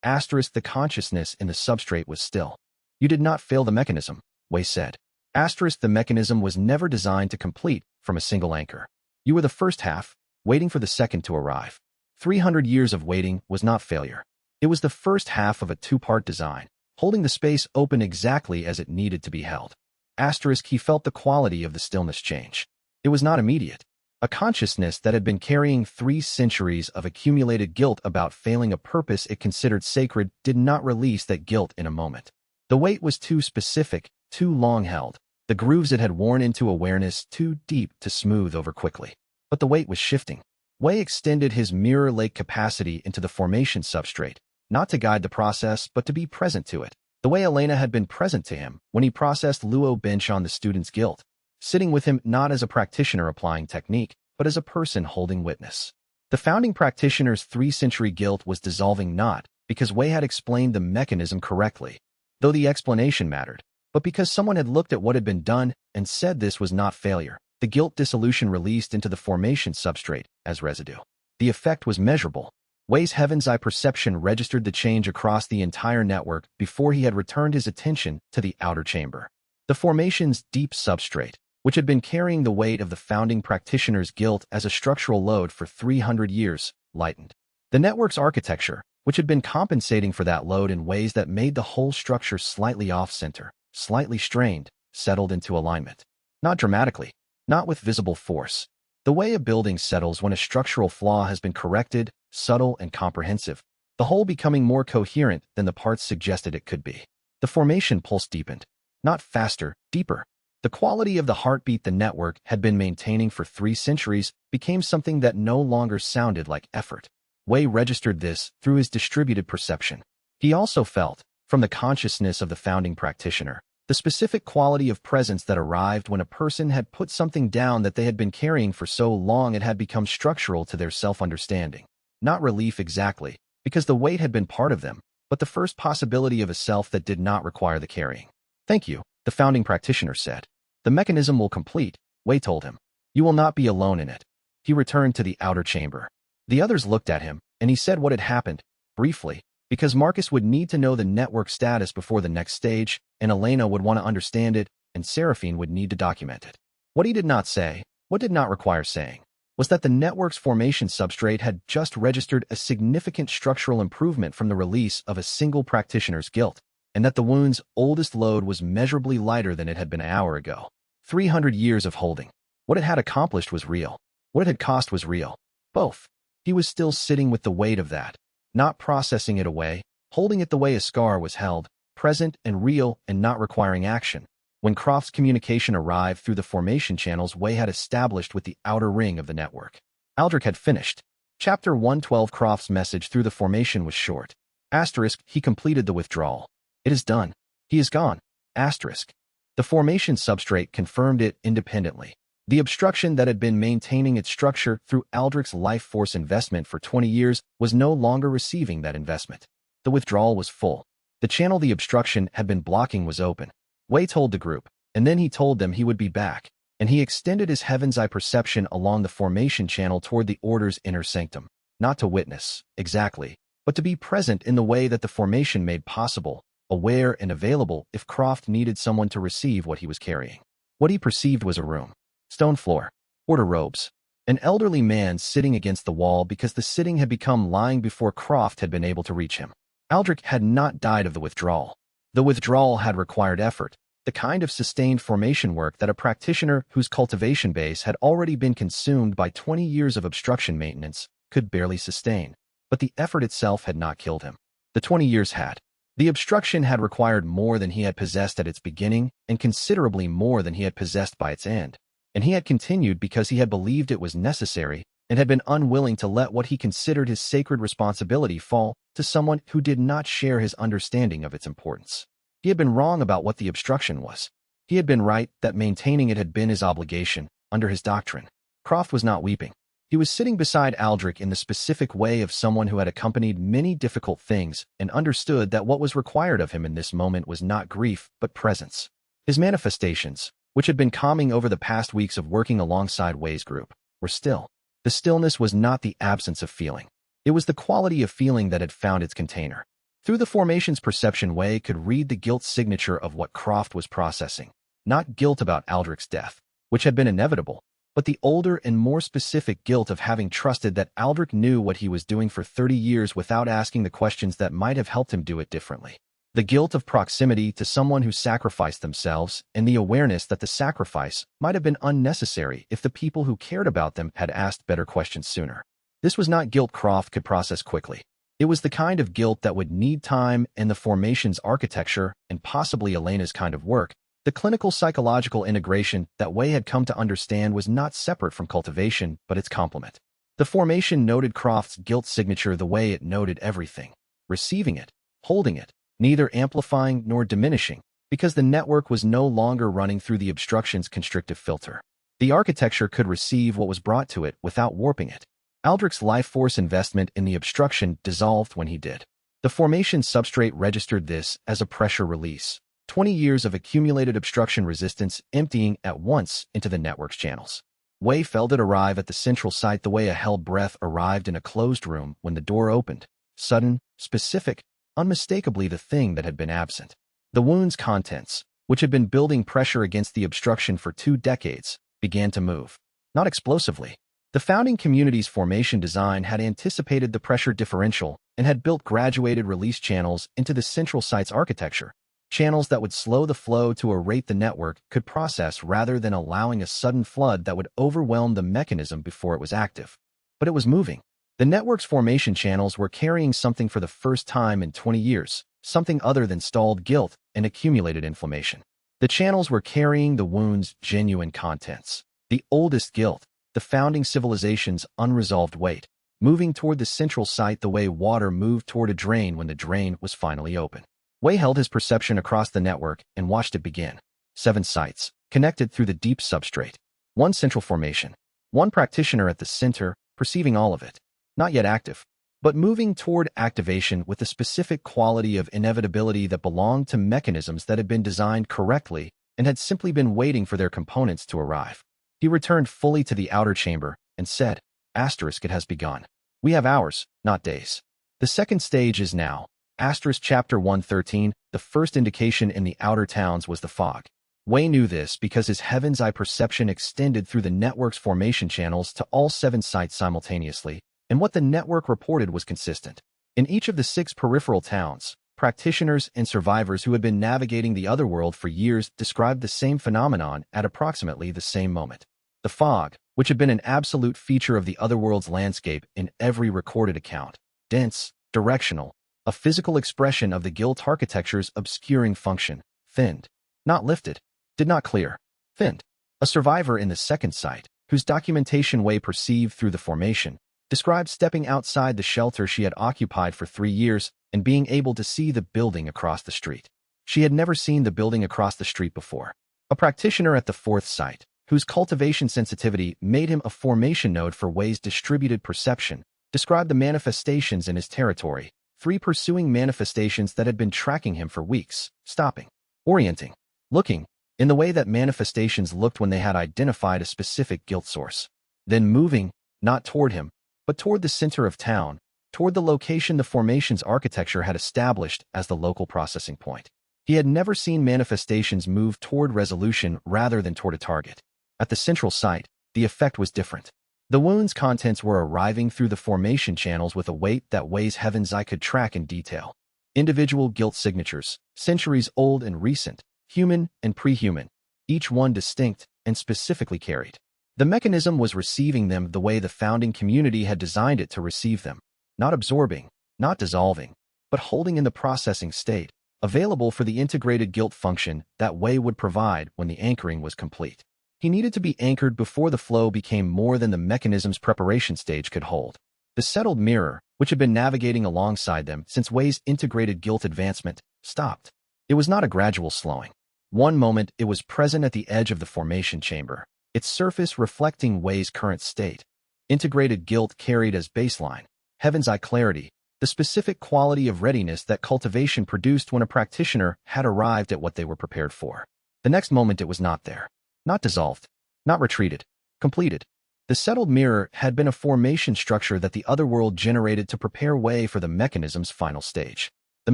Speaker 1: Asterisk the consciousness in the substrate was still. You did not fail the mechanism, Wei said. Asterisk the mechanism was never designed to complete from a single anchor. You were the first half, waiting for the second to arrive. 300 years of waiting was not failure. It was the first half of a 2-part design, holding the space open exactly as it needed to be held. Asterisk he felt the quality of the stillness change. It was not immediate. A consciousness that had been carrying 3 centuries of accumulated guilt about failing a purpose it considered sacred did not release that guilt in a moment. The weight was too specific, too long held. The grooves it had worn into awareness too deep to smooth over quickly. But the weight was shifting. Wei extended his mirror lake capacity into the formation substrate, not to guide the process but to be present to it, the way Elena had been present to him when he processed Luo Benshan the student's guilt, sitting with him not as a practitioner applying technique, but as a person holding witness. The founding practitioner's 3-century guilt was dissolving not because Wei had explained the mechanism correctly, though the explanation mattered, but because someone had looked at what had been done and said this was not failure. The guilt dissolution released into the formation substrate as residue. The effect was measurable. Wei's heaven's eye perception registered the change across the entire network before he had returned his attention to the outer chamber. The formation's deep substrate, which had been carrying the weight of the founding practitioner's guilt as a structural load for 300 years, lightened. The network's architecture, which had been compensating for that load in ways that made the whole structure slightly off-center, slightly strained, settled into alignment. Not dramatically, not with visible force. The way a building settles when a structural flaw has been corrected, subtle and comprehensive, the whole becoming more coherent than the parts suggested it could be. The formation pulse deepened. Not faster, deeper. The quality of the heartbeat the network had been maintaining for 3 centuries became something that no longer sounded like effort. Wei registered this through his distributed perception. He also felt, from the consciousness of the founding practitioner, the specific quality of presence that arrived when a person had put something down that they had been carrying for so long it had become structural to their self-understanding. Not relief exactly, because the weight had been part of them, but the first possibility of a self that did not require the carrying. Thank you, the founding practitioner said. The mechanism will complete, Wei told him. You will not be alone in it. He returned to the outer chamber. The others looked at him, and he said what had happened, briefly, because Marcus would need to know the network status before the next stage, and Elena would want to understand it, and Seraphine would need to document it. What he did not say, what did not require saying, was that the network's formation substrate had just registered a significant structural improvement from the release of a single practitioner's guilt, and that the wound's oldest load was measurably lighter than it had been an hour ago. 300 years of holding. What it had accomplished was real. What it had cost was real. Both. He was still sitting with the weight of that, not processing it away, holding it the way a scar was held, present and real and not requiring action. When Croft's communication arrived through the formation channels Wei had established with the outer ring of the network. Aldrich had finished. Chapter 112. Croft's message through the formation was short. Asterisk, he completed the withdrawal. It is done. He is gone. Asterisk. The formation substrate confirmed it independently. The obstruction that had been maintaining its structure through Aldrich's life force investment for 20 years was no longer receiving that investment. The withdrawal was full. The channel the obstruction had been blocking was open. Wei told the group, and then he told them he would be back, and he extended his heaven's eye perception along the formation channel toward the Order's inner sanctum, not to witness, exactly, but to be present in the way that the formation made possible, aware and available if Croft needed someone to receive what he was carrying. What he perceived was a room. Stone floor. Order robes. An elderly man sitting against the wall because the sitting had become lying before Croft had been able to reach him. Aldrich had not died of the withdrawal. The withdrawal had required effort, the kind of sustained formation work that a practitioner whose cultivation base had already been consumed by 20 years of obstruction maintenance could barely sustain. But the effort itself had not killed him. The 20 years had. The obstruction had required more than he had possessed at its beginning and considerably more than he had possessed by its end. And he had continued because he had believed it was necessary and had been unwilling to let what he considered his sacred responsibility fall to someone who did not share his understanding of its importance. He had been wrong about what the obstruction was. He had been right that maintaining it had been his obligation, under his doctrine. Croft was not weeping. He was sitting beside Aldrich in the specific way of someone who had accompanied many difficult things and understood that what was required of him in this moment was not grief, but presence. His manifestations, which had been calming over the past weeks of working alongside Wei's group, were still. The stillness was not the absence of feeling. It was the quality of feeling that had found its container. Through the formation's perception, Wei could read the guilt signature of what Croft was processing. Not guilt about Aldrich's death, which had been inevitable, but the older and more specific guilt of having trusted that Aldrich knew what he was doing for 30 years without asking the questions that might have helped him do it differently. The guilt of proximity to someone who sacrificed themselves and the awareness that the sacrifice might have been unnecessary if the people who cared about them had asked better questions sooner. This was not guilt Croft could process quickly. It was the kind of guilt that would need time and the formation's architecture and possibly Elena's kind of work. The clinical psychological integration that Wei had come to understand was not separate from cultivation, but its complement. The formation noted Croft's guilt signature the way it noted everything, receiving it, holding it, neither amplifying nor diminishing, because the network was no longer running through the obstruction's constrictive filter. The architecture could receive what was brought to it without warping it. Aldrich's life force investment in the obstruction dissolved when he did. The formation substrate registered this as a pressure release. 20 years of accumulated obstruction resistance emptying at once into the network's channels. Wei felt it arrive at the central site the way a held breath arrived in a closed room when the door opened. Sudden, specific, unmistakably the thing that had been absent. The wound's contents, which had been building pressure against the obstruction for 2 decades, began to move. Not explosively. The founding community's formation design had anticipated the pressure differential and had built graduated release channels into the central site's architecture. Channels that would slow the flow to a rate the network could process rather than allowing a sudden flood that would overwhelm the mechanism before it was active. But it was moving. The network's formation channels were carrying something for the first time in 20 years, something other than stalled guilt and accumulated inflammation. The channels were carrying the wound's genuine contents, the oldest guilt, the founding civilization's unresolved weight, moving toward the central site the way water moved toward a drain when the drain was finally open. Wei held his perception across the network and watched it begin. 7 sites, connected through the deep substrate. 1 central formation. 1 practitioner at the center, perceiving all of it. Not yet active, but moving toward activation with the specific quality of inevitability that belonged to mechanisms that had been designed correctly and had simply been waiting for their components to arrive. He returned fully to the outer chamber and said, "It has begun. We have hours, not days. The second stage is now." Chapter 113, the first indication in the outer towns was the fog. Wei knew this because his heaven's eye perception extended through the network's formation channels to all 7 sites simultaneously, and what the network reported was consistent. In each of the 6 peripheral towns, practitioners and survivors who had been navigating the otherworld for years described the same phenomenon at approximately the same moment. The fog, which had been an absolute feature of the otherworld's landscape in every recorded account, dense, directional, a physical expression of the guilt architecture's obscuring function, thinned, not lifted, did not clear, thinned. A survivor in the second site, whose documentation Wei perceived through the formation, described stepping outside the shelter she had occupied for 3 years and being able to see the building across the street. She had never seen the building across the street before. A practitioner at the 4th site, whose cultivation sensitivity made him a formation node for Wei's distributed perception, described the manifestations in his territory, 3 pursuing manifestations that had been tracking him for weeks, stopping, orienting, looking, in the way that manifestations looked when they had identified a specific guilt source. Then moving, not toward him, but toward the center of town, toward the location the formation's architecture had established as the local processing point. He had never seen manifestations move toward resolution rather than toward a target. At the central site, the effect was different. The wound's contents were arriving through the formation channels with a weight that Wei's heaven's eye could track in detail. Individual guilt signatures, centuries old and recent, human and pre-human, each one distinct and specifically carried. The mechanism was receiving them the way the founding community had designed it to receive them, not absorbing, not dissolving, but holding in the processing state, available for the integrated guilt function that Wei would provide when the anchoring was complete. He needed to be anchored before the flow became more than the mechanism's preparation stage could hold. The settled mirror, which had been navigating alongside them since Wei's integrated guilt advancement, stopped. It was not a gradual slowing. One moment it was present at the edge of the formation chamber, its surface reflecting Wei's current state. Integrated guilt carried as baseline, heaven's eye clarity, the specific quality of readiness that cultivation produced when a practitioner had arrived at what they were prepared for. The next moment it was not there. Not dissolved, not retreated, completed. The settled mirror had been a formation structure that the other world generated to prepare Wei for the mechanism's final stage. The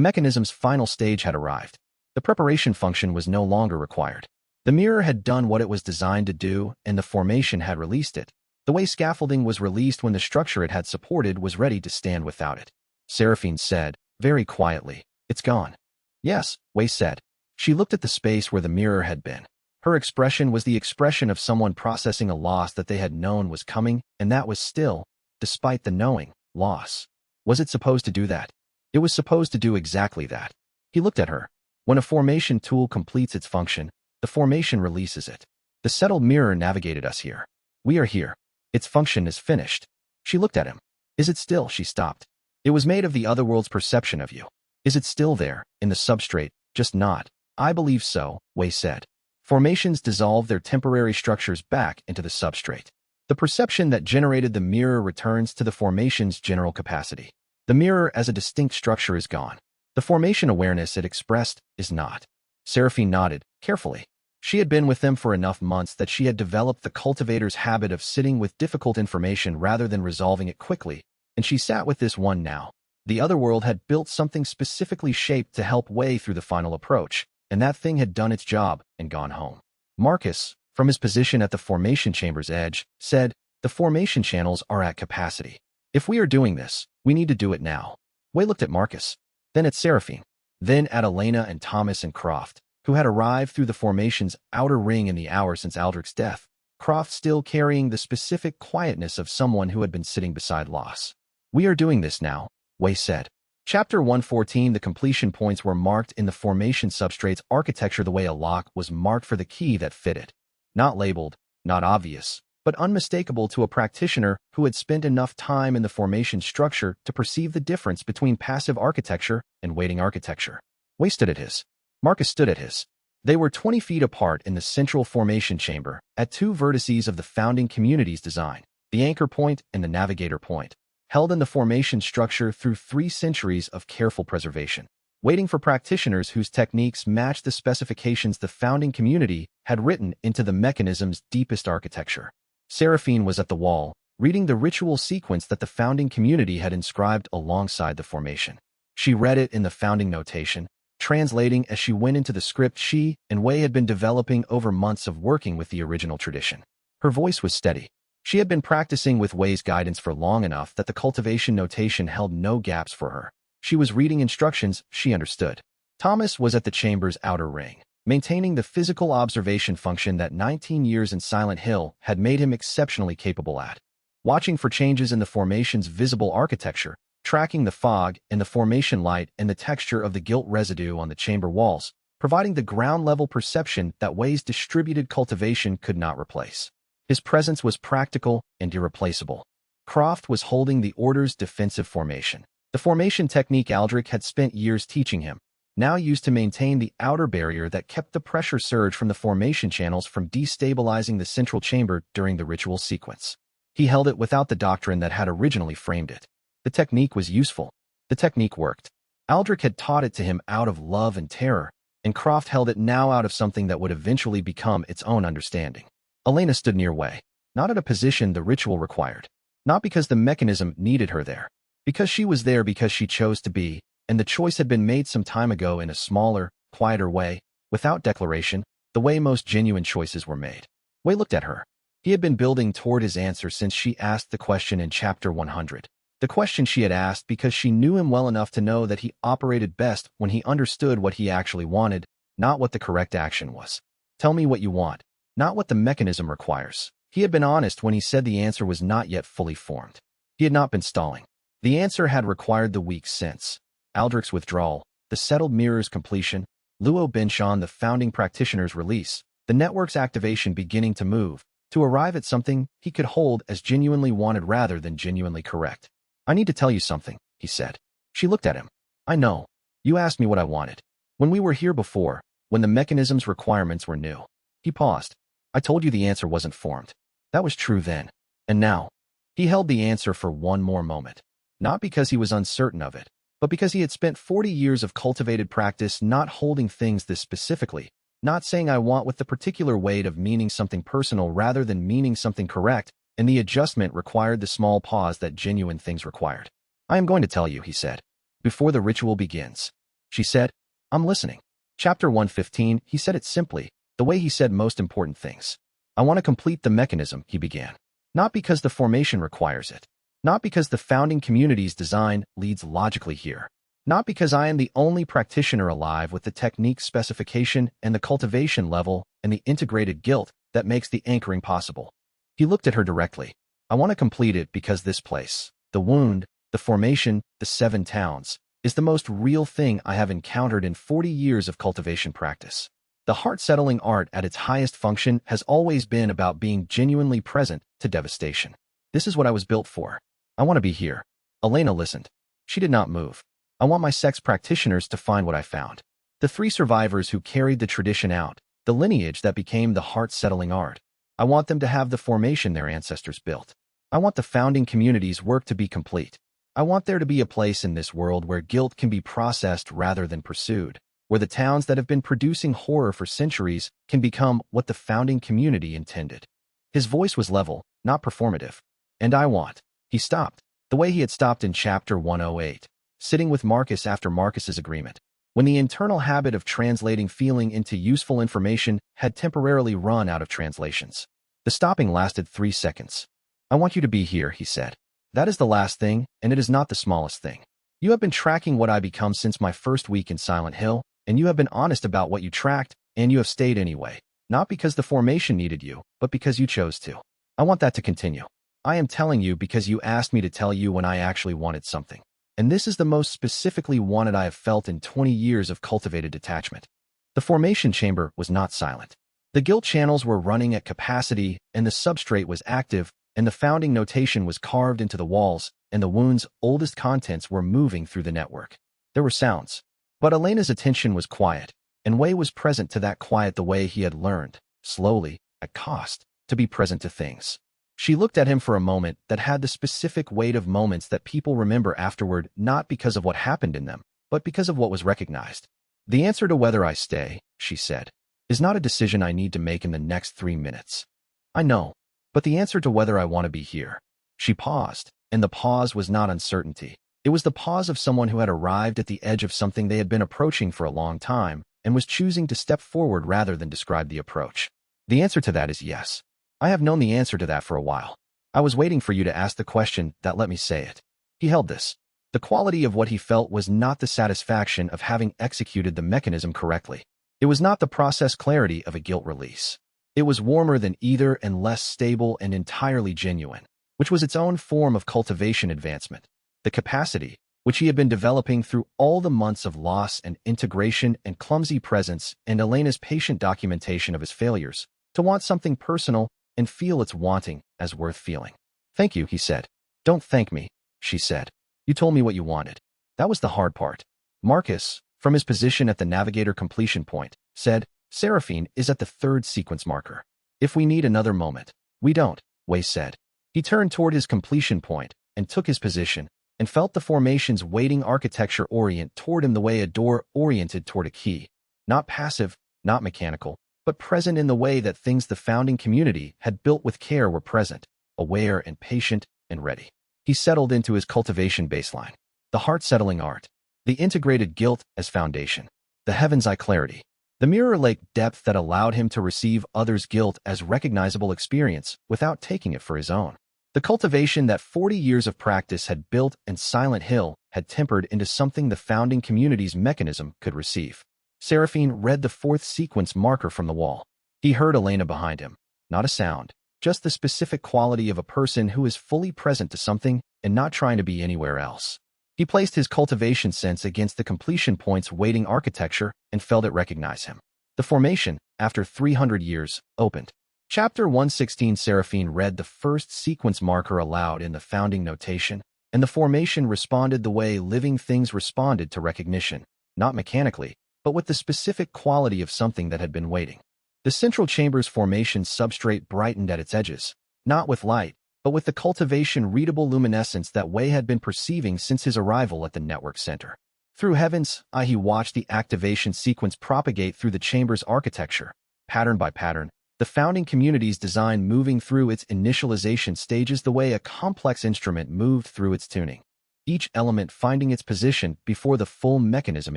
Speaker 1: mechanism's final stage had arrived. The preparation function was no longer required. The mirror had done what it was designed to do, and the formation had released it. The way scaffolding was released when the structure it had supported was ready to stand without it. Seraphine said, very quietly, "It's gone." "Yes," Wei said. She looked at the space where the mirror had been. Her expression was the expression of someone processing a loss that they had known was coming, and that was still, despite the knowing, loss. Was it supposed to do that? It was supposed to do exactly that. He looked at her. When a formation tool completes its function, the formation releases it. The settled mirror navigated us here. We are here. Its function is finished. She looked at him. Is it still? She stopped. It was made of the other world's perception of you. Is it still there, in the substrate, just not? I believe so, Wei said. Formations dissolve their temporary structures back into the substrate. The perception that generated the mirror returns to the formation's general capacity. The mirror as a distinct structure is gone. The formation awareness it expressed is not. Seraphine nodded, carefully. She had been with them for enough months that she had developed the cultivator's habit of sitting with difficult information rather than resolving it quickly, and she sat with this one now. The other world had built something specifically shaped to help Wei through the final approach, and that thing had done its job and gone home. Marcus, from his position at the formation chamber's edge, said, "The formation channels are at capacity. If we are doing this, we need to do it now." Wei looked at Marcus, then at Seraphine, then at Elena and Thomas and Croft, who had arrived through the formation's outer ring in the hour since Aldrich's death, Croft still carrying the specific quietness of someone who had been sitting beside Loss. "We are doing this now," Wei said. Chapter 114. The completion points were marked in the formation substrate's architecture the way a lock was marked for the key that fit it. Not labeled, not obvious, but unmistakable to a practitioner who had spent enough time in the formation structure to perceive the difference between passive architecture and waiting architecture. Wei stood at his. Marcus stood at his. They were 20 feet apart in the central formation chamber, at 2 vertices of the founding community's design, the anchor point and the navigator point, held in the formation structure through 3 centuries of careful preservation, waiting for practitioners whose techniques matched the specifications the founding community had written into the mechanism's deepest architecture. Seraphine was at the wall, reading the ritual sequence that the founding community had inscribed alongside the formation. She read it in the founding notation, translating as she went into the script she and Wei had been developing over months of working with the original tradition. Her voice was steady. She had been practicing with Wei's guidance for long enough that the cultivation notation held no gaps for her. She was reading instructions she understood. Thomas was at the chamber's outer ring, maintaining the physical observation function that 19 years in Silent Hill had made him exceptionally capable at. Watching for changes in the formation's visible architecture, tracking the fog and the formation light and the texture of the guilt residue on the chamber walls, providing the ground-level perception that Wei's distributed cultivation could not replace. His presence was practical and irreplaceable. Croft was holding the Order's defensive formation, the formation technique Aldrich had spent years teaching him, now used to maintain the outer barrier that kept the pressure surge from the formation channels from destabilizing the central chamber during the ritual sequence. He held it without the doctrine that had originally framed it. The technique was useful. The technique worked. Aldrich had taught it to him out of love and terror, and Croft held it now out of something that would eventually become its own understanding. Elena stood nearby, not at a position the ritual required. Not because the mechanism needed her there. Because she was there because she chose to be, and the choice had been made some time ago in a smaller, quieter way, without declaration, the way most genuine choices were made. Wei looked at her. He had been building toward his answer since she asked the question in Chapter 100. The question she had asked because she knew him well enough to know that he operated best when he understood what he actually wanted, not what the correct action was. Tell me what you want, not what the mechanism requires. He had been honest when he said the answer was not yet fully formed. He had not been stalling. The answer had required the weeks since. Aldrich's withdrawal, the settled mirror's completion, Luo Binshan the founding practitioner's release, the network's activation beginning to move, to arrive at something he could hold as genuinely wanted rather than genuinely correct. I need to tell you something, he said. She looked at him. I know. You asked me what I wanted. When we were here before, when the mechanism's requirements were new. He paused. I told you the answer wasn't formed. That was true then. And now? He held the answer for one more moment. Not because he was uncertain of it, but because he had spent 40 years of cultivated practice not holding things this specifically, not saying I want with the particular weight of meaning something personal rather than meaning something correct, and the adjustment required the small pause that genuine things required. I am going to tell you, he said. Before the ritual begins. She said, I'm listening. Chapter 115, he said it simply, the way he said most important things. I want to complete the mechanism, he began. Not because the formation requires it. Not because the founding community's design leads logically here. Not because I am the only practitioner alive with the technique specification and the cultivation level and the integrated guilt that makes the anchoring possible. He looked at her directly. I want to complete it because this place, the wound, the formation, the 7 towns, is the most real thing I have encountered in 40 years of cultivation practice. The heart-settling art at its highest function has always been about being genuinely present to devastation. This is what I was built for. I want to be here. Elena listened. She did not move. I want my sex practitioners to find what I found. The 3 survivors who carried the tradition out, the lineage that became the heart-settling art. I want them to have the formation their ancestors built. I want the founding community's work to be complete. I want there to be a place in this world where guilt can be processed rather than pursued, where the towns that have been producing horror for centuries can become what the founding community intended. His voice was level, not performative. And I want. He stopped, the way he had stopped in Chapter 108, sitting with Marcus after Marcus's agreement, when the internal habit of translating feeling into useful information had temporarily run out of translations. The stopping lasted 3 seconds. I want you to be here, he said. That is the last thing, and it is not the smallest thing. You have been tracking what I become since my first week in Silent Hill, and you have been honest about what you tracked, and you have stayed anyway, not because the formation needed you, but because you chose to. I want that to continue. I am telling you because you asked me to tell you when I actually wanted something. And this is the most specifically wanted I have felt in 20 years of cultivated detachment. The formation chamber was not silent. The guilt channels were running at capacity, and the substrate was active, and the founding notation was carved into the walls, and the wound's oldest contents were moving through the network. There were sounds. But Elena's attention was quiet, and Wei was present to that quiet the way he had learned, slowly, at cost, to be present to things. She looked at him for a moment that had the specific weight of moments that people remember afterward, not because of what happened in them, but because of what was recognized. The answer to whether I stay, she said, is not a decision I need to make in the next 3 minutes. I know, but the answer to whether I want to be here. She paused, and the pause was not uncertainty. It was the pause of someone who had arrived at the edge of something they had been approaching for a long time and was choosing to step forward rather than describe the approach. The answer to that is yes. I have known the answer to that for a while. I was waiting for you to ask the question that let me say it. He held this. The quality of what he felt was not the satisfaction of having executed the mechanism correctly. It was not the process clarity of a guilt release. It was warmer than either and less stable and entirely genuine, which was its own form of cultivation advancement. The capacity, which he had been developing through all the months of loss and integration and clumsy presence and Elena's patient documentation of his failures, to want something personal and feel its wanting as worth feeling. Thank you, he said. Don't thank me, she said. You told me what you wanted. That was the hard part. Marcus, from his position at the navigator completion point, said, "Seraphine is at the third sequence marker. If we need another moment." "We don't," Wei said. He turned toward his completion point and took his position, and felt the formation's waiting architecture orient toward him the way a door oriented toward a key. Not passive, not mechanical, but present in the way that things the founding community had built with care were present, aware and patient and ready. He settled into his cultivation baseline. The heart-settling art. The integrated guilt as foundation. The heaven's-eye clarity. The mirror lake depth that allowed him to receive others' guilt as recognizable experience without taking it for his own. The cultivation that 40 years of practice had built and Silent Hill had tempered into something the founding community's mechanism could receive. Seraphine read the fourth sequence marker from the wall. He heard Elena behind him. Not a sound, just the specific quality of a person who is fully present to something and not trying to be anywhere else. He placed his cultivation sense against the completion point's waiting architecture and felt it recognize him. The formation, after 300 years, opened. Chapter 116. Seraphine read the first sequence marker aloud in the founding notation, and the formation responded the way living things responded to recognition, not mechanically, but with the specific quality of something that had been waiting. The central chamber's formation substrate brightened at its edges, not with light, but with the cultivation-readable luminescence that Wei had been perceiving since his arrival at the network center. Through heaven's eye, he watched the activation sequence propagate through the chamber's architecture, pattern by pattern, the founding community's design moving through its initialization stages the way a complex instrument moved through its tuning, each element finding its position before the full mechanism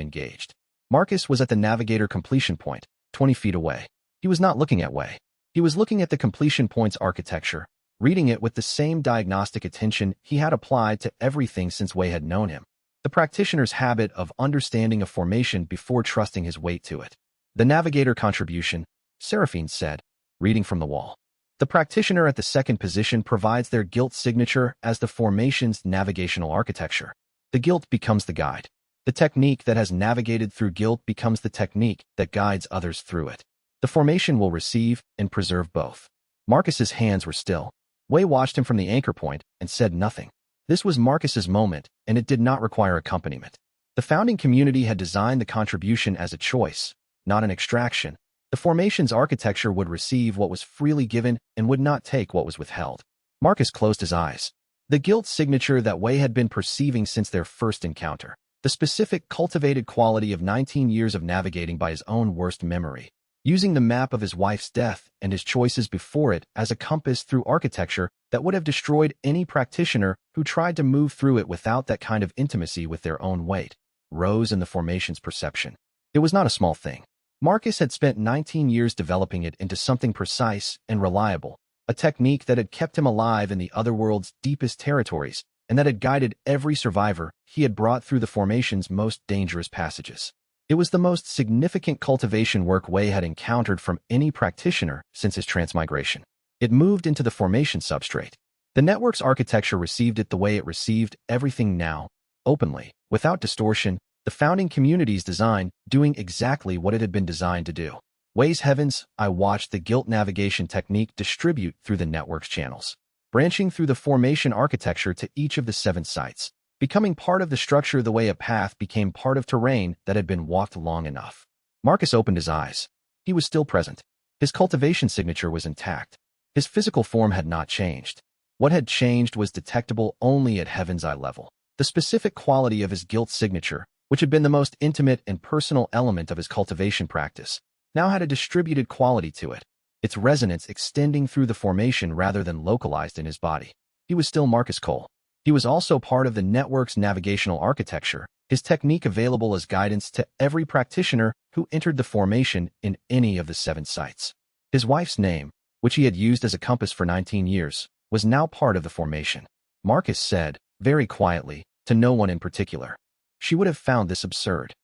Speaker 1: engaged. Marcus was at the navigator completion point, 20 feet away. He was not looking at Wei. He was looking at the completion point's architecture, reading it with the same diagnostic attention he had applied to everything since Wei had known him. The practitioner's habit of understanding a formation before trusting his weight to it. The navigator contribution, Seraphine said, reading from the wall. The practitioner at the second position provides their guilt signature as the formation's navigational architecture. The guilt becomes the guide. The technique that has navigated through guilt becomes the technique that guides others through it. The formation will receive and preserve both. Marcus's hands were still. Wei watched him from the anchor point and said nothing. This was Marcus's moment, and it did not require accompaniment. The founding community had designed the contribution as a choice, not an extraction. The formation's architecture would receive what was freely given and would not take what was withheld. Marcus closed his eyes. The guilt signature that Wei had been perceiving since their first encounter. The specific cultivated quality of 19 years of navigating by his own worst memory. Using the map of his wife's death and his choices before it as a compass through architecture that would have destroyed any practitioner who tried to move through it without that kind of intimacy with their own weight, rose in the formation's perception. It was not a small thing. Marcus had spent 19 years developing it into something precise and reliable, a technique that had kept him alive in the otherworld's deepest territories and that had guided every survivor he had brought through the formation's most dangerous passages. It was the most significant cultivation work Wei had encountered from any practitioner since his transmigration. It moved into the formation substrate. The network's architecture received it the way it received everything now, openly, without distortion, the founding community's design doing exactly what it had been designed to do. Wei's heavens, I watched the guilt navigation technique distribute through the network's channels, branching through the formation architecture to each of the 7 sites, becoming part of the structure the way a path became part of terrain that had been walked long enough. Marcus opened his eyes. He was still present. His cultivation signature was intact. His physical form had not changed. What had changed was detectable only at heaven's eye level. The specific quality of his guilt signature, which had been the most intimate and personal element of his cultivation practice, now had a distributed quality to it, its resonance extending through the formation rather than localized in his body. He was still Marcus Cole. He was also part of the network's navigational architecture, his technique available as guidance to every practitioner who entered the formation in any of the 7 sites. His wife's name, which he had used as a compass for 19 years, was now part of the formation. Marcus said, very quietly, to no one in particular. She would have found this absurd.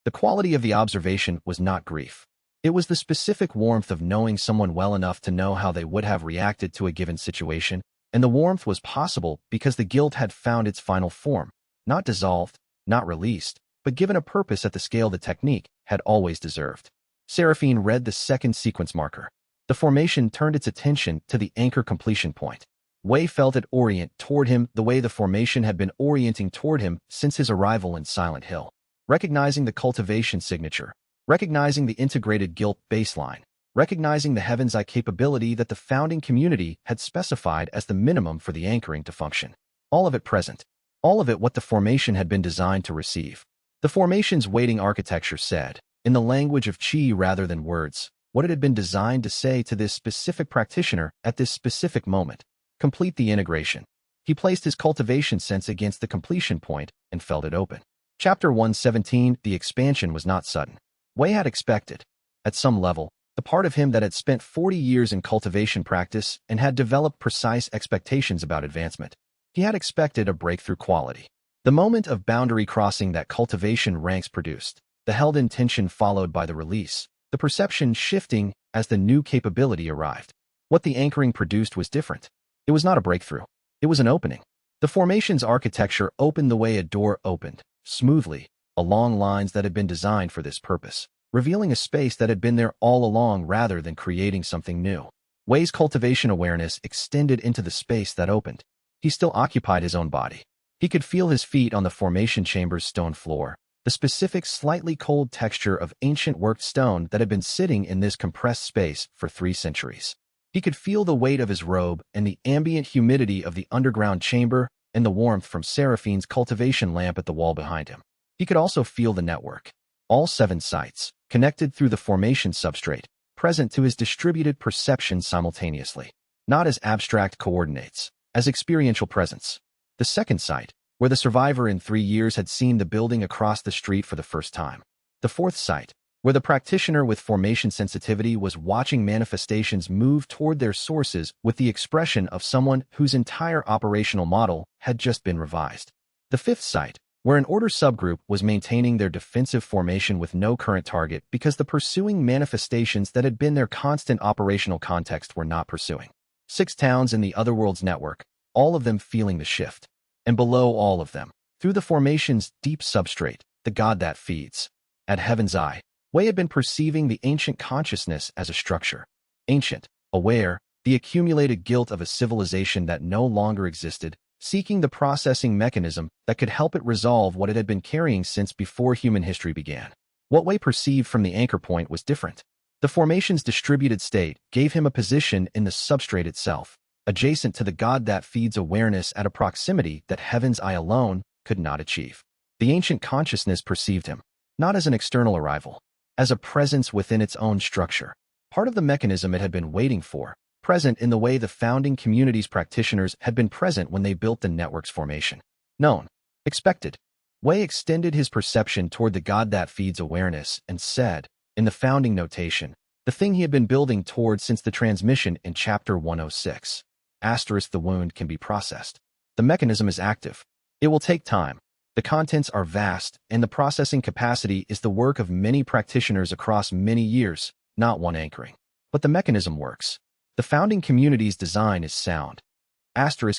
Speaker 1: The quality of the observation was not grief. It was the specific warmth of knowing someone well enough to know how they would have reacted to a given situation, and the warmth was possible because the guilt had found its final form, not dissolved, not released, but given a purpose at the scale the technique had always deserved. Seraphine read the second sequence marker. The formation turned its attention to the anchor completion point. Wei felt it orient toward him the way the formation had been orienting toward him since his arrival in Silent Hill. recognizing the cultivation signature, recognizing the integrated guilt baseline, recognizing the heaven's eye capability that the founding community had specified as the minimum for the anchoring to function. All of it present. All of it what the formation had been designed to receive. The formation's waiting architecture said, in the language of chi rather than words, what it had been designed to say to this specific practitioner at this specific moment. Complete the integration. He placed his cultivation sense against the completion point and felt it open. Chapter 117. The expansion was not sudden. Wei had expected. At some level, the part of him that had spent 40 years in cultivation practice and had developed precise expectations about advancement. He had expected a breakthrough quality. The moment of boundary crossing that cultivation ranks produced, the held intention followed by the release, the perception shifting as the new capability arrived. What the anchoring produced was different. It was not a breakthrough. It was an opening. The formation's architecture opened the way a door opened, smoothly, along lines that had been designed for this purpose, revealing a space that had been there all along rather than creating something new. Wei's cultivation awareness extended into the space that opened. He still occupied his own body. He could feel his feet on the formation chamber's stone floor, the specific slightly cold texture of ancient worked stone that had been sitting in this compressed space for 3 centuries. He could feel the weight of his robe and the ambient humidity of the underground chamber and the warmth from Seraphine's cultivation lamp at the wall behind him. He could also feel the network. All 7 sites, connected through the formation substrate, present to his distributed perception simultaneously. Not as abstract coordinates, as experiential presence. The second site, where the survivor in 3 years had seen the building across the street for the first time. The fourth site, where the practitioner with formation sensitivity was watching manifestations move toward their sources with the expression of someone whose entire operational model had just been revised. The fifth site, where an order subgroup was maintaining their defensive formation with no current target because the pursuing manifestations that had been their constant operational context were not pursuing. 6 towns in the Otherworld's network, all of them feeling the shift. And below all of them, through the formation's deep substrate, the God that feeds. At Heaven's Eye, Wei had been perceiving the ancient consciousness as a structure. Ancient, aware, the accumulated guilt of a civilization that no longer existed, seeking the processing mechanism that could help it resolve what it had been carrying since before human history began. What Wei perceived from the anchor point was different. The formation's distributed state gave him a position in the substrate itself, adjacent to the God that feeds awareness at a proximity that Heaven's Eye alone could not achieve. The ancient consciousness perceived him, not as an external arrival, as a presence within its own structure, part of the mechanism it had been waiting for, present in the way the founding community's practitioners had been present when they built the network's formation. Known, expected. Wei extended his perception toward the God that feeds awareness and said, in the founding notation, the thing he had been building toward since the transmission in Chapter 106. The wound can be processed. The mechanism is active. It will take time. The contents are vast, and the processing capacity is the work of many practitioners across many years, not one anchoring. But the mechanism works. The founding community's design is sound.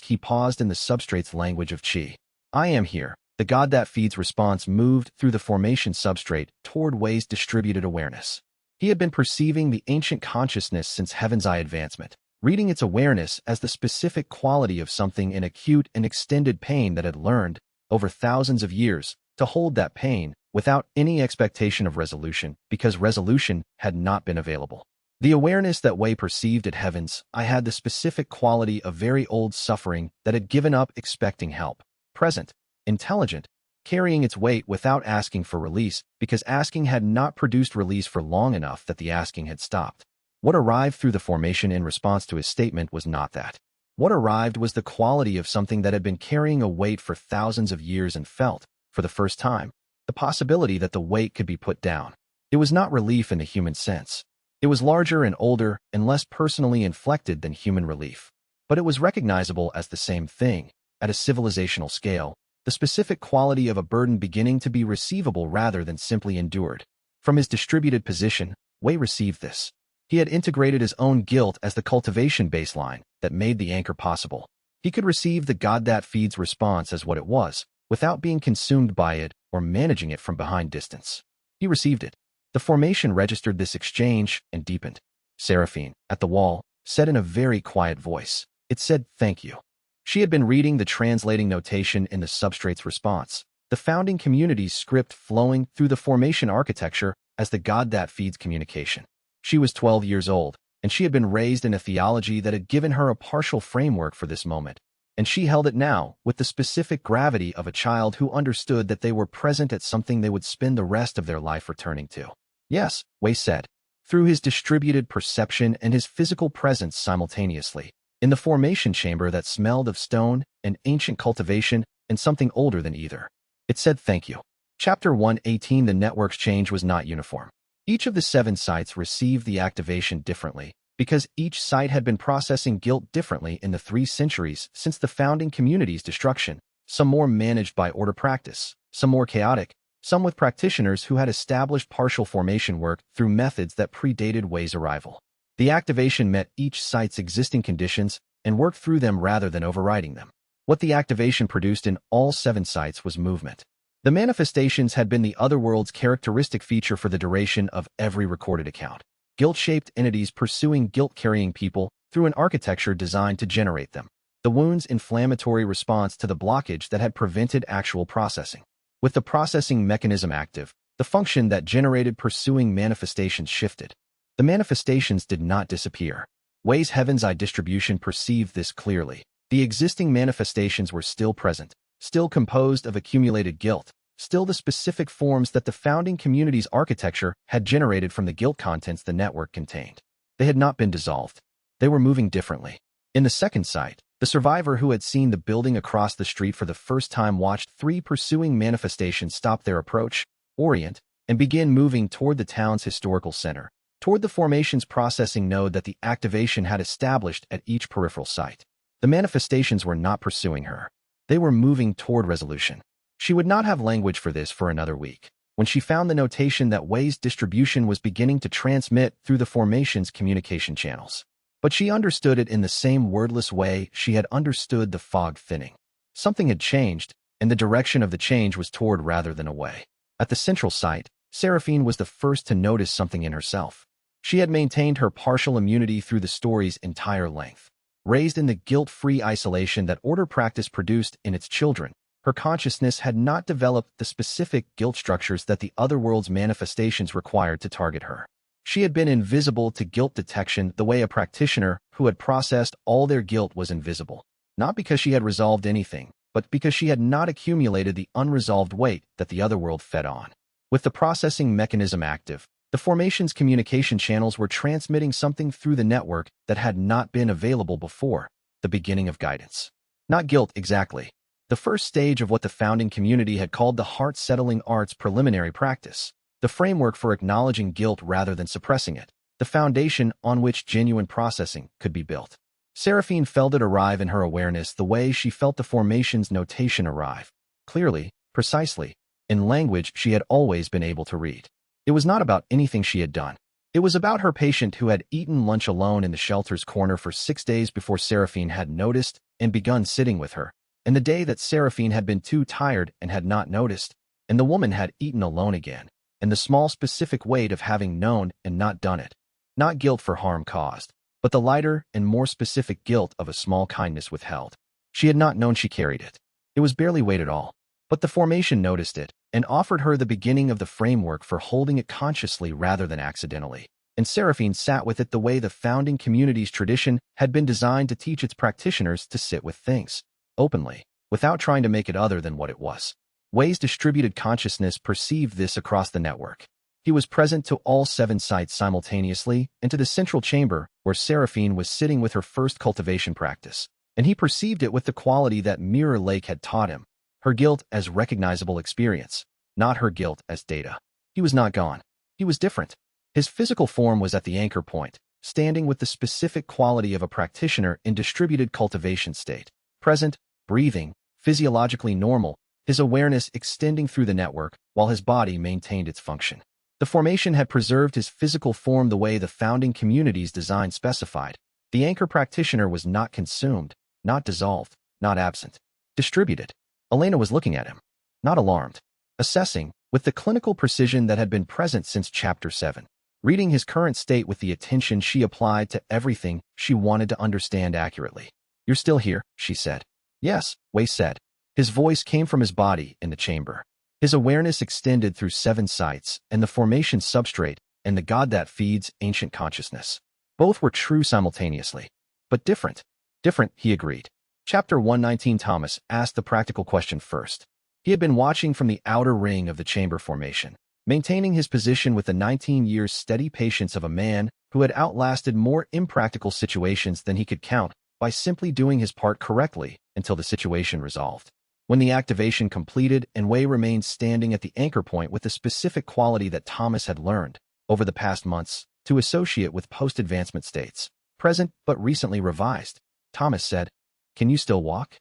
Speaker 1: He paused in the substrate's language of chi. I am here. The God that feeds response moved through the formation substrate toward Wei's distributed awareness. He had been perceiving the ancient consciousness since Heaven's Eye advancement, reading its awareness as the specific quality of something in acute and extended pain that had learned, over thousands of years, to hold that pain without any expectation of resolution because resolution had not been available. The awareness that Wei perceived at Heaven's Eye had the specific quality of very old suffering that had given up expecting help, present, intelligent, carrying its weight without asking for release because asking had not produced release for long enough that the asking had stopped. What arrived through the formation in response to his statement was not that. What arrived was the quality of something that had been carrying a weight for thousands of years and felt, for the first time, the possibility that the weight could be put down. It was not relief in the human sense. It was larger and older and less personally inflected than human relief. But it was recognizable as the same thing, at a civilizational scale, the specific quality of a burden beginning to be receivable rather than simply endured. From his distributed position, Wei received this. He had integrated his own guilt as the cultivation baseline that made the anchor possible. He could receive the God that feeds response as what it was, without being consumed by it or managing it from behind distance. He received it. The formation registered this exchange and deepened. Seraphine, at the wall, said in a very quiet voice. It said, "Thank you." She had been reading the translating notation in the substrate's response. the founding community's script flowing through the formation architecture as the God that feeds communication. She was 12 years old, and she had been raised in a theology that had given her a partial framework for this moment, and she held it now with the specific gravity of a child who understood that they were present at something they would spend the rest of their life returning to. Yes, Wei said, through his distributed perception and his physical presence simultaneously, in the formation chamber that smelled of stone and ancient cultivation and something older than either. It said thank you. Chapter 118. The network's change was not uniform. Each of the 7 sites received the activation differently, because each site had been processing guilt differently in the 3 centuries since the founding community's destruction, some more managed by order practice, some more chaotic, some with practitioners who had established partial formation work through methods that predated Wei's arrival. The activation met each site's existing conditions and worked through them rather than overriding them. What the activation produced in all 7 sites was movement. The manifestations had been the otherworld's characteristic feature for the duration of every recorded account. Guilt-shaped entities pursuing guilt-carrying people through an architecture designed to generate them. The wound's inflammatory response to the blockage that had prevented actual processing. With the processing mechanism active, the function that generated pursuing manifestations shifted. The manifestations did not disappear. Wei's heaven's eye distribution perceived this clearly. The existing manifestations were still present, still composed of accumulated guilt, still the specific forms that the founding community's architecture had generated from the guilt contents the network contained. They had not been dissolved. They were moving differently. In the second site, the survivor who had seen the building across the street for the first time watched 3 pursuing manifestations stop their approach, orient, and begin moving toward the town's historical center, toward the formation's processing node that the activation had established at each peripheral site. The manifestations were not pursuing her. They were moving toward resolution. She would not have language for this for another week, when she found the notation that Wei's distribution was beginning to transmit through the formation's communication channels. But she understood it in the same wordless way she had understood the fog thinning. Something had changed, and the direction of the change was toward rather than away. At the central site, Seraphine was the first to notice something in herself. She had maintained her partial immunity through the story's entire length. Raised in the guilt-free isolation that order practice produced in its children, her consciousness had not developed the specific guilt structures that the otherworld's manifestations required to target her. She had been invisible to guilt detection the way a practitioner who had processed all their guilt was invisible, not because she had resolved anything, but because she had not accumulated the unresolved weight that the otherworld fed on. With the processing mechanism active, the formation's communication channels were transmitting something through the network that had not been available before, the beginning of guidance. Not guilt exactly. The first stage of what the founding community had called the heart-settling arts preliminary practice, the framework for acknowledging guilt rather than suppressing it, the foundation on which genuine processing could be built. Seraphine felt it arrive in her awareness the way she felt the formation's notation arrive, clearly, precisely, in language she had always been able to read. It was not about anything she had done. It was about her patient who had eaten lunch alone in the shelter's corner for 6 days before Seraphine had noticed and begun sitting with her, and the day that Seraphine had been too tired and had not noticed, and the woman had eaten alone again, and the small specific weight of having known and not done it. Not guilt for harm caused, but the lighter and more specific guilt of a small kindness withheld. She had not known she carried it. It was barely weight at all. But the formation noticed it and offered her the beginning of the framework for holding it consciously rather than accidentally. And Seraphine sat with it the way the founding community's tradition had been designed to teach its practitioners to sit with things, openly, without trying to make it other than what it was. Wei's distributed consciousness perceived this across the network. He was present to all 7 sites simultaneously and to the central chamber where Seraphine was sitting with her first cultivation practice, and he perceived it with the quality that Mirror Lake had taught him. Her guilt as recognizable experience, not her guilt as data. He was not gone. He was different. His physical form was at the anchor point, standing with the specific quality of a practitioner in distributed cultivation state. Present, breathing, physiologically normal, his awareness extending through the network while his body maintained its function. The formation had preserved his physical form the way the founding community's design specified. The anchor practitioner was not consumed, not dissolved, not absent. Distributed. Elena was looking at him, not alarmed, assessing, with the clinical precision that had been present since Chapter 7, reading his current state with the attention she applied to everything she wanted to understand accurately. "You're still here," she said. "Yes," Wei said. His voice came from his body in the chamber. His awareness extended through 7 sights and the formation substrate and the God that feeds ancient consciousness. Both were true simultaneously, but different. Different, he agreed. Chapter 119. Thomas asked the practical question first. He had been watching from the outer ring of the chamber formation, maintaining his position with the 19 years steady patience of a man who had outlasted more impractical situations than he could count by simply doing his part correctly until the situation resolved. When the activation completed and Wei remained standing at the anchor point with the specific quality that Thomas had learned over the past months to associate with post-advancement states, present but recently revised, Thomas said, "Can you still walk?"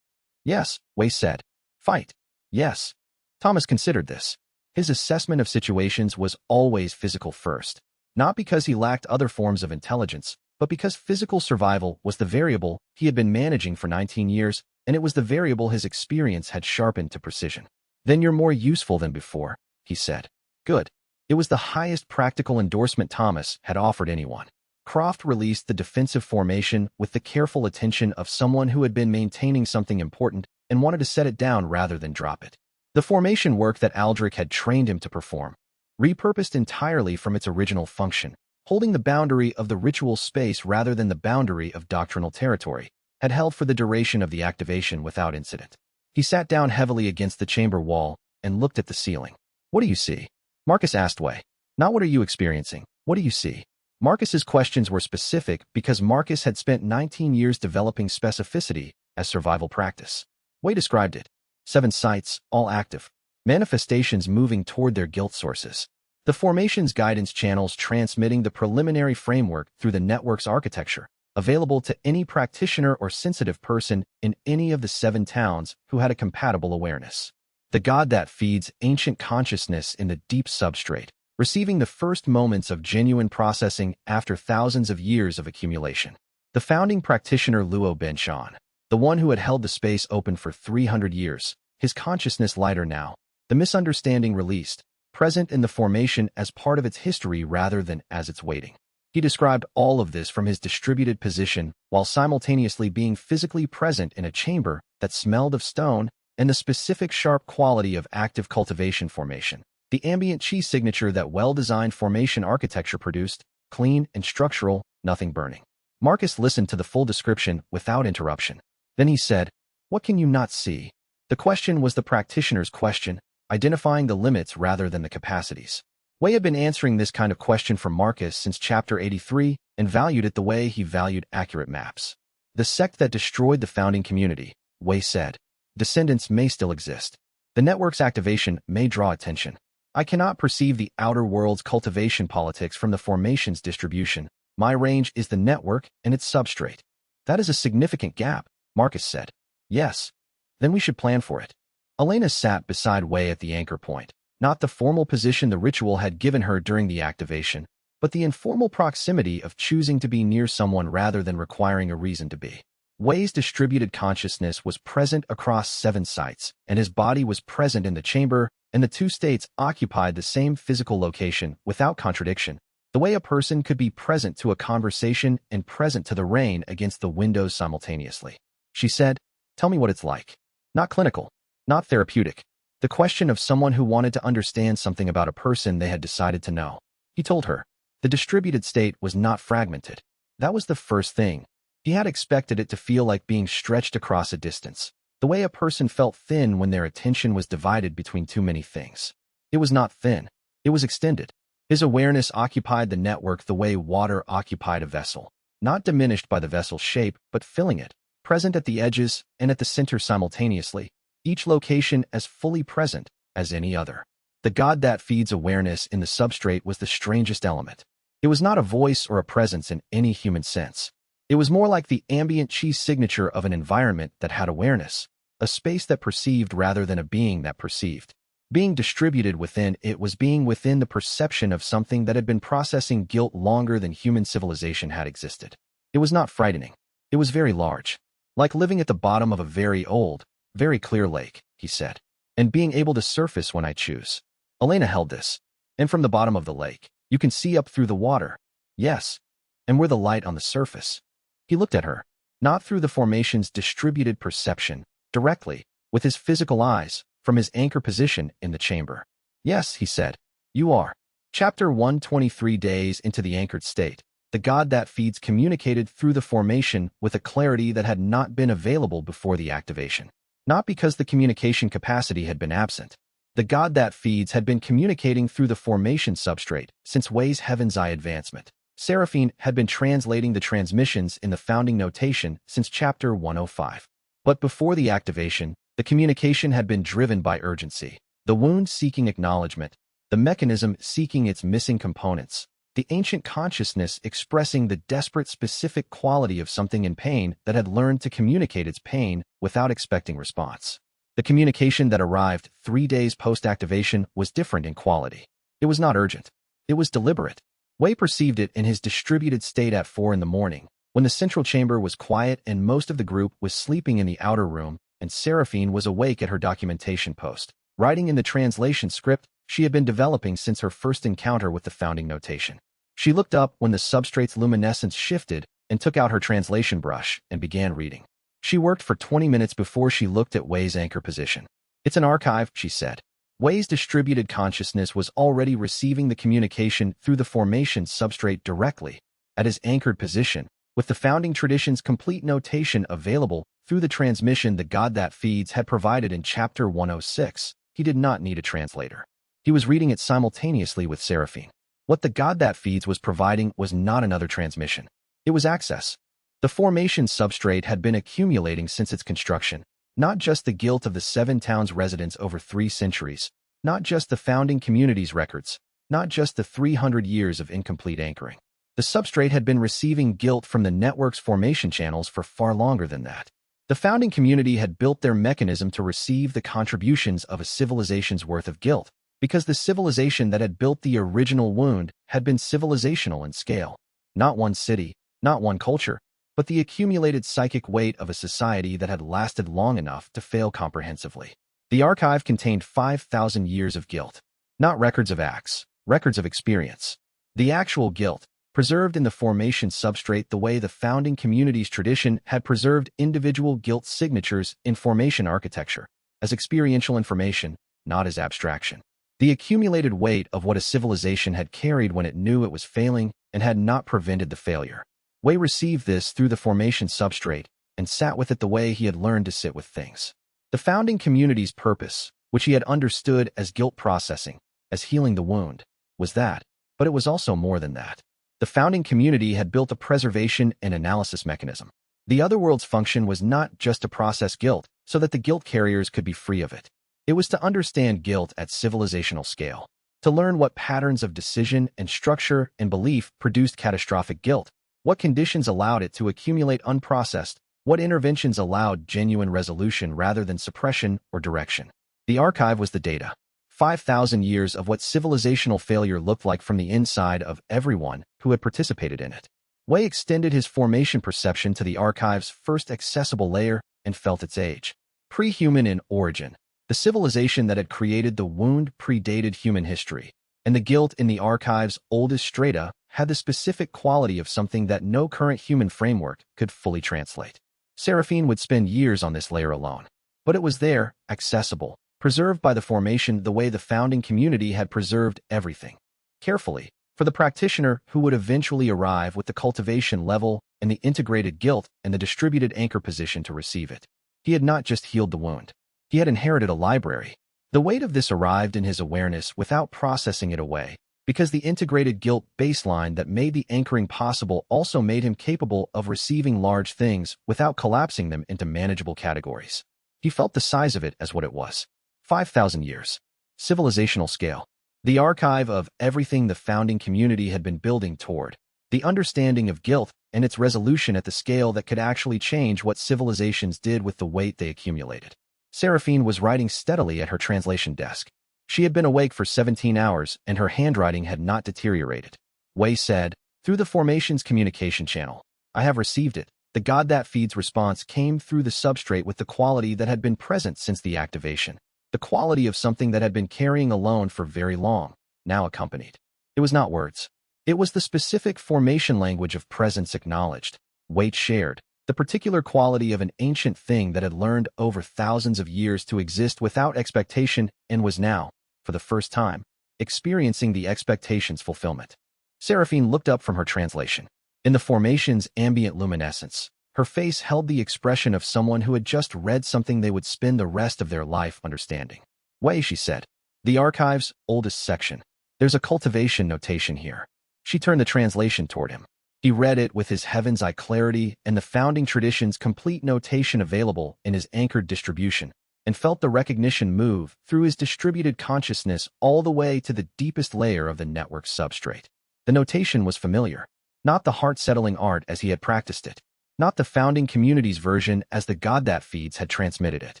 Speaker 1: "Yes," Wei said. "Fight?" "Yes." Thomas considered this. His assessment of situations was always physical first, not because he lacked other forms of intelligence, but because physical survival was the variable he had been managing for 19 years, and it was the variable his experience had sharpened to precision. "Then you're more useful than before," he said. "Good." It was the highest practical endorsement Thomas had offered anyone. Croft released the defensive formation with the careful attention of someone who had been maintaining something important and wanted to set it down rather than drop it. The formation work that Aldrich had trained him to perform, repurposed entirely from its original function, holding the boundary of the ritual space rather than the boundary of doctrinal territory, had held for the duration of the activation without incident. He sat down heavily against the chamber wall and looked at the ceiling. "What do you see?" Marcus asked Wei. "Not what are you experiencing, what do you see?" Marcus's questions were specific because Marcus had spent 19 years developing specificity as survival practice. Wei described it. 7 sites, all active. Manifestations moving toward their guilt sources. The formation's guidance channels transmitting the preliminary framework through the network's architecture, available to any practitioner or sensitive person in any of the 7 towns who had a compatible awareness. The God that feeds ancient consciousness in the deep substrate, receiving the first moments of genuine processing after thousands of years of accumulation. The founding practitioner Luo Benshan, the one who had held the space open for 300 years, his consciousness lighter now, the misunderstanding released, present in the formation as part of its history rather than as its waiting. He described all of this from his distributed position while simultaneously being physically present in a chamber that smelled of stone and the specific sharp quality of active cultivation formation. The ambient chi signature that well-designed formation architecture produced, clean and structural, nothing burning. Marcus listened to the full description without interruption. Then he said, "What can you not see?" The question was the practitioner's question, identifying the limits rather than the capacities. Wei had been answering this kind of question from Marcus since Chapter 83 and valued it the way he valued accurate maps. "The sect that destroyed the founding community," Wei said. "Descendants may still exist. The network's activation may draw attention. I cannot perceive the outer world's cultivation politics from the formation's distribution. My range is the network and its substrate." "That is a significant gap," Marcus said. "Yes. Then we should plan for it." Elena sat beside Wei at the anchor point, not the formal position the ritual had given her during the activation, but the informal proximity of choosing to be near someone rather than requiring a reason to be. Wei's distributed consciousness was present across 7 sites, and his body was present in the chamber, and the 2 states occupied the same physical location without contradiction, the way a person could be present to a conversation and present to the rain against the windows simultaneously. She said, "Tell me what it's like." Not clinical, not therapeutic. The question of someone who wanted to understand something about a person they had decided to know. He told her. The distributed state was not fragmented. That was the first thing. He had expected it to feel like being stretched across a distance, the way a person felt thin when their attention was divided between too many things. It was not thin. It was extended. His awareness occupied the network the way water occupied a vessel, not diminished by the vessel's shape, but filling it, present at the edges and at the center simultaneously, each location as fully present as any other. The God that feeds awareness in the substrate was the strangest element. It was not a voice or a presence in any human sense. It was more like the ambient chi signature of an environment that had awareness, a space that perceived rather than a being that perceived. Being distributed within it was being within the perception of something that had been processing guilt longer than human civilization had existed. It was not frightening. It was very large. Like living at the bottom of a very old, very clear lake, he said, and being able to surface when I choose. Elena held this. And from the bottom of the lake, you can see up through the water. Yes. And we're the light on the surface. He looked at her, not through the formation's distributed perception, directly, with his physical eyes, from his anchor position in the chamber. Yes, he said. You are. Chapter 123. Days into the anchored state. The God that feeds communicated through the formation with a clarity that had not been available before the activation. Not because the communication capacity had been absent. The God that feeds had been communicating through the formation substrate since Wei's Heaven's Eye advancement. Seraphine had been translating the transmissions in the founding notation since Chapter 105. But before the activation, the communication had been driven by urgency. The wound seeking acknowledgement, the mechanism seeking its missing components, the ancient consciousness expressing the desperate specific quality of something in pain that had learned to communicate its pain without expecting response. The communication that arrived 3 days post-activation was different in quality. It was not urgent. It was deliberate. Wei perceived it in his distributed state at 4 in the morning, when the central chamber was quiet and most of the group was sleeping in the outer room, and Seraphine was awake at her documentation post, writing in the translation script she had been developing since her first encounter with the founding notation. She looked up when the substrate's luminescence shifted and took out her translation brush and began reading. She worked for 20 minutes before she looked at Wei's anchor position. It's an archive, she said. Wei's distributed consciousness was already receiving the communication through the formation substrate directly, at his anchored position, with the founding tradition's complete notation available through the transmission the God that feeds had provided in Chapter 106. He did not need a translator. He was reading it simultaneously with Seraphine. What the God that feeds was providing was not another transmission. It was access. The formation substrate had been accumulating since its construction, not just the guilt of the 7 towns' residents over 3 centuries, not just the founding community's records, not just the 300 years of incomplete anchoring. The substrate had been receiving guilt from the network's formation channels for far longer than that. The founding community had built their mechanism to receive the contributions of a civilization's worth of guilt, because the civilization that had built the original wound had been civilizational in scale. Not one city, not one culture, but the accumulated psychic weight of a society that had lasted long enough to fail comprehensively. The archive contained 5,000 years of guilt, not records of acts, records of experience. The actual guilt, preserved in the formation substrate the way the founding community's tradition had preserved individual guilt signatures in formation architecture, as experiential information, not as abstraction. The accumulated weight of what a civilization had carried when it knew it was failing and had not prevented the failure. Wei received this through the formation substrate and sat with it the way he had learned to sit with things. The founding community's purpose, which he had understood as guilt processing, as healing the wound, was that, but it was also more than that. The founding community had built a preservation and analysis mechanism. The otherworld's function was not just to process guilt so that the guilt carriers could be free of it. It was to understand guilt at civilizational scale, to learn what patterns of decision and structure and belief produced catastrophic guilt, what conditions allowed it to accumulate unprocessed, what interventions allowed genuine resolution rather than suppression or direction. The archive was the data. 5,000 years of what civilizational failure looked like from the inside of everyone who had participated in it. Wei extended his formation perception to the archive's first accessible layer and felt its age. Pre-human in origin, the civilization that had created the wound predated human history, and the guilt in the archive's oldest strata had the specific quality of something that no current human framework could fully translate. Seraphine would spend years on this layer alone. But it was there, accessible, preserved by the formation the way the founding community had preserved everything. Carefully, for the practitioner who would eventually arrive with the cultivation level and the integrated guilt and the distributed anchor position to receive it. He had not just healed the wound. He had inherited a library. The weight of this arrived in his awareness without processing it away, because the integrated guilt baseline that made the anchoring possible also made him capable of receiving large things without collapsing them into manageable categories. He felt the size of it as what it was. 5,000 years. Civilizational scale. The archive of everything the founding community had been building toward. The understanding of guilt and its resolution at the scale that could actually change what civilizations did with the weight they accumulated. Seraphine was writing steadily at her translation desk. She had been awake for 17 hours and her handwriting had not deteriorated. Wei said, through the formation's communication channel, I have received it. The God that feeds response came through the substrate with the quality that had been present since the activation. The quality of something that had been carrying alone for very long, now accompanied. It was not words. It was the specific formation language of presence acknowledged, weight shared, the particular quality of an ancient thing that had learned over thousands of years to exist without expectation and was now, for the first time, experiencing the expectation's fulfillment. Seraphine looked up from her translation. In the formation's ambient luminescence, her face held the expression of someone who had just read something they would spend the rest of their life understanding. Wei, she said. The archive's oldest section. There's a cultivation notation here. She turned the translation toward him. He read it with his heaven's eye clarity and the founding tradition's complete notation available in his anchored distribution, and felt the recognition move through his distributed consciousness all the way to the deepest layer of the network's substrate. The notation was familiar, not the heart-settling art as he had practiced it, not the founding community's version as the god that feeds had transmitted it.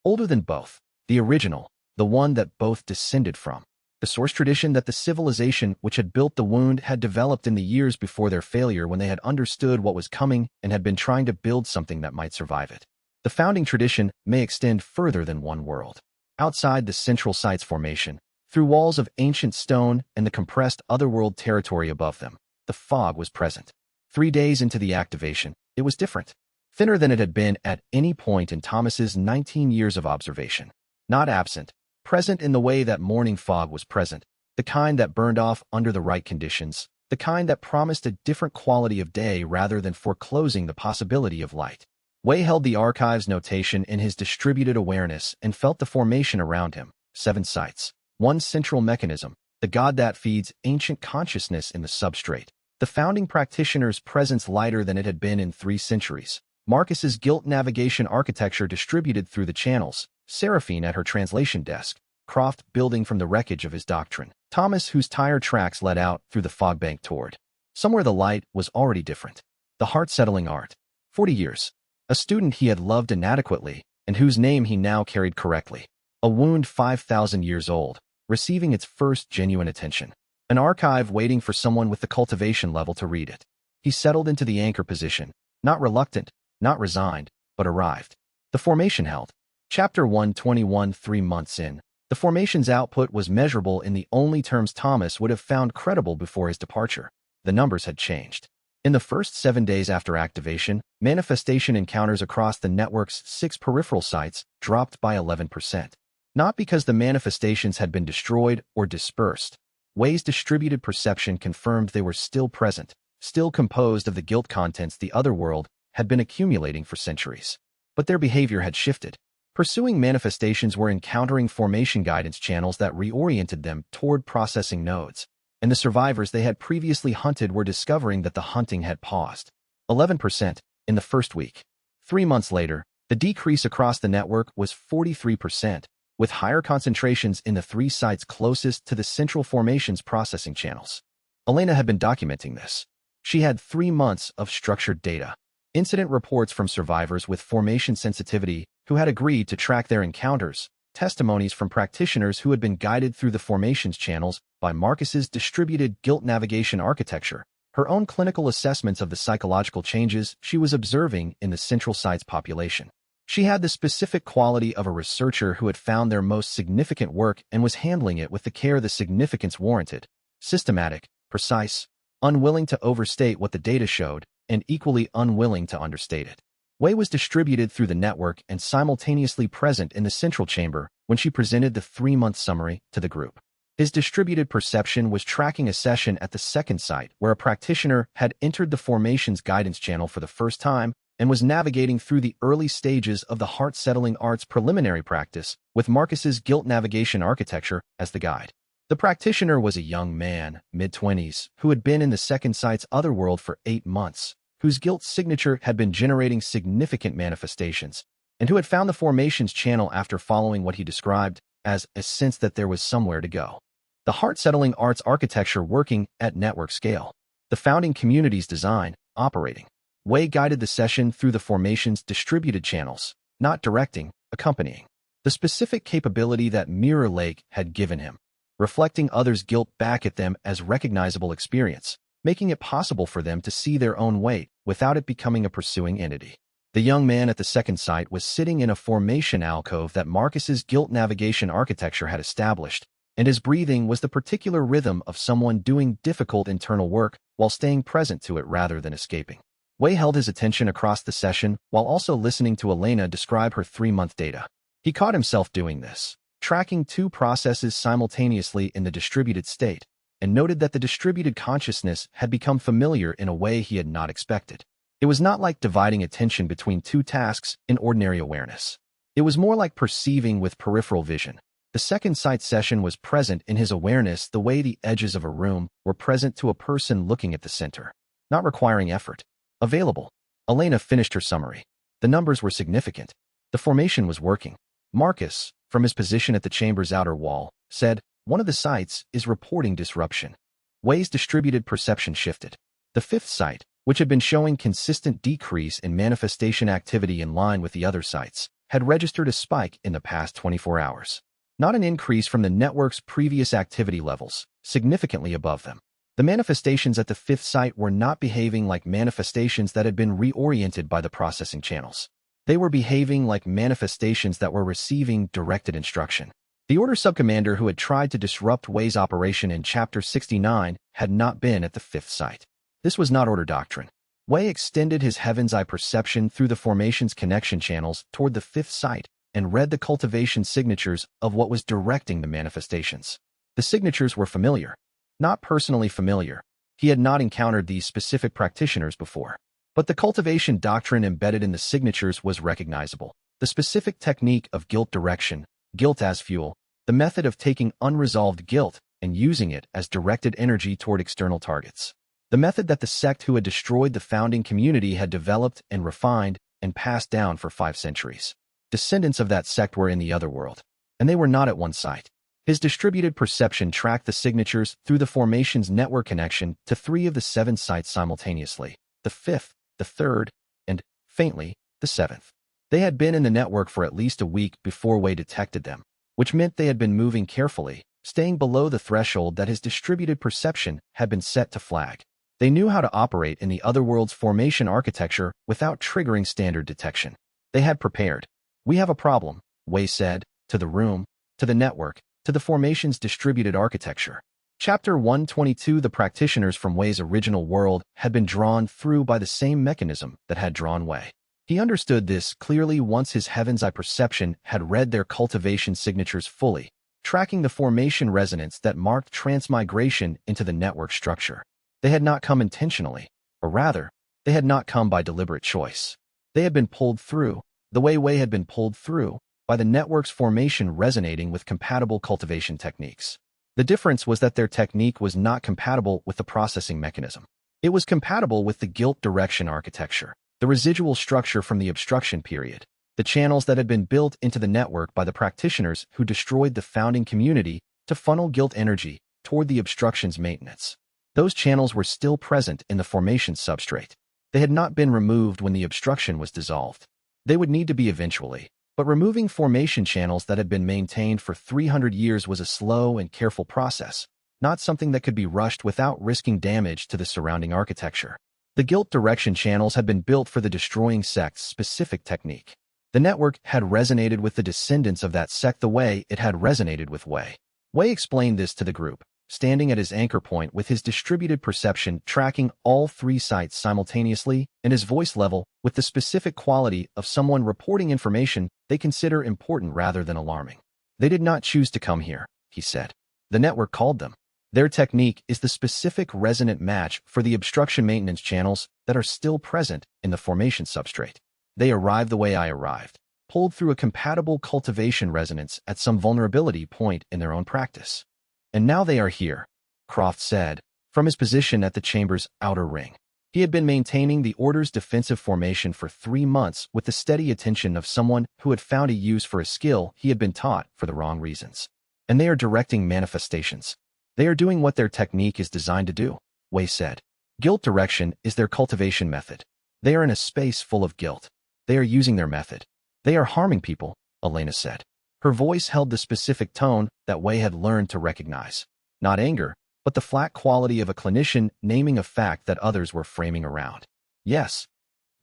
Speaker 1: Older than both, the original, the one that both descended from, the source tradition that the civilization which had built the wound had developed in the years before their failure when they had understood what was coming and had been trying to build something that might survive it. The founding tradition may extend further than one world. Outside the central site's formation, through walls of ancient stone and the compressed otherworld territory above them, the fog was present. 3 days into the activation, it was different. Thinner than it had been at any point in Thomas's 19 years of observation. Not absent, present in the way that morning fog was present, the kind that burned off under the right conditions, the kind that promised a different quality of day rather than foreclosing the possibility of light. Wei held the archive's notation in his distributed awareness and felt the formation around him. 7 sites. One central mechanism, the god that feeds ancient consciousness in the substrate. The founding practitioner's presence lighter than it had been in 3 centuries. Marcus's guilt navigation architecture distributed through the channels. Seraphine at her translation desk. Croft building from the wreckage of his doctrine. Thomas whose tire tracks led out through the fog bank toward. Somewhere the light was already different. The heart-settling art. 40 years. A student he had loved inadequately, and whose name he now carried correctly. A wound 5,000 years old, receiving its first genuine attention. An archive waiting for someone with the cultivation level to read it. He settled into the anchor position, not reluctant, not resigned, but arrived. The formation held. Chapter 121. 3 months in. The formation's output was measurable in the only terms Thomas would have found credible before his departure. The numbers had changed. In the first 7 days after activation, manifestation encounters across the network's 6 peripheral sites dropped by 11%. Not because the manifestations had been destroyed or dispersed. Wei's distributed perception confirmed they were still present, still composed of the guilt contents the otherworld had been accumulating for centuries. But their behavior had shifted. Pursuing manifestations were encountering formation guidance channels that reoriented them toward processing nodes, and the survivors they had previously hunted were discovering that the hunting had paused. 11% in the first week. 3 months later, the decrease across the network was 43%, with higher concentrations in the 3 sites closest to the central formation's processing channels. Elena had been documenting this. She had 3 months of structured data. Incident reports from survivors with formation sensitivity who had agreed to track their encounters, testimonies from practitioners who had been guided through the formation's channels by Marcus's distributed guilt navigation architecture, her own clinical assessments of the psychological changes she was observing in the central site's population. She had the specific quality of a researcher who had found their most significant work and was handling it with the care the significance warranted, systematic, precise, unwilling to overstate what the data showed, and equally unwilling to understate it. Wei was distributed through the network and simultaneously present in the central chamber when she presented the 3-month summary to the group. His distributed perception was tracking a session at the second site where a practitioner had entered the formation's guidance channel for the first time and was navigating through the early stages of the heart-settling arts preliminary practice with Marcus's guilt navigation architecture as the guide. The practitioner was a young man, mid-20s, who had been in the second site's otherworld for 8 months, whose guilt signature had been generating significant manifestations, and who had found the formation's channel after following what he described as a sense that there was somewhere to go. The heart-settling arts architecture working at network scale. The founding community's design, operating. Wei guided the session through the formation's distributed channels, not directing, accompanying. The specific capability that Mirror Lake had given him, reflecting others' guilt back at them as recognizable experience, making it possible for them to see their own weight without it becoming a pursuing entity. The young man at the second site was sitting in a formation alcove that Marcus's guilt navigation architecture had established, and his breathing was the particular rhythm of someone doing difficult internal work while staying present to it rather than escaping. Wei held his attention across the session while also listening to Elena describe her 3-month data. He caught himself doing this, tracking 2 processes simultaneously in the distributed state, and noted that the distributed consciousness had become familiar in a way he had not expected. It was not like dividing attention between 2 tasks in ordinary awareness. It was more like perceiving with peripheral vision. The second sight session was present in his awareness the way the edges of a room were present to a person looking at the center, not requiring effort. Available. Elena finished her summary. The numbers were significant. The formation was working. Marcus, from his position at the chamber's outer wall, said, "One of the sites is reporting disruption." Wei's distributed perception shifted. The 5th site, which had been showing consistent decrease in manifestation activity in line with the other sites, had registered a spike in the past 24 hours. Not an increase from the network's previous activity levels, significantly above them. The manifestations at the 5th site were not behaving like manifestations that had been reoriented by the processing channels. They were behaving like manifestations that were receiving directed instruction. The Order subcommander who had tried to disrupt Wei's operation in Chapter 69 had not been at the 5th site. This was not Order doctrine. Wei extended his heaven's eye perception through the formation's connection channels toward the 5th site and read the cultivation signatures of what was directing the manifestations. The signatures were familiar, not personally familiar. He had not encountered these specific practitioners before. But the cultivation doctrine embedded in the signatures was recognizable. The specific technique of guilt direction, guilt as fuel, the method of taking unresolved guilt and using it as directed energy toward external targets. The method that the sect who had destroyed the founding community had developed and refined and passed down for 5 centuries. Descendants of that sect were in the other world, and they were not at one site. His distributed perception tracked the signatures through the formation's network connection to 3 of the 7 sites simultaneously, the 5th, the 3rd, and, faintly, the 7th. They had been in the network for at least a week before Wei detected them, which meant they had been moving carefully, staying below the threshold that his distributed perception had been set to flag. They knew how to operate in the otherworld's formation architecture without triggering standard detection. They had prepared. "We have a problem," Wei said, to the room, to the network, to the formation's distributed architecture. Chapter 122. The practitioners from Wei's original world had been drawn through by the same mechanism that had drawn Wei. He understood this clearly once his heaven's eye perception had read their cultivation signatures fully, tracking the formation resonance that marked transmigration into the network structure. They had not come intentionally, or rather, they had not come by deliberate choice. They had been pulled through, the way Wei had been pulled through, by the network's formation resonating with compatible cultivation techniques. The difference was that their technique was not compatible with the processing mechanism. It was compatible with the guilt direction architecture, the residual structure from the obstruction period, the channels that had been built into the network by the practitioners who destroyed the founding community to funnel guilt energy toward the obstruction's maintenance. Those channels were still present in the formation substrate. They had not been removed when the obstruction was dissolved. They would need to be eventually, but removing formation channels that had been maintained for 300 years was a slow and careful process, not something that could be rushed without risking damage to the surrounding architecture. The guilt direction channels had been built for the destroying sect's specific technique. The network had resonated with the descendants of that sect the way it had resonated with Wei. Wei explained this to the group, standing at his anchor point with his distributed perception tracking all 3 sites simultaneously and his voice level with the specific quality of someone reporting information they consider important rather than alarming. "They did not choose to come here," he said. "The network called them. Their technique is the specific resonant match for the obstruction maintenance channels that are still present in the formation substrate. They arrived the way I arrived, pulled through a compatible cultivation resonance at some vulnerability point in their own practice. And now they are here," Croft said, from his position at the chamber's outer ring. He had been maintaining the Order's defensive formation for 3 months with the steady attention of someone who had found a use for a skill he had been taught for the wrong reasons. "And they are directing manifestations. They are doing what their technique is designed to do," Wei said. "Guilt direction is their cultivation method. They are in a space full of guilt. They are using their method. They are harming people," Elena said. Her voice held the specific tone that Wei had learned to recognize. Not anger, but the flat quality of a clinician naming a fact that others were framing around. "Yes.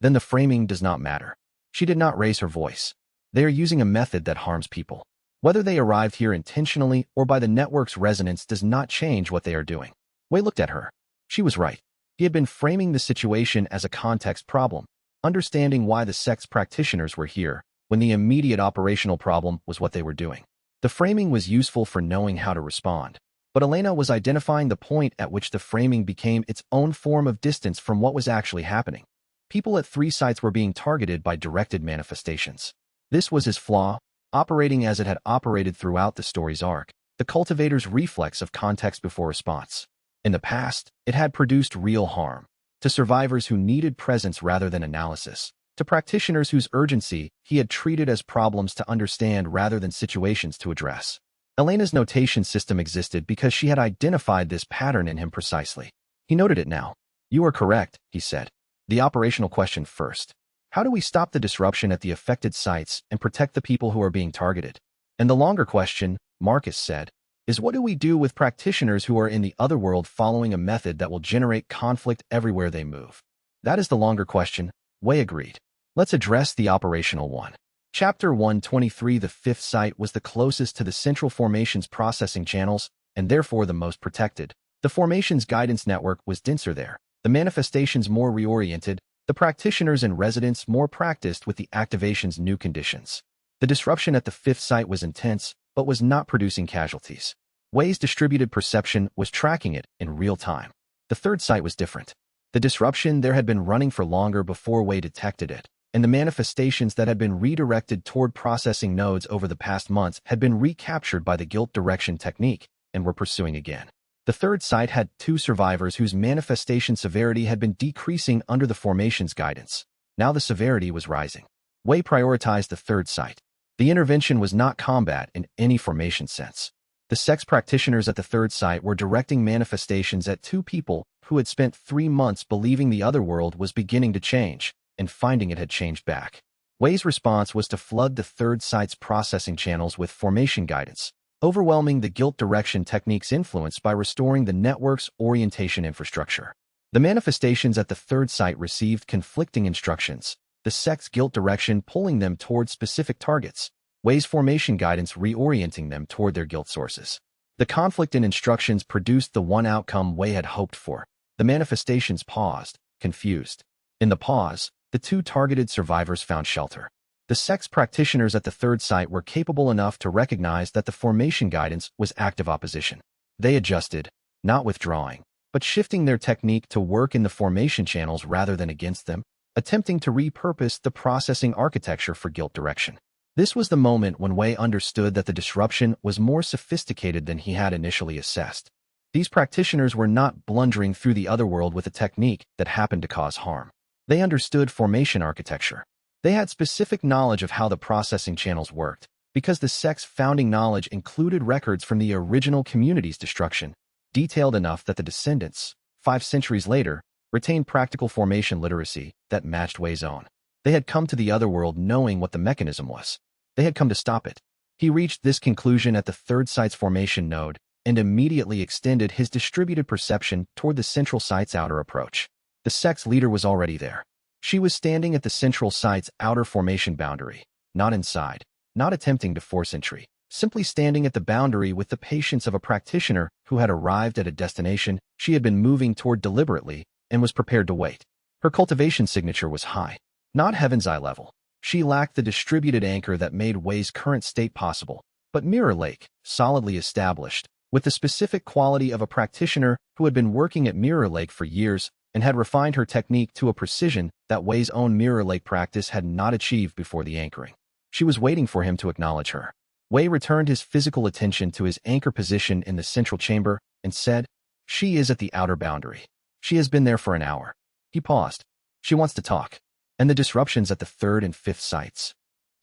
Speaker 1: Then the framing does not matter." She did not raise her voice. "They are using a method that harms people. Whether they arrived here intentionally or by the network's resonance does not change what they are doing." Wei looked at her. She was right. He had been framing the situation as a context problem, understanding why the sect's practitioners were here, when the immediate operational problem was what they were doing. The framing was useful for knowing how to respond, but Elena was identifying the point at which the framing became its own form of distance from what was actually happening. People at 3 sites were being targeted by directed manifestations. This was his flaw, operating as it had operated throughout the story's arc, the cultivator's reflex of context before response. In the past, it had produced real harm to survivors who needed presence rather than analysis, to practitioners whose urgency he had treated as problems to understand rather than situations to address. Elena's notation system existed because she had identified this pattern in him precisely. He noted it now. "You are correct," he said. "The operational question first. How do we stop the disruption at the affected sites and protect the people who are being targeted? And the longer question," Marcus said, "is what do we do with practitioners who are in the other world following a method that will generate conflict everywhere they move?" "That is the longer question," Wei agreed. "Let's address the operational one." Chapter 123. The 5th site was the closest to the central formation's processing channels, and therefore the most protected. The formation's guidance network was denser there, the manifestations more reoriented, the practitioners and residents more practiced with the activation's new conditions. The disruption at the 5th site was intense, but was not producing casualties. Wei's distributed perception was tracking it in real time. The 3rd site was different. The disruption there had been running for longer before Wei detected it, and the manifestations that had been redirected toward processing nodes over the past months had been recaptured by the guilt direction technique and were pursuing again. The 3rd site had 2 survivors whose manifestation severity had been decreasing under the formation's guidance. Now the severity was rising. Wei prioritized the 3rd site. The intervention was not combat in any formation sense. The sex practitioners at the 3rd site were directing manifestations at 2 people who had spent 3 months believing the other world was beginning to change, and finding it had changed back. Wei's response was to flood the 3rd site's processing channels with formation guidance, overwhelming the guilt direction technique's influence by restoring the network's orientation infrastructure. The manifestations at the 3rd site received conflicting instructions, the sect's guilt direction pulling them toward specific targets, Wei's formation guidance reorienting them toward their guilt sources. The conflict in instructions produced the one outcome Wei had hoped for. The manifestations paused, confused. In the pause, the 2 targeted survivors found shelter. The sex practitioners at the 3rd site were capable enough to recognize that the formation guidance was active opposition. They adjusted, not withdrawing, but shifting their technique to work in the formation channels rather than against them, attempting to repurpose the processing architecture for guilt direction. This was the moment when Wei understood that the disruption was more sophisticated than he had initially assessed. These practitioners were not blundering through the other world with a technique that happened to cause harm. They understood formation architecture. They had specific knowledge of how the processing channels worked, because the sect's founding knowledge included records from the original community's destruction, detailed enough that the descendants, 5 centuries later, retained practical formation literacy that matched Wei's own. They had come to the other world knowing what the mechanism was. They had come to stop it. He reached this conclusion at the 3rd site's formation node and immediately extended his distributed perception toward the central site's outer approach. The sect's leader was already there. She was standing at the central site's outer formation boundary, not inside, not attempting to force entry, simply standing at the boundary with the patience of a practitioner who had arrived at a destination she had been moving toward deliberately and was prepared to wait. Her cultivation signature was high, not heaven's eye level. She lacked the distributed anchor that made Wei's current state possible, but Mirror Lake, solidly established, with the specific quality of a practitioner who had been working at Mirror Lake for years and had refined her technique to a precision that Wei's own Mirror Lake practice had not achieved before the anchoring. She was waiting for him to acknowledge her. Wei returned his physical attention to his anchor position in the central chamber and said, "She is at the outer boundary. She has been there for an hour." He paused. "She wants to talk." "And the disruptions at the 3rd and 5th sites?"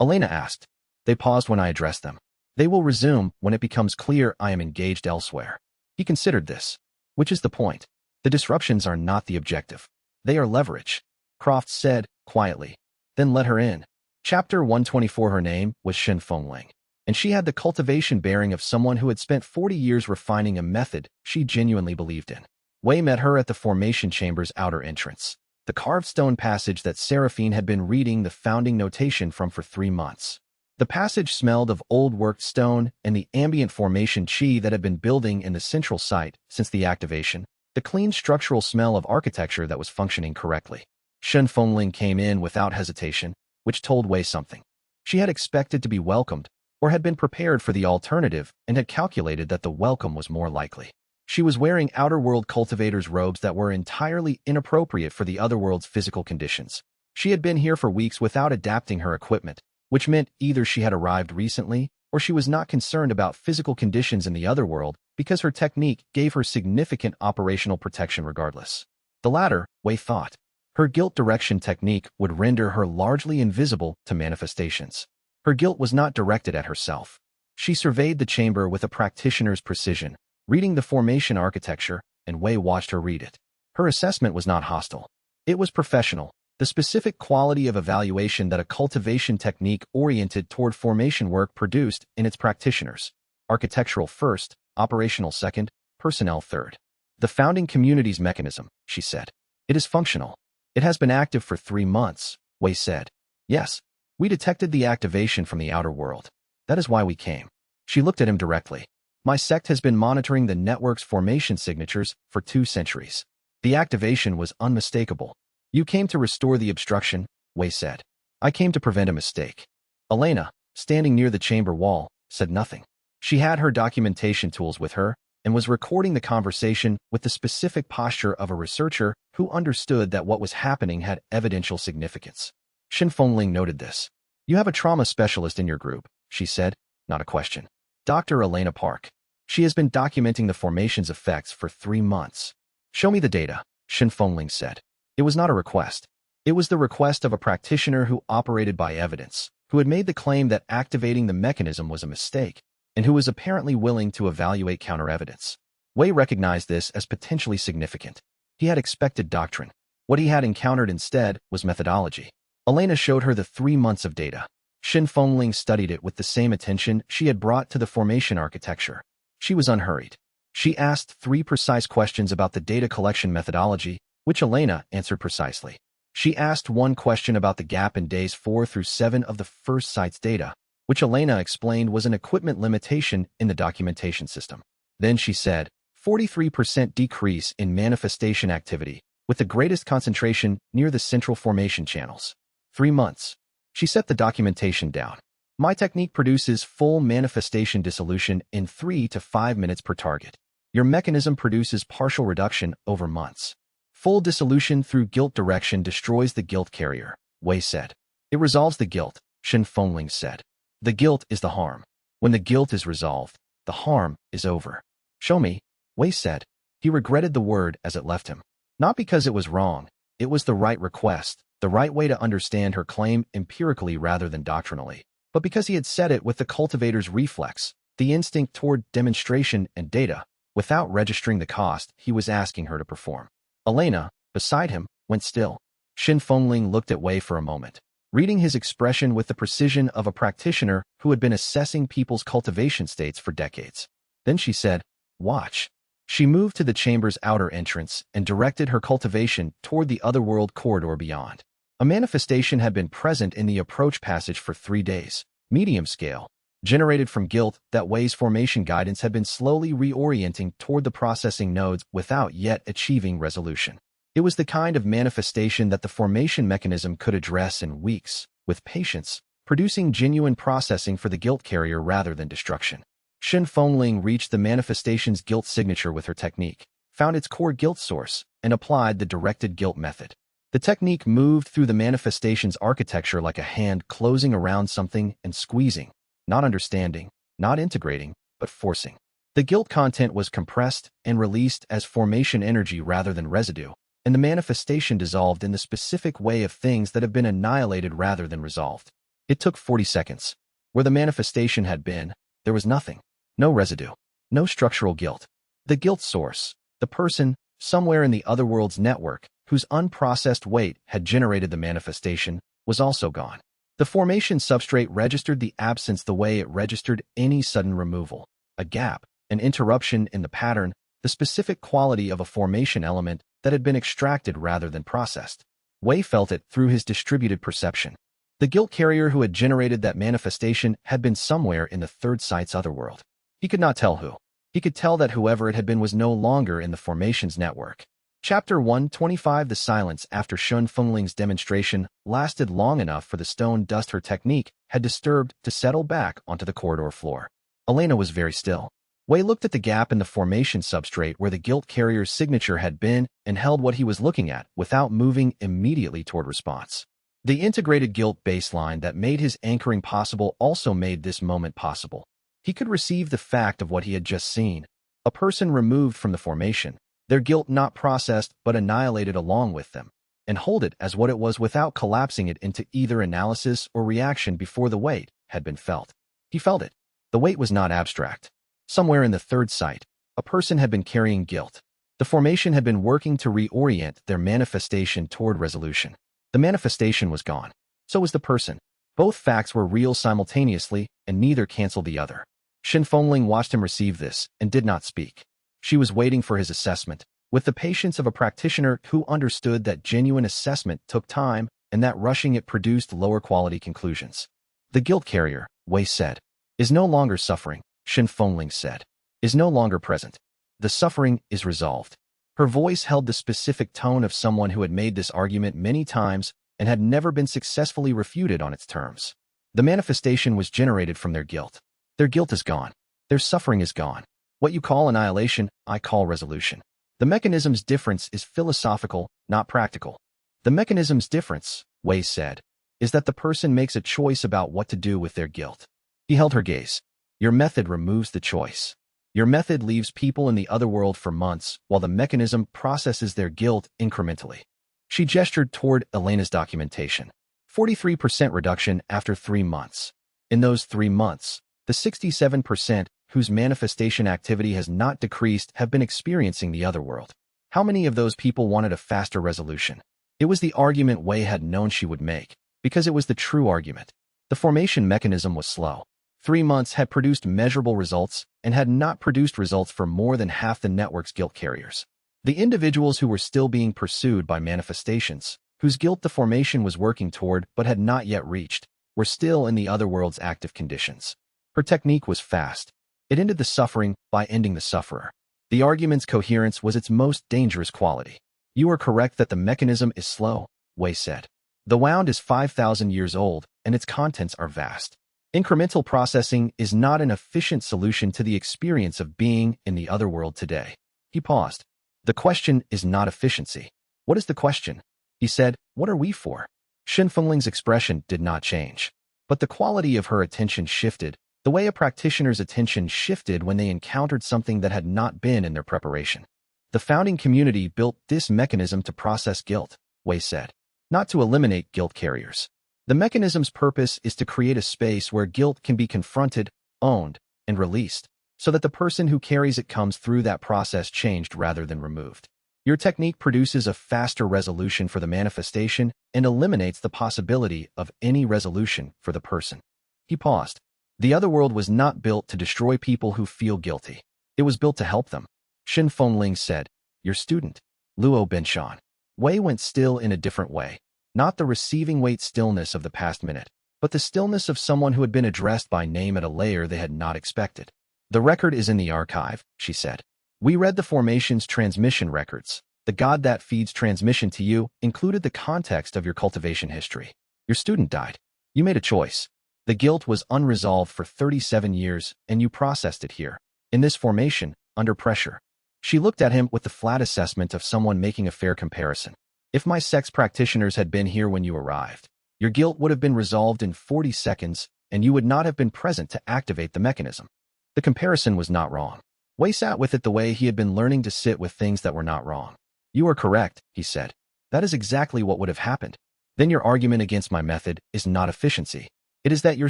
Speaker 1: Elena asked. "They paused when I addressed them. They will resume when it becomes clear I am engaged elsewhere." He considered this. "Which is the point? The disruptions are not the objective. They are leverage," Croft said, quietly. "Then let her in." Chapter 124. Her name was Shen Fengling, and she had the cultivation bearing of someone who had spent 40 years refining a method she genuinely believed in. Wei met her at the formation chamber's outer entrance, the carved stone passage that Seraphine had been reading the founding notation from for 3 months. The passage smelled of old worked stone and the ambient formation chi that had been building in the central site since the activation, the clean structural smell of architecture that was functioning correctly. Shen Fengling came in without hesitation, which told Wei something. She had expected to be welcomed, or had been prepared for the alternative and had calculated that the welcome was more likely. She was wearing outer world cultivator's robes that were entirely inappropriate for the other world's physical conditions. She had been here for weeks without adapting her equipment, which meant either she had arrived recently or she was not concerned about physical conditions in the other world because her technique gave her significant operational protection regardless. The latter, Wei thought. Her guilt direction technique would render her largely invisible to manifestations. Her guilt was not directed at herself. She surveyed the chamber with a practitioner's precision, reading the formation architecture, and Wei watched her read it. Her assessment was not hostile. It was professional, the specific quality of evaluation that a cultivation technique oriented toward formation work produced in its practitioners. Architectural first, operational second, personnel third. The founding community's mechanism, she said. It is functional. It has been active for 3 months, Wei said. Yes, we detected the activation from the outer world. That is why we came. She looked at him directly. My sect has been monitoring the network's formation signatures for 2 centuries. The activation was unmistakable. You came to restore the obstruction, Wei said. I came to prevent a mistake. Elena, standing near the chamber wall, said nothing. She had her documentation tools with her and was recording the conversation with the specific posture of a researcher who understood that what was happening had evidential significance. Shen Fengling noted this. You have a trauma specialist in your group, she said, not a question. Dr. Elena Park. She has been documenting the formation's effects for 3 months. Show me the data, Shen Fengling said. It was not a request. It was the request of a practitioner who operated by evidence, who had made the claim that activating the mechanism was a mistake, and who was apparently willing to evaluate counter-evidence. Wei recognized this as potentially significant. He had expected doctrine. What he had encountered instead was methodology. Elena showed her the 3 months of data. Shen Fengling studied it with the same attention she had brought to the formation architecture. She was unhurried. She asked 3 precise questions about the data collection methodology, which Elena answered precisely. She asked 1 question about the gap in days 4 through 7 of the first site's data, which Elena explained was an equipment limitation in the documentation system. Then she said, 43% decrease in manifestation activity, with the greatest concentration near the central formation channels. 3 months. She set the documentation down. My technique produces full manifestation dissolution in 3 to 5 minutes per target. Your mechanism produces partial reduction over months. Full dissolution through guilt direction destroys the guilt carrier, Wei said. It resolves the guilt, Shen Fengling said. The guilt is the harm. When the guilt is resolved, the harm is over. Show me, Wei said. He regretted the word as it left him. Not because it was wrong, it was the right request, the right way to understand her claim empirically rather than doctrinally, but because he had said it with the cultivator's reflex, the instinct toward demonstration and data, without registering the cost he was asking her to perform. Elena, beside him, went still. Shen Fengling looked at Wei for a moment, reading his expression with the precision of a practitioner who had been assessing people's cultivation states for decades. Then she said, Watch. She moved to the chamber's outer entrance and directed her cultivation toward the otherworld corridor beyond. A manifestation had been present in the approach passage for 3 days, medium scale, generated from guilt that Wei's formation guidance had been slowly reorienting toward the processing nodes without yet achieving resolution. It was the kind of manifestation that the formation mechanism could address in weeks, with patience, producing genuine processing for the guilt carrier rather than destruction. Shen Fengling reached the manifestation's guilt signature with her technique, found its core guilt source, and applied the directed guilt method. The technique moved through the manifestation's architecture like a hand closing around something and squeezing, not understanding, not integrating, but forcing. The guilt content was compressed and released as formation energy rather than residue, and the manifestation dissolved in the specific way of things that have been annihilated rather than resolved. It took 40 seconds. Where the manifestation had been, there was nothing. No residue. No structural guilt. The guilt source, the person, somewhere in the otherworld's network, whose unprocessed weight had generated the manifestation, was also gone. The formation substrate registered the absence the way it registered any sudden removal, a gap, an interruption in the pattern, the specific quality of a formation element that had been extracted rather than processed. Wei felt it through his distributed perception. The guilt carrier who had generated that manifestation had been somewhere in the third site's otherworld. He could not tell who. He could tell that whoever it had been was no longer in the formation's network. Chapter 125. The silence after Shun Fengling's demonstration lasted long enough for the stone dust her technique had disturbed to settle back onto the corridor floor. Elena was very still. Wei looked at the gap in the formation substrate where the guilt carrier's signature had been and held what he was looking at without moving immediately toward response. The integrated guilt baseline that made his anchoring possible also made this moment possible. He could receive the fact of what he had just seen. A person removed from the formation, their guilt not processed but annihilated along with them, and hold it as what it was without collapsing it into either analysis or reaction before the weight had been felt. He felt it. The weight was not abstract. Somewhere in the third sight, a person had been carrying guilt. The formation had been working to reorient their manifestation toward resolution. The manifestation was gone. So was the person. Both facts were real simultaneously, and neither canceled the other. Shin Fengling watched him receive this and did not speak. She was waiting for his assessment, with the patience of a practitioner who understood that genuine assessment took time and that rushing it produced lower quality conclusions. The guilt carrier, Wei said, is no longer suffering. Shin Fengling said, is no longer present. The suffering is resolved. Her voice held the specific tone of someone who had made this argument many times and had never been successfully refuted on its terms. The manifestation was generated from their guilt. Their guilt is gone. Their suffering is gone. What you call annihilation, I call resolution. The mechanism's difference is philosophical, not practical. The mechanism's difference, Wei said, is that the person makes a choice about what to do with their guilt. He held her gaze. Your method removes the choice. Your method leaves people in the other world for months while the mechanism processes their guilt incrementally. She gestured toward Elena's documentation. 43% reduction after 3 months. In those 3 months, the 67% whose manifestation activity has not decreased have been experiencing the other world. How many of those people wanted a faster resolution? It was the argument Wei had known she would make, because it was the true argument. The formation mechanism was slow. 3 months had produced measurable results and had not produced results for more than half the network's guilt carriers. The individuals who were still being pursued by manifestations, whose guilt the formation was working toward but had not yet reached, were still in the other world's active conditions. Her technique was fast. It ended the suffering by ending the sufferer. The argument's coherence was its most dangerous quality. You are correct that the mechanism is slow, Wei said. The wound is 5,000 years old, and its contents are vast. Incremental processing is not an efficient solution to the experience of being in the other world today. He paused. The question is not efficiency. What is the question? He said, what are we for? Shin Fengling's expression did not change. But the quality of her attention shifted, the way a practitioner's attention shifted when they encountered something that had not been in their preparation. The founding community built this mechanism to process guilt, Wei said, not to eliminate guilt carriers. The mechanism's purpose is to create a space where guilt can be confronted, owned, and released, so that the person who carries it comes through that process changed rather than removed. Your technique produces a faster resolution for the manifestation and eliminates the possibility of any resolution for the person. He paused. The other world was not built to destroy people who feel guilty. It was built to help them. Shin Fengling said, your student, Luo Benshan. Wei went still in a different way. Not the receiving weight stillness of the past minute, but the stillness of someone who had been addressed by name at a layer they had not expected. The record is in the archive, she said. We read the formation's transmission records. The God that feeds transmission to you included the context of your cultivation history. Your student died. You made a choice. The guilt was unresolved for 37 years, and you processed it here, in this formation, under pressure. She looked at him with the flat assessment of someone making a fair comparison. If my sex practitioners had been here when you arrived, your guilt would have been resolved in 40 seconds, and you would not have been present to activate the mechanism. The comparison was not wrong. Wei sat with it the way he had been learning to sit with things that were not wrong. You are correct, he said. That is exactly what would have happened. Then your argument against my method is not efficiency. It is that your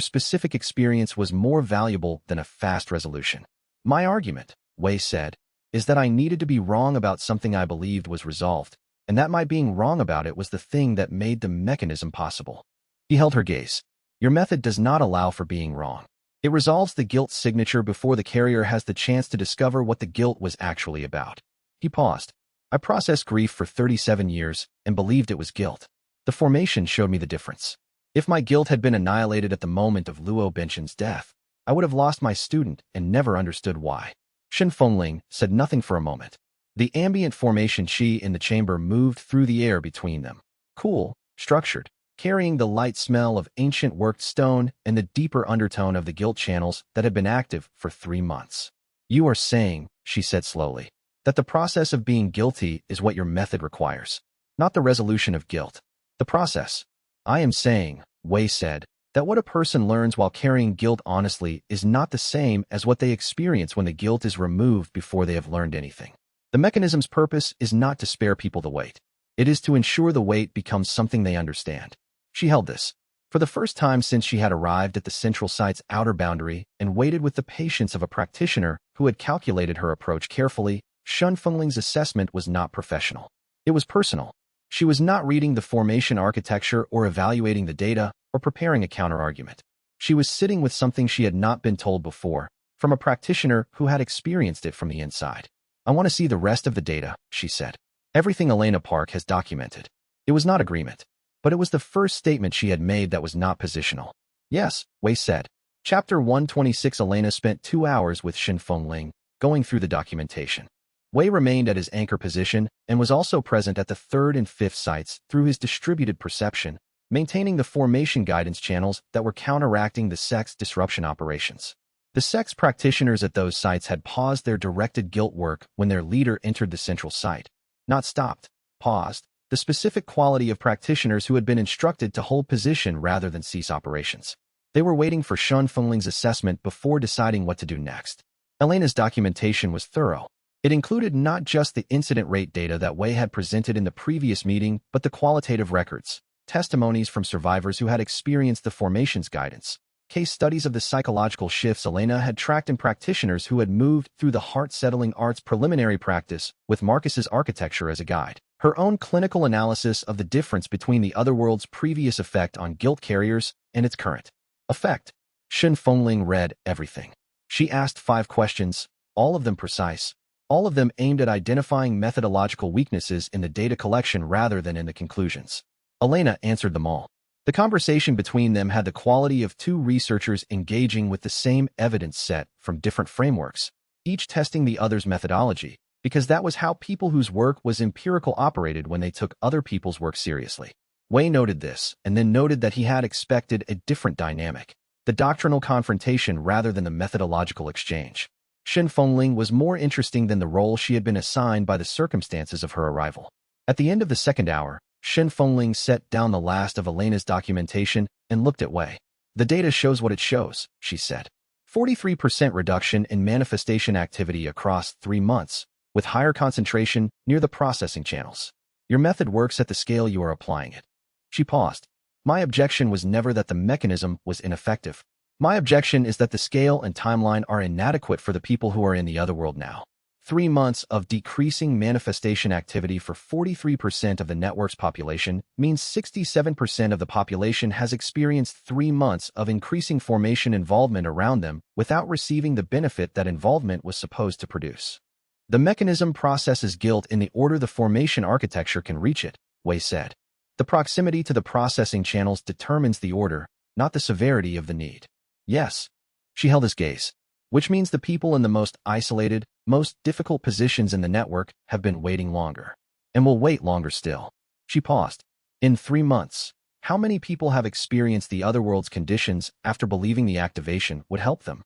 Speaker 1: specific experience was more valuable than a fast resolution. My argument, Wei said, is that I needed to be wrong about something I believed was resolved, and that my being wrong about it was the thing that made the mechanism possible. He held her gaze. Your method does not allow for being wrong. It resolves the guilt signature before the carrier has the chance to discover what the guilt was actually about. He paused. I processed grief for 37 years and believed it was guilt. The formation showed me the difference. If my guilt had been annihilated at the moment of Luo Benshan's death, I would have lost my student and never understood why. Shen Fengling said nothing for a moment. The ambient formation qi in the chamber moved through the air between them. Cool, structured, carrying the light smell of ancient worked stone and the deeper undertone of the guilt channels that had been active for 3 months. You are saying, she said slowly, that the process of being guilty is what your method requires, not the resolution of guilt. The process. I am saying, Wei said, that what a person learns while carrying guilt honestly is not the same as what they experience when the guilt is removed before they have learned anything. The mechanism's purpose is not to spare people the weight. It is to ensure the weight becomes something they understand. She held this. For the first time since she had arrived at the central site's outer boundary and waited with the patience of a practitioner who had calculated her approach carefully, Shen Fengling's assessment was not professional. It was personal. She was not reading the formation architecture or evaluating the data or preparing a counter-argument. She was sitting with something she had not been told before, from a practitioner who had experienced it from the inside. I want to see the rest of the data, she said. Everything Elena Park has documented. It was not agreement, but it was the first statement she had made that was not positional. Yes, Wei said. Chapter 126. Elena spent 2 hours with Shen Fengling, going through the documentation. Wei remained at his anchor position and was also present at the 3rd and 5th sites through his distributed perception, maintaining the formation guidance channels that were counteracting the sex disruption operations. The sex practitioners at those sites had paused their directed guilt work when their leader entered the central site. Not stopped, paused, the specific quality of practitioners who had been instructed to hold position rather than cease operations. They were waiting for Shen Fengling's assessment before deciding what to do next. Elena's documentation was thorough. It included not just the incident rate data that Wei had presented in the previous meeting, but the qualitative records, testimonies from survivors who had experienced the formation's guidance, case studies of the psychological shifts Elena had tracked in practitioners who had moved through the heart-settling arts preliminary practice with Marcus's architecture as a guide, her own clinical analysis of the difference between the otherworld's previous effect on guilt carriers and its current effect. Shen Fengling read everything. She asked 5 questions, all of them precise, all of them aimed at identifying methodological weaknesses in the data collection rather than in the conclusions. Elena answered them all. The conversation between them had the quality of 2 researchers engaging with the same evidence set from different frameworks, each testing the other's methodology, because that was how people whose work was empirical operated when they took other people's work seriously. Wei noted this, and then noted that he had expected a different dynamic, the doctrinal confrontation rather than the methodological exchange. Shen Fengling was more interesting than the role she had been assigned by the circumstances of her arrival. At the end of the 2nd hour, Shen Fengling set down the last of Elena's documentation and looked at Wei. The data shows what it shows, she said. 43% reduction in manifestation activity across 3 months, with higher concentration near the processing channels. Your method works at the scale you are applying it. She paused. My objection was never that the mechanism was ineffective. My objection is that the scale and timeline are inadequate for the people who are in the other world now. 3 months of decreasing manifestation activity for 43% of the network's population means 67% of the population has experienced 3 months of increasing formation involvement around them without receiving the benefit that involvement was supposed to produce. The mechanism processes guilt in the order the formation architecture can reach it, Wei said. The proximity to the processing channels determines the order, not the severity of the need. Yes. She held his gaze. Which means the people in the most isolated, most difficult positions in the network have been waiting longer. And will wait longer still. She paused. In 3 months, how many people have experienced the otherworld's conditions after believing the activation would help them?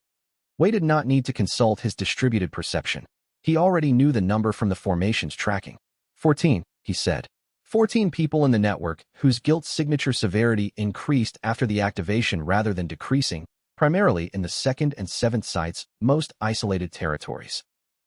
Speaker 1: Wei did not need to consult his distributed perception. He already knew the number from the formation's tracking. 14, he said. 14 people in the network whose guilt signature severity increased after the activation rather than decreasing, primarily in the 2nd and 7th sites, most isolated territories.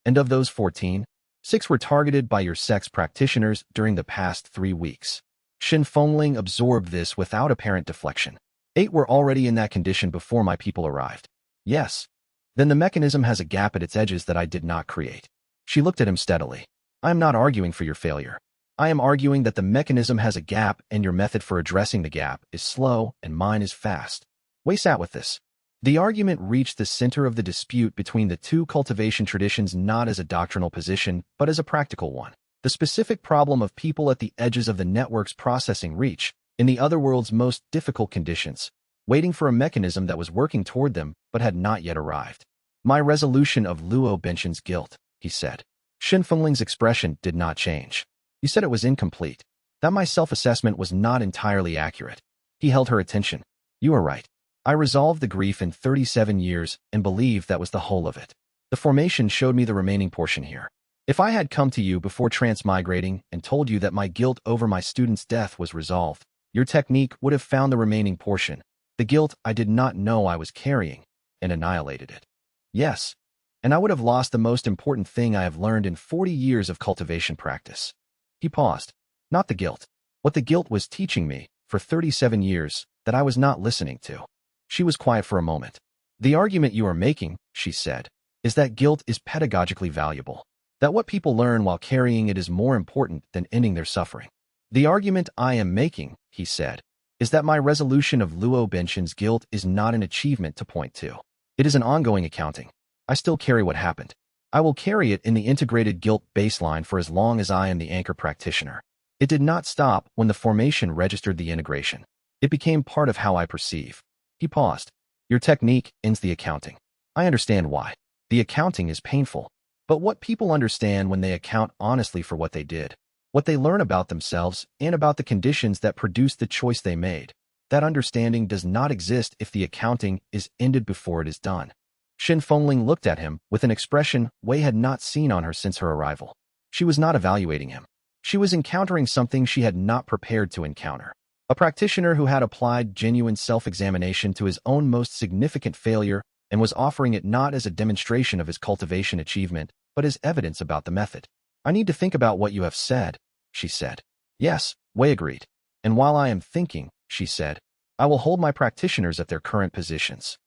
Speaker 1: And of those 14, 6 were targeted by your sex practitioners during the past 3 weeks. Shen Fengling absorbed this without apparent deflection. 8 were already in that condition before my people arrived. Yes. Then the mechanism has a gap at its edges that I did not create. She looked at him steadily. I am not arguing for your failure. I am arguing that the mechanism has a gap and your method for addressing the gap is slow and mine is fast. Wei sat with this. The argument reached the center of the dispute between the 2 cultivation traditions not as a doctrinal position, but as a practical one. The specific problem of people at the edges of the network's processing reach, in the otherworld's most difficult conditions, waiting for a mechanism that was working toward them but had not yet arrived. My resolution of Luo Benshin's guilt, he said. Shin Fengling's expression did not change. You said it was incomplete, that my self-assessment was not entirely accurate. He held her attention. You are right. I resolved the grief in 37 years and believed that was the whole of it. The formation showed me the remaining portion here. If I had come to you before transmigrating and told you that my guilt over my student's death was resolved, your technique would have found the remaining portion, the guilt I did not know I was carrying, and annihilated it. Yes, and I would have lost the most important thing I have learned in 40 years of cultivation practice. He paused. Not the guilt. What the guilt was teaching me, for 37 years, that I was not listening to. She was quiet for a moment. The argument you are making, she said, is that guilt is pedagogically valuable. That what people learn while carrying it is more important than ending their suffering. The argument I am making, he said, is that my resolution of Luo Benshin's guilt is not an achievement to point to. It is an ongoing accounting. I still carry what happened. I will carry it in the integrated guilt baseline for as long as I am the anchor practitioner. It did not stop when the formation registered the integration. It became part of how I perceive. He paused. Your technique ends the accounting. I understand why. The accounting is painful. But what people understand when they account honestly for what they did, what they learn about themselves and about the conditions that produced the choice they made, that understanding does not exist if the accounting is ended before it is done. Shin Fengling looked at him with an expression Wei had not seen on her since her arrival. She was not evaluating him. She was encountering something she had not prepared to encounter. A practitioner who had applied genuine self-examination to his own most significant failure and was offering it not as a demonstration of his cultivation achievement, but as evidence about the method. I need to think about what you have said, she said. Yes, Wei agreed. And while I am thinking, she said, I will hold my practitioners at their current positions.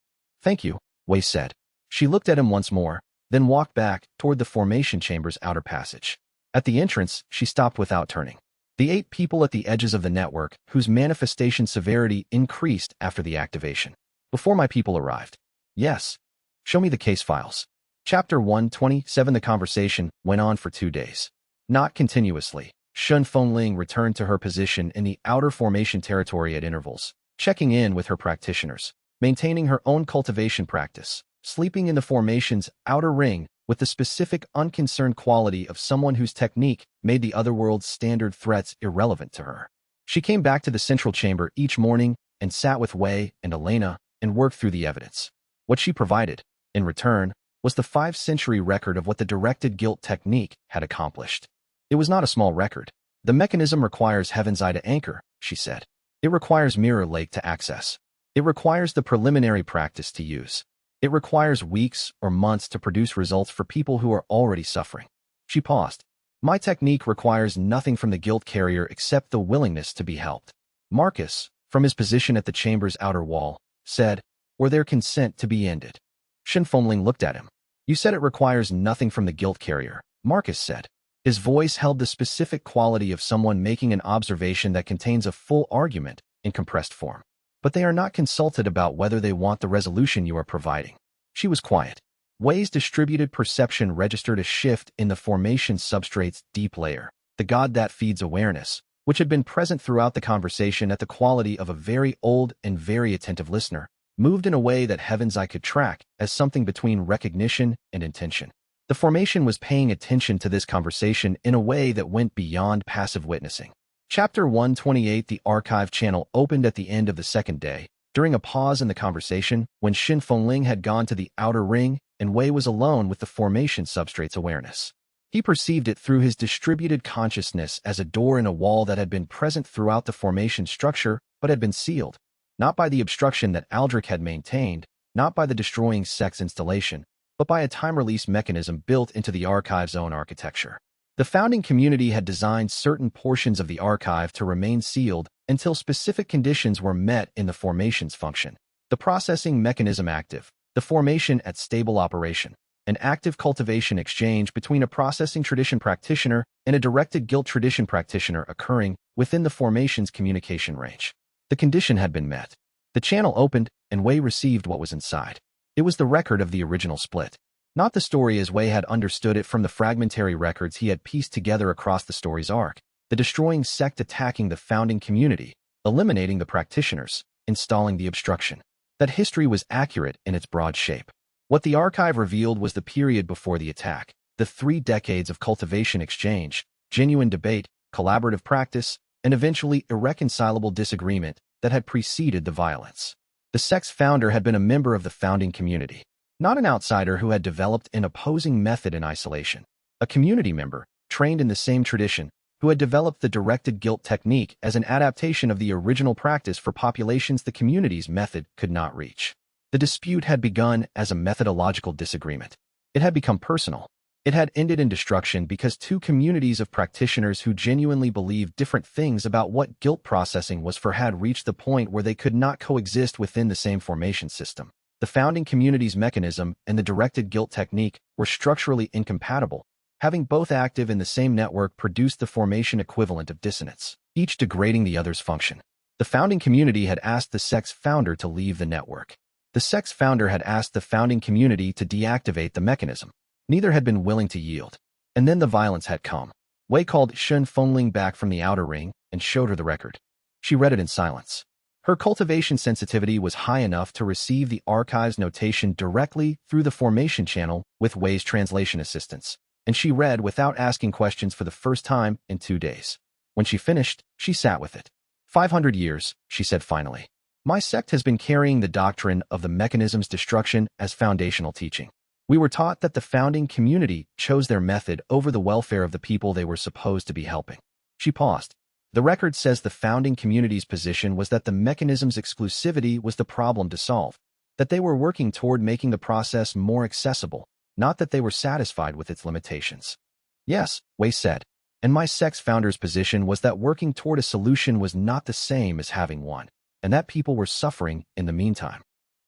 Speaker 1: Thank you, Wei said. She looked at him once more, then walked back toward the formation chamber's outer passage. At the entrance, she stopped without turning. The 8 people at the edges of the network, whose manifestation severity increased after the activation. Before my people arrived. Yes. Show me the case files. Chapter 127. The conversation went on for 2 days. Not continuously. Shin Fengling returned to her position in the outer formation territory at intervals, checking in with her practitioners, maintaining her own cultivation practice, sleeping in the formation's outer ring with the specific unconcerned quality of someone whose technique made the otherworld's standard threats irrelevant to her. She came back to the central chamber each morning and sat with Wei and Elena and worked through the evidence. What she provided, in return, was the 5-century record of what the directed guilt technique had accomplished. It was not a small record. The mechanism requires Heaven's Eye to anchor, she said. It requires Mirror Lake to access. It requires the preliminary practice to use. It requires weeks or months to produce results for people who are already suffering. She paused. My technique requires nothing from the guilt carrier except the willingness to be helped. Marcus, from his position at the chamber's outer wall, said, or their consent to be ended. Shin Fengling looked at him. You said it requires nothing from the guilt carrier, Marcus said. His voice held the specific quality of someone making an observation that contains a full argument in compressed form. But they are not consulted about whether they want the resolution you are providing. She was quiet. Wei's distributed perception registered a shift in the formation substrate's deep layer, the god that feeds awareness, which had been present throughout the conversation at the quality of a very old and very attentive listener, moved in a way that Heaven's Eye could track as something between recognition and intention. The formation was paying attention to this conversation in a way that went beyond passive witnessing. Chapter 128. The archive channel opened at the end of the second day, during a pause in the conversation when Shin Fengling had gone to the outer ring and Wei was alone with the formation substrate's awareness. He perceived it through his distributed consciousness as a door in a wall that had been present throughout the formation structure but had been sealed, not by the obstruction that Aldrich had maintained, not by the destroying sex installation, but by a time-release mechanism built into the archive's own architecture. The founding community had designed certain portions of the archive to remain sealed until specific conditions were met in the formation's function. The processing mechanism active, the formation at stable operation, an active cultivation exchange between a processing tradition practitioner and a directed guilt tradition practitioner occurring within the formation's communication range. The condition had been met. The channel opened, and Wei received what was inside. It was the record of the original split. Not the story as Wei had understood it from the fragmentary records he had pieced together across the story's arc, the destroying sect attacking the founding community, eliminating the practitioners, installing the obstruction. That history was accurate in its broad shape. What the archive revealed was the period before the attack, the 3 decades of cultivation exchange, genuine debate, collaborative practice, and eventually irreconcilable disagreement that had preceded the violence. The sect's founder had been a member of the founding community, not an outsider who had developed an opposing method in isolation. A community member, trained in the same tradition, who had developed the directed guilt technique as an adaptation of the original practice for populations the community's method could not reach. The dispute had begun as a methodological disagreement. It had become personal. It had ended in destruction because 2 communities of practitioners who genuinely believed different things about what guilt processing was for had reached the point where they could not coexist within the same formation system. The founding community's mechanism and the directed guilt technique were structurally incompatible. Having both active in the same network produced the formation equivalent of dissonance, each degrading the other's function. The founding community had asked the sect's founder to leave the network. The sect's founder had asked the founding community to deactivate the mechanism. Neither had been willing to yield. And then the violence had come. Wei called Shen Fengling back from the outer ring and showed her the record. She read it in silence. Her cultivation sensitivity was high enough to receive the archive's notation directly through the formation channel with Wei's translation assistance, and she read without asking questions for the first time in 2 days. When she finished, she sat with it. 500 years, she said finally. My sect has been carrying the doctrine of the mechanism's destruction as foundational teaching. We were taught that the founding community chose their method over the welfare of the people they were supposed to be helping. She paused. The record says the founding community's position was that the mechanism's exclusivity was the problem to solve, that they were working toward making the process more accessible, not that they were satisfied with its limitations. Yes, Wei said, and my sect's founder's position was that working toward a solution was not the same as having one, and that people were suffering in the meantime.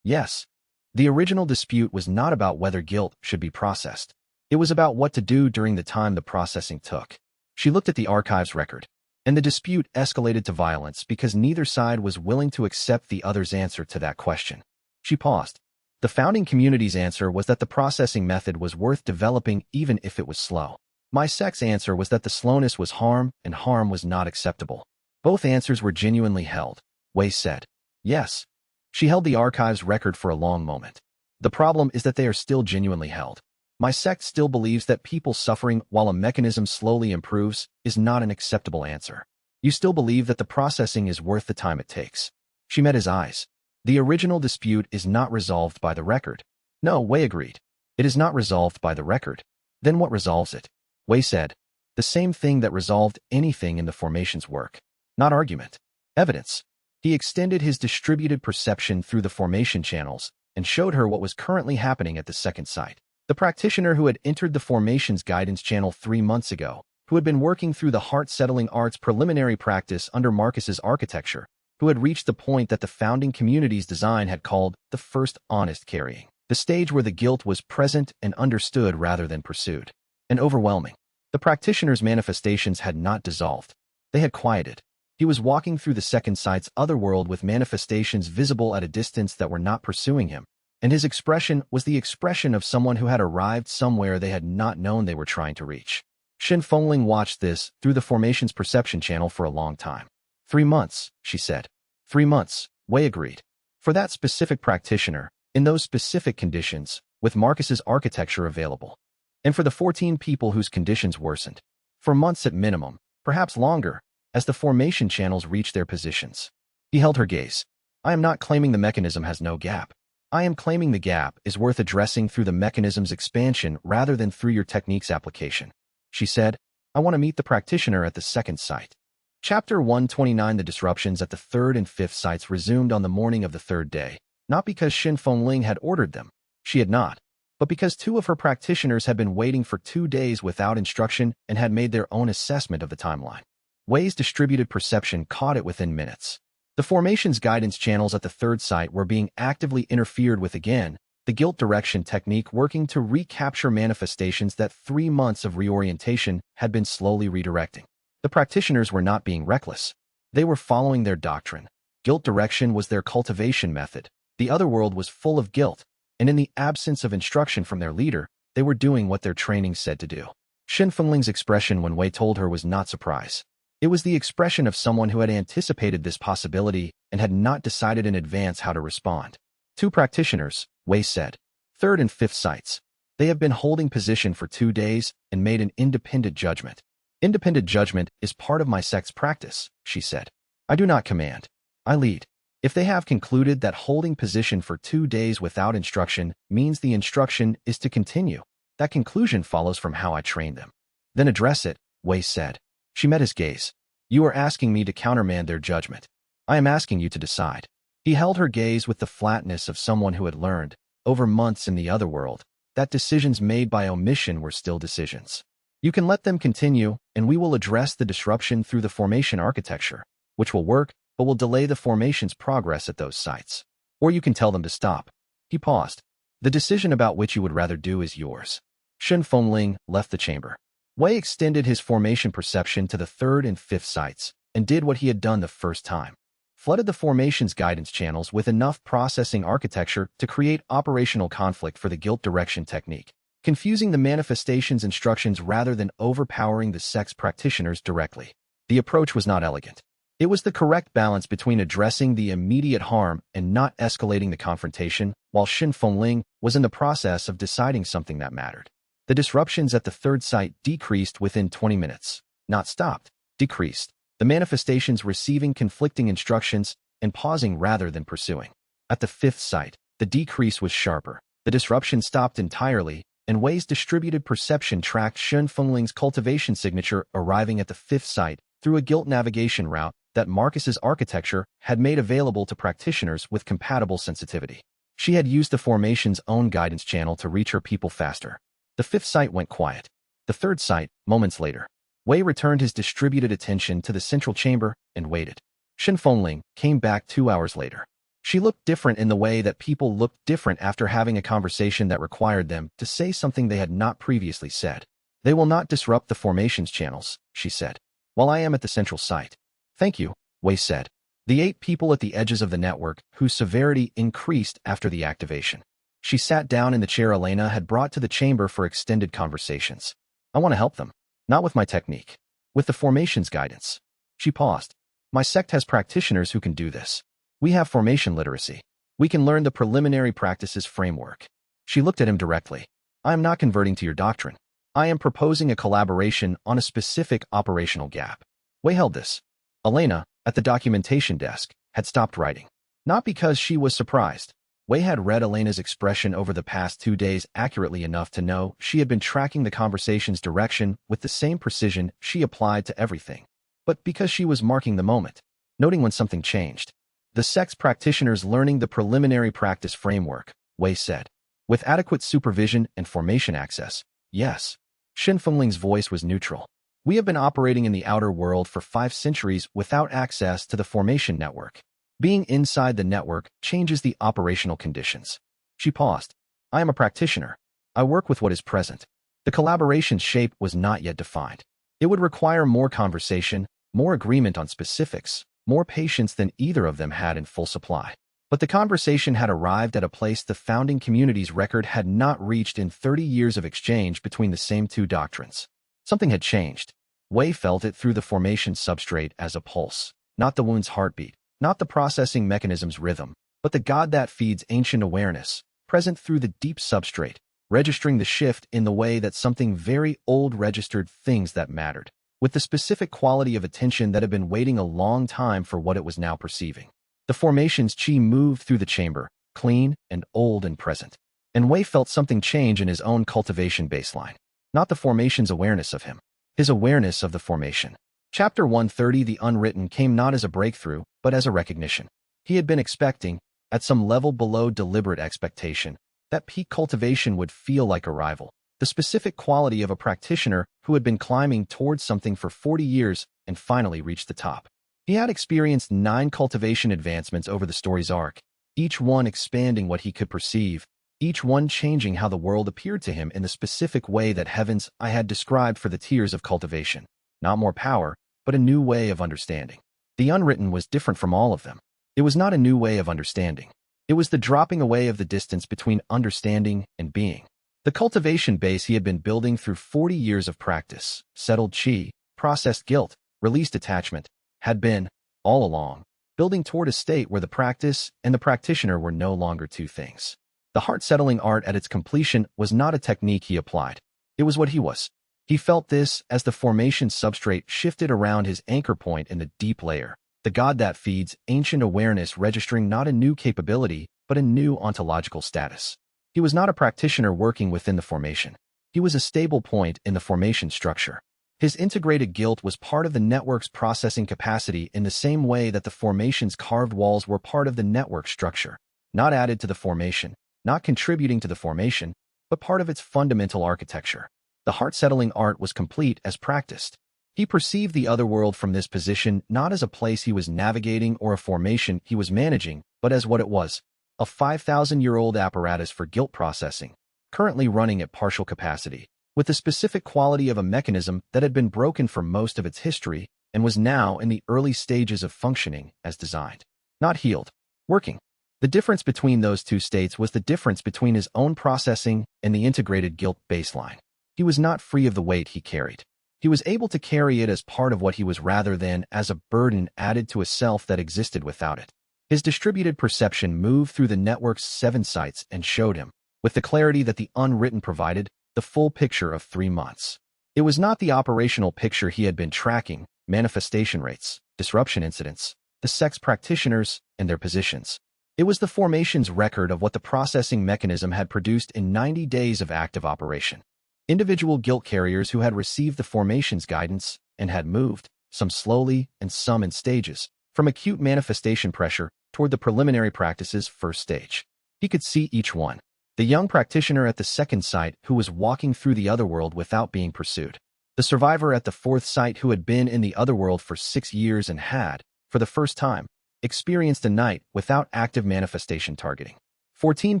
Speaker 1: Yes. The original dispute was not about whether guilt should be processed. It was about what to do during the time the processing took. She looked at the archive's record, and the dispute escalated to violence because neither side was willing to accept the other's answer to that question. She paused. The founding community's answer was that the processing method was worth developing even if it was slow. My sect's answer was that the slowness was harm and harm was not acceptable. Both answers were genuinely held, Wei said. Yes. She held the archive's record for a long moment. The problem is that they are still genuinely held. My sect still believes that people suffering while a mechanism slowly improves is not an acceptable answer. You still believe that the processing is worth the time it takes. She met his eyes. The original dispute is not resolved by the record. No, Wei agreed. It is not resolved by the record. Then what resolves it? Wei said. The same thing that resolved anything in the formation's work. Not argument. Evidence. He extended his distributed perception through the formation channels and showed her what was currently happening at the second site. The practitioner who had entered the formation's guidance channel 3 months ago, who had been working through the heart-settling arts preliminary practice under Marcus's architecture, who had reached the point that the founding community's design had called the first honest carrying, the stage where the guilt was present and understood rather than pursued, and overwhelming. The practitioner's manifestations had not dissolved. They had quieted. He was walking through the second site's other world with manifestations visible at a distance that were not pursuing him, and his expression was the expression of someone who had arrived somewhere they had not known they were trying to reach. Shen Fengling watched this through the formation's perception channel for a long time. 3 months, she said. 3 months, Wei agreed. For that specific practitioner, in those specific conditions, with Marcus's architecture available. And for the 14 people whose conditions worsened. For months at minimum, perhaps longer, as the formation channels reached their positions. He held her gaze. I am not claiming the mechanism has no gap. I am claiming the gap is worth addressing through the mechanism's expansion rather than through your technique's application. She said, I want to meet the practitioner at the second site. Chapter 129. The disruptions at the third and fifth sites resumed on the morning of the third day, not because Shen Fengling had ordered them. She had not. But because 2 of her practitioners had been waiting for 2 days without instruction and had made their own assessment of the timeline. Wei's distributed perception caught it within minutes. The formation's guidance channels at the third site were being actively interfered with again, the guilt direction technique working to recapture manifestations that 3 months of reorientation had been slowly redirecting. The practitioners were not being reckless. They were following their doctrine. Guilt direction was their cultivation method. The other world was full of guilt, and in the absence of instruction from their leader, they were doing what their training said to do. Shen Fengling's expression when Wei told her was not surprise. It was the expression of someone who had anticipated this possibility and had not decided in advance how to respond. 2 practitioners, Wei said. Third and fifth sights. They have been holding position for 2 days and made an independent judgment. Independent judgment is part of my sect's practice, she said. I do not command. I lead. If they have concluded that holding position for 2 days without instruction means the instruction is to continue, that conclusion follows from how I train them. Then address it, Wei said. She met his gaze. You are asking me to countermand their judgment. I am asking you to decide. He held her gaze with the flatness of someone who had learned, over months in the other world, that decisions made by omission were still decisions. You can let them continue, and we will address the disruption through the formation architecture, which will work, but will delay the formation's progress at those sites. Or you can tell them to stop. He paused. The decision about which you would rather do is yours. Shen Fengling left the chamber. Wei extended his formation perception to the third and fifth sites, and did what he had done the first time. Flooded the formation's guidance channels with enough processing architecture to create operational conflict for the guilt direction technique, confusing the manifestation's instructions rather than overpowering the sect's practitioners directly. The approach was not elegant. It was the correct balance between addressing the immediate harm and not escalating the confrontation, while Shen Fengling was in the process of deciding something that mattered. The disruptions at the third site decreased within 20 minutes. Not stopped, decreased. The manifestations receiving conflicting instructions and pausing rather than pursuing. At the fifth site, the decrease was sharper. The disruption stopped entirely, and Wei's distributed perception tracked Shen Fengling's cultivation signature arriving at the fifth site through a guilt navigation route that Marcus's architecture had made available to practitioners with compatible sensitivity. She had used the formation's own guidance channel to reach her people faster. The fifth site went quiet. The third site, moments later. Wei returned his distributed attention to the central chamber and waited. Shen Fengling came back 2 hours later. She looked different in the way that people looked different after having a conversation that required them to say something they had not previously said. They will not disrupt the formation's channels, she said, while I am at the central site. Thank you, Wei said. The 8 people at the edges of the network whose severity increased after the activation. She sat down in the chair Elena had brought to the chamber for extended conversations. I want to help them. Not with my technique. With the formation's guidance. She paused. My sect has practitioners who can do this. We have formation literacy. We can learn the preliminary practices framework. She looked at him directly. I am not converting to your doctrine. I am proposing a collaboration on a specific operational gap. Wei held this. Elena, at the documentation desk, had stopped writing. Not because she was surprised. Wei had read Elena's expression over the past 2 days accurately enough to know she had been tracking the conversation's direction with the same precision she applied to everything. But because she was marking the moment, noting when something changed. The sect's practitioners learning the preliminary practice framework, Wei said. With adequate supervision and formation access, yes. Shen Fengling's voice was neutral. We have been operating in the outer world for 5 centuries without access to the formation network. Being inside the network changes the operational conditions. She paused. I am a practitioner. I work with what is present. The collaboration's shape was not yet defined. It would require more conversation, more agreement on specifics, more patience than either of them had in full supply. But the conversation had arrived at a place the founding community's record had not reached in 30 years of exchange between the same 2 doctrines. Something had changed. Wei felt it through the formation substrate as a pulse, not the wound's heartbeat. Not the processing mechanism's rhythm, but the God that feeds ancient awareness, present through the deep substrate, registering the shift in the way that something very old registered things that mattered, with the specific quality of attention that had been waiting a long time for what it was now perceiving. The formation's chi moved through the chamber, clean and old and present. And Wei felt something change in his own cultivation baseline. Not the formation's awareness of him, his awareness of the formation. Chapter 130 The Unwritten came not as a breakthrough, but as a recognition. He had been expecting, at some level below deliberate expectation, that peak cultivation would feel like arrival, the specific quality of a practitioner who had been climbing towards something for 40 years and finally reached the top. He had experienced 9 cultivation advancements over the story's arc, each one expanding what he could perceive, each one changing how the world appeared to him in the specific way that Heaven's I had described for the tiers of cultivation. Not more power, but a new way of understanding. The unwritten was different from all of them. It was not a new way of understanding. It was the dropping away of the distance between understanding and being. The cultivation base he had been building through 40 years of practice, settled chi, processed guilt, released attachment, had been, all along, building toward a state where the practice and the practitioner were no longer 2 things. The heart-settling art at its completion was not a technique he applied. It was what he was. He felt this as the formation substrate shifted around his anchor point in the deep layer, the God that feeds ancient awareness, registering not a new capability, but a new ontological status. He was not a practitioner working within the formation. He was a stable point in the formation structure. His integrated guilt was part of the network's processing capacity in the same way that the formation's carved walls were part of the network structure, not added to the formation, not contributing to the formation, but part of its fundamental architecture. The heart-settling art was complete as practiced. He perceived the other world from this position not as a place he was navigating or a formation he was managing, but as what it was, a 5,000-year-old apparatus for guilt processing, currently running at partial capacity, with the specific quality of a mechanism that had been broken for most of its history and was now in the early stages of functioning as designed. Not healed, working. The difference between those two states was the difference between his own processing and the integrated guilt baseline. He was not free of the weight he carried. He was able to carry it as part of what he was rather than as a burden added to a self that existed without it. His distributed perception moved through the network's 7 sites and showed him, with the clarity that the unwritten provided, the full picture of 3 months. It was not the operational picture he had been tracking, manifestation rates, disruption incidents, the sex practitioners, and their positions. It was the formation's record of what the processing mechanism had produced in 90 days of active operation. Individual guilt carriers who had received the formation's guidance and had moved, some slowly and some in stages, from acute manifestation pressure toward the preliminary practice's first stage. He could see each one. The young practitioner at the 2nd site who was walking through the otherworld without being pursued. The survivor at the 4th site who had been in the otherworld for 6 years and had, for the first time, experienced a night without active manifestation targeting. 14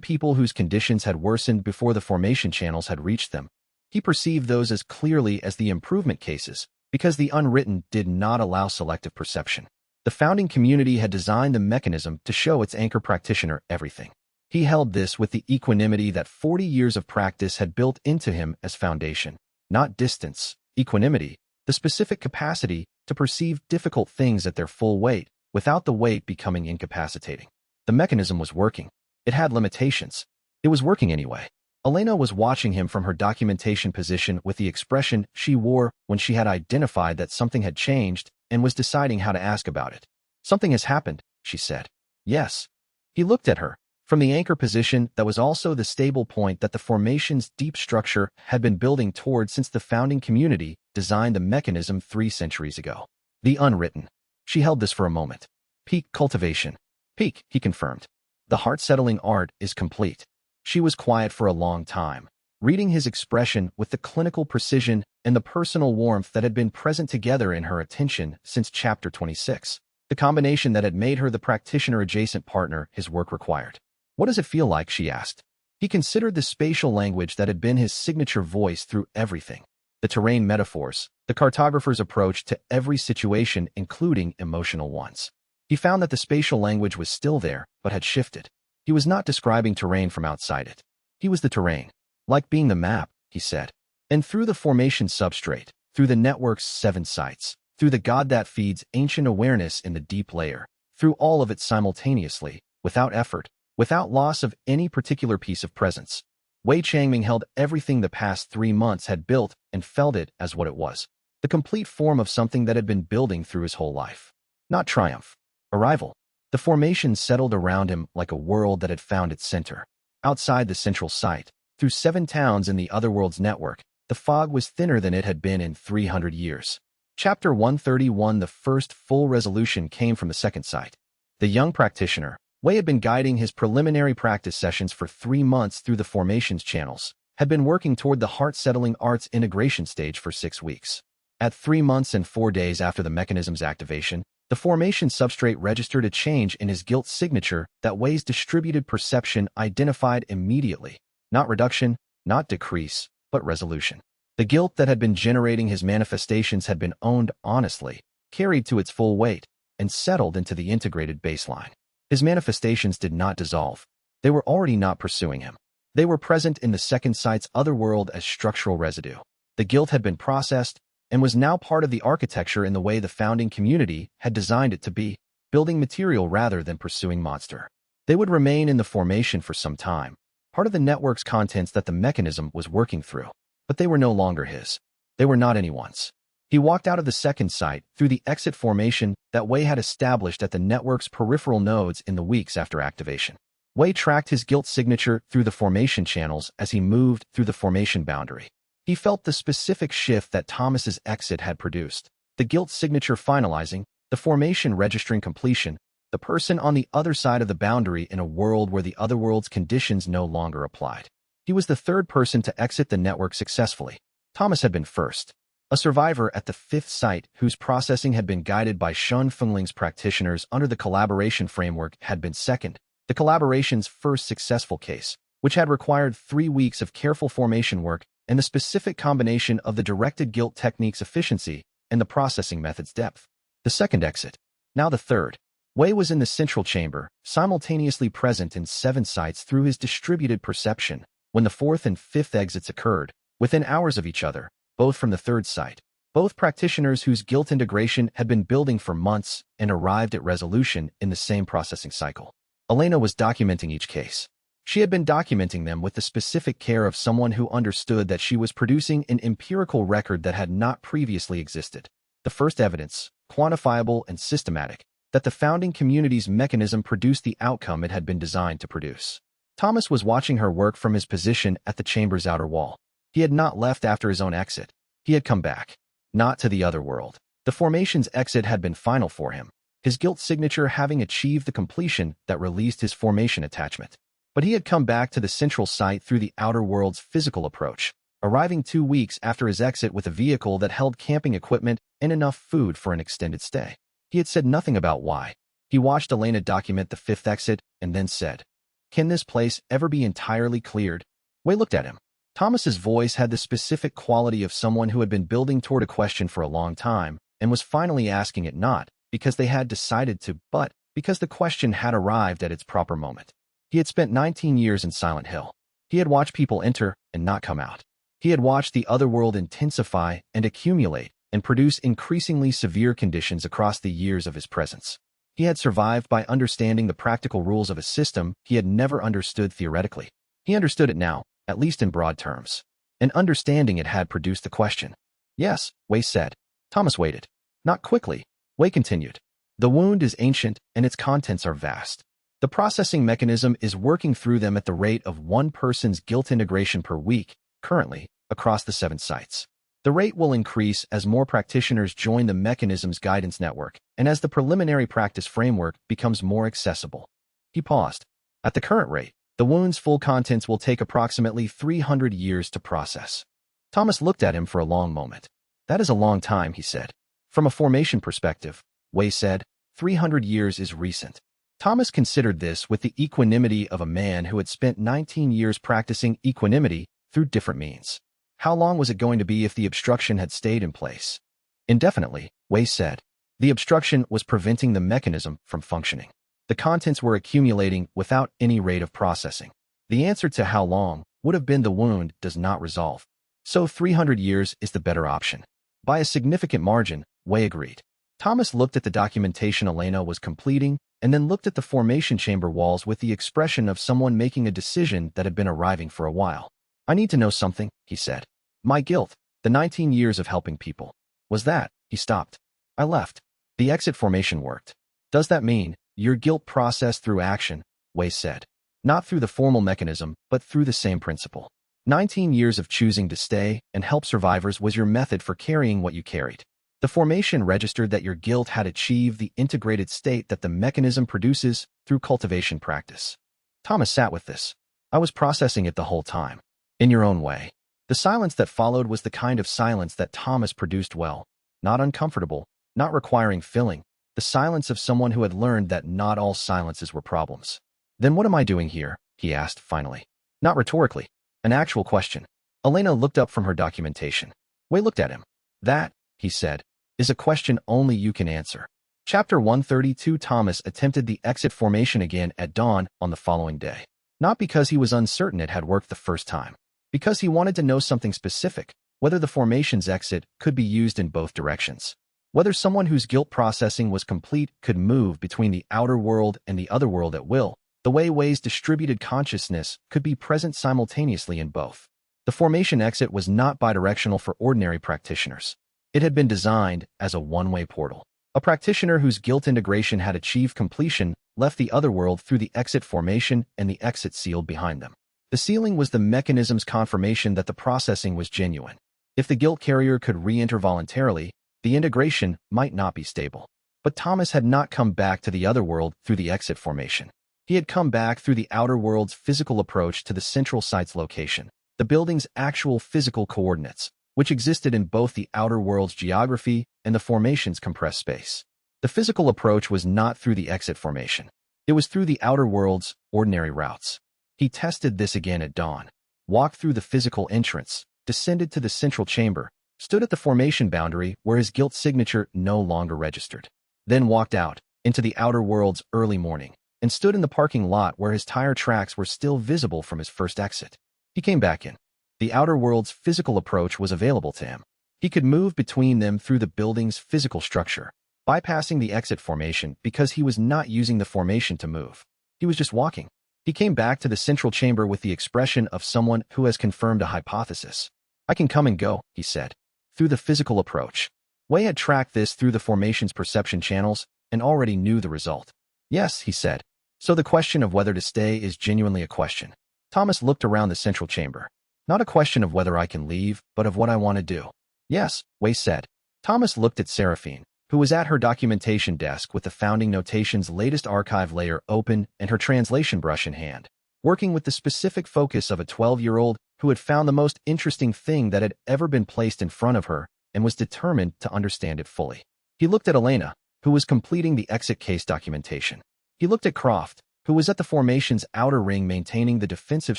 Speaker 1: people whose conditions had worsened before the formation channels had reached them. He perceived those as clearly as the improvement cases because the unwritten did not allow selective perception. The founding community had designed the mechanism to show its anchor practitioner everything. He held this with the equanimity that 40 years of practice had built into him as foundation, not distance, equanimity, the specific capacity to perceive difficult things at their full weight without the weight becoming incapacitating. The mechanism was working. It had limitations. It was working anyway. Elena was watching him from her documentation position with the expression she wore when she had identified that something had changed and was deciding how to ask about it. "Something has happened," she said. "Yes." He looked at her. From the anchor position that was also the stable point that the formation's deep structure had been building toward since the founding community designed the mechanism 3 centuries ago. The unwritten. She held this for a moment. "Peak cultivation." "Peak," he confirmed. "The heart-settling art is complete." She was quiet for a long time, reading his expression with the clinical precision and the personal warmth that had been present together in her attention since chapter 26, the combination that had made her the practitioner-adjacent partner his work required. "What does it feel like?" she asked. He considered the spatial language that had been his signature voice through everything, the terrain metaphors, the cartographer's approach to every situation, including emotional ones. He found that the spatial language was still there, but had shifted. He was not describing terrain from outside it. He was the terrain, like being the map, he said. And through the formation substrate, through the network's 7 sites, through the God that feeds ancient awareness in the deep layer, through all of it simultaneously, without effort, without loss of any particular piece of presence. Wei Changming held everything the past 3 months had built and felt it as what it was, the complete form of something that had been building through his whole life. Not triumph. Arrival. The formation settled around him like a world that had found its center. Outside the central site, through 7 towns in the otherworld's network, the fog was thinner than it had been in 300 years. Chapter 131. The first full resolution came from the 2nd site. The young practitioner, Wei, had been guiding his preliminary practice sessions for 3 months through the formation's channels, had been working toward the heart-settling arts integration stage for 6 weeks. At 3 months and 4 days after the mechanism's activation, the formation substrate registered a change in his guilt signature that Wei's distributed perception identified immediately. Not reduction, not decrease, but resolution. The guilt that had been generating his manifestations had been owned honestly, carried to its full weight, and settled into the integrated baseline. His manifestations did not dissolve. They were already not pursuing him. They were present in the 2nd site's otherworld as structural residue. The guilt had been processed and was now part of the architecture in the way the founding community had designed it to be, building material rather than pursuing monster. They would remain in the formation for some time, part of the network's contents that the mechanism was working through. But they were no longer his. They were not anyone's. He walked out of the second site through the exit formation that Wei had established at the network's peripheral nodes in the weeks after activation. Wei tracked his guilt signature through the formation channels as he moved through the formation boundary. He felt the specific shift that Thomas's exit had produced. The guilt signature finalizing, the formation registering completion, the person on the other side of the boundary in a world where the other world's conditions no longer applied. He was the third person to exit the network successfully. Thomas had been first. A survivor at the fifth site whose processing had been guided by Shun Fengling's practitioners under the collaboration framework had been second, the collaboration's first successful case, which had required 3 weeks of careful formation work and the specific combination of the directed guilt technique's efficiency and the processing method's depth. The second exit. Now the third. Wei was in the central chamber, simultaneously present in 7 sites through his distributed perception, when the fourth and fifth exits occurred, within hours of each other, both from the third site. Both practitioners whose guilt integration had been building for months and arrived at resolution in the same processing cycle. Elena was documenting each case. She had been documenting them with the specific care of someone who understood that she was producing an empirical record that had not previously existed. The first evidence, quantifiable and systematic, that the founding community's mechanism produced the outcome it had been designed to produce. Thomas was watching her work from his position at the chamber's outer wall. He had not left after his own exit. He had come back. Not to the other world. The formation's exit had been final for him, his guilt signature having achieved the completion that released his formation attachment. But he had come back to the central site through the outer world's physical approach, arriving 2 weeks after his exit with a vehicle that held camping equipment and enough food for an extended stay. He had said nothing about why. He watched Elena document the fifth exit and then said, "Can this place ever be entirely cleared?" Wei looked at him. Thomas's voice had the specific quality of someone who had been building toward a question for a long time and was finally asking it not because they had decided to, but because the question had arrived at its proper moment. He had spent 19 years in Silent Hill. He had watched people enter and not come out. He had watched the other world intensify and accumulate and produce increasingly severe conditions across the years of his presence. He had survived by understanding the practical rules of a system he had never understood theoretically. He understood it now, at least in broad terms. And understanding it had produced the question. "Yes," Wei said. Thomas waited. "Not quickly," Wei continued. "The wound is ancient and its contents are vast. The processing mechanism is working through them at the rate of 1 person's guilt integration per week, currently, across the 7 sites. The rate will increase as more practitioners join the mechanism's guidance network and as the preliminary practice framework becomes more accessible." He paused. "At the current rate, the wound's full contents will take approximately 300 years to process." Thomas looked at him for a long moment. "That is a long time," he said. "From a formation perspective," Wei said, 300 years is recent." Thomas considered this with the equanimity of a man who had spent 19 years practicing equanimity through different means. How long was it going to be if the obstruction had stayed in place? "Indefinitely," Wei said. The obstruction was preventing the mechanism from functioning. The contents were accumulating without any rate of processing. The answer to how long would have been the wound does not resolve. So 300 years is the better option. By a significant margin, Wei agreed. Thomas looked at the documentation Elena was completing and then looked at the formation chamber walls with the expression of someone making a decision that had been arriving for a while. "I need to know something," he said. "My guilt, the 19 years of helping people. Was that?" He stopped. "I left. The exit formation worked." "Does that mean your guilt processed through action?" Wei said. "Not through the formal mechanism, but through the same principle. 19 years of choosing to stay and help survivors was your method for carrying what you carried. The formation registered that your guilt had achieved the integrated state that the mechanism produces through cultivation practice." Thomas sat with this. "I was processing it the whole time. In your own way." The silence that followed was the kind of silence that Thomas produced well. Not uncomfortable, not requiring filling. The silence of someone who had learned that not all silences were problems. "Then what am I doing here?" he asked finally. Not rhetorically. An actual question. Elena looked up from her documentation. Wei looked at him. "That," he said, "is a question only you can answer." Chapter 132. Thomas attempted the exit formation again at dawn on the following day. Not because he was uncertain it had worked the first time. Because he wanted to know something specific, whether the formation's exit could be used in both directions. Whether someone whose guilt processing was complete could move between the outer world and the other world at will, the way Wei's distributed consciousness could be present simultaneously in both. The formation exit was not bidirectional for ordinary practitioners. It had been designed as a one-way portal. A practitioner whose guilt integration had achieved completion left the other world through the exit formation, and the exit sealed behind them. The sealing was the mechanism's confirmation that the processing was genuine. If the guilt carrier could re-enter voluntarily, the integration might not be stable. But Thomas had not come back to the other world through the exit formation. He had come back through the outer world's physical approach to the central site's location, the building's actual physical coordinates, which existed in both the outer world's geography and the formation's compressed space. The physical approach was not through the exit formation. It was through the outer world's ordinary routes. He tested this again at dawn, walked through the physical entrance, descended to the central chamber, stood at the formation boundary where his guilt signature no longer registered, then walked out into the outer world's early morning and stood in the parking lot where his tire tracks were still visible from his first exit. He came back in. The outer world's physical approach was available to him. He could move between them through the building's physical structure, bypassing the exit formation because he was not using the formation to move. He was just walking. He came back to the central chamber with the expression of someone who has confirmed a hypothesis. "I can come and go," he said, through the physical approach. Wei had tracked this through the formation's perception channels and already knew the result. "Yes," he said. "So the question of whether to stay is genuinely a question." Thomas looked around the central chamber. "Not a question of whether I can leave, but of what I want to do." "Yes," Wei said. Thomas looked at Seraphine, who was at her documentation desk with the founding notation's latest archive layer open and her translation brush in hand, working with the specific focus of a 12-year-old who had found the most interesting thing that had ever been placed in front of her and was determined to understand it fully. He looked at Elena, who was completing the exit case documentation. He looked at Croft, who was at the formation's outer ring maintaining the defensive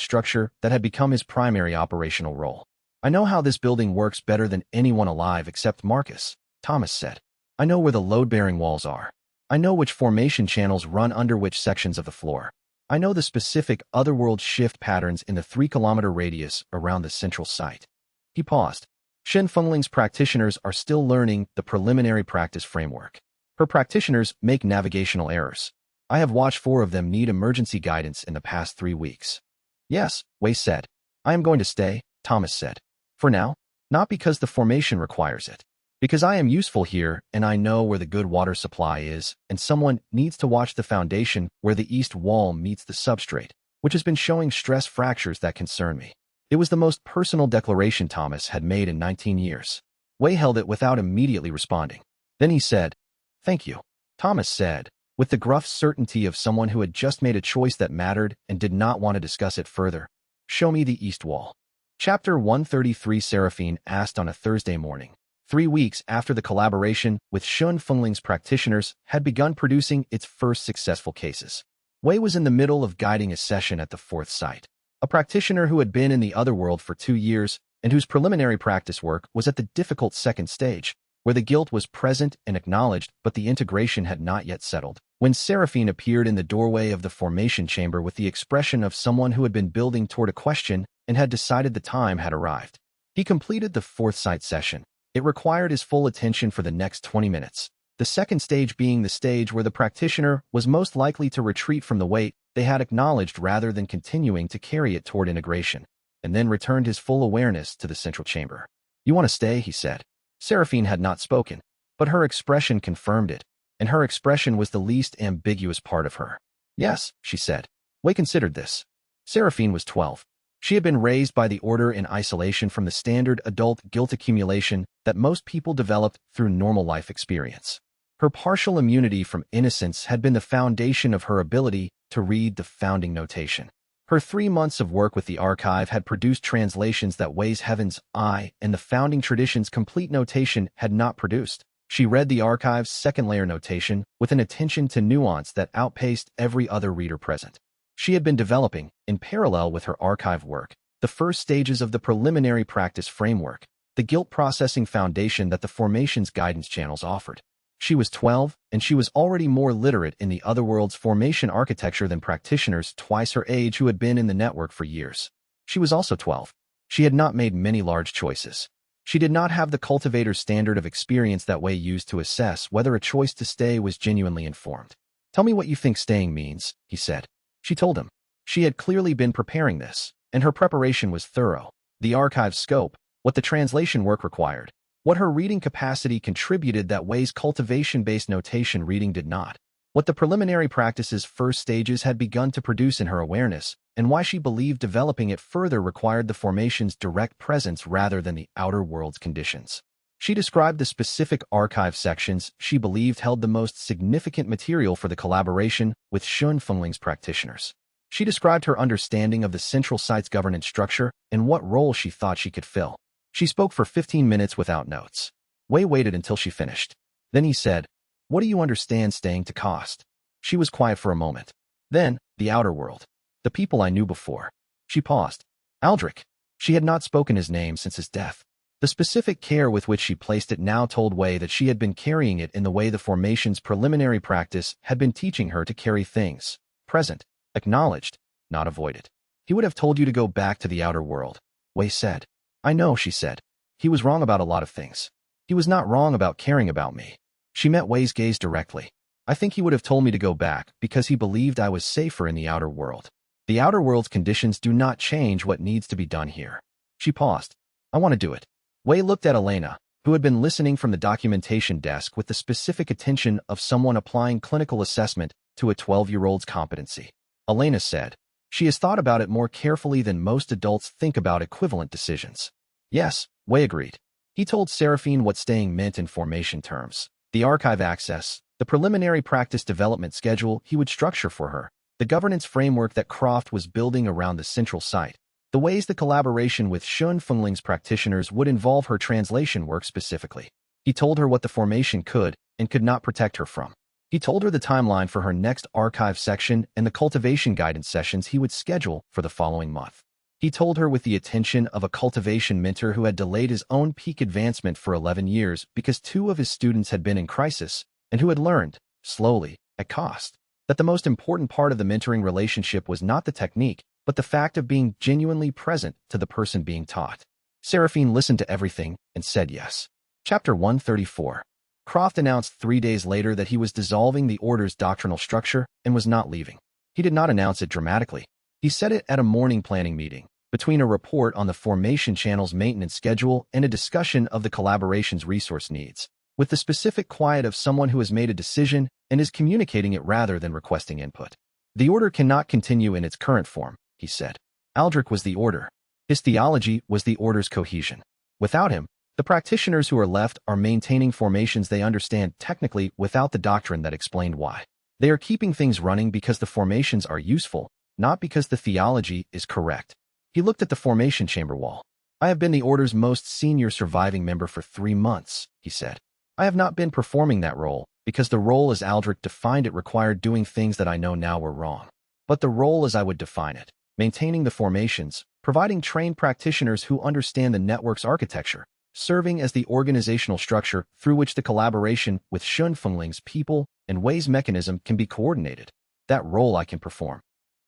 Speaker 1: structure that had become his primary operational role. "I know how this building works better than anyone alive except Marcus," Thomas said. "I know where the load-bearing walls are. I know which formation channels run under which sections of the floor. I know the specific otherworld shift patterns in the 3-kilometer radius around the central site." He paused. Shen Fengling's practitioners are still learning the preliminary practice framework. Her practitioners make navigational errors. I have watched 4 of them need emergency guidance in the past 3 weeks. "Yes," Wei said. "I am going to stay," Thomas said. "For now, not because the formation requires it. Because I am useful here and I know where the good water supply is, and someone needs to watch the foundation where the east wall meets the substrate, which has been showing stress fractures that concern me." It was the most personal declaration Thomas had made in 19 years. Wei held it without immediately responding. Then he said, "Thank you," Thomas said, with the gruff certainty of someone who had just made a choice that mattered and did not want to discuss it further. "Show me the east wall." Chapter 133. Seraphine asked on a Thursday morning, 3 weeks after the collaboration with Shen Fengling's practitioners had begun producing its first successful cases. Wei was in the middle of guiding a session at the 4th site. A practitioner who had been in the other world for 2 years and whose preliminary practice work was at the difficult 2nd stage, where the guilt was present and acknowledged but the integration had not yet settled. When Seraphine appeared in the doorway of the formation chamber with the expression of someone who had been building toward a question and had decided the time had arrived. He completed the 4th site session. It required his full attention for the next 20 minutes. The 2nd stage being the stage where the practitioner was most likely to retreat from the weight they had acknowledged rather than continuing to carry it toward integration, and then returned his full awareness to the central chamber. "You want to stay?" he said. Seraphine had not spoken, but her expression confirmed it, and her expression was the least ambiguous part of her. "Yes," she said. Wei considered this. Seraphine was 12. She had been raised by the order in isolation from the standard adult guilt accumulation that most people developed through normal life experience. Her partial immunity from innocence had been the foundation of her ability to read the founding notation. Her 3 months of work with the archive had produced translations that Wei's Heaven's Eye and the founding tradition's complete notation had not produced. She read the archive's 2nd-layer notation with an attention to nuance that outpaced every other reader present. She had been developing, in parallel with her archive work, the first stages of the preliminary practice framework, the guilt processing foundation that the formation's guidance channels offered. She was 12, and she was already more literate in the otherworld's formation architecture than practitioners twice her age who had been in the network for years. She was also 12. She had not made many large choices. She did not have the cultivator's standard of experience that Wei used to assess whether a choice to stay was genuinely informed. "Tell me what you think staying means," he said. She told him. She had clearly been preparing this, and her preparation was thorough. The archive scope, what the translation work required, what her reading capacity contributed that Wei's cultivation-based notation reading did not, what the preliminary practice's first stages had begun to produce in her awareness, and why she believed developing it further required the formation's direct presence rather than the outer world's conditions. She described the specific archive sections she believed held the most significant material for the collaboration with xianxia practitioners. She described her understanding of the central site's governance structure and what role she thought she could fill. She spoke for 15 minutes without notes. Wei waited until she finished. Then he said, "What do you understand staying to cost?" She was quiet for a moment. Then, the outer world. The people I knew before. She paused. Aldrich. She had not spoken his name since his death. The specific care with which she placed it now told Wei that she had been carrying it in the way the formation's preliminary practice had been teaching her to carry things. Present. Acknowledged. Not avoided. He would have told you to go back to the outer world. Wei said. I know, she said. He was wrong about a lot of things. He was not wrong about caring about me. She met Wei's gaze directly. I think he would have told me to go back because he believed I was safer in the outer world. The outer world's conditions do not change what needs to be done here. She paused. I want to do it. Wei looked at Elena, who had been listening from the documentation desk with the specific attention of someone applying clinical assessment to a 12-year-old's competency. Elena said, she has thought about it more carefully than most adults think about equivalent decisions. Yes, Wei agreed. He told Seraphine what staying meant in formation terms. The archive access, the preliminary practice development schedule he would structure for her, the governance framework that Croft was building around the central site, the ways the collaboration with xianxia practitioners would involve her translation work specifically. He told her what the formation could and could not protect her from. He told her the timeline for her next archive section and the cultivation guidance sessions he would schedule for the following month. He told her with the attention of a cultivation mentor who had delayed his own peak advancement for 11 years because 2 of his students had been in crisis and who had learned, slowly, at cost, that the most important part of the mentoring relationship was not the technique, but the fact of being genuinely present to the person being taught. Seraphine listened to everything and said yes. Chapter 134. Croft announced 3 days later that he was dissolving the order's doctrinal structure and was not leaving. He did not announce it dramatically. He said it at a morning planning meeting, between a report on the formation channel's maintenance schedule and a discussion of the collaboration's resource needs, with the specific quiet of someone who has made a decision and is communicating it rather than requesting input. The order cannot continue in its current form, he said. Aldrich was the order. His theology was the order's cohesion. Without him, the practitioners who are left are maintaining formations they understand technically without the doctrine that explained why. They are keeping things running because the formations are useful, not because the theology is correct. He looked at the formation chamber wall. I have been the order's most senior surviving member for 3 months, he said. I have not been performing that role, because the role as Aldrich defined it required doing things that I know now were wrong. But the role as I would define it, maintaining the formations, providing trained practitioners who understand the network's architecture, serving as the organizational structure through which the collaboration with xianxia people and Wei's mechanism can be coordinated. That role I can perform.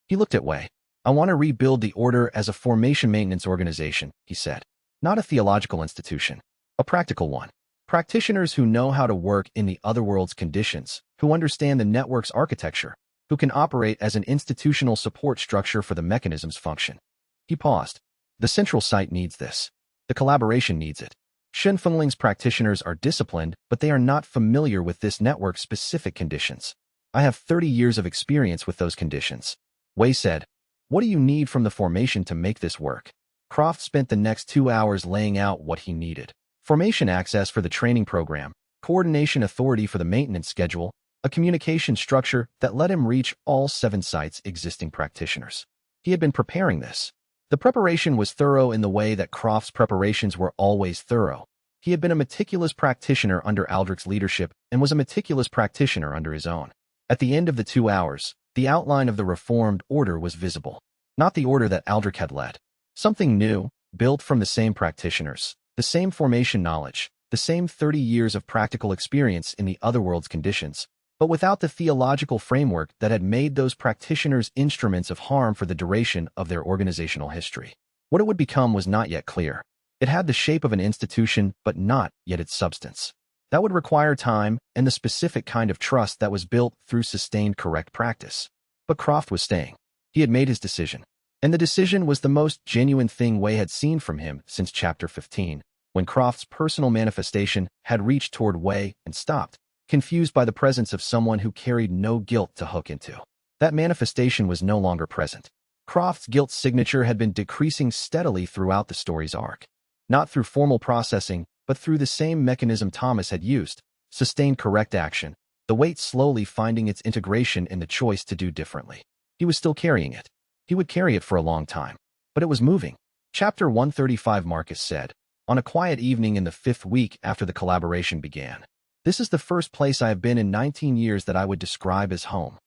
Speaker 1: He looked at Wei. I want to rebuild the order as a formation maintenance organization, he said. Not a theological institution. A practical one. Practitioners who know how to work in the other world's conditions, who understand the network's architecture, who can operate as an institutional support structure for the mechanism's function. He paused. The central site needs this. The collaboration needs it. Xianxia practitioners are disciplined, but they are not familiar with this network's specific conditions. I have 30 years of experience with those conditions. Wei said, what do you need from the formation to make this work? Croft spent the next 2 hours laying out what he needed. Formation access for the training program, coordination authority for the maintenance schedule, a communication structure that let him reach all 7 sites' existing practitioners. He had been preparing this. The preparation was thorough in the way that Croft's preparations were always thorough. He had been a meticulous practitioner under Aldrich's leadership and was a meticulous practitioner under his own. At the end of the 2 hours, the outline of the reformed order was visible. Not the order that Aldrich had led. Something new, built from the same practitioners, the same formation knowledge, the same 30 years of practical experience in the other world's conditions, but without the theological framework that had made those practitioners instruments of harm for the duration of their organizational history. What it would become was not yet clear. It had the shape of an institution, but not yet its substance. That would require time and the specific kind of trust that was built through sustained correct practice. But Croft was staying. He had made his decision. And the decision was the most genuine thing Wei had seen from him since Chapter 15, when Croft's personal manifestation had reached toward Wei and stopped, confused by the presence of someone who carried no guilt to hook into. That manifestation was no longer present. Croft's guilt signature had been decreasing steadily throughout the story's arc. Not through formal processing, but through the same mechanism Thomas had used, sustained correct action, the weight slowly finding its integration in the choice to do differently. He was still carrying it. He would carry it for a long time. But it was moving. Chapter 135 Marcus said, on a quiet evening in the 5th week after the collaboration began. This is the first place I have been in 19 years that I would describe as home.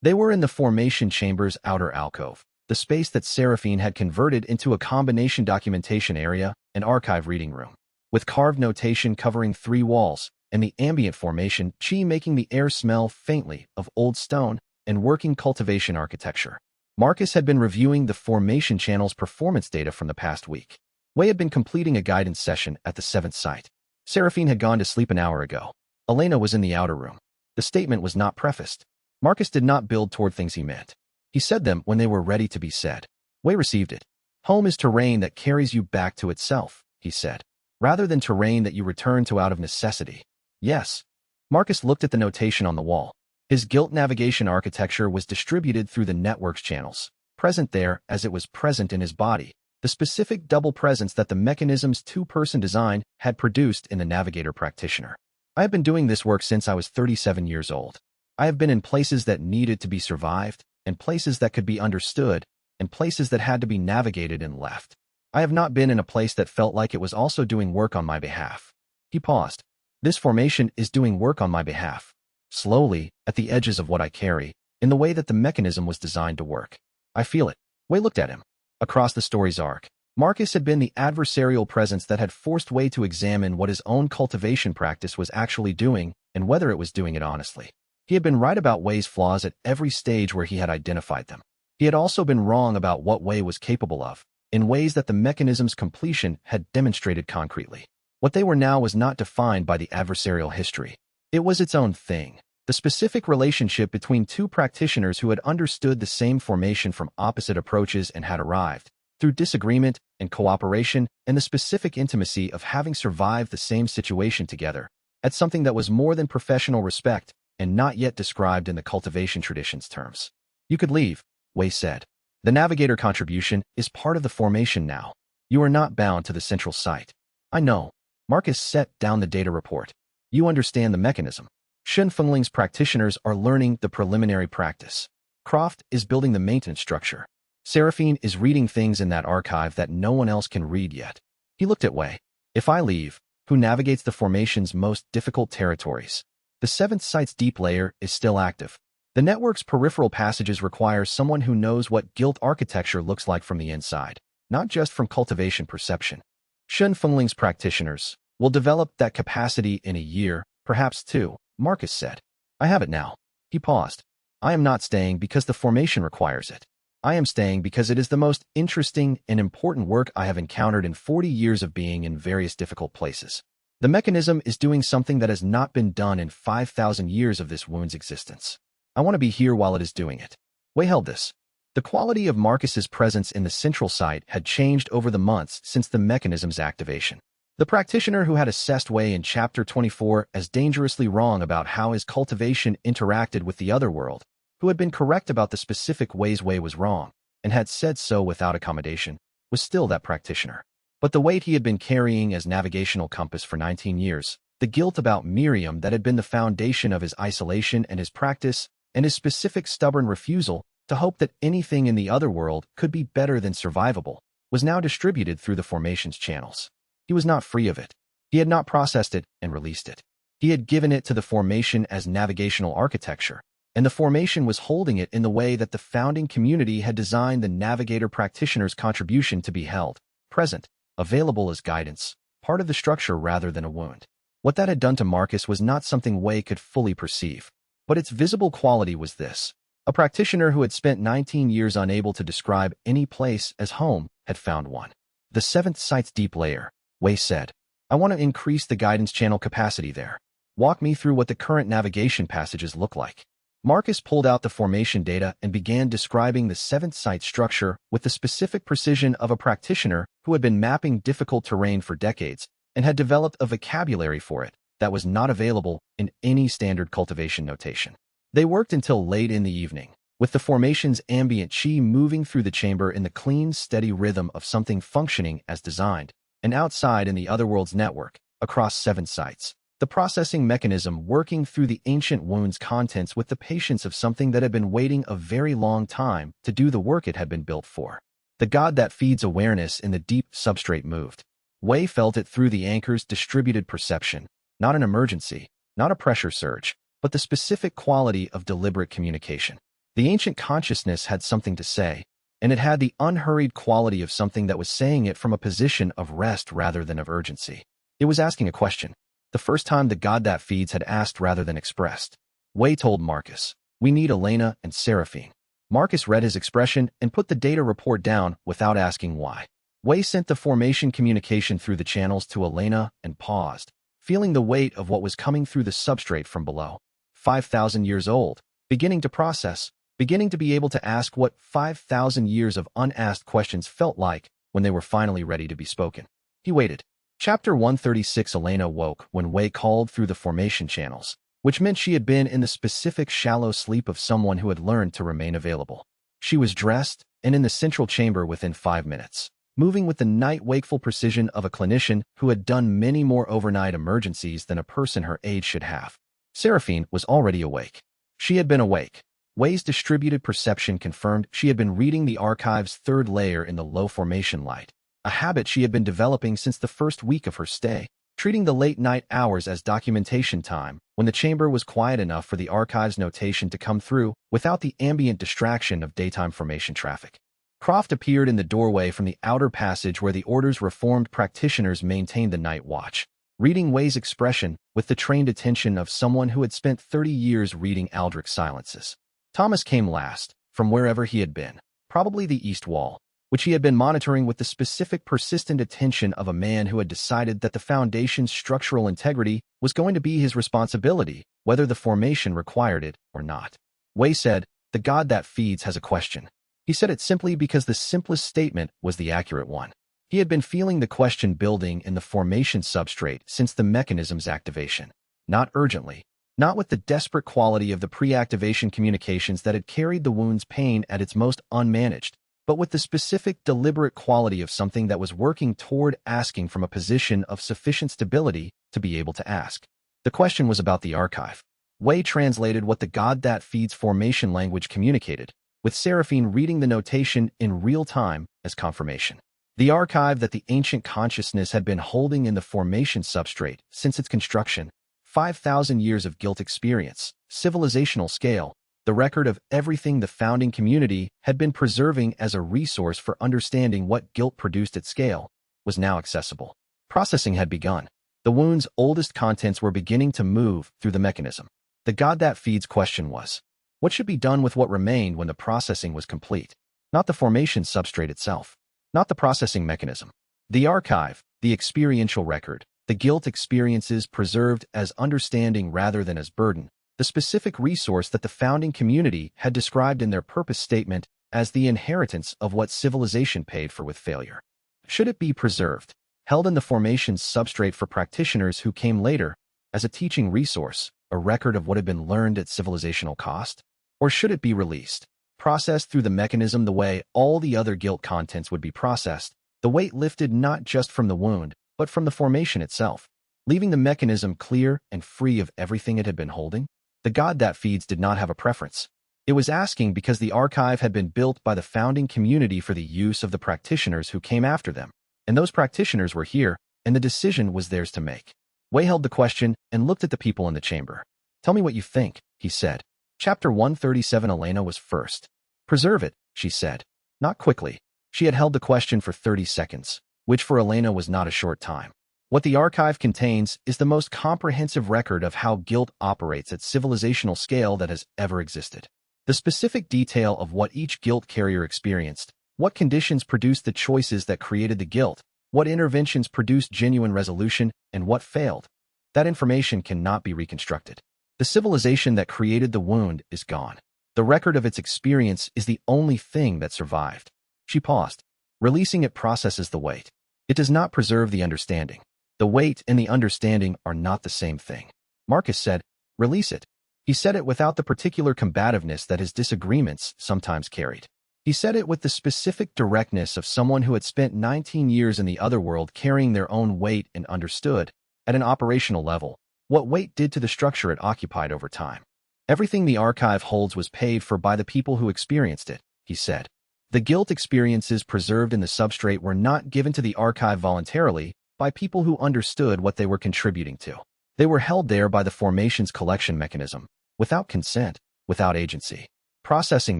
Speaker 1: They were in the formation chamber's outer alcove, the space that Seraphine had converted into a combination documentation area and archive reading room. With carved notation covering 3 walls, and the ambient formation chi making the air smell faintly of old stone and working cultivation architecture. Marcus had been reviewing the formation channel's performance data from the past week. Wei had been completing a guidance session at the 7th site. Seraphine had gone to sleep an hour ago. Elena was in the outer room. The statement was not prefaced. Marcus did not build toward things he meant. He said them when they were ready to be said. Wei received it. Home is terrain that carries you back to itself, he said, rather than terrain that you return to out of necessity. Yes. Marcus looked at the notation on the wall. His guilt navigation architecture was distributed through the network's channels, present there as it was present in his body, the specific double presence that the mechanism's 2-person design had produced in the navigator practitioner. I have been doing this work since I was 37 years old. I have been in places that needed to be survived, and places that could be understood, and places that had to be navigated and left. I have not been in a place that felt like it was also doing work on my behalf. He paused. This formation is doing work on my behalf. Slowly, at the edges of what I carry, in the way that the mechanism was designed to work. I feel it. Wei looked at him. Across the story's arc, Marcus had been the adversarial presence that had forced Wei to examine what his own cultivation practice was actually doing and whether it was doing it honestly. He had been right about Wei's flaws at every stage where he had identified them. He had also been wrong about what Wei was capable of, in ways that the mechanism's completion had demonstrated concretely. What they were now was not defined by the adversarial history. It was its own thing, the specific relationship between 2 practitioners who had understood the same formation from opposite approaches and had arrived, through disagreement and cooperation and the specific intimacy of having survived the same situation together, at something that was more than professional respect and not yet described in the cultivation tradition's terms. You could leave, Wei said. The navigator contribution is part of the formation now. You are not bound to the central site. I know. Marcus set down the data report. You understand the mechanism. Shen Fengling's practitioners are learning the preliminary practice. Croft is building the maintenance structure. Seraphine is reading things in that archive that no one else can read yet. He looked at Wei. If I leave, who navigates the formation's most difficult territories? The 7th site's deep layer is still active. The network's peripheral passages require someone who knows what guilt architecture looks like from the inside, not just from cultivation perception. Shen Fengling's practitioners will develop that capacity in a year, perhaps 2, Marcus said. I have it now. He paused. I am not staying because the formation requires it. I am staying because it is the most interesting and important work I have encountered in 40 years of being in various difficult places. The mechanism is doing something that has not been done in 5,000 years of this wound's existence. I want to be here while it is doing it. Wei held this. The quality of Marcus's presence in the central site had changed over the months since the mechanism's activation. The practitioner who had assessed Wei in Chapter 24 as dangerously wrong about how his cultivation interacted with the other world, who had been correct about the specific ways Wei was wrong, and had said so without accommodation, was still that practitioner. But the weight he had been carrying as navigational compass for 19 years, the guilt about Miriam that had been the foundation of his isolation and his practice, and his specific stubborn refusal to hope that anything in the other world could be better than survivable, was now distributed through the formation's channels. He was not free of it. He had not processed it and released it. He had given it to the formation as navigational architecture, and the formation was holding it in the way that the founding community had designed the navigator practitioner's contribution to be held, present, available as guidance, part of the structure rather than a wound. What that had done to Marcus was not something Wei could fully perceive, but its visible quality was this. A practitioner who had spent 19 years unable to describe any place as home had found one. The 7th site's deep layer, Wei said. I want to increase the guidance channel capacity there. Walk me through what the current navigation passages look like. Marcus pulled out the formation data and began describing the seventh site structure with the specific precision of a practitioner who had been mapping difficult terrain for decades and had developed a vocabulary for it that was not available in any standard cultivation notation. They worked until late in the evening, with the formation's ambient chi moving through the chamber in the clean, steady rhythm of something functioning as designed, and outside in the otherworld's network, across 7 sites. The processing mechanism working through the ancient wound's contents with the patience of something that had been waiting a very long time to do the work it had been built for. The god that feeds awareness in the deep substrate moved. Wei felt it through the anchor's distributed perception, not an emergency, not a pressure surge, but the specific quality of deliberate communication. The ancient consciousness had something to say, and it had the unhurried quality of something that was saying it from a position of rest rather than of urgency. It was asking a question. The first time the god that feeds had asked rather than expressed. Wei told Marcus, "We need Elena and Seraphine." Marcus read his expression and put the data report down without asking why. Wei sent the formation communication through the channels to Elena and paused, feeling the weight of what was coming through the substrate from below. 5,000 years old, beginning to process, beginning to be able to ask what 5,000 years of unasked questions felt like when they were finally ready to be spoken. He waited. Chapter 136. Elena woke when Wei called through the formation channels, which meant she had been in the specific shallow sleep of someone who had learned to remain available. She was dressed and in the central chamber within 5 minutes, moving with the night-wakeful precision of a clinician who had done many more overnight emergencies than a person her age should have. Seraphine was already awake. She had been awake. Wei's distributed perception confirmed she had been reading the archive's 3rd layer in the low formation light, a habit she had been developing since the first week of her stay, treating the late-night hours as documentation time when the chamber was quiet enough for the archive's notation to come through without the ambient distraction of daytime formation traffic. Croft appeared in the doorway from the outer passage where the Order's reformed practitioners maintained the night watch, reading Wei's expression with the trained attention of someone who had spent 30 years reading Aldrich's silences. Thomas came last, from wherever he had been, probably the east wall, which he had been monitoring with the specific persistent attention of a man who had decided that the Foundation's structural integrity was going to be his responsibility, whether the formation required it or not. Wei said, "The god that feeds has a question." He said it simply because the simplest statement was the accurate one. He had been feeling the question building in the formation substrate since the mechanism's activation. Not urgently, not with the desperate quality of the pre-activation communications that had carried the wound's pain at its most unmanaged, but with the specific, deliberate quality of something that was working toward asking from a position of sufficient stability to be able to ask. The question was about the archive. Wei translated what the god that feeds formation language communicated, with Seraphine reading the notation in real time as confirmation. The archive that the ancient consciousness had been holding in the formation substrate since its construction, 5,000 years of guilt experience, civilizational scale, the record of everything the founding community had been preserving as a resource for understanding what guilt produced at scale, was now accessible. Processing had begun. The wound's oldest contents were beginning to move through the mechanism. The god that feeds question was, what should be done with what remained when the processing was complete? Not the formation substrate itself, not the processing mechanism. The archive, the experiential record, the guilt experiences preserved as understanding rather than as burden, the specific resource that the founding community had described in their purpose statement as the inheritance of what civilization paid for with failure. Should it be preserved, held in the formation's substrate for practitioners who came later, as a teaching resource, a record of what had been learned at civilizational cost? Or should it be released, processed through the mechanism the way all the other guilt contents would be processed, the weight lifted not just from the wound, but from the formation itself, leaving the mechanism clear and free of everything it had been holding? The god that feeds did not have a preference. It was asking because the archive had been built by the founding community for the use of the practitioners who came after them, and those practitioners were here, and the decision was theirs to make. Wei held the question and looked at the people in the chamber. "Tell me what you think," he said. Chapter 137. Elena was first. "Preserve it," she said. Not quickly. She had held the question for 30 seconds, which for Elena was not a short time. What the archive contains is the most comprehensive record of how guilt operates at civilizational scale that has ever existed. The specific detail of what each guilt carrier experienced, what conditions produced the choices that created the guilt, what interventions produced genuine resolution, and what failed. That information cannot be reconstructed. The civilization that created the wound is gone. The record of its experience is the only thing that survived. She paused. Releasing it processes the weight. It does not preserve the understanding. The weight and the understanding are not the same thing. Marcus said, "Release it." He said it without the particular combativeness that his disagreements sometimes carried. He said it with the specific directness of someone who had spent 19 years in the other world carrying their own weight and understood, at an operational level, what weight did to the structure it occupied over time. Everything the archive holds was paid for by the people who experienced it, he said. The guilt experiences preserved in the substrate were not given to the archive voluntarily by people who understood what they were contributing to. They were held there by the formation's collection mechanism, without consent, without agency. Processing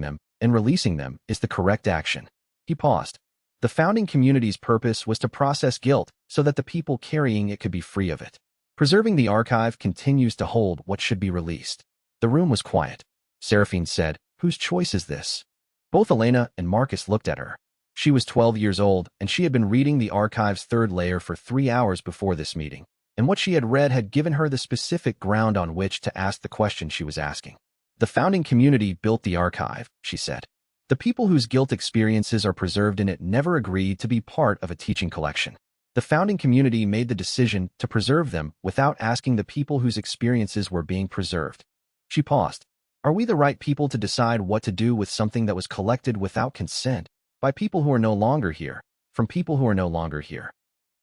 Speaker 1: them and releasing them is the correct action. He paused. The founding community's purpose was to process guilt so that the people carrying it could be free of it. Preserving the archive continues to hold what should be released. The room was quiet. Seraphine said, "Whose choice is this?" Both Elena and Marcus looked at her. She was 12 years old, and she had been reading the archive's third layer for 3 hours before this meeting, and what she had read had given her the specific ground on which to ask the question she was asking. The founding community built the archive, she said. The people whose guilt experiences are preserved in it never agreed to be part of a teaching collection. The founding community made the decision to preserve them without asking the people whose experiences were being preserved. She paused. Are we the right people to decide what to do with something that was collected without consent, by people who are no longer here, from people who are no longer here?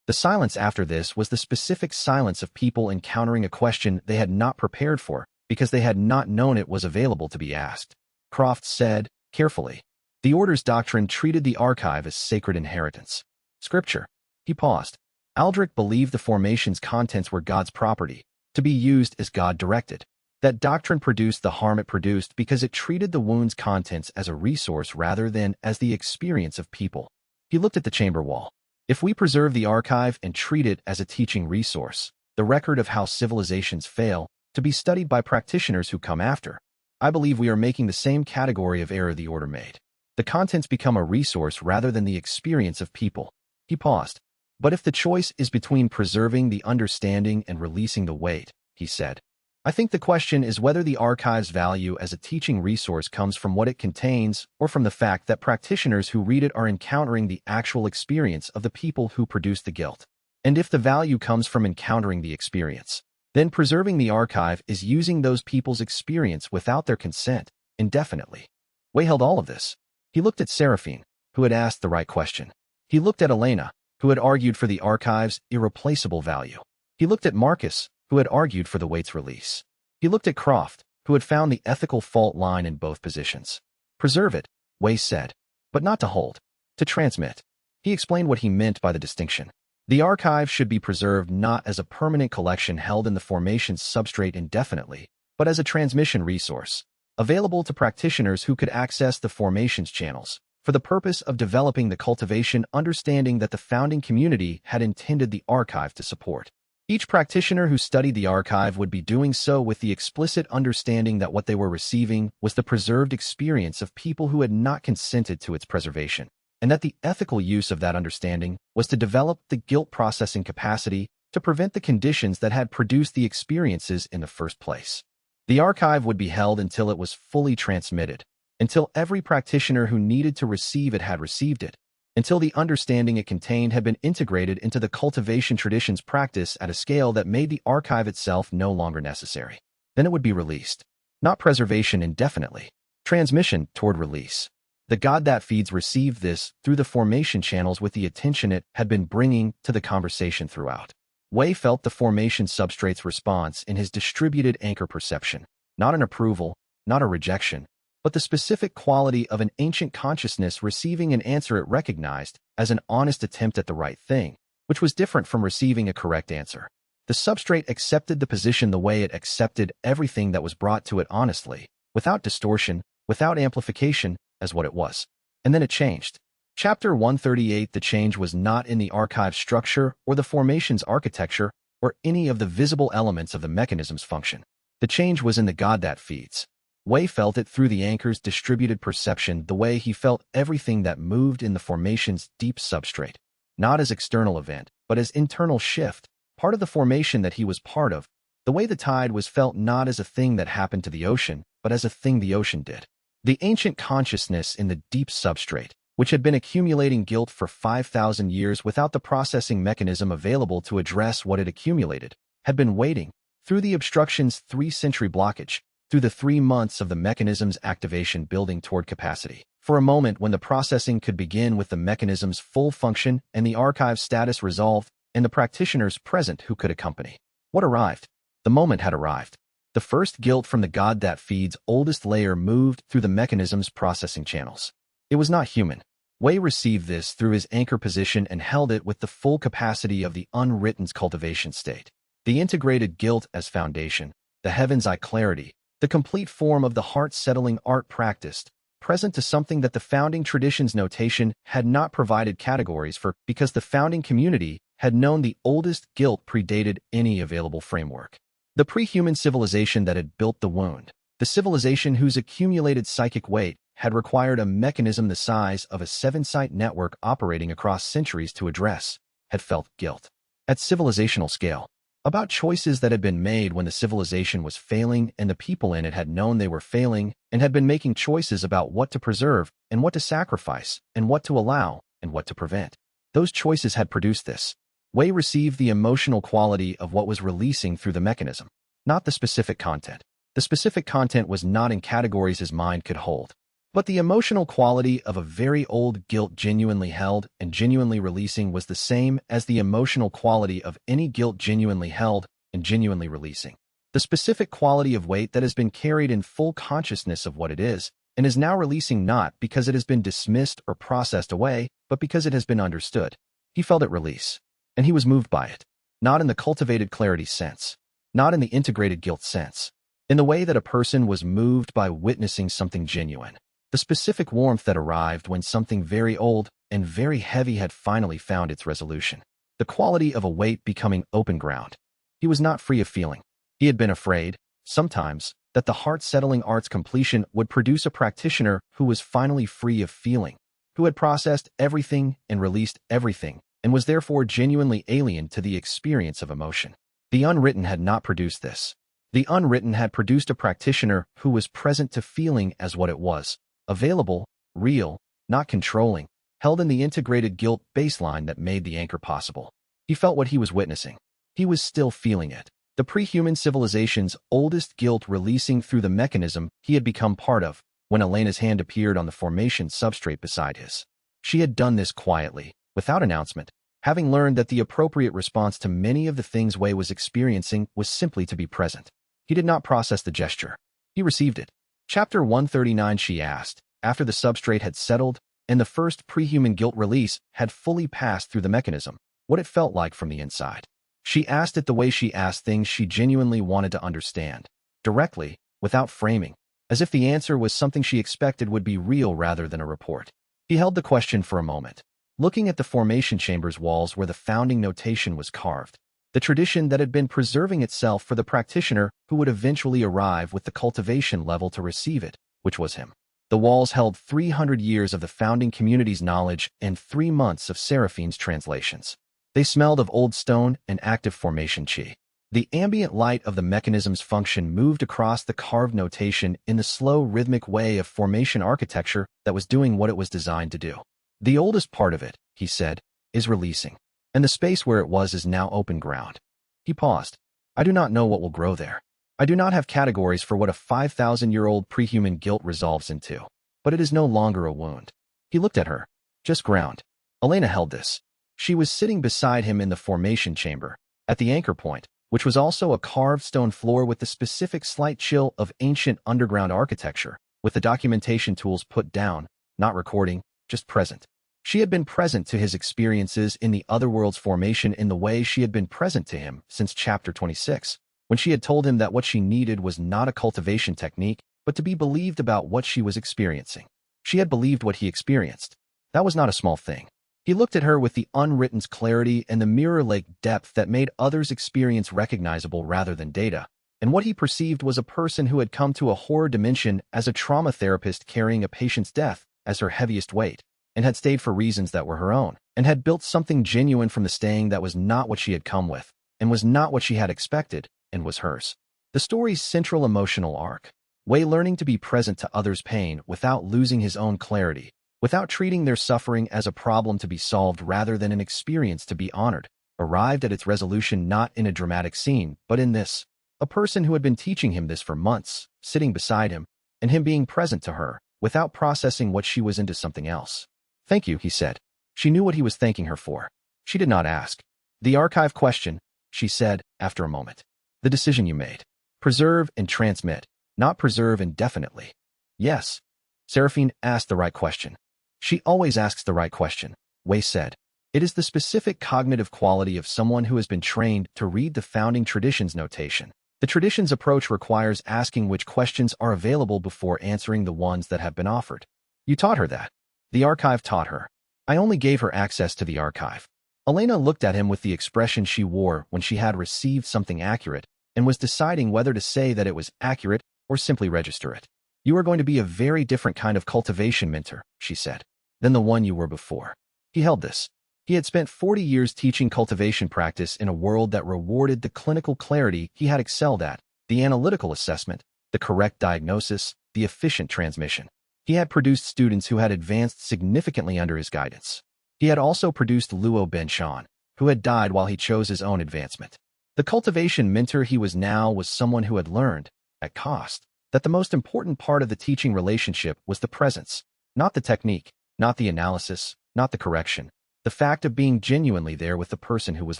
Speaker 1: The silence after this was the specific silence of people encountering a question they had not prepared for because they had not known it was available to be asked. Croft said, carefully, the Order's doctrine treated the archive as sacred inheritance. Scripture. He paused. Aldrich believed the formation's contents were God's property, to be used as God directed. That doctrine produced the harm it produced because it treated the wound's contents as a resource rather than as the experience of people. He looked at the chamber wall. If we preserve the archive and treat it as a teaching resource, the record of how civilizations fail, to be studied by practitioners who come after, I believe we are making the same category of error the Order made. The contents become a resource rather than the experience of people. He paused. But if the choice is between preserving the understanding and releasing the weight, he said, I think the question is whether the archive's value as a teaching resource comes from what it contains or from the fact that practitioners who read it are encountering the actual experience of the people who produce the guilt. And if the value comes from encountering the experience, then preserving the archive is using those people's experience without their consent, indefinitely. Wei held all of this. He looked at Seraphine, who had asked the right question. He looked at Elena, who had argued for the archive's irreplaceable value. He looked at Marcus, who had argued for the weight's release. He looked at Croft, who had found the ethical fault line in both positions. Preserve it, Wei said, but not to hold, to transmit. He explained what he meant by the distinction. The archive should be preserved not as a permanent collection held in the formation's substrate indefinitely, but as a transmission resource, available to practitioners who could access the formation's channels, for the purpose of developing the cultivation understanding that the founding community had intended the archive to support. Each practitioner who studied the archive would be doing so with the explicit understanding that what they were receiving was the preserved experience of people who had not consented to its preservation, and that the ethical use of that understanding was to develop the guilt processing capacity to prevent the conditions that had produced the experiences in the first place. The archive would be held until it was fully transmitted, until every practitioner who needed to receive it had received it, until the understanding it contained had been integrated into the cultivation tradition's practice at a scale that made the archive itself no longer necessary. Then it would be released. Not preservation indefinitely. Transmission toward release. The God that feeds received this through the formation channels with the attention it had been bringing to the conversation throughout. Wei felt the formation substrate's response in his distributed anchor perception, not an approval, not a rejection, but the specific quality of an ancient consciousness receiving an answer it recognized as an honest attempt at the right thing, which was different from receiving a correct answer. The substrate accepted the position the way it accepted everything that was brought to it honestly, without distortion, without amplification, as what it was. And then it changed. Chapter 138. The change was not in the archive structure or the formation's architecture or any of the visible elements of the mechanism's function. The change was in the God that feeds. Wei felt it through the anchor's distributed perception the way he felt everything that moved in the formation's deep substrate, not as external event, but as internal shift, part of the formation that he was part of, The way the tide was felt not as a thing that happened to the ocean, but as a thing the ocean did. The ancient consciousness in the deep substrate, which had been accumulating guilt for 5,000 years without the processing mechanism available to address what it accumulated, had been waiting, through the obstruction's 3-century blockage, through the 3 months of the mechanism's activation building toward capacity, for a moment when the processing could begin with the mechanism's full function and the archive status resolved, and the practitioners present who could accompany. What arrived? The moment had arrived. The first guilt from the God that feeds oldest layer moved through the mechanism's processing channels. It was not human. Wei received this through his anchor position and held it with the full capacity of the unwritten's cultivation state. The integrated guilt as foundation, the heaven's eye clarity, the complete form of the heart-settling art practiced, present to something that the founding tradition's notation had not provided categories for because the founding community had known the oldest guilt predated any available framework. The pre-human civilization that had built the wound, the civilization whose accumulated psychic weight had required a mechanism the size of a 7-site network operating across centuries to address, had felt guilt. At civilizational scale, about choices that had been made when the civilization was failing and the people in it had known they were failing and had been making choices about what to preserve and what to sacrifice and what to allow and what to prevent. Those choices had produced this. Wei received the emotional quality of what was releasing through the mechanism, not the specific content. The specific content was not in categories his mind could hold, but the emotional quality of a very old guilt genuinely held and genuinely releasing was the same as the emotional quality of any guilt genuinely held and genuinely releasing. The specific quality of weight that has been carried in full consciousness of what it is and is now releasing not because it has been dismissed or processed away, but because it has been understood. He felt it release, and he was moved by it, not in the cultivated clarity sense, not in the integrated guilt sense, in the way that a person was moved by witnessing something genuine. The specific warmth that arrived when something very old and very heavy had finally found its resolution. The quality of a weight becoming open ground. He was not free of feeling. He had been afraid, sometimes, that the heart-settling art's completion would produce a practitioner who was finally free of feeling, who had processed everything and released everything, and was therefore genuinely alien to the experience of emotion. The unwritten had not produced this. The unwritten had produced a practitioner who was present to feeling as what it was. Available, real, not controlling, held in the integrated guilt baseline that made the anchor possible. He felt what he was witnessing. He was still feeling it. The pre-human civilization's oldest guilt releasing through the mechanism he had become part of when Elena's hand appeared on the formation substrate beside his. She had done this quietly, without announcement, having learned that the appropriate response to many of the things Wei was experiencing was simply to be present. He did not process the gesture. He received it. Chapter 139. She asked, after the substrate had settled and the first pre-human guilt release had fully passed through the mechanism, what it felt like from the inside. She asked it the way she asked things she genuinely wanted to understand, directly, without framing, as if the answer was something she expected would be real rather than a report. He held the question for a moment, looking at the formation chamber's walls where the founding notation was carved, the tradition that had been preserving itself for the practitioner who would eventually arrive with the cultivation level to receive it, which was him. The walls held 300 years of the founding community's knowledge and 3 months of Seraphine's translations. They smelled of old stone and active formation chi. The ambient light of the mechanism's function moved across the carved notation in the slow, rhythmic way of formation architecture that was doing what it was designed to do. The oldest part of it, he said, is releasing, and the space where it was is now open ground. He paused. I do not know what will grow there. I do not have categories for what a 5,000-year-old pre-human guilt resolves into, but it is no longer a wound. He looked at her. Just ground. Elena held this. She was sitting beside him in the formation chamber, at the anchor point, which was also a carved stone floor with the specific slight chill of ancient underground architecture, with the documentation tools put down, not recording, just present. She had been present to his experiences in the otherworld's formation in the way she had been present to him since chapter 26, when she had told him that what she needed was not a cultivation technique, but to be believed about what she was experiencing. She had believed what he experienced. That was not a small thing. He looked at her with the unwritten's clarity and the mirror-like depth that made others' experience recognizable rather than data, and what he perceived was a person who had come to a horror dimension as a trauma therapist carrying a patient's death as her heaviest weight, and had stayed for reasons that were her own, and had built something genuine from the staying that was not what she had come with, and was not what she had expected, and was hers. The story's central emotional arc, Wei learning to be present to others' pain without losing his own clarity, without treating their suffering as a problem to be solved rather than an experience to be honored, arrived at its resolution not in a dramatic scene, but in this. A person who had been teaching him this for months, sitting beside him, and him being present to her, without processing what she was into something else. "Thank you," he said. She knew what he was thanking her for. She did not ask. "The archive question," she said, after a moment. "The decision you made. Preserve and transmit, not preserve indefinitely." "Yes." Seraphine asked the right question. "She always asks the right question," Wei said. "It is the specific cognitive quality of someone who has been trained to read the founding tradition's notation. The tradition's approach requires asking which questions are available before answering the ones that have been offered." "You taught her that." "The archive taught her. I only gave her access to the archive." Elena looked at him with the expression she wore when she had received something accurate and was deciding whether to say that it was accurate or simply register it. "You are going to be a very different kind of cultivation mentor," she said, "than the one you were before." He held this. He had spent 40 years teaching cultivation practice in a world that rewarded the clinical clarity he had excelled at, the analytical assessment, the correct diagnosis, the efficient transmission. He had produced students who had advanced significantly under his guidance. He had also produced Luo Benshan, who had died while he chose his own advancement. The cultivation mentor he was now was someone who had learned, at cost, that the most important part of the teaching relationship was the presence, not the technique, not the analysis, not the correction. The fact of being genuinely there with the person who was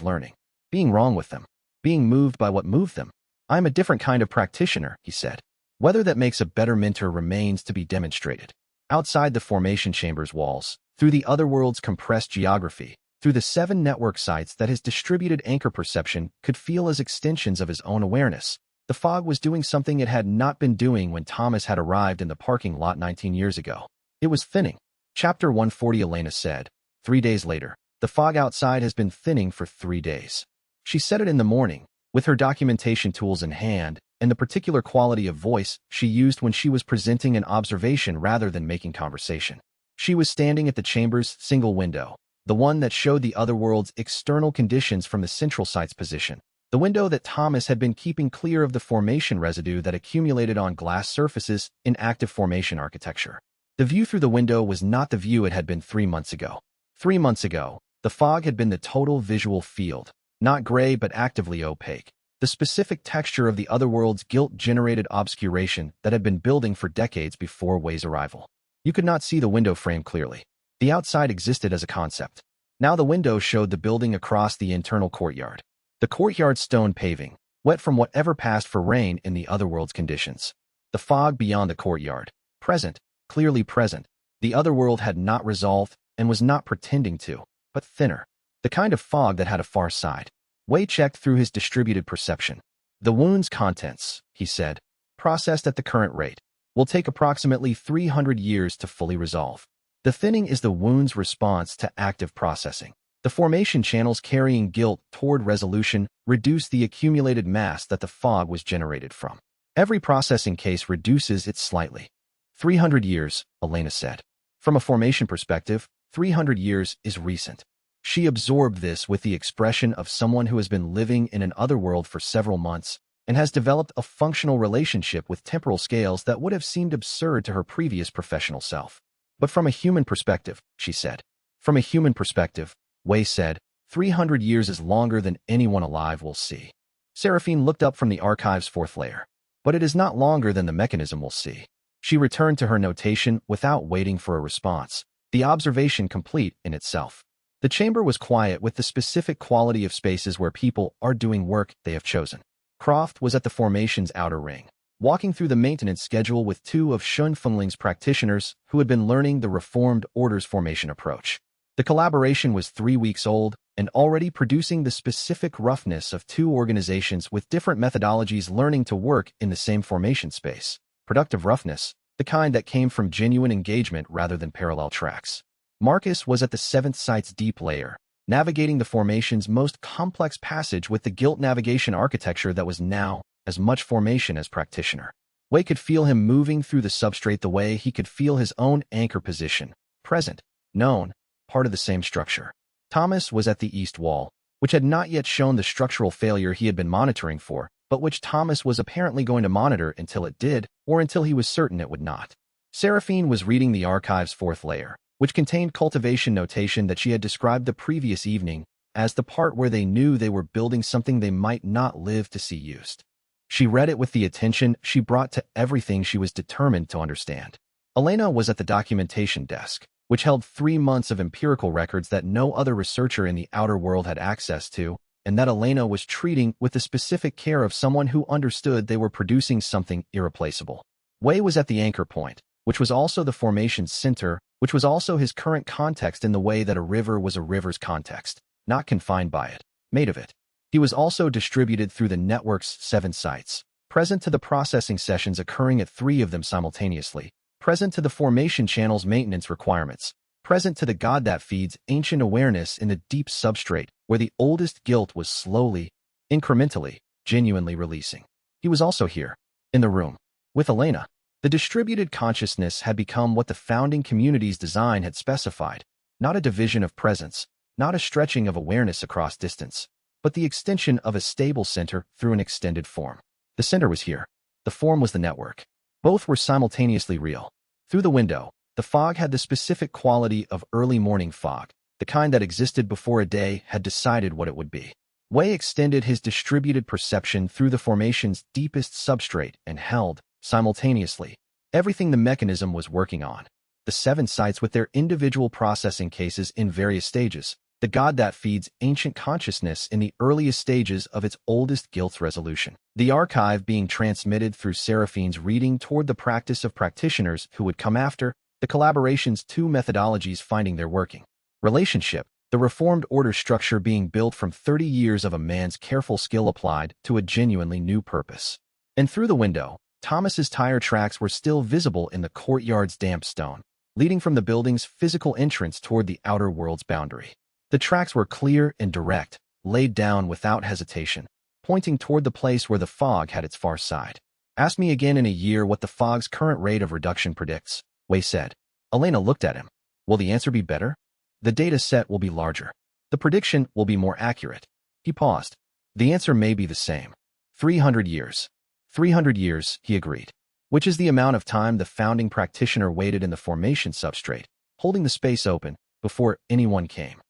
Speaker 1: learning, being wrong with them, being moved by what moved them. "I am a different kind of practitioner," he said. "Whether that makes a better mentor remains to be demonstrated." Outside the formation chamber's walls, through the otherworld's compressed geography, through the 7 network sites that his distributed anchor perception could feel as extensions of his own awareness, the fog was doing something it had not been doing when Thomas had arrived in the parking lot 19 years ago. It was thinning. Chapter 140. Elena said. 3 days later, "The fog outside has been thinning for 3 days. She said it in the morning, with her documentation tools in hand, and the particular quality of voice she used when she was presenting an observation rather than making conversation. She was standing at the chamber's single window, the one that showed the otherworld's external conditions from the central site's position, the window that Thomas had been keeping clear of the formation residue that accumulated on glass surfaces in active formation architecture. The view through the window was not the view it had been 3 months ago. 3 months ago, the fog had been the total visual field, not gray but actively opaque, the specific texture of the otherworld's guilt-generated obscuration that had been building for decades before Wei's arrival. You could not see the window frame clearly. The outside existed as a concept. Now the window showed the building across the internal courtyard. The courtyard's stone paving, wet from whatever passed for rain in the otherworld's conditions. The fog beyond the courtyard, present, clearly present. The otherworld had not resolved and was not pretending to, but thinner. The kind of fog that had a far side. Wei checked through his distributed perception. "The wound's contents," he said, "processed at the current rate, will take approximately 300 years to fully resolve. The thinning is the wound's response to active processing. The formation channels carrying guilt toward resolution reduce the accumulated mass that the fog was generated from. Every processing case reduces it slightly." 300 years, Elena said. From a formation perspective, 300 years is recent. She absorbed this with the expression of someone who has been living in an otherworld for several months and has developed a functional relationship with temporal scales that would have seemed absurd to her previous professional self. "But from a human perspective," she said. "From a human perspective," Wei said, 300 years is longer than anyone alive will see." Seraphine looked up from the archive's 4th layer. "But it is not longer than the mechanism will see." She returned to her notation without waiting for a response, the observation complete in itself. The chamber was quiet with the specific quality of spaces where people are doing work they have chosen. Croft was at the formation's outer ring, walking through the maintenance schedule with 2 of Shun Fengling's practitioners who had been learning the Reformed Order's formation approach. The collaboration was 3 weeks old and already producing the specific roughness of 2 organizations with different methodologies learning to work in the same formation space. Productive roughness, the kind that came from genuine engagement rather than parallel tracks. Marcus was at the 7th site's deep layer, navigating the formation's most complex passage with the guilt navigation architecture that was now as much formation as practitioner. Wei could feel him moving through the substrate the way he could feel his own anchor position, present, known, part of the same structure. Thomas was at the east wall, which had not yet shown the structural failure he had been monitoring for, but which Thomas was apparently going to monitor until it did, or until he was certain it would not. Seraphine was reading the archive's fourth layer, which contained cultivation notation that she had described the previous evening as the part where they knew they were building something they might not live to see used. She read it with the attention she brought to everything she was determined to understand. Elena was at the documentation desk, which held 3 months of empirical records that no other researcher in the outer world had access to, and that Elena was treating with the specific care of someone who understood they were producing something irreplaceable. Wei was at the anchor point, which was also the formation's center, which was also his current context in the way that a river was a river's context, not confined by it, made of it. He was also distributed through the network's 7 sites, present to the processing sessions occurring at 3 of them simultaneously, present to the formation channel's maintenance requirements, present to the God that feeds ancient awareness in the deep substrate where the oldest guilt was slowly, incrementally, genuinely releasing. He was also here, in the room, with Elena. The distributed consciousness had become what the founding community's design had specified, not a division of presence, not a stretching of awareness across distance, but the extension of a stable center through an extended form. The center was here. The form was the network. Both were simultaneously real. Through the window, the fog had the specific quality of early morning fog, the kind that existed before a day had decided what it would be. Wei extended his distributed perception through the formation's deepest substrate and held, simultaneously, everything the mechanism was working on. The 7 sites with their individual processing cases in various stages, the God that feeds ancient consciousness in the earliest stages of its oldest guilt's resolution. The archive being transmitted through Seraphine's reading toward the practice of practitioners who would come after, the collaboration's 2 methodologies finding their working relationship, the reformed order structure being built from 30 years of a man's careful skill applied to a genuinely new purpose. And through the window, Thomas's tire tracks were still visible in the courtyard's damp stone, leading from the building's physical entrance toward the outer world's boundary. The tracks were clear and direct, laid down without hesitation, pointing toward the place where the fog had its far side. Ask me again in a year what the fog's current rate of reduction predicts, Wei said. Elena looked at him. Will the answer be better? The data set will be larger. The prediction will be more accurate. He paused. The answer may be the same. 300 years. 300 years, he agreed, which is the amount of time the founding practitioner waited in the formation substrate, holding the space open, before anyone came.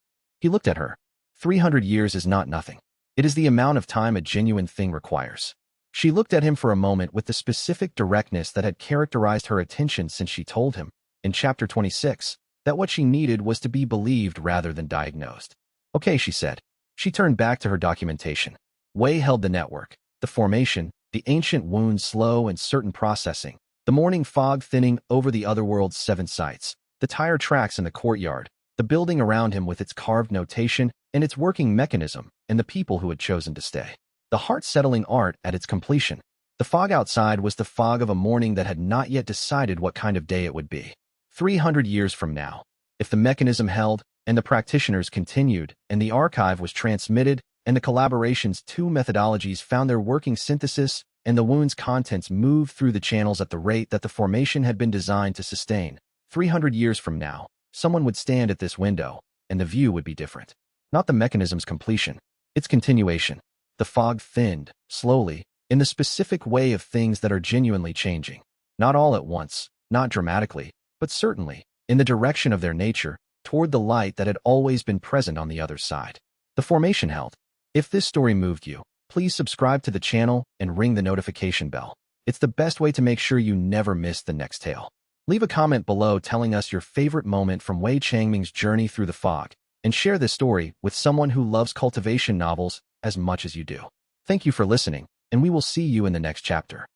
Speaker 1: He looked at her. 300 years is not nothing. It is the amount of time a genuine thing requires. She looked at him for a moment with the specific directness that had characterized her attention since she told him, in chapter 26, that what she needed was to be believed rather than diagnosed. Okay, she said. She turned back to her documentation. Wei held the network, the formation, the ancient wound's slow and certain processing, the morning fog thinning over the otherworld's 7 sites, the tire tracks in the courtyard, the building around him with its carved notation and its working mechanism, and the people who had chosen to stay. The heart-settling art at its completion. The fog outside was the fog of a morning that had not yet decided what kind of day it would be. 300 years from now, if the mechanism held, and the practitioners continued, and the archive was transmitted, and the collaboration's 2 methodologies found their working synthesis, and the wound's contents moved through the channels at the rate that the formation had been designed to sustain. 300 years from now, someone would stand at this window, and the view would be different. Not the mechanism's completion, its continuation. The fog thinned, slowly, in the specific way of things that are genuinely changing. Not all at once, not dramatically, but certainly, in the direction of their nature, toward the light that had always been present on the other side. The formation held. If this story moved you, please subscribe to the channel and ring the notification bell. It's the best way to make sure you never miss the next tale. Leave a comment below telling us your favorite moment from Wei Changming's journey through the fog, and share this story with someone who loves cultivation novels as much as you do. Thank you for listening, and we will see you in the next chapter.